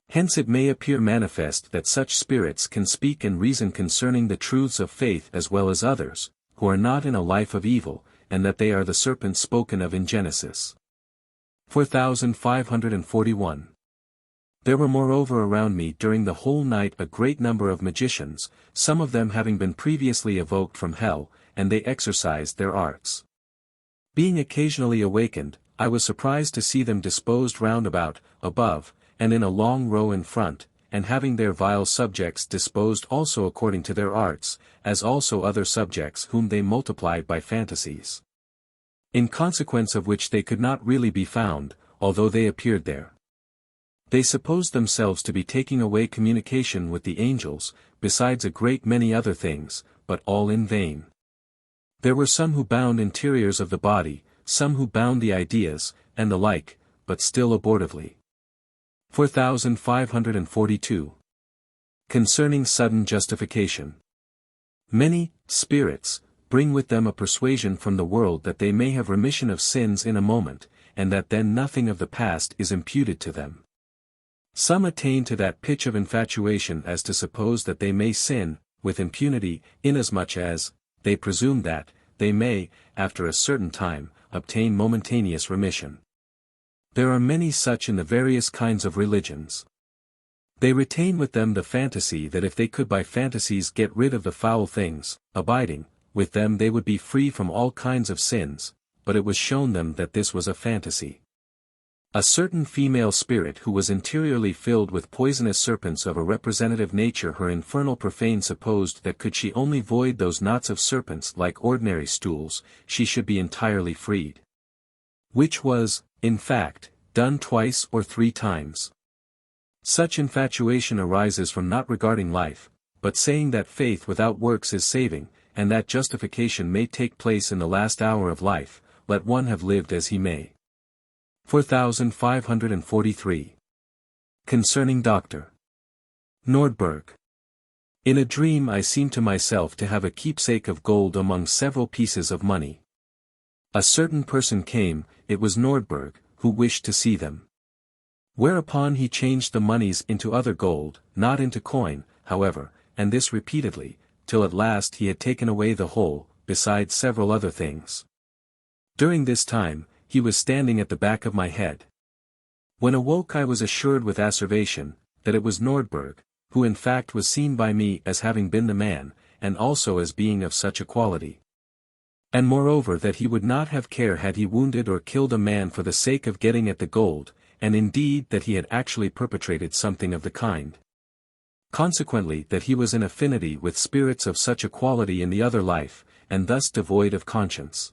Hence it may appear manifest that such spirits can speak and reason concerning the truths of faith as well as others, who are not in a life of evil, and that they are the serpents spoken of in Genesis. 4541. There were moreover around me during the whole night a great number of magicians, some of them having been previously evoked from hell, and they exercised their arts. Being occasionally awakened, I was surprised to see them disposed round about, above, and in a long row in front, and having their vile subjects disposed also according to their arts, as also other subjects whom they multiplied by fantasies. In consequence of which they could not really be found, although they appeared there. They supposed themselves to be taking away communication with the angels, besides a great many other things, but all in vain. There were some who bound interiors of the body, some who bound the ideas, and the like, but still abortively. 4542. Concerning sudden justification. Many spirits bring with them a persuasion from the world that they may have remission of sins in a moment, and that then nothing of the past is imputed to them. Some attain to that pitch of infatuation as to suppose that they may sin, with impunity, inasmuch as, they presume that, they may, after a certain time, obtain momentaneous remission. There are many such in the various kinds of religions. They retain with them the fantasy that if they could by fantasies get rid of the foul things, abiding, with them they would be free from all kinds of sins, but it was shown them that this was a fantasy. A certain female spirit who was interiorly filled with poisonous serpents of a representative nature, her infernal profane supposed that could she only void those knots of serpents like ordinary stools, she should be entirely freed. Which was, in fact, done twice or 3 times. Such infatuation arises from not regarding life, but saying that faith without works is saving, and that justification may take place in the last hour of life, let one have lived as he may. 4543. Concerning Dr. Nordberg. In a dream I seemed to myself to have a keepsake of gold among several pieces of money. A certain person came, it was Nordberg, who wished to see them. Whereupon he changed the monies into other gold, not into coin, however, and this repeatedly, till at last he had taken away the whole, besides several other things. During this time, he was standing at the back of my head. When awoke I was assured with asseveration, that it was Nordberg, who in fact was seen by me as having been the man, and also as being of such a quality. And moreover that he would not have care had he wounded or killed a man for the sake of getting at the gold, and indeed that he had actually perpetrated something of the kind. Consequently that he was in affinity with spirits of such a quality in the other life, and thus devoid of conscience.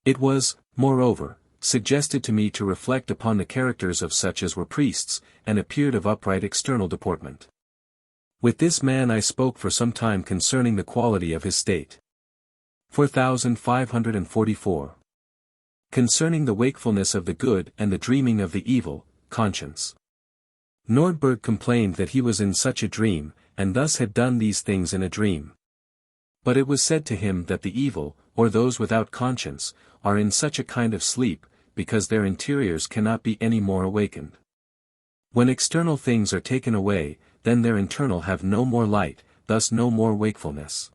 It was, moreover, suggested to me to reflect upon the characters of such as were priests, and appeared of upright external deportment. With this man I spoke for some time concerning the quality of his state. 4544. Concerning the wakefulness of the good and the dreaming of the evil, conscience. Nordberg complained that he was in such a dream, and thus had done these things in a dream. But it was said to him that the evil, or those without conscience, are in such a kind of sleep, because their interiors cannot be any more awakened. When external things are taken away, then their internal have no more light, thus no more wakefulness.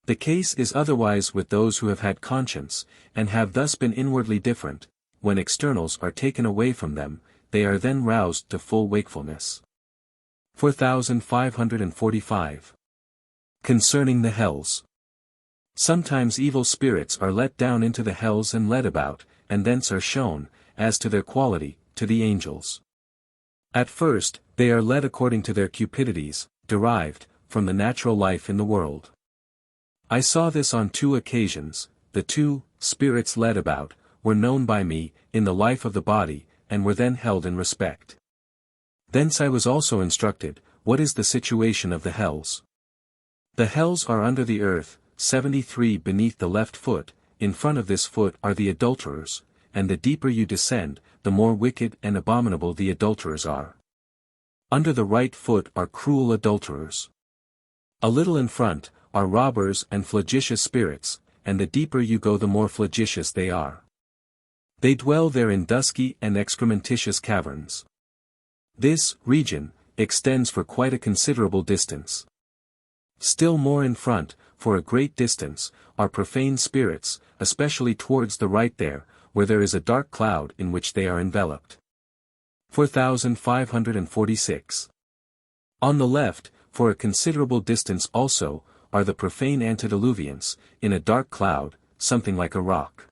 The case is otherwise with those who have had conscience, and have thus been inwardly different. When externals are taken away from them, they are then roused to full wakefulness. 4545. Concerning the hells. Sometimes evil spirits are let down into the hells and led about, and thence are shown, as to their quality, to the angels. At first, they are led according to their cupidities, derived, from the natural life in the world. I saw this on 2 occasions. The 2 spirits led about, were known by me, in the life of the body, and were then held in respect. Thence I was also instructed, what is the situation of the hells. The hells are under the earth, 73 beneath the left foot, in front of this foot are the adulterers, and the deeper you descend, the more wicked and abominable the adulterers are. Under the right foot are cruel adulterers. A little in front, are robbers and flagitious spirits, and the deeper you go the more flagitious they are. They dwell there in dusky and excrementitious caverns. This region extends for quite a considerable distance. Still more in front, for a great distance, are profane spirits, especially towards the right there, where there is a dark cloud in which they are enveloped. 4546. On the left, for a considerable distance also, are the profane antediluvians, in a dark cloud, something like a rock.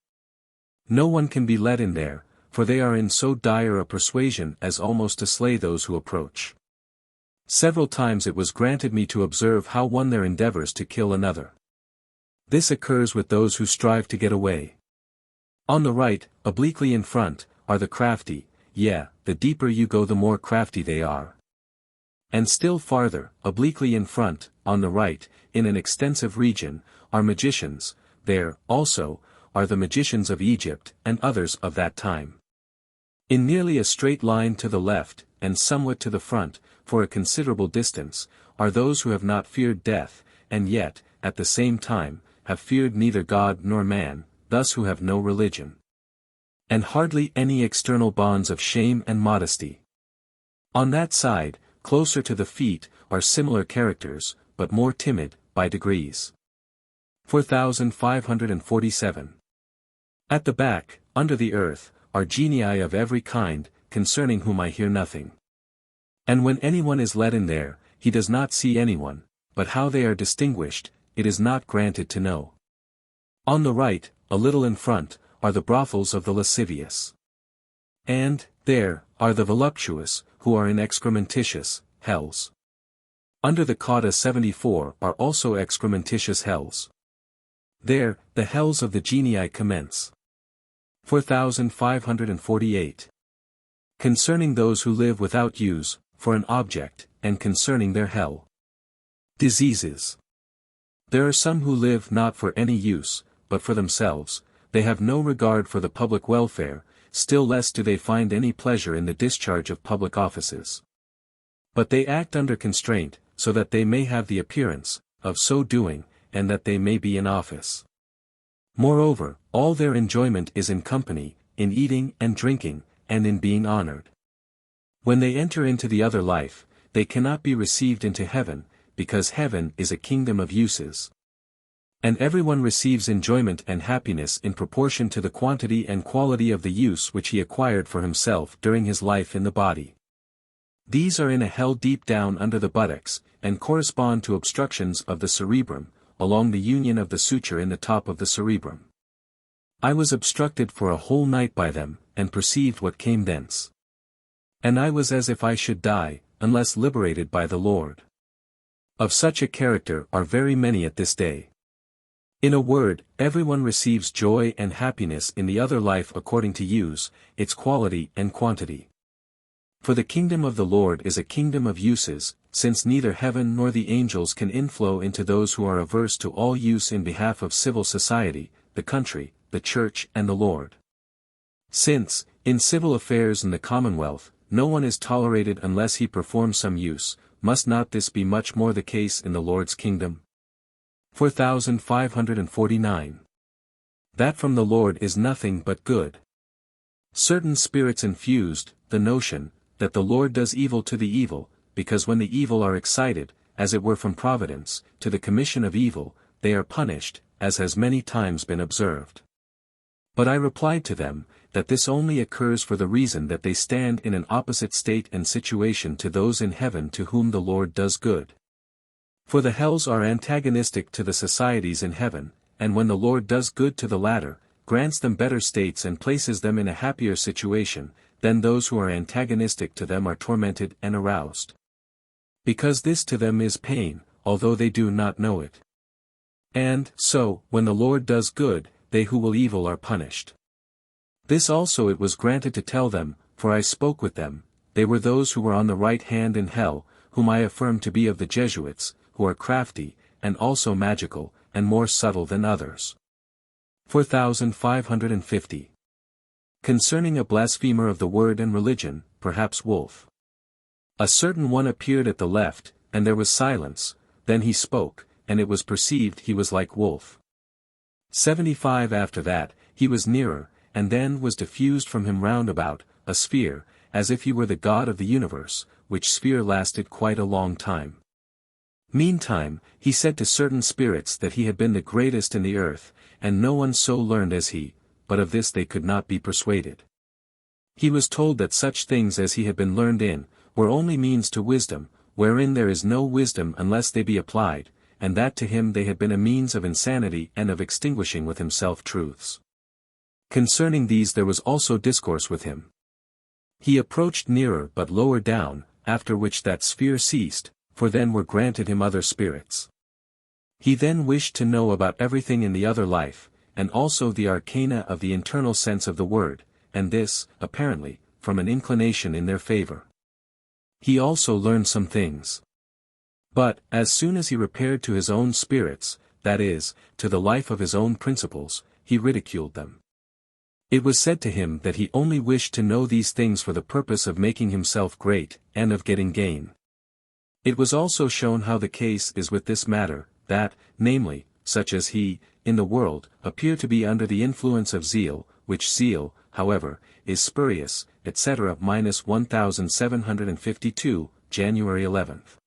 No one can be let in there, for they are in so dire a persuasion as almost to slay those who approach. Several times it was granted me to observe how one there endeavors to kill another. This occurs with those who strive to get away. On the right, obliquely in front, are the crafty, the deeper you go the more crafty they are. And still farther, obliquely in front, on the right, in an extensive region, are magicians. There, also, are the magicians of Egypt and others of that time. In nearly a straight line to the left, and somewhat to the front, for a considerable distance, are those who have not feared death, and yet, at the same time, have feared neither God nor man, thus who have no religion. And hardly any external bonds of shame and modesty. On that side, closer to the feet, are similar characters, but more timid, by degrees. 4547. At the back, under the earth, are genii of every kind, concerning whom I hear nothing. And when anyone is led in there, he does not see anyone, but how they are distinguished, it is not granted to know. On the right, a little in front, are the brothels of the lascivious. And, there, are the voluptuous, who are in excrementitious hells. Under the cauda 74 are also excrementitious hells. There, the hells of the genii commence. 4548. Concerning those who live without use, for an object, and concerning their hell. Diseases. There are some who live not for any use, but for themselves, they have no regard for the public welfare, still less do they find any pleasure in the discharge of public offices. But they act under constraint, so that they may have the appearance of so doing, and that they may be in office. Moreover, all their enjoyment is in company, in eating and drinking, and in being honored. When they enter into the other life, they cannot be received into heaven, because heaven is a kingdom of uses. And everyone receives enjoyment and happiness in proportion to the quantity and quality of the use which he acquired for himself during his life in the body. These are in a hell deep down under the buttocks, and correspond to obstructions of the cerebrum, along the union of the suture in the top of the cerebrum. I was obstructed for a whole night by them, and perceived what came thence. And I was as if I should die, unless liberated by the Lord. Of such a character are very many at this day. In a word, everyone receives joy and happiness in the other life according to use, its quality and quantity. For the kingdom of the Lord is a kingdom of uses, since neither heaven nor the angels can inflow into those who are averse to all use in behalf of civil society, the country, the church and the Lord. Since, in civil affairs in the commonwealth, no one is tolerated unless he performs some use, must not this be much more the case in the Lord's kingdom? 4549. That from the Lord is nothing but good. Certain spirits infused the notion that the Lord does evil to the evil, because when the evil are excited, as it were from providence, to the commission of evil, they are punished, as has many times been observed. But I replied to them, that this only occurs for the reason that they stand in an opposite state and situation to those in heaven to whom the Lord does good. For the hells are antagonistic to the societies in heaven, and when the Lord does good to the latter, grants them better states and places them in a happier situation, then those who are antagonistic to them are tormented and aroused. Because this to them is pain, although they do not know it. And, so, when the Lord does good, they who will evil are punished. This also it was granted to tell them, for I spoke with them, they were those who were on the right hand in hell, whom I affirm to be of the Jesuits, who are crafty, and also magical, and more subtle than others. 4550. Concerning a blasphemer of the word and religion, perhaps Wolf. A certain one appeared at the left, and there was silence, then he spoke, and it was perceived he was like Wolf. 75 after that, he was nearer, and then was diffused from him round about, a sphere, as if he were the God of the universe, which sphere lasted quite a long time. Meantime, he said to certain spirits that he had been the greatest in the earth, and no one so learned as he, but of this they could not be persuaded. He was told that such things as he had been learned in, were only means to wisdom, wherein there is no wisdom unless they be applied, and that to him they had been a means of insanity and of extinguishing with himself truths. Concerning these there was also discourse with him. He approached nearer but lower down, after which that sphere ceased, for then were granted him other spirits. He then wished to know about everything in the other life, and also the arcana of the internal sense of the word, and this, apparently, from an inclination in their favor. He also learned some things. But, as soon as he repaired to his own spirits, that is, to the life of his own principles, he ridiculed them. It was said to him that he only wished to know these things for the purpose of making himself great, and of getting gain. It was also shown how the case is with this matter, that, namely, such as he, in the world, appear to be under the influence of zeal, which zeal, however, is spurious, etc. -1752, January 11th.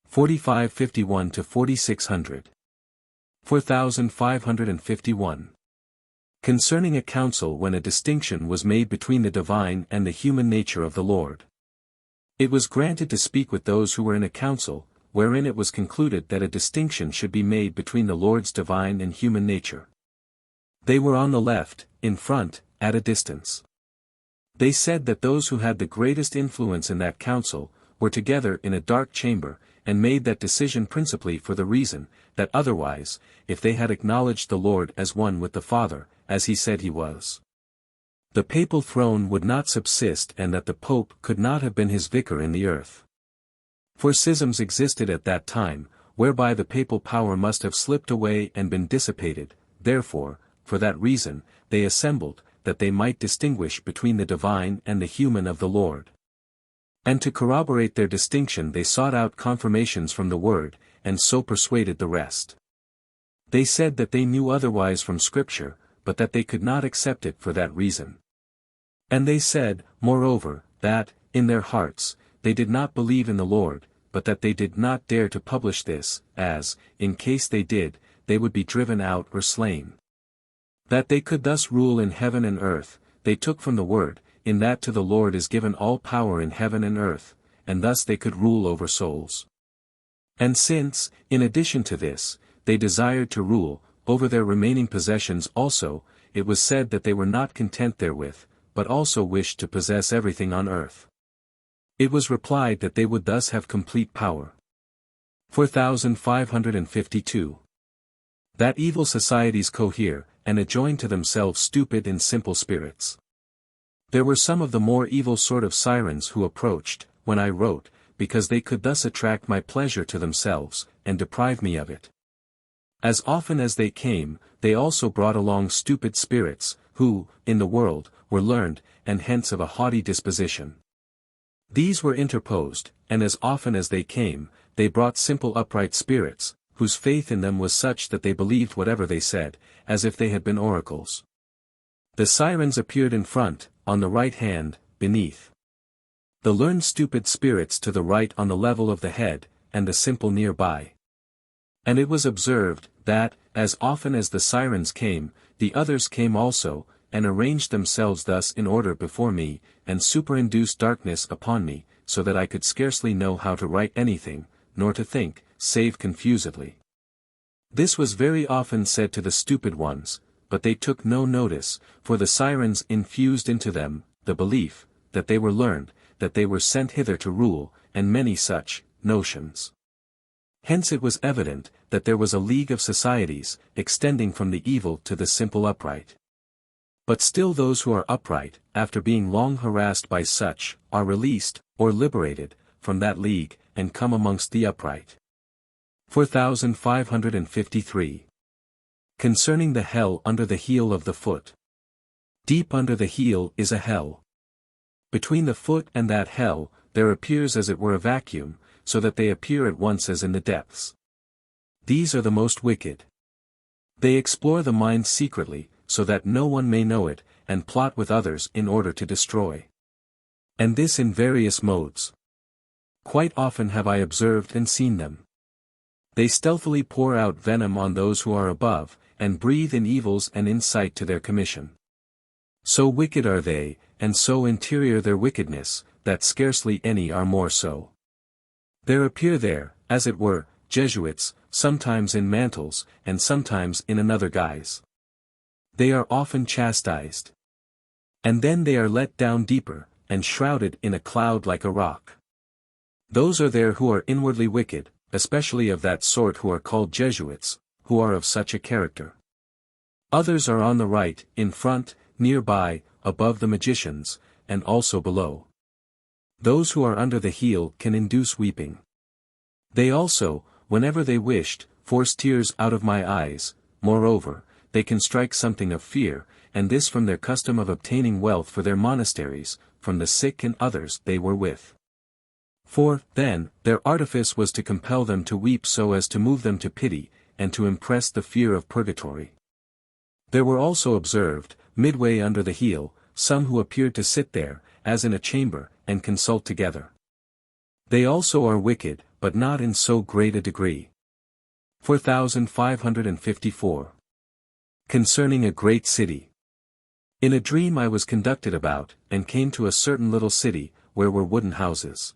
4551 to 4600. 4551. Concerning a council when a distinction was made between the divine and the human nature of the Lord. It was granted to speak with those who were in a council, wherein it was concluded that a distinction should be made between the Lord's divine and human nature. They were on the left, in front, at a distance. They said that those who had the greatest influence in that council, were together in a dark chamber, and made that decision principally for the reason, that otherwise, if they had acknowledged the Lord as one with the Father, as he said he was, the papal throne would not subsist and that the Pope could not have been his vicar in the earth. For schisms existed at that time, whereby the papal power must have slipped away and been dissipated, therefore, for that reason, they assembled, that they might distinguish between the divine and the human of the Lord. And to corroborate their distinction they sought out confirmations from the Word, and so persuaded the rest. They said that they knew otherwise from Scripture, but that they could not accept it for that reason. And they said, moreover, that, in their hearts, they did not believe in the Lord, but that they did not dare to publish this, as, in case they did, they would be driven out or slain. That they could thus rule in heaven and earth, they took from the Word, in that to the Lord is given all power in heaven and earth, and thus they could rule over souls. And since, in addition to this, they desired to rule, over their remaining possessions also, it was said that they were not content therewith, but also wished to possess everything on earth. It was replied that they would thus have complete power. 4552. That evil societies cohere, and adjoin to themselves stupid and simple spirits. There were some of the more evil sort of sirens who approached, when I wrote, because they could thus attract my pleasure to themselves, and deprive me of it. As often as they came, they also brought along stupid spirits, who, in the world, were learned, and hence of a haughty disposition. These were interposed, and as often as they came, they brought simple upright spirits, whose faith in them was such that they believed whatever they said, as if they had been oracles. The sirens appeared in front, on the right hand, beneath. The learned stupid spirits to the right on the level of the head, and the simple nearby. And it was observed, that, as often as the sirens came, the others came also, and arranged themselves thus in order before me, and superinduced darkness upon me, so that I could scarcely know how to write anything, nor to think, save confusedly. This was very often said to the stupid ones, but they took no notice, for the sirens infused into them, the belief, that they were learned, that they were sent hither to rule, and many such notions. Hence it was evident, that there was a league of societies, extending from the evil to the simple upright. But still those who are upright, after being long harassed by such, are released, or liberated, from that league, and come amongst the upright. 4553. Concerning the hell under the heel of the foot. Deep under the heel is a hell. Between the foot and that hell, there appears as it were a vacuum, so that they appear at once as in the depths. These are the most wicked. They explore the mind secretly, so that no one may know it, and plot with others in order to destroy. And this in various modes. Quite often have I observed and seen them. They stealthily pour out venom on those who are above, and breathe in evils and incite to their commission. So wicked are they, and so interior their wickedness, that scarcely any are more so. There appear there, as it were, Jesuits, sometimes in mantles, and sometimes in another guise. They are often chastised. And then they are let down deeper, and shrouded in a cloud like a rock. Those are there who are inwardly wicked, especially of that sort who are called Jesuits, who are of such a character. Others are on the right, in front, nearby, above the magicians, and also below. Those who are under the heel can induce weeping. They also, whenever they wished, force tears out of my eyes. Moreover, they can strike something of fear, and this from their custom of obtaining wealth for their monasteries, from the sick and others they were with. For, then, their artifice was to compel them to weep so as to move them to pity, and to impress the fear of purgatory. There were also observed, midway under the heel, some who appeared to sit there, as in a chamber, and consult together. They also are wicked, but not in so great a degree. 4554. Concerning a great city. In a dream I was conducted about, and came to a certain little city, where were wooden houses.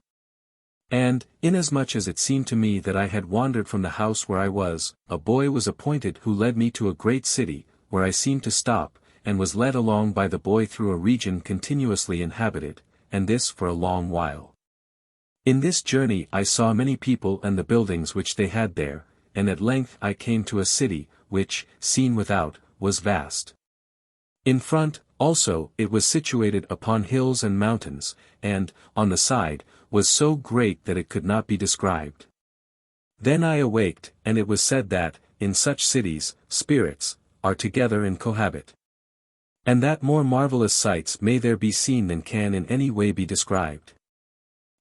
And, inasmuch as it seemed to me that I had wandered from the house where I was, a boy was appointed who led me to a great city, where I seemed to stop, and was led along by the boy through a region continuously inhabited, and this for a long while. In this journey I saw many people and the buildings which they had there, and at length I came to a city, which, seen without, was vast. In front, also, it was situated upon hills and mountains, and, on the side, was so great that it could not be described. Then I awaked, and it was said that, in such cities, spirits are together and cohabit. And that more marvelous sights may there be seen than can in any way be described.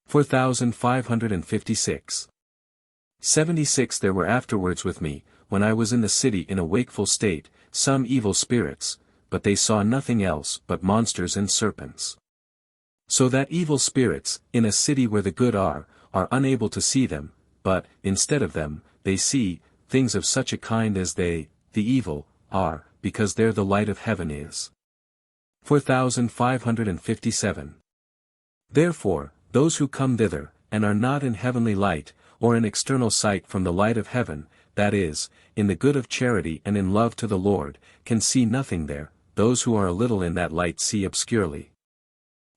4556. 76 There were afterwards with me, when I was in the city in a wakeful state, some evil spirits, but they saw nothing else but monsters and serpents. So that evil spirits, in a city where the good are unable to see them, but, instead of them, they see things of such a kind as they, the evil, are, because there the light of heaven is. 4557. Therefore, those who come thither, and are not in heavenly light, or in external sight from the light of heaven, that is, in the good of charity and in love to the Lord, can see nothing there. Those who are a little in that light see obscurely.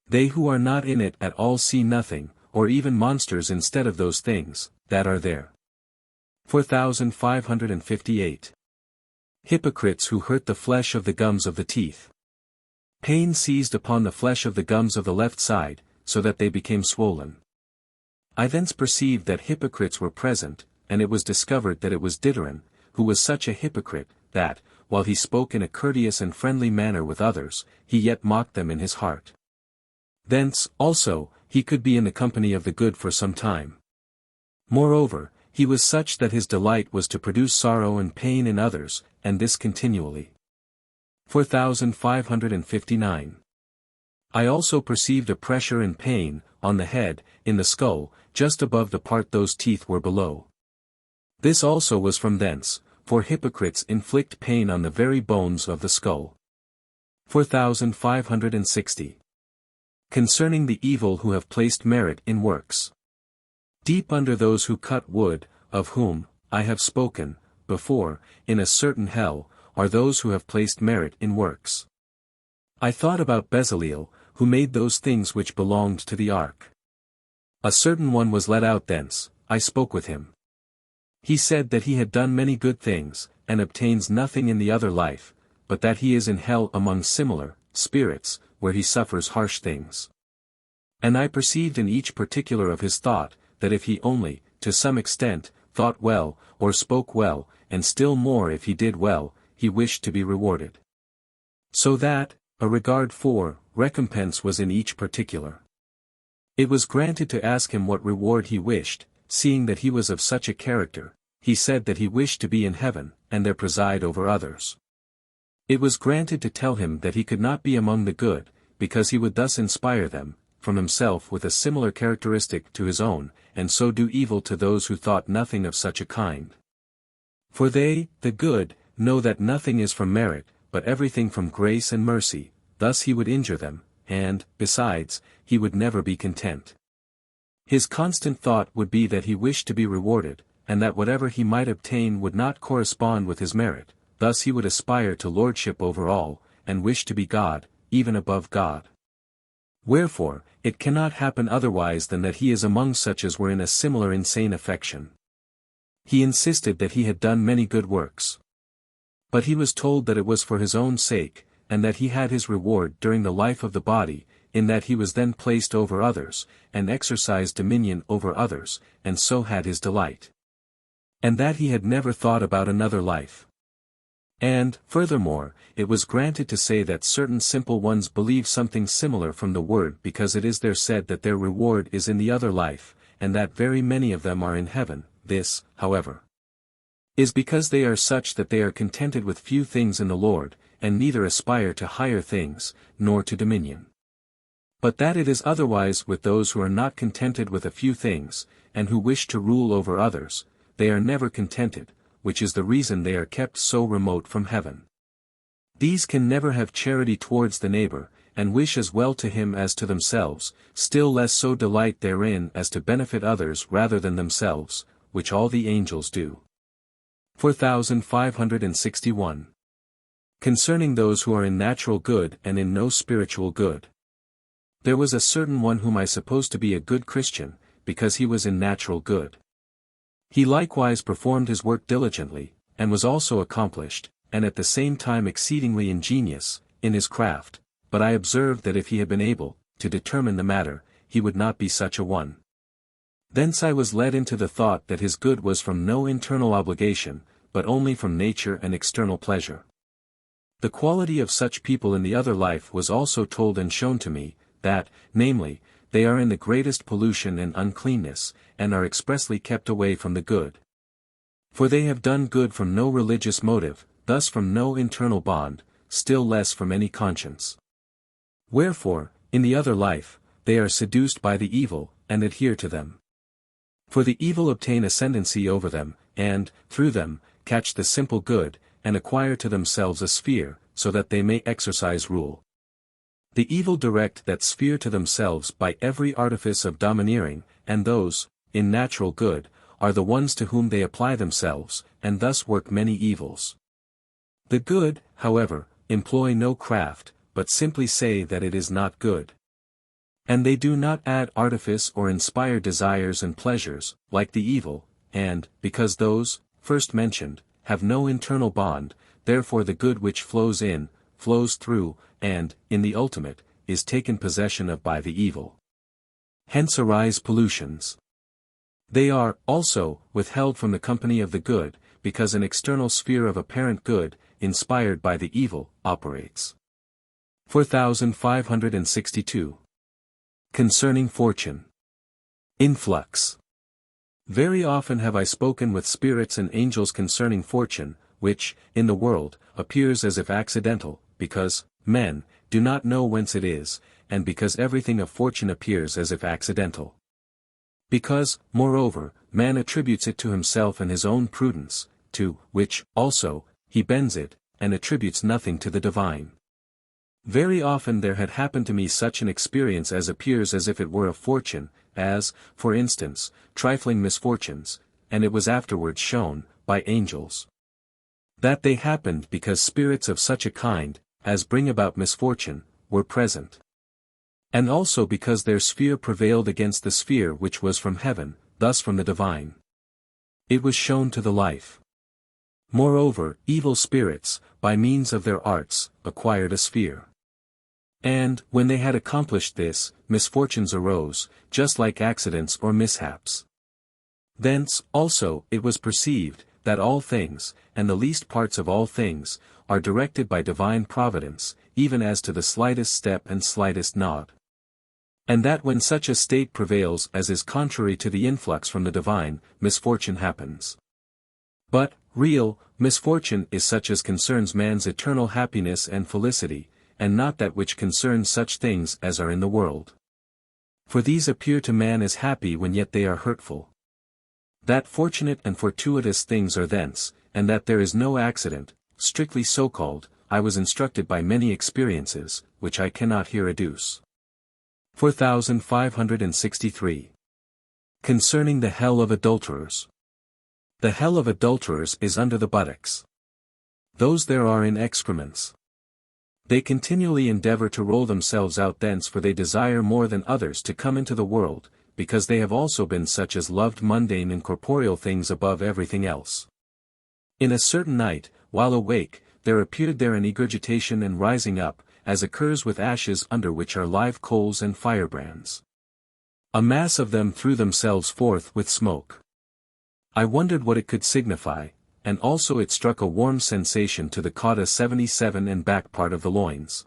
They who are not in it at all see nothing, or even monsters instead of those things that are there. 4558. Hypocrites who hurt the flesh of the gums of the teeth. Pain seized upon the flesh of the gums of the left side, so that they became swollen. I thence perceived that hypocrites were present, and it was discovered that it was Diderot, who was such a hypocrite, that, while he spoke in a courteous and friendly manner with others, he yet mocked them in his heart. Thence, also, he could be in the company of the good for some time. Moreover, he was such that his delight was to produce sorrow and pain in others, and this continually. 4559. I also perceived a pressure and pain, on the head, in the skull, just above the part those teeth were below. This also was from thence, for hypocrites inflict pain on the very bones of the skull. 4560. Concerning the evil who have placed merit in works. Deep under those who cut wood, of whom, I have spoken, before, in a certain hell, are those who have placed merit in works. I thought about Bezaleel, who made those things which belonged to the ark. A certain one was let out thence, I spoke with him. He said that he had done many good things, and obtains nothing in the other life, but that he is in hell among similar spirits, where he suffers harsh things. And I perceived in each particular of his thought, that if he only, to some extent, thought well, or spoke well, and still more if he did well, he wished to be rewarded. So that, a regard for recompense was in each particular. It was granted to ask him what reward he wished, seeing that he was of such a character. He said that he wished to be in heaven, and there preside over others. It was granted to tell him that he could not be among the good, because he would thus inspire them, from himself with a similar characteristic to his own, and so do evil to those who thought nothing of such a kind. For they, the good, know that nothing is from merit, but everything from grace and mercy, thus he would injure them, and, besides, he would never be content. His constant thought would be that he wished to be rewarded, and that whatever he might obtain would not correspond with his merit, thus he would aspire to lordship over all, and wish to be God, even above God. Wherefore, it cannot happen otherwise than that he is among such as were in a similar insane affection. He insisted that he had done many good works. But he was told that it was for his own sake, and that he had his reward during the life of the body, in that he was then placed over others, and exercised dominion over others, and so had his delight. And that he had never thought about another life. And, furthermore, it was granted to say that certain simple ones believe something similar from the word because it is there said that their reward is in the other life, and that very many of them are in heaven. This, however, is because they are such that they are contented with few things in the Lord, and neither aspire to higher things, nor to dominion. But that it is otherwise with those who are not contented with a few things, and who wish to rule over others, they are never contented, which is the reason they are kept so remote from heaven. These can never have charity towards the neighbor, and wish as well to him as to themselves, still less so delight therein as to benefit others rather than themselves, which all the angels do. 4561. Concerning those who are in natural good and in no spiritual good. There was a certain one whom I supposed to be a good Christian, because he was in natural good. He likewise performed his work diligently, and was also accomplished, and at the same time exceedingly ingenious, in his craft, but I observed that if he had been able, to determine the matter, he would not be such a one. Thence I was led into the thought that his good was from no internal obligation, but only from nature and external pleasure. The quality of such people in the other life was also told and shown to me, that, namely, they are in the greatest pollution and uncleanness, and are expressly kept away from the good. For they have done good from no religious motive, thus from no internal bond, still less from any conscience. Wherefore, in the other life, they are seduced by the evil, and adhere to them. For the evil obtain ascendancy over them, and, through them, catch the simple good, and acquire to themselves a sphere, so that they may exercise rule. The evil direct that sphere to themselves by every artifice of domineering, and those, in natural good, are the ones to whom they apply themselves, and thus work many evils. The good, however, employ no craft, but simply say that it is not good. And they do not add artifice or inspire desires and pleasures, like the evil, and, because those, first mentioned, have no internal bond, therefore the good which flows in, flows through, and, in the ultimate, is taken possession of by the evil. Hence arise pollutions. They are, also, withheld from the company of the good, because an external sphere of apparent good, inspired by the evil, operates. 4562. Concerning fortune. Influx. Very often have I spoken with spirits and angels concerning fortune, which, in the world, appears as if accidental, because, men, do not know whence it is, and because everything of fortune appears as if accidental. Because, moreover, man attributes it to himself and his own prudence, to which, also, he bends it, and attributes nothing to the divine. Very often there had happened to me such an experience as appears as if it were of fortune, as, for instance, trifling misfortunes, and it was afterwards shown, by angels, that they happened because spirits of such a kind, as bring about misfortune, were present. And also because their sphere prevailed against the sphere which was from heaven, thus from the divine. It was shown to the life. Moreover, evil spirits, by means of their arts, acquired a sphere. And, when they had accomplished this, misfortunes arose, just like accidents or mishaps. Thence, also, it was perceived, that all things, and the least parts of all things, are directed by divine providence, even as to the slightest step and slightest nod. And that when such a state prevails as is contrary to the influx from the divine, misfortune happens. But, real, misfortune is such as concerns man's eternal happiness and felicity, and not that which concerns such things as are in the world. For these appear to man as happy when yet they are hurtful. That fortunate and fortuitous things are thence, and that there is no accident, strictly so called, I was instructed by many experiences, which I cannot here adduce. 4563. Concerning the hell of adulterers. The hell of adulterers is under the buttocks. Those there are in excrements. They continually endeavor to roll themselves out thence, for they desire more than others to come into the world, because they have also been such as loved mundane and corporeal things above everything else. In a certain night, while awake, there appeared there an egurgitation and rising up, as occurs with ashes under which are live coals and firebrands. A mass of them threw themselves forth with smoke. I wondered what it could signify, and also it struck a warm sensation to the cauda 77 and back part of the loins.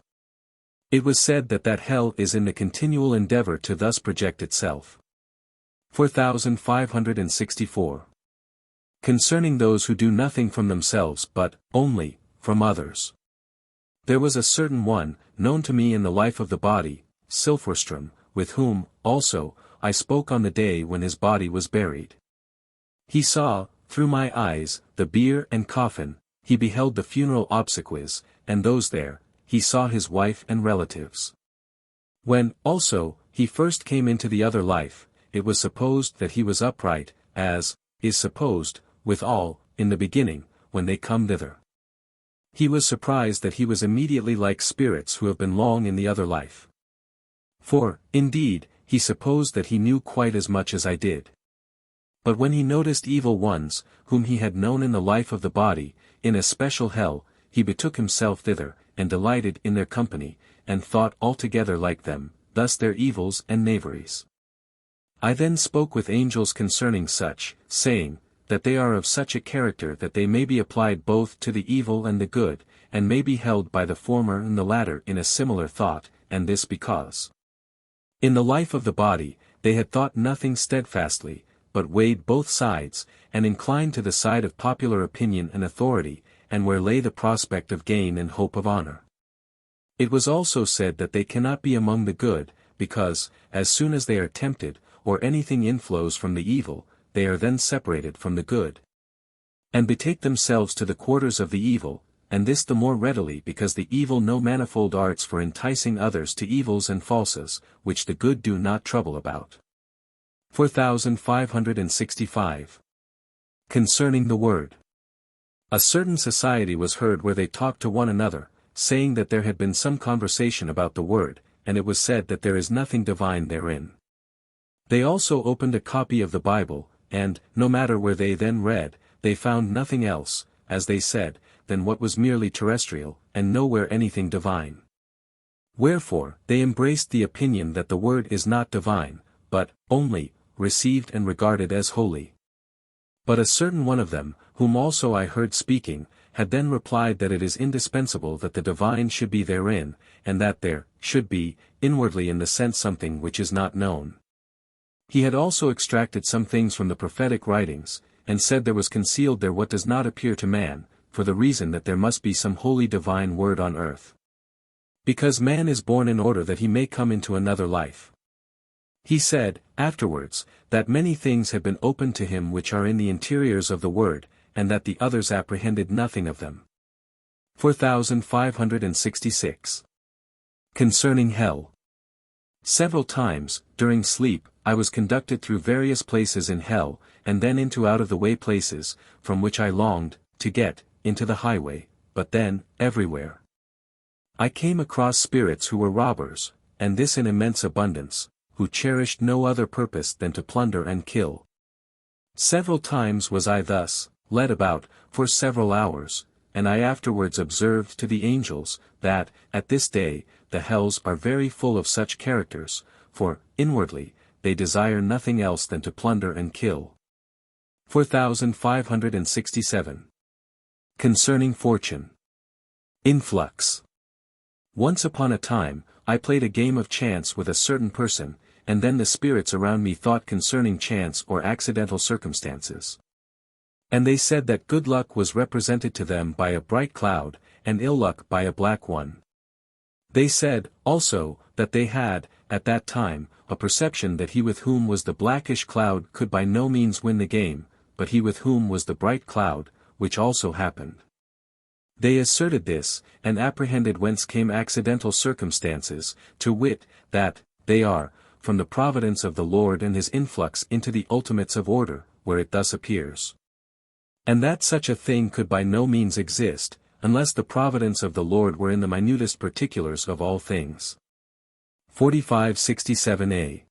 It was said that hell is in the continual endeavor to thus project itself. 4564. Concerning those who do nothing from themselves but, only, from others. There was a certain one, known to me in the life of the body, Silfverström, with whom, also, I spoke on the day when his body was buried. He saw, through my eyes, the bier and coffin, he beheld the funeral obsequies, and those there, he saw his wife and relatives. When, also, he first came into the other life, it was supposed that he was upright, as is supposed, withal, in the beginning, when they come thither. He was surprised that he was immediately like spirits who have been long in the other life. For, indeed, he supposed that he knew quite as much as I did. But when he noticed evil ones, whom he had known in the life of the body, in a special hell, he betook himself thither, and delighted in their company, and thought altogether like them, thus their evils and knaveries. I then spoke with angels concerning such, saying, that they are of such a character that they may be applied both to the evil and the good, and may be held by the former and the latter in a similar thought, and this because in the life of the body, they had thought nothing steadfastly, but weighed both sides, and inclined to the side of popular opinion and authority, and where lay the prospect of gain and hope of honor. It was also said that they cannot be among the good, because, as soon as they are tempted, or anything inflows from the evil, they are then separated from the good, and betake themselves to the quarters of the evil, and this the more readily because the evil know manifold arts for enticing others to evils and falses, which the good do not trouble about. 4565. Concerning the Word. A certain society was heard where they talked to one another, saying that there had been some conversation about the Word, and it was said that there is nothing divine therein. They also opened a copy of the Bible, and, no matter where they then read, they found nothing else, as they said, than what was merely terrestrial, and nowhere anything divine. Wherefore, they embraced the opinion that the Word is not divine, but, only, received and regarded as holy. But a certain one of them, whom also I heard speaking, had then replied that it is indispensable that the divine should be therein, and that there should be, inwardly in the sense something which is not known. He had also extracted some things from the prophetic writings, and said there was concealed there what does not appear to man, for the reason that there must be some holy divine word on earth. Because man is born in order that he may come into another life. He said, afterwards, that many things had been opened to him which are in the interiors of the word, and that the others apprehended nothing of them. 4566. Concerning hell. Several times, during sleep, I was conducted through various places in hell, and then into out-of-the-way places, from which I longed to get into the highway, but then, everywhere I came across spirits who were robbers, and this in immense abundance, who cherished no other purpose than to plunder and kill. Several times was I thus led about, for several hours, and I afterwards observed to the angels, that, at this day, the hells are very full of such characters, for, inwardly, they desire nothing else than to plunder and kill. 4567. Concerning fortune. Influx. Once upon a time, I played a game of chance with a certain person, and then the spirits around me thought concerning chance or accidental circumstances. And they said that good luck was represented to them by a bright cloud, and ill luck by a black one. They said, also, that they had, at that time, a perception that he with whom was the blackish cloud could by no means win the game, but he with whom was the bright cloud, which also happened. They asserted this, and apprehended whence came accidental circumstances, to wit, that, they are, from the providence of the Lord and his influx into the ultimates of order, where it thus appears. And that such a thing could by no means exist, unless the providence of the Lord were in the minutest particulars of all things. 4567a.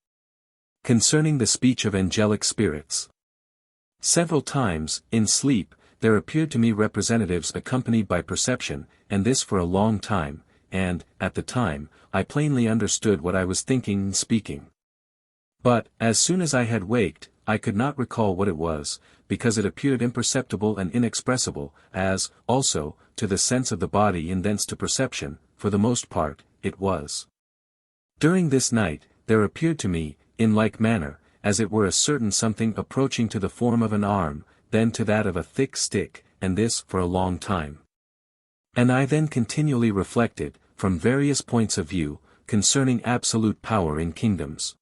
Concerning the speech of angelic spirits. Several times, in sleep, there appeared to me representatives accompanied by perception, and this for a long time, and, at the time, I plainly understood what I was thinking and speaking. But, as soon as I had waked, I could not recall what it was, because it appeared imperceptible and inexpressible, as, also, to the sense of the body and thence to perception, for the most part, it was. During this night, there appeared to me, in like manner, as it were a certain something approaching to the form of an arm, then to that of a thick stick, and this for a long time. And I then continually reflected, from various points of view, concerning absolute power in kingdoms.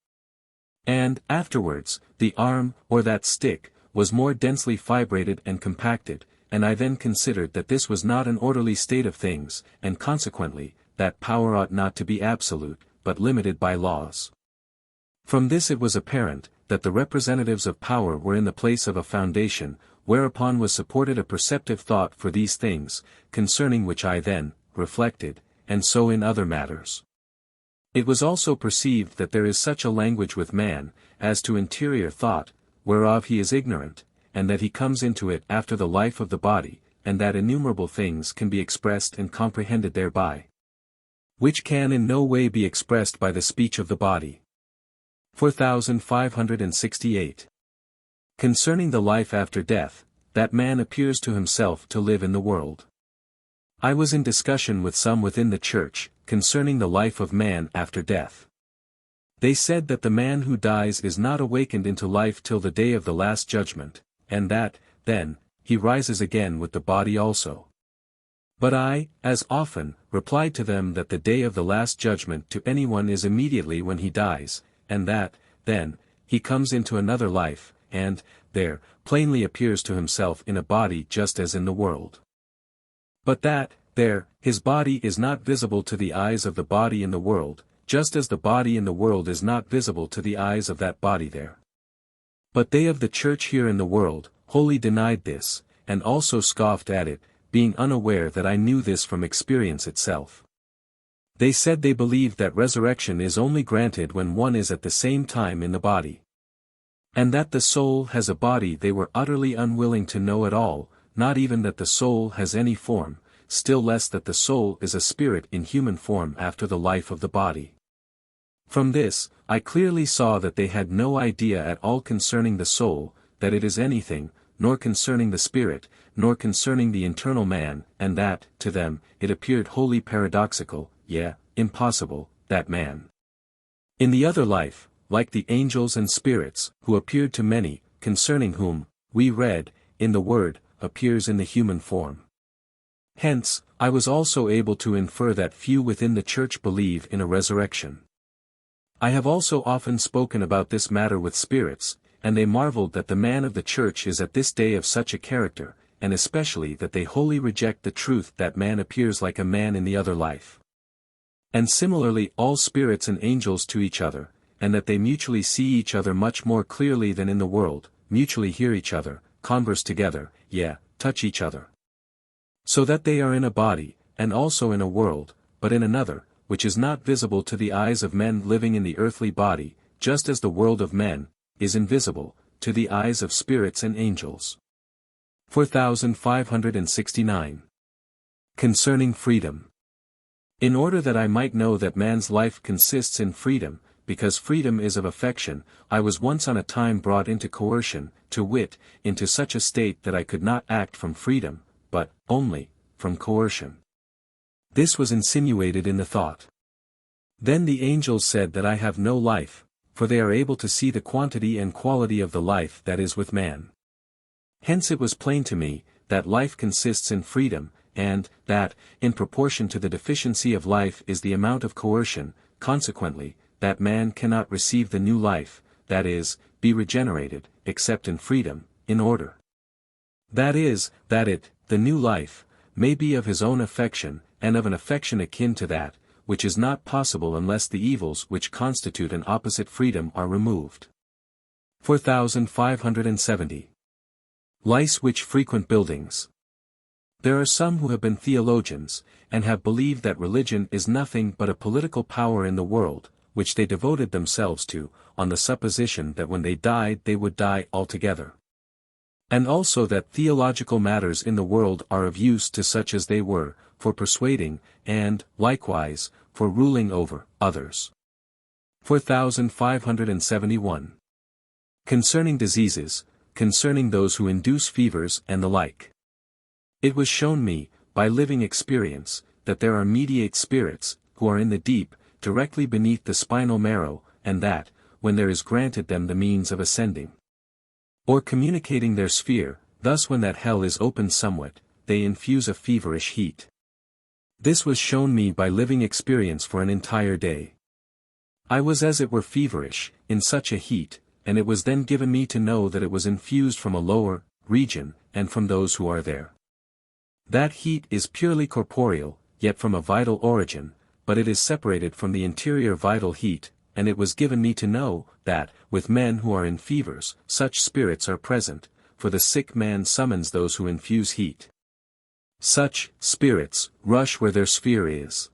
And, afterwards, the arm, or that stick, was more densely fibrated and compacted, and I then considered that this was not an orderly state of things, and consequently, that power ought not to be absolute, but limited by laws. From this it was apparent, that the representatives of power were in the place of a foundation, whereupon was supported a perceptive thought for these things, concerning which I then reflected, and so in other matters. It was also perceived that there is such a language with man, as to interior thought, whereof he is ignorant, and that he comes into it after the life of the body, and that innumerable things can be expressed and comprehended thereby, which can in no way be expressed by the speech of the body. 4568. Concerning the life after death, that man appears to himself to live in the world. I was in discussion with some within the church, concerning the life of man after death. They said that the man who dies is not awakened into life till the day of the last judgment, and that, then, he rises again with the body also. But I, as often, replied to them that the day of the last judgment to anyone is immediately when he dies, and that, then, he comes into another life, and, there, plainly appears to himself in a body just as in the world. But that, there, his body is not visible to the eyes of the body in the world, just as the body in the world is not visible to the eyes of that body there. But they of the church here in the world, wholly denied this, and also scoffed at it, being unaware that I knew this from experience itself. They said they believed that resurrection is only granted when one is at the same time in the body. And that the soul has a body they were utterly unwilling to know at all, not even that the soul has any form, still less that the soul is a spirit in human form after the life of the body. From this, I clearly saw that they had no idea at all concerning the soul, that it is anything, nor concerning the spirit, nor concerning the internal man, and that, to them, it appeared wholly paradoxical, yea, impossible, that man, in the other life, like the angels and spirits, who appeared to many, concerning whom, we read, in the Word, appears in the human form. Hence, I was also able to infer that few within the church believe in a resurrection. I have also often spoken about this matter with spirits, and they marveled that the man of the church is at this day of such a character, and especially that they wholly reject the truth that man appears like a man in the other life. And similarly all spirits and angels to each other, and that they mutually see each other much more clearly than in the world, mutually hear each other, converse together, yea, touch each other. So that they are in a body, and also in a world, but in another, which is not visible to the eyes of men living in the earthly body, just as the world of men is invisible to the eyes of spirits and angels. 4569. Concerning freedom. In order that I might know that man's life consists in freedom, because freedom is of affection, I was once on a time brought into coercion, to wit, into such a state that I could not act from freedom, but, only, from coercion. This was insinuated in the thought. Then the angels said that I have no life, for they are able to see the quantity and quality of the life that is with man. Hence it was plain to me, that life consists in freedom, and, that, in proportion to the deficiency of life is the amount of coercion, consequently, that man cannot receive the new life, that is, be regenerated, except in freedom, in order. That is, that it, the new life, may be of his own affection, and of an affection akin to that, which is not possible unless the evils which constitute an opposite freedom are removed. 4570. Lice which frequent buildings. There are some who have been theologians, and have believed that religion is nothing but a political power in the world, which they devoted themselves to, on the supposition that when they died they would die altogether. And also that theological matters in the world are of use to such as they were, for persuading, and, likewise, for ruling over, others. 4571. Concerning diseases, concerning those who induce fevers and the like. It was shown me, by living experience, that there are mediate spirits, who are in the deep, directly beneath the spinal marrow, and that, when there is granted them the means of ascending, or communicating their sphere, thus when that hell is opened somewhat, they infuse a feverish heat. This was shown me by living experience for an entire day. I was as it were feverish, in such a heat, and it was then given me to know that it was infused from a lower region, and from those who are there. That heat is purely corporeal, yet from a vital origin, but it is separated from the interior vital heat, and it was given me to know, that, with men who are in fevers, such spirits are present, for the sick man summons those who infuse heat. Such spirits rush where their sphere is.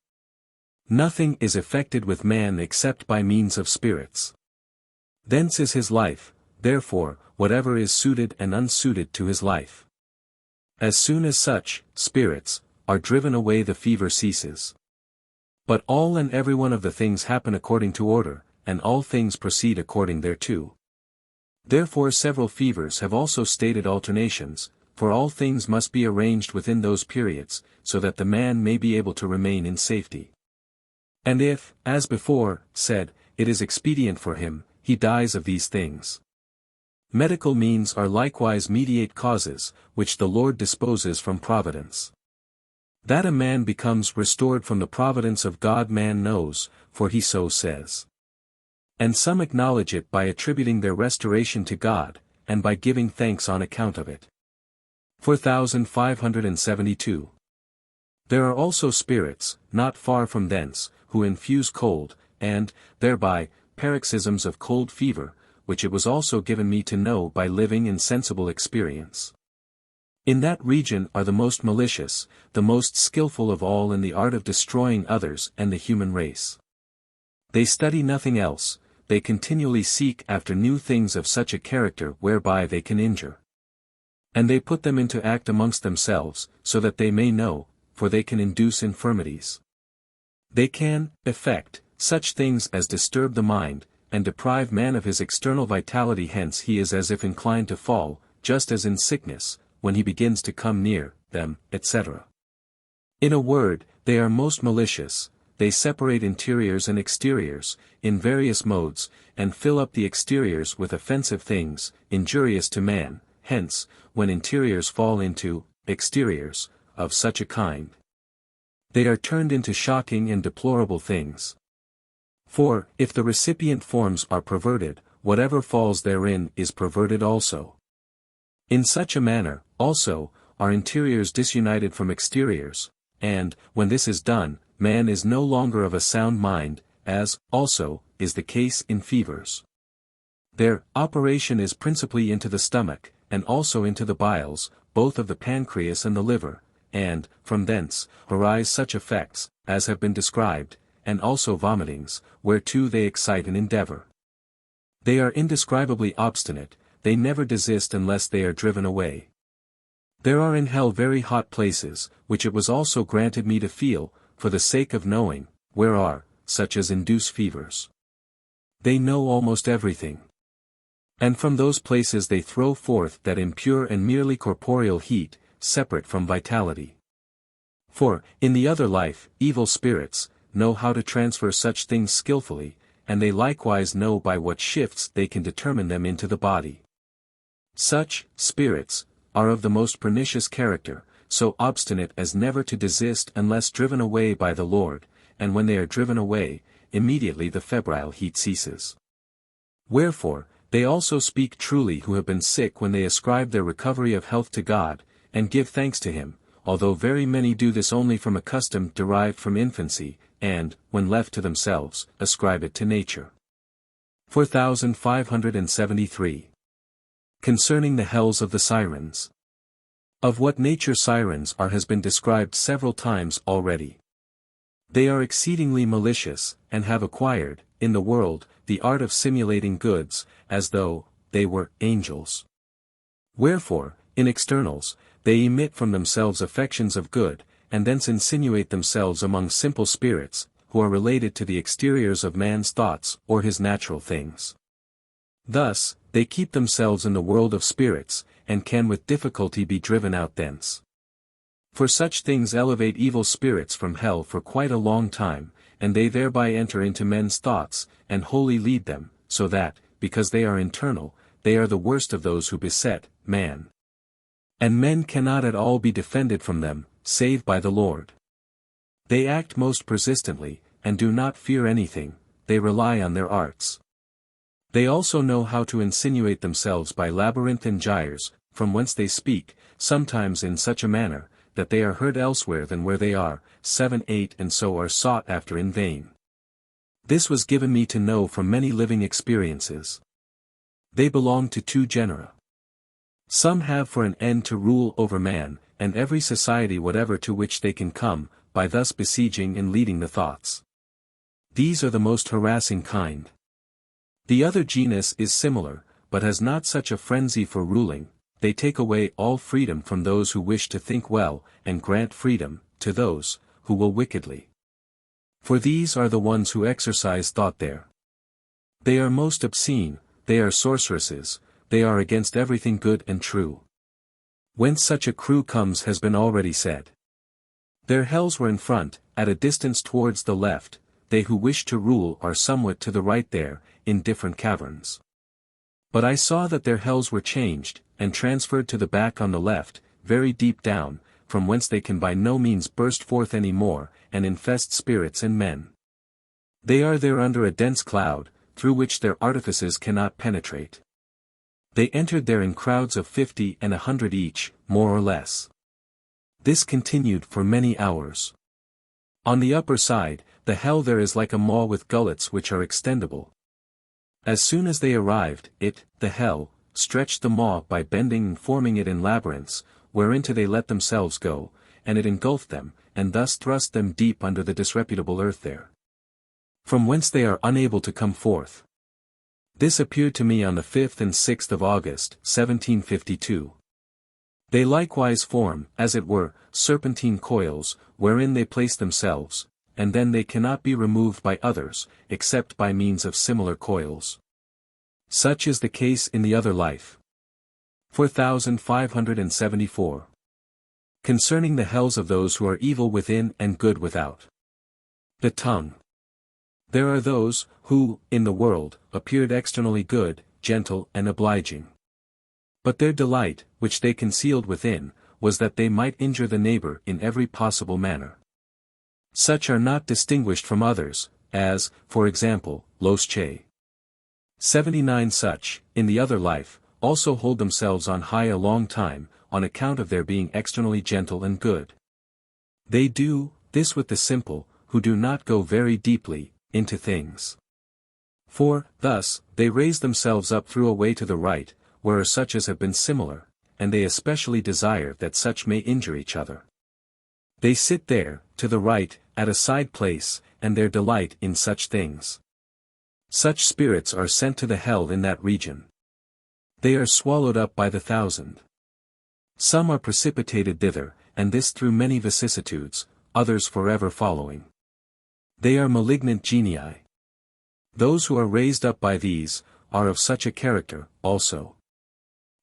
Nothing is effected with man except by means of spirits. Thence is his life, therefore, whatever is suited and unsuited to his life. As soon as such spirits are driven away, the fever ceases. But all and every one of the things happen according to order, and all things proceed according thereto. Therefore several fevers have also stated alternations, for all things must be arranged within those periods, so that the man may be able to remain in safety. And if, as before said, it is expedient for him, he dies of these things. Medical means are likewise mediate causes, which the Lord disposes from providence. That a man becomes restored from the providence of God man knows, for he so says. And some acknowledge it by attributing their restoration to God, and by giving thanks on account of it. 4572. There are also spirits, not far from thence, who infuse cold, and, thereby, paroxysms of cold fever, which it was also given me to know by living in sensible experience. In that region are the most malicious, the most skillful of all in the art of destroying others and the human race. They study nothing else, they continually seek after new things of such a character whereby they can injure. And they put them into act amongst themselves, so that they may know, for they can induce infirmities. They can effect such things as disturb the mind, and deprive man of his external vitality, hence he is as if inclined to fall, just as in sickness, when he begins to come near them, etc. In a word, they are most malicious, they separate interiors and exteriors, in various modes, and fill up the exteriors with offensive things, injurious to man, hence, when interiors fall into exteriors, of such a kind, they are turned into shocking and deplorable things. For, if the recipient forms are perverted, whatever falls therein is perverted also. In such a manner, also, are interiors disunited from exteriors, and, when this is done, man is no longer of a sound mind, as, also, is the case in fevers. Their operation is principally into the stomach, and also into the biles, both of the pancreas and the liver, and, from thence, arise such effects, as have been described, and also vomitings, whereto they excite an endeavor. They are indescribably obstinate, they never desist unless they are driven away. There are in hell very hot places, which it was also granted me to feel, for the sake of knowing, where are, such as induce fevers. They know almost everything. And from those places they throw forth that impure and merely corporeal heat, separate from vitality. For, in the other life, evil spirits know how to transfer such things skillfully, and they likewise know by what shifts they can determine them into the body. Such spirits are of the most pernicious character, so obstinate as never to desist unless driven away by the Lord, and when they are driven away, immediately the febrile heat ceases. Wherefore, they also speak truly who have been sick when they ascribe their recovery of health to God, and give thanks to him, although very many do this only from a custom derived from infancy, and, when left to themselves, ascribe it to nature. 4573. Concerning the hells of the sirens. Of what nature sirens are has been described several times already. They are exceedingly malicious, and have acquired, in the world, the art of simulating goods, as though they were angels. Wherefore, in externals, they emit from themselves affections of good, and thence insinuate themselves among simple spirits, who are related to the exteriors of man's thoughts or his natural things. Thus, they keep themselves in the world of spirits, and can with difficulty be driven out thence. For such things elevate evil spirits from hell for quite a long time, and they thereby enter into men's thoughts, and wholly lead them, so that, because they are internal, they are the worst of those who beset man. And men cannot at all be defended from them, save by the Lord. They act most persistently, and do not fear anything, they rely on their arts. They also know how to insinuate themselves by labyrinthine gyres, from whence they speak, sometimes in such a manner, that they are heard elsewhere than where they are, 7, 8 and so are sought after in vain. This was given me to know from many living experiences. They belong to two genera. Some have for an end to rule over man, and every society whatever to which they can come, by thus besieging and leading the thoughts. These are the most harassing kind. The other genus is similar, but has not such a frenzy for ruling. They take away all freedom from those who wish to think well, and grant freedom to those who will wickedly. For these are the ones who exercise thought there. They are most obscene, they are sorceresses, they are against everything good and true. Whence such a crew comes has been already said. Their hells were in front, at a distance towards the left, they who wish to rule are somewhat to the right there, in different caverns. But I saw that their hells were changed, and transferred to the back on the left, very deep down, from whence they can by no means burst forth any more, and infest spirits and men. They are there under a dense cloud, through which their artifices cannot penetrate. They entered there in crowds of 50 and 100 each, more or less. This continued for many hours. On the upper side, the hell there is like a maw with gullets which are extendable. As soon as they arrived, the hell, stretched the maw by bending and forming it in labyrinths, whereinto they let themselves go, and it engulfed them, and thus thrust them deep under the disreputable earth there. From whence they are unable to come forth. This appeared to me on the 5th and 6th of August, 1752. They likewise form, as it were, serpentine coils, wherein they place themselves, and then they cannot be removed by others, except by means of similar coils. Such is the case in the other life. 4574. Concerning the hells of those who are evil within and good without. The tongue. There are those, who, in the world, appeared externally good, gentle and obliging. But their delight, which they concealed within, was that they might injure the neighbor in every possible manner. Such are not distinguished from others, as, for example, los che. 79 such, in the other life, also hold themselves on high a long time, on account of their being externally gentle and good. They do this with the simple, who do not go very deeply into things. For, thus, they raise themselves up through a way to the right, where are such as have been similar, and they especially desire that such may injure each other. They sit there, to the right, at a side place, and their delight in such things. Such spirits are sent to the hell in that region. They are swallowed up by the 1,000. Some are precipitated thither, and this through many vicissitudes, others forever following. They are malignant genii. Those who are raised up by these, are of such a character, also.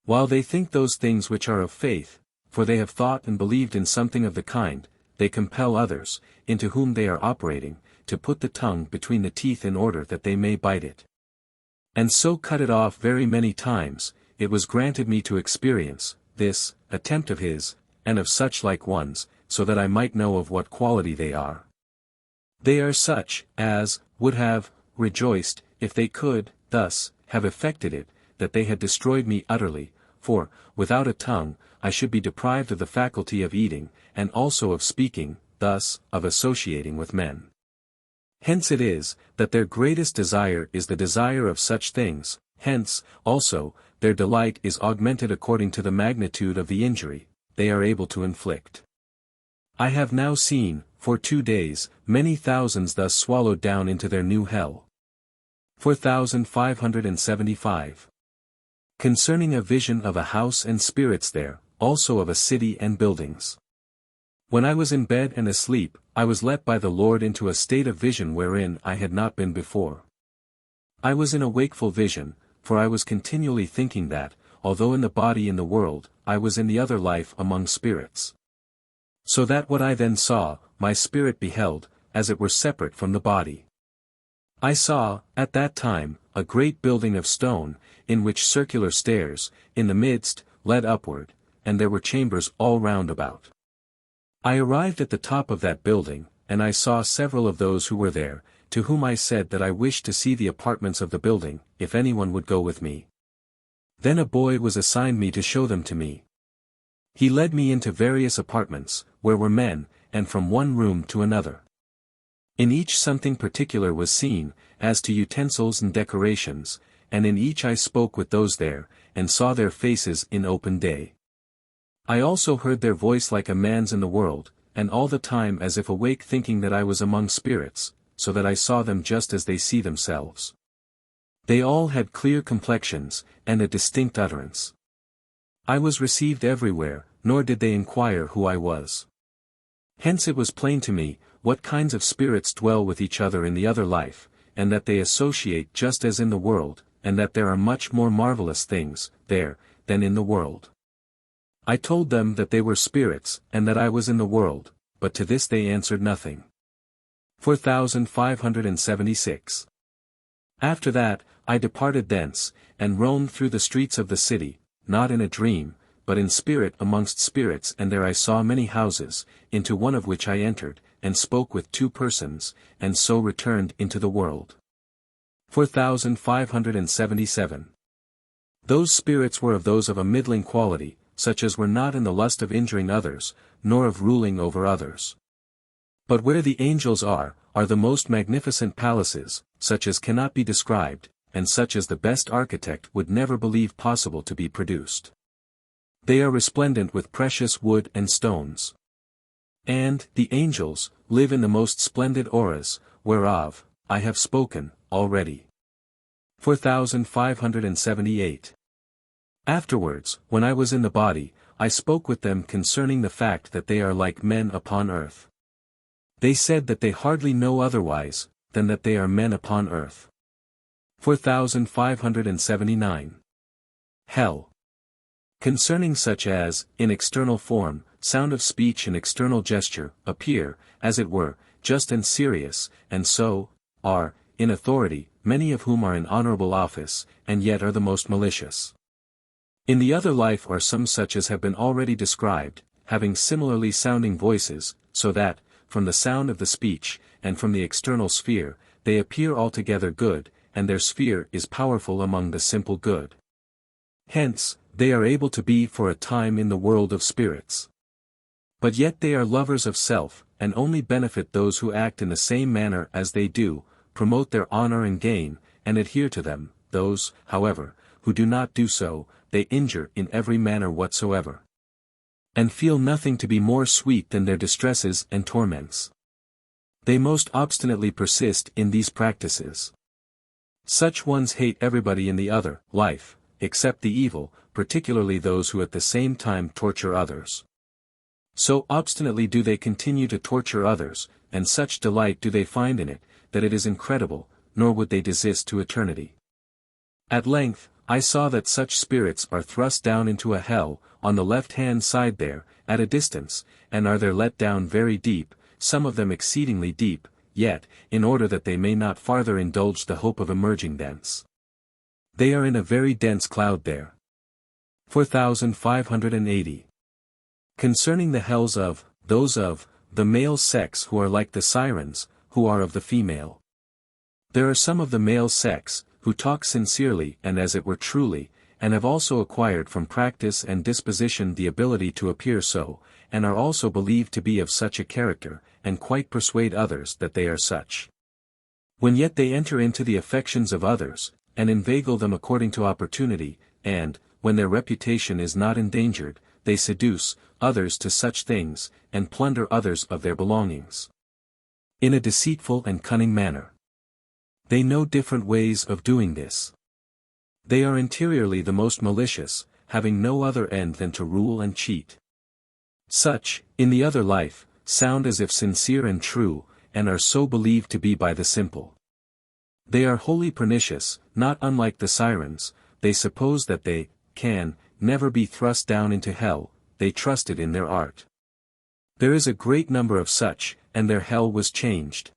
While they think those things which are of faith, for they have thought and believed in something of the kind, they compel others, into whom they are operating, to put the tongue between the teeth in order that they may bite it. And so cut it off very many times. It was granted me to experience this attempt of his, and of such like ones, so that I might know of what quality they are. They are such, as would have rejoiced, if they could, thus, have effected it, that they had destroyed me utterly, for, without a tongue, I should be deprived of the faculty of eating, and also of speaking, thus, of associating with men. Hence it is, that their greatest desire is the desire of such things, hence, also, their delight is augmented according to the magnitude of the injury they are able to inflict. I have now seen, for 2 days, many thousands thus swallowed down into their new hell. 4575. Concerning a vision of a house and spirits there, also of a city and buildings. When I was in bed and asleep, I was let by the Lord into a state of vision wherein I had not been before. I was in a wakeful vision, for I was continually thinking that, although in the body in the world, I was in the other life among spirits. So that what I then saw, my spirit beheld, as it were separate from the body. I saw, at that time, a great building of stone, in which circular stairs, in the midst, led upward, and there were chambers all round about. I arrived at the top of that building, and I saw several of those who were there, to whom I said that I wished to see the apartments of the building, if anyone would go with me. Then a boy was assigned me to show them to me. He led me into various apartments, where were men, and from one room to another. In each something particular was seen, as to utensils and decorations, and in each I spoke with those there, and saw their faces in open day. I also heard their voice like a man's in the world, and all the time as if awake, thinking that I was among spirits, so that I saw them just as they see themselves. They all had clear complexions, and a distinct utterance. I was received everywhere, nor did they inquire who I was. Hence it was plain to me, what kinds of spirits dwell with each other in the other life, and that they associate just as in the world, and that there are much more marvelous things there than in the world. I told them that they were spirits, and that I was in the world, but to this they answered nothing. 4576. After that, I departed thence, and roamed through the streets of the city, not in a dream, but in spirit amongst spirits, and there I saw many houses, into one of which I entered, and spoke with 2 persons, and so returned into the world. 4577. Those spirits were of those of a middling quality, such as were not in the lust of injuring others, nor of ruling over others. But where the angels are the most magnificent palaces, such as cannot be described, and such as the best architect would never believe possible to be produced. They are resplendent with precious wood and stones. And, the angels, live in the most splendid auras, whereof, I have spoken, already. 4578. Afterwards, when I was in the body, I spoke with them concerning the fact that they are like men upon earth. They said that they hardly know otherwise, than that they are men upon earth. 4579. Hell. Concerning such as, in external form, sound of speech and external gesture, appear, as it were, just and serious, and so, are, in authority, many of whom are in honorable office, and yet are the most malicious. In the other life are some such as have been already described, having similarly sounding voices, so that, from the sound of the speech, and from the external sphere, they appear altogether good, and their sphere is powerful among the simple good. Hence, they are able to be for a time in the world of spirits. But yet they are lovers of self, and only benefit those who act in the same manner as they do, promote their honor and gain, and adhere to them. Those, however, who do not do so, they injure in every manner whatsoever. And feel nothing to be more sweet than their distresses and torments. They most obstinately persist in these practices. Such ones hate everybody in the other life, except the evil, particularly those who at the same time torture others. So obstinately do they continue to torture others, and such delight do they find in it, that it is incredible, nor would they desist to eternity. At length, I saw that such spirits are thrust down into a hell, on the left-hand side there, at a distance, and are there let down very deep, some of them exceedingly deep, yet, in order that they may not farther indulge the hope of emerging thence. They are in a very dense cloud there. 4580. Concerning the hells of, those of, the male sex who are like the sirens, who are of the female. There are some of the male sex, who talk sincerely and as it were truly, and have also acquired from practice and disposition the ability to appear so, and are also believed to be of such a character, and quite persuade others that they are such. When yet they enter into the affections of others, and inveigle them according to opportunity, and, when their reputation is not endangered, they seduce others to such things, and plunder others of their belongings. In a deceitful and cunning manner. They know different ways of doing this. They are interiorly the most malicious, having no other end than to rule and cheat. Such, in the other life, sound as if sincere and true, and are so believed to be by the simple. They are wholly pernicious, not unlike the sirens. They suppose that they can never be thrust down into hell, they trusted in their art. There is a great number of such, and their hell was changed.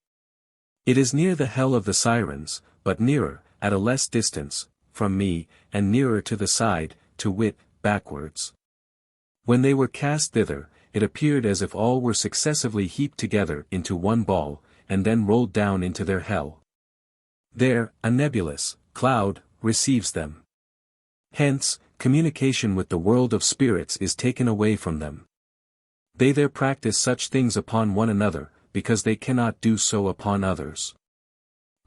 It is near the hell of the sirens, but nearer, at a less distance, from me, and nearer to the side, to wit, backwards. When they were cast thither, it appeared as if all were successively heaped together into one ball, and then rolled down into their hell. There, a nebulous cloud receives them. Hence, communication with the world of spirits is taken away from them. They there practice such things upon one another, because they cannot do so upon others.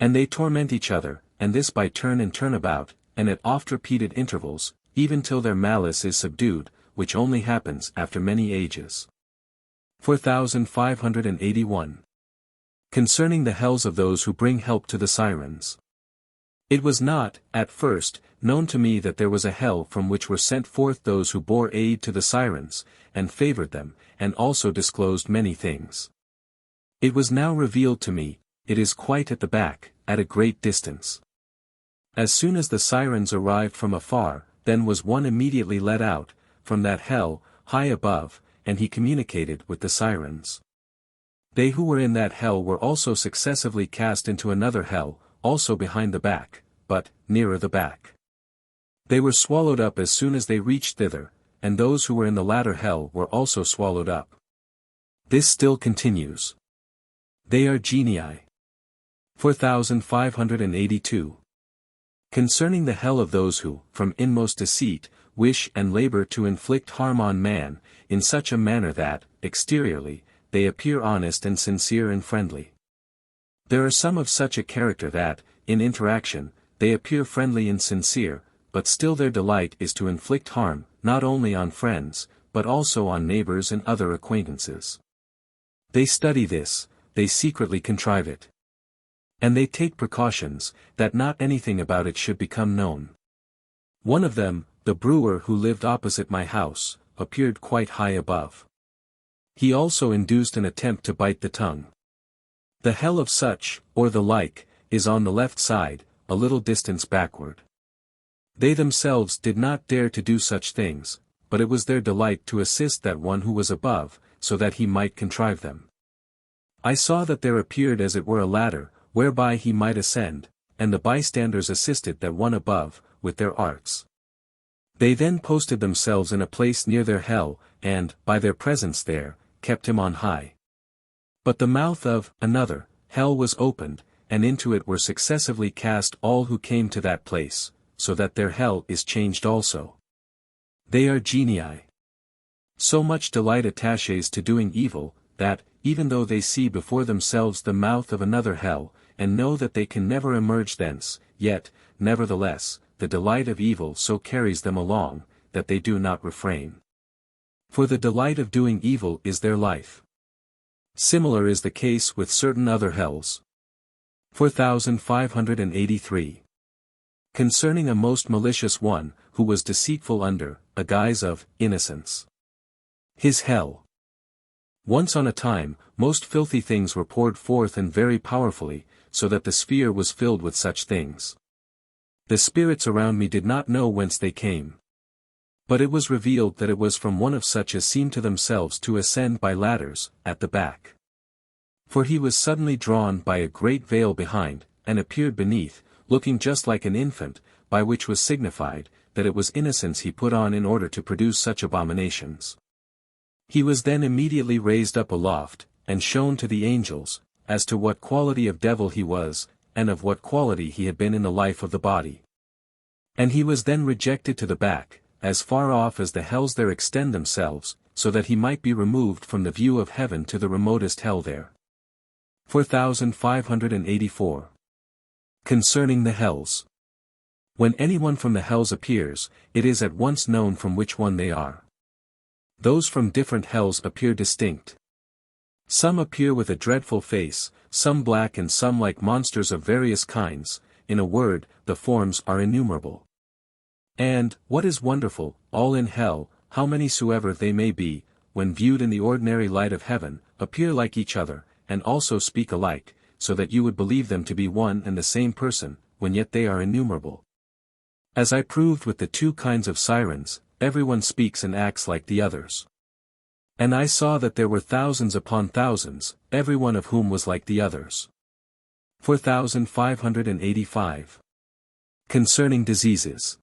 And they torment each other, and this by turn and turn about, and at oft-repeated intervals, even till their malice is subdued, which only happens after many ages. 4581. Concerning the hells of those who bring help to the sirens. It was not, at first, known to me that there was a hell from which were sent forth those who bore aid to the sirens, and favored them, and also disclosed many things. It was now revealed to me, it is quite at the back, at a great distance. As soon as the sirens arrived from afar, then was one immediately led out, from that hell, high above, and he communicated with the sirens. They who were in that hell were also successively cast into another hell, also behind the back, but nearer the back. They were swallowed up as soon as they reached thither, and those who were in the latter hell were also swallowed up. This still continues. They are genii. 4582. Concerning the hell of those who, from inmost deceit, wish and labor to inflict harm on man, in such a manner that, exteriorly, they appear honest and sincere and friendly. There are some of such a character that, in interaction, they appear friendly and sincere, but still their delight is to inflict harm, not only on friends, but also on neighbors and other acquaintances. They study this, they secretly contrive it. And they take precautions, that not anything about it should become known. One of them, the brewer who lived opposite my house, appeared quite high above. He also induced an attempt to bite the tongue. The hell of such, or the like, is on the left side, a little distance backward. They themselves did not dare to do such things, but it was their delight to assist that one who was above, so that he might contrive them. I saw that there appeared as it were a ladder, whereby he might ascend, and the bystanders assisted that one above, with their arts. They then posted themselves in a place near their hell, and, by their presence there, kept him on high. But the mouth of another hell was opened, and into it were successively cast all who came to that place, so that their hell is changed also. They are genii. So much delight attaches to doing evil, that, even though they see before themselves the mouth of another hell, and know that they can never emerge thence, yet, nevertheless, the delight of evil so carries them along, that they do not refrain. For the delight of doing evil is their life. Similar is the case with certain other hells. 4583. Concerning a most malicious one, who was deceitful under a guise of innocence. His hell. Once on a time, most filthy things were poured forth and very powerfully, so that the sphere was filled with such things. The spirits around me did not know whence they came. But it was revealed that it was from one of such as seemed to themselves to ascend by ladders, at the back. For he was suddenly drawn by a great veil behind, and appeared beneath, looking just like an infant, by which was signified, that it was innocence he put on in order to produce such abominations. He was then immediately raised up aloft, and shown to the angels, as to what quality of devil he was, and of what quality he had been in the life of the body. And he was then rejected to the back, as far off as the hells there extend themselves, so that he might be removed from the view of heaven to the remotest hell there. 4584. Concerning the hells. When anyone from the hells appears, it is at once known from which one they are. Those from different hells appear distinct. Some appear with a dreadful face, some black and some like monsters of various kinds, in a word, the forms are innumerable. And, what is wonderful, all in hell, how many soever they may be, when viewed in the ordinary light of heaven, appear like each other, and also speak alike, so that you would believe them to be one and the same person, when yet they are innumerable. As I proved with the two kinds of sirens, everyone speaks and acts like the others. And I saw that there were thousands upon thousands, every one of whom was like the others. 4585. Concerning diseases.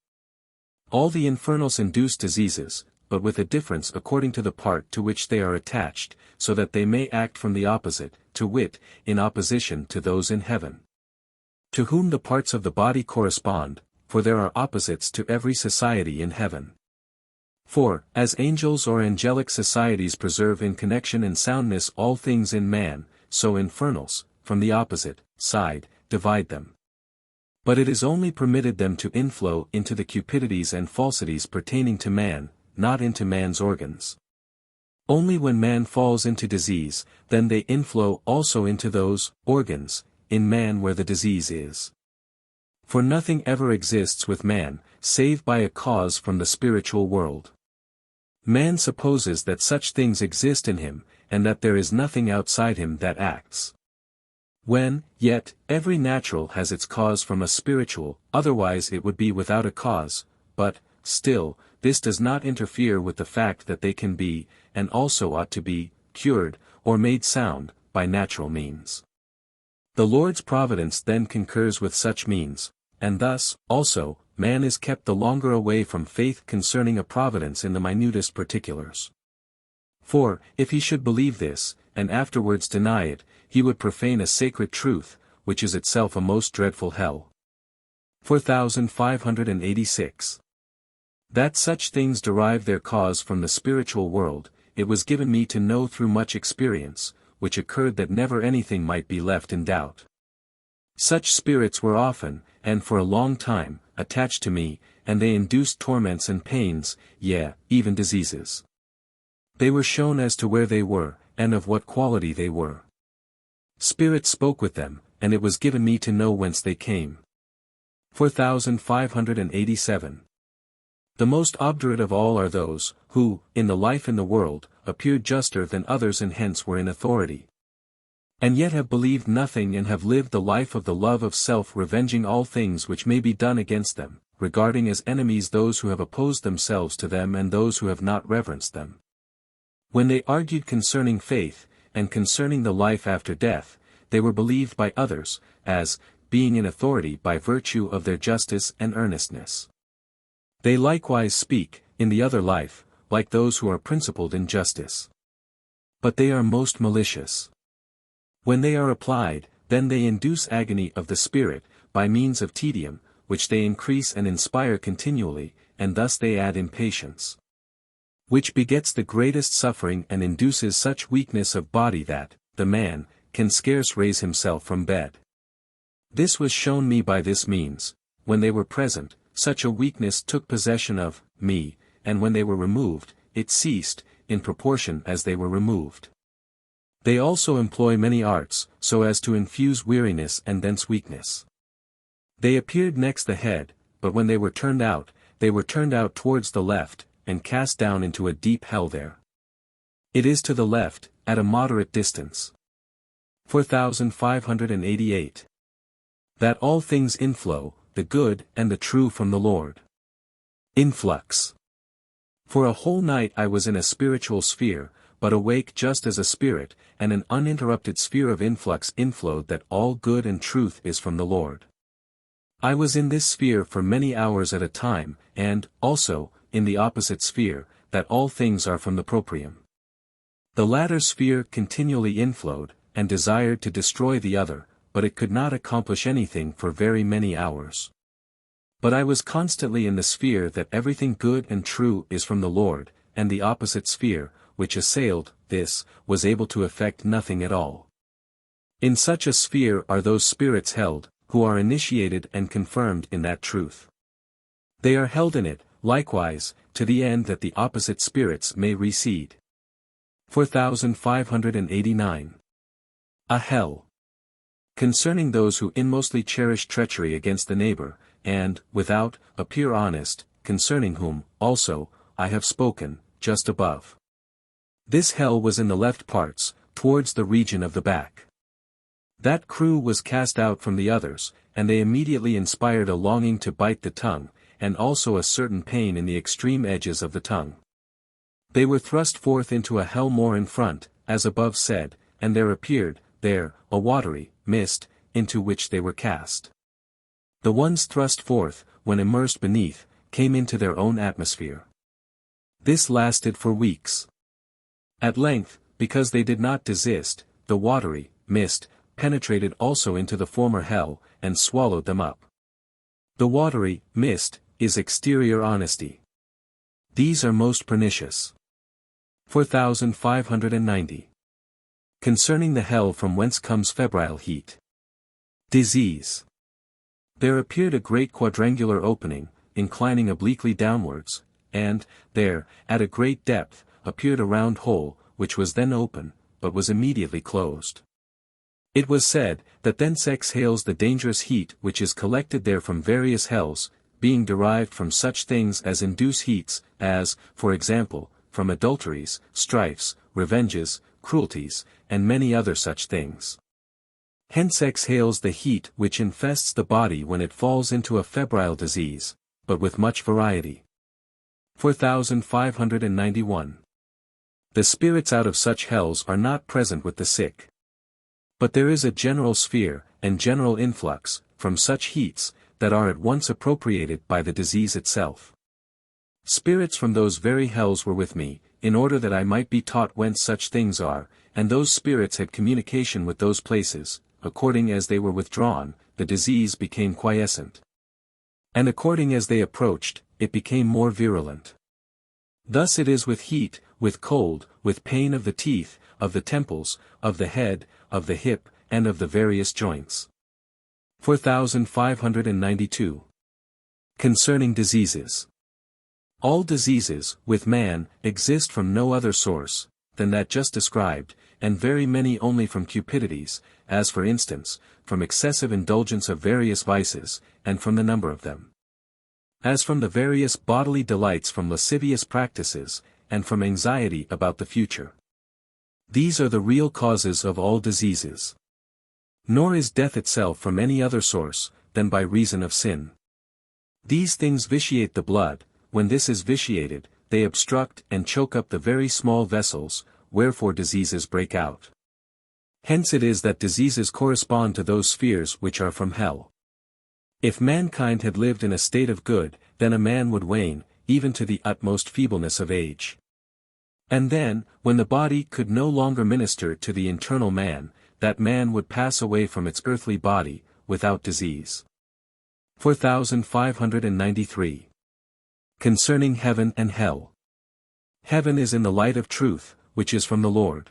All the infernals induce diseases, but with a difference according to the part to which they are attached, so that they may act from the opposite, to wit, in opposition to those in heaven. To whom the parts of the body correspond, for there are opposites to every society in heaven. For, as angels or angelic societies preserve in connection and soundness all things in man, so infernals, from the opposite side, divide them. But it is only permitted them to inflow into the cupidities and falsities pertaining to man, not into man's organs. Only when man falls into disease, then they inflow also into those organs, in man where the disease is. For nothing ever exists with man, save by a cause from the spiritual world. Man supposes that such things exist in him, and that there is nothing outside him that acts. When, yet, every natural has its cause from a spiritual, otherwise it would be without a cause, but, still, this does not interfere with the fact that they can be, and also ought to be, cured, or made sound, by natural means. The Lord's providence then concurs with such means, and thus, also, man is kept the longer away from faith concerning a providence in the minutest particulars. For, if he should believe this, and afterwards deny it, he would profane a sacred truth, which is itself a most dreadful hell. 4586. That such things derive their cause from the spiritual world, it was given me to know through much experience, which occurred that never anything might be left in doubt. Such spirits were often, and for a long time, attached to me, and they induced torments and pains, yea, even diseases. They were shown as to where they were, and of what quality they were. Spirits spoke with them, and it was given me to know whence they came. 4587. The most obdurate of all are those, who, in the life in the world, appeared juster than others and hence were in authority. And yet have believed nothing and have lived the life of the love of self, revenging all things which may be done against them, regarding as enemies those who have opposed themselves to them and those who have not reverenced them. When they argued concerning faith, and concerning the life after death, they were believed by others, as, being in authority by virtue of their justice and earnestness. They likewise speak, in the other life, like those who are principled in justice. But they are most malicious. When they are applied, then they induce agony of the spirit, by means of tedium, which they increase and inspire continually, and thus they add impatience. Which begets the greatest suffering and induces such weakness of body that, the man, can scarce raise himself from bed. This was shown me by this means: when they were present, such a weakness took possession of me, and when they were removed, it ceased, in proportion as they were removed. They also employ many arts, so as to infuse weariness and thence weakness. They appeared next the head, but when they were turned out towards the left, and cast down into a deep hell there. It is to the left, at a moderate distance. 4588. That all things inflow, the good and the true from the Lord. Influx. For a whole night I was in a spiritual sphere, but awake just as a spirit, and an uninterrupted sphere of influx inflowed that all good and truth is from the Lord. I was in this sphere for many hours at a time, and, also, in the opposite sphere, that all things are from the proprium. The latter sphere continually inflowed, and desired to destroy the other, but it could not accomplish anything for very many hours. But I was constantly in the sphere that everything good and true is from the Lord, and the opposite sphere, which assailed this, was able to effect nothing at all. In such a sphere are those spirits held, who are initiated and confirmed in that truth. They are held in it, likewise, to the end that the opposite spirits may recede. 4589. A hell. Concerning those who inmostly cherish treachery against the neighbor, and, without, appear honest, concerning whom, also, I have spoken, just above. This hell was in the left parts, towards the region of the back. That crew was cast out from the others, and they immediately inspired a longing to bite the tongue, and also a certain pain in the extreme edges of the tongue. They were thrust forth into a hell more in front, as above said, and there appeared, there, a watery mist, into which they were cast. The ones thrust forth, when immersed beneath, came into their own atmosphere. This lasted for weeks. At length, because they did not desist, the watery mist penetrated also into the former hell, and swallowed them up. The watery mist is exterior honesty. These are most pernicious. 4590. Concerning the hell from whence comes febrile heat. Disease. There appeared a great quadrangular opening, inclining obliquely downwards, and, there, at a great depth, appeared a round hole, which was then open, but was immediately closed. It was said, that thence exhales the dangerous heat which is collected there from various hells, being derived from such things as induce heats, as, for example, from adulteries, strifes, revenges, cruelties, and many other such things. Hence exhales the heat which infests the body when it falls into a febrile disease, but with much variety. 4591. The spirits out of such hells are not present with the sick. But there is a general sphere, and general influx, from such heats, that are at once appropriated by the disease itself. Spirits from those very hells were with me, in order that I might be taught whence such things are, and those spirits had communication with those places, according as they were withdrawn, the disease became quiescent. And according as they approached, it became more virulent. Thus it is with heat, with cold, with pain of the teeth, of the temples, of the head, of the hip, and of the various joints. 4592. Concerning diseases. All diseases, with man, exist from no other source, than that just described, and very many only from cupidities, as for instance, from excessive indulgence of various vices, and from the number of them. As from the various bodily delights from lascivious practices, and from anxiety about the future. These are the real causes of all diseases. Nor is death itself from any other source, than by reason of sin. These things vitiate the blood, when this is vitiated, they obstruct and choke up the very small vessels, wherefore diseases break out. Hence it is that diseases correspond to those spheres which are from hell. If mankind had lived in a state of good, then a man would wane, even to the utmost feebleness of age. And then, when the body could no longer minister to the internal man, that man would pass away from its earthly body, without disease. 4593. Concerning heaven and hell. Heaven is in the light of truth, which is from the Lord.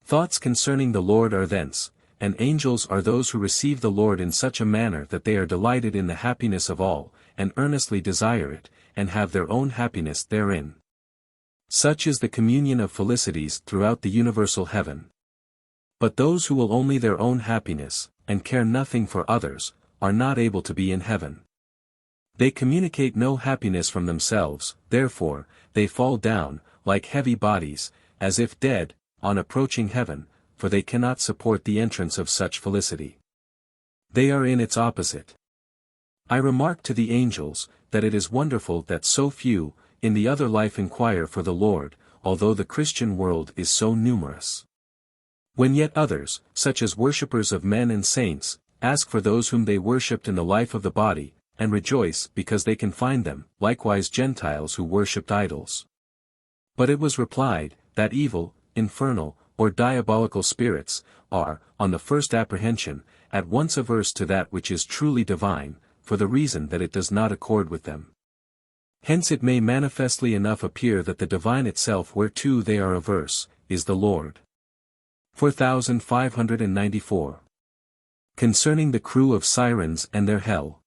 Thoughts concerning the Lord are thence, and angels are those who receive the Lord in such a manner that they are delighted in the happiness of all, and earnestly desire it, and have their own happiness therein. Such is the communion of felicities throughout the universal heaven. But those who will only their own happiness, and care nothing for others, are not able to be in heaven. They communicate no happiness from themselves, therefore, they fall down, like heavy bodies, as if dead, on approaching heaven, for they cannot support the entrance of such felicity. They are in its opposite. I remark to the angels, that it is wonderful that so few, in the other life inquire for the Lord, although the Christian world is so numerous. When yet others, such as worshippers of men and saints, ask for those whom they worshipped in the life of the body, and rejoice because they can find them, likewise Gentiles who worshipped idols. But it was replied, that evil, infernal, or diabolical spirits, are, on the first apprehension, at once averse to that which is truly divine, for the reason that it does not accord with them. Hence it may manifestly enough appear that the divine itself whereto they are averse, is the Lord. 4594. Concerning the crew of sirens and their hell.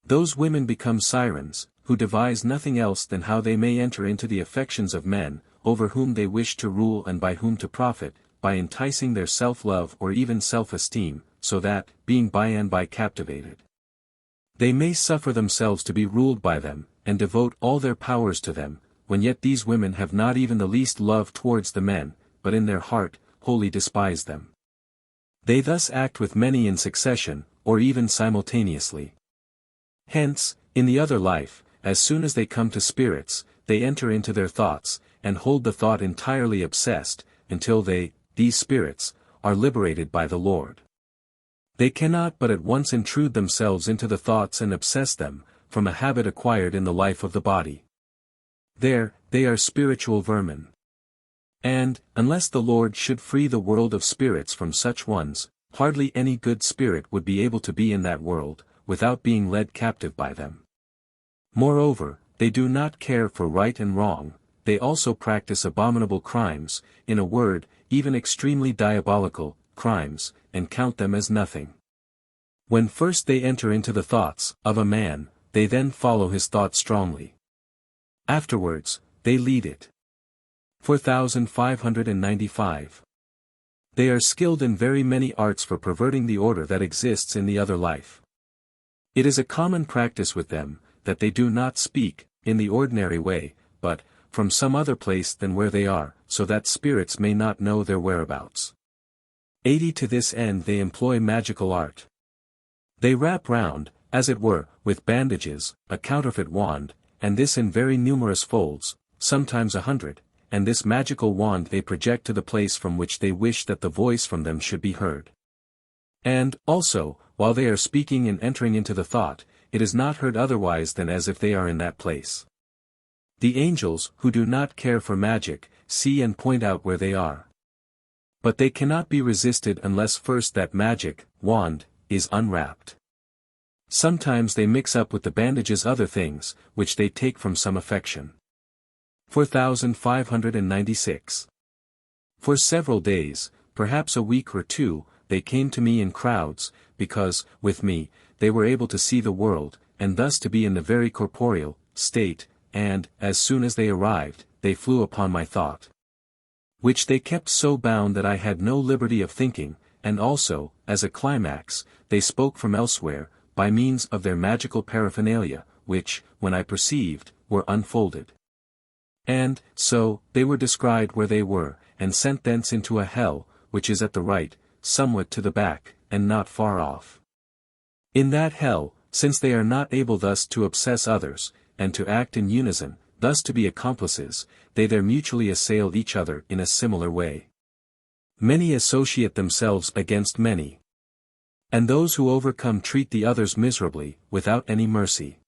Those women become sirens, who devise nothing else than how they may enter into the affections of men, over whom they wish to rule and by whom to profit, by enticing their self-love or even self-esteem, so that, being by and by captivated, they may suffer themselves to be ruled by them, and devote all their powers to them, when yet these women have not even the least love towards the men, but in their heart, wholly despise them. They thus act with many in succession, or even simultaneously. Hence, in the other life, as soon as they come to spirits, they enter into their thoughts, and hold the thought entirely obsessed, until they, these spirits, are liberated by the Lord. They cannot but at once intrude themselves into the thoughts and obsess them, from a habit acquired in the life of the body. There, they are spiritual vermin. And, unless the Lord should free the world of spirits from such ones, hardly any good spirit would be able to be in that world, without being led captive by them. Moreover, they do not care for right and wrong, they also practice abominable crimes, in a word, even extremely diabolical crimes, and count them as nothing. When first they enter into the thoughts of a man, they then follow his thought strongly. Afterwards, they lead it. 4595. They are skilled in very many arts for perverting the order that exists in the other life. It is a common practice with them, that they do not speak, in the ordinary way, but, from some other place than where they are, so that spirits may not know their whereabouts. 80. To this end they employ magical art. They wrap round, as it were, with bandages, a counterfeit wand, and this in very numerous folds, sometimes 100, and this magical wand they project to the place from which they wish that the voice from them should be heard. And, also, while they are speaking and entering into the thought, it is not heard otherwise than as if they are in that place. The angels, who do not care for magic, see and point out where they are. But they cannot be resisted unless first that magic wand is unwrapped. Sometimes they mix up with the bandages other things, which they take from some affection. 4596. For several days, perhaps a week or two, they came to me in crowds, because, with me, they were able to see the world, and thus to be in the very corporeal state, and, as soon as they arrived, they flew upon my thought. Which they kept so bound that I had no liberty of thinking, and also, as a climax, they spoke from elsewhere, by means of their magical paraphernalia, which, when I perceived, were unfolded. And, so, they were descried where they were, and sent thence into a hell, which is at the right, somewhat to the back, and not far off. In that hell, since they are not able thus to obsess others, and to act in unison, thus to be accomplices, they there mutually assail each other in a similar way. Many associate themselves against many. And those who overcome treat the others miserably, without any mercy.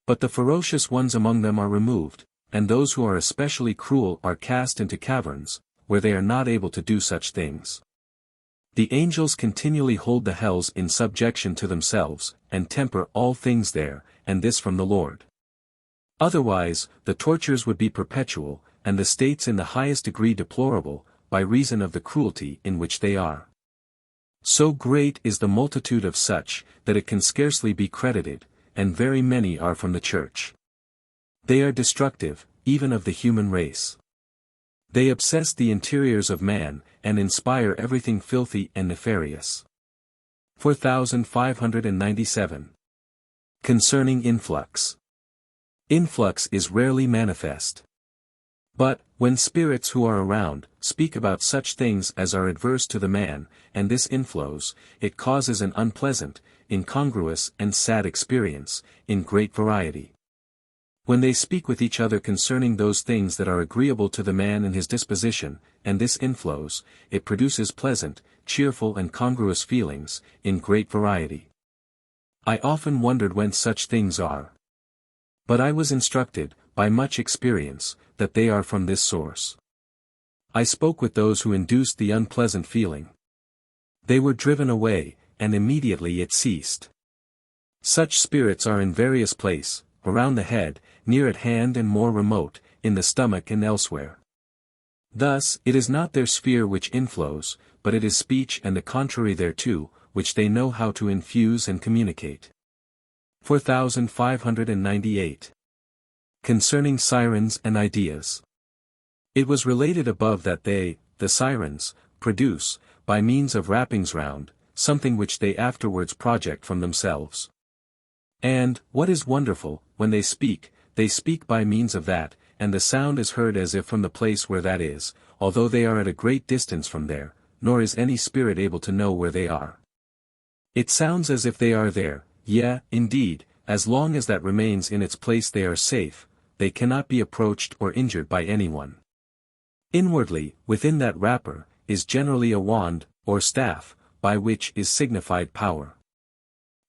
But the ferocious ones among them are removed, and those who are especially cruel are cast into caverns, where they are not able to do such things. The angels continually hold the hells in subjection to themselves, and temper all things there, and this from the Lord. Otherwise, the tortures would be perpetual, and the states in the highest degree deplorable, by reason of the cruelty in which they are. So great is the multitude of such, that it can scarcely be credited, and very many are from the church. They are destructive, even of the human race. They obsess the interiors of man, and inspire everything filthy and nefarious. 4597. Concerning influx. Influx is rarely manifest. But, when spirits who are around, speak about such things as are adverse to the man, and this inflows, it causes an unpleasant, incongruous and sad experience, in great variety. When they speak with each other concerning those things that are agreeable to the man in his disposition, and this inflows, it produces pleasant, cheerful and congruous feelings, in great variety. I often wondered whence such things are. But I was instructed, by much experience, that they are from this source. I spoke with those who induced the unpleasant feeling. They were driven away, and immediately it ceased. Such spirits are in various places, around the head, near at hand and more remote, in the stomach and elsewhere. Thus, it is not their sphere which inflows, but it is speech and the contrary thereto, which they know how to infuse and communicate. 4598. Concerning sirens and ideas. It was related above that they, the sirens, produce, by means of wrappings round, something which they afterwards project from themselves. And, what is wonderful, when they speak by means of that, and the sound is heard as if from the place where that is, although they are at a great distance from there, nor is any spirit able to know where they are. It sounds as if they are there, yea, indeed, as long as that remains in its place they are safe, they cannot be approached or injured by anyone. Inwardly, within that wrapper, is generally a wand, or staff, by which is signified power.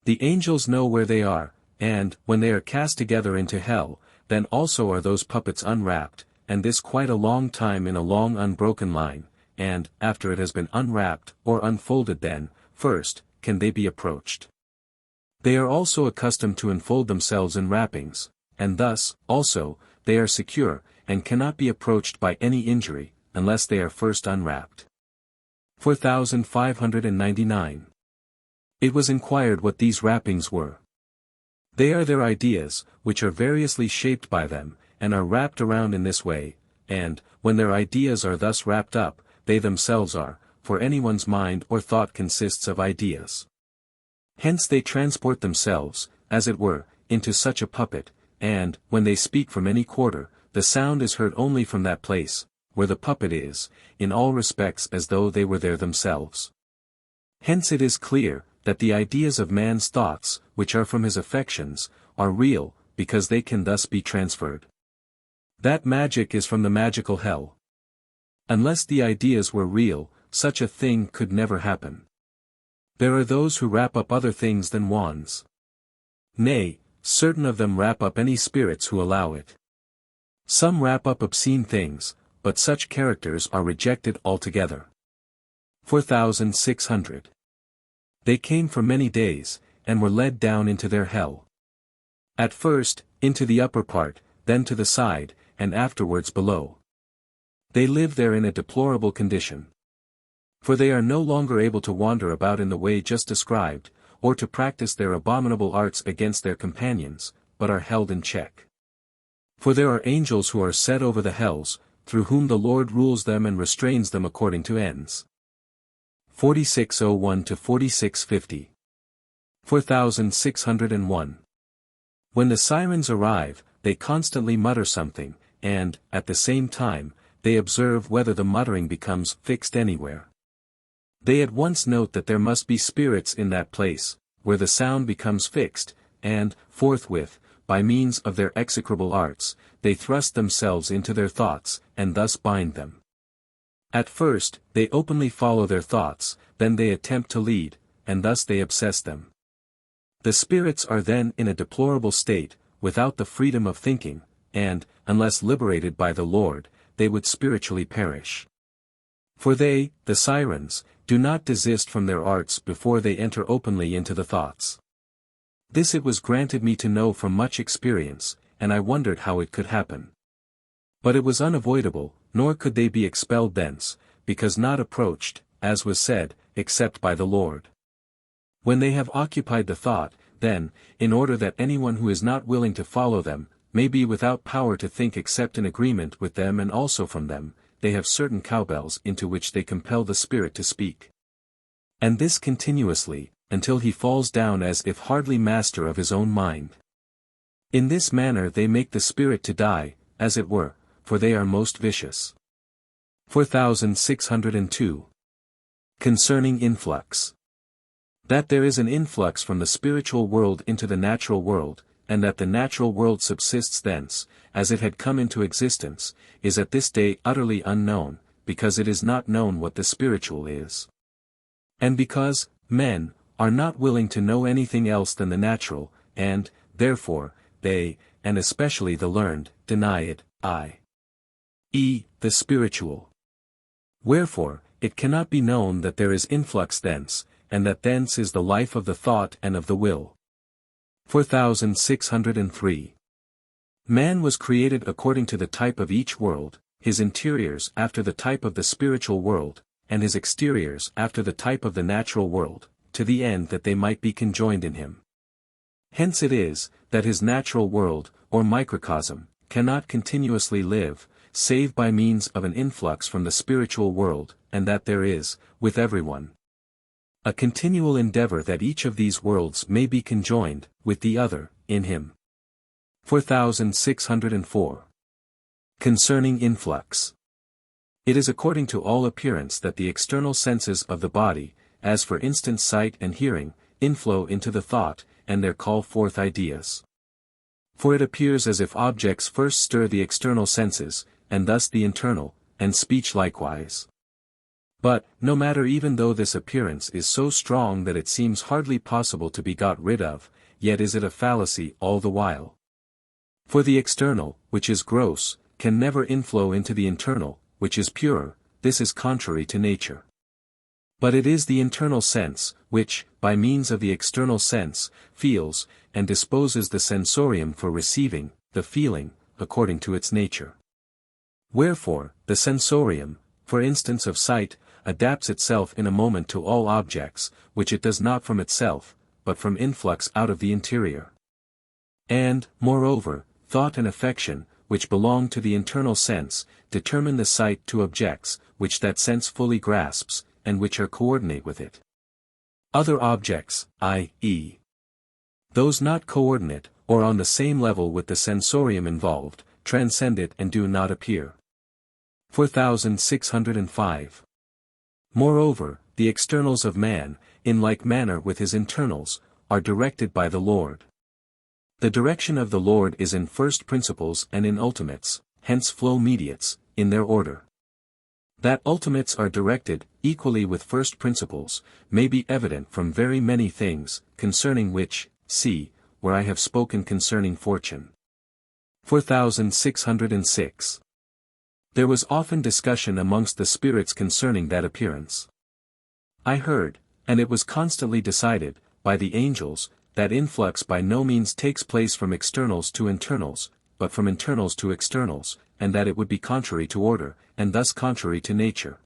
The angels know where they are, and, when they are cast together into hell, then also are those puppets unwrapped, and this quite a long time in a long unbroken line, and, after it has been unwrapped or unfolded then, first, can they be approached. They are also accustomed to enfold themselves in wrappings, and thus, also, they are secure, and cannot be approached by any injury, unless they are first unwrapped. 4599. It was inquired what these wrappings were. They are their ideas, which are variously shaped by them, and are wrapped around in this way, and, when their ideas are thus wrapped up, they themselves are, for anyone's mind or thought consists of ideas. Hence they transport themselves, as it were, into such a puppet, and, when they speak from any quarter, the sound is heard only from that place, where the puppet is, in all respects as though they were there themselves. Hence it is clear, that the ideas of man's thoughts, which are from his affections, are real, because they can thus be transferred. That magic is from the magical hell. Unless the ideas were real, such a thing could never happen. There are those who wrap up other things than wands. Nay, certain of them wrap up any spirits who allow it. Some wrap up obscene things, but such characters are rejected altogether. 4600. They came for many days, and were led down into their hell. At first, into the upper part, then to the side, and afterwards below. They live there in a deplorable condition. For they are no longer able to wander about in the way just described, or to practice their abominable arts against their companions, but are held in check. For there are angels who are set over the hells, through whom the Lord rules them and restrains them according to ends. 4601 to 4650. 4601. When the sirens arrive, they constantly mutter something, and, at the same time, they observe whether the muttering becomes fixed anywhere. They at once note that there must be spirits in that place, where the sound becomes fixed, and, forthwith, by means of their execrable arts, they thrust themselves into their thoughts, and thus bind them. At first, they openly follow their thoughts, then they attempt to lead, and thus they obsess them. The spirits are then in a deplorable state, without the freedom of thinking, and, unless liberated by the Lord, they would spiritually perish. For they, the sirens, do not desist from their arts before they enter openly into the thoughts. This it was granted me to know from much experience, and I wondered how it could happen. But it was unavoidable, nor could they be expelled thence, because not approached, as was said, except by the Lord. When they have occupied the thought, then, in order that anyone who is not willing to follow them, may be without power to think except in agreement with them and also from them, they have certain cowbells into which they compel the spirit to speak. And this continuously, until he falls down as if hardly master of his own mind. In this manner they make the spirit to die, as it were, for they are most vicious. 4602. Concerning influx. That there is an influx from the spiritual world into the natural world, and that the natural world subsists thence, as it had come into existence, is at this day utterly unknown, because it is not known what the spiritual is. And because, men, are not willing to know anything else than the natural, and, therefore, they, and especially the learned, deny it, i.e., the spiritual. Wherefore, it cannot be known that there is influx thence, and that thence is the life of the thought and of the will. 4603. Man was created according to the type of each world, his interiors after the type of the spiritual world, and his exteriors after the type of the natural world, to the end that they might be conjoined in him. Hence it is, that his natural world, or microcosm, cannot continuously live, save by means of an influx from the spiritual world, and that there is, with everyone, a continual endeavor that each of these worlds may be conjoined, with the other, in him. 4604. Concerning influx. It is according to all appearance that the external senses of the body, as for instance sight and hearing, inflow into the thought, and there call forth ideas. For it appears as if objects first stir the external senses, and thus the internal, and speech likewise. But, no matter even though this appearance is so strong that it seems hardly possible to be got rid of, yet is it a fallacy all the while. For the external, which is gross, can never inflow into the internal, which is pure. This is contrary to nature. But it is the internal sense, which, by means of the external sense, feels, and disposes the sensorium for receiving, the feeling, according to its nature. Wherefore, the sensorium, for instance of sight, adapts itself in a moment to all objects, which it does not from itself, but from influx out of the interior. And, moreover, thought and affection, which belong to the internal sense, determine the sight to objects, which that sense fully grasps, and which are coordinate with it. Other objects, i.e., those not coordinate, or on the same level with the sensorium involved, transcend it and do not appear. 4605. Moreover, the externals of man, in like manner with his internals, are directed by the Lord. The direction of the Lord is in first principles and in ultimates, hence flow mediates, in their order. That ultimates are directed, equally with first principles, may be evident from very many things, concerning which, see, where I have spoken concerning fortune. 4606. There was often discussion amongst the spirits concerning that appearance. I heard, and it was constantly decided, by the angels, that influx by no means takes place from externals to internals, but from internals to externals, and that it would be contrary to order, and thus contrary to nature.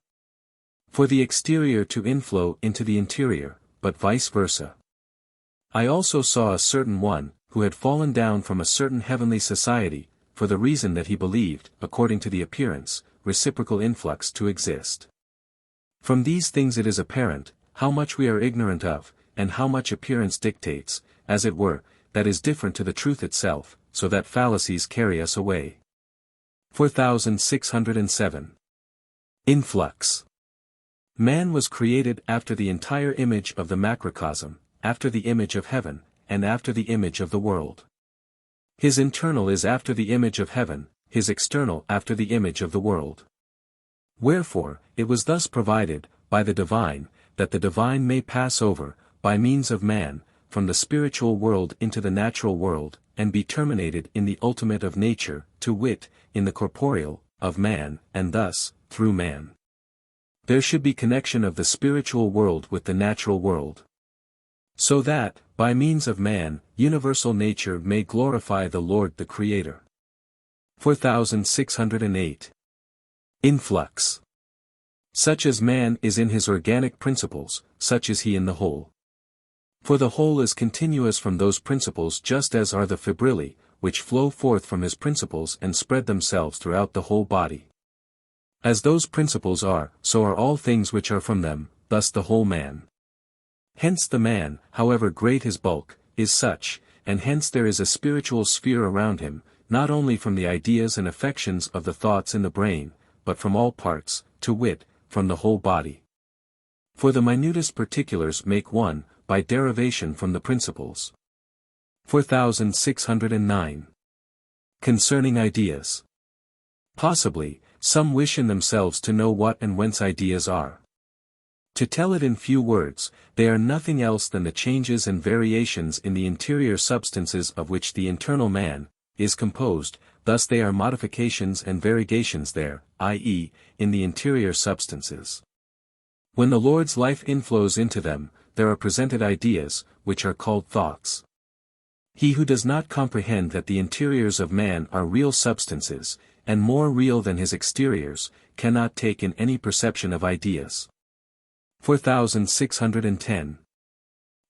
For the exterior to inflow into the interior, but vice versa. I also saw a certain one, who had fallen down from a certain heavenly society, for the reason that he believed, according to the appearance, reciprocal influx to exist. From these things it is apparent, how much we are ignorant of, and how much appearance dictates, as it were, that is different to the truth itself, so that fallacies carry us away. 4607. Influx. Man was created after the entire image of the macrocosm, after the image of heaven, and after the image of the world. His internal is after the image of heaven, his external after the image of the world. Wherefore, it was thus provided, by the divine, that the divine may pass over, by means of man, from the spiritual world into the natural world, and be terminated in the ultimate of nature, to wit, in the corporeal, of man, and thus, through man, there should be connection of the spiritual world with the natural world. So that, by means of man, universal nature may glorify the Lord the Creator. 4608. Influx. Such as man is in his organic principles, such is he in the whole. For the whole is continuous from those principles just as are the fibrillae, which flow forth from his principles and spread themselves throughout the whole body. As those principles are, so are all things which are from them, thus the whole man. Hence the man, however great his bulk, is such, and hence there is a spiritual sphere around him, not only from the ideas and affections of the thoughts in the brain, but from all parts, to wit, from the whole body. For the minutest particulars make one, by derivation from the principles. 4609. Concerning ideas. Possibly, some wish in themselves to know what and whence ideas are. To tell it in few words, they are nothing else than the changes and variations in the interior substances of which the internal man is composed, thus they are modifications and variegations there, i.e., in the interior substances. When the Lord's life inflows into them, there are presented ideas, which are called thoughts. He who does not comprehend that the interiors of man are real substances, and more real than his exteriors, cannot take in any perception of ideas. 4610.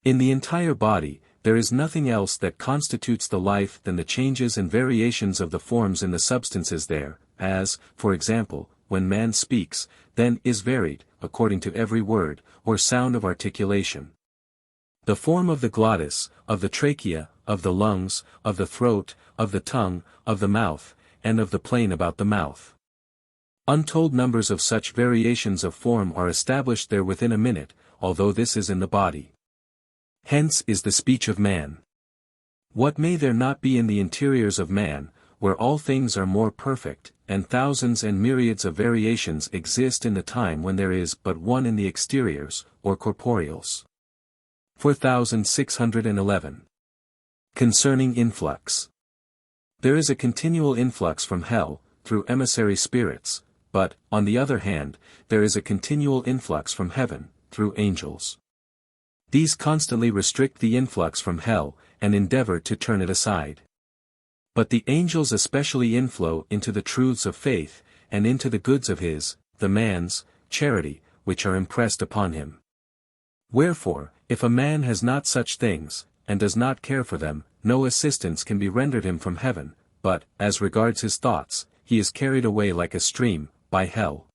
In the entire body, there is nothing else that constitutes the life than the changes and variations of the forms in the substances there, as, for example, when man speaks, then is varied, according to every word, or sound of articulation. The form of the glottis, of the trachea, of the lungs, of the throat, of the tongue, of the mouth, and of the plain about the mouth. Untold numbers of such variations of form are established there within a minute, although this is in the body. Hence is the speech of man. What may there not be in the interiors of man, where all things are more perfect, and thousands and myriads of variations exist in the time when there is but one in the exteriors, or corporeals. 4611. Concerning influx. There is a continual influx from hell, through emissary spirits, but, on the other hand, there is a continual influx from heaven, through angels. These constantly restrict the influx from hell, and endeavor to turn it aside. But the angels especially inflow into the truths of faith, and into the goods of his, the man's, charity, which are impressed upon him. Wherefore, if a man has not such things, and does not care for them, no assistance can be rendered him from heaven, but, as regards his thoughts, he is carried away like a stream, by hell.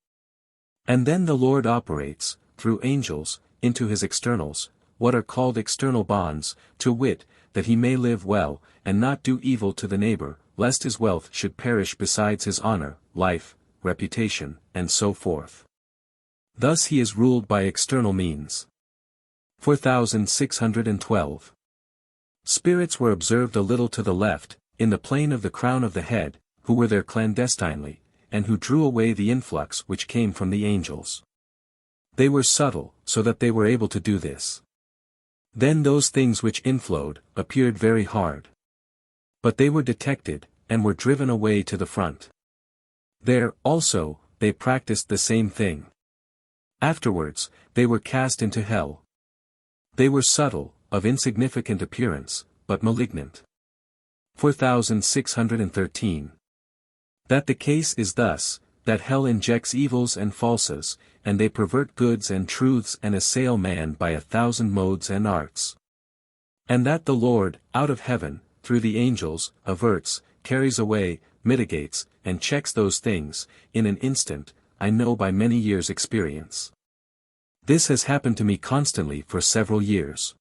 And then the Lord operates, through angels, into his externals, what are called external bonds, to wit, that he may live well, and not do evil to the neighbor, lest his wealth should perish besides his honor, life, reputation, and so forth. Thus he is ruled by external means. 4612. Spirits were observed a little to the left, in the plane of the crown of the head, who were there clandestinely, and who drew away the influx which came from the angels. They were subtle, so that they were able to do this. Then those things which inflowed, appeared very hard. But they were detected, and were driven away to the front. There, also, they practiced the same thing. Afterwards, they were cast into hell. They were subtle, of insignificant appearance, but malignant. 4613. That the case is thus, that hell injects evils and falses, and they pervert goods and truths and assail man by 1,000 modes and arts. And that the Lord, out of heaven, through the angels, averts, carries away, mitigates, and checks those things, in an instant, I know by many years' experience. This has happened to me constantly for several years.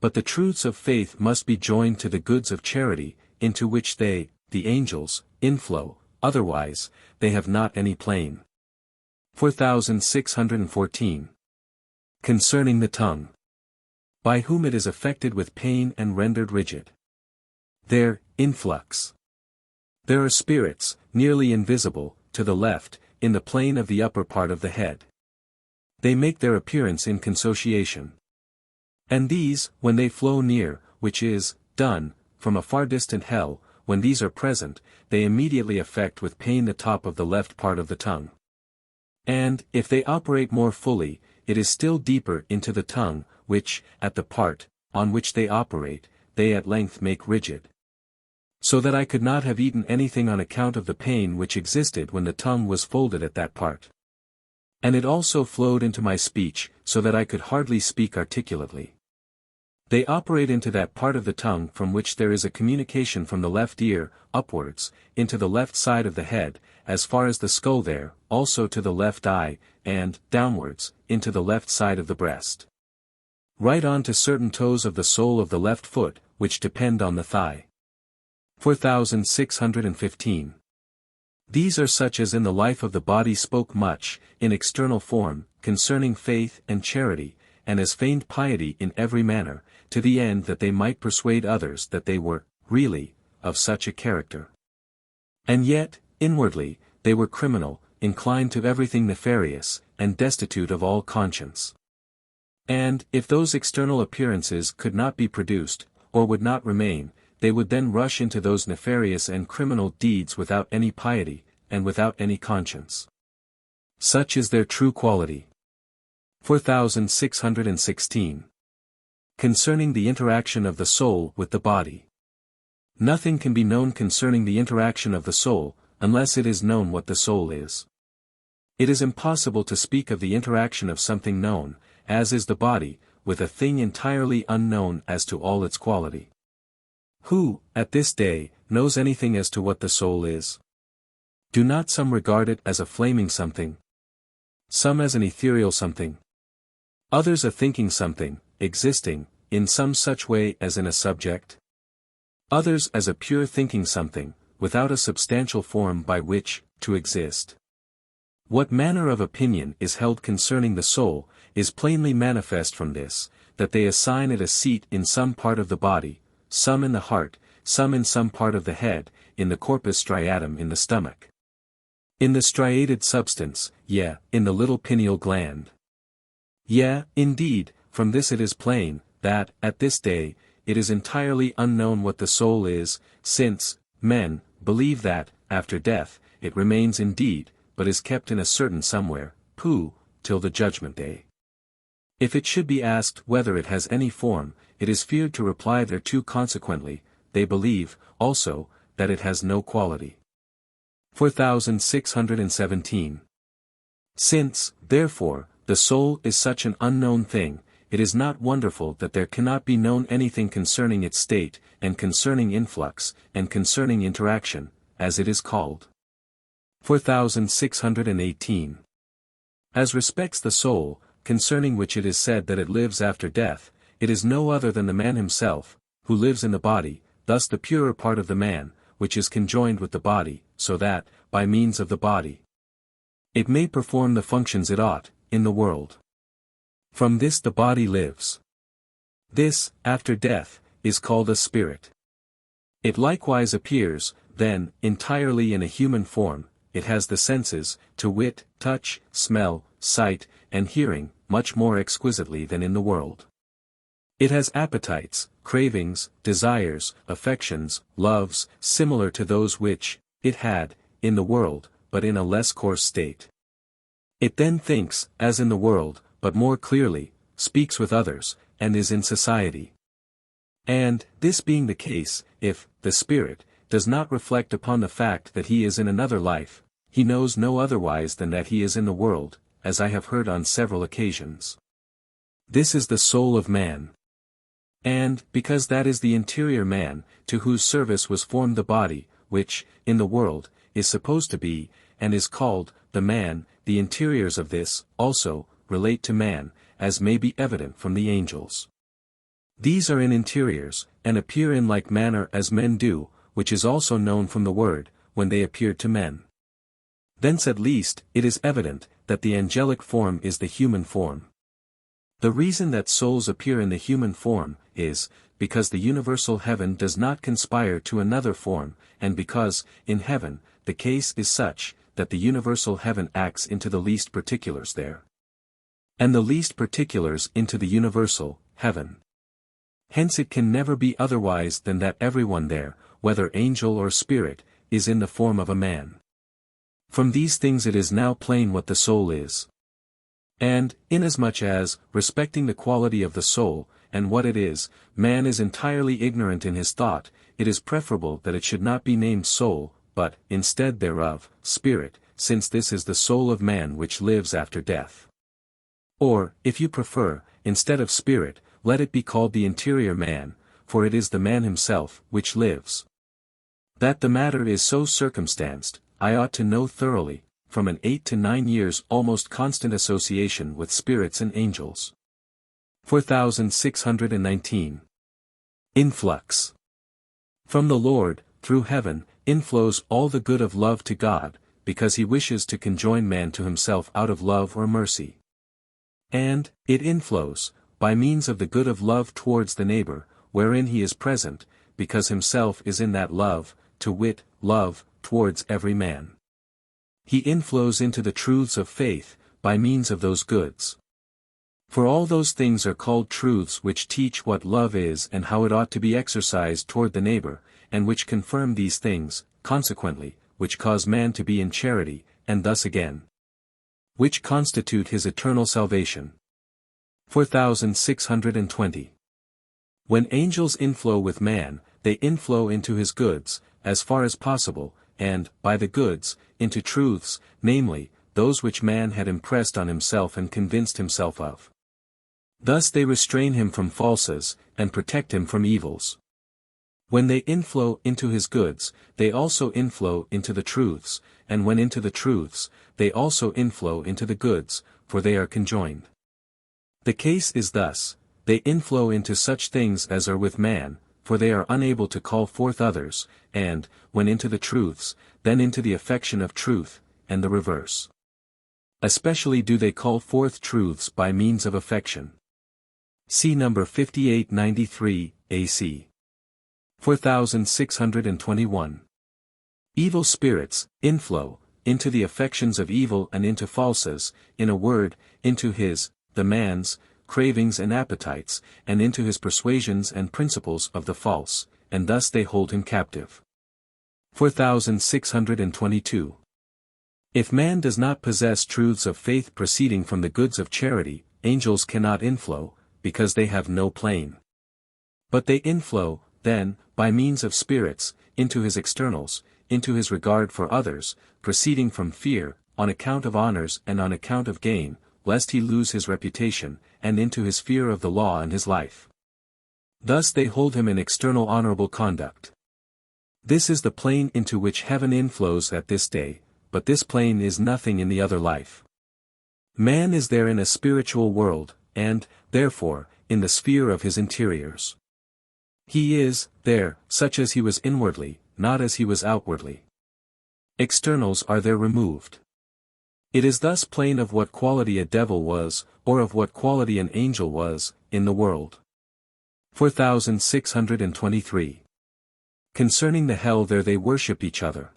But the truths of faith must be joined to the goods of charity, into which they, the angels, inflow, otherwise, they have not any plane. 4614. Concerning the tongue. By whom it is affected with pain and rendered rigid. Their influx. There are spirits, nearly invisible, to the left, in the plane of the upper part of the head. They make their appearance in consociation. And these, when they flow near, which is, done, from a far distant hell, when these are present, they immediately affect with pain the top of the left part of the tongue. And, if they operate more fully, it is still deeper into the tongue, which, at the part, on which they operate, they at length make rigid. So that I could not have eaten anything on account of the pain which existed when the tongue was folded at that part. And it also flowed into my speech, so that I could hardly speak articulately. They operate into that part of the tongue from which there is a communication from the left ear, upwards, into the left side of the head, as far as the skull there, also to the left eye, and, downwards, into the left side of the breast. Right on to certain toes of the sole of the left foot, which depend on the thigh. 4615. These are such as in the life of the body spoke much, in external form, concerning faith and charity, and as feigned piety in every manner, to the end that they might persuade others that they were, really, of such a character. And yet, inwardly, they were criminal, inclined to everything nefarious, and destitute of all conscience. And, if those external appearances could not be produced, or would not remain, they would then rush into those nefarious and criminal deeds without any piety, and without any conscience. Such is their true quality. 4616. Concerning the interaction of the soul with the body. Nothing can be known concerning the interaction of the soul, unless it is known what the soul is. It is impossible to speak of the interaction of something known, as is the body, with a thing entirely unknown as to all its quality. Who, at this day, knows anything as to what the soul is? Do not some regard it as a flaming something? Some as an ethereal something? Others a thinking something, existing, in some such way as in a subject? Others as a pure thinking something, without a substantial form by which, to exist. What manner of opinion is held concerning the soul, is plainly manifest from this, that they assign it a seat in some part of the body, some in the heart, some in some part of the head, in the corpus striatum in the stomach. In the striated substance, yea, in the little pineal gland. Yea, indeed, from this it is plain, that, at this day, it is entirely unknown what the soul is, since, men, believe that, after death, it remains indeed, but is kept in a certain somewhere, till the judgment day. If it should be asked whether it has any form, it is feared to reply thereto. Consequently, they believe, also, that it has no quality. 4617. Since, therefore, the soul is such an unknown thing, it is not wonderful that there cannot be known anything concerning its state, and concerning influx, and concerning interaction, as it is called. 4618. As respects the soul, concerning which it is said that it lives after death, it is no other than the man himself, who lives in the body, thus the purer part of the man, which is conjoined with the body, so that, by means of the body, it may perform the functions it ought, in the world. From this the body lives. This, after death, is called a spirit. It likewise appears, then, entirely in a human form. It has the senses, to wit, touch, smell, sight, and hearing, much more exquisitely than in the world. It has appetites, cravings, desires, affections, loves, similar to those which it had in the world, but in a less coarse state. It then thinks, as in the world, but more clearly, speaks with others, and is in society. And, this being the case, if the spirit does not reflect upon the fact that he is in another life, he knows no otherwise than that he is in the world, as I have heard on several occasions. This is the soul of man. And, because that is the interior man, to whose service was formed the body, which, in the world, is supposed to be, and is called, the man, the interiors of this, also, relate to man, as may be evident from the angels. These are in interiors, and appear in like manner as men do, which is also known from the word, when they appeared to men. Thence at least, it is evident, that the angelic form is the human form. The reason that souls appear in the human form, is, because the universal heaven does not conspire to another form, and because, in heaven, the case is such, that the universal heaven acts into the least particulars there, and the least particulars into the universal heaven. Hence it can never be otherwise than that everyone there, whether angel or spirit, is in the form of a man. From these things it is now plain what the soul is. And, inasmuch as, respecting the quality of the soul, and what it is, man is entirely ignorant in his thought, it is preferable that it should not be named soul, but, instead thereof, spirit, since this is the soul of man which lives after death. Or, if you prefer, instead of spirit, let it be called the interior man, for it is the man himself which lives. That the matter is so circumstanced, I ought to know thoroughly, from an 8 to 9 years almost constant association with spirits and angels. 4619. Influx. From the Lord, through heaven, inflows all the good of love to God, because he wishes to conjoin man to himself out of love or mercy. And, it inflows, by means of the good of love towards the neighbor, wherein he is present, because himself is in that love, to wit, love, towards every man. He inflows into the truths of faith, by means of those goods. For all those things are called truths which teach what love is and how it ought to be exercised toward the neighbor, and which confirm these things, consequently, which cause man to be in charity, and thus again, which constitute his eternal salvation. 4620. When angels inflow with man, they inflow into his goods, as far as possible, and, by the goods, into truths, namely, those which man had impressed on himself and convinced himself of. Thus they restrain him from falses, and protect him from evils. When they inflow into his goods, they also inflow into the truths, and when into the truths, they also inflow into the goods, for they are conjoined. The case is thus, they inflow into such things as are with man, for they are unable to call forth others, and, when into the truths, then into the affection of truth, and the reverse. Especially do they call forth truths by means of affection. See number 5893, AC. 4621. Evil spirits, inflow, into the affections of evil and into falses, in a word, into the man's, cravings and appetites, and into his persuasions and principles of the false, and thus they hold him captive. 4622. If man does not possess truths of faith proceeding from the goods of charity, angels cannot inflow, because they have no plane. But they inflow, then, by means of spirits, into his externals, into his regard for others, proceeding from fear, on account of honors and on account of gain, lest he lose his reputation, and into his fear of the law and his life. Thus they hold him in external honorable conduct. This is the plane into which heaven inflows at this day, but this plane is nothing in the other life. Man is there in a spiritual world, and, therefore, in the sphere of his interiors. He is, there, such as he was inwardly, not as he was outwardly. Externals are there removed. It is thus plain of what quality a devil was, or of what quality an angel was, in the world. 4623. Concerning the hell, there they worship each other.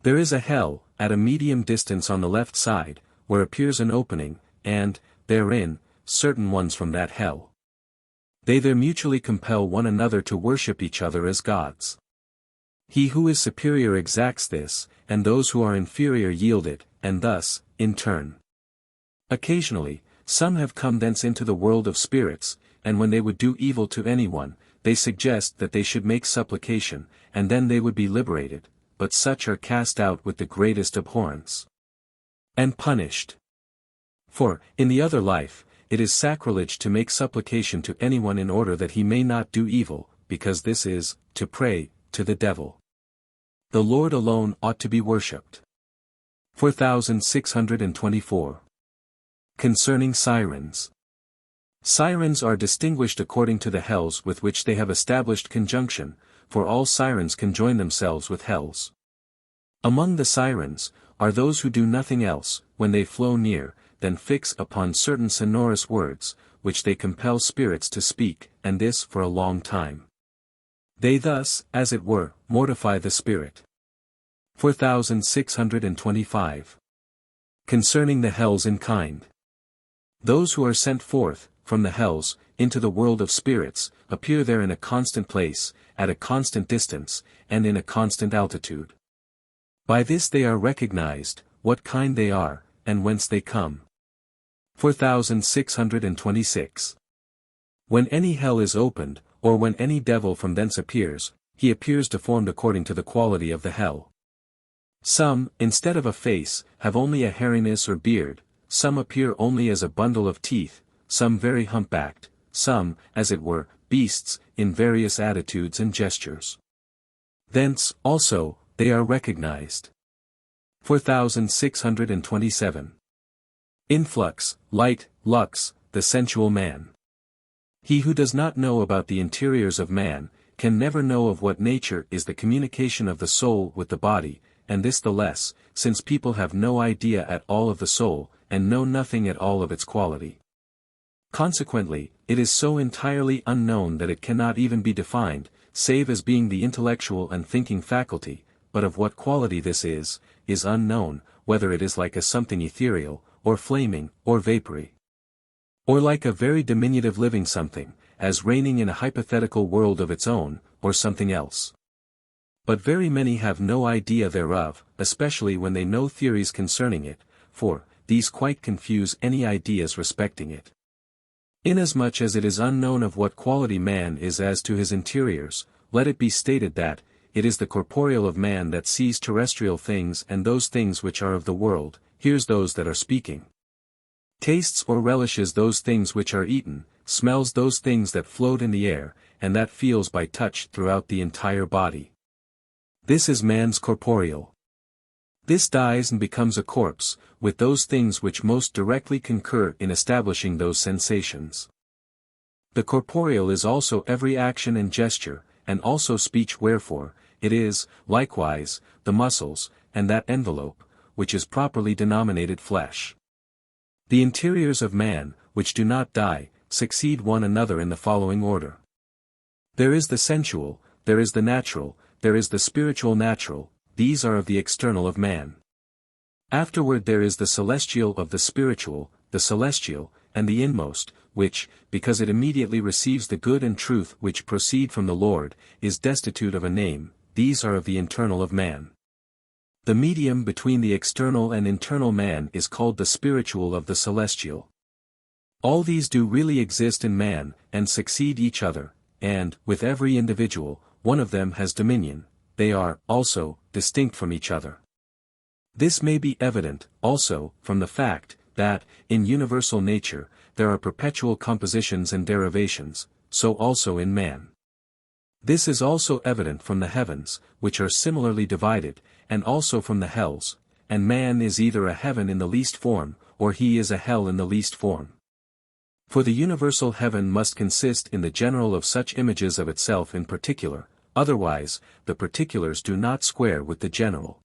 There is a hell, at a medium distance on the left side, where appears an opening, and, therein, certain ones from that hell. They there mutually compel one another to worship each other as gods. He who is superior exacts this, and those who are inferior yield it, and thus, in turn. Occasionally, some have come thence into the world of spirits, and when they would do evil to anyone, they suggest that they should make supplication, and then they would be liberated, but such are cast out with the greatest abhorrence. And punished. For, in the other life, it is sacrilege to make supplication to anyone in order that he may not do evil, because this is, to pray, to the devil. The Lord alone ought to be worshipped. 4624. Concerning sirens. Sirens are distinguished according to the hells with which they have established conjunction, for all sirens conjoin themselves with hells. Among the sirens, are those who do nothing else, when they flow near, than fix upon certain sonorous words, which they compel spirits to speak, and this for a long time. They thus, as it were, mortify the spirit. 4625. Concerning the hells in kind. Those who are sent forth, from the hells, into the world of spirits, appear there in a constant place, at a constant distance, and in a constant altitude. By this they are recognized, what kind they are, and whence they come. 4626. When any hell is opened, or when any devil from thence appears, he appears deformed according to the quality of the hell. Some, instead of a face, have only a hairiness or beard, some appear only as a bundle of teeth, some very humpbacked, some, as it were, beasts, in various attitudes and gestures. Thence, also, they are recognized. 4627. Influx, light, lux, the sensual man. He who does not know about the interiors of man, can never know of what nature is the communication of the soul with the body, and this the less, since people have no idea at all of the soul, and know nothing at all of its quality. Consequently, it is so entirely unknown that it cannot even be defined, save as being the intellectual and thinking faculty, but of what quality this is unknown, whether it is like a something ethereal, or flaming, or vapory. Or like a very diminutive living something, as reigning in a hypothetical world of its own, or something else. But very many have no idea thereof, especially when they know theories concerning it, for, these quite confuse any ideas respecting it. Inasmuch as it is unknown of what quality man is as to his interiors, let it be stated that, it is the corporeal of man that sees terrestrial things and those things which are of the world, hears those that are speaking. Tastes or relishes those things which are eaten, smells those things that float in the air, and that feels by touch throughout the entire body. This is man's corporeal. This dies and becomes a corpse, with those things which most directly concur in establishing those sensations. The corporeal is also every action and gesture, and also speech, wherefore, it is, likewise, the muscles, and that envelope, which is properly denominated flesh. The interiors of man, which do not die, succeed one another in the following order. There is the sensual, there is the natural, there is the spiritual natural, these are of the external of man. Afterward there is the celestial of the spiritual, the celestial, and the inmost, which, because it immediately receives the good and truth which proceed from the Lord, is destitute of a name, these are of the internal of man. The medium between the external and internal man is called the spiritual of the celestial. All these do really exist in man, and succeed each other, and, with every individual, one of them has dominion. They are, also, distinct from each other. This may be evident, also, from the fact, that, in universal nature, there are perpetual compositions and derivations, so also in man. This is also evident from the heavens, which are similarly divided, and also from the hells, and man is either a heaven in the least form, or he is a hell in the least form. For the universal heaven must consist in the general of such images of itself in particular, otherwise, the particulars do not square with the general.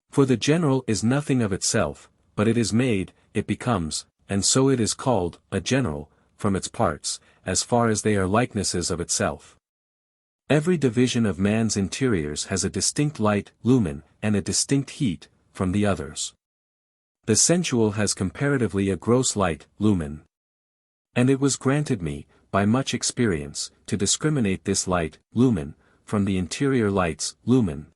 For the general is nothing of itself, but it is made, it becomes, and so it is called, a general, from its parts, as far as they are likenesses of itself. Every division of man's interiors has a distinct light, lumen, and a distinct heat, from the others. The sensual has comparatively a gross light, lumen. And it was granted me, by much experience, to discriminate this light, lumen, from the interior lights, lumen.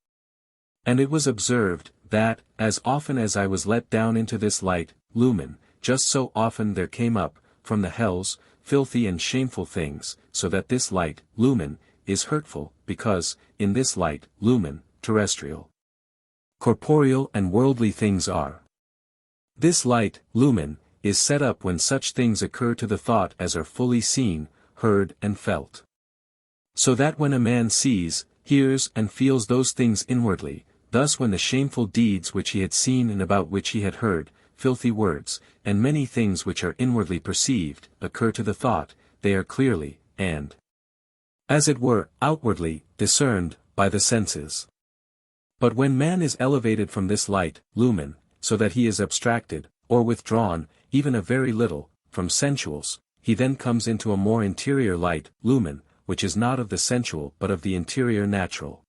And it was observed, that, as often as I was let down into this light, lumen, just so often there came up, from the hells, filthy and shameful things, so that this light, lumen, is hurtful, because, in this light, lumen, terrestrial, corporeal and worldly things are. This light, lumen, is set up when such things occur to the thought as are fully seen, heard and felt. So that when a man sees, hears and feels those things inwardly, thus when the shameful deeds which he had seen and about which he had heard, filthy words, and many things which are inwardly perceived, occur to the thought, they are clearly, and, as it were, outwardly, discerned, by the senses. But when man is elevated from this light, lumen, so that he is abstracted, or withdrawn, even a very little, from sensuals, he then comes into a more interior light, lumen, which is not of the sensual but of the interior natural.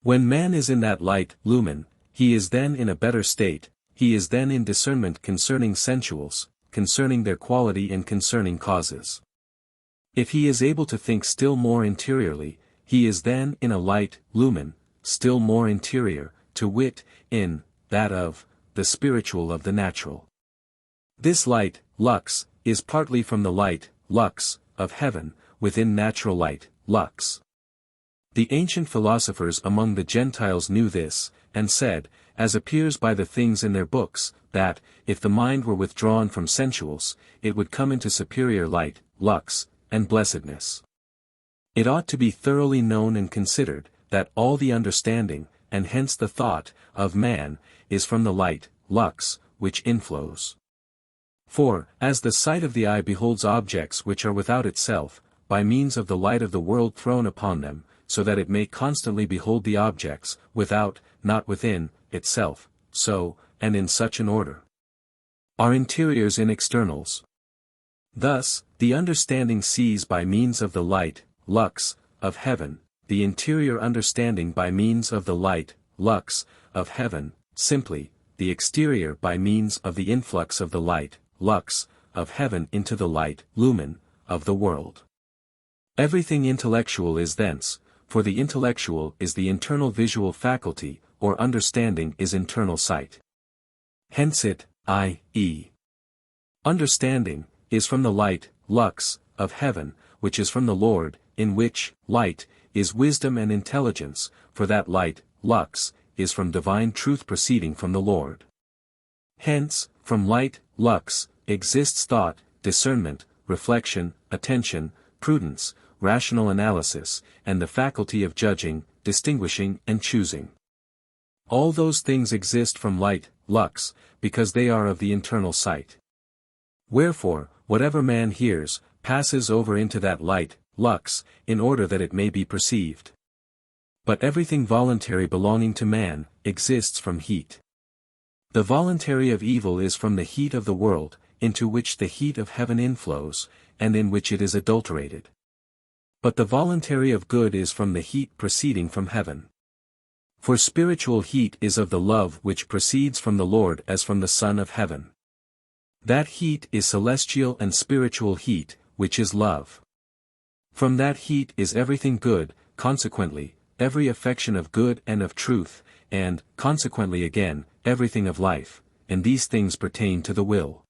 When man is in that light, lumen, he is then in a better state, he is then in discernment concerning sensuals, concerning their quality and concerning causes. If he is able to think still more interiorly, he is then in a light, lumen, still more interior, to wit, in, that of, the spiritual of the natural. This light, lux, is partly from the light, lux, of heaven, within natural light, lux. The ancient philosophers among the Gentiles knew this, and said, as appears by the things in their books, that, if the mind were withdrawn from sensuals, it would come into superior light, lux, and blessedness. It ought to be thoroughly known and considered, that all the understanding, and hence the thought, of man, is from the light, lux, which inflows. For, as the sight of the eye beholds objects which are without itself, by means of the light of the world thrown upon them, so that it may constantly behold the objects, without, not within, itself, so, and in such an order, are interiors in externals. Thus, the understanding sees by means of the light, lux, of heaven, the interior understanding by means of the light, lux, of heaven, simply, the exterior by means of the influx of the light, lux, of heaven into the light, lumen, of the world. Everything intellectual is thence, for the intellectual is the internal visual faculty, or understanding is internal sight. Hence it, i.e. understanding, is from the light, lux, of heaven, which is from the Lord, in which, light, is wisdom and intelligence, for that light, lux, is from divine truth proceeding from the Lord. Hence, from light, lux, exists thought, discernment, reflection, attention, prudence, rational analysis, and the faculty of judging, distinguishing and choosing. All those things exist from light, lux, because they are of the internal sight. Wherefore, whatever man hears, passes over into that light, lux, in order that it may be perceived. But everything voluntary belonging to man, exists from heat. The voluntary of evil is from the heat of the world, into which the heat of heaven inflows, and in which it is adulterated. But the voluntary of good is from the heat proceeding from heaven. For spiritual heat is of the love which proceeds from the Lord as from the Son of heaven. That heat is celestial and spiritual heat, which is love. From that heat is everything good, consequently, every affection of good and of truth, and, consequently again, everything of life, and these things pertain to the will.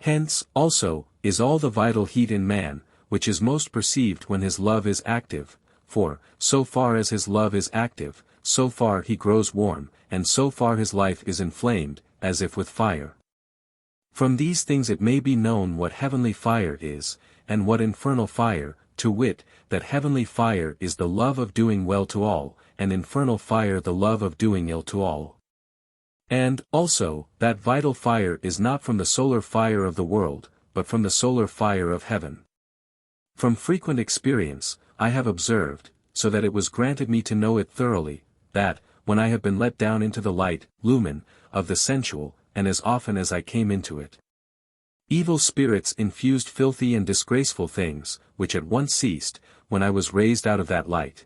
Hence, also, is all the vital heat in man, which is most perceived when his love is active, for, so far as his love is active, so far he grows warm, and so far his life is inflamed, as if with fire. From these things it may be known what heavenly fire is, and what infernal fire, to wit, that heavenly fire is the love of doing well to all, and infernal fire the love of doing ill to all. And, also, that vital fire is not from the solar fire of the world, but from the solar fire of heaven. From frequent experience, I have observed, so that it was granted me to know it thoroughly, that, when I have been let down into the light, lumen, of the sensual, and as often as I came into it, evil spirits infused filthy and disgraceful things, which at once ceased, when I was raised out of that light.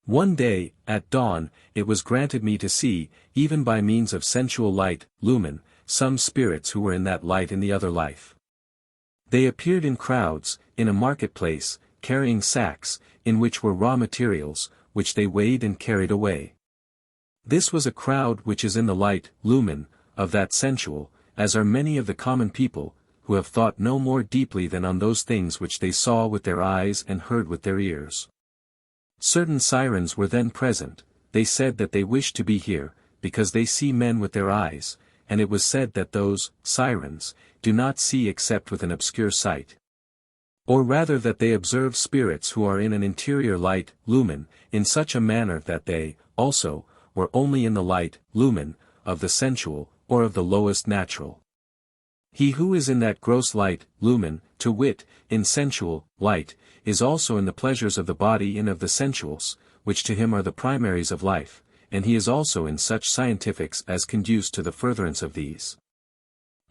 One day, at dawn, it was granted me to see, even by means of sensual light, lumen, some spirits who were in that light in the other life. They appeared in crowds, in a marketplace, carrying sacks, in which were raw materials, which they weighed and carried away. This was a crowd which is in the light, lumen, of that sensual, as are many of the common people, who have thought no more deeply than on those things which they saw with their eyes and heard with their ears. Certain sirens were then present. They said that they wished to be here, because they see men with their eyes, and it was said that those sirens do not see except with an obscure sight. Or rather that they observe spirits who are in an interior light, lumen, in such a manner that they, also, were only in the light, lumen, of the sensual, or of the lowest natural. He who is in that gross light, lumen, to wit, in sensual, light, is also in the pleasures of the body and of the sensuals, which to him are the primaries of life, and he is also in such scientifics as conduce to the furtherance of these.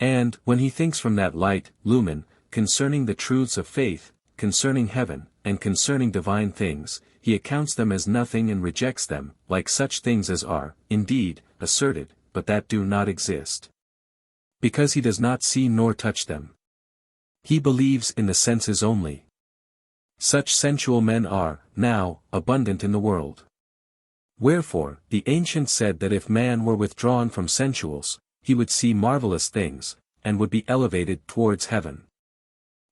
And, when he thinks from that light, lumen, concerning the truths of faith, concerning heaven, and concerning divine things, he accounts them as nothing and rejects them, like such things as are, indeed, asserted, but that do not exist. Because he does not see nor touch them. He believes in the senses only. Such sensual men are, now, abundant in the world. Wherefore, the ancients said that if man were withdrawn from sensuals, he would see marvelous things, and would be elevated towards heaven.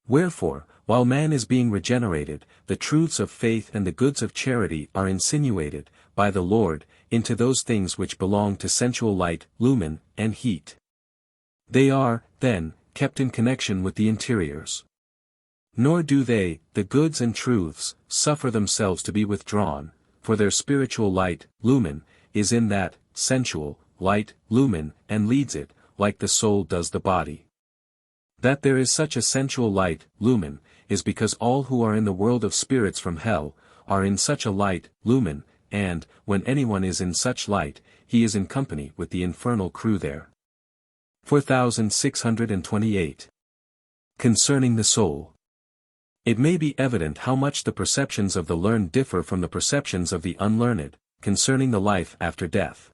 Wherefore, while man is being regenerated, the truths of faith and the goods of charity are insinuated, by the Lord, into those things which belong to sensual light, lumen, and heat. They are, then, kept in connection with the interiors. Nor do they, the goods and truths, suffer themselves to be withdrawn, for their spiritual light, lumen, is in that, sensual, light, lumen, and leads it, like the soul does the body. That there is such a sensual light, lumen, is because all who are in the world of spirits from hell, are in such a light, lumen, and, when anyone is in such light, he is in company with the infernal crew there. 4628. Concerning the soul. It may be evident how much the perceptions of the learned differ from the perceptions of the unlearned, concerning the life after death.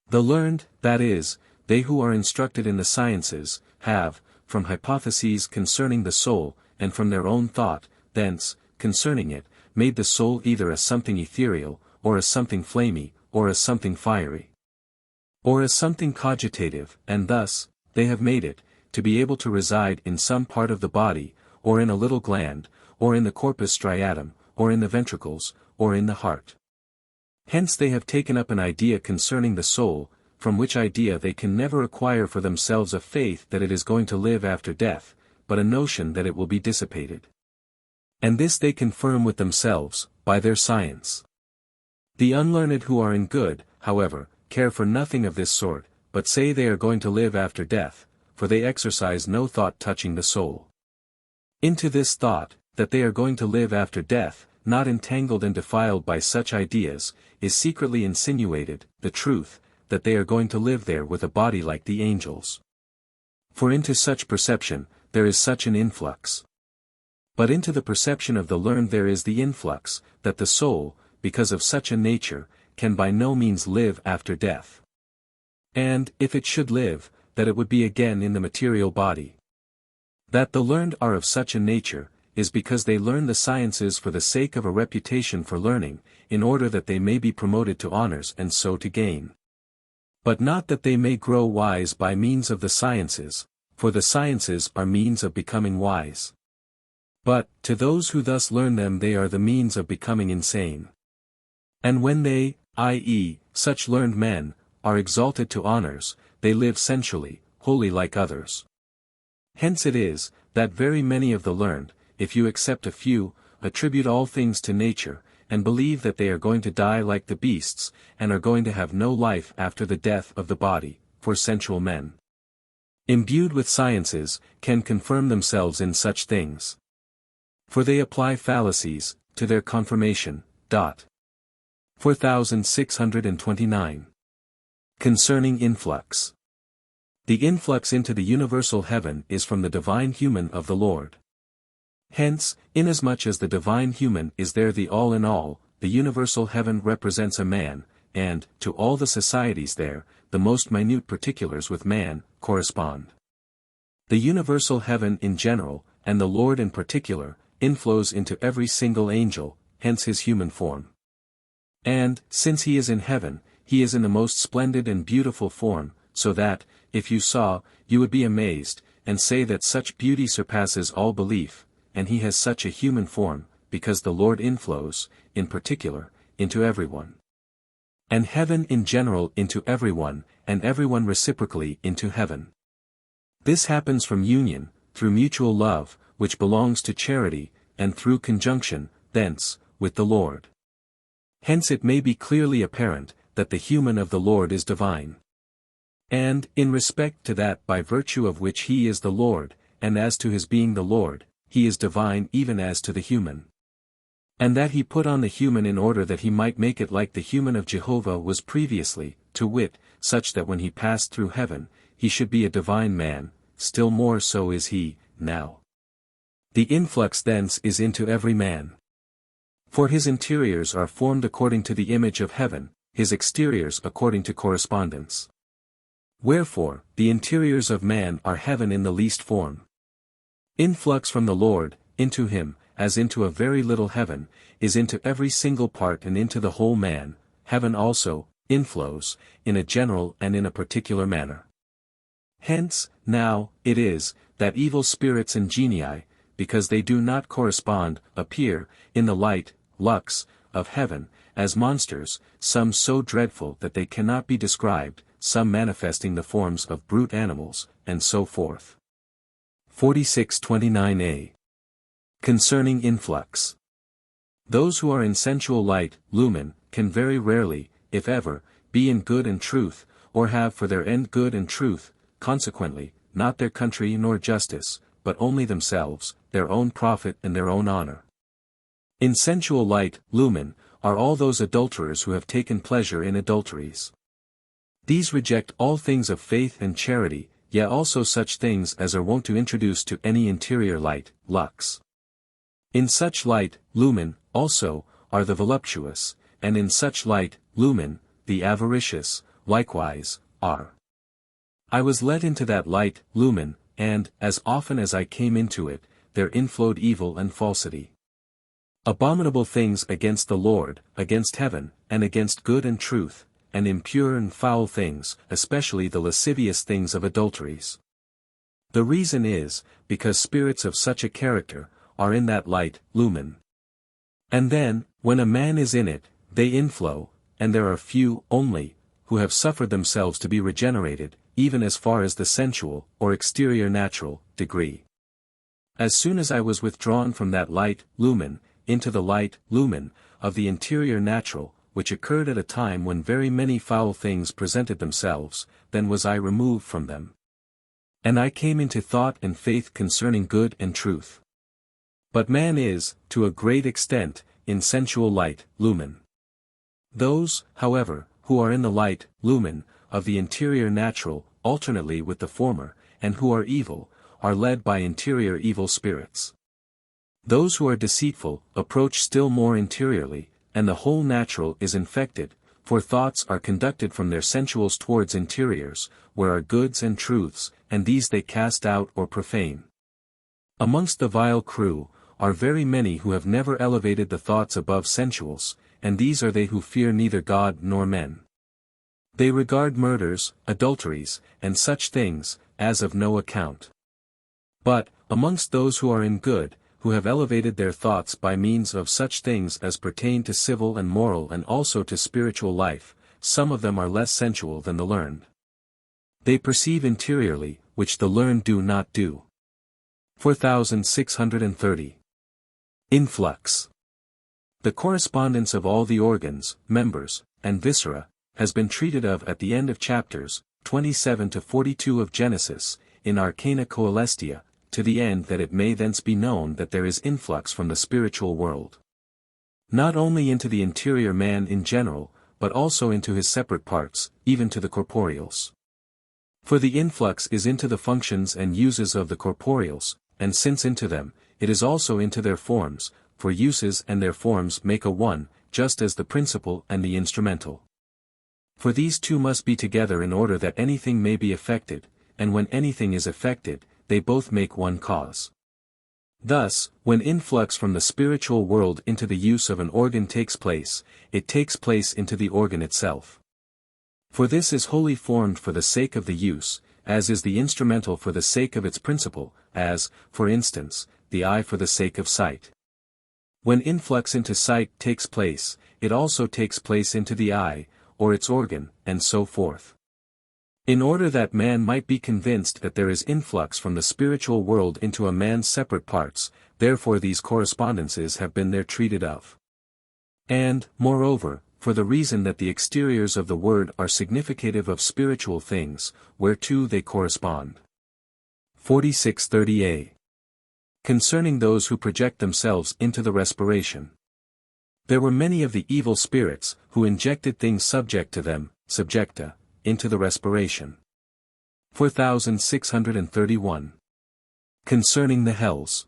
The learned, that is, they who are instructed in the sciences, have, from hypotheses concerning the soul, and from their own thought, thence, concerning it, made the soul either as something ethereal, or as something flamy, or as something fiery, or as something cogitative, and thus, they have made it, to be able to reside in some part of the body, or in a little gland, or in the corpus striatum, or in the ventricles, or in the heart. Hence they have taken up an idea concerning the soul, from which idea they can never acquire for themselves a faith that it is going to live after death, but a notion that it will be dissipated. And this they confirm with themselves, by their science. The unlearned who are in good, however, care for nothing of this sort, but say they are going to live after death, for they exercise no thought touching the soul. Into this thought, that they are going to live after death, not entangled and defiled by such ideas, is secretly insinuated, the truth, that they are going to live there with a body like the angels. For into such perception, there is such an influx. But into the perception of the learned there is the influx, that the soul, because of such a nature, can by no means live after death. And, if it should live, that it would be again in the material body. That the learned are of such a nature, is because they learn the sciences for the sake of a reputation for learning, in order that they may be promoted to honors and so to gain. But not that they may grow wise by means of the sciences, for the sciences are means of becoming wise. But, to those who thus learn them they are the means of becoming insane. And when they, i.e., such learned men, are exalted to honors, they live sensually, wholly like others. Hence it is, that very many of the learned, if you except a few, attribute all things to nature, and believe that they are going to die like the beasts, and are going to have no life after the death of the body, for sensual men, imbued with sciences, can confirm themselves in such things. For they apply fallacies, to their confirmation. 4629. Concerning influx. The influx into the universal heaven is from the divine human of the Lord. Hence, inasmuch as the divine human is there the all in all, the universal heaven represents a man, and, to all the societies there, the most minute particulars with man, correspond. The universal heaven in general, and the Lord in particular, inflows into every single angel, hence his human form. And, since he is in heaven, he is in the most splendid and beautiful form, so that, if you saw, you would be amazed, and say that such beauty surpasses all belief, and he has such a human form, because the Lord inflows, in particular, into everyone. And heaven in general into everyone, and everyone reciprocally into heaven. This happens from union, through mutual love, which belongs to charity, and through conjunction, thence, with the Lord. Hence it may be clearly apparent, that the human of the Lord is divine. And, in respect to that by virtue of which he is the Lord, and as to his being the Lord, he is divine even as to the human. And that he put on the human in order that he might make it like the human of Jehovah was previously, to wit, such that when he passed through heaven, he should be a divine man, still more so is he, now. The influx thence is into every man. For his interiors are formed according to the image of heaven, his exteriors according to correspondence. Wherefore, the interiors of man are heaven in the least form. Influx from the Lord, into him, as into a very little heaven, is into every single part and into the whole man, heaven also, inflows, in a general and in a particular manner. Hence, now, it is, that evil spirits and genii, because they do not correspond, appear, in the light, lux, of heaven, as monsters, some so dreadful that they cannot be described, some manifesting the forms of brute animals, and so forth. 4629a. Concerning influx. Those who are in sensual light, lumen, can very rarely, if ever, be in good and truth, or have for their end good and truth, consequently, not their country nor justice, but only themselves, their own profit and their own honor. In sensual light, lumen, are all those adulterers who have taken pleasure in adulteries. These reject all things of faith and charity, yet also such things as are wont to introduce to any interior light, lux. In such light, lumen, also, are the voluptuous, and in such light, lumen, the avaricious, likewise, are. I was let into that light, lumen, and, as often as I came into it, there inflowed evil and falsity. Abominable things against the Lord, against heaven, and against good and truth, and impure and foul things, especially the lascivious things of adulteries. The reason is, because spirits of such a character, are in that light, lumen. And then, when a man is in it, they inflow, and there are few, only, who have suffered themselves to be regenerated, even as far as the sensual, or exterior natural, degree. As soon as I was withdrawn from that light, lumen, into the light, lumen, of the interior natural, which occurred at a time when very many foul things presented themselves, then was I removed from them. And I came into thought and faith concerning good and truth. But man is, to a great extent, in sensual light, lumen. Those, however, who are in the light, lumen, of the interior natural, alternately with the former, and who are evil, are led by interior evil spirits. Those who are deceitful, approach still more interiorly, and the whole natural is infected, for thoughts are conducted from their sensuals towards interiors, where are goods and truths, and these they cast out or profane. Amongst the vile crew, are very many who have never elevated the thoughts above sensuals, and these are they who fear neither God nor men. They regard murders, adulteries, and such things, as of no account. But, amongst those who are in good, who have elevated their thoughts by means of such things as pertain to civil and moral and also to spiritual life, some of them are less sensual than the learned. They perceive interiorly, which the learned do not do. 4630. Influx. The correspondence of all the organs, members, and viscera, has been treated of at the end of chapters 27 to 42 of Genesis, in Arcana Coelestia, to the end that it may thence be known that there is influx from the spiritual world. Not only into the interior man in general, but also into his separate parts, even to the corporeals. For the influx is into the functions and uses of the corporeals, and since into them, it is also into their forms, for uses and their forms make a one, just as the principal and the instrumental. For these two must be together in order that anything may be effected, and when anything is effected, they both make one cause. Thus, when influx from the spiritual world into the use of an organ takes place, it takes place into the organ itself. For this is wholly formed for the sake of the use, as is the instrumental for the sake of its principle, as, for instance, the eye for the sake of sight. When influx into sight takes place, it also takes place into the eye, or its organ, and so forth. In order that man might be convinced that there is influx from the spiritual world into a man's separate parts, therefore these correspondences have been there treated of. And, moreover, for the reason that the exteriors of the word are significative of spiritual things, whereto they correspond. 4630a. Concerning those who project themselves into the respiration. There were many of the evil spirits, who injected things subject to them, subjecta, into the respiration. 4631. Concerning the hells.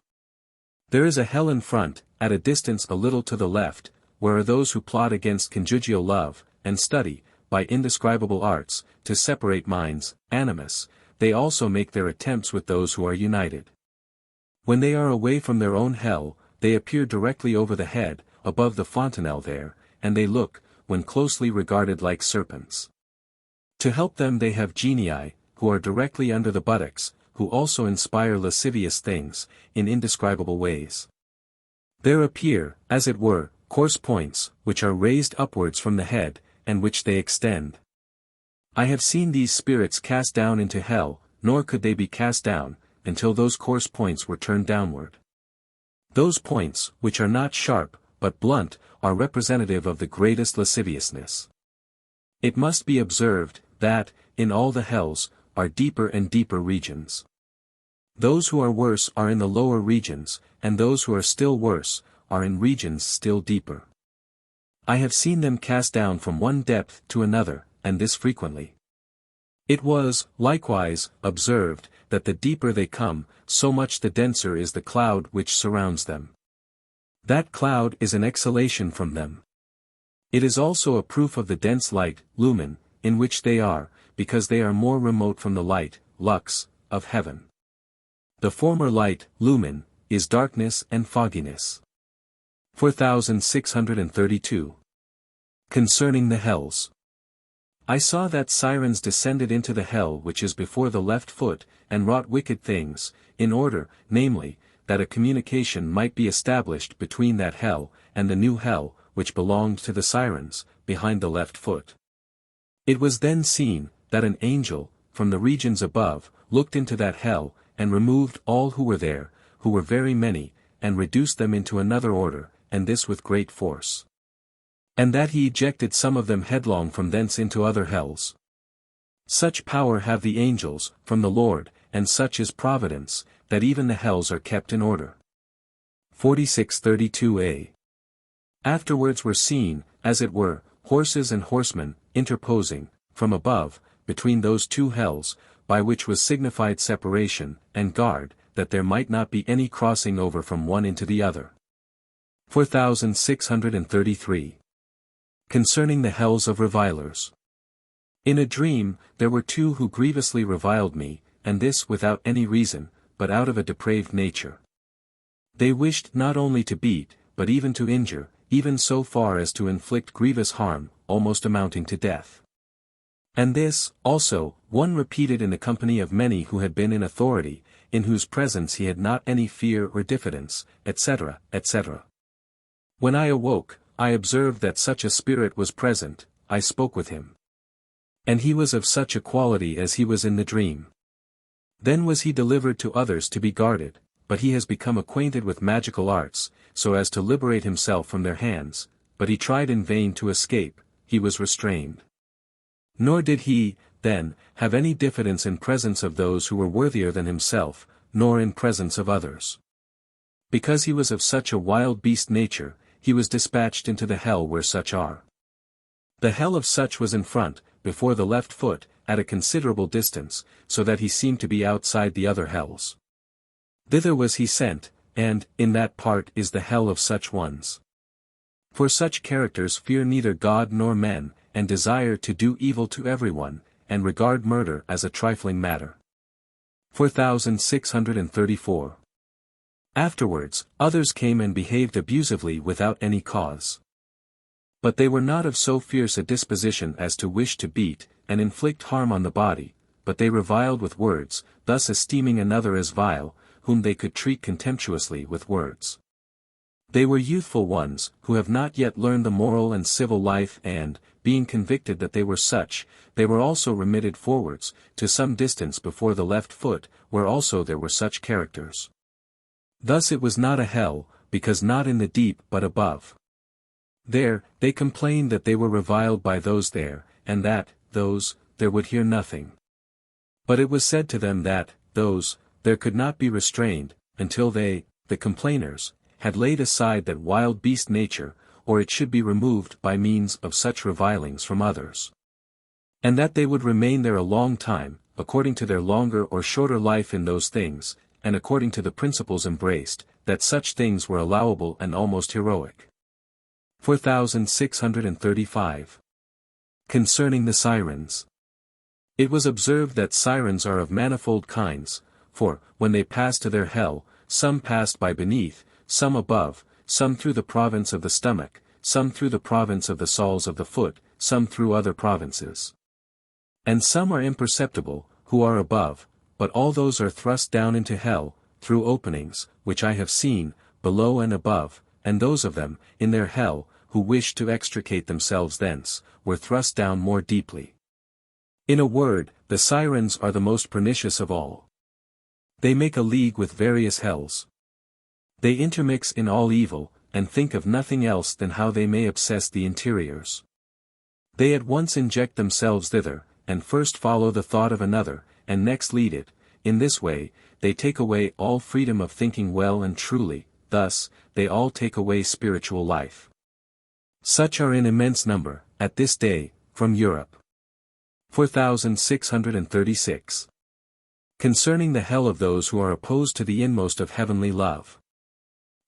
There is a hell in front, at a distance a little to the left, where are those who plot against conjugal love, and study, by indescribable arts, to separate minds, animus, they also make their attempts with those who are united. When they are away from their own hell, they appear directly over the head, above the fontanelle there, and they look, when closely regarded like serpents. To help them they have genii, who are directly under the buttocks, who also inspire lascivious things, in indescribable ways. There appear, as it were, coarse points, which are raised upwards from the head, and which they extend. I have seen these spirits cast down into hell, nor could they be cast down, until those coarse points were turned downward. Those points, which are not sharp, but blunt, are representative of the greatest lasciviousness. It must be observed, that, in all the hells, are deeper and deeper regions. Those who are worse are in the lower regions, and those who are still worse, are in regions still deeper. I have seen them cast down from one depth to another, and this frequently. It was, likewise, observed, that the deeper they come, so much the denser is the cloud which surrounds them. That cloud is an exhalation from them. It is also a proof of the dense light, lumen, in which they are, because they are more remote from the light, lux, of heaven. The former light, lumen, is darkness and fogginess. 4632. Concerning the hells. I saw that sirens descended into the hell which is before the left foot, and wrought wicked things, in order, namely, that a communication might be established between that hell, and the new hell, which belonged to the sirens, behind the left foot. It was then seen, that an angel, from the regions above, looked into that hell, and removed all who were there, who were very many, and reduced them into another order, and this with great force. And that he ejected some of them headlong from thence into other hells. Such power have the angels, from the Lord, and such is providence, that even the hells are kept in order. 4632a. Afterwards were seen, as it were, horses and horsemen, interposing, from above, between those two hells, by which was signified separation, and guard, that there might not be any crossing over from one into the other. 4633. Concerning the hells of revilers. In a dream, there were two who grievously reviled me, and this without any reason, but out of a depraved nature. They wished not only to beat, but even to injure, even so far as to inflict grievous harm, almost amounting to death. And this, also, one repeated in the company of many who had been in authority, in whose presence he had not any fear or diffidence, etc., etc. When I awoke, I observed that such a spirit was present. I spoke with him. And he was of such a quality as he was in the dream. Then was he delivered to others to be guarded, but he has become acquainted with magical arts, so as to liberate himself from their hands, but he tried in vain to escape, he was restrained. Nor did he, then, have any diffidence in presence of those who were worthier than himself, nor in presence of others. Because he was of such a wild beast nature, he was dispatched into the hell where such are. The hell of such was in front, before the left foot, at a considerable distance, so that he seemed to be outside the other hells. Thither was he sent, and, in that part is the hell of such ones. For such characters fear neither God nor men, and desire to do evil to everyone, and regard murder as a trifling matter. 4634. Afterwards, others came and behaved abusively without any cause. But they were not of so fierce a disposition as to wish to beat, and inflict harm on the body, but they reviled with words, thus esteeming another as vile, whom they could treat contemptuously with words. They were youthful ones, who have not yet learned the moral and civil life and, being convicted that they were such, they were also remitted forwards, to some distance before the left foot, where also there were such characters. Thus it was not a hell, because not in the deep but above. There, they complained that they were reviled by those there, and that, those, there would hear nothing. But it was said to them that, those, there could not be restrained, until they, the complainers, had laid aside that wild beast nature, or it should be removed by means of such revilings from others. And that they would remain there a long time, according to their longer or shorter life in those things, and according to the principles embraced, that such things were allowable and almost heroic. 4635. Concerning the sirens. It was observed that sirens are of manifold kinds, for, when they passed to their hell, some passed by beneath, some above, some through the province of the stomach, some through the province of the soles of the foot, some through other provinces. And some are imperceptible, who are above, but all those are thrust down into hell, through openings, which I have seen, below and above, and those of them, in their hell, who wished to extricate themselves thence, were thrust down more deeply. In a word, the sirens are the most pernicious of all. They make a league with various hells. They intermix in all evil, and think of nothing else than how they may obsess the interiors. They at once inject themselves thither, and first follow the thought of another, and next lead it. In this way, they take away all freedom of thinking well and truly, thus, they all take away spiritual life. Such are in immense number, at this day, from Europe. 4636. Concerning the hell of those who are opposed to the inmost of heavenly love.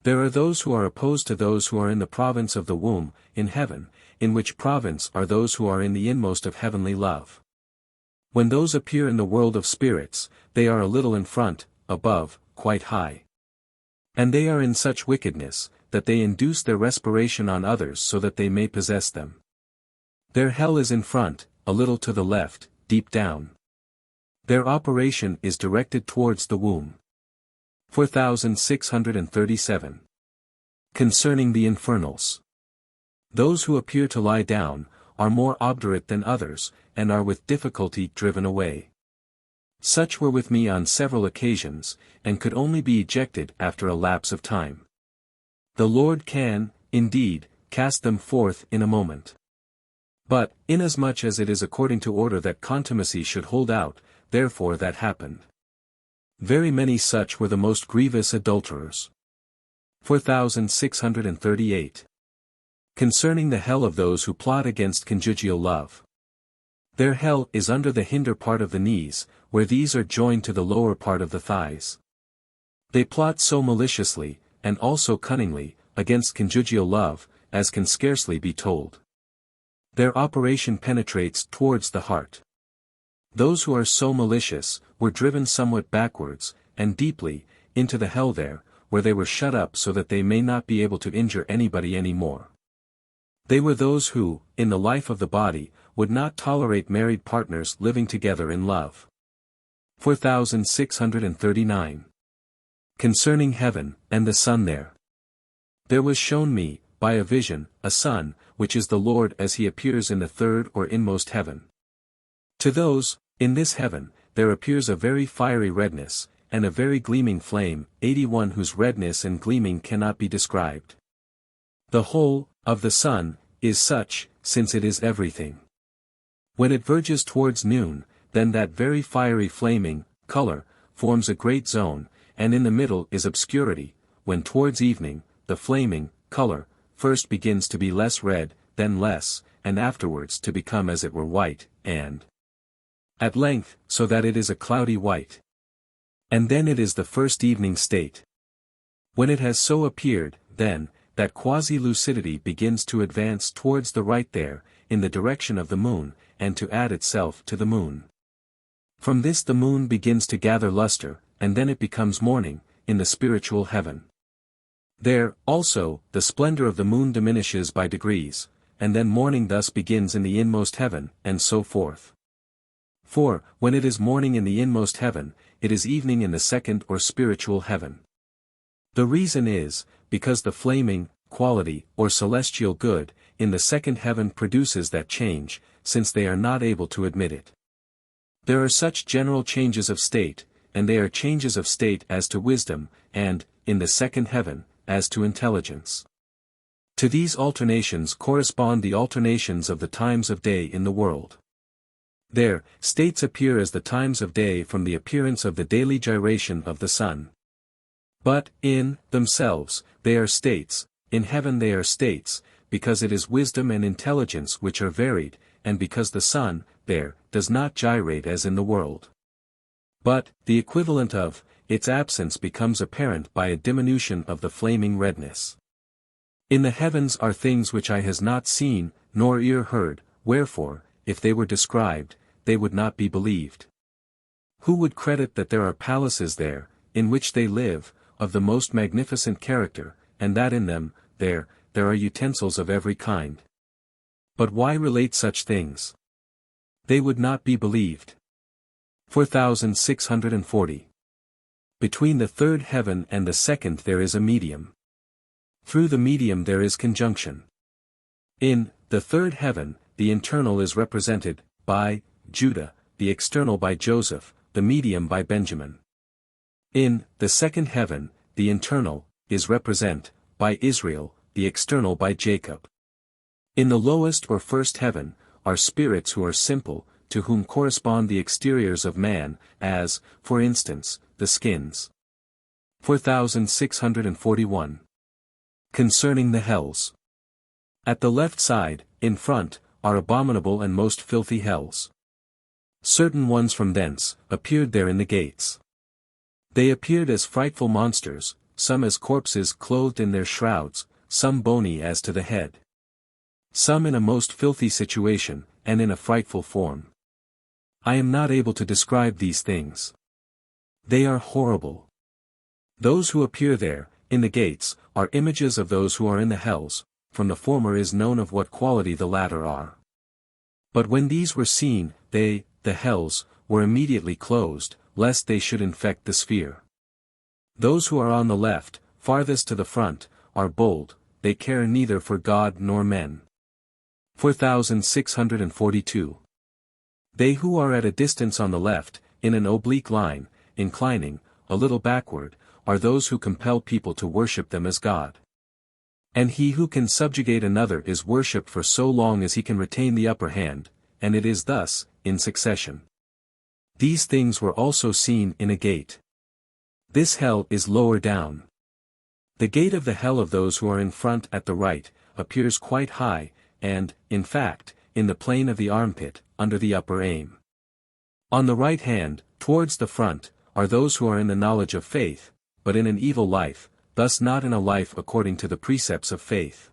There are those who are opposed to those who are in the province of the womb, in heaven, in which province are those who are in the inmost of heavenly love. When those appear in the world of spirits, they are a little in front, above, quite high. And they are in such wickedness, that they induce their respiration on others so that they may possess them. Their hell is in front, a little to the left, deep down. Their operation is directed towards the womb. 4637. Concerning the infernals. Those who appear to lie down, are more obdurate than others, and are with difficulty driven away. Such were with me on several occasions, and could only be ejected after a lapse of time. The Lord can, indeed, cast them forth in a moment. But, inasmuch as it is according to order that contumacy should hold out, therefore that happened. Very many such were the most grievous adulterers. 4638. Concerning the hell of those who plot against conjugal love. Their hell is under the hinder part of the knees, where these are joined to the lower part of the thighs. They plot so maliciously, and also cunningly, against conjugal love, as can scarcely be told. Their operation penetrates towards the heart. Those who are so malicious, were driven somewhat backwards, and deeply, into the hell there, where they were shut up so that they may not be able to injure anybody any more. They were those who, in the life of the body, would not tolerate married partners living together in love. 4639. Concerning heaven, and the sun there. There was shown me, by a vision, a sun, which is the Lord as he appears in the third or inmost heaven. To those, in this heaven, there appears a very fiery redness, and a very gleaming flame, 81 whose redness and gleaming cannot be described. The whole, of the sun, is such, since it is everything. When it verges towards noon, then that very fiery flaming, color, forms a great zone, and in the middle is obscurity, when towards evening, the flaming, color, first begins to be less red, then less, and afterwards to become as it were white, and at length, so that it is a cloudy white. And then it is the first evening state. When it has so appeared, then, that quasi-lucidity begins to advance towards the right there, in the direction of the moon, and to add itself to the moon. From this the moon begins to gather luster, and then it becomes morning, in the spiritual heaven. There, also, the splendor of the moon diminishes by degrees, and then morning thus begins in the inmost heaven, and so forth. For, when it is morning in the inmost heaven, it is evening in the second or spiritual heaven. The reason is, because the flaming, quality, or celestial good, in the second heaven produces that change, since they are not able to admit it. There are such general changes of state, and they are changes of state as to wisdom, and, in the second heaven, as to intelligence. To these alternations correspond the alternations of the times of day in the world. There, states appear as the times of day from the appearance of the daily gyration of the sun. But, in themselves, they are states, in heaven they are states, because it is wisdom and intelligence which are varied, and because the sun, there, does not gyrate as in the world. But, the equivalent of, its absence becomes apparent by a diminution of the flaming redness. In the heavens are things which eye has not seen, nor ear heard, wherefore, if they were described, they would not be believed. Who would credit that there are palaces there, in which they live, of the most magnificent character, and that in them, there are utensils of every kind? But why relate such things? They would not be believed. 4640. Between the third heaven and the second there is a medium. Through the medium there is conjunction. In the third heaven, the internal is represented by Judah, the external by Joseph, the medium by Benjamin. In the second heaven, the internal is represented by Israel, the external by Jacob. In the lowest or first heaven, are spirits who are simple, to whom correspond the exteriors of man, as, for instance, the skins. 4641. Concerning the hells. At the left side, in front, are abominable and most filthy hells. Certain ones from thence, appeared there in the gates. They appeared as frightful monsters, some as corpses clothed in their shrouds, some bony as to the head. Some in a most filthy situation, and in a frightful form. I am not able to describe these things. They are horrible. Those who appear there, in the gates, are images of those who are in the hells, from the former is known of what quality the latter are. But when these were seen, they, the hells, were immediately closed, lest they should infect the sphere. Those who are on the left, farthest to the front, are bold, they care neither for God nor men. 4642. They who are at a distance on the left, in an oblique line, inclining, a little backward, are those who compel people to worship them as God. And he who can subjugate another is worshipped for so long as he can retain the upper hand, and it is thus, in succession. These things were also seen in a gate. This hell is lower down. The gate of the hell of those who are in front at the right, appears quite high, and, in fact, in the plane of the armpit, under the upper aim. On the right hand, towards the front, are those who are in the knowledge of faith, but in an evil life, thus not in a life according to the precepts of faith.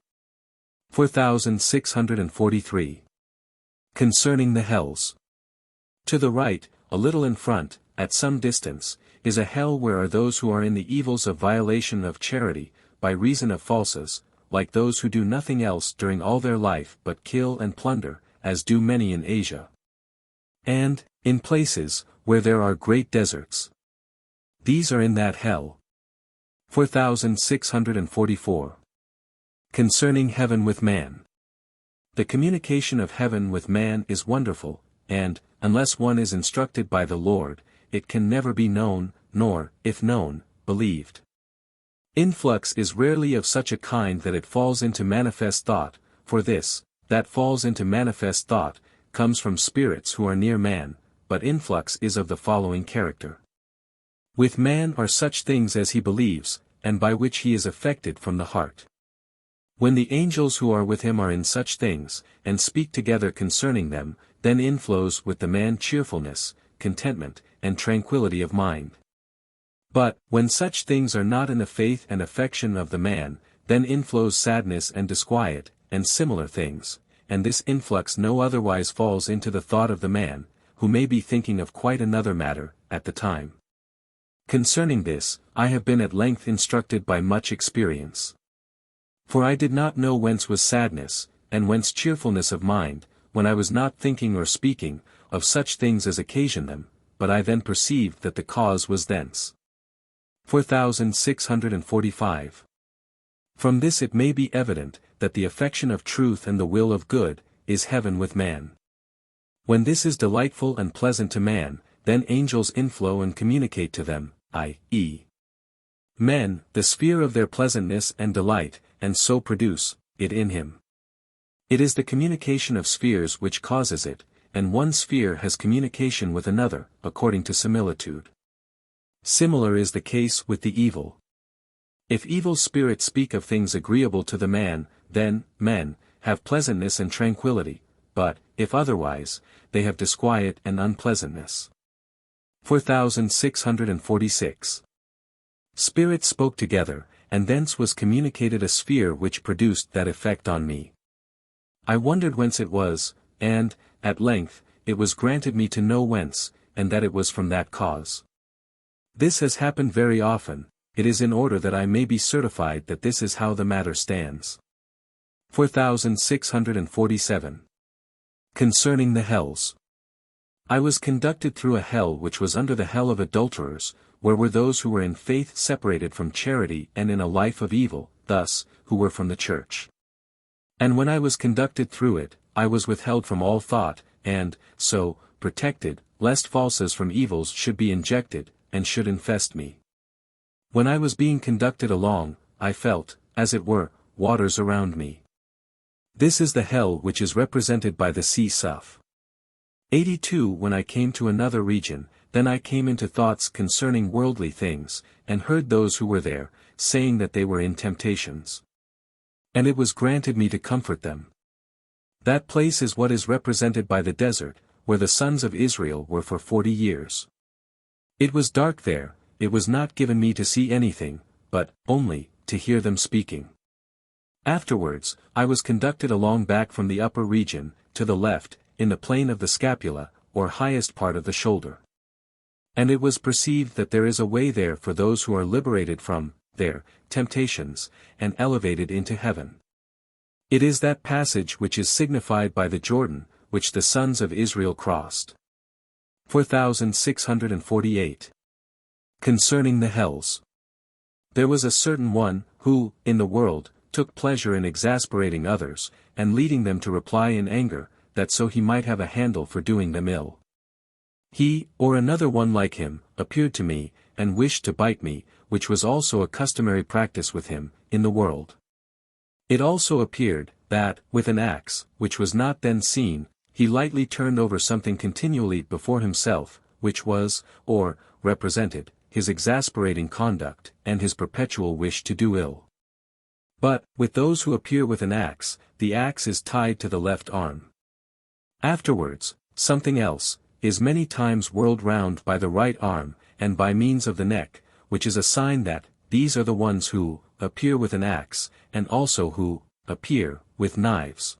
4643. Concerning the hells. To the right, a little in front, at some distance, is a hell where are those who are in the evils of violation of charity, by reason of falses, like those who do nothing else during all their life but kill and plunder, as do many in Asia. And, in places, where there are great deserts. These are in that hell. 4644. Concerning heaven with man. The communication of heaven with man is wonderful, and, unless one is instructed by the Lord, it can never be known, nor, if known, believed. Influx is rarely of such a kind that it falls into manifest thought, for this, that falls into manifest thought, comes from spirits who are near man, but influx is of the following character. With man are such things as he believes, and by which he is affected from the heart. When the angels who are with him are in such things, and speak together concerning them, then inflows with the man cheerfulness, contentment, and tranquility of mind. But, when such things are not in the faith and affection of the man, then inflows sadness and disquiet, and similar things, and this influx no otherwise falls into the thought of the man, who may be thinking of quite another matter, at the time. Concerning this, I have been at length instructed by much experience. For I did not know whence was sadness, and whence cheerfulness of mind, when I was not thinking or speaking, of such things as occasion them, but I then perceived that the cause was thence. 4645. From this it may be evident, that the affection of truth and the will of good, is heaven with man. When this is delightful and pleasant to man, then angels inflow and communicate to them, i.e. men, the sphere of their pleasantness and delight, and so produce it in him. It is the communication of spheres which causes it, and one sphere has communication with another, according to similitude. Similar is the case with the evil. If evil spirits speak of things agreeable to the man, then, men, have pleasantness and tranquility, but, if otherwise, they have disquiet and unpleasantness. 4646. Spirits spoke together, and thence was communicated a sphere which produced that effect on me. I wondered whence it was, and, at length, it was granted me to know whence, and that it was from that cause. This has happened very often, it is in order that I may be certified that this is how the matter stands. 4647. Concerning the hells. I was conducted through a hell which was under the hell of adulterers, where were those who were in faith separated from charity and in a life of evil, thus, who were from the church. And when I was conducted through it, I was withheld from all thought, and, so, protected, lest falses from evils should be injected, and should infest me. When I was being conducted along, I felt, as it were, waters around me. This is the hell which is represented by the sea Suf. 82. When I came to another region, then I came into thoughts concerning worldly things, and heard those who were there, saying that they were in temptations. And it was granted me to comfort them. That place is what is represented by the desert, where the sons of Israel were for 40 years. It was dark there, it was not given me to see anything, but, only, to hear them speaking. Afterwards, I was conducted along back from the upper region, to the left, in the plane of the scapula, or highest part of the shoulder. And it was perceived that there is a way there for those who are liberated from their temptations, and elevated into heaven. It is that passage which is signified by the Jordan, which the sons of Israel crossed. 4648. Concerning the hells. There was a certain one, who, in the world, took pleasure in exasperating others, and leading them to reply in anger, that so he might have a handle for doing them ill. He, or another one like him, appeared to me, and wished to bite me, which was also a customary practice with him, in the world. It also appeared, that, with an axe, which was not then seen, he lightly turned over something continually before himself, which was, or, represented, his exasperating conduct, and his perpetual wish to do ill. But, with those who appear with an axe, the axe is tied to the left arm. Afterwards, something else, is many times whirled round by the right arm, and by means of the neck, which is a sign that, these are the ones who, appear with an axe, and also who, appear, with knives.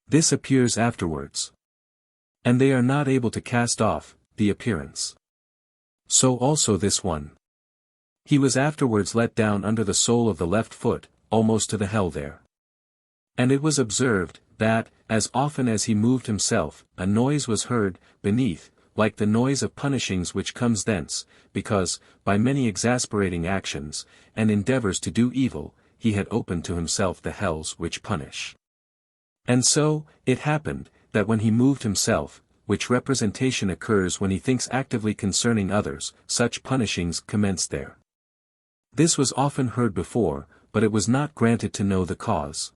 This appears afterwards. And they are not able to cast off, the appearance. So also this one. He was afterwards let down under the sole of the left foot, almost to the hell there. And it was observed, that, as often as he moved himself, a noise was heard, beneath, like the noise of punishings which comes thence, because, by many exasperating actions, and endeavours to do evil, he had opened to himself the hells which punish. And so, it happened, that when he moved himself, which representation occurs when he thinks actively concerning others, such punishings commenced there. This was often heard before, but it was not granted to know the cause.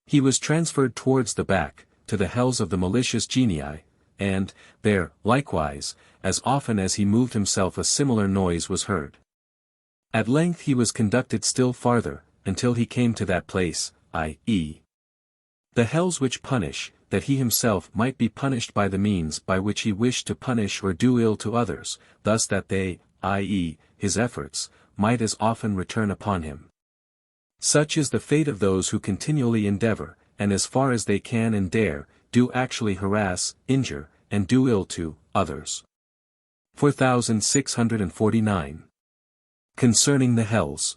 He was transferred towards the back, to the hells of the malicious genii, and, there, likewise, as often as he moved himself a similar noise was heard. At length he was conducted still farther, until he came to that place, i.e. the hells which punish, that he himself might be punished by the means by which he wished to punish or do ill to others, thus that they, i.e., his efforts, might as often return upon him. Such is the fate of those who continually endeavor, and as far as they can and dare, do actually harass, injure, and do ill to others. 4649. Concerning the hells.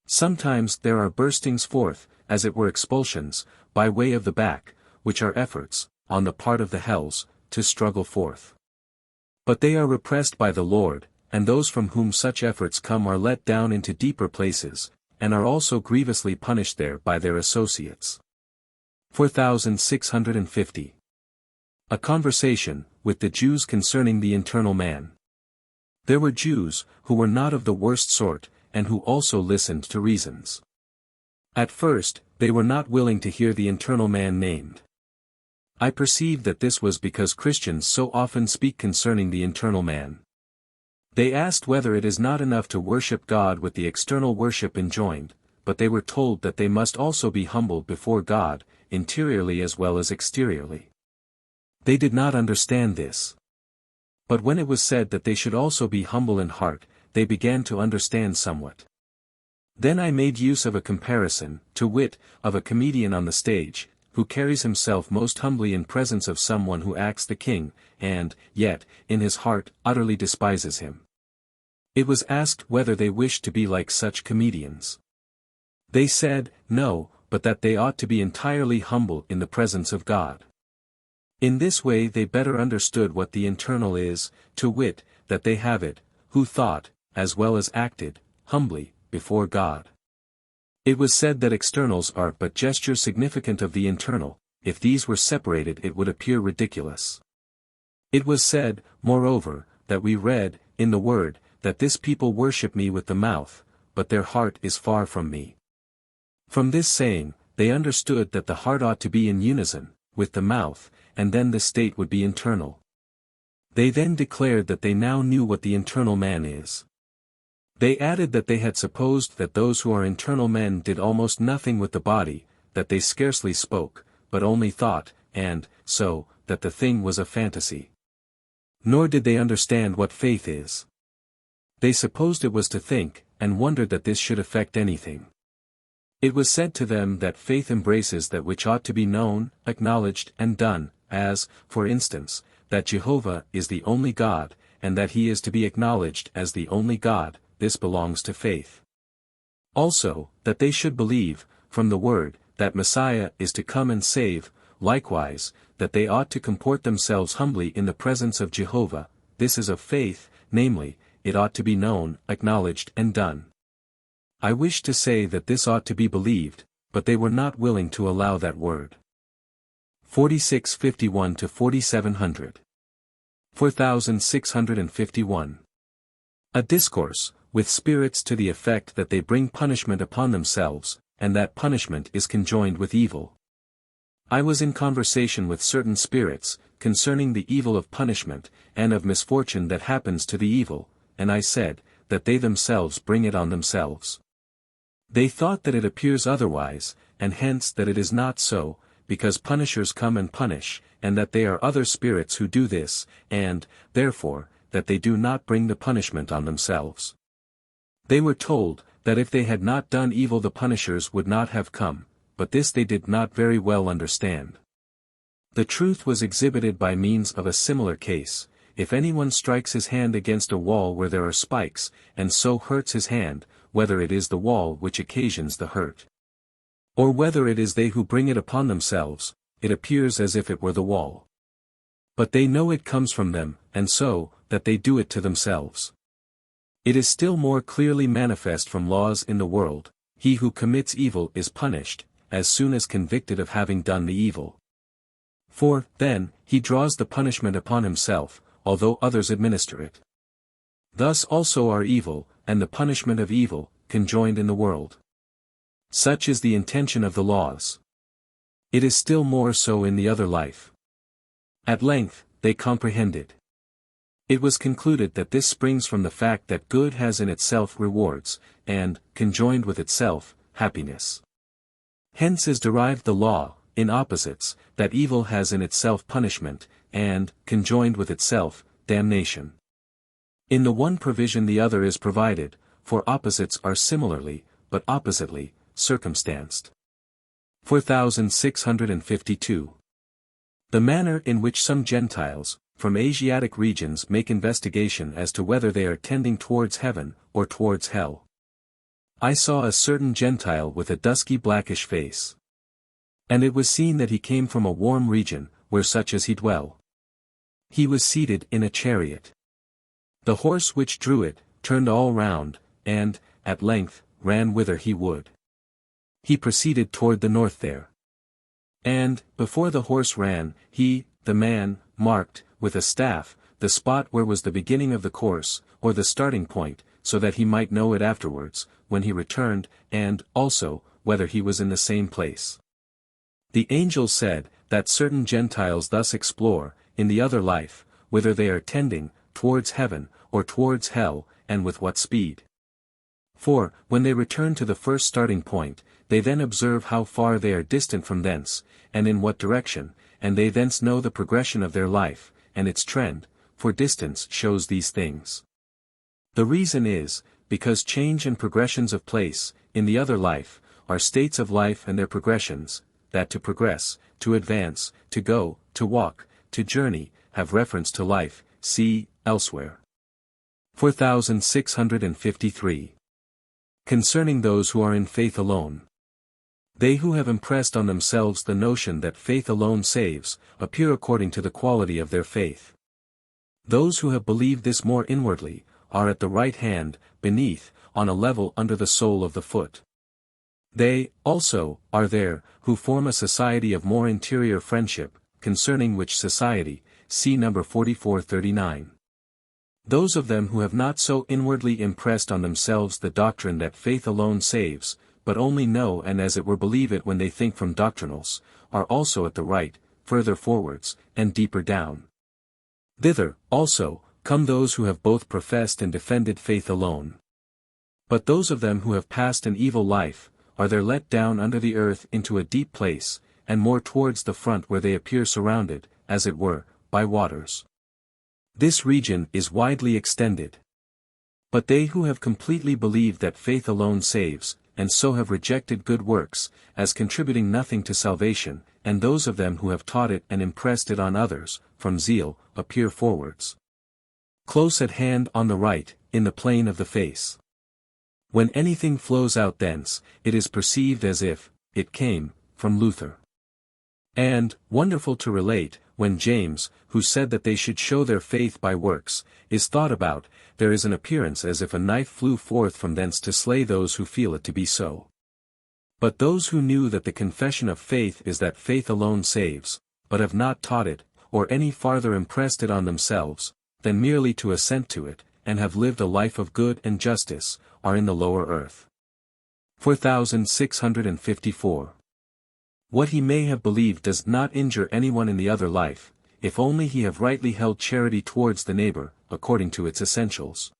Sometimes there are burstings forth, as it were expulsions, by way of the back, which are efforts, on the part of the hells, to struggle forth. But they are repressed by the Lord, and those from whom such efforts come are let down into deeper places, and are also grievously punished there by their associates. 4650. A conversation, with the Jews concerning the internal man. There were Jews, who were not of the worst sort, and who also listened to reasons. At first, they were not willing to hear the internal man named. I perceived that this was because Christians so often speak concerning the internal man. They asked whether it is not enough to worship God with the external worship enjoined, but they were told that they must also be humbled before God, interiorly as well as exteriorly. They did not understand this. But when it was said that they should also be humble in heart, they began to understand somewhat. Then I made use of a comparison, to wit, of a comedian on the stage, who carries himself most humbly in presence of someone who acts the king, and, yet, in his heart, utterly despises him. It was asked whether they wished to be like such comedians. They said, no, but that they ought to be entirely humble in the presence of God. In this way they better understood what the internal is, to wit, that they have it, who thought, as well as acted, humbly, before God. It was said that externals are but gestures significant of the internal. If these were separated it would appear ridiculous. It was said, moreover, that we read, in the Word, that this people worship me with the mouth, but their heart is far from me. From this saying, they understood that the heart ought to be in unison, with the mouth, and then the state would be internal. They then declared that they now knew what the internal man is. They added that they had supposed that those who are internal men did almost nothing with the body, that they scarcely spoke, but only thought, and, so, that the thing was a fantasy. Nor did they understand what faith is. They supposed it was to think, and wondered that this should affect anything. It was said to them that faith embraces that which ought to be known, acknowledged and done, as, for instance, that Jehovah is the only God, and that he is to be acknowledged as the only God. This belongs to faith. Also, that they should believe, from the word, that Messiah is to come and save, likewise, that they ought to comport themselves humbly in the presence of Jehovah. This is of faith, namely, it ought to be known, acknowledged and done. I wish to say that this ought to be believed, but they were not willing to allow that word. 4651 to 4700. 4651. A discourse, with spirits to the effect that they bring punishment upon themselves, and that punishment is conjoined with evil. I was in conversation with certain spirits, concerning the evil of punishment, and of misfortune that happens to the evil, and I said, that they themselves bring it on themselves. They thought that it appears otherwise, and hence that it is not so, because punishers come and punish, and that they are other spirits who do this, and, therefore, that they do not bring the punishment on themselves. They were told, that if they had not done evil the punishers would not have come, but this they did not very well understand. The truth was exhibited by means of a similar case. if anyone strikes his hand against a wall where there are spikes, and so hurts his hand, whether it is the wall which occasions the hurt, or whether it is they who bring it upon themselves, it appears as if it were the wall. But they know it comes from them, and so, that they do it to themselves. It is still more clearly manifest from laws in the world, he who commits evil is punished, as soon as convicted of having done the evil. For, then, he draws the punishment upon himself, although others administer it. Thus also are evil, and the punishment of evil, conjoined in the world. Such is the intention of the laws. It is still more so in the other life. At length, they comprehended. It was concluded that this springs from the fact that good has in itself rewards, and, conjoined with itself, happiness. Hence is derived the law, in opposites, that evil has in itself punishment, and, conjoined with itself, damnation. In the one provision the other is provided, for opposites are similarly, but oppositely, circumstanced. 4652. The manner in which some Gentiles, from Asiatic regions make investigation as to whether they are tending towards heaven, or towards hell. I saw a certain Gentile with a dusky blackish face. And it was seen that he came from a warm region, where such as he dwell. He was seated in a chariot. The horse which drew it, turned all round, and, at length, ran whither he would. He proceeded toward the north there. And, before the horse ran, he, the man, marked, with a staff, the spot where was the beginning of the course, or the starting point, so that he might know it afterwards, when he returned, and, also, whether he was in the same place. The angel said, that certain Gentiles thus explore, in the other life, whither they are tending, towards heaven, or towards hell, and with what speed. For, when they return to the first starting point, they then observe how far they are distant from thence, and in what direction, and they thence know the progression of their life, and its trend, for distance shows these things. The reason is, because change and progressions of place, in the other life, are states of life and their progressions, that to progress, to advance, to go, to walk, to journey, have reference to life, see, elsewhere. 4653. Concerning those who are in faith alone. They who have impressed on themselves the notion that faith alone saves, appear according to the quality of their faith. Those who have believed this more inwardly, are at the right hand, beneath, on a level under the sole of the foot. They, also, are there, who form a society of more interior friendship, concerning which society, see number 4439. Those of them who have not so inwardly impressed on themselves the doctrine that faith alone saves, but only know and as it were believe it when they think from doctrinals, are also at the right, further forwards, and deeper down. Thither, also, come those who have both professed and defended faith alone. But those of them who have passed an evil life, are there let down under the earth into a deep place, and more towards the front where they appear surrounded, as it were, by waters. This region is widely extended. But they who have completely believed that faith alone saves, and so have rejected good works, as contributing nothing to salvation, and those of them who have taught it and impressed it on others, from zeal, appear forwards. Close at hand on the right, in the plane of the face. When anything flows out thence, it is perceived as if it came from Luther. And, wonderful to relate, when James, who said that they should show their faith by works, is thought about, there is an appearance as if a knife flew forth from thence to slay those who feel it to be so. But those who knew that the confession of faith is that faith alone saves, but have not taught it, or any farther impressed it on themselves, than merely to assent to it, and have lived a life of good and justice, are in the lower earth. 4654. What he may have believed does not injure anyone in the other life, if only he have rightly held charity towards the neighbor, according to its essentials.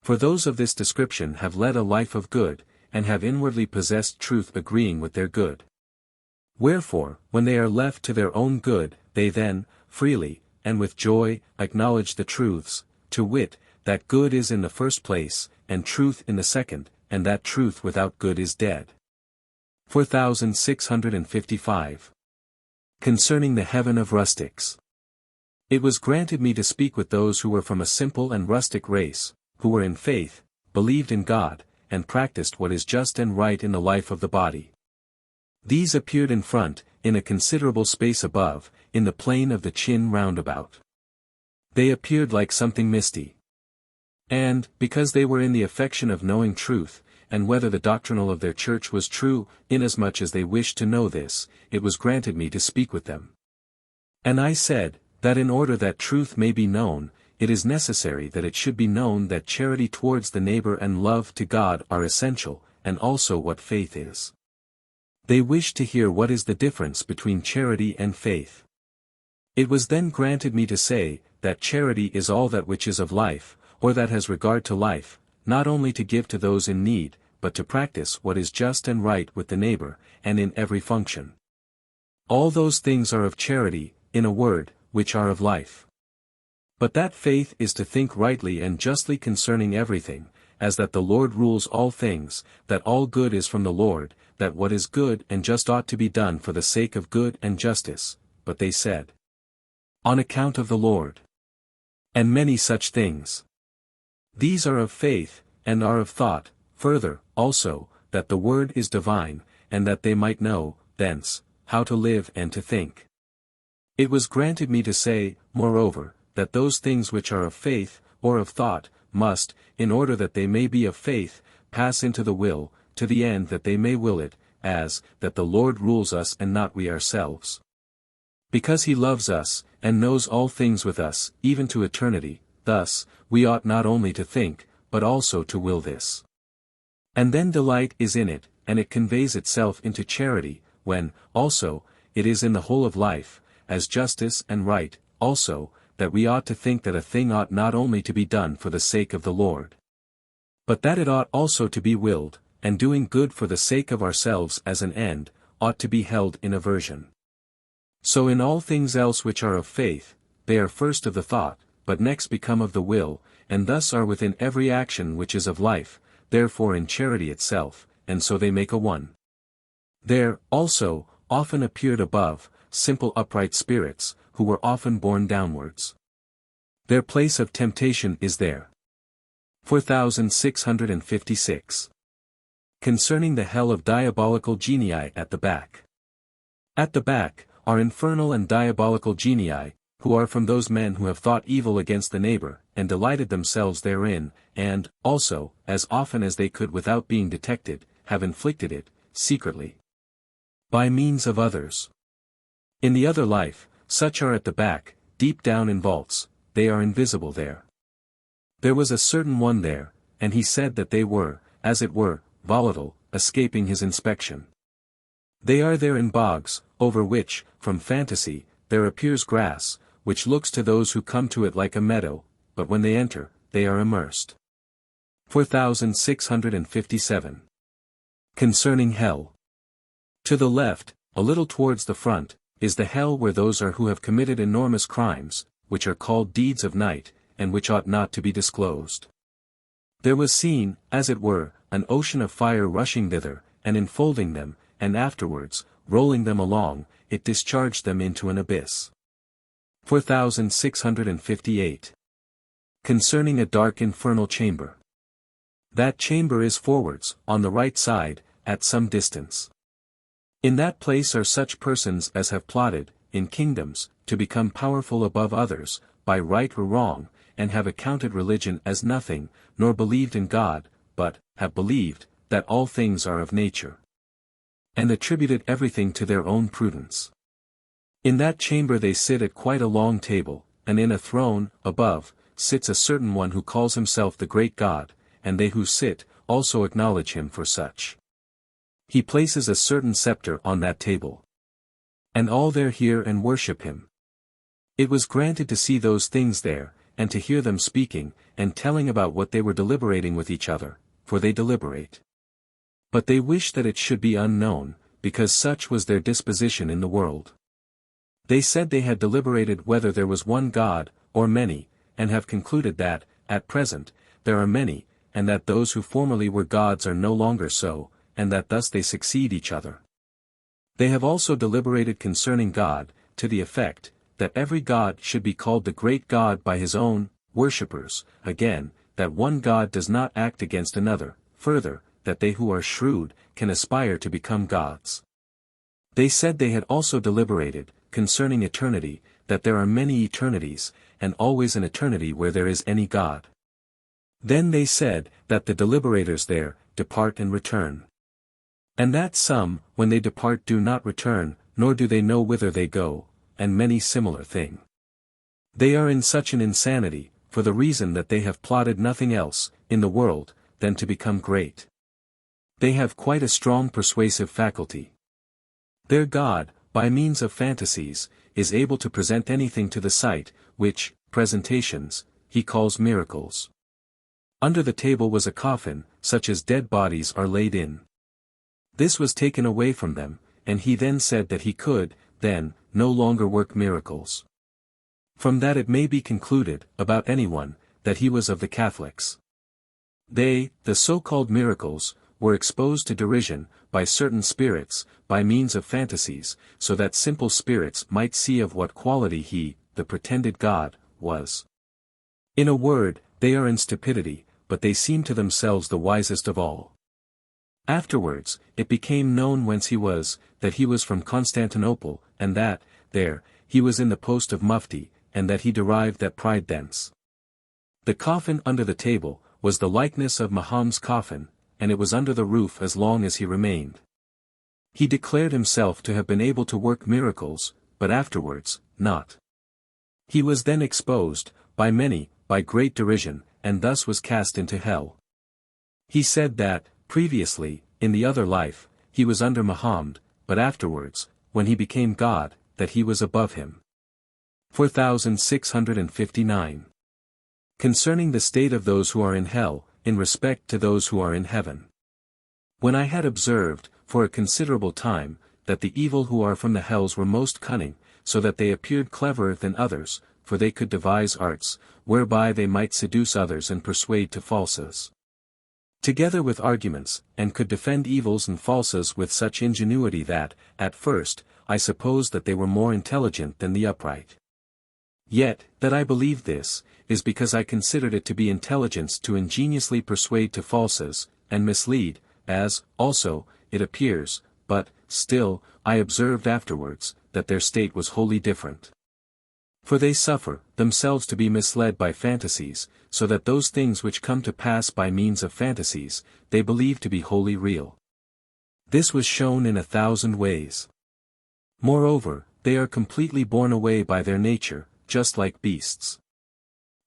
For those of this description have led a life of good, and have inwardly possessed truth agreeing with their good. Wherefore, when they are left to their own good, they then, freely, and with joy, acknowledge the truths, to wit, that good is in the first place, and truth in the second, and that truth without good is dead. 4655. Concerning the heaven of rustics. It was granted me to speak with those who were from a simple and rustic race, who were in faith, believed in God, and practiced what is just and right in the life of the body. These appeared in front, in a considerable space above, in the plain of the chin roundabout. They appeared like something misty. And, because they were in the affection of knowing truth, and whether the doctrinal of their church was true, inasmuch as they wished to know this, it was granted me to speak with them. And I said, that in order that truth may be known, it is necessary that it should be known that charity towards the neighbor and love to God are essential, and also what faith is. They wished to hear what is the difference between charity and faith. It was then granted me to say, that charity is all that which is of life, or that has regard to life, not only to give to those in need, but to practice what is just and right with the neighbor, and in every function. All those things are of charity, in a word, which are of life. But that faith is to think rightly and justly concerning everything, as that the Lord rules all things, that all good is from the Lord, that what is good and just ought to be done for the sake of good and justice, but they said, on account of the Lord. And many such things. These are of faith, and are of thought, further, also, that the word is divine, and that they might know, thence, how to live and to think. It was granted me to say, moreover, that those things which are of faith, or of thought, must, in order that they may be of faith, pass into the will, to the end that they may will it, as, that the Lord rules us and not we ourselves. Because he loves us, and knows all things with us, even to eternity, thus, we ought not only to think, but also to will this. And then delight is in it, and it conveys itself into charity, when, also, it is in the whole of life, as justice and right, also, that we ought to think that a thing ought not only to be done for the sake of the Lord, but that it ought also to be willed, and doing good for the sake of ourselves as an end, ought to be held in aversion. So in all things else which are of faith, they are first of the thought, but next become of the will, and thus are within every action which is of life, therefore in charity itself, and so they make a one. There, also, often appeared above, simple upright spirits, who were often borne downwards. Their place of temptation is there. 4656. Concerning the hell of diabolical genii at the back. At the back, are infernal and diabolical genii, who are from those men who have thought evil against the neighbor, and delighted themselves therein, and, also, as often as they could without being detected, have inflicted it, secretly, by means of others. In the other life, such are at the back, deep down in vaults, they are invisible there. There was a certain one there, and he said that they were, as it were, volatile, escaping his inspection. They are there in bogs, over which, from fantasy, there appears grass, which looks to those who come to it like a meadow, but when they enter, they are immersed. 4657. Concerning hell. To the left, a little towards the front, is the hell where those are who have committed enormous crimes, which are called deeds of night, and which ought not to be disclosed. There was seen, as it were, an ocean of fire rushing thither, and enfolding them, and afterwards, rolling them along, it discharged them into an abyss. 4658. Concerning a dark infernal chamber. That chamber is forwards, on the right side, at some distance. In that place are such persons as have plotted, in kingdoms, to become powerful above others, by right or wrong, and have accounted religion as nothing, nor believed in God, but, have believed, that all things are of nature, and attributed everything to their own prudence. In that chamber they sit at quite a long table, and in a throne, above, sits a certain one who calls himself the great God, and they who sit, also acknowledge him for such. He places a certain scepter on that table. And all there hear and worship him. It was granted to see those things there, and to hear them speaking, and telling about what they were deliberating with each other, for they deliberate. But they wish that it should be unknown, because such was their disposition in the world. They said they had deliberated whether there was one God, or many, and have concluded that, at present, there are many, and that those who formerly were gods are no longer so, and that thus they succeed each other. They have also deliberated concerning God, to the effect, that every god should be called the great God by his own worshippers, again, that one God does not act against another, further, that they who are shrewd can aspire to become gods. They said they had also deliberated, concerning eternity, that there are many eternities, and always an eternity where there is any God. Then they said, that the deliberators there depart and return. And that some, when they depart do not return, nor do they know whither they go, and many similar things. They are in such an insanity, for the reason that they have plotted nothing else, in the world, than to become great. They have quite a strong persuasive faculty. Their God, by means of fantasies, is able to present anything to the sight, which, presentations, he calls miracles. Under the table was a coffin, such as dead bodies are laid in. This was taken away from them, and he then said that he could, then, no longer work miracles. From that it may be concluded, about anyone, that he was of the Catholics. They, the so-called miracles, were exposed to derision, by certain spirits, by means of fantasies, so that simple spirits might see of what quality he, the pretended God, was. In a word, they are in stupidity, but they seem to themselves the wisest of all. Afterwards, it became known whence he was, that he was from Constantinople, and that, there, he was in the post of Mufti, and that he derived that pride thence. The coffin under the table, was the likeness of Mahomet's coffin, and it was under the roof as long as he remained. He declared himself to have been able to work miracles, but afterwards, not. He was then exposed, by many, by great derision, and thus was cast into hell. He said that, previously, in the other life, he was under Mahomet, but afterwards, when he became God, that he was above him. 4659. Concerning the state of those who are in hell, in respect to those who are in heaven. When I had observed, for a considerable time, that the evil who are from the hells were most cunning, so that they appeared cleverer than others, for they could devise arts, whereby they might seduce others and persuade to falses. Together with arguments, and could defend evils and falses with such ingenuity that, at first, I supposed that they were more intelligent than the upright. Yet, that I believed this, is because I considered it to be intelligence to ingeniously persuade to falses, and mislead, as, also, it appears, but, still, I observed afterwards, that their state was wholly different. For they suffer, themselves to be misled by fantasies, so that those things which come to pass by means of fantasies, they believe to be wholly real. This was shown in 1,000 ways. Moreover, they are completely borne away by their nature, just like beasts.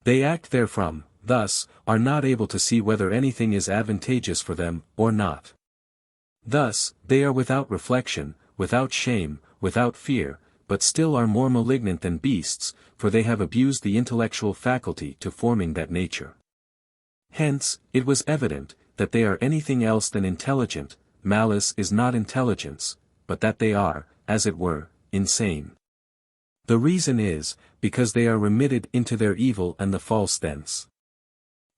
They act therefrom, thus, are not able to see whether anything is advantageous for them, or not. Thus, they are without reflection, without shame, without fear, but still are more malignant than beasts, for they have abused the intellectual faculty to forming that nature. Hence, it was evident, that they are anything else than intelligent. Malice is not intelligence, but that they are, as it were, insane. The reason is, because they are remitted into their evil and the false thence.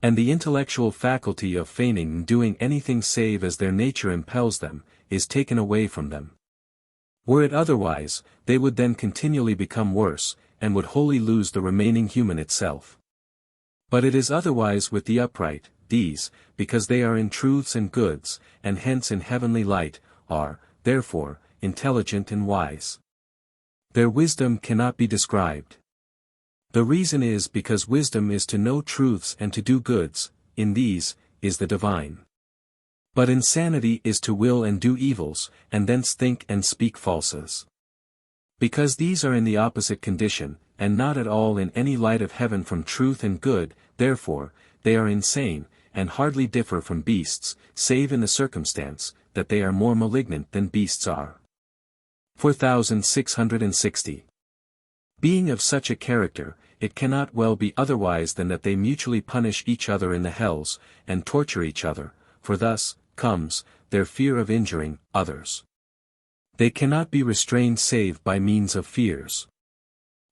And the intellectual faculty of feigning and doing anything save as their nature impels them, is taken away from them. Were it otherwise, they would then continually become worse, and would wholly lose the remaining human itself. But it is otherwise with the upright. These, because they are in truths and goods, and hence in heavenly light, are, therefore, intelligent and wise. Their wisdom cannot be described. The reason is because wisdom is to know truths and to do goods, in these, is the divine. But insanity is to will and do evils, and thence think and speak falses. Because these are in the opposite condition, and not at all in any light of heaven from truth and good, therefore, they are insane, and hardly differ from beasts, save in the circumstance, that they are more malignant than beasts are. 4660. Being of such a character, it cannot well be otherwise than that they mutually punish each other in the hells, and torture each other, for thus, comes, their fear of injuring others. They cannot be restrained save by means of fears.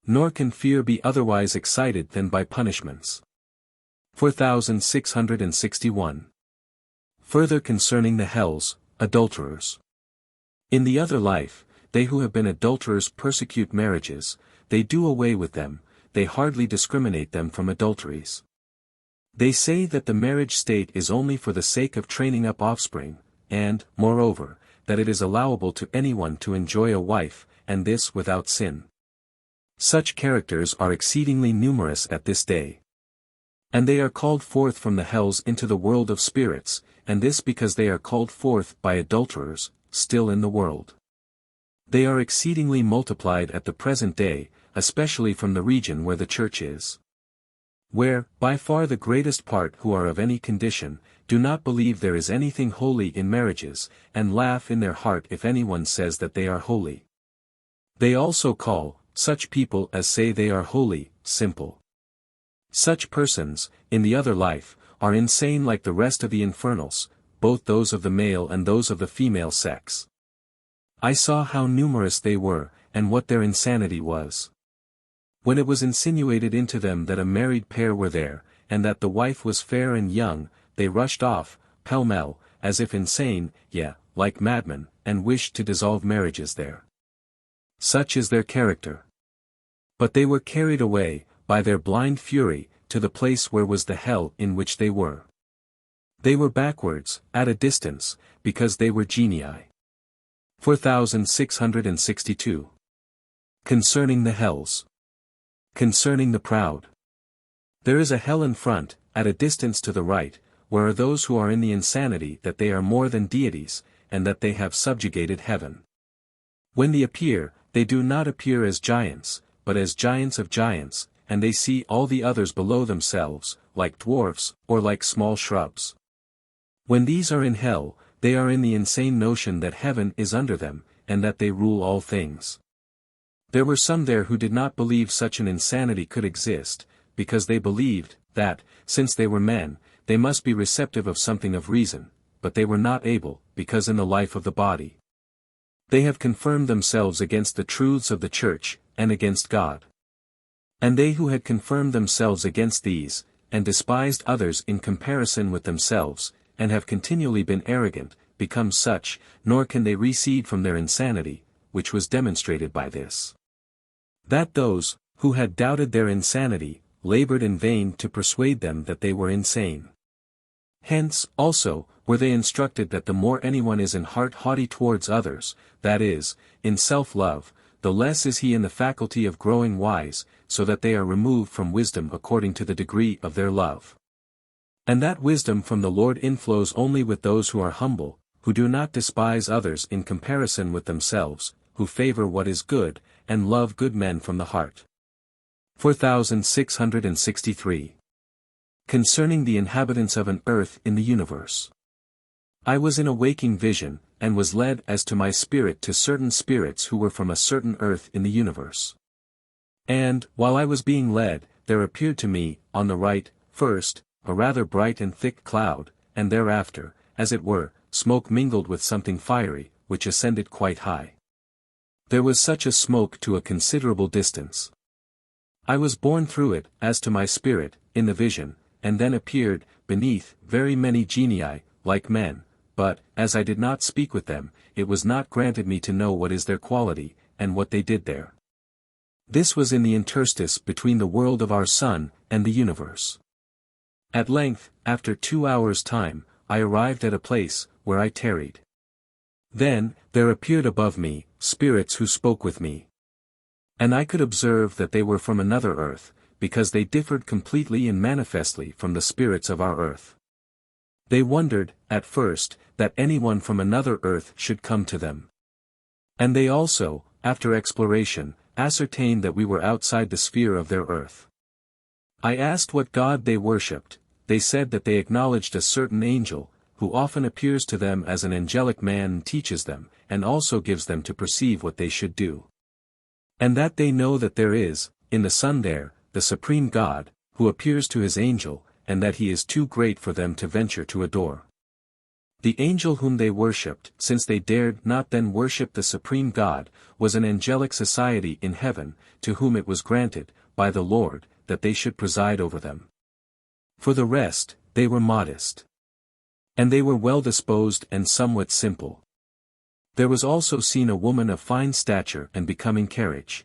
Nor can fear be otherwise excited than by punishments. 4661. Further concerning the hells, adulterers. In the other life, they who have been adulterers persecute marriages, they do away with them, they hardly discriminate them from adulteries. They say that the marriage state is only for the sake of training up offspring, and, moreover, that it is allowable to anyone to enjoy a wife, and this without sin. Such characters are exceedingly numerous at this day. And they are called forth from the hells into the world of spirits, and this because they are called forth by adulterers, still in the world. They are exceedingly multiplied at the present day, especially from the region where the church is. Where, by far the greatest part who are of any condition, do not believe there is anything holy in marriages, and laugh in their heart if anyone says that they are holy. They also call, such people as say they are holy, simple. Such persons, in the other life, are insane like the rest of the infernals, both those of the male and those of the female sex. I saw how numerous they were, and what their insanity was. When it was insinuated into them that a married pair were there, and that the wife was fair and young, they rushed off, pell-mell, as if insane, yea, like madmen, and wished to dissolve marriages there. Such is their character. But they were carried away, by their blind fury, to the place where was the hell in which they were. They were backwards, at a distance, because they were genii. 4662. Concerning the hells. Concerning the proud. There is a hell in front, at a distance to the right, where are those who are in the insanity that they are more than deities, and that they have subjugated heaven. When they appear, they do not appear as giants, but as giants of giants, and they see all the others below themselves, like dwarfs, or like small shrubs. When these are in hell, they are in the insane notion that heaven is under them, and that they rule all things. There were some there who did not believe such an insanity could exist, because they believed, that, since they were men, they must be receptive of something of reason, but they were not able, because in the life of the body. They have confirmed themselves against the truths of the Church, and against God. And they who had confirmed themselves against these, and despised others in comparison with themselves, and have continually been arrogant, become such, nor can they recede from their insanity, which was demonstrated by this. That those, who had doubted their insanity, labored in vain to persuade them that they were insane. Hence, also, were they instructed that the more anyone is in heart haughty towards others, that is, in self-love, the less is he in the faculty of growing wise, so that they are removed from wisdom according to the degree of their love. And that wisdom from the Lord inflows only with those who are humble, who do not despise others in comparison with themselves, who favor what is good, and love good men from the heart. 4663. Concerning the inhabitants of an earth in the universe. I was in a waking vision, and was led as to my spirit to certain spirits who were from a certain earth in the universe. And, while I was being led, there appeared to me, on the right, first, a rather bright and thick cloud, and thereafter, as it were, smoke mingled with something fiery, which ascended quite high. There was such a smoke to a considerable distance. I was borne through it, as to my spirit, in the vision, and then appeared, beneath, very many genii, like men, but, as I did not speak with them, it was not granted me to know what is their quality, and what they did there. This was in the interstice between the world of our sun, and the universe. At length, after 2 hours' time, I arrived at a place, where I tarried. Then, there appeared above me, spirits who spoke with me. And I could observe that they were from another earth, because they differed completely and manifestly from the spirits of our earth. They wondered, at first, that anyone from another earth should come to them. And they also, after exploration, ascertained that we were outside the sphere of their earth. I asked what god they worshipped. They said that they acknowledged a certain angel, who often appears to them as an angelic man and teaches them, and also gives them to perceive what they should do. And that they know that there is, in the sun there, the supreme God, who appears to his angel, and that he is too great for them to venture to adore. The angel whom they worshipped, since they dared not then worship the supreme God, was an angelic society in heaven, to whom it was granted, by the Lord, that they should preside over them. For the rest, they were modest. And they were well disposed and somewhat simple. There was also seen a woman of fine stature and becoming carriage.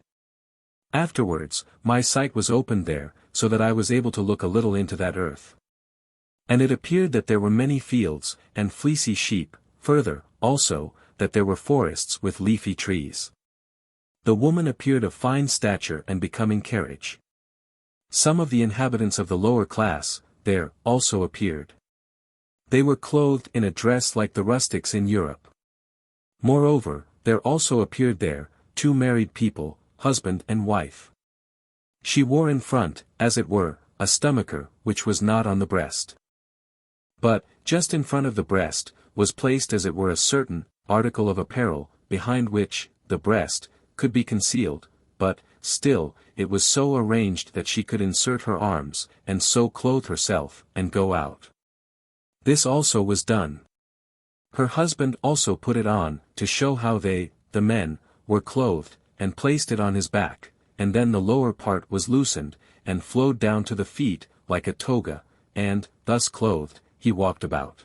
Afterwards, my sight was opened there, so that I was able to look a little into that earth. And it appeared that there were many fields, and fleecy sheep, further, also, that there were forests with leafy trees. The woman appeared of fine stature and becoming carriage. Some of the inhabitants of the lower class, there, also appeared. They were clothed in a dress like the rustics in Europe. Moreover, there also appeared there, 2 married people, husband and wife. She wore in front, as it were, a stomacher, which was not on the breast. But, just in front of the breast, was placed as it were a certain article of apparel, behind which, the breast, could be concealed, but, still, it was so arranged that she could insert her arms, and so clothe herself, and go out. This also was done. Her husband also put it on, to show how they, the men, were clothed, and placed it on his back, and then the lower part was loosened, and flowed down to the feet, like a toga, and, thus clothed, he walked about.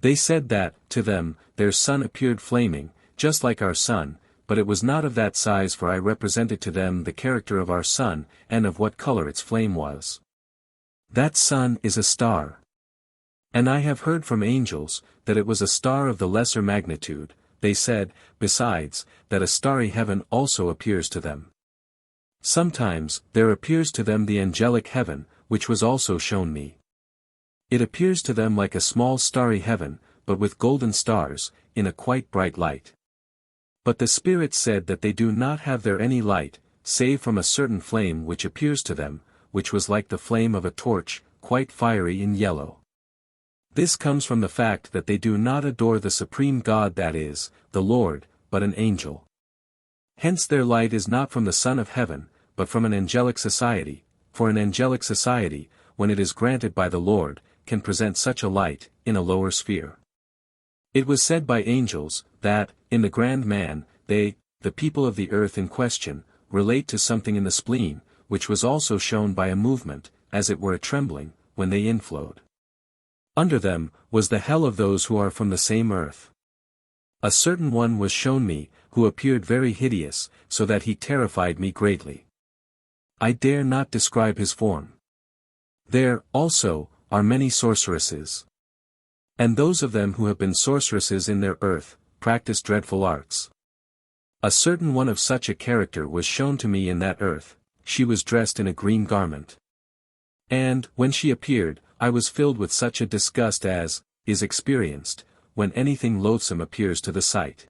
They said that, to them, their sun appeared flaming, just like our sun, but it was not of that size, for I represented to them the character of our sun, and of what color its flame was. That sun is a star. And I have heard from angels, that it was a star of the lesser magnitude. They said, besides, that a starry heaven also appears to them. Sometimes, there appears to them the angelic heaven, which was also shown me. It appears to them like a small starry heaven, but with golden stars, in a quite bright light. But the spirits said that they do not have there any light, save from a certain flame which appears to them, which was like the flame of a torch, quite fiery in yellow. This comes from the fact that they do not adore the supreme God, that is, the Lord, but an angel. Hence their light is not from the Son of Heaven, but from an angelic society, for an angelic society, when it is granted by the Lord, can present such a light, in a lower sphere. It was said by angels, that, in the grand man, they, the people of the earth in question, relate to something in the spleen, which was also shown by a movement, as it were a trembling, when they inflowed. Under them, was the hell of those who are from the same earth. A certain one was shown me, who appeared very hideous, so that he terrified me greatly. I dare not describe his form. There, also, are many sorceresses. And those of them who have been sorceresses in their earth, practice dreadful arts. A certain one of such a character was shown to me in that earth. She was dressed in a green garment. And, when she appeared, I was filled with such a disgust as is experienced, when anything loathsome appears to the sight.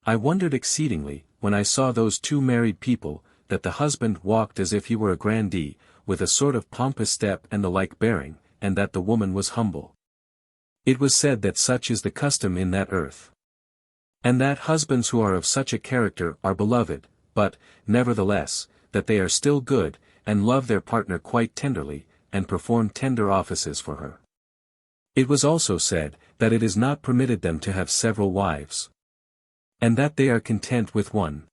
I wondered exceedingly, when I saw those 2 married people, that the husband walked as if he were a grandee, with a sort of pompous step and the like bearing, and that the woman was humble. It was said that such is the custom in that earth. And that husbands who are of such a character are beloved, but, nevertheless, that they are still good, and love their partner quite tenderly, and perform tender offices for her. It was also said, that it is not permitted them to have several wives. And that they are content with one.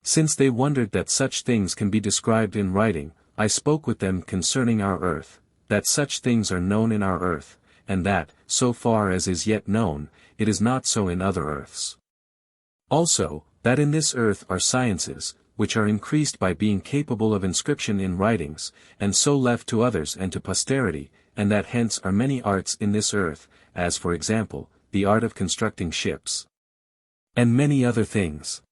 Since they wondered that such things can be described in writing, I spoke with them concerning our earth, that such things are known in our earth, and that, so far as is yet known, it is not so in other earths. Also, that in this earth are sciences, which are increased by being capable of inscription in writings, and so left to others and to posterity, and that hence are many arts in this earth, as for example, the art of constructing ships. And many other things.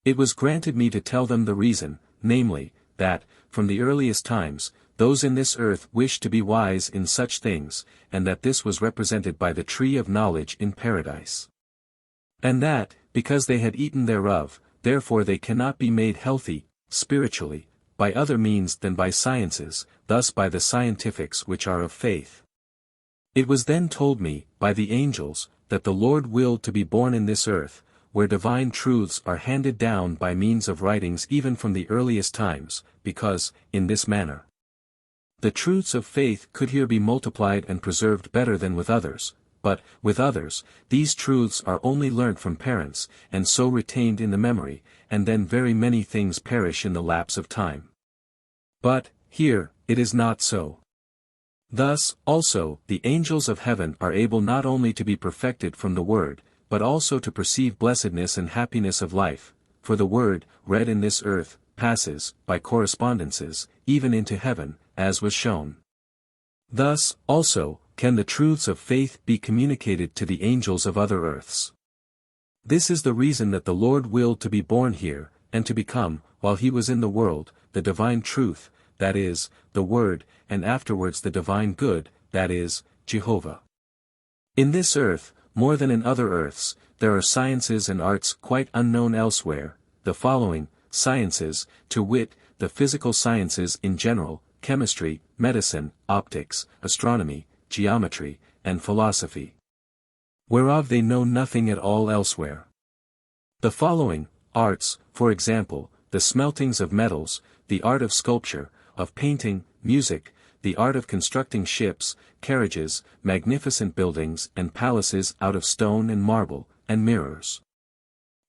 It was granted me to tell them the reason, namely, that, from the earliest times, those in this earth wished to be wise in such things, and that this was represented by the tree of knowledge in paradise. And that, because they had eaten thereof, therefore they cannot be made healthy, spiritually, by other means than by sciences, thus by the scientifics which are of faith. It was then told me, by the angels, that the Lord willed to be born in this earth, where divine truths are handed down by means of writings even from the earliest times, because, in this manner, the truths of faith could here be multiplied and preserved better than with others, but, with others, these truths are only learnt from parents, and so retained in the memory, and then very many things perish in the lapse of time. But, here, it is not so. Thus, also, the angels of heaven are able not only to be perfected from the word, but also to perceive blessedness and happiness of life, for the word, read in this earth, passes, by correspondences, even into heaven, as was shown. Thus, also, can the truths of faith be communicated to the angels of other earths. This is the reason that the Lord willed to be born here, and to become, while he was in the world, the divine truth, that is, the Word, and afterwards the divine good, that is, Jehovah. In this earth, more than in other earths, there are sciences and arts quite unknown elsewhere, the following, sciences, to wit, the physical sciences in general, chemistry, medicine, optics, astronomy, geometry, and philosophy. Whereof they know nothing at all elsewhere. The following, arts, for example, the smeltings of metals, the art of sculpture, of painting, music, the art of constructing ships, carriages, magnificent buildings and palaces out of stone and marble, and mirrors.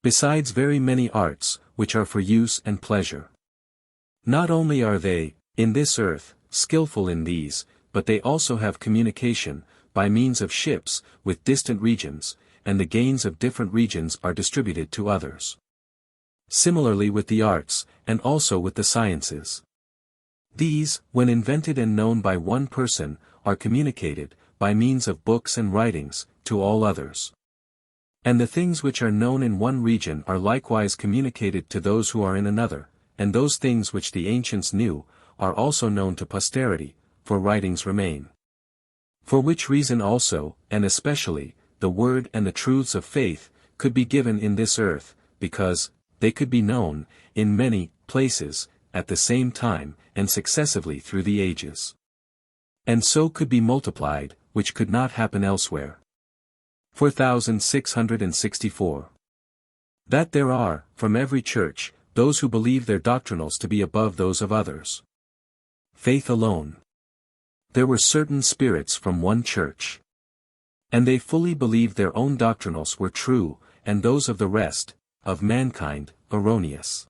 Besides very many arts, which are for use and pleasure. Not only are they, in this earth, skillful in these, but they also have communication, by means of ships, with distant regions, and the gains of different regions are distributed to others. Similarly with the arts, and also with the sciences. These, when invented and known by one person, are communicated, by means of books and writings, to all others. And the things which are known in one region are likewise communicated to those who are in another, and those things which the ancients knew, are also known to posterity, for writings remain. For which reason also, and especially, the word and the truths of faith, could be given in this earth, because, they could be known, in many places, at the same time, and successively through the ages. And so could be multiplied, which could not happen elsewhere. 4664. That there are, from every church, those who believe their doctrinals to be above those of others. Faith alone. There were certain spirits from one church. And they fully believed their own doctrinals were true, and those of the rest, of mankind, erroneous.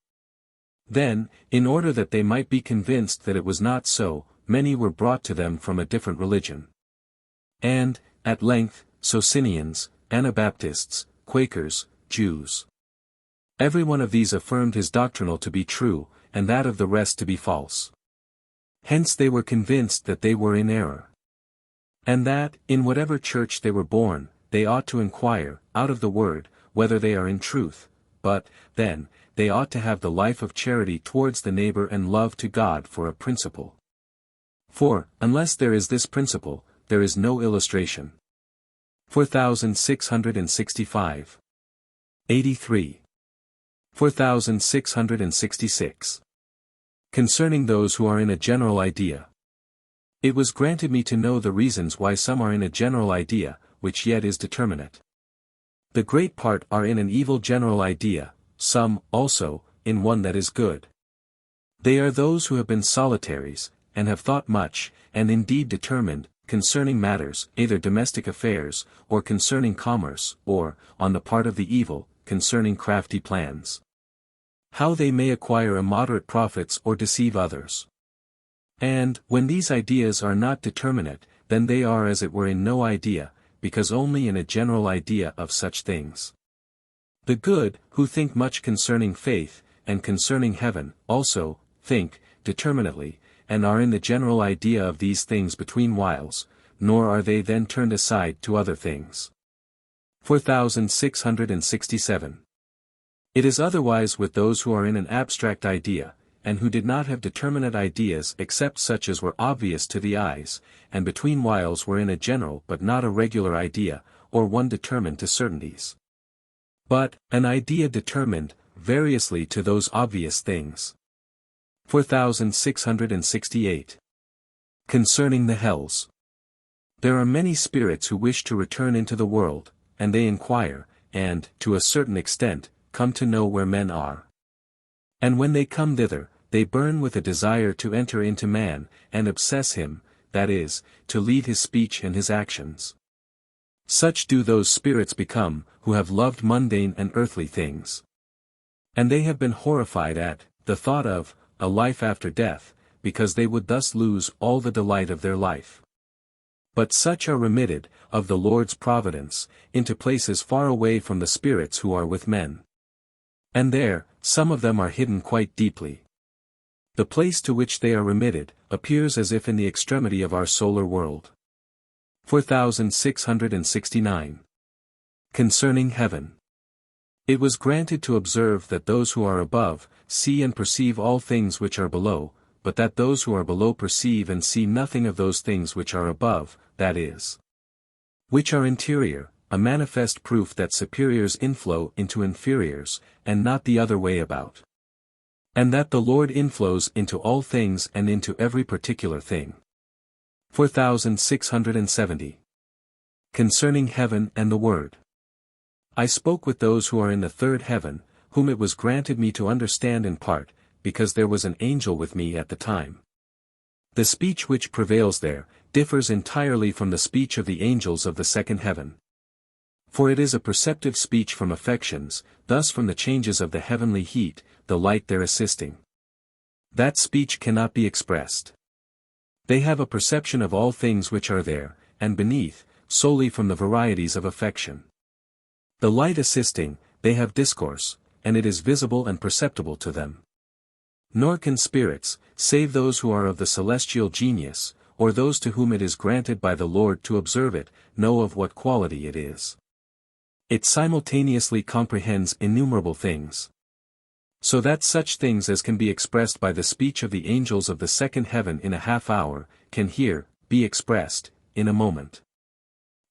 Then, in order that they might be convinced that it was not so, many were brought to them from a different religion. And, at length, Socinians, Anabaptists, Quakers, Jews. Every one of these affirmed his doctrinal to be true, and that of the rest to be false. Hence they were convinced that they were in error. And that, in whatever church they were born, they ought to inquire, out of the word, whether they are in truth, but, then, they ought to have the life of charity towards the neighbor and love to God for a principle. For, unless there is this principle, there is no illustration. 4665. 83. 4666. Concerning those who are in a general idea. It was granted me to know the reasons why some are in a general idea, which yet is determinate. The great part are in an evil general idea, some, also, in one that is good. They are those who have been solitaries, and have thought much, and indeed determined, concerning matters, either domestic affairs, or concerning commerce, or, on the part of the evil, concerning crafty plans. How they may acquire immoderate profits or deceive others. And, when these ideas are not determinate, then they are as it were in no idea, because only in a general idea of such things. The good, who think much concerning faith, and concerning heaven, also, think, determinately, and are in the general idea of these things between whiles, nor are they then turned aside to other things. 4667. It is otherwise with those who are in an abstract idea, and who did not have determinate ideas except such as were obvious to the eyes, and between whiles were in a general but not a regular idea, or one determined to certainties. But, an idea determined, variously to those obvious things. 4668. Concerning the hells. There are many spirits who wish to return into the world, and they inquire, and, to a certain extent, come to know where men are. And when they come thither, they burn with a desire to enter into man, and obsess him, that is, to lead his speech and his actions. Such do those spirits become, who have loved mundane and earthly things. And they have been horrified at the thought of a life after death, because they would thus lose all the delight of their life. But such are remitted, of the Lord's providence, into places far away from the spirits who are with men. And there, some of them are hidden quite deeply. The place to which they are remitted, appears as if in the extremity of our solar world. 4669. Concerning heaven. It was granted to observe that those who are above, see and perceive all things which are below, but that those who are below perceive and see nothing of those things which are above, that is, which are interior, a manifest proof that superiors inflow into inferiors, and not the other way about. And that the Lord inflows into all things and into every particular thing. 4670. Concerning heaven and the Word. I spoke with those who are in the third heaven, whom it was granted me to understand in part, because there was an angel with me at the time. The speech which prevails there, differs entirely from the speech of the angels of the second heaven. For it is a perceptive speech from affections, thus from the changes of the heavenly heat, the light there assisting. That speech cannot be expressed. They have a perception of all things which are there, and beneath, solely from the varieties of affection. The light assisting, they have discourse, and it is visible and perceptible to them. Nor can spirits, save those who are of the celestial genius, or those to whom it is granted by the Lord to observe it, know of what quality it is. It simultaneously comprehends innumerable things. So that such things as can be expressed by the speech of the angels of the second heaven in a half hour, can here, be expressed, in a moment.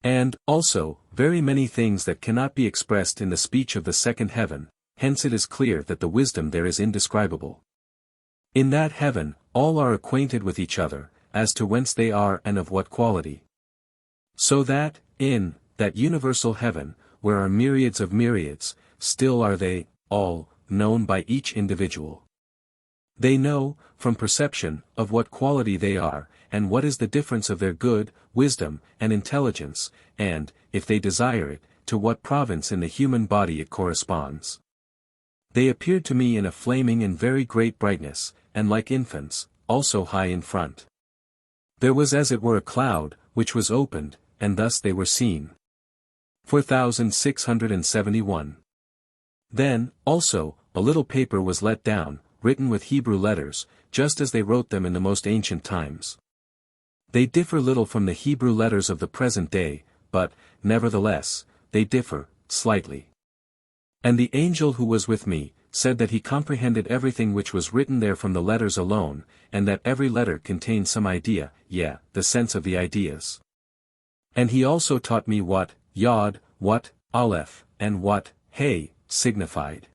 And, also, very many things that cannot be expressed in the speech of the second heaven, hence it is clear that the wisdom there is indescribable. In that heaven, all are acquainted with each other, as to whence they are and of what quality. So that, in that universal heaven, where are myriads of myriads, still are they, all, known by each individual. They know, from perception, of what quality they are, and what is the difference of their good, wisdom, and intelligence, and, if they desire it, to what province in the human body it corresponds. They appeared to me in a flaming and very great brightness, and like infants, also high in front. There was as it were a cloud, which was opened, and thus they were seen. 4671. Then, also, a little paper was let down, written with Hebrew letters, just as they wrote them in the most ancient times. They differ little from the Hebrew letters of the present day, but, nevertheless, they differ, slightly. And the angel who was with me, said that he comprehended everything which was written there from the letters alone, and that every letter contained some idea, the sense of the ideas. And he also taught me what, Yod, what, Aleph, and what, Hey, signified.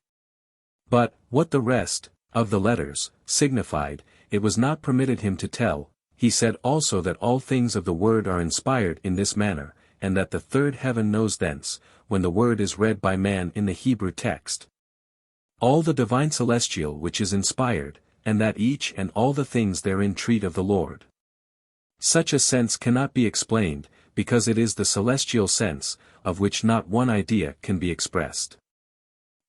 But, what the rest, of the letters, signified, it was not permitted him to tell. He said also that all things of the word are inspired in this manner, and that the third heaven knows thence, when the word is read by man in the Hebrew text, all the divine celestial which is inspired, and that each and all the things therein treat of the Lord. Such a sense cannot be explained, because it is the celestial sense, of which not one idea can be expressed.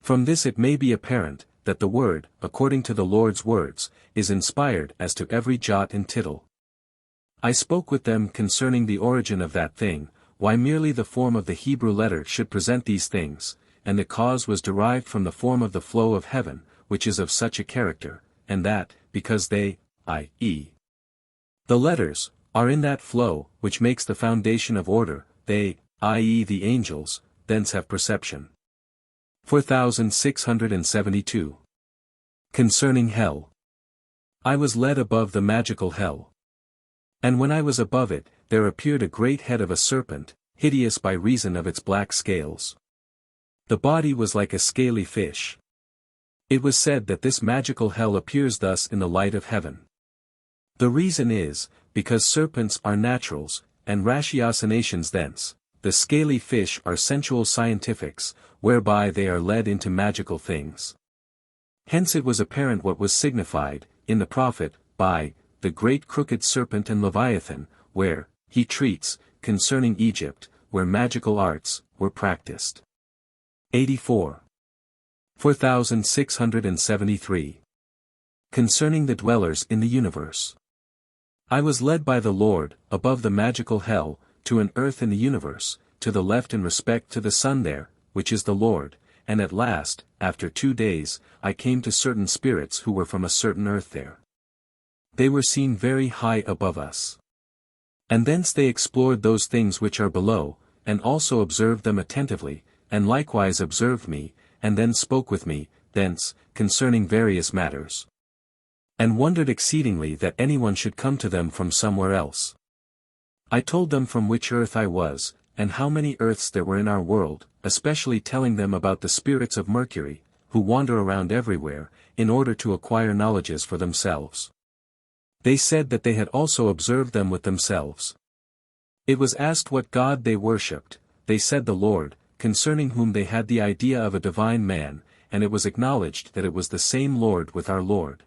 From this it may be apparent, that the word, according to the Lord's words, is inspired as to every jot and tittle. I spoke with them concerning the origin of that thing, why merely the form of the Hebrew letter should present these things, and the cause was derived from the form of the flow of heaven, which is of such a character, and that, because they, i.e., the letters, are in that flow, which makes the foundation of order, they, i.e. the angels, thence have perception. 4672. Concerning hell. I was led above the magical hell. And when I was above it, there appeared a great head of a serpent, hideous by reason of its black scales. The body was like a scaly fish. It was said that this magical hell appears thus in the light of heaven. The reason is, because serpents are naturals, and ratiocinations thence, the scaly fish are sensual scientifics, whereby they are led into magical things. Hence it was apparent what was signified, in the prophet, by the great crooked serpent and Leviathan, where, he treats, concerning Egypt, where magical arts, were practiced. 84. 4673. Concerning the dwellers in the universe. I was led by the Lord, above the magical hell, to an earth in the universe, to the left in respect to the sun there, which is the Lord, and at last, after 2 days, I came to certain spirits who were from a certain earth there. They were seen very high above us. And thence they explored those things which are below, and also observed them attentively, and likewise observed me, and then spoke with me, thence, concerning various matters. And wondered exceedingly that anyone should come to them from somewhere else. I told them from which earth I was, and how many earths there were in our world, especially telling them about the spirits of Mercury, who wander around everywhere, in order to acquire knowledges for themselves. They said that they had also observed them with themselves. It was asked what God they worshipped. They said the Lord, concerning whom they had the idea of a divine man, and it was acknowledged that it was the same Lord with our Lord.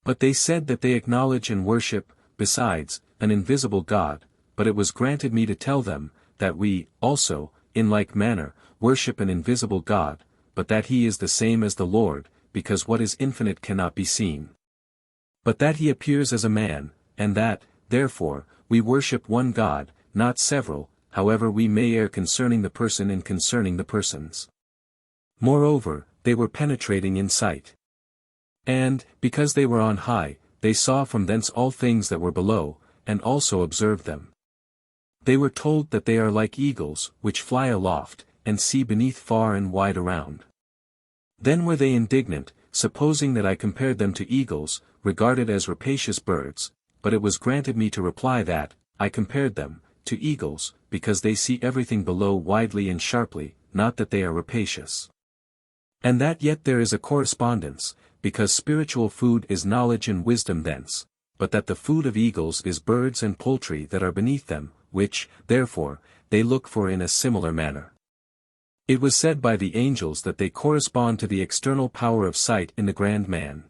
But they said that they acknowledge and worship, besides, an invisible God, but it was granted me to tell them, that we, also, in like manner, worship an invisible God, but that he is the same as the Lord, because what is infinite cannot be seen. But that he appears as a man, and that, therefore, we worship one God, not several, however we may err concerning the person and concerning the persons. Moreover, they were penetrating in sight. And, because they were on high, they saw from thence all things that were below, and also observed them. They were told that they are like eagles, which fly aloft, and see beneath far and wide around. Then were they indignant, supposing that I compared them to eagles, regarded as rapacious birds, but it was granted me to reply that, I compared them, to eagles, because they see everything below widely and sharply, not that they are rapacious. And that yet there is a correspondence, because spiritual food is knowledge and wisdom thence, but that the food of eagles is birds and poultry that are beneath them, which, therefore, they look for in a similar manner. It was said by the angels that they correspond to the external power of sight in the grand man.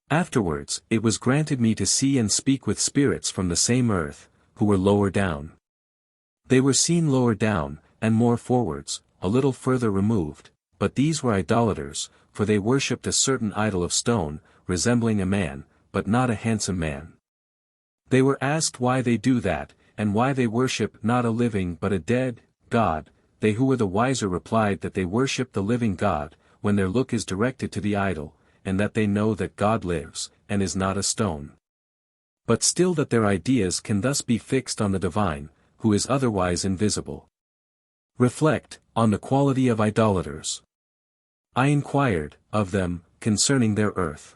Afterwards, it was granted me to see and speak with spirits from the same earth, who were lower down. They were seen lower down, and more forwards, a little further removed, but these were idolaters, for they worshipped a certain idol of stone, resembling a man, but not a handsome man. They were asked why they do that, and why they worship not a living but a dead God. They who were the wiser replied that they worship the living God, when their look is directed to the idol, and that they know that God lives, and is not a stone. But still that their ideas can thus be fixed on the divine, who is otherwise invisible. Reflect on the quality of idolaters. I inquired of them concerning their earth.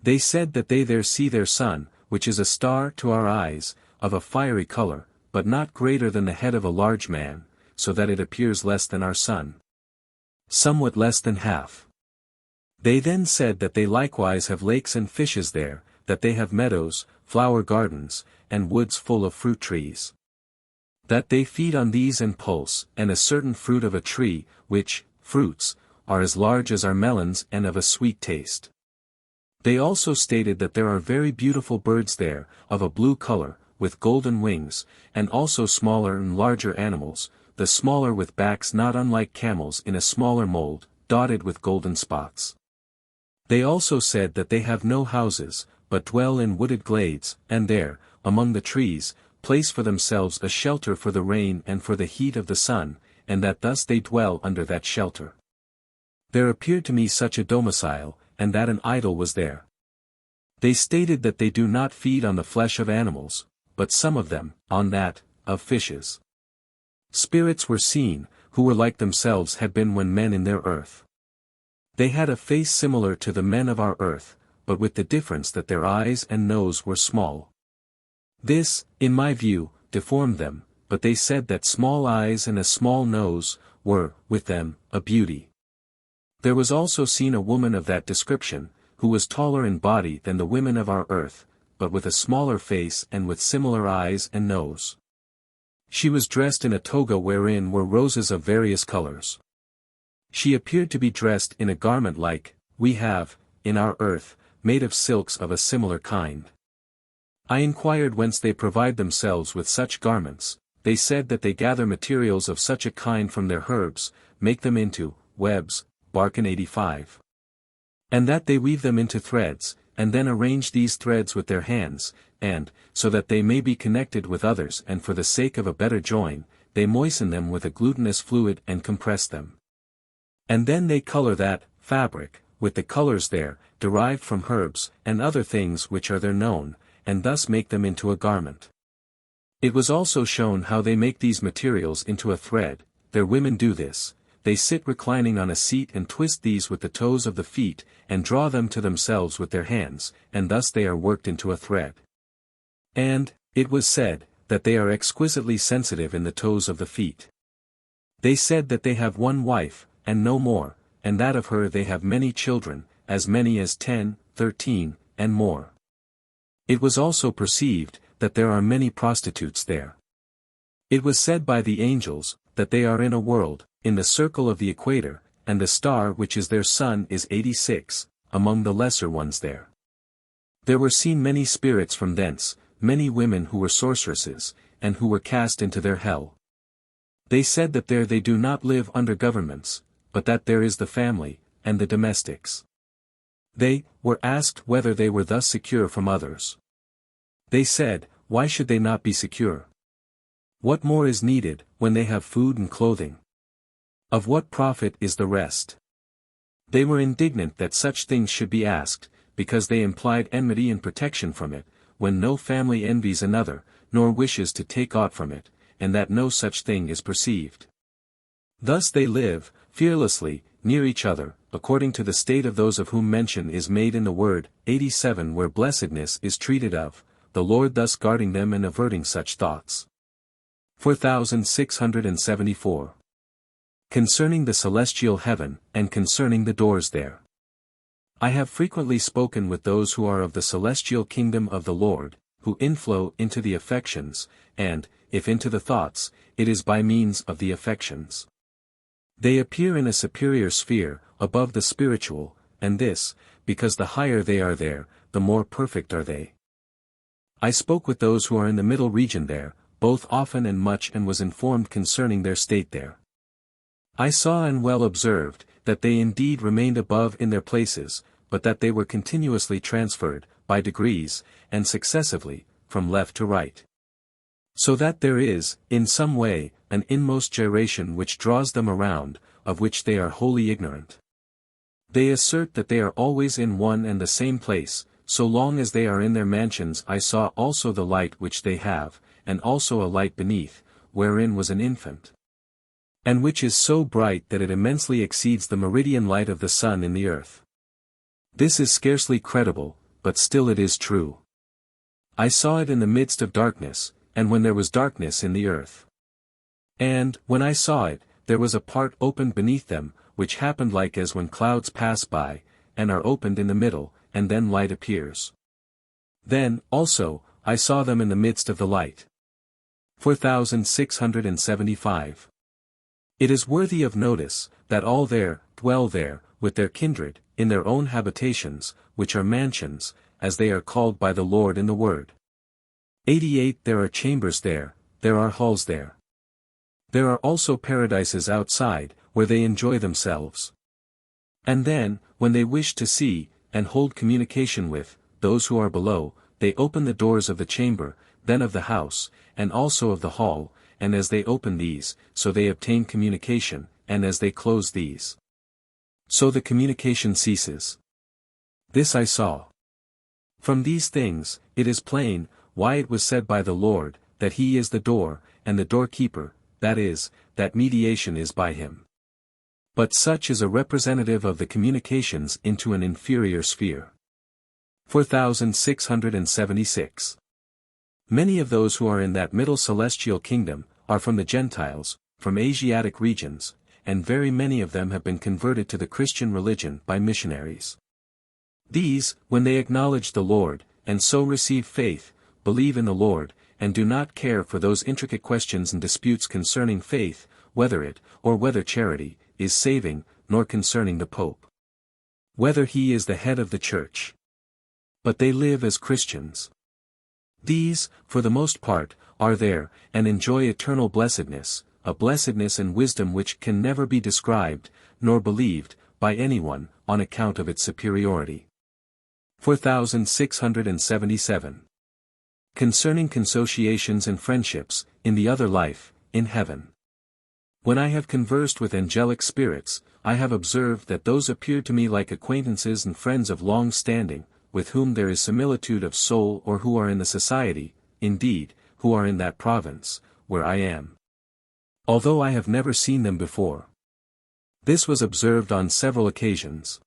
They said that they there see their sun, which is a star to our eyes, of a fiery color, but not greater than the head of a large man, so that it appears less than our sun. Somewhat less than half. They then said that they likewise have lakes and fishes there, that they have meadows, flower gardens, and woods full of fruit trees. That they feed on these and pulse, and a certain fruit of a tree, which, fruits, are as large as our melons and of a sweet taste. They also stated that there are very beautiful birds there, of a blue color, with golden wings, and also smaller and larger animals, the smaller with backs not unlike camels in a smaller mold, dotted with golden spots. They also said that they have no houses, but dwell in wooded glades, and there, among the trees, place for themselves a shelter for the rain and for the heat of the sun, and that thus they dwell under that shelter. There appeared to me such a domicile, and that an idol was there. They stated that they do not feed on the flesh of animals, but some of them, on that, of fishes. Spirits were seen, who were like themselves had been when men in their earth. They had a face similar to the men of our earth, but with the difference that their eyes and nose were small. This, in my view, deformed them, but they said that small eyes and a small nose, were, with them, a beauty. There was also seen a woman of that description, who was taller in body than the women of our earth, but with a smaller face and with similar eyes and nose. She was dressed in a toga wherein were roses of various colors. She appeared to be dressed in a garment like, we have, in our earth, made of silks of a similar kind. I inquired whence they provide themselves with such garments. They said that they gather materials of such a kind from their herbs, make them into webs, bark and 85. And that they weave them into threads, and then arrange these threads with their hands, and, so that they may be connected with others and for the sake of a better join, they moisten them with a glutinous fluid and compress them. And then they color that fabric, with the colors there, derived from herbs and other things which are there known, and thus make them into a garment. It was also shown how they make these materials into a thread. Their women do this. They sit reclining on a seat and twist these with the toes of the feet, and draw them to themselves with their hands, and thus they are worked into a thread. And, it was said, that they are exquisitely sensitive in the toes of the feet. They said that they have one wife, and no more, and that of her they have many children, as many as 10, 13, and more. It was also perceived, that there are many prostitutes there. It was said by the angels, that they are in a world, in the circle of the equator, and the star which is their sun is 86, among the lesser ones there. There were seen many spirits from thence, many women who were sorceresses, and who were cast into their hell. They said that there they do not live under governments, but that there is the family, and the domestics. They were asked whether they were thus secure from others. They said, why should they not be secure? What more is needed, when they have food and clothing? Of what profit is the rest? They were indignant that such things should be asked, because they implied enmity and protection from it, when no family envies another, nor wishes to take aught from it, and that no such thing is perceived. Thus they live, fearlessly, near each other, according to the state of those of whom mention is made in the word 87 where blessedness is treated of, the Lord thus guarding them and averting such thoughts. 4674. Concerning the celestial heaven, and concerning the doors there. I have frequently spoken with those who are of the celestial kingdom of the Lord, who inflow into the affections, and, if into the thoughts, it is by means of the affections. They appear in a superior sphere, above the spiritual, and this, because the higher they are there, the more perfect are they. I spoke with those who are in the middle region there, both often and much, and was informed concerning their state there. I saw and well observed, that they indeed remained above in their places, but that they were continuously transferred, by degrees, and successively, from left to right. So that there is, in some way, an inmost gyration which draws them around, of which they are wholly ignorant. They assert that they are always in one and the same place, so long as they are in their mansions. I saw also the light which they have, and also a light beneath, wherein was an infant. And which is so bright that it immensely exceeds the meridian light of the sun in the earth. This is scarcely credible, but still it is true. I saw it in the midst of darkness, and when there was darkness in the earth. And, when I saw it, there was a part opened beneath them, which happened like as when clouds pass by, and are opened in the middle, and then light appears. Then, also, I saw them in the midst of the light. 4675. It is worthy of notice, that all there, dwell there, with their kindred, in their own habitations, which are mansions, as they are called by the Lord in the word. 88 There are chambers there, there are halls there. There are also paradises outside, where they enjoy themselves. And then, when they wish to see, and hold communication with, those who are below, they open the doors of the chamber, then of the house, and also of the hall, and as they open these, so they obtain communication, and as they close these, so the communication ceases. This I saw. From these things, it is plain, why it was said by the Lord, that he is the door, and the doorkeeper, that is, that mediation is by him. But such is a representative of the communications into an inferior sphere. 4676. Many of those who are in that middle celestial kingdom, are from the Gentiles, from Asiatic regions, and very many of them have been converted to the Christian religion by missionaries. These, when they acknowledge the Lord, and so receive faith, believe in the Lord, and do not care for those intricate questions and disputes concerning faith, whether it, or whether charity, is saving, nor concerning the Pope, whether he is the head of the Church. But they live as Christians. These, for the most part, are there, and enjoy eternal blessedness, a blessedness and wisdom which can never be described, nor believed, by anyone, on account of its superiority. 4677. Concerning consociations and friendships, in the other life, in heaven. When I have conversed with angelic spirits, I have observed that those appear to me like acquaintances and friends of long standing, with whom there is similitude of soul or who are in the society, indeed, who are in that province, where I am. Although I have never seen them before. This was observed on several occasions.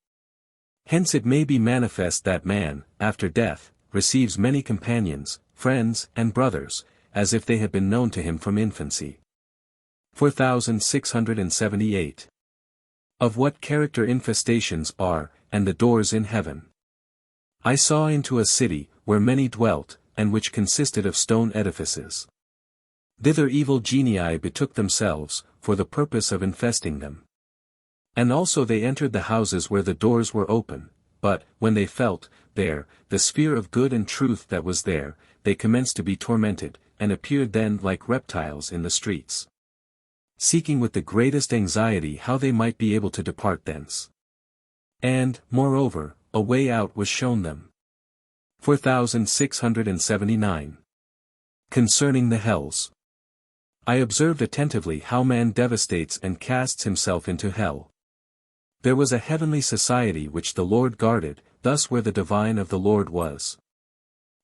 Hence it may be manifest that man, after death, receives many companions, friends, and brothers, as if they had been known to him from infancy. 4678. Of what character infestations are, and the doors in heaven. I saw into a city, where many dwelt, and which consisted of stone edifices. Thither evil genii betook themselves, for the purpose of infesting them. And also they entered the houses where the doors were open, but, when they felt, there, the sphere of good and truth that was there, they commenced to be tormented, and appeared then like reptiles in the streets. Seeking with the greatest anxiety how they might be able to depart thence. And, moreover, a way out was shown them. 4679. Concerning the hells. I observed attentively how man devastates and casts himself into hell. There was a heavenly society which the Lord guarded, thus where the divine of the Lord was.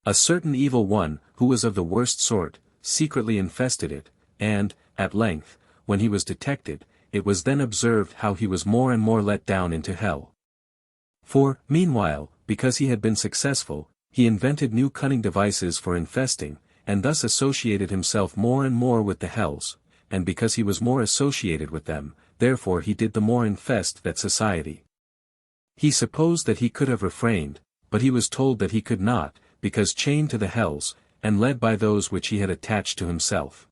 A certain evil one, who was of the worst sort, secretly infested it, and, at length, when he was detected, it was then observed how he was more and more let down into hell. For, meanwhile, because he had been successful, he invented new cunning devices for infesting, and thus associated himself more and more with the hells, and because he was more associated with them, therefore he did the more infest that society. He supposed that he could have refrained, but he was told that he could not, because chained to the hells, and led by those which he had attached to himself.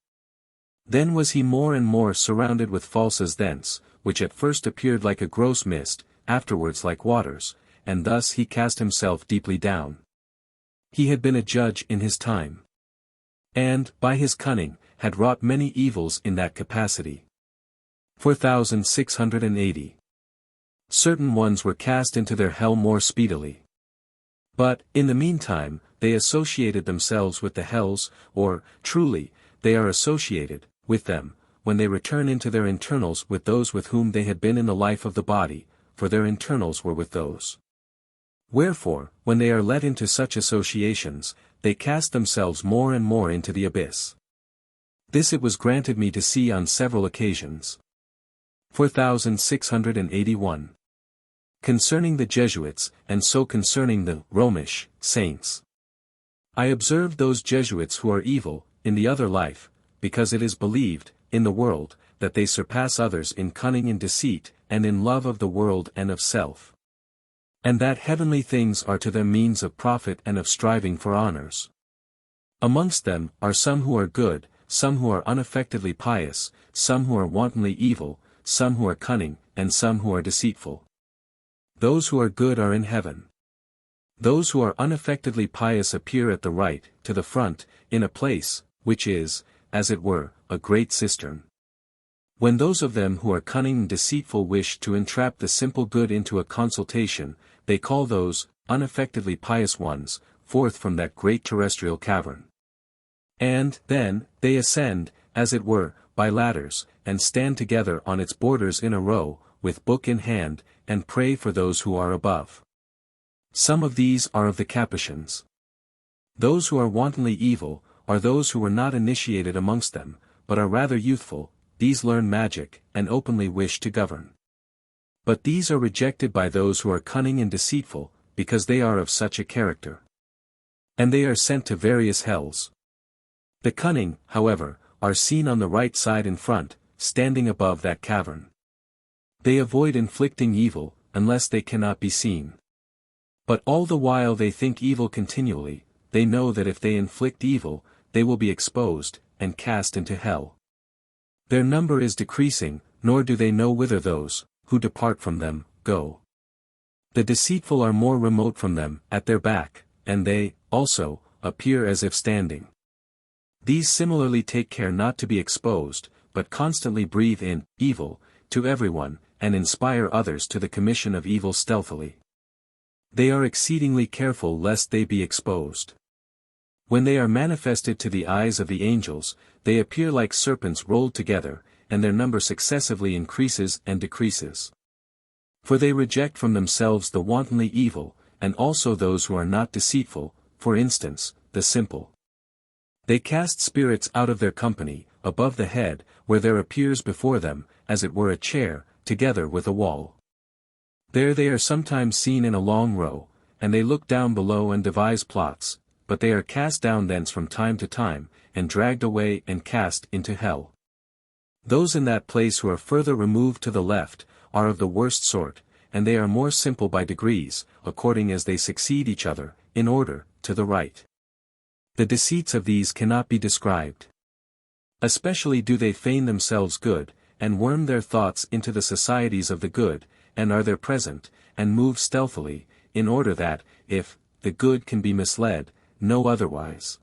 Then was he more and more surrounded with falses thence, which at first appeared like a gross mist, afterwards like waters, and thus he cast himself deeply down. He had been a judge in his time. And, by his cunning, had wrought many evils in that capacity. 4680. Certain ones were cast into their hell more speedily. But, in the meantime, they associated themselves with the hells, or, truly, they are associated, with them, when they return into their internals with those with whom they had been in the life of the body, for their internals were with those. Wherefore, when they are let into such associations, they cast themselves more and more into the abyss. This it was granted me to see on several occasions. 4681. Concerning the Jesuits, and so concerning the Romish saints. I observed those Jesuits who are evil, in the other life, because it is believed, in the world, that they surpass others in cunning and deceit, and in love of the world and of self. And that heavenly things are to them means of profit and of striving for honors. Amongst them are some who are good, some who are unaffectedly pious, some who are wantonly evil, some who are cunning, and some who are deceitful. Those who are good are in heaven. Those who are unaffectedly pious appear at the right, to the front, in a place, which is, as it were, a great cistern. When those of them who are cunning and deceitful wish to entrap the simple good into a consultation, they call those, unaffectedly pious ones, forth from that great terrestrial cavern. And, then, they ascend, as it were, by ladders, and stand together on its borders in a row, with book in hand, and pray for those who are above. Some of these are of the Capuchins. Those who are wantonly evil, are those who were not initiated amongst them, but are rather youthful, these learn magic, and openly wish to govern. But these are rejected by those who are cunning and deceitful, because they are of such a character. And they are sent to various hells. The cunning, however, are seen on the right side in front, standing above that cavern. They avoid inflicting evil, unless they cannot be seen. But all the while they think evil continually, they know that if they inflict evil, they will be exposed, and cast into hell. Their number is decreasing, nor do they know whither those, who depart from them, go. The deceitful are more remote from them, at their back, and they, also, appear as if standing. These similarly take care not to be exposed, but constantly breathe in, evil, to everyone, and inspire others to the commission of evil stealthily. They are exceedingly careful lest they be exposed. When they are manifested to the eyes of the angels, they appear like serpents rolled together, and their number successively increases and decreases. For they reject from themselves the wantonly evil, and also those who are not deceitful, for instance, the simple. They cast spirits out of their company, above the head, where there appears before them, as it were a chair, together with a wall. There they are sometimes seen in a long row, and they look down below and devise plots, but they are cast down thence from time to time, and dragged away and cast into hell. Those in that place who are further removed to the left, are of the worst sort, and they are more simple by degrees, according as they succeed each other, in order, to the right. The deceits of these cannot be described. Especially do they feign themselves good, and worm their thoughts into the societies of the good, and are there present, and move stealthily, in order that, if the good can be misled, no otherwise.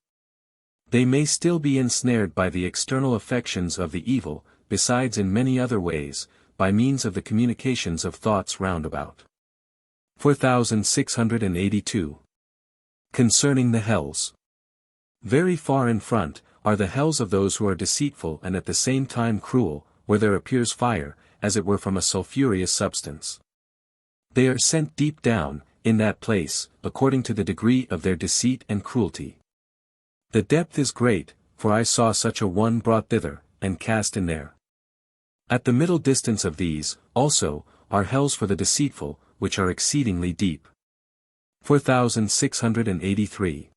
They may still be ensnared by the external affections of the evil, besides in many other ways, by means of the communications of thoughts round about. 4682. Concerning the hells. Very far in front, are the hells of those who are deceitful and at the same time cruel, where there appears fire, as it were from a sulphureous substance. They are sent deep down, in that place, according to the degree of their deceit and cruelty. The depth is great, for I saw such a one brought thither, and cast in there. At the middle distance of these, also, are hells for the deceitful, which are exceedingly deep. 4683.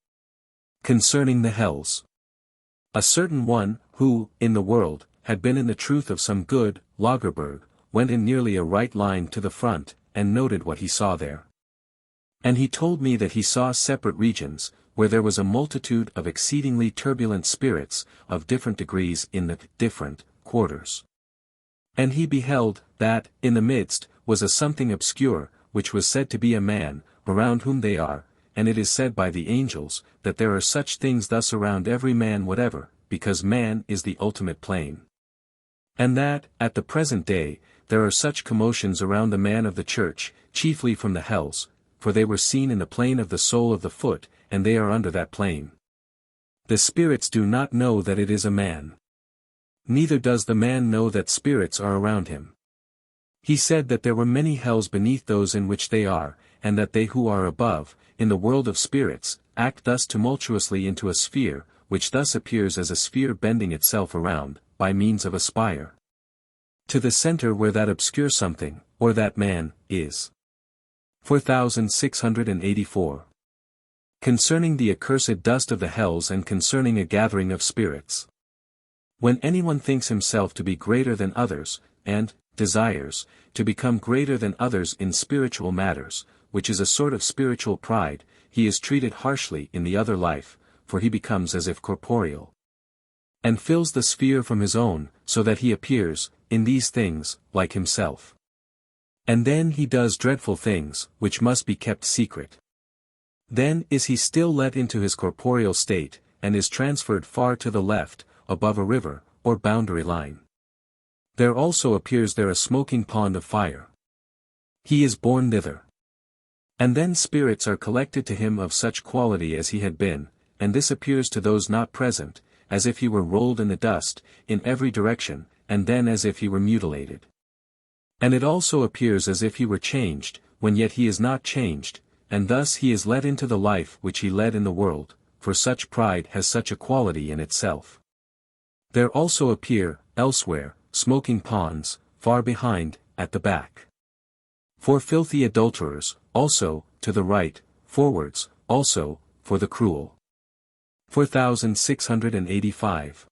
Concerning the hells. A certain one, who, in the world, had been in the truth of some good, Lagerberg, went in nearly a right line to the front, and noted what he saw there. And he told me that he saw separate regions, where there was a multitude of exceedingly turbulent spirits, of different degrees in the different quarters. And he beheld, that, in the midst, was a something obscure, which was said to be a man, around whom they are, and it is said by the angels, that there are such things thus around every man whatever, because man is the ultimate plane. And that, at the present day, there are such commotions around the man of the church, chiefly from the hells, for they were seen in the plane of the sole of the foot, and they are under that plane. The spirits do not know that it is a man. Neither does the man know that spirits are around him. He said that there were many hells beneath those in which they are, and that they who are above, in the world of spirits, act thus tumultuously into a sphere, which thus appears as a sphere bending itself around, by means of a spire, to the center where that obscure something, or that man, is. 4684. Concerning the accursed dust of the hells and concerning a gathering of spirits. When anyone thinks himself to be greater than others, and desires to become greater than others in spiritual matters, which is a sort of spiritual pride, he is treated harshly in the other life, for he becomes as if corporeal, and fills the sphere from his own, so that he appears, in these things, like himself. And then he does dreadful things, which must be kept secret. Then is he still let into his corporeal state, and is transferred far to the left, above a river, or boundary line. There also appears there a smoking pond of fire. He is borne thither. And then spirits are collected to him of such quality as he had been, and this appears to those not present, as if he were rolled in the dust, in every direction, and then as if he were mutilated. And it also appears as if he were changed, when yet he is not changed, and thus he is led into the life which he led in the world, for such pride has such a quality in itself. There also appear, elsewhere, smoking ponds, far behind, at the back. For filthy adulterers, also, to the right, forwards, also, for the cruel. 4685.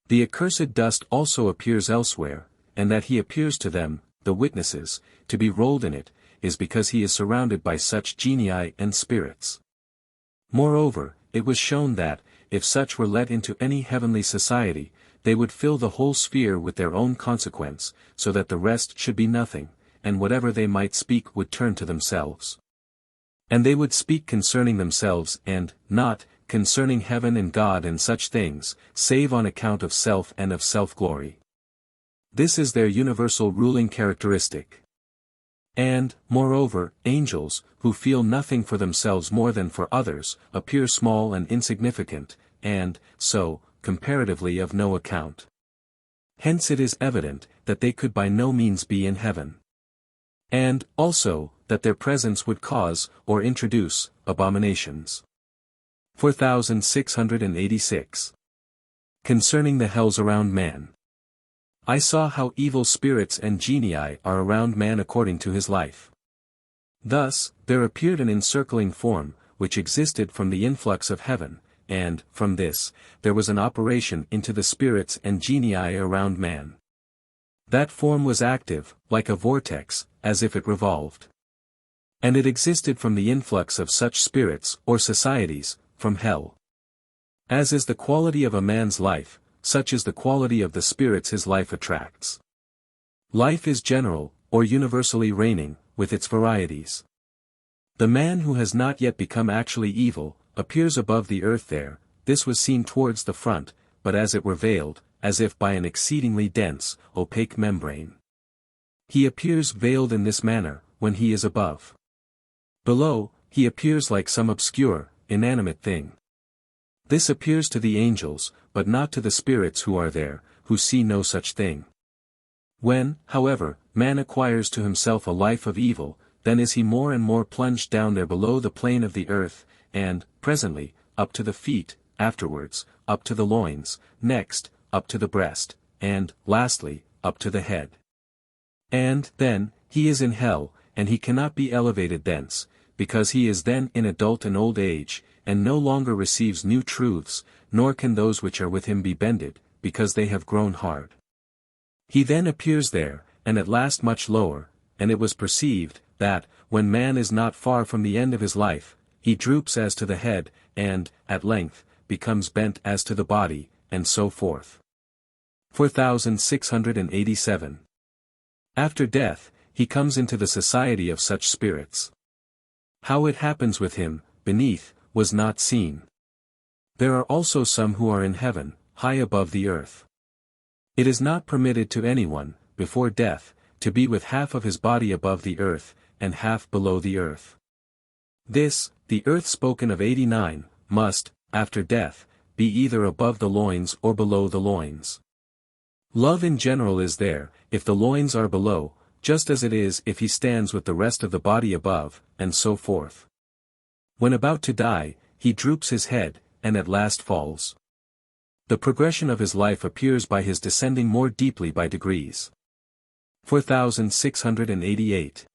The accursed dust also appears elsewhere, and that he appears to them, the witnesses, to be rolled in it, is because he is surrounded by such genii and spirits. Moreover, it was shown that, if such were let into any heavenly society, they would fill the whole sphere with their own consequence, so that the rest should be nothing, and whatever they might speak would turn to themselves. And they would speak concerning themselves and, not, concerning heaven and God and such things, save on account of self and of self-glory. This is their universal ruling characteristic. And, moreover, angels, who feel nothing for themselves more than for others, appear small and insignificant, and, so, comparatively of no account. Hence it is evident, that they could by no means be in heaven. And, also, that their presence would cause, or introduce, abominations. 4686. Concerning the hells around man. I saw how evil spirits and genii are around man according to his life. Thus, there appeared an encircling form, which existed from the influx of heaven, and, from this, there was an operation into the spirits and genii around man. That form was active, like a vortex, as if it revolved. And it existed from the influx of such spirits, or societies, from hell. As is the quality of a man's life, such is the quality of the spirits his life attracts. Life is general, or universally reigning, with its varieties. The man who has not yet become actually evil, appears above the earth there, this was seen towards the front, but as it were veiled, as if by an exceedingly dense, opaque membrane. He appears veiled in this manner, when he is above. Below, he appears like some obscure, inanimate thing. This appears to the angels, but not to the spirits who are there, who see no such thing. When, however, man acquires to himself a life of evil, then is he more and more plunged down there below the plane of the earth, and, presently, up to the feet, afterwards, up to the loins, next, up to the breast, and, lastly, up to the head. And, then, he is in hell, and he cannot be elevated thence, because he is then in adult and old age, and no longer receives new truths, nor can those which are with him be bended, because they have grown hard. He then appears there, and at last much lower, and it was perceived, that, when man is not far from the end of his life, he droops as to the head, and, at length, becomes bent as to the body, and so forth. 4687. After death, he comes into the society of such spirits. How it happens with him, beneath, was not seen. There are also some who are in heaven, high above the earth. It is not permitted to anyone, before death, to be with half of his body above the earth, and half below the earth. This, the earth spoken of 89, must, after death, be either above the loins or below the loins. Love in general is there, if the loins are below, just as it is if he stands with the rest of the body above, and so forth. When about to die, he droops his head, and at last falls. The progression of his life appears by his descending more deeply by degrees. 4688.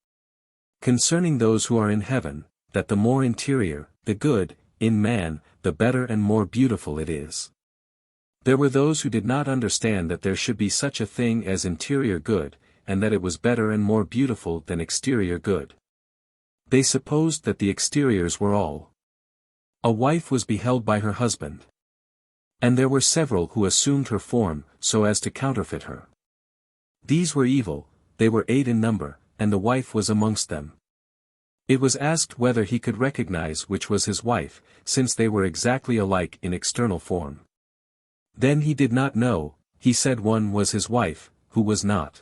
Concerning those who are in heaven, that the more interior, the good, in man, the better and more beautiful it is. There were those who did not understand that there should be such a thing as interior good, and that it was better and more beautiful than exterior good. They supposed that the exteriors were all. A wife was beheld by her husband. And there were several who assumed her form, so as to counterfeit her. These were evil, they were 8 in number, and the wife was amongst them. It was asked whether he could recognize which was his wife, since they were exactly alike in external form. Then he did not know, he said one was his wife, who was not.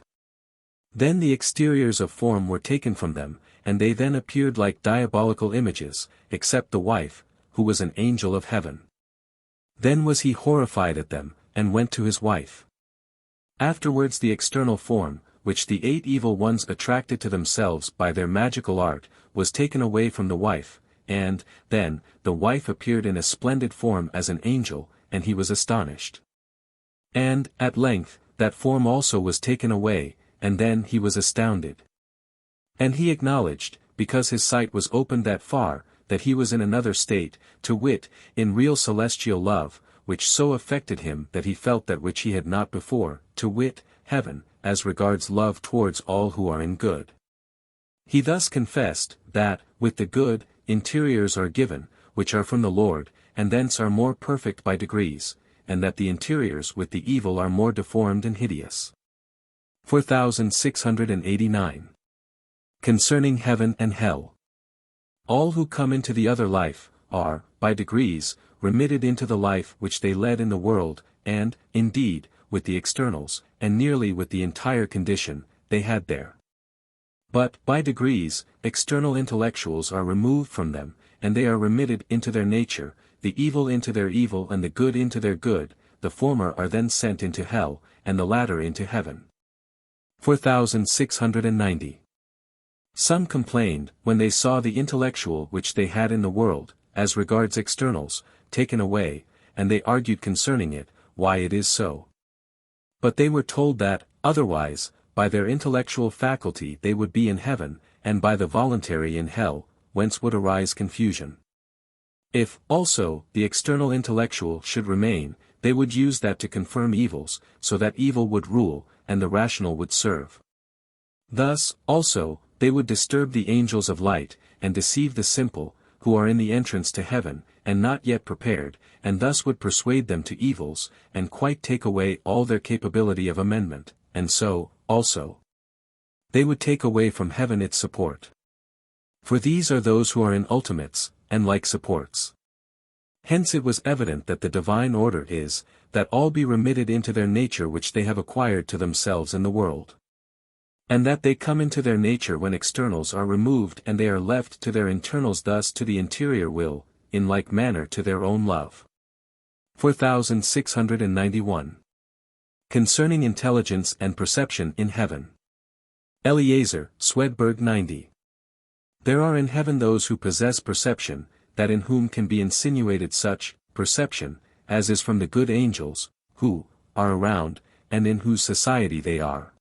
Then the exteriors of form were taken from them, and they then appeared like diabolical images, except the wife, who was an angel of heaven. Then was he horrified at them, and went to his wife. Afterwards the external form, which the 8 evil ones attracted to themselves by their magical art, was taken away from the wife, and, then, the wife appeared in a splendid form as an angel, and he was astonished. And, at length, that form also was taken away, and then he was astounded. And he acknowledged, because his sight was opened that far, that he was in another state, to wit, in real celestial love, which so affected him that he felt that which he had not before, to wit, heaven, as regards love towards all who are in good. He thus confessed, that, with the good, interiors are given, which are from the Lord, and thence are more perfect by degrees, and that the interiors with the evil are more deformed and hideous. 4689. Concerning heaven and hell. All who come into the other life, are, by degrees, remitted into the life which they led in the world, and, indeed, with the externals, and nearly with the entire condition, they had there. But, by degrees, external intellectuals are removed from them, and they are remitted into their nature, the evil into their evil and the good into their good, the former are then sent into hell, and the latter into heaven. 4690. Some complained, when they saw the intellectual which they had in the world, as regards externals, taken away, and they argued concerning it, why it is so. But they were told that, otherwise, by their intellectual faculty they would be in heaven, and by the voluntary in hell, whence would arise confusion. If, also, the external intellectual should remain, they would use that to confirm evils, so that evil would rule, and the rational would serve. Thus, also, they would disturb the angels of light, and deceive the simple, who are in the entrance to heaven, and not yet prepared, and thus would persuade them to evils, and quite take away all their capability of amendment, and so, also, they would take away from heaven its support. For these are those who are in ultimates, and like supports. Hence it was evident that the divine order is, that all be remitted into their nature which they have acquired to themselves in the world. And that they come into their nature when externals are removed and they are left to their internals, thus to the interior will, in like manner to their own love. 4691. Concerning intelligence and perception in heaven. Emanuel Swedenborg 90. There are in heaven those who possess perception, that in whom can be insinuated such perception, as is from the good angels, who are around, and in whose society they are.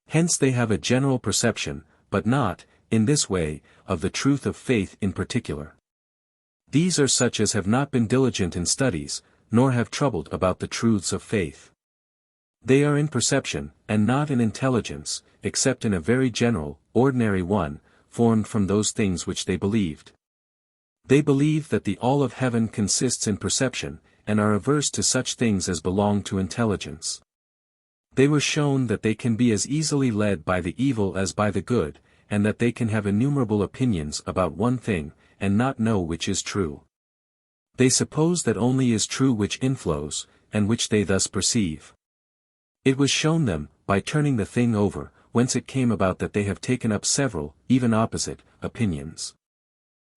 Hence they have a general perception, but not, in this way, of the truth of faith in particular. These are such as have not been diligent in studies, nor have troubled about the truths of faith. They are in perception, and not in intelligence, except in a very general, ordinary one, formed from those things which they believed. They believe that the all of heaven consists in perception, and are averse to such things as belong to intelligence. They were shown that they can be as easily led by the evil as by the good, and that they can have innumerable opinions about one thing, and not know which is true. They suppose that only is true which inflows, and which they thus perceive. It was shown them, by turning the thing over, whence it came about that they have taken up several, even opposite, opinions.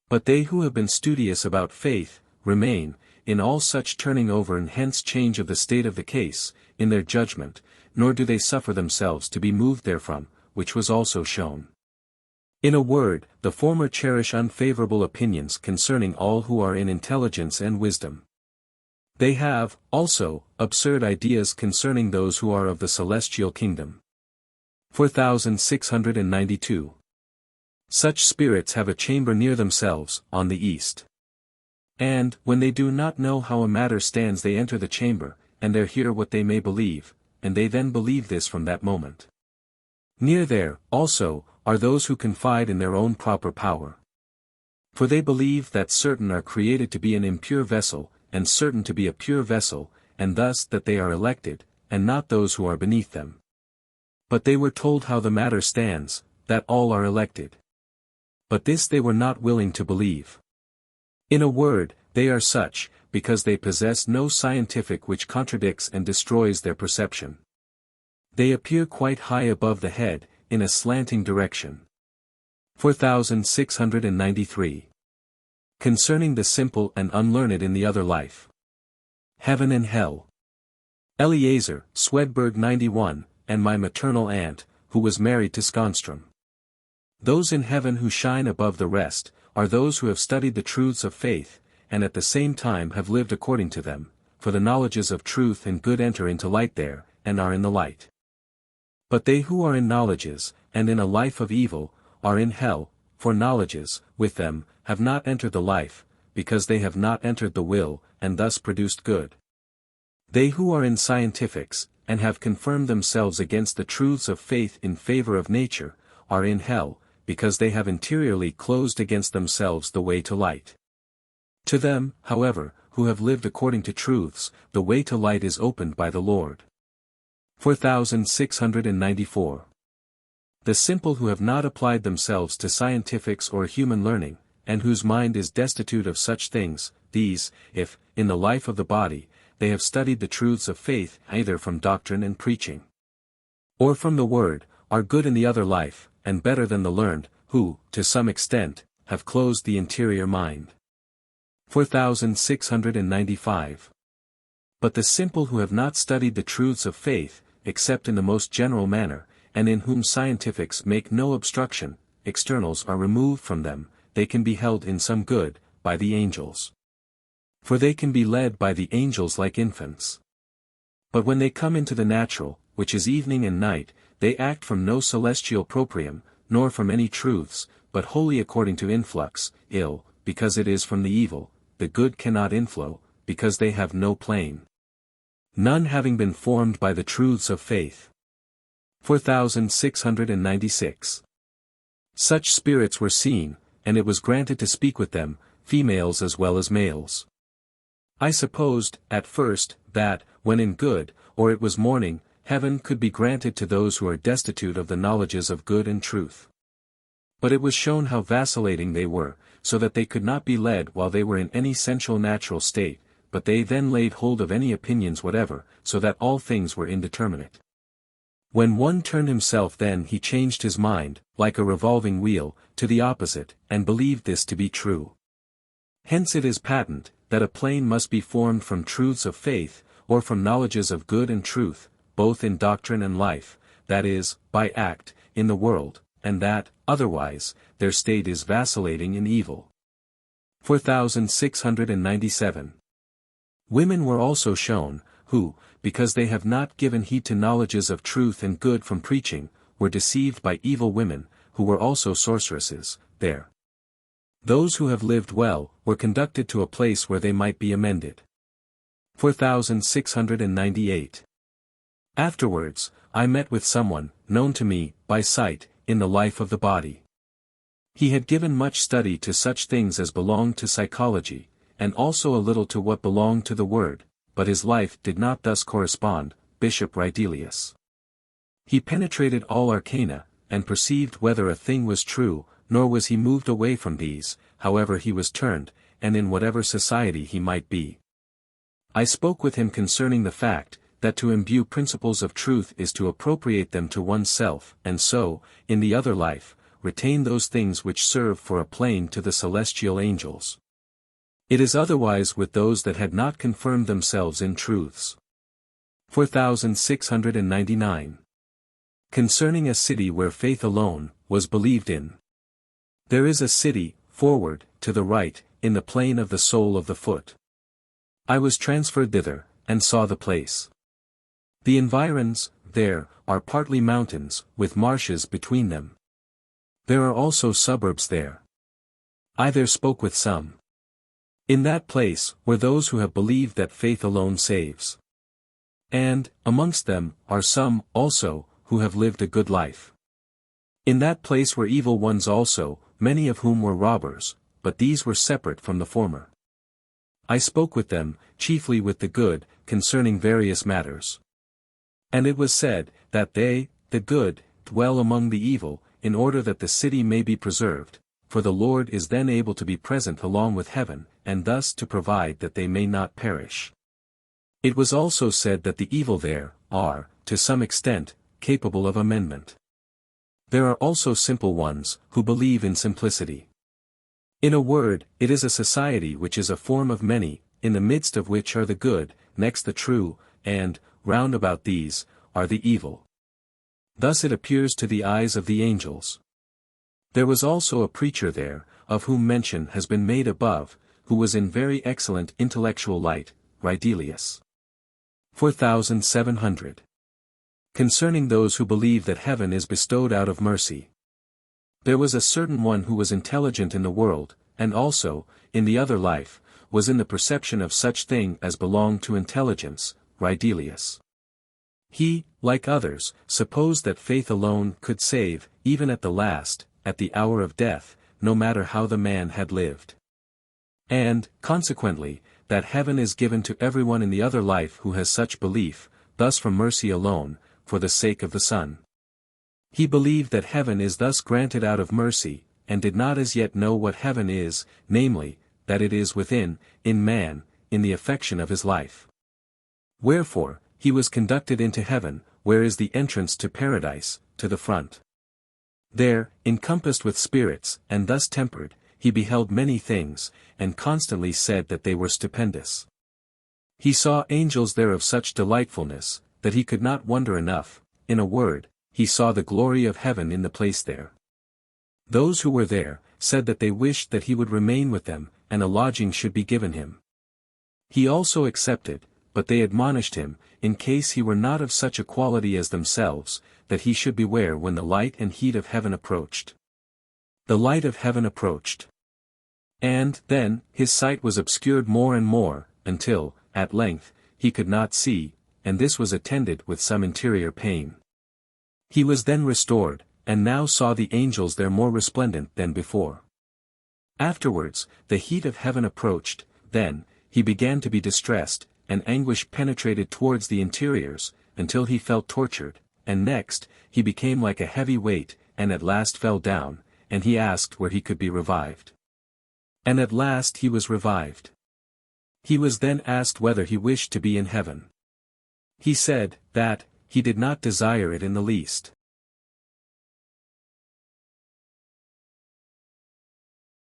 But they who have been studious about faith, remain, in all such turning over and hence change of the state of the case, in their judgment, nor do they suffer themselves to be moved therefrom, which was also shown. In a word, the former cherish unfavorable opinions concerning all who are in intelligence and wisdom. They have, also, absurd ideas concerning those who are of the celestial kingdom. 4692. Such spirits have a chamber near themselves, on the east. And, when they do not know how a matter stands, they enter the chamber, and there hear what they may believe, and they then believe this from that moment. Near there, also, are those who confide in their own proper power. For they believe that certain are created to be an impure vessel, and certain to be a pure vessel, and thus that they are elected, and not those who are beneath them. But they were told how the matter stands, that all are elected. But this they were not willing to believe. In a word, they are such, because they possess no scientific which contradicts and destroys their perception. They appear quite high above the head, in a slanting direction. 4693. Concerning the simple and unlearned in the other life. Heaven and Hell. Emanuel Swedenborg 91, and my maternal aunt, who was married to Skånström. Those in heaven who shine above the rest, are those who have studied the truths of faith, and at the same time have lived according to them, for the knowledges of truth and good enter into light there, and are in the light. But they who are in knowledges, and in a life of evil, are in hell, for knowledges, with them, have not entered the life, because they have not entered the will, and thus produced good. They who are in scientifics, and have confirmed themselves against the truths of faith in favor of nature, are in hell, because they have interiorly closed against themselves the way to light. To them, however, who have lived according to truths, the way to light is opened by the Lord. 4694. The simple who have not applied themselves to scientifics or human learning, and whose mind is destitute of such things, these, if, in the life of the body, they have studied the truths of faith either from doctrine and preaching, or from the word, are good in the other life, and better than the learned, who, to some extent, have closed the interior mind. 4695. But the simple who have not studied the truths of faith, except in the most general manner, and in whom scientifics make no obstruction, externals are removed from them, they can be held in some good, by the angels. For they can be led by the angels like infants. But when they come into the natural, which is evening and night, they act from no celestial proprium, nor from any truths, but wholly according to influx, ill, because it is from the evil, the good cannot inflow, because they have no plane. None having been formed by the truths of faith. 4696. Such spirits were seen, and it was granted to speak with them, females as well as males. I supposed, at first, that, when in good, or it was morning, heaven could be granted to those who are destitute of the knowledges of good and truth. But it was shown how vacillating they were, so that they could not be led while they were in any sensual natural state, but they then laid hold of any opinions whatever, so that all things were indeterminate. When one turned himself then he changed his mind, like a revolving wheel, to the opposite, and believed this to be true. Hence it is patent, that a plane must be formed from truths of faith, or from knowledges of good and truth, both in doctrine and life, that is, by act, in the world, and that, otherwise, their state is vacillating in evil. 4697. Women were also shown, who, because they have not given heed to knowledges of truth and good from preaching, were deceived by evil women, who were also sorceresses, there. Those who have lived well, were conducted to a place where they might be amended. 4698. Afterwards, I met with someone, known to me, by sight, in the life of the body. He had given much study to such things as belonged to psychology, and also a little to what belonged to the word, but his life did not thus correspond, Bishop Ridelius. He penetrated all arcana, and perceived whether a thing was true, nor was he moved away from these, however he was turned, and in whatever society he might be. I spoke with him concerning the fact, that to imbue principles of truth is to appropriate them to oneself, and so, in the other life, retain those things which serve for a plane to the celestial angels. It is otherwise with those that had not confirmed themselves in truths. 4699. Concerning a city where faith alone was believed in. There is a city, forward, to the right, in the plane of the sole of the foot. I was transferred thither, and saw the place. The environs, there, are partly mountains, with marshes between them. There are also suburbs there. I there spoke with some. In that place, were those who have believed that faith alone saves. And, amongst them, are some, also, who have lived a good life. In that place were evil ones also, many of whom were robbers, but these were separate from the former. I spoke with them, chiefly with the good, concerning various matters. And it was said, that they, the good, dwell among the evil, in order that the city may be preserved, for the Lord is then able to be present along with heaven, and thus to provide that they may not perish. It was also said that the evil there, are, to some extent, capable of amendment. There are also simple ones, who believe in simplicity. In a word, it is a society which is a form of many, in the midst of which are the good, next the true, and, round about these, are the evil. Thus it appears to the eyes of the angels. There was also a preacher there, of whom mention has been made above, who was in very excellent intellectual light, Ridelius. 4700. Concerning those who believe that heaven is bestowed out of mercy. There was a certain one who was intelligent in the world, and also, in the other life, was in the perception of such thing as belonged to intelligence, Ridelius. He, like others, supposed that faith alone could save, even at the last, at the hour of death, no matter how the man had lived. And, consequently, that heaven is given to everyone in the other life who has such belief, thus from mercy alone, for the sake of the Son. He believed that heaven is thus granted out of mercy, and did not as yet know what heaven is, namely, that it is within, in man, in the affection of his life. Wherefore, he was conducted into heaven, where is the entrance to paradise, to the front. There, encompassed with spirits, and thus tempered, he beheld many things, and constantly said that they were stupendous. He saw angels there of such delightfulness, that he could not wonder enough. In a word, he saw the glory of heaven in the place there. Those who were there, said that they wished that he would remain with them, and a lodging should be given him. He also accepted, but they admonished him, in case he were not of such a quality as themselves, that he should beware when the light and heat of heaven approached. The light of heaven approached. And, then, his sight was obscured more and more, until, at length, he could not see, and this was attended with some interior pain. He was then restored, and now saw the angels there more resplendent than before. Afterwards, the heat of heaven approached, then, he began to be distressed, and anguish penetrated towards the interiors, until he felt tortured, and next, he became like a heavy weight, and at last fell down, and he asked where he could be revived. And at last he was revived. He was then asked whether he wished to be in heaven. He said, that, he did not desire it in the least.